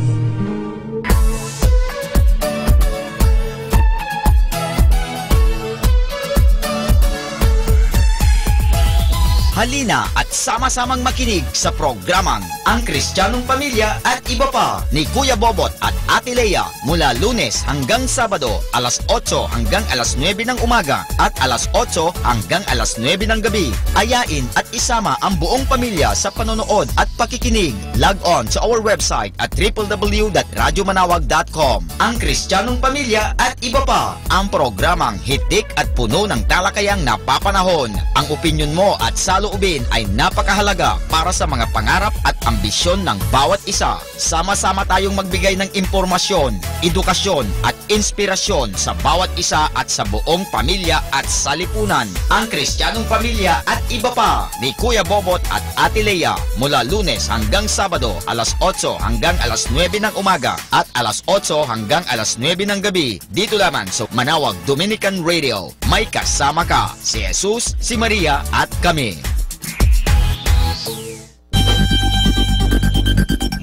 Halina at sama-samang makinig sa programang Ang Kristiyanong Pamilya at Iba Pa ni Kuya Bobot at Ate Lea mula Lunes hanggang Sabado alas 8 hanggang alas 9 ng umaga at alas 8 hanggang alas 9 ng gabi. Ayain at isama ang buong pamilya sa panonood at pakikinig. Log on sa our website at www.radyomanawag.com. Ang Kristiyanong Pamilya at Iba Pa, ang programang hitik at puno ng talakayang napapanahon. Ang opinyon mo at saloobin ay napakahalaga para sa mga pangarap at ambisyon ng bawat isa. Sama-sama tayong magbigay ng impormasyon, edukasyon at inspirasyon sa bawat isa at sa buong pamilya at salipunan. Ang Kristiyanong Pamilya at Iba Pa ni Kuya Bobot at Ate Lea mula Lunes hanggang Sabado alas 8 hanggang alas 9 ng umaga at alas 8 hanggang alas 9 ng gabi dito lamang sa Manawag Dominican Radio. May kasama ka si Jesus, si Maria at kami.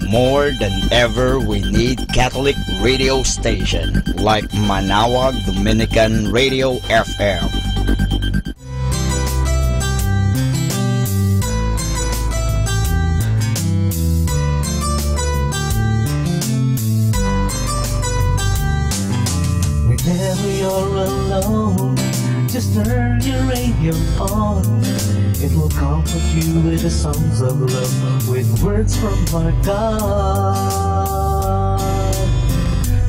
More than ever, we need Catholic radio station like Manawag Dominican Radio FM. Whenever you're alone, just turn your radio on. It will comfort you with the songs of love, with words from our God.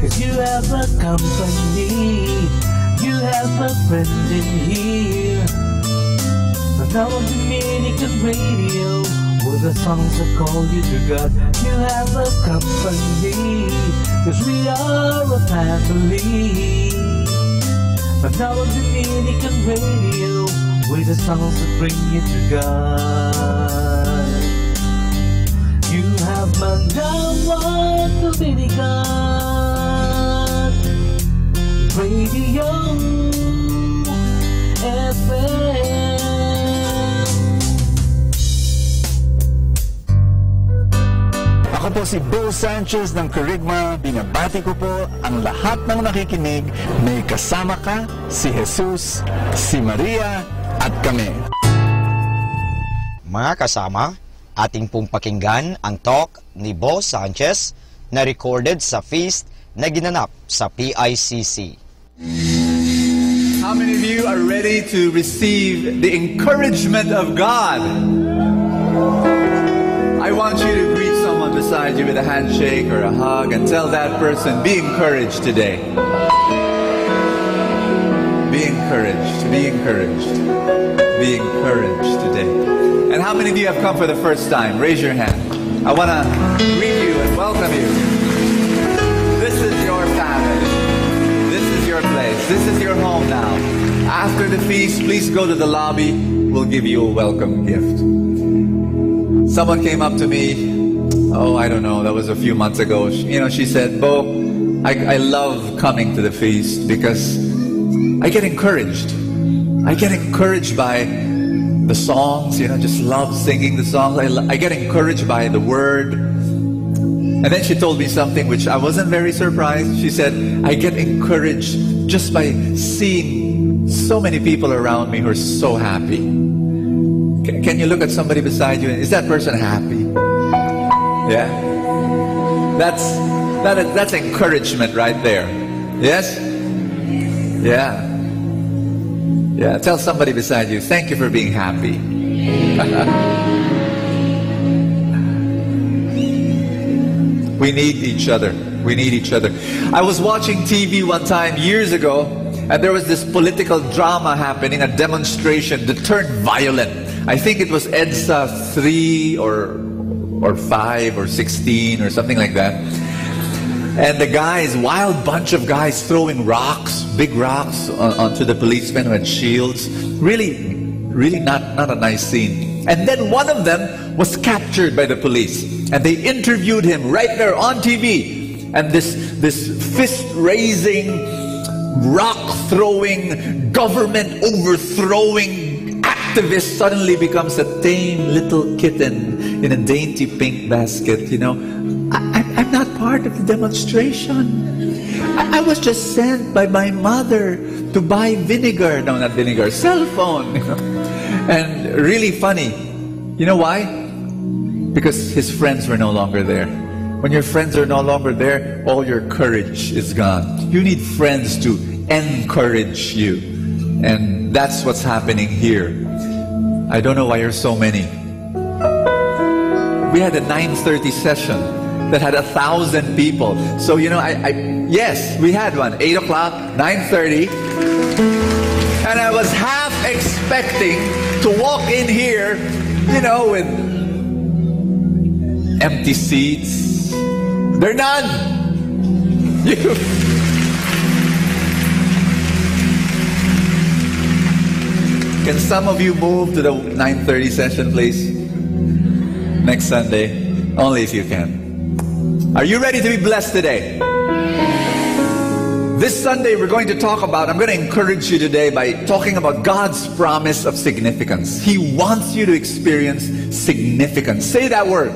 Cause you have a company, you have a friend in here. Manawag Dominican Radio, with the songs that call you to God. You have a company, cause we are a family. Manawag Dominican Radio, with the songs that bring you to God. You have Manawag Dominican Radio FM. Ako po si Bo Sanchez ng Kerygma. Binabati ko po ang lahat ng nakikinig. May kasama ka, si Jesus, si Maria, at kami. Mga kasama, ating pong pakinggan ang talk ni Bo Sanchez na recorded sa feast na ginanap sa PICC. How many of you are ready to receive the encouragement of God? I want you to greet someone beside you with a handshake or a hug and tell that person, be encouraged today. Be encouraged, be encouraged, be encouraged today. And how many of you have come for the first time? Raise your hand. I want to greet you and welcome you. This is your family. This is your place. This is your home now. After the feast, please go to the lobby. We'll give you a welcome gift. Someone came up to me, I don't know, that was a few months ago. She said, Bo, I love coming to the feast because I get encouraged. I get encouraged by the songs, just love singing the songs. I get encouraged by the word. And then she told me something which I wasn't very surprised. She said, I get encouraged just by seeing so many people around me who are so happy. Can you look at somebody beside you? Is that person happy? Yeah? That's encouragement right there. Yes? Yeah. Yeah, tell somebody beside you, thank you for being happy. We need each other. We need each other. I was watching TV one time years ago, and there was this political drama happening, a demonstration that turned violent. I think it was EDSA 3 or 5 or 16 or something like that. And the guys, wild bunch of guys throwing rocks, big rocks onto the policemen who had shields. Really not a nice scene. And then one of them was captured by the police. And they interviewed him right there on TV. And this fist-raising, rock-throwing, government-overthrowing activist suddenly becomes a tame little kitten in a dainty pink basket. I'm not part of the demonstration. I was just sent by my mother to buy vinegar. No, not vinegar, cell phone. And really funny. You know why? Because his friends were no longer there. When your friends are no longer there, all your courage is gone. You need friends to encourage you. And that's what's happening here. I don't know why you're so many. We had a 9:30 session that had 1,000 people. So, yes, we had one. 8 o'clock, 9:30. And I was half expecting to walk in here, with empty seats. There are none. Can some of you move to the 9:30 session, please? Next Sunday, only if you can. Are you ready to be blessed today? This Sunday, we're going to talk about, I'm going to encourage you today by talking about God's promise of significance. He wants you to experience significance. Say that word.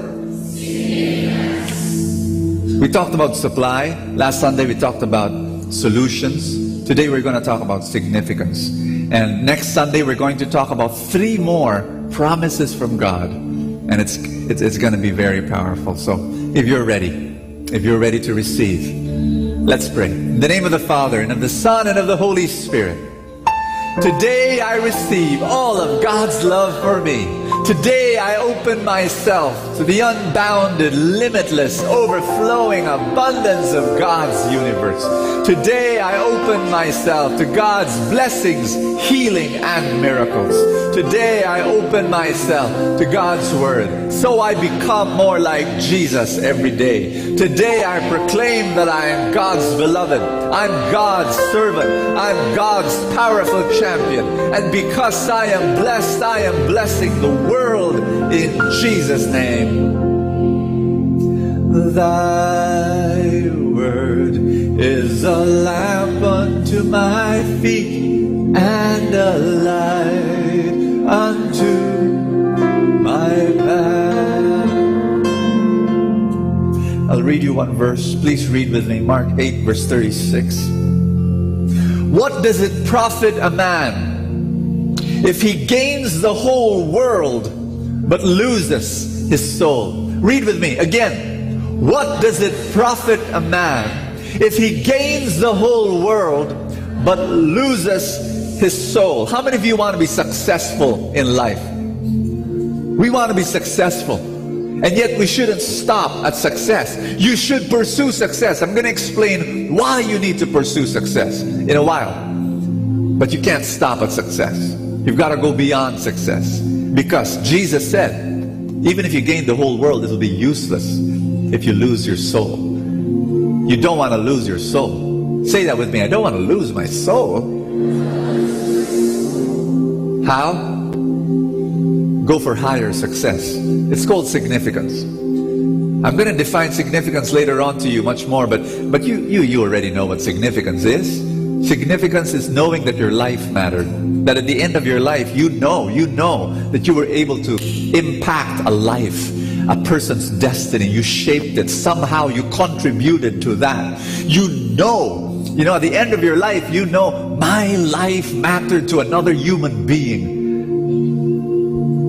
We talked about supply. Last Sunday, we talked about solutions. Today, we're going to talk about significance. And next Sunday, we're going to talk about 3 more promises from God. And it's going to be very powerful. So if you're ready to receive, let's pray. In the name of the Father, and of the Son, and of the Holy Spirit. Today I receive all of God's love for me. Today I open myself to the unbounded, limitless, overflowing abundance of God's universe. Today I open myself to God's blessings, healing, and miracles. Today I open myself to God's Word, so I become more like Jesus every day. Today I proclaim that I am God's beloved. I'm God's servant. I'm God's powerful champion. And because I am blessed, I am blessing the world in Jesus' name. Thy word is a lamp unto my feet and a light unto my path. I'll read you one verse. Please read with me. Mark 8, verse 36. What does it profit a man if he gains the whole world but loses his soul? Read with me again. What does it profit a man if he gains the whole world but loses his soul? How many of you want to be successful in life? We want to be successful. And yet we shouldn't stop at success. You should pursue success. I'm going to explain why you need to pursue success in a while. But you can't stop at success. You've got to go beyond success. Because Jesus said, even if you gain the whole world, it'll be useless if you lose your soul. You don't want to lose your soul. Say that with me. I don't want to lose my soul. How? Go for higher success. It's called significance. I'm going to define significance later on to you much more, but you already know what significance is. Significance is knowing that your life mattered. That at the end of your life, you know that you were able to impact a life, a person's destiny. You shaped it. Somehow you contributed to that. You know, at the end of your life, you know, my life mattered to another human being.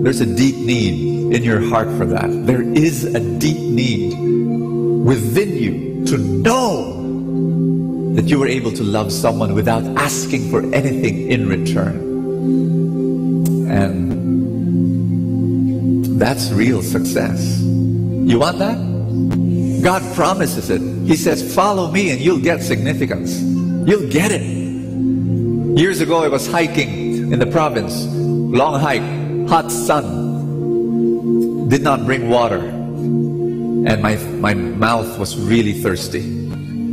There's a deep need in your heart for that. There is a deep need within you to know that you were able to love someone without asking for anything in return. And that's real success. You want that? God promises it. He says, follow me and you'll get significance. You'll get it. Years ago, I was hiking in the province. Long hike, hot sun. Did not bring water. And my mouth was really thirsty.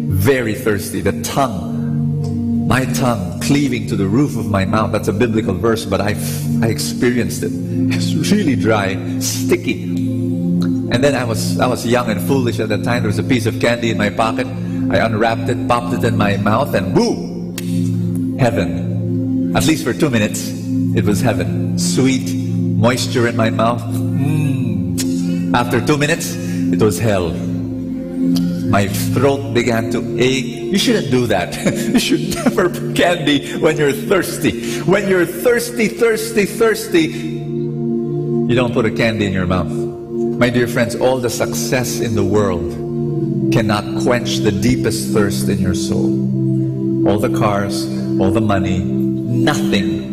Very thirsty. My tongue cleaving to the roof of my mouth. That's a biblical verse, but I experienced it. It's really dry, sticky. And then I was young and foolish at that time. There was a piece of candy in my pocket. I unwrapped it, popped it in my mouth, and woo! Heaven. At least for 2 minutes, it was heaven. Sweet moisture in my mouth. After 2 minutes, it was hell. My throat began to ache. You shouldn't do that. You should never put candy when you're thirsty. When you're thirsty, you don't put a candy in your mouth. My dear friends, all the success in the world cannot quench the deepest thirst in your soul. All the cars, all the money, nothing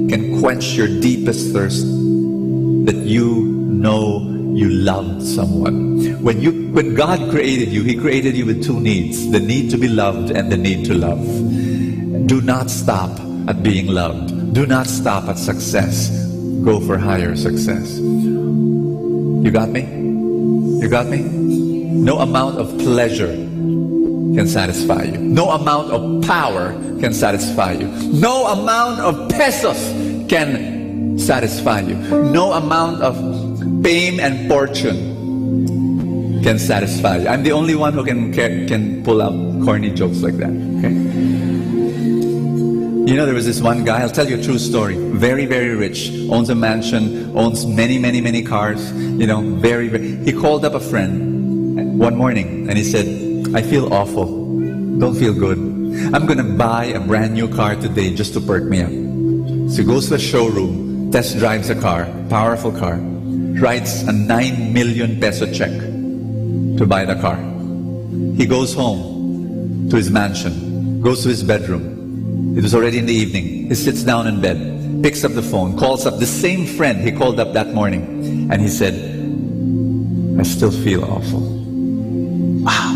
can quench your deepest thirst that you know you loved someone. When God created you, He created you with two needs: the need to be loved and the need to love. Do not stop at being loved. Do not stop at success. Go for higher success. You got me? You got me? No amount of pleasure can satisfy you. No amount of power can satisfy you. No amount of pesos can satisfy you. No amount of fame and fortune can satisfy you. I'm the only one who can pull out corny jokes like that. Okay? There was this one guy, I'll tell you a true story. Very, very rich, owns a mansion, owns many cars. Very. He called up a friend one morning and he said, I feel awful. Don't feel good. I'm gonna buy a brand new car today just to perk me up. So he goes to the showroom, test drives a car, powerful car, writes a 9 million peso check to buy the car. He goes home to his mansion, goes to his bedroom. It was already in the evening. He sits down in bed. picks up the phone, calls up the same friend he called up that morning, and he said, I still feel awful. Wow.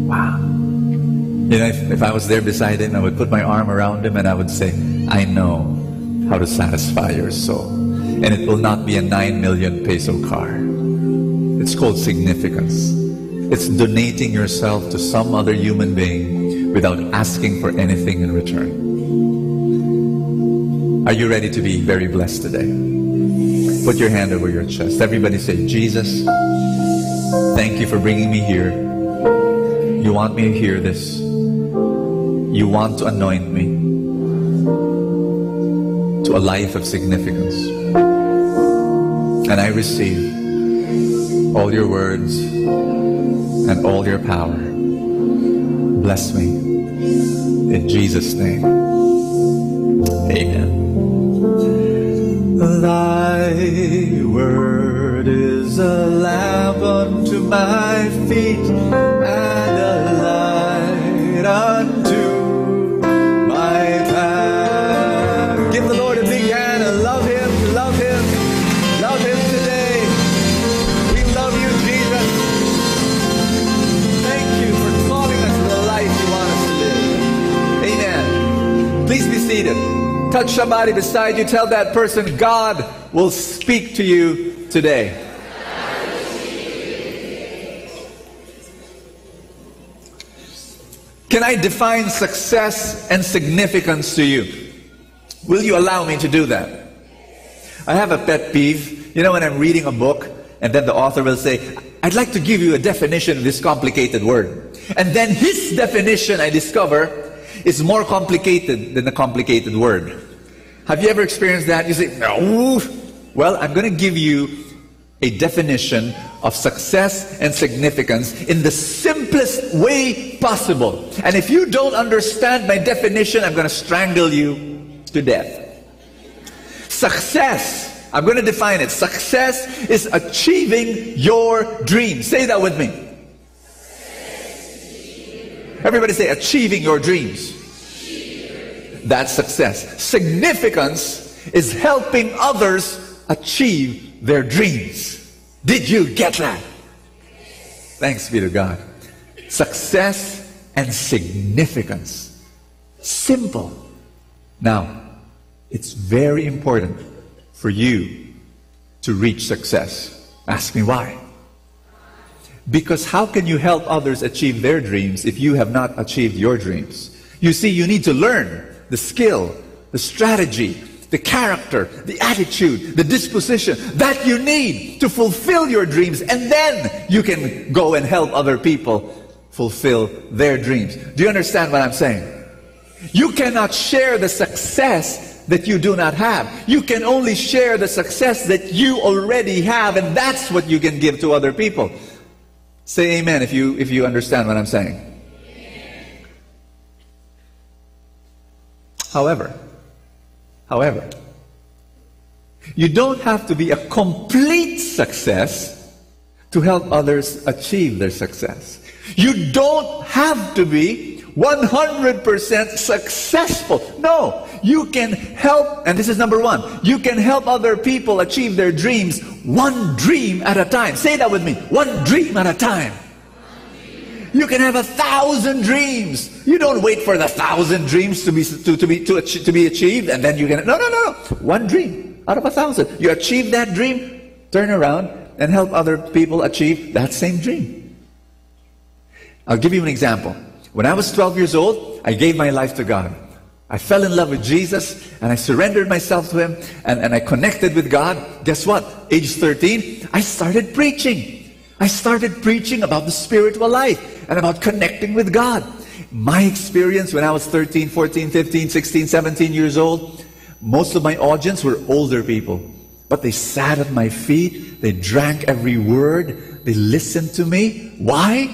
Wow. You know, if I was there beside him, I would put my arm around him and I would say, I know how to satisfy your soul. And it will not be a 9 million peso car. It's called significance. It's donating yourself to some other human being without asking for anything in return. Are you ready to be very blessed today? Put your hand over your chest. Everybody say, Jesus, thank you for bringing me here. You want me to hear this. You want to anoint me to a life of significance. And I receive all your words and all your power. Bless me in Jesus' name. Amen. Thy word is a lamp unto my feet and a light unto my path. Give the Lord a big hand and love Him, love Him, love Him today. We love you, Jesus. Thank you for calling us to the life you want us to live. Amen. Please be seated. Touch somebody beside you. Tell that person, God will speak to you today. Can I define success and significance to you? Will you allow me to do that? I have a pet peeve. You know, when I'm reading a book and then the author will say, I'd like to give you a definition of this complicated word. And then his definition, I discover, is more complicated than the complicated word. Have you ever experienced that? You say, no. Well, I'm going to give you a definition of success and significance in the simplest way possible. And if you don't understand my definition, I'm going to strangle you to death. Success, I'm going to define it. Success is achieving your dreams. Say that with me. Everybody say, achieving your dreams. That's success. Significance is helping others achieve their dreams. Did you get that? Thanks be to God. Success and significance. Simple. Now, it's very important for you to reach success. Ask me why. Because how can you help others achieve their dreams if you have not achieved your dreams? You see, you need to learn the skill, the strategy, the character, the attitude, the disposition that you need to fulfill your dreams, and then you can go and help other people fulfill their dreams. Do you understand what I'm saying? You cannot share the success that you do not have. You can only share the success that you already have, and that's what you can give to other people. Say amen if you understand what I'm saying. However, you don't have to be a complete success to help others achieve their success. You don't have to be 100% successful. No, you can help, and this is number one, you can help other people achieve their dreams one dream at a time. Say that with me, one dream at a time. You can have 1,000 dreams. You don't wait for the 1,000 dreams to be achieved, and then you can. No. One dream out of 1,000. You achieve that dream, turn around and help other people achieve that same dream. I'll give you an example. When I was 12 years old, I gave my life to God. I fell in love with Jesus, and I surrendered myself to Him, and I connected with God. Guess what? Age 13, I started preaching. I started preaching about the spiritual life and about connecting with God. My experience when I was 13, 14, 15, 16, 17 years old, most of my audience were older people. But they sat at my feet, they drank every word, they listened to me. Why?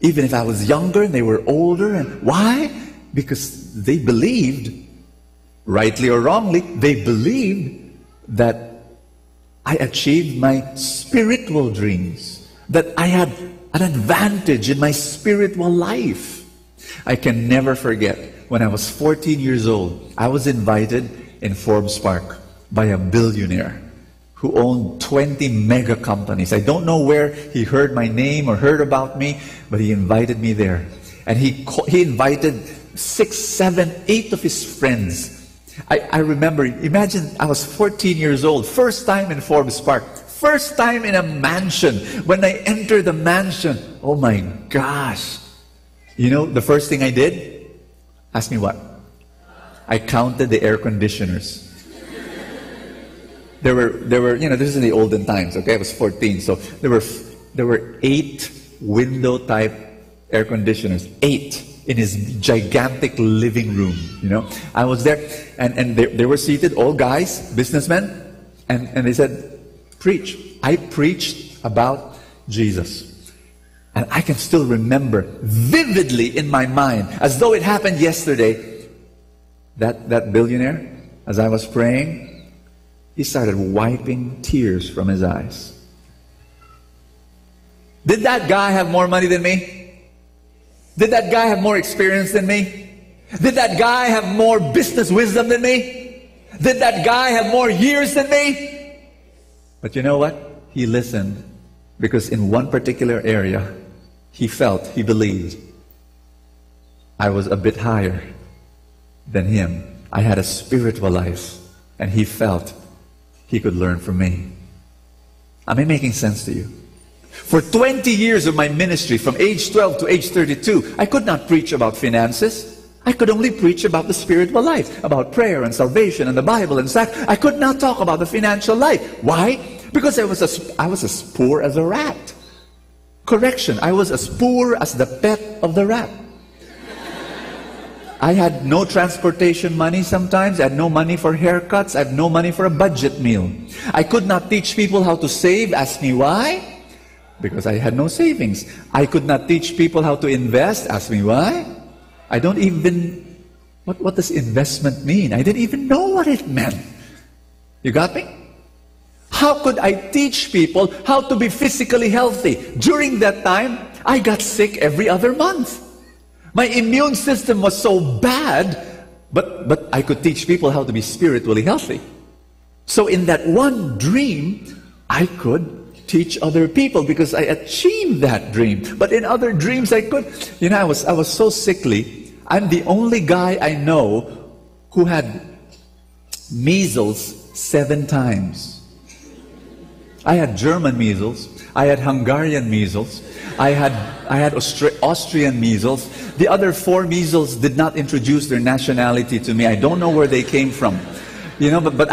Even if I was younger and they were older. And why? Because they believed, rightly or wrongly, they believed that I achieved my spiritual dreams, that I had an advantage in my spiritual life. I can never forget when I was 14 years old, I was invited in Forbes Park by a billionaire who owned 20 mega companies. I don't know where he heard my name or heard about me, but he invited me there. And he invited 6, 7, 8 of his friends. I remember, imagine I was 14 years old, first time in Forbes Park, first time in a mansion. When I entered the mansion, oh my gosh. You know, the first thing I did? Ask me what? I counted the air conditioners. There were, you know, this is in the olden times, okay? I was 14, so there were 8 window type air conditioners, 8 in his gigantic living room, you know. I was there, and they were seated, all guys, businessmen, and they said, preach. I preached about Jesus. And I can still remember vividly in my mind, as though it happened yesterday, that billionaire, as I was praying, he started wiping tears from his eyes. Did that guy have more money than me? Did that guy have more experience than me? Did that guy have more business wisdom than me? Did that guy have more years than me? But you know what? He listened because in one particular area, he felt, he believed, I was a bit higher than him. I had a spiritual life, and he felt he could learn from me. Am I making sense to you? For 20 years of my ministry, from age 12 to age 32, I could not preach about finances. I could only preach about the spiritual life, about prayer and salvation and the Bible and sex. I could not talk about the financial life. Why? Because I was as poor as a rat. Correction, I was as poor as the pet of the rat. I had no transportation money sometimes. I had no money for haircuts. I had no money for a budget meal. I could not teach people how to save. Ask me why? Because I had no savings. I could not teach people how to invest. Ask me why? I don't even... What does investment mean? I didn't even know what it meant. You got me? How could I teach people how to be physically healthy? During that time, I got sick every other month. My immune system was so bad, but I could teach people how to be spiritually healthy. So in that one dream, I could teach other people because I achieved that dream. But in other dreams I could, you know, I was so sickly. I'm the only guy I know who had measles 7 times. I had German measles. I had Hungarian measles. I had Austrian measles. The other 4 measles did not introduce their nationality to me. I don't know where they came from. You know, but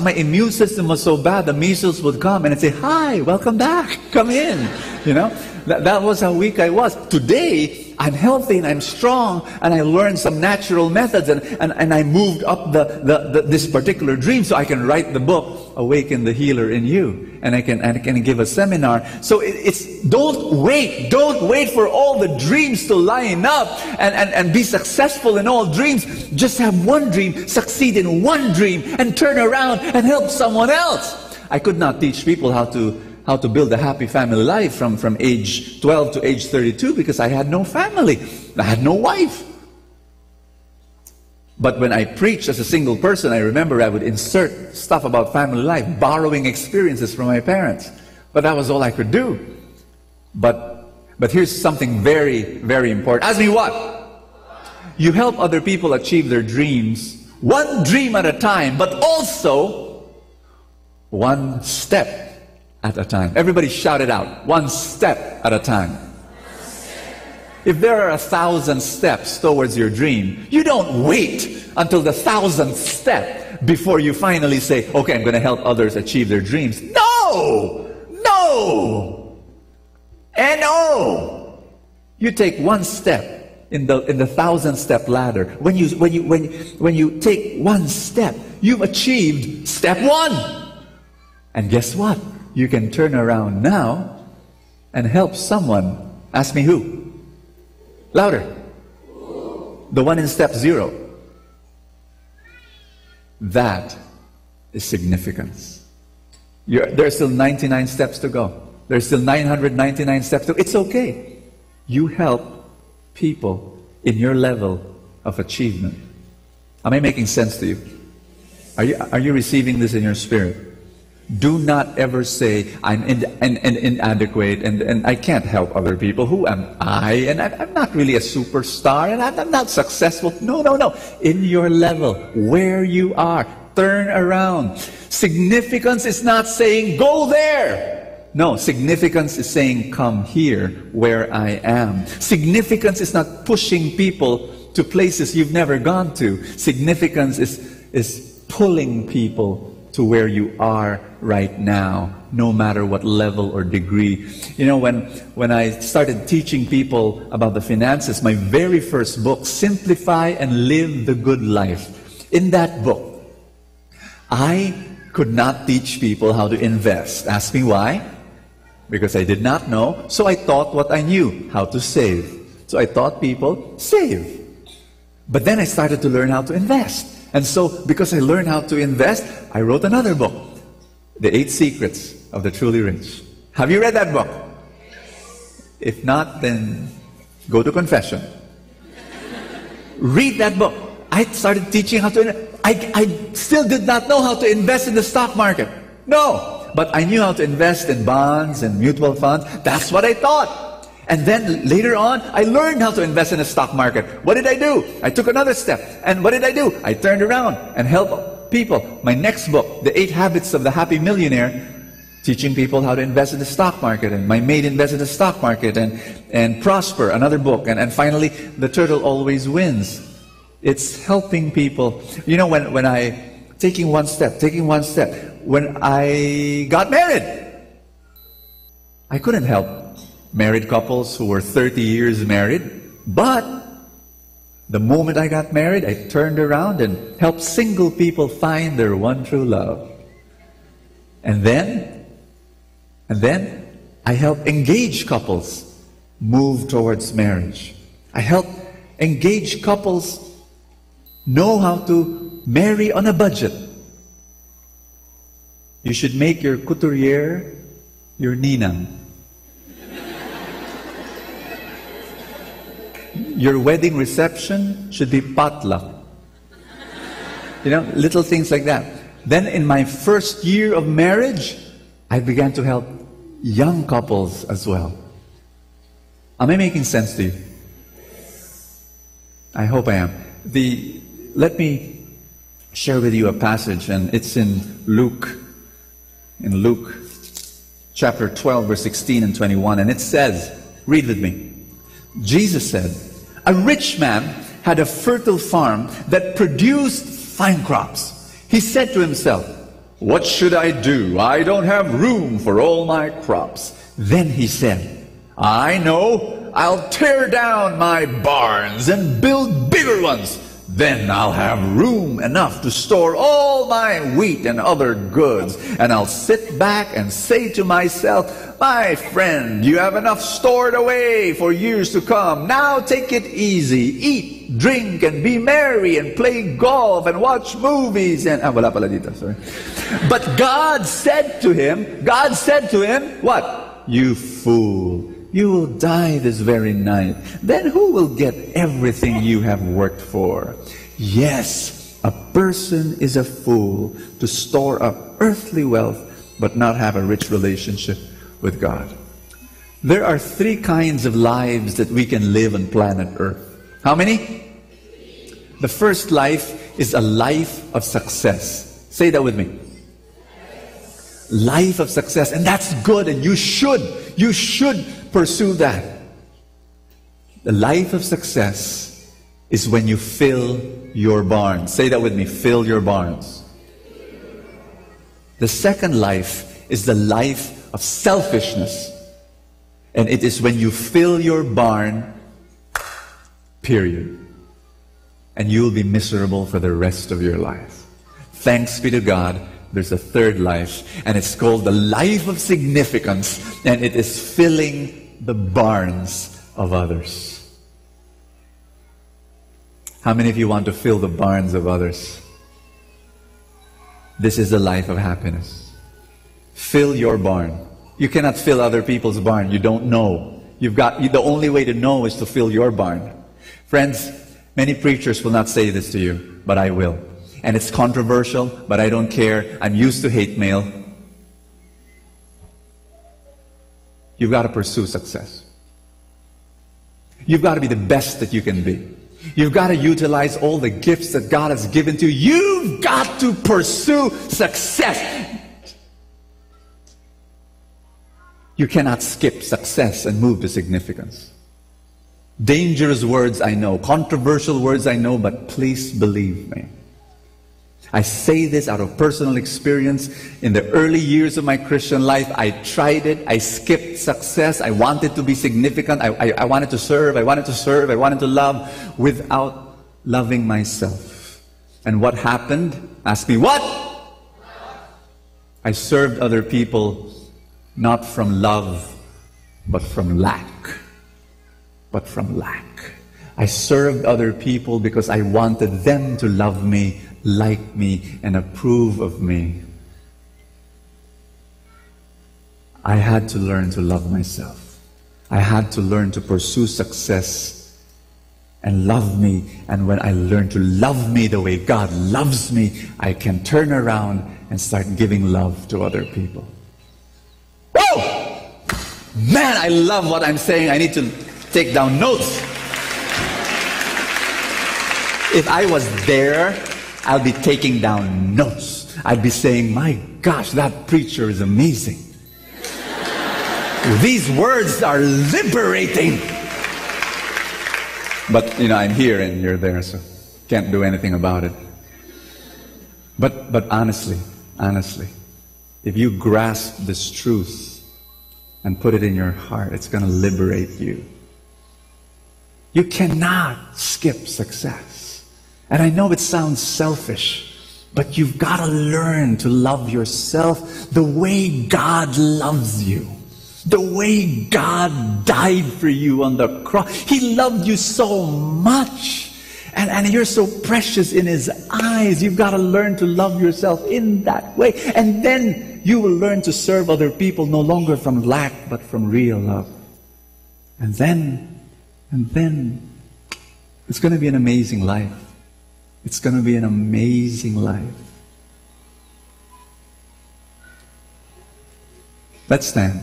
my immune system was so bad, the measles would come and I'd say, hi, welcome back, come in. You know, that was how weak I was. Today, I'm healthy and I'm strong and I learned some natural methods and I moved up this particular dream so I can write the book, Awaken the Healer in You. And I can give a seminar. So don't wait for all the dreams to line up and be successful in all dreams. Just have one dream, succeed in one dream, and turn around and help someone else. I could not teach people how to build a happy family life from age 12 to age 32 because I had no family. I had no wife. But when I preached as a single person, I remember I would insert stuff about family life, borrowing experiences from my parents. But that was all I could do. But here's something very, very important. Ask me what? You help other people achieve their dreams, one dream at a time, but also one step at a time. Everybody shout it out. One step at a time. If there are 1,000 steps towards your dream, you don't wait until the 1,000th step before you finally say, okay, I'm going to help others achieve their dreams. No! No! And no! You take one step in the 1,000-step ladder. When you take one step, you've achieved step 1. And guess what? You can turn around now and help someone. Ask me who? Louder. The one in step 0. That is significance. There's still 99 steps to go. There's still 999 steps to go. It's okay. You help people in your level of achievement. Am I making sense to you? Are you receiving this in your spirit? Do not ever say, I'm inadequate and I can't help other people. Who am I? And I'm not really a superstar and I'm not successful. No. In your level, where you are, turn around. Significance is not saying, go there. No, significance is saying, come here where I am. Significance is not pushing people to places you've never gone to. Significance is pulling people to where you are right now, no matter what level or degree. You know, when I started teaching people about the finances, my very first book, Simplify and Live the Good Life. In that book, I could not teach people how to invest. Ask me why? Because I did not know, so I taught what I knew, how to save. So I taught people, save. But then I started to learn how to invest. And so, because I learned how to invest, I wrote another book, The 8 Secrets of the Truly Rich. Have you read that book? If not, then go to confession. Read that book. I started teaching how to invest. I still did not know how to invest in the stock market. No. But I knew how to invest in bonds and mutual funds. That's what I taught. And then later on, I learned how to invest in the stock market. What did I do? I took another step. And what did I do? I turned around and helped people. My next book, The 8 Habits of the Happy Millionaire, teaching people how to invest in the stock market. And my maid invest in the stock market and prosper, another book. And finally, The Turtle Always Wins. It's helping people. You know, when I, taking one step. When I got married, I couldn't help married couples who were 30 years married, but the moment I got married, I turned around and helped single people find their one true love. And then I helped engaged couples move towards marriage. I helped engaged couples know how to marry on a budget. You should make your couturier your ninang. Your wedding reception should be potluck. You know, little things like that. Then in my first year of marriage, I began to help young couples as well. Am I making sense to you? I hope I am. Let me share with you a passage, and it's in Luke chapter 12, verse 16 and 21, and it says, read with me. Jesus said, a rich man had a fertile farm that produced fine crops. He said to himself, what should I do? I don't have room for all my crops. Then he said, I know, I'll tear down my barns and build bigger ones. Then I'll have room enough to store all my wheat and other goods. And I'll sit back and say to myself, my friend, you have enough stored away for years to come. Now take it easy. Eat, drink, and be merry, and play golf, and watch movies. And wala pala dito, sorry. But God said to him, what? You fool. You will die this very night. Then who will get everything you have worked for? Yes, a person is a fool to store up earthly wealth but not have a rich relationship with God. There are 3 kinds of lives that we can live on planet Earth. How many? The first life is a life of success. Say that with me. Life of success. And that's good, and you should pursue that. The life of success is when you fill your barns. Say that with me, fill your barns. The second life is the life of selfishness. And it is when you fill your barn, period. And you'll be miserable for the rest of your life. Thanks be to God, there's a third life, and it's called the life of significance, and it is filling the barns of others. How many of you want to fill the barns of others? This is the life of happiness. Fill your barn. You cannot fill other people's barn. You don't know. The only way to know is to fill your barn. Friends, Many preachers will not say this to you, but I will. And it's controversial, but I don't care. I'm used to hate mail. You've got to pursue success. You've got to be the best that you can be. You've got to utilize all the gifts that God has given to you. You've got to pursue success. You cannot skip success and move to significance. Dangerous words, I know. Controversial words, I know, but please believe me. I say this out of personal experience. In the early years of my Christian life, I tried it. I skipped success. I wanted to be significant. I wanted to serve. I wanted to serve. I wanted to love without loving myself. And what happened? Ask me what? I served other people not from love, but from lack. But from lack. I served other people because I wanted them to love me, like me, and approve of me. I had to learn to love myself. I had to learn to pursue success and love me. And when I learn to love me the way God loves me, I can turn around and start giving love to other people. Whoa! Man, I love what I'm saying. I need to take down notes. If I was there, I'll be taking down notes. I'd be saying, my gosh, that preacher is amazing. These words are liberating. But, I'm here and you're there, so can't do anything about it. But honestly, if you grasp this truth and put it in your heart, it's going to liberate you. You cannot skip success. And I know it sounds selfish, but you've got to learn to love yourself the way God loves you. The way God died for you on the cross. He loved you so much. And you're so precious in His eyes. You've got to learn to love yourself in that way. And then you will learn to serve other people no longer from lack, but from real love. And then it's going to be an amazing life. It's going to be an amazing life. Let's stand.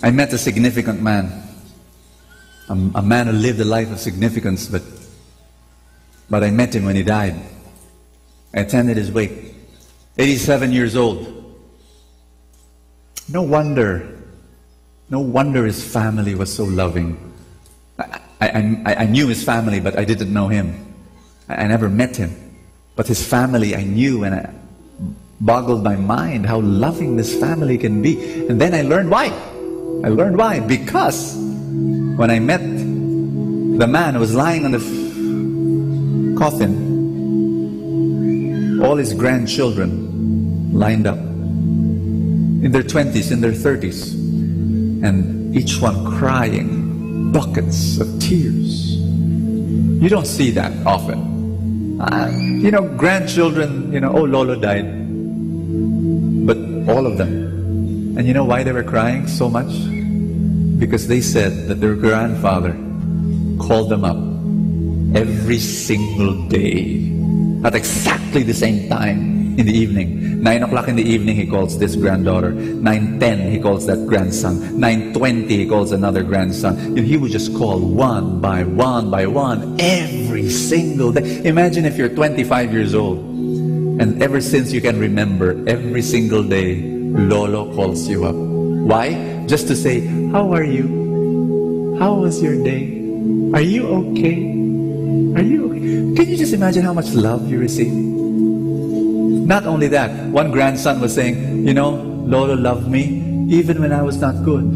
I met a significant man. A man who lived a life of significance, but I met him when he died. I attended his wake. 87 years old. No wonder his family was so loving. I knew his family, but I didn't know him. I never met him. But his family I knew, and it boggled my mind how loving this family can be. And then I learned why. Because when I met the man who was lying on the coffin, all his grandchildren lined up. In their 20s, in their 30s. And each one crying buckets of tears. You don't see that often. Grandchildren, oh, Lolo died. But all of them. And you know why they were crying so much? Because they said that their grandfather called them up every single day at exactly the same time in the evening. 9 o'clock in the evening, he calls this granddaughter. 9:10, he calls that grandson. 9:20, he calls another grandson. And he would just call one by one by one every single day. Imagine if you're 25 years old and ever since you can remember, every single day, Lolo calls you up. Why? Just to say, how are you? How was your day? Are you okay? Are you okay? Can you just imagine how much love you receive? Not only that, one grandson was saying, Lolo loved me even when I was not good.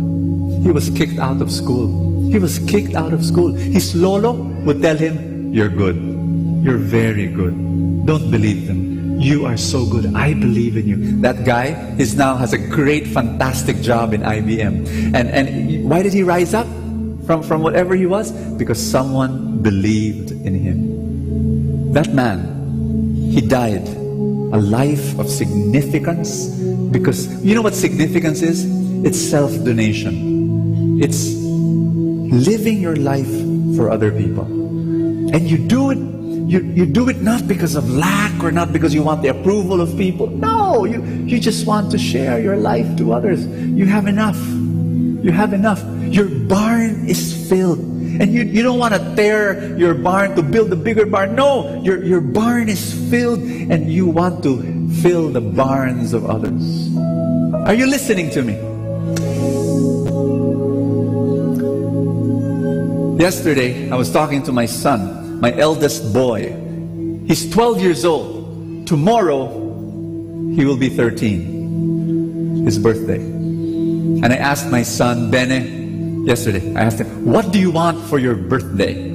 He was kicked out of school. His Lolo would tell him, you're good. You're very good. Don't believe them. You are so good. I believe in you. That guy now has a great, fantastic job in IBM. And why did he rise up from whatever he was? Because someone believed in him. That man, he died a life of significance, because you know what significance is? It's self-donation. It's living your life for other people. And you do it, you do it not because of lack or not because you want the approval of people. No, you just want to share your life to others. You have enough. You have enough. Your barn is filled. And you don't want to tear your barn to build a bigger barn. No, your barn is filled and you want to fill the barns of others. Are you listening to me? Yesterday, I was talking to my son, my eldest boy. He's 12 years old. Tomorrow, he will be 13. His birthday. And I asked my son, Bene, yesterday, I asked him, what do you want for your birthday?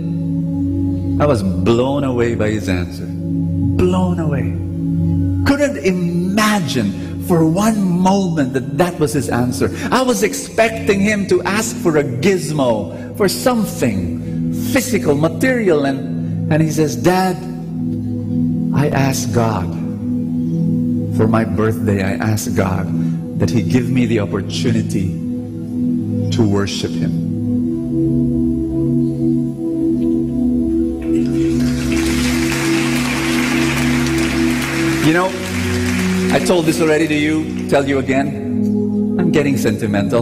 I was blown away by his answer. Blown away. Couldn't imagine for one moment that was his answer. I was expecting him to ask for a gizmo, for something physical, material, and he says, Dad, I asked God for my birthday, I asked God that He give me the opportunity to worship Him. You know, I told this already to you, tell you again, I'm getting sentimental.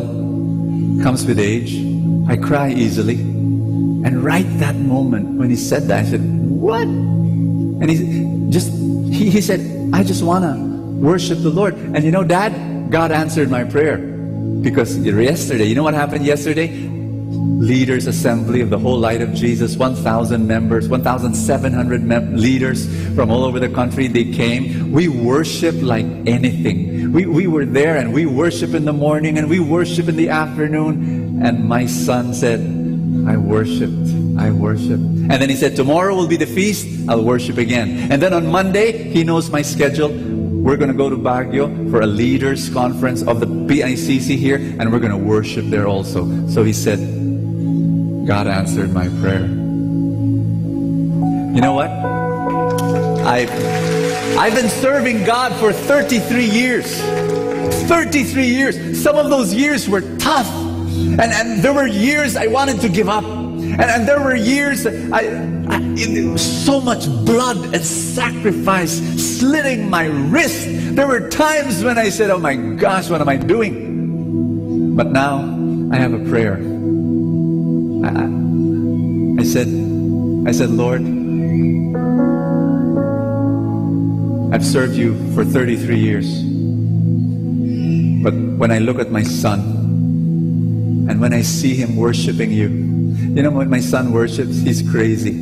Comes with age. I cry easily. And right that moment when he said that, I said, what? And he said, I just want to worship the Lord. And you know, Dad, God answered my prayer. Because yesterday, you know what happened yesterday? Leaders assembly of the whole Light of Jesus, 1,000 members, 1,700 leaders from all over the country, they came. We worshiped like anything. We were there and we worship in the morning and we worship in the afternoon. And my son said, I worshiped. And then he said, tomorrow will be the feast, I'll worship again. And then on Monday, he knows my schedule. We're going to go to Baguio for a leaders conference of the PICC here, and we're going to worship there also. So he said, God answered my prayer. You know what? I've been serving God for 33 years. 33 years. Some of those years were tough. And there were years I wanted to give up. And there were years, so much blood and sacrifice, slitting my wrist. There were times when I said, oh my gosh, what am I doing? But now, I have a prayer. I said, Lord, I've served you for 33 years. But when I look at my son, and when I see him worshiping you, you know, when my son worships, he's crazy.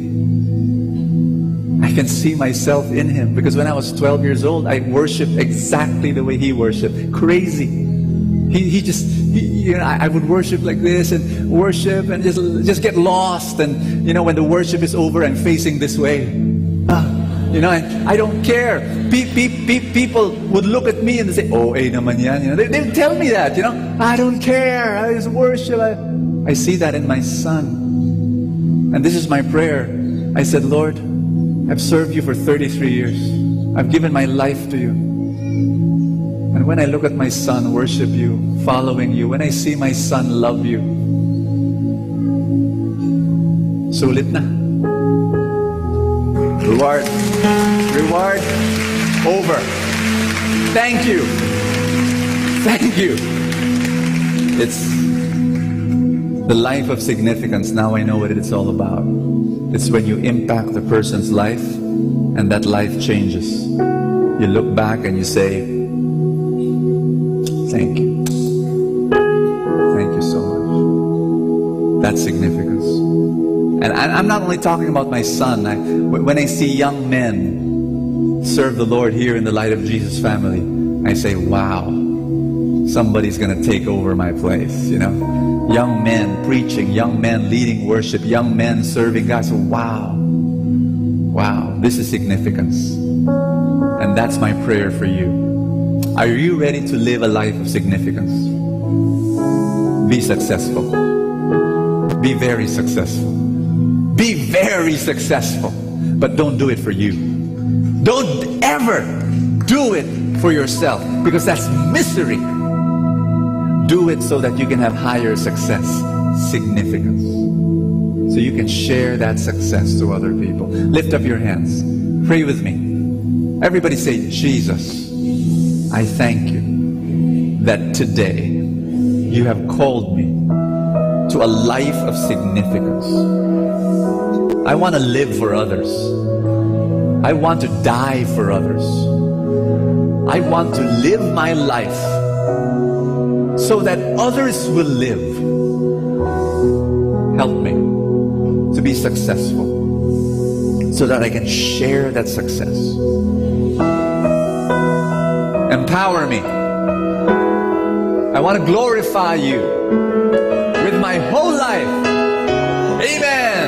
I can see myself in him because when I was 12 years old, I worshiped exactly the way he worshiped. Crazy. You know, I would worship like this and worship and just get lost. And, you know, when the worship is over, I'm facing this way. You know, and I don't care. People would look at me and they say, oh, naman yan. You know, they'll tell me that, you know. I don't care. I just worship. I see that in my son. And this is my prayer. I said, Lord, I've served you for 33 years. I've given my life to you. And when I look at my son worship you, following you, when I see my son love you, sulit na. Reward over. Thank you. It's the life of significance. Now I know what it's all about. It's when you impact a person's life and that life changes. You look back and you say, thank you. Thank you so much. That's significance. And I'm not only talking about my son. When I see young men serve the Lord here in the Light of Jesus family, I say, wow, somebody's going to take over my place, you know. Young men preaching, young men leading worship, young men serving God. So wow, this is significance. And that's my prayer for you. Are you ready to live a life of significance? Be successful. Be very successful. Be very successful. But don't do it for you. Don't ever do it for yourself, because that's misery. Do it so that you can have higher success. significance. So you can share that success to other people. Lift up your hands. Pray with me. Everybody say, Jesus, I thank you that today you have called me to a life of significance. I want to live for others. I want to die for others. I want to live my life so that others will live. Help me to be successful so that I can share that success. Empower me. I want to glorify you with my whole life. Amen.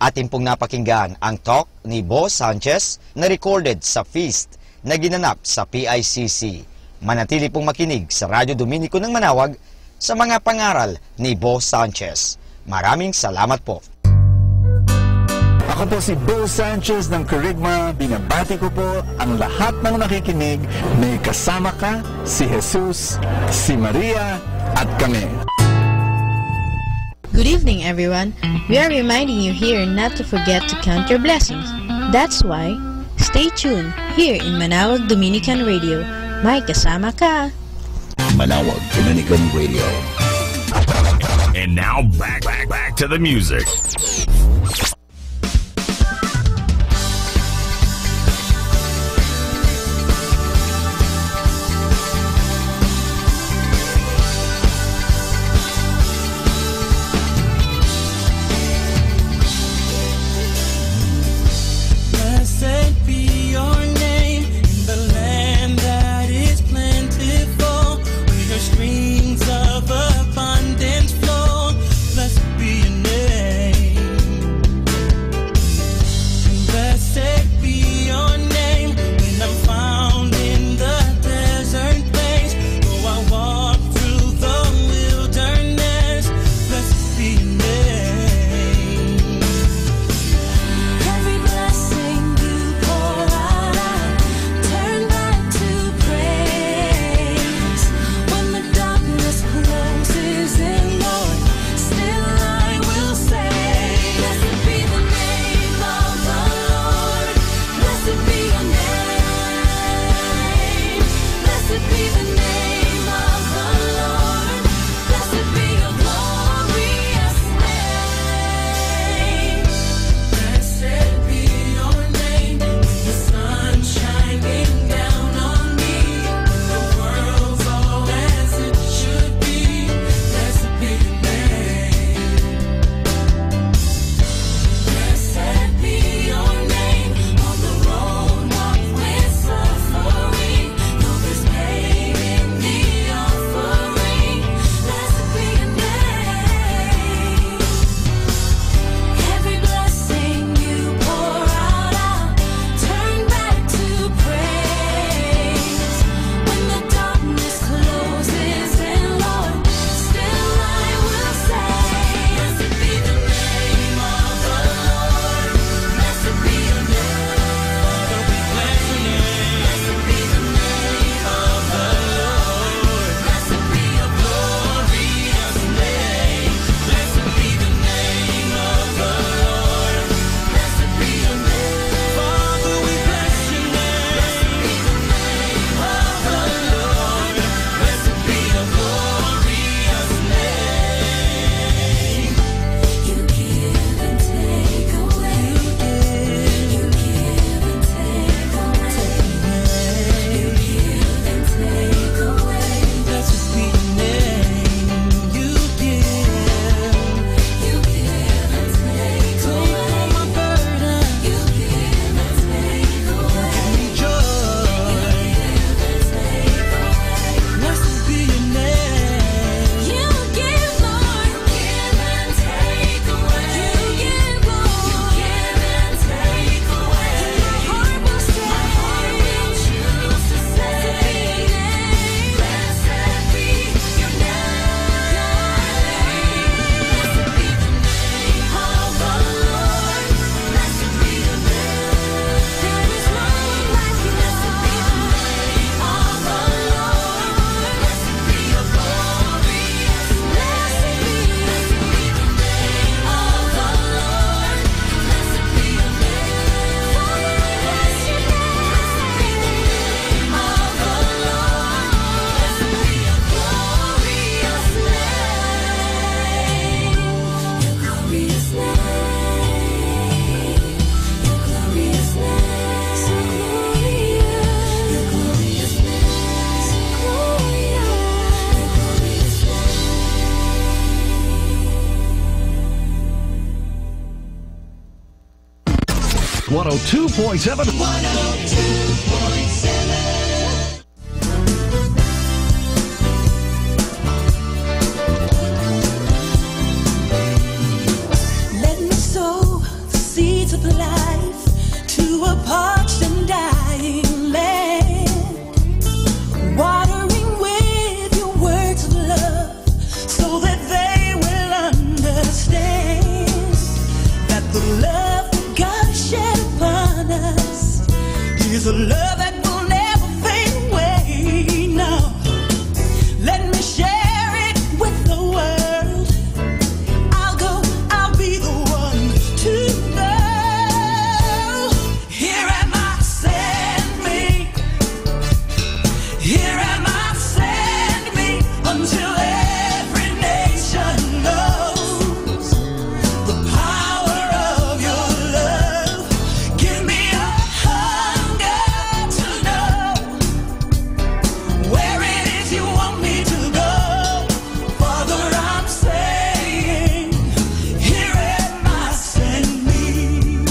Atin pong napakinggan ang talk ni Boss Sanchez na recorded sa feast na ginanap sa PICC. Manatili pong makinig sa Radyo Dominico ng Manawag sa mga pangaral ni Boss Sanchez. Maraming salamat po. Ako po si Bo Sanchez ng Kerygma. Binabati ko po ang lahat ng nakikinig. May kasama ka, si Jesus, si Maria, at kami. Good evening, everyone. We are reminding you here not to forget to count your blessings. That's why, stay tuned here in Manawag Dominican Radio. May kasama ka. Manawag Dominican Radio. And now back to the music. Blessed be your name in the land that is plentiful, where your streams of abundance flow. Blessed be your name. 102.7. 102.7. Let me sow the seeds of life to a parched and dying land, watering with your words of love, so that they will understand that the love that God shed upon us is a love that will never fade away. No, let me share it with the world. I'll be the one to know. Here am I, send me. Here am I, send me, until every nation knows the power of your love. Give me a hunger to know where it is you want me to go. Father, I'm saying, here am I, send me.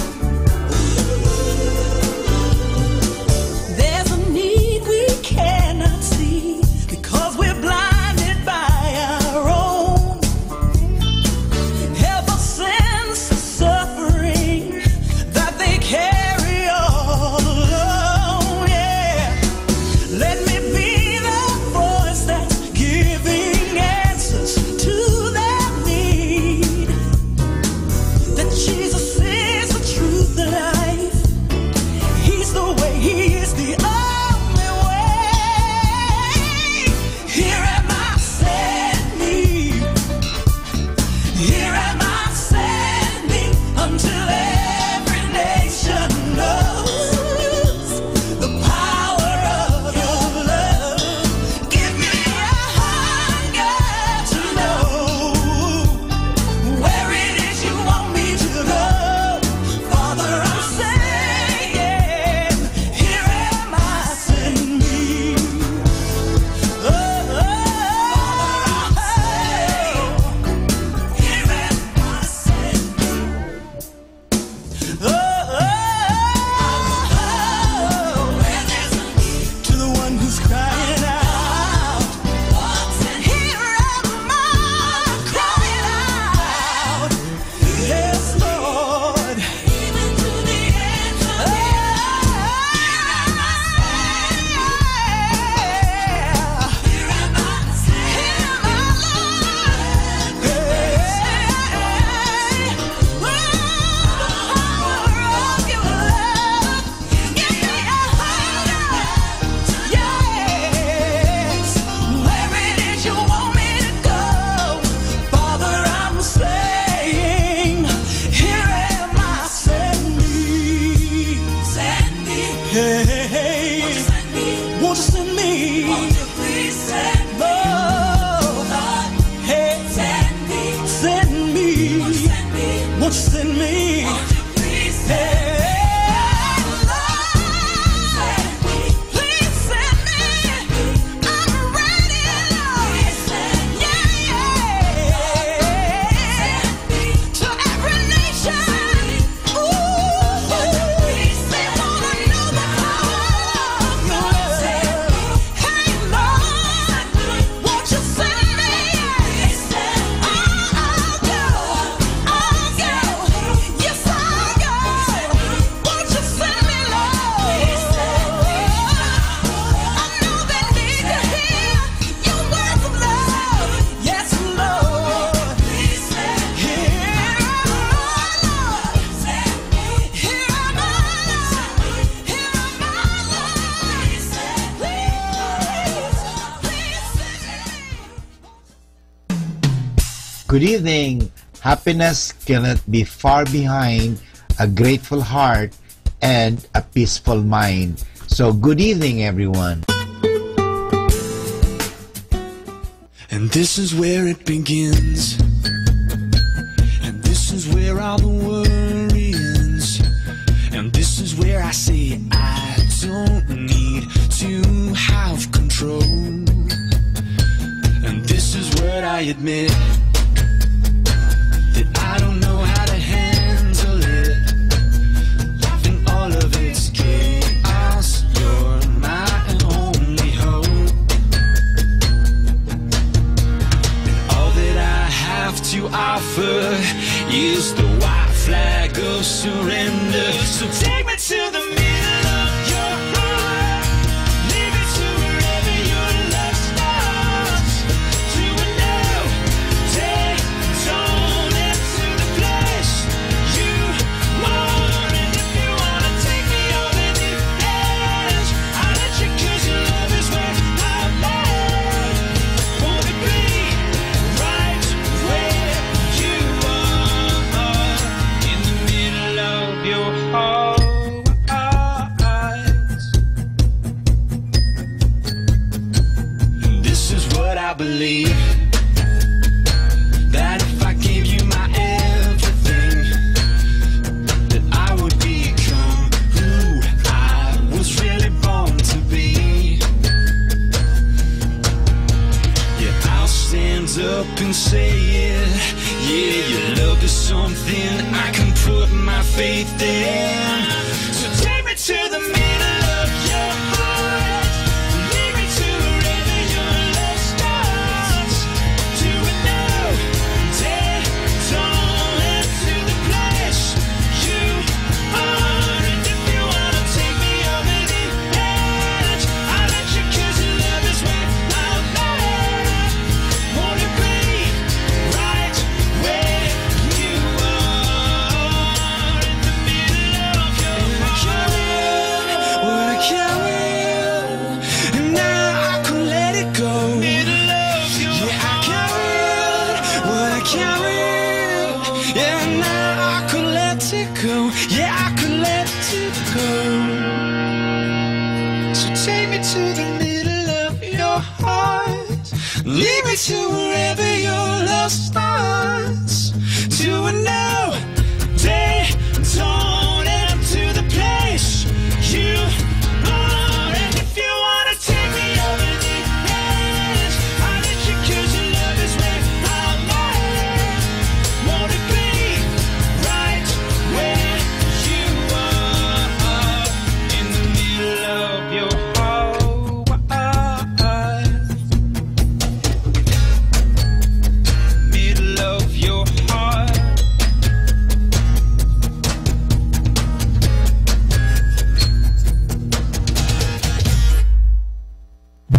There's a need we cannot see because we're blinded by our own. Help us sense the suffering that they carry all alone. Yeah, let me be the voice that's giving answers to their need. That Jesus is the truth, the life. He's the way, He is the only way. Here am I, send me. Here am I, send me, until every nation knows the power of your love. Give me a hunger to know where it is you want me to go. Father, I'm saying, here am I, send me. Oh, Father, I'm saying, here am I, send me. Where there's a need, to the one who's crying out. Here am I, crying out. Yes, Lord. Even to the ends of the earth. Here am I, here am I, Lord. Power of your love. Give me a hunger. Yes, where it is you want me to go. Father, I'm saying, here am I, send me. Send me. Hey, won't you send me? Won't you please send me? Lord, hey, send me. Send me. Won't you send me? Won't you send me? Won't you please send me? Please send me. I'm ready, Lord. To every nation. Ooh, they wanna know the power of your love. Hey, Lord, won't you send me? I'll go. Yes, I'll go. Won't you send me, Lord? I know they need to hear your words of love. Yes, Lord. Here am I, Lord. Here am I, Lord. Here am I, Lord. Good evening. Happiness cannot be far behind a grateful heart and a peaceful mind. So good evening, everyone. And this is where it begins. And this is where all the worry ends. And this is where I say I don't need to have control. And this is what I admit, that I don't know how to handle it. Laughing surrender. So take me to the middle of your heart. Lead me to wherever your love starts. To a new day dawn into the place you want. And if you wanna take me over the edge, I'll let you 'cause your love is where I live. Wanna be right where you are, in the middle of your heart. This is what I believe, that if I gave you my everything, that I would become who I was really born to be. Yeah, I'll stand up and say it. Yeah, your love is something I can put my faith in. So take me to the middle of your heart. Lead me to wherever your love starts. To a new day dawn into the place you are. And if you wanna take me over the edge, I'll let you 'cause your love is where I live. Wanna be right where you are, in the middle of your heart. What I carry, and now I can let it go. Yeah, I carry what I carry, yeah, now I can let it go. Yeah, I can let it go. So take me to the middle of your heart. Lead me to wherever your love starts. To a new day dawn into the place you are. And if you wanna take me over the edge, I'll let you 'cause your love is where I live. Wanna be right where you are, in the middle of your heart. Middle of your heart.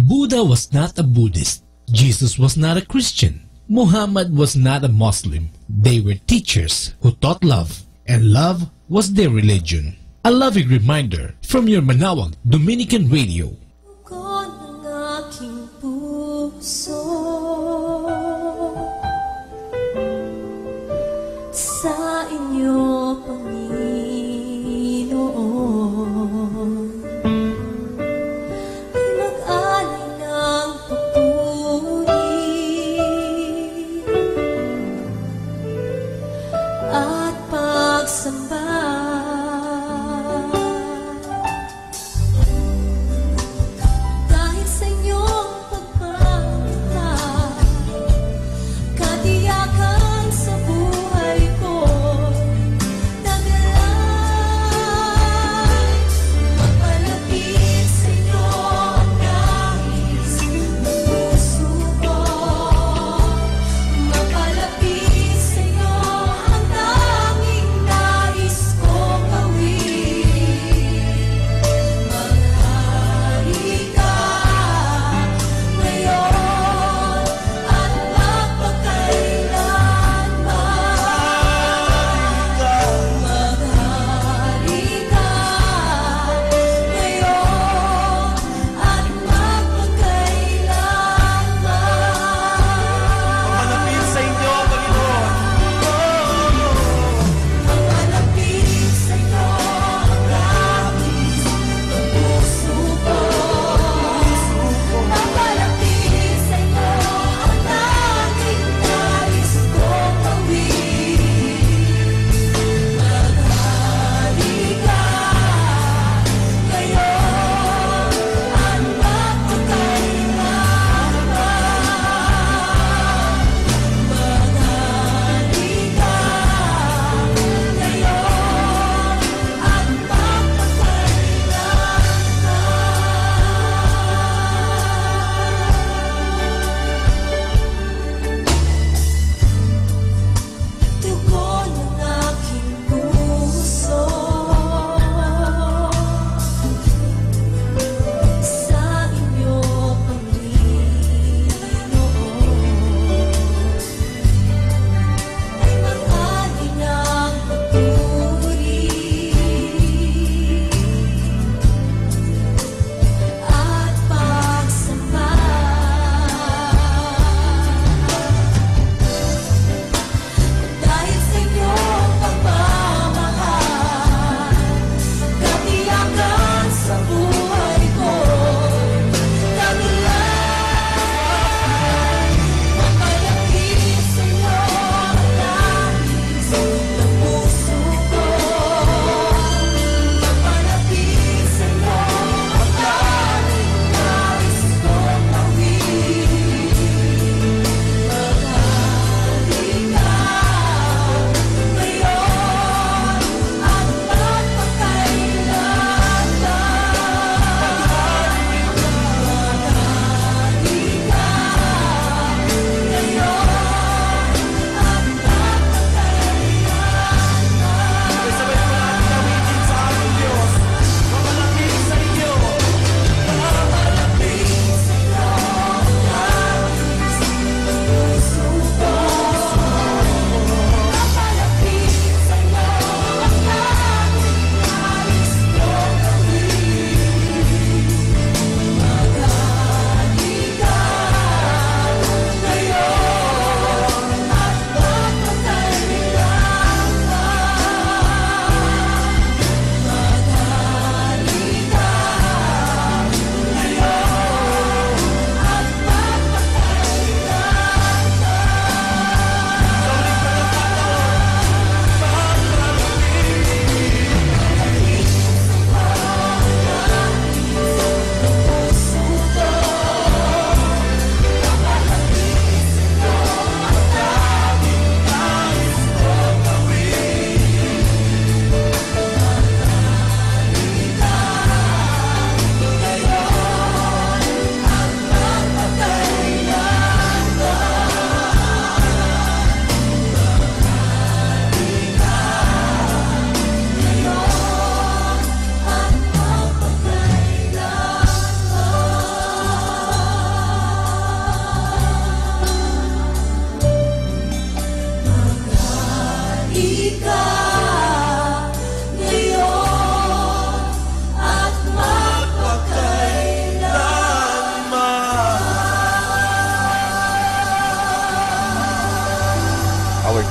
Buddha was not a Buddhist. Jesus was not a Christian. Muhammad was not a Muslim. They were teachers who taught love, and love was their religion. A loving reminder from your Manawag Dominican Radio. Ng aking puso sa inyo, Panginoon, ay mag-alay ng papuri at pagsamba.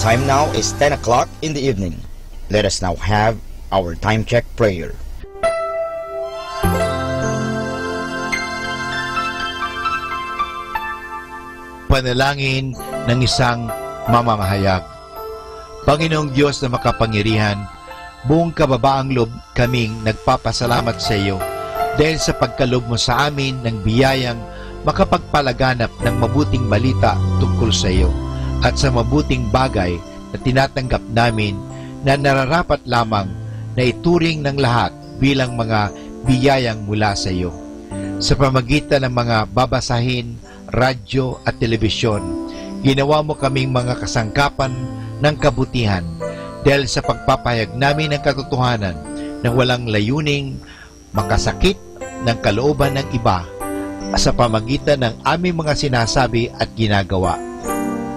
time now is 10 o'clock in the evening. Let us now have our time check prayer. Panalangin ng isang mamamahayag. Panginoong Diyos na makapangyarihan, buong kababaang loob kaming nagpapasalamat sa iyo dahil sa pagkalob mo sa amin ng biyayang makapagpalaganap ng mabuting balita tungkol sa iyo at sa mabuting bagay na tinatanggap namin na nararapat lamang na ituring ng lahat bilang mga biyayang mula sa iyo. Sa pamagitan ng mga babasahin, radyo at telebisyon, ginawa mo kaming mga kasangkapan ng kabutihan dahil sa pagpapahayag namin ng katotohanan ng walang layuning makasakit ng kalooban ng iba sa pamagitan ng aming mga sinasabi at ginagawa.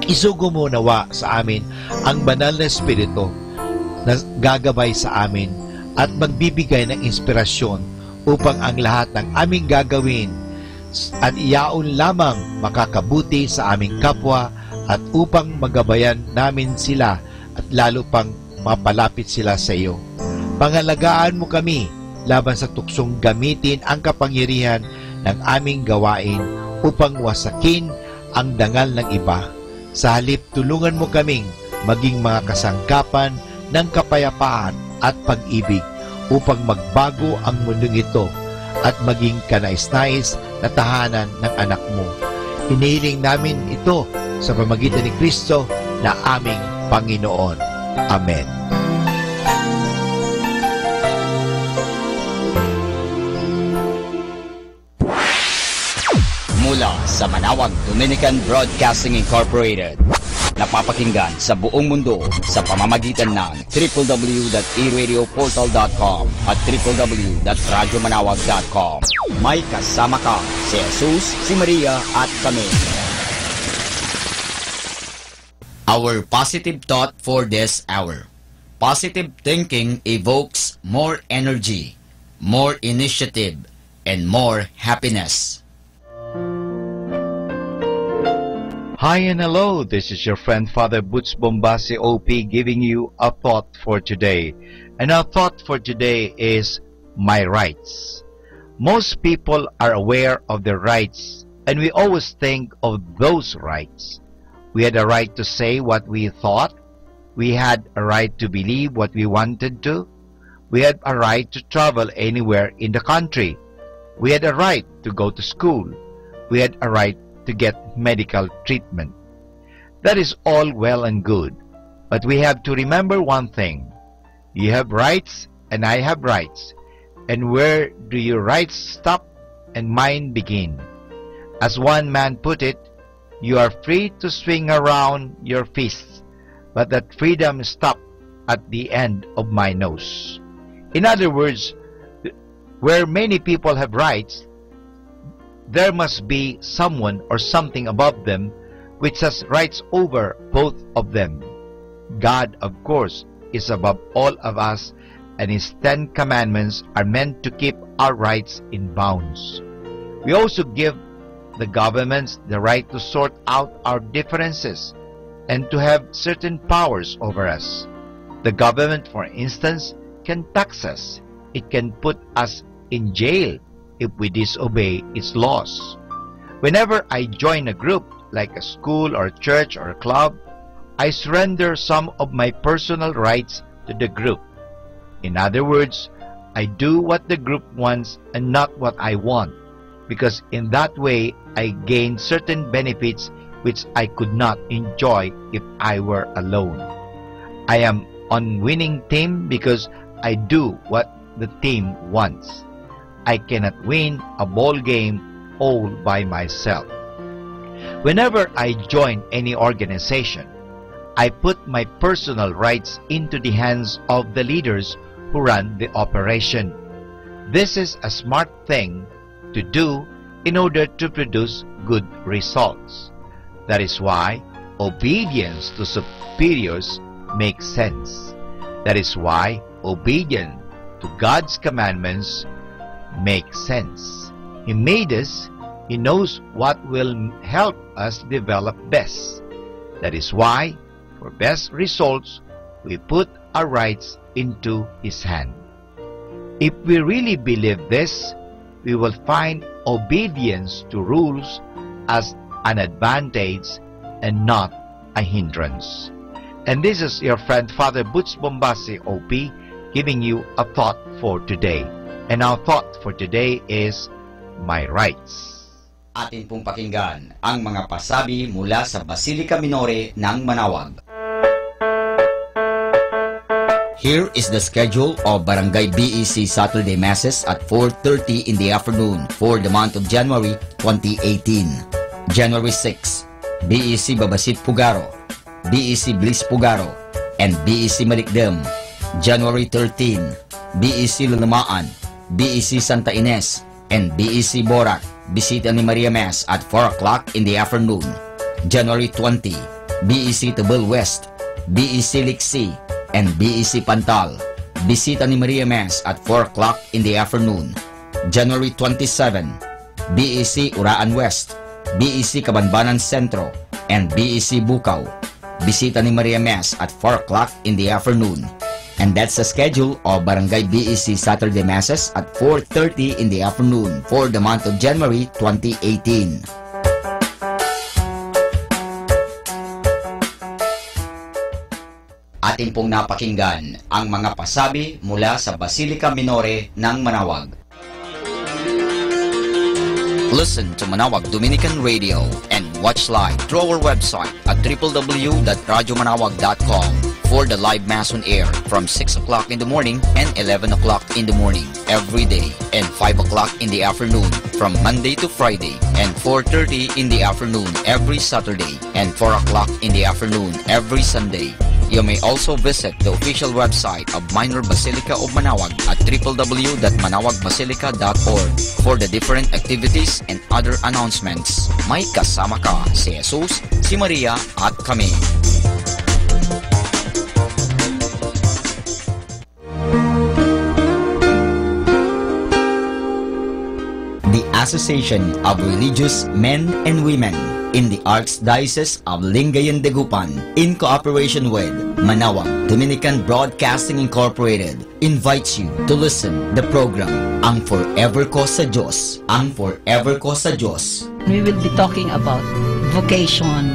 Isugo mo nawa sa amin ang banal na Espiritu na gagabay sa amin at magbibigay ng inspirasyon upang ang lahat ng aming gagawin at iyaon lamang makakabuti sa aming kapwa at upang magabayan namin sila at lalo pang mapalapit sila sa iyo. Pangalagaan mo kami laban sa tuksong gamitin ang kapangyarihan ng aming gawain upang wasakin ang dangal ng iba. Sa halip, tulungan mo kaming maging mga kasangkapan ng kapayapaan at pag-ibig upang magbago ang mundong ito at maging kanais-nais na tahanan ng anak mo. Hinihiling namin ito sa pamamagitan ni Kristo na aming Panginoon. Amen. Mula sa Manawag Dominican Broadcasting Incorporated, napapakinggan sa buong mundo sa pamamagitan ng www.eradioportal.com at www.radyomanawag.com. May kasama ka si Jesus, si Maria at kami. Our positive thought for this hour. Positive thinking evokes more energy, more initiative, and more happiness. Hi and hello, this is your friend Father Butch Bombase OP giving you a thought for today. And our thought for today is my rights. Most people are aware of their rights and we always think of those rights. We had a right to say what we thought. We had a right to believe what we wanted to. We had a right to travel anywhere in the country. We had a right to go to school. We had a right to get medical treatment. That is all well and good, but we have to remember one thing. You have rights and I have rights. And where do your rights stop and mine begin? As one man put it, you are free to swing around your fists, but that freedom stopped at the end of my nose. In other words, where many people have rights, there must be someone or something above them which has rights over both of them. God, of course, is above all of us, and His 10 commandments are meant to keep our rights in bounds. We also give the governments the right to sort out our differences and to have certain powers over us. The government, for instance, can tax us. It can put us in jail if we disobey its laws. Whenever I join a group, like a school or church or club, I surrender some of my personal rights to the group. In other words, I do what the group wants and not what I want, because in that way I gain certain benefits which I could not enjoy if I were alone. I am on winning team because I do what the team wants. I cannot win a ball game all by myself. Whenever I join any organization, I put my personal rights into the hands of the leaders who run the operation. This is a smart thing to do in order to produce good results. That is why obedience to superiors makes sense. That is why obedience to God's commandments makes sense. He made us. He knows what will help us develop best. That is why for best results, we put our rights into His hand. If we really believe this, we will find obedience to rules as an advantage and not a hindrance. And this is your friend Father Butch Bombase, OP, giving you a thought for today. And our thought for today is my rights. Atin pong pakinggan ang mga pasabi mula sa Basilica Minore ng Manawag. Here is the schedule of Barangay BEC Saturday Masses at 4:30 in the afternoon for the month of January 2018. January 6, BEC Babasit Pugaro, BEC Bliss Pugaro, and BEC Malikdem. January 13, BEC Lulamaan, BEC Santa Ines, and BEC Borac, Bisita ni Maria Mass at 4 o'clock in the afternoon. January 20, BEC Tabel West, BEC Liksi, and BEC Pantal, Bisita ni Maria Mass at 4 o'clock in the afternoon. January 27, BEC Uraan West, BEC Kabanbanan Centro, and BEC Bukaw, Bisita ni Maria Mass at 4 o'clock in the afternoon. And that's the schedule of Barangay BEC Saturday Masses at 4:30 in the afternoon for the month of January 2018. Atin pong napakinggan ang mga pasabi mula sa Basilica Minore ng Manawag. Listen to Manawag Dominican Radio and watch live through our website at www.radyomanawag.com for the live Mass on air from 6 o'clock in the morning and 11 o'clock in the morning every day and 5 o'clock in the afternoon from Monday to Friday and 4:30 in the afternoon every Saturday and 4 o'clock in the afternoon every Sunday. You may also visit the official website of Minor Basilica of Manawag at www.manawagbasilica.org for the different activities and other announcements. May kasama ka si Jesus, si Maria at kami. The Association of Religious Men and Women in the Archdiocese of Lingayen de Gupan, in cooperation with Manawag Dominican Broadcasting Incorporated, invites you to listen the program Ang Forever Ko sa Diyos. Ang Forever Ko sa Diyos. We will be talking about vocation.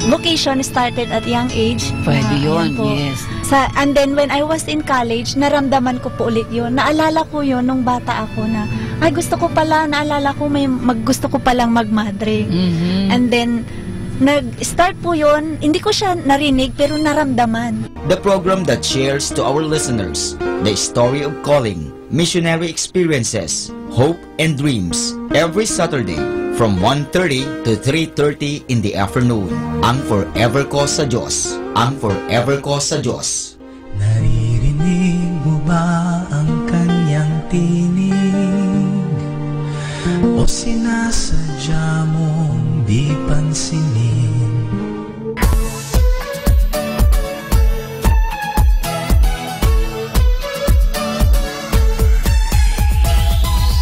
Vocation started at young age. Pwede yun, po. yes. And then when I was in college, naramdaman ko po ulit yun. Naalala ko yun nung bata ako na, ay gusto ko pala, naalala ko gusto ko palang magmadre. And then, nag-start po yun, hindi ko siya narinig pero naramdaman. The program that shares to our listeners the story of calling, missionary experiences, hope and dreams every Saturday from 1:30 to 3:30 in the afternoon. Ang Forever Ko sa Diyos. Ang Forever Ko sa Diyos. Naririnig mo ba ang kanyang tinig? O sinasadya mong di pansinin?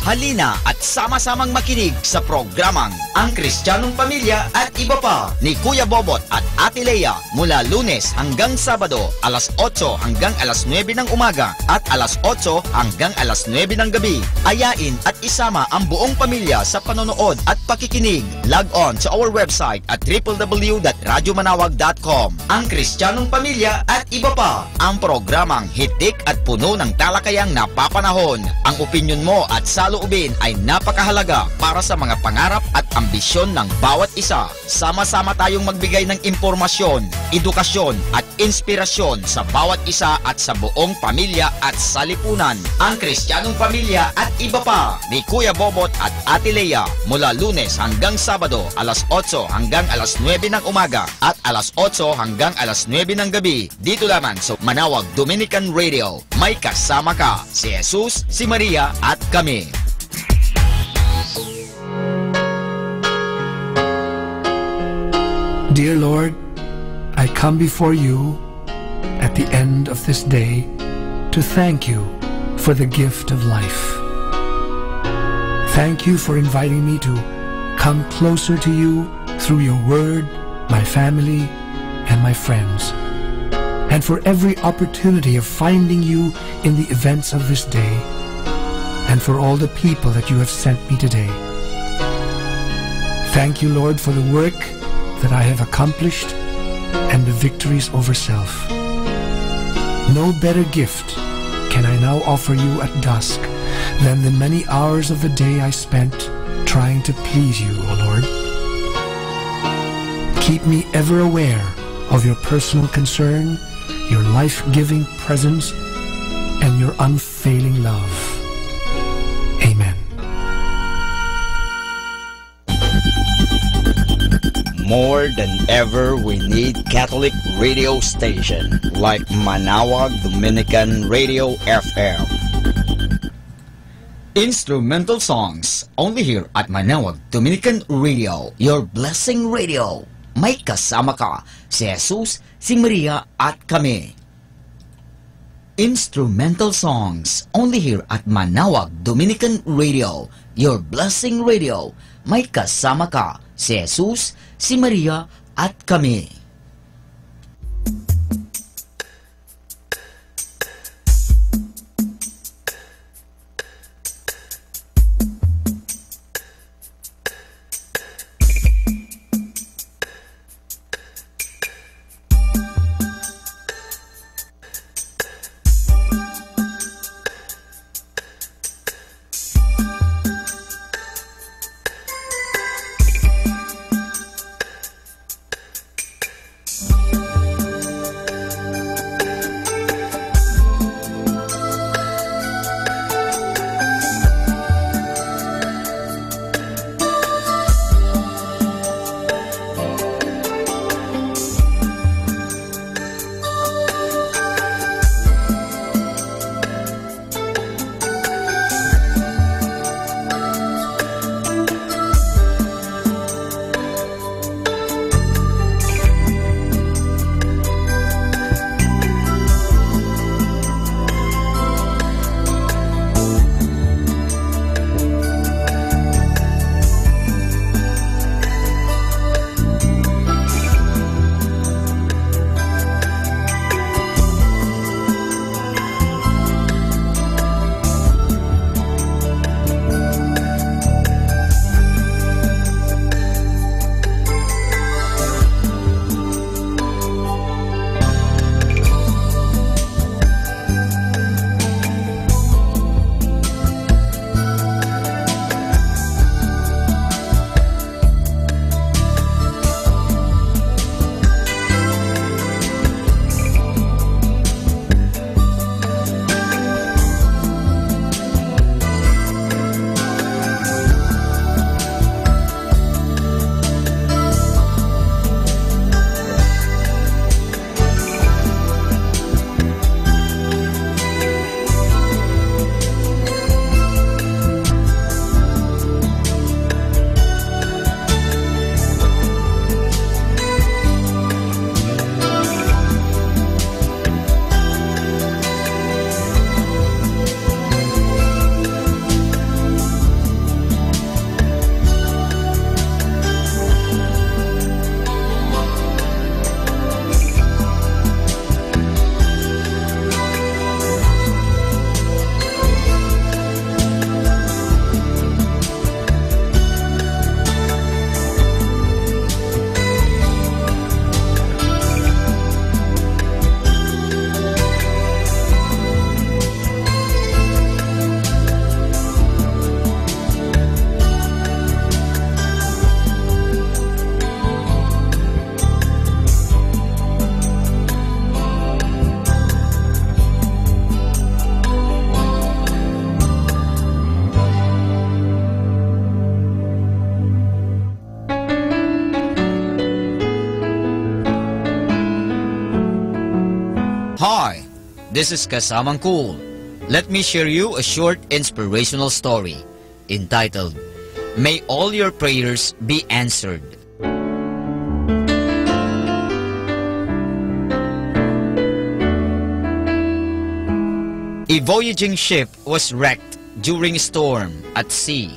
Halina at sama-samang makinig sa programang Ang Kristiyanong Pamilya at Iba Pa ni Kuya Bobot at Ate Lea mula Lunes hanggang Sabado alas 8 hanggang alas 9 ng umaga at alas 8 hanggang alas 9 ng gabi. Ayain at isama ang buong pamilya sa panonood at pakikinig. Log on to our website at www.radyomanawag.com. Ang Kristiyanong Pamilya at Iba Pa, ang programang hitik at puno ng talakayang napapanahon. Ang opinyon mo at saloobin ay napakahalaga para sa mga pangarap at ambisyon ng bawat isa. Sama-sama tayong magbigay ng impormasyon, edukasyon at inspirasyon sa bawat isa at sa buong pamilya at salipunan. Ang Kristiyanong Pamilya at Iba Pa ni Kuya Bobot at Ate Lea mula Lunes hanggang Sabado alas 8 hanggang alas 9 ng umaga at alas 8 hanggang alas 9 ng gabi dito lamang sa Manawag Dominican Radio. May kasama ka si Jesus, si Maria at kami. Dear Lord, I come before you at the end of this day to thank you for the gift of life. Thank you for inviting me to come closer to you through your word, my family, and my friends, and for every opportunity of finding you in the events of this day, and for all the people that you have sent me today. Thank you, Lord, for the work that I have accomplished and the victories over self. No better gift can I now offer you at dusk than the many hours of the day I spent trying to please you, O Lord. Keep me ever aware of your personal concern, your life-giving presence, and your unfailing love. Amen. More than ever, we need Catholic radio station like Manawag Dominican Radio FM. Instrumental songs only here at Manawag Dominican Radio, your blessing radio. May kasama ka, si Jesus, si Maria at kami. Instrumental songs only here at Manawag Dominican Radio, your blessing radio. May kasama ka, si Jesus, si Maria at kami. Hi, this is Kasamang Cool. Let me share you a short inspirational story entitled, May All Your Prayers Be Answered. A voyaging ship was wrecked during a storm at sea,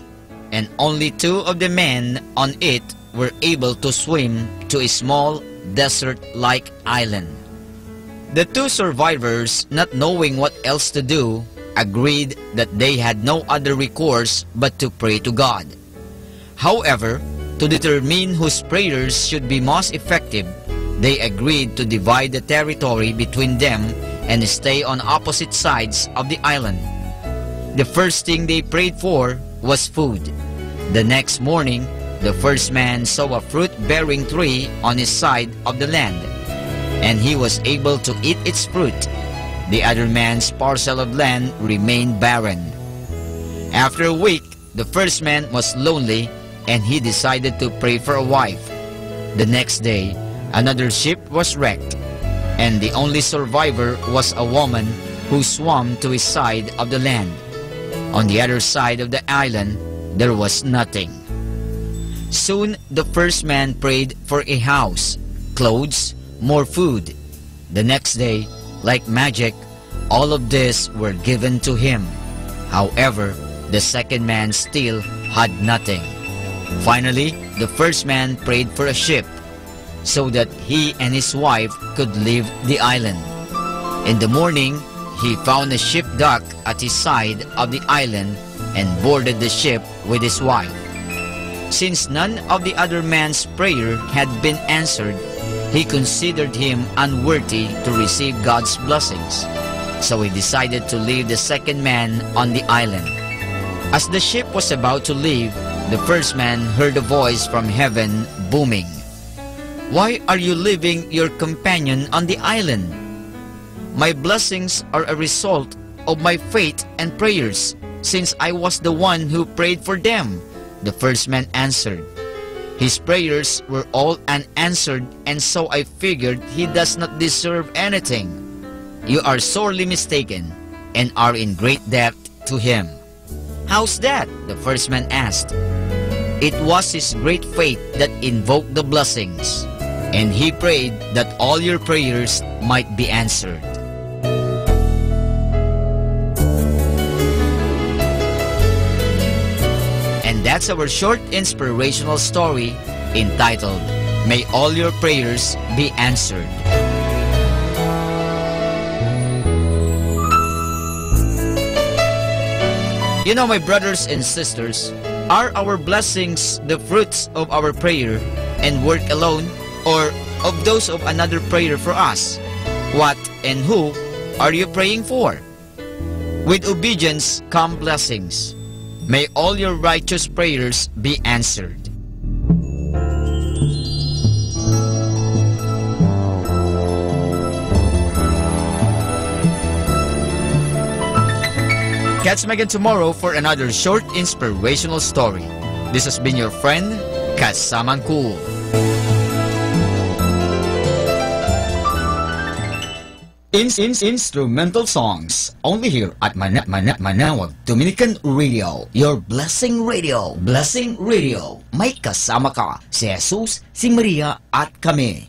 and only 2 of the men on it were able to swim to a small desert-like island. The two survivors, not knowing what else to do, agreed that they had no other recourse but to pray to God. However, to determine whose prayers should be most effective, they agreed to divide the territory between them and stay on opposite sides of the island. The first thing they prayed for was food. The next morning, the first man saw a fruit-bearing tree on his side of the land, and he was able to eat its fruit. The other man's parcel of land remained barren. After a week, the first man was lonely, and he decided to pray for a wife. The next day, another ship was wrecked, and the only survivor was a woman who swam to his side of the land. On the other side of the island, there was nothing. Soon, the first man prayed for a house, clothes, more food. The next day, like magic, all of this were given to him. However, the second man still had nothing. Finally, the first man prayed for a ship, so that he and his wife could leave the island. In the morning, he found a ship docked at his side of the island and boarded the ship with his wife. Since none of the other man's prayer had been answered, he considered him unworthy to receive God's blessings. So he decided to leave the second man on the island. As the ship was about to leave, the first man heard a voice from heaven booming, "Why are you leaving your companion on the island? My blessings are a result of my faith and prayers, since I was the one who prayed for them." The first man answered, "His prayers were all unanswered, and so I figured he does not deserve anything. You are sorely mistaken and are in great debt to him." "How's that?" the first man asked. "It was his great faith that invoked the blessings, and he prayed that all your prayers might be answered." And that's our short inspirational story entitled, "May All Your Prayers Be Answered." You know, my brothers and sisters, are our blessings the fruits of our prayer and work alone, or of those of another prayer for us? What and who are you praying for? With obedience come blessings. May all your righteous prayers be answered. Catch me again tomorrow for another short inspirational story. This has been your friend, Kasamang Cool. Instrumental songs only here at Manawag Dominican Radio, your blessing radio. Blessing Radio. May kasama ka, si Jesus, si Maria at kami.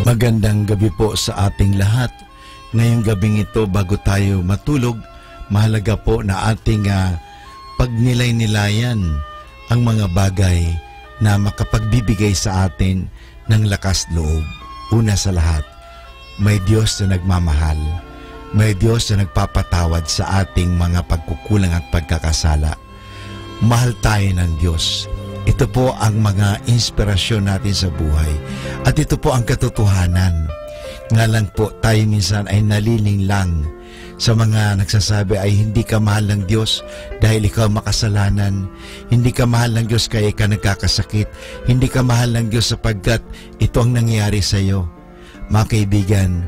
Magandang gabi po sa ating lahat. Ngayong gabing ito, bago tayo matulog, mahalaga po na ating pagnilay-nilayan ang mga bagay na makapagbibigay sa atin ng lakas loob. Una sa lahat, may Diyos na nagmamahal. May Diyos na nagpapatawad sa ating mga pagkukulang at pagkakasala. Mahal tayo ng Diyos. Ito po ang mga inspirasyon natin sa buhay. At ito po ang katotohanan. Nga lang po tayo minsan ay naliling lang sa mga nagsasabi ay hindi ka mahal ng Diyos dahil ikaw makasalanan. Hindi ka mahal ng Diyos kaya ikaw nagkakasakit. Hindi ka mahal ng Diyos sapagkat ito ang nangyayari sa iyo. Mga kaibigan,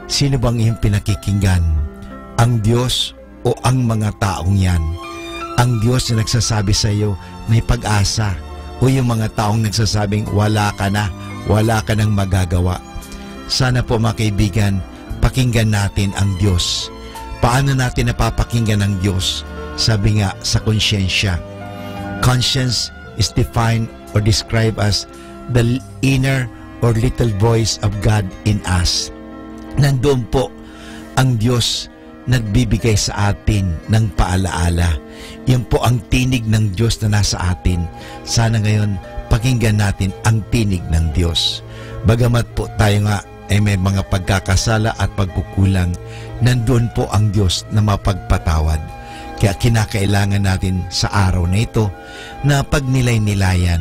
sino bang iyong pinakikinggan? Ang Diyos o ang mga taong yan? Ang Diyos na nagsasabi sa iyo, may pag-asa, o yung mga taong nagsasabing wala ka na, wala ka nang magagawa. Sana po mga kaibigan, pakinggan natin ang Diyos. Paano natin napapakinggan ang Diyos? Sabi nga sa konsyensya. Conscience is defined or described as the inner or little voice of God in us. Nandoon po ang Diyos nagbibigay sa atin ng paalaala. Yan po ang tinig ng Diyos na nasa atin. Sana ngayon pakinggan natin ang tinig ng Diyos. Bagamat po tayo nga ay may mga pagkakasala at pagkukulang, nandoon po ang Diyos na mapagpatawad. Kaya kinakailangan natin sa araw na ito na pagnilay-nilayan.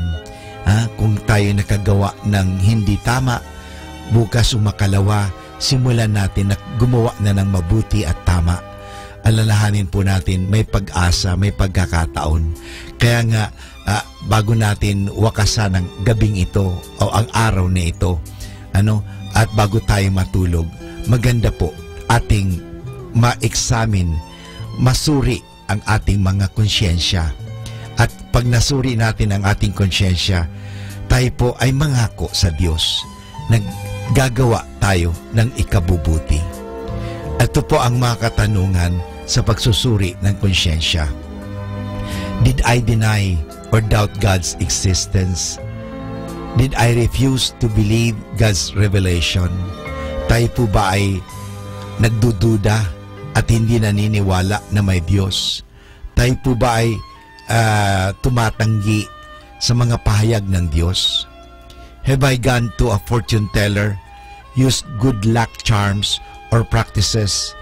Kung tayo nakagawa ng hindi tama, bukas o makalawa, simulan natin na gumawa na ng mabuti at tama. Alalahanin po natin may pag-asa, may pagkakataon. Kaya nga, bago natin wakasan ang gabing ito o ang araw na ito, at bago tayo matulog, maganda po ating ma-examine, masuri ang ating mga konsyensya. At pag nasuri natin ang ating konsyensya, tayo po ay mangako sa Diyos. Naggagawa tayo ng ikabubuti. Ito po ang mga katanungan sa pagsusuri ng konsyensya. Did I deny or doubt God's existence? Did I refuse to believe God's revelation? Tayo po ba ay nagdududa at hindi naniniwala na may Diyos? Tayo po ba ay tumatanggi sa mga pahayag ng Diyos? Have I gone to a fortune teller, used good luck charms or practices,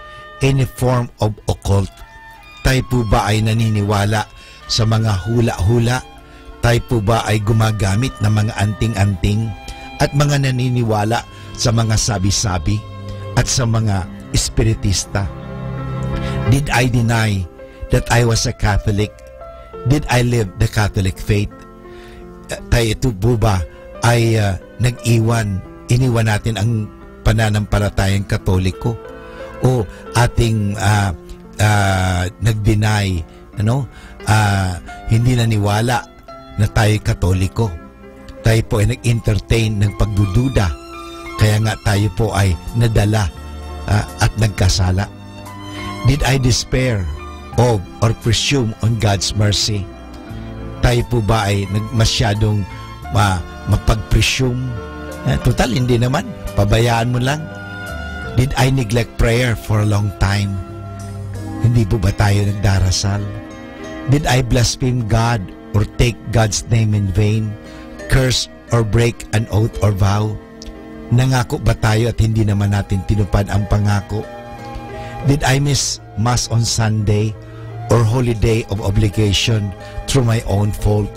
any form of occult? Tayo po ba ay naniniwala sa mga hula-hula? Tayo po ba ay gumagamit ng mga anting-anting at mga naniniwala sa mga sabi-sabi at sa mga espiritista? Did I deny that I was a Catholic? Did I live the Catholic faith? Tayo ito po ba ay iniwan natin ang pananampalatayang Katoliko? O ating nag-deny, hindi naniwala na tayo Katoliko? Tayo po ay nag-entertain ng pagdududa, kaya nga tayo po ay nadala at nagkasala. Did I despair of or presume on God's mercy? Tayo po ba ay masyadong mapag-presume? Total, hindi naman. Pabayaan mo lang. Did I neglect prayer for a long time? Hindi po ba tayo nagdarasal? Did I blaspheme God or take God's name in vain? Curse or break an oath or vow? Nangako ba tayo at hindi naman natin tinupad ang pangako? Did I miss Mass on Sunday or holiday of obligation through my own fault?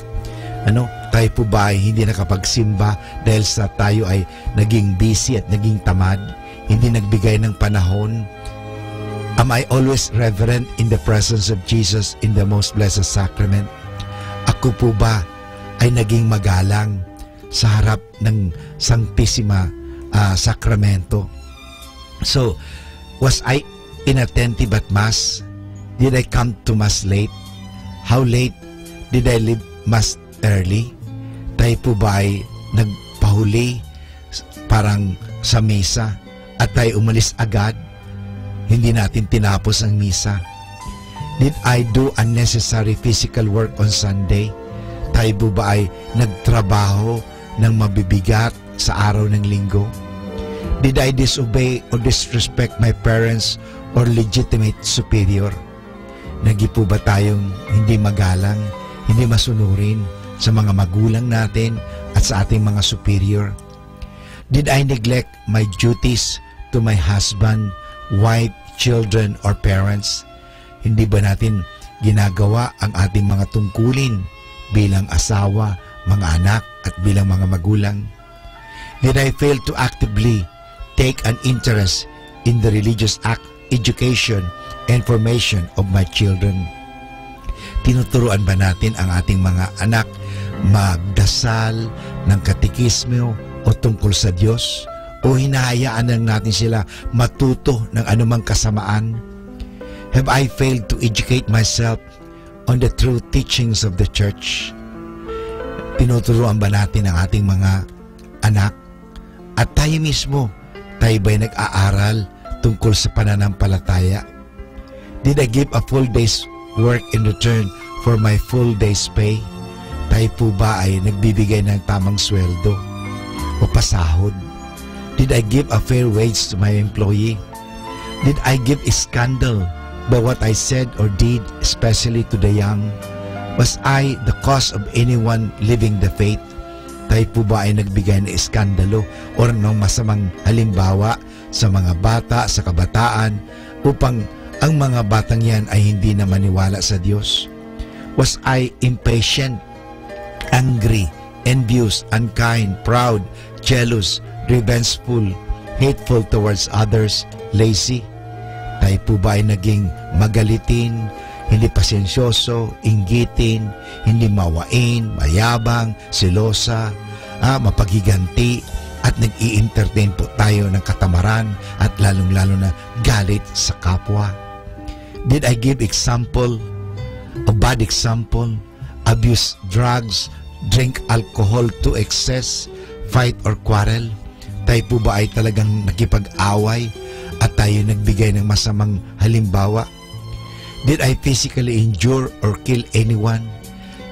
Tayo po ba ay hindi nakapagsimba dahil sa tayo ay naging busy at naging tamad? Hindi nagbigay ng panahon? Am I always reverent in the presence of Jesus in the most blessed sacrament? Ako po ba ay naging magalang sa harap ng Sanctissima Sacramento? So, was I inattentive at Mass? Did I come to Mass late? How late did I leave Mass early? Tayo po ba ay nagpahuli parang sa misa at tayo umalis agad? Hindi natin tinapos ang misa. Did I do unnecessary physical work on Sunday? Tayo po ba ay nagtrabaho ng mabibigat sa araw ng linggo? Did I disobey or disrespect my parents or legitimate superior? Nagi po ba tayong hindi magalang, hindi masunurin sa mga magulang natin at sa ating mga superior? Did I neglect my duties to my husband, wife, children, or parents? Hindi ba natin ginagawa ang ating mga tungkulin bilang asawa, mga anak, at bilang mga magulang? Did I fail to actively take an interest in the religious education and formation of my children? Tinuturuan ba natin ang ating mga anak magdasal ng katekismo o tungkol sa Diyos? O hinahayaan lang natin sila matuto ng anumang kasamaan? Have I failed to educate myself on the true teachings of the church? Tinuturuan ba natin ang ating mga anak? At tayo mismo, tayo ba'y nag-aaral tungkol sa pananampalataya? Did I give a full day's work in return for my full day's pay? Tayo po ba ay nagbibigay ng tamang sweldo o pasahod? Did I give a fair wage to my employee? Did I give a scandal by what I said or did, especially to the young? Was I the cause of anyone leaving the faith? Tayo po ba ay nagbigay ng iskandalo o ng masamang halimbawa sa mga bata, sa kabataan, upang ang mga batang yan ay hindi na maniwala sa Diyos? Was I impatient, angry, envious, unkind, proud, jealous, revengeful, hateful towards others, lazy? Tayo po ba ay naging magalitin, hindi pasensyoso, inggitin, hindi mawain, mayabang, selosa, mapagiganti, at nag-i-entertain po tayo ng katamaran at lalong-lalo na galit sa kapwa? Did I give example, a bad example, abuse drugs, drink alcohol to excess, fight or quarrel? Tayo po ba ay talagang nakipag-away at tayo nagbigay ng masamang halimbawa? Did I physically injure or kill anyone?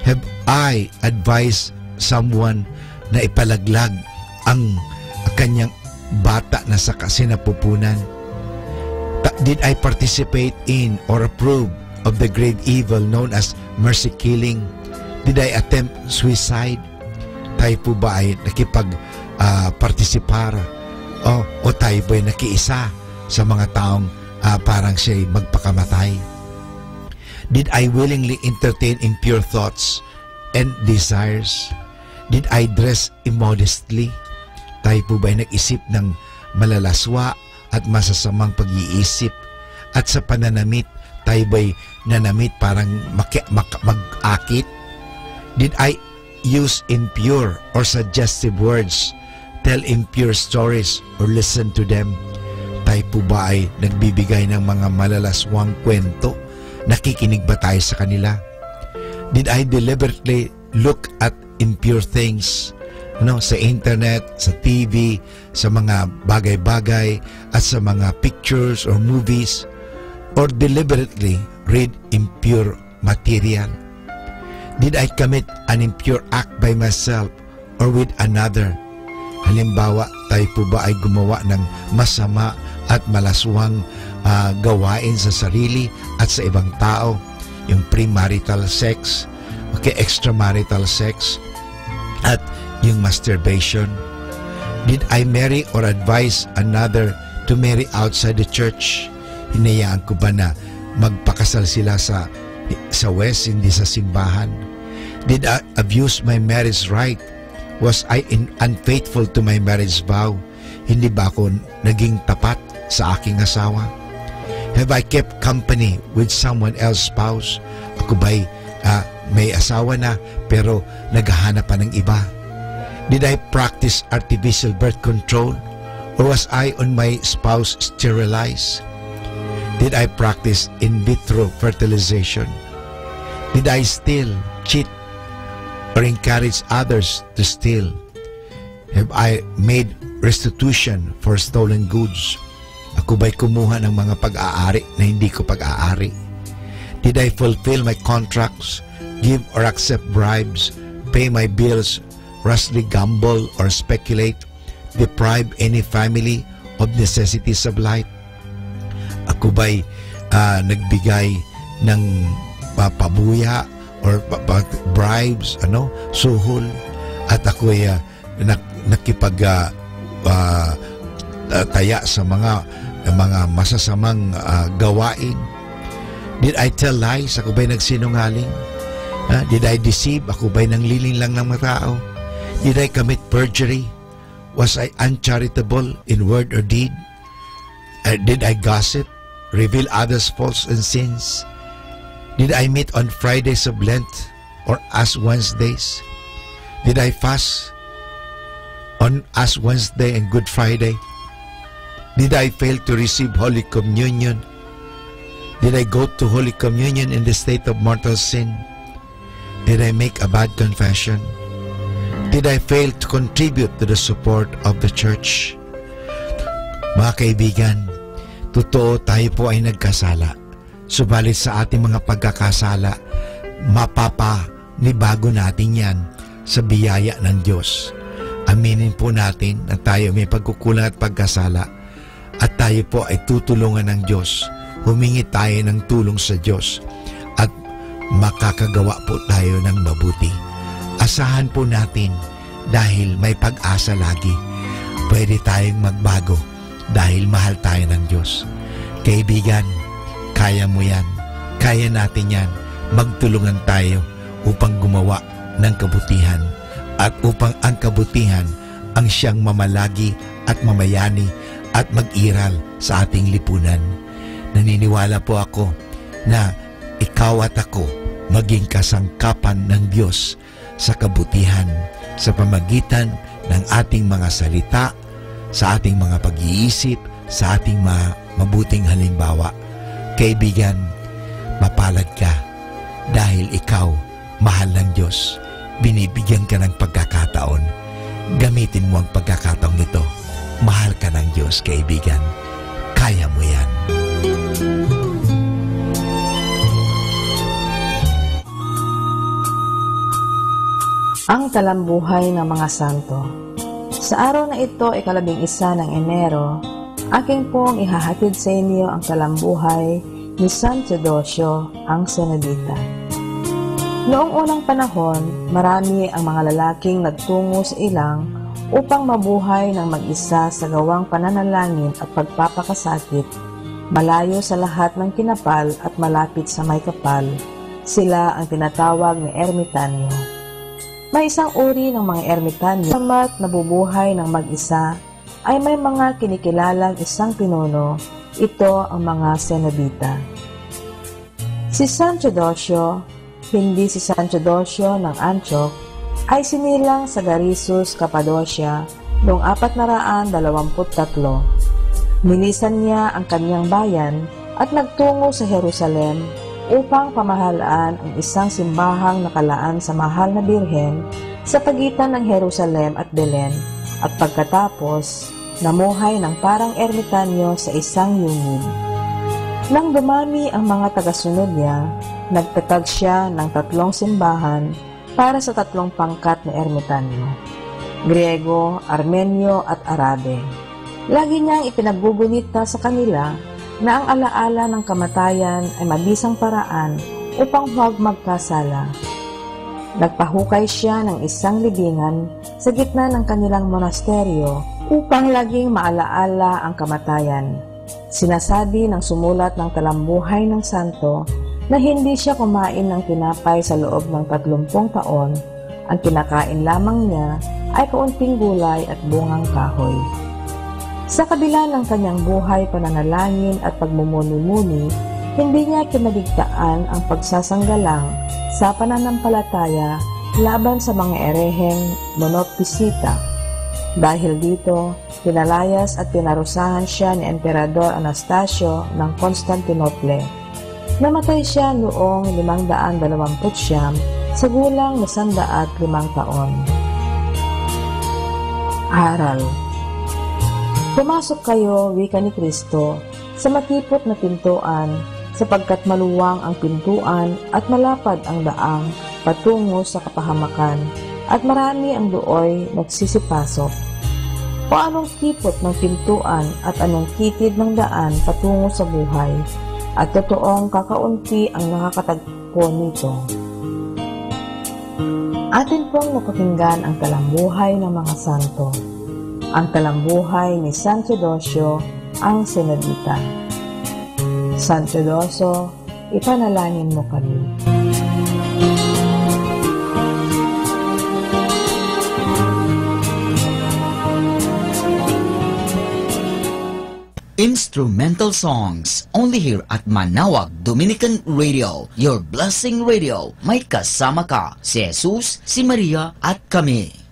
Have I advised someone na ipalaglag ang kanyang bata na sa kasinapupunan? Did I participate in or approve of the great evil known as mercy killing? Did I attempt suicide? Tayo po ba ay nakipag-participar o tayo ba ay nakiisa sa mga taong parang siya'y magpakamatay? Did I willingly entertain impure thoughts and desires? Did I dress immodestly? Tayo po ba ay nag-isip ng malalaswa at masasamang pag-iisip? At sa pananamit, tayo ba ay nanamit parang mag-akit? Did I use impure or suggestive words, tell impure stories, or listen to them? Tayo po ba ay nagbibigay ng mga malalaswang kwento? Nakikinig ba tayo sa kanila? Did I deliberately look at impure things sa internet, sa TV, sa mga bagay-bagay, at sa mga pictures or movies? Or deliberately read impure material? Did I commit an impure act by myself or with another? Halimbawa, tayo po ba ay gumawa ng masama at malaswang gawain sa sarili at sa ibang tao? Yung premarital sex, extramarital sex, at yung masturbation. Did I marry or advise another to marry outside the church? Hinayaan ko ba na magpakasal sila sa West, hindi sa simbahan? Did I abuse my marriage right? Was I unfaithful to my marriage vow? Hindi ba ako naging tapat sa aking asawa? Have I kept company with someone else's spouse? Ako ba'y may asawa na pero naghahanap pa ng iba? Did I practice artificial birth control? Or was I on my spouse sterilized? Did I practice in vitro fertilization? Did I steal, cheat, or encourage others to steal? Have I made restitution for stolen goods? Ako ba'y kumuha ng mga pag-aari na hindi ko pag-aari? Did I fulfill my contracts, give or accept bribes, pay my bills, rashly gamble or speculate, deprive any family of necessities of life? Ako ba'y nagbigay ng pabuya or bribes, suhol, at ako'y taya sa mga masasamang gawain? Did I tell lies? Ako ba'y nagsinungaling? Did I deceive? Ako ba'y nangliling lang ng mga tao? Did I commit perjury? Was I uncharitable in word or deed? Did I gossip? Reveal others' faults and sins? Did I meet on Fridays of Lent or Ash Wednesdays? Did I fast on Ash Wednesday and Good Friday? Did I fail to receive Holy Communion? Did I go to Holy Communion in the state of mortal sin? Did I make a bad confession? Did I fail to contribute to the support of the church? Mga kaibigan, totoo tayo po ay nagkasala. Subalit sa ating mga pagkakasala, mapapanibago natin yan sa biyaya ng Diyos. Aminin po natin na tayo may pagkukulang at pagkasala, at tayo po ay tutulungan ng Diyos. Humingi tayo ng tulong sa Diyos at makakagawa po tayo ng mabuti. Asahan po natin dahil may pag-asa lagi. Pwede tayong magbago dahil mahal tayo ng Diyos. Kaibigan, kaya mo yan. Kaya natin yan. Magtulungan tayo upang gumawa ng kabutihan at upang ang kabutihan ang siyang mamalagi at mamayani at mag-iral sa ating lipunan. Naniniwala po ako na ikaw at ako maging kasangkapan ng Diyos sa kabutihan sa pamagitan ng ating mga salita, sa ating mga pag-iisip, sa ating mga mabuting halimbawa. Kaibigan, mapalad ka dahil ikaw mahal ng Diyos. Binibigyan ka ng pagkakataon. Gamitin mo ang pagkakataong ito. Mahal ka ng Diyos, kaibigan. Kaya mo yan. Ang talambuhay ng mga santo. Sa araw na ito, ika-11 ng Enero, aking pong ihahatid sa inyo ang talambuhay ni San Teodosio ang Cenobita. Noong unang panahon, marami ang mga lalaking nagtungo sa ilang upang mabuhay ng mag-isa sa gawang pananalangin at pagpapakasakit, malayo sa lahat ng kinapal at malapit sa may kapal. Sila ang tinatawag na ermitanyo. May isang uri ng mga ermitanyo, samat nabubuhay ng mag-isa, ay may mga kinikilalang isang pinuno. Ito ang mga Cenobita. Si San Teodosio, hindi si San Teodosio ng Antioch, ay sinilang sa Garisus, Cappadocia noong 423. Nilisan niya ang kanyang bayan at nagtungo sa Jerusalem upang pamahalaan ang isang simbahang nakalaan sa mahal na birhen sa pagitan ng Jerusalem at Belen, at pagkatapos, namuhay ng parang ermitanyo sa isang yungib. Nang dumami ang mga tagasunod niya, nagtatag siya ng 3 simbahan para sa 3 pangkat na ermitanyo: Griego, Armenyo at Arabe. Lagi niyang ipinagbugunita sa kanila na ang alaala ng kamatayan ay mabisang paraan upang huwag magkasala. Nagpahukay siya ng isang libingan sa gitna ng kanilang monasteryo upang laging maalaala ang kamatayan. Sinasabi ng sumulat ng talambuhay ng santo na hindi siya kumain ng tinapay sa loob ng 30 taon. Ang kinakain lamang niya ay kaunting gulay at bungang kahoy. Sa kabila ng kanyang buhay, pananalangin at pagmumuni-muni, hindi niya kinaligtaan ang pagsasanggalang sa pananampalataya laban sa mga ereheng monopisita. Dahil dito, pinalayas at pinarusahan siya ni Emperador Anastasio ng Constantinople. Namatay siya noong 529 sa gulang na 105 taon. Aral. Pumasok kayo, wika ni Kristo, sa matipot na pintuan, sapagkat maluwang ang pintuan at malapad ang daang patungo sa kapahamakan, at marami ang dooy nagsisipasok. O anong kipot ng pintuan at anong kitid ng daan patungo sa buhay, at totoong kakaunti ang nakakatagpo nito. Atin pong napakinggan ang talambuhay ng mga santo. Ang talambuhay ni San Teodosio ang Sinodita. San Teodosio, ipanalangin mo kami. Instrumental songs only here at Manawag Dominican Radio, your blessing radio. May kasama ka, si Jesus, si Maria at kami.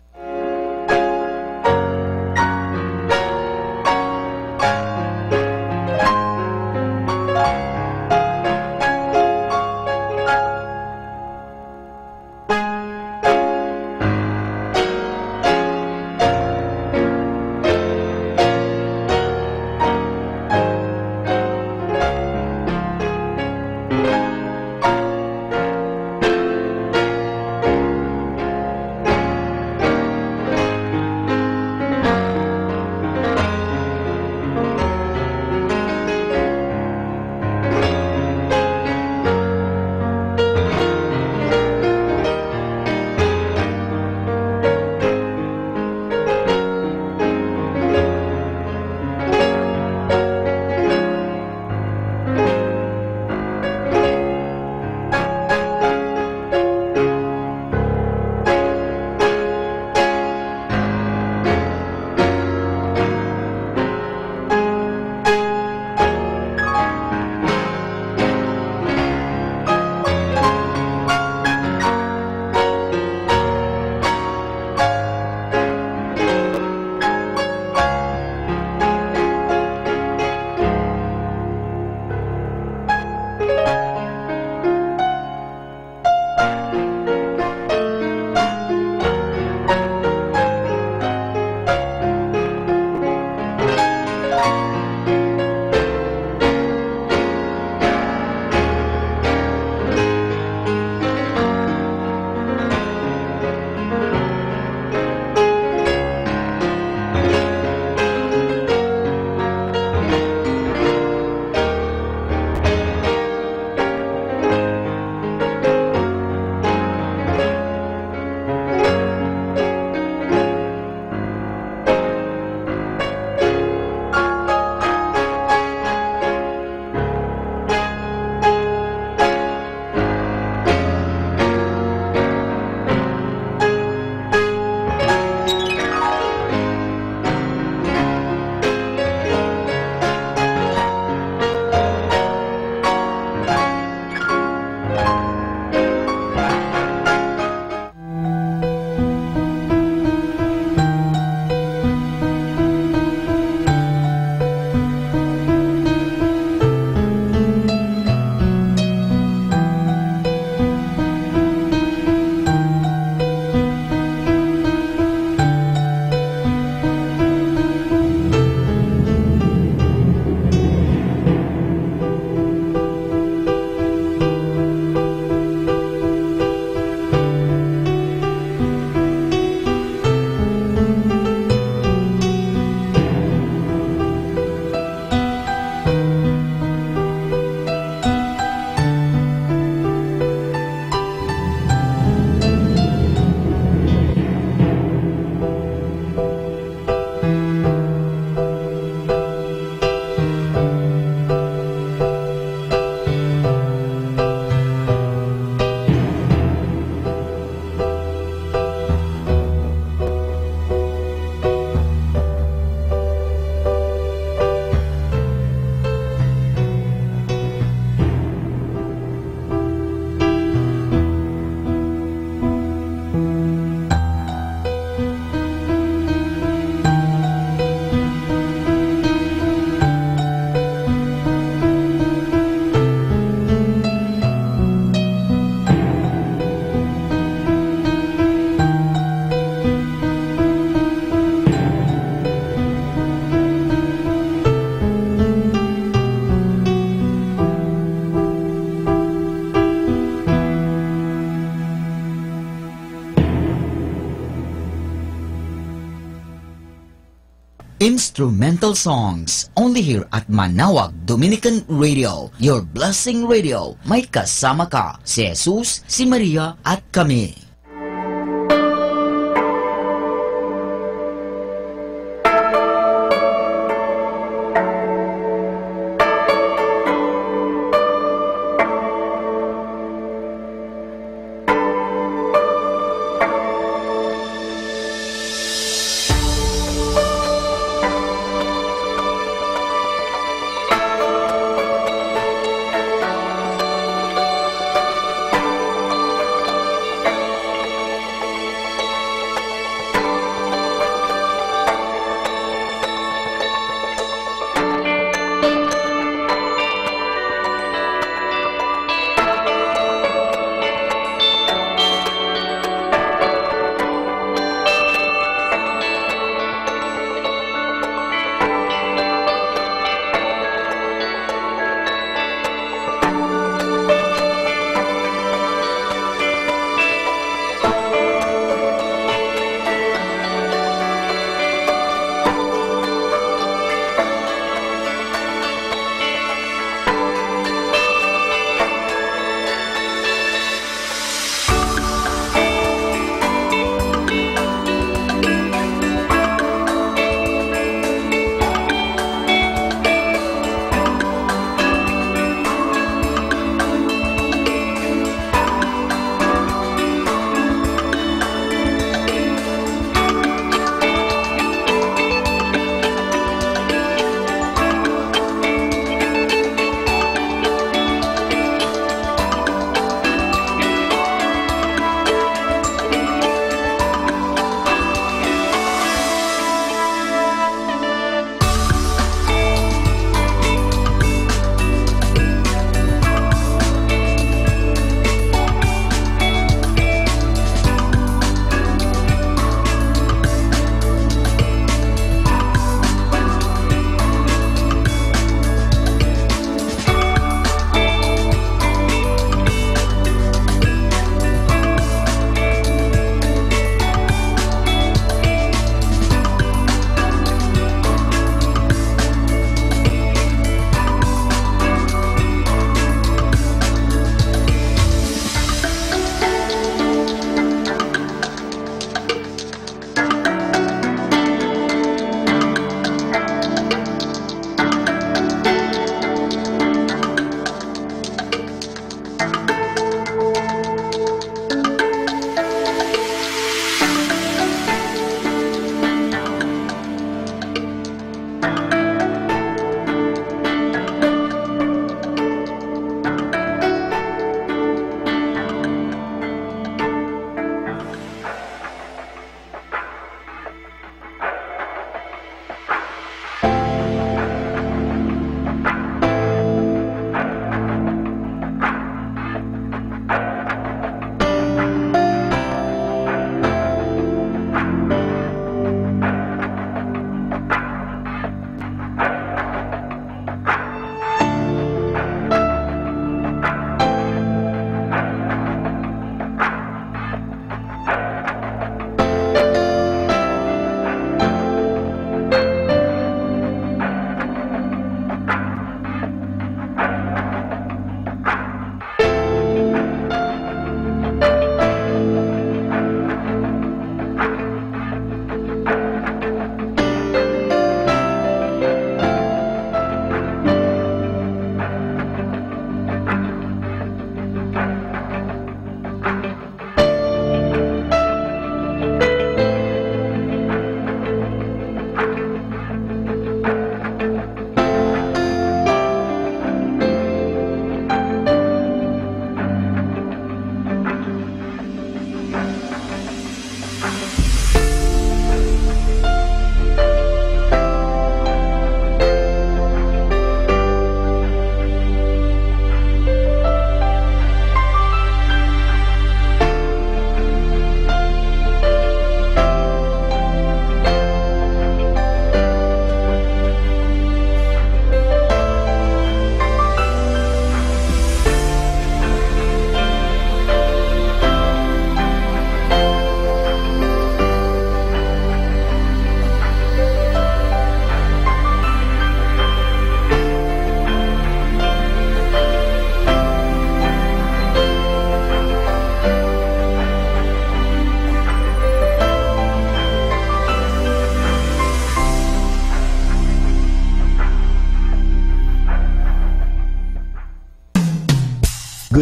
Instrumental songs only here at Manawag Dominican Radio, your blessing radio. May kasama ka, si Jesus, si Maria at kami.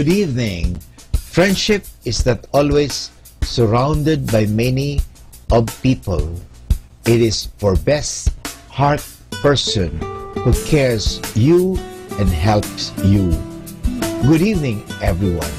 Good evening. Friendship is not always surrounded by many of people. It is for best heart person who cares you and helps you. Good evening, everyone.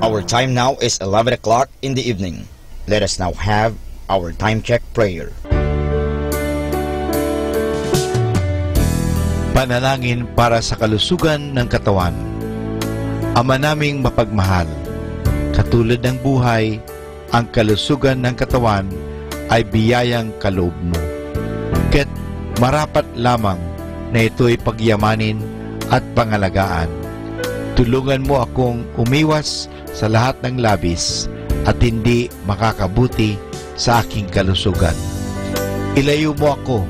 Our time now is 11 o'clock in the evening. Let us now have our time check prayer. Panalangin para sa kalusugan ng katawan. Ama naming mapagmahal, katulad ng buhay, ang kalusugan ng katawan ay biyayang kaloob mo. Kaya't marapat lamang na ito'y pagyamanin at pangalagaan. Tulungan mo akong umiwas sa lahat ng labis at hindi makakabuti sa aking kalusugan. Ilayo mo ako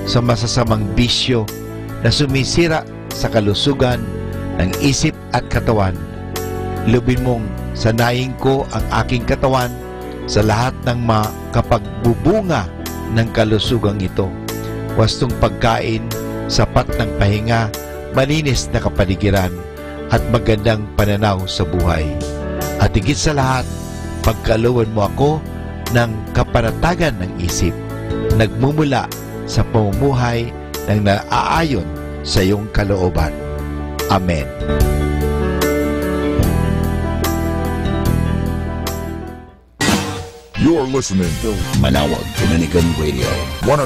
sa masasamang bisyo na sumisira sa kalusugan ng isip at katawan. Lubin mong sanayin ko ang aking katawan sa lahat ng makapagbubunga ng kalusugang ito. Wastong pagkain, sapat ng pahinga, malinis na kapaligiran, at magandang pananaw sa buhay. At higit sa lahat, pagkalooban mo ako ng kapanatagan ng isip, nagmumula sa pamumuhay ng naaayon sa iyong kalooban. Amen. You're listening to Manawag Dominican Radio. 100%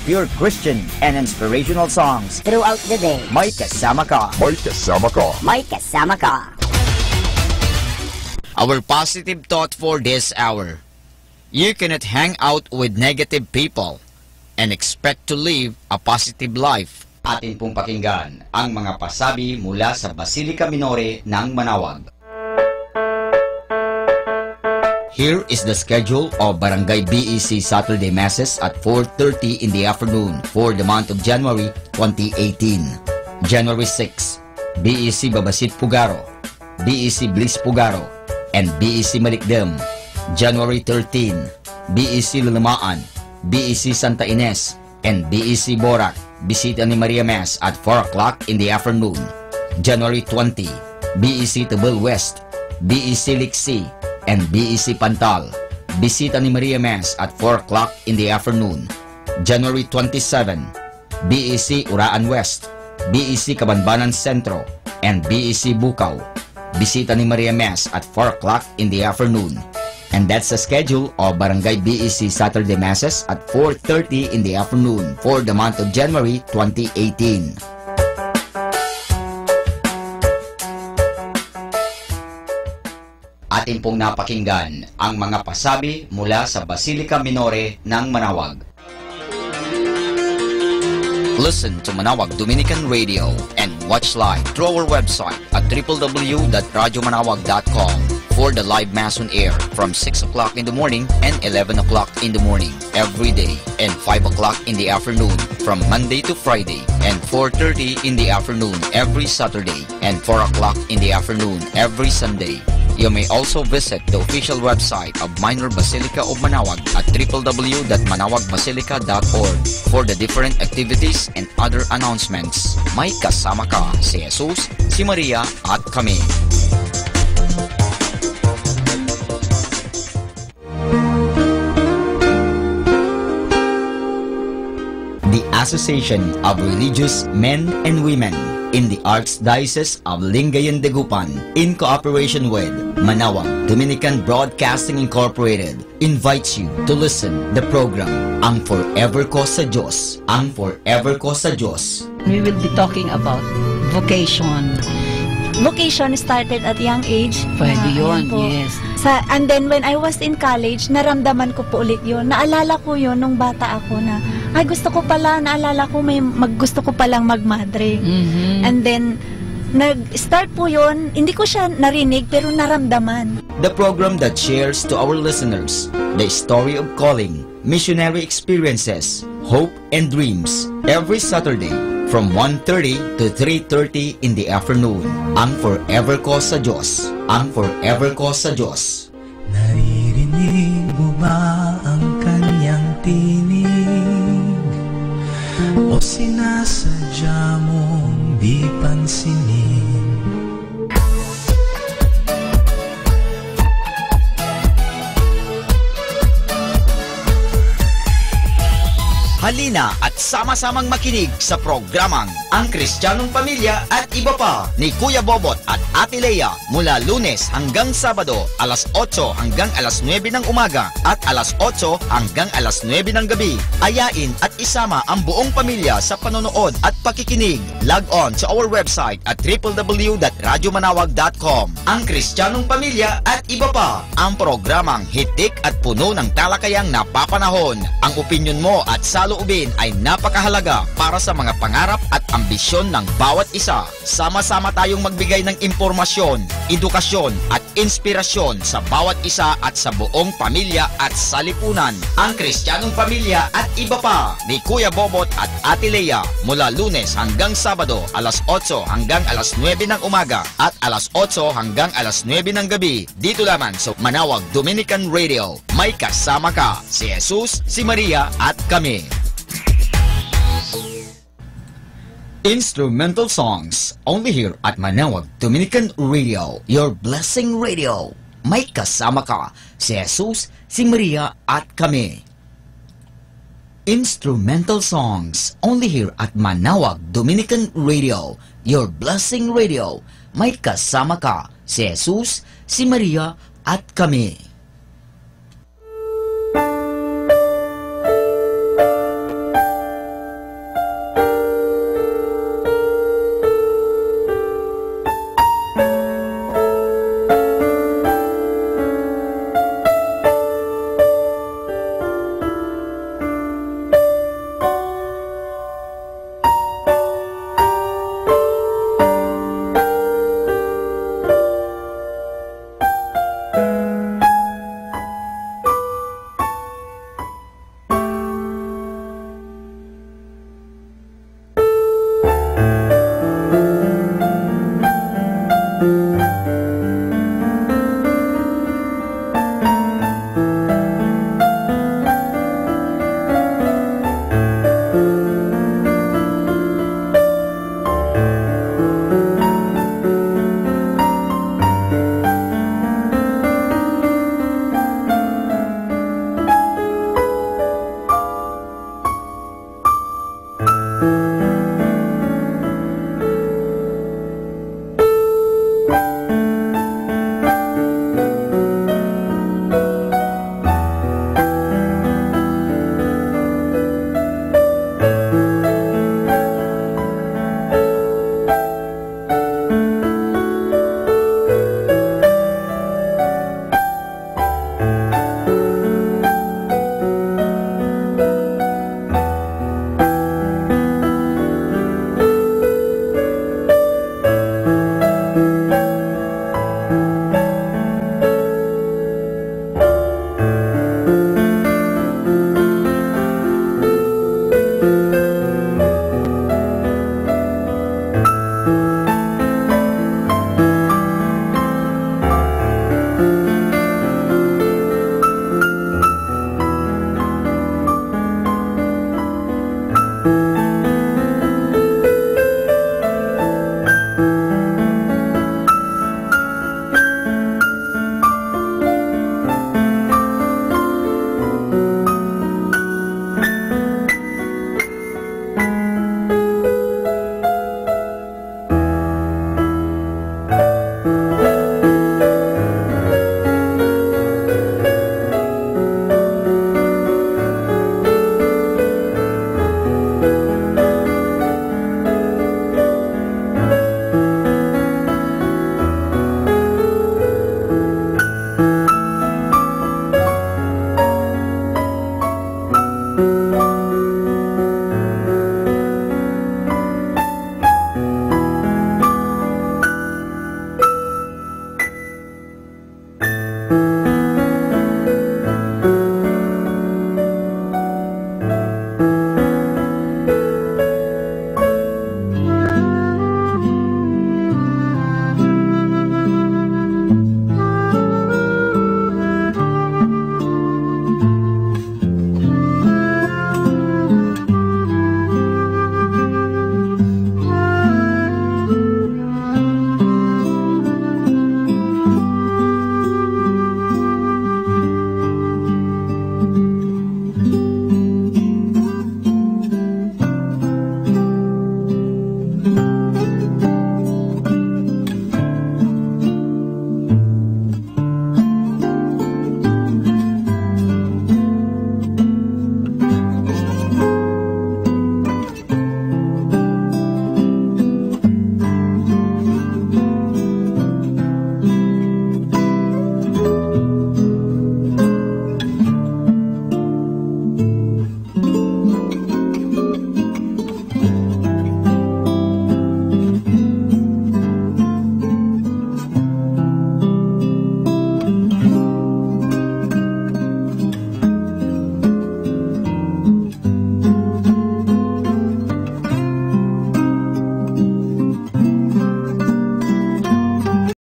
Pure Christian and inspirational songs throughout the day. May kasama ka. May kasama ka. May kasama ka. Our positive thought for this hour. You cannot hang out with negative people and expect to live a positive life. Atin pong pakinggan ang mga pasabi mula sa Basilica Minore ng Manawag. Here is the schedule of Barangay BEC Saturday Masses at 4:30 in the afternoon for the month of January 2018. January 6, BEC Babasit Pugaro, BEC Bliss Pugaro, and BEC Malikdem. January 13, BEC Lulamaan, BEC Santa Ines, and BEC Borac. Bisita ni Maria Mass at 4 o'clock in the afternoon. January 20, BEC Tabel West, BEC Liksi, and BEC Pantal. Bisita ni Maria Mass at 4 o'clock in the afternoon. January 27, BEC Uraan West, BEC Cabanbanan Centro, and BEC Bukaw. Bisita ni Maria Mes at 4 o'clock in the afternoon. And that's the schedule of Barangay BEC Saturday Masses at 4:30 in the afternoon for the month of January 2018. Atin pong napakinggan ang mga pasabi mula sa Basilica Minore ng Manawag. Listen to Manawag Dominican Radio and watch live through our website at www.radyomanawag.com for the live Mass on air from 6 o'clock in the morning and 11 o'clock in the morning every day, and 5 o'clock in the afternoon from Monday to Friday, and 4:30 in the afternoon every Saturday, and 4 o'clock in the afternoon every Sunday. You may also visit the official website of Minor Basilica of Manawag at www.manawagbasilica.org for the different activities and other announcements. May kasama ka si Jesus, si Maria at kami. The Association of Religious Men and Women in the Archdiocese of Lingayen de Gupan, in cooperation with Manawag Dominican Broadcasting Incorporated, invites you to listen the program Ang Forever Ko sa Diyos. Ang Forever Ko sa Diyos. We will be talking about vocation. Vocation started at young age. Pwede yun, Ayan po. yes. And then when I was in college, naramdaman ko po ulit yun. Naalala ko yun nung bata ako na, ay gusto ko pala, naalala ko gusto ko palang magmadre. And then, nag-start po yun, hindi ko siya narinig pero naramdaman. The program that shares to our listeners the story of calling, missionary experiences, hope and dreams every Saturday from 1:30 to 3:30 in the afternoon. Ang Forever Ko sa Diyos. Ang Forever Ko sa Diyos. Naririnig mo ba ang kanyang tinig? O sinasadya mong di pansinin? Halina at sama-samang makinig sa programang Ang Kristiyanong Pamilya at Iba Pa ni Kuya Bobot at Ate Lea mula Lunes hanggang Sabado, alas 8 hanggang alas 9 ng umaga at alas 8 hanggang alas 9 ng gabi. Ayain at isama ang buong pamilya sa panonood at pakikinig. Log on to our website at www.radyomanawag.com. Ang Kristiyanong Pamilya at Iba Pa, ang programang hitik at puno ng talakayang napapanahon. Ang opinyon mo at saloobin ay napakahalaga para sa mga pangarap at ambisyon ng bawat isa. Sama-sama tayong magbigay ng impormasyon, edukasyon at inspirasyon sa bawat isa at sa buong pamilya at salipunan. Ang Kristiyanong Pamilya at Iba Pa ni Kuya Bobot at Ate Lea mula Lunes hanggang Sabado, alas 8 hanggang alas 9 ng umaga at alas 8 hanggang alas 9 ng gabi. Dito lamang sa Manawag Dominican Radio. May kasama ka si Jesus, si Maria at kami. Instrumental songs only here at Manawag Dominican Radio, your blessing radio. May kasama ka si Jesus, si Maria at kami. Instrumental songs only here at Manawag Dominican Radio, your blessing radio. May kasama ka si Jesus, si Maria at kami.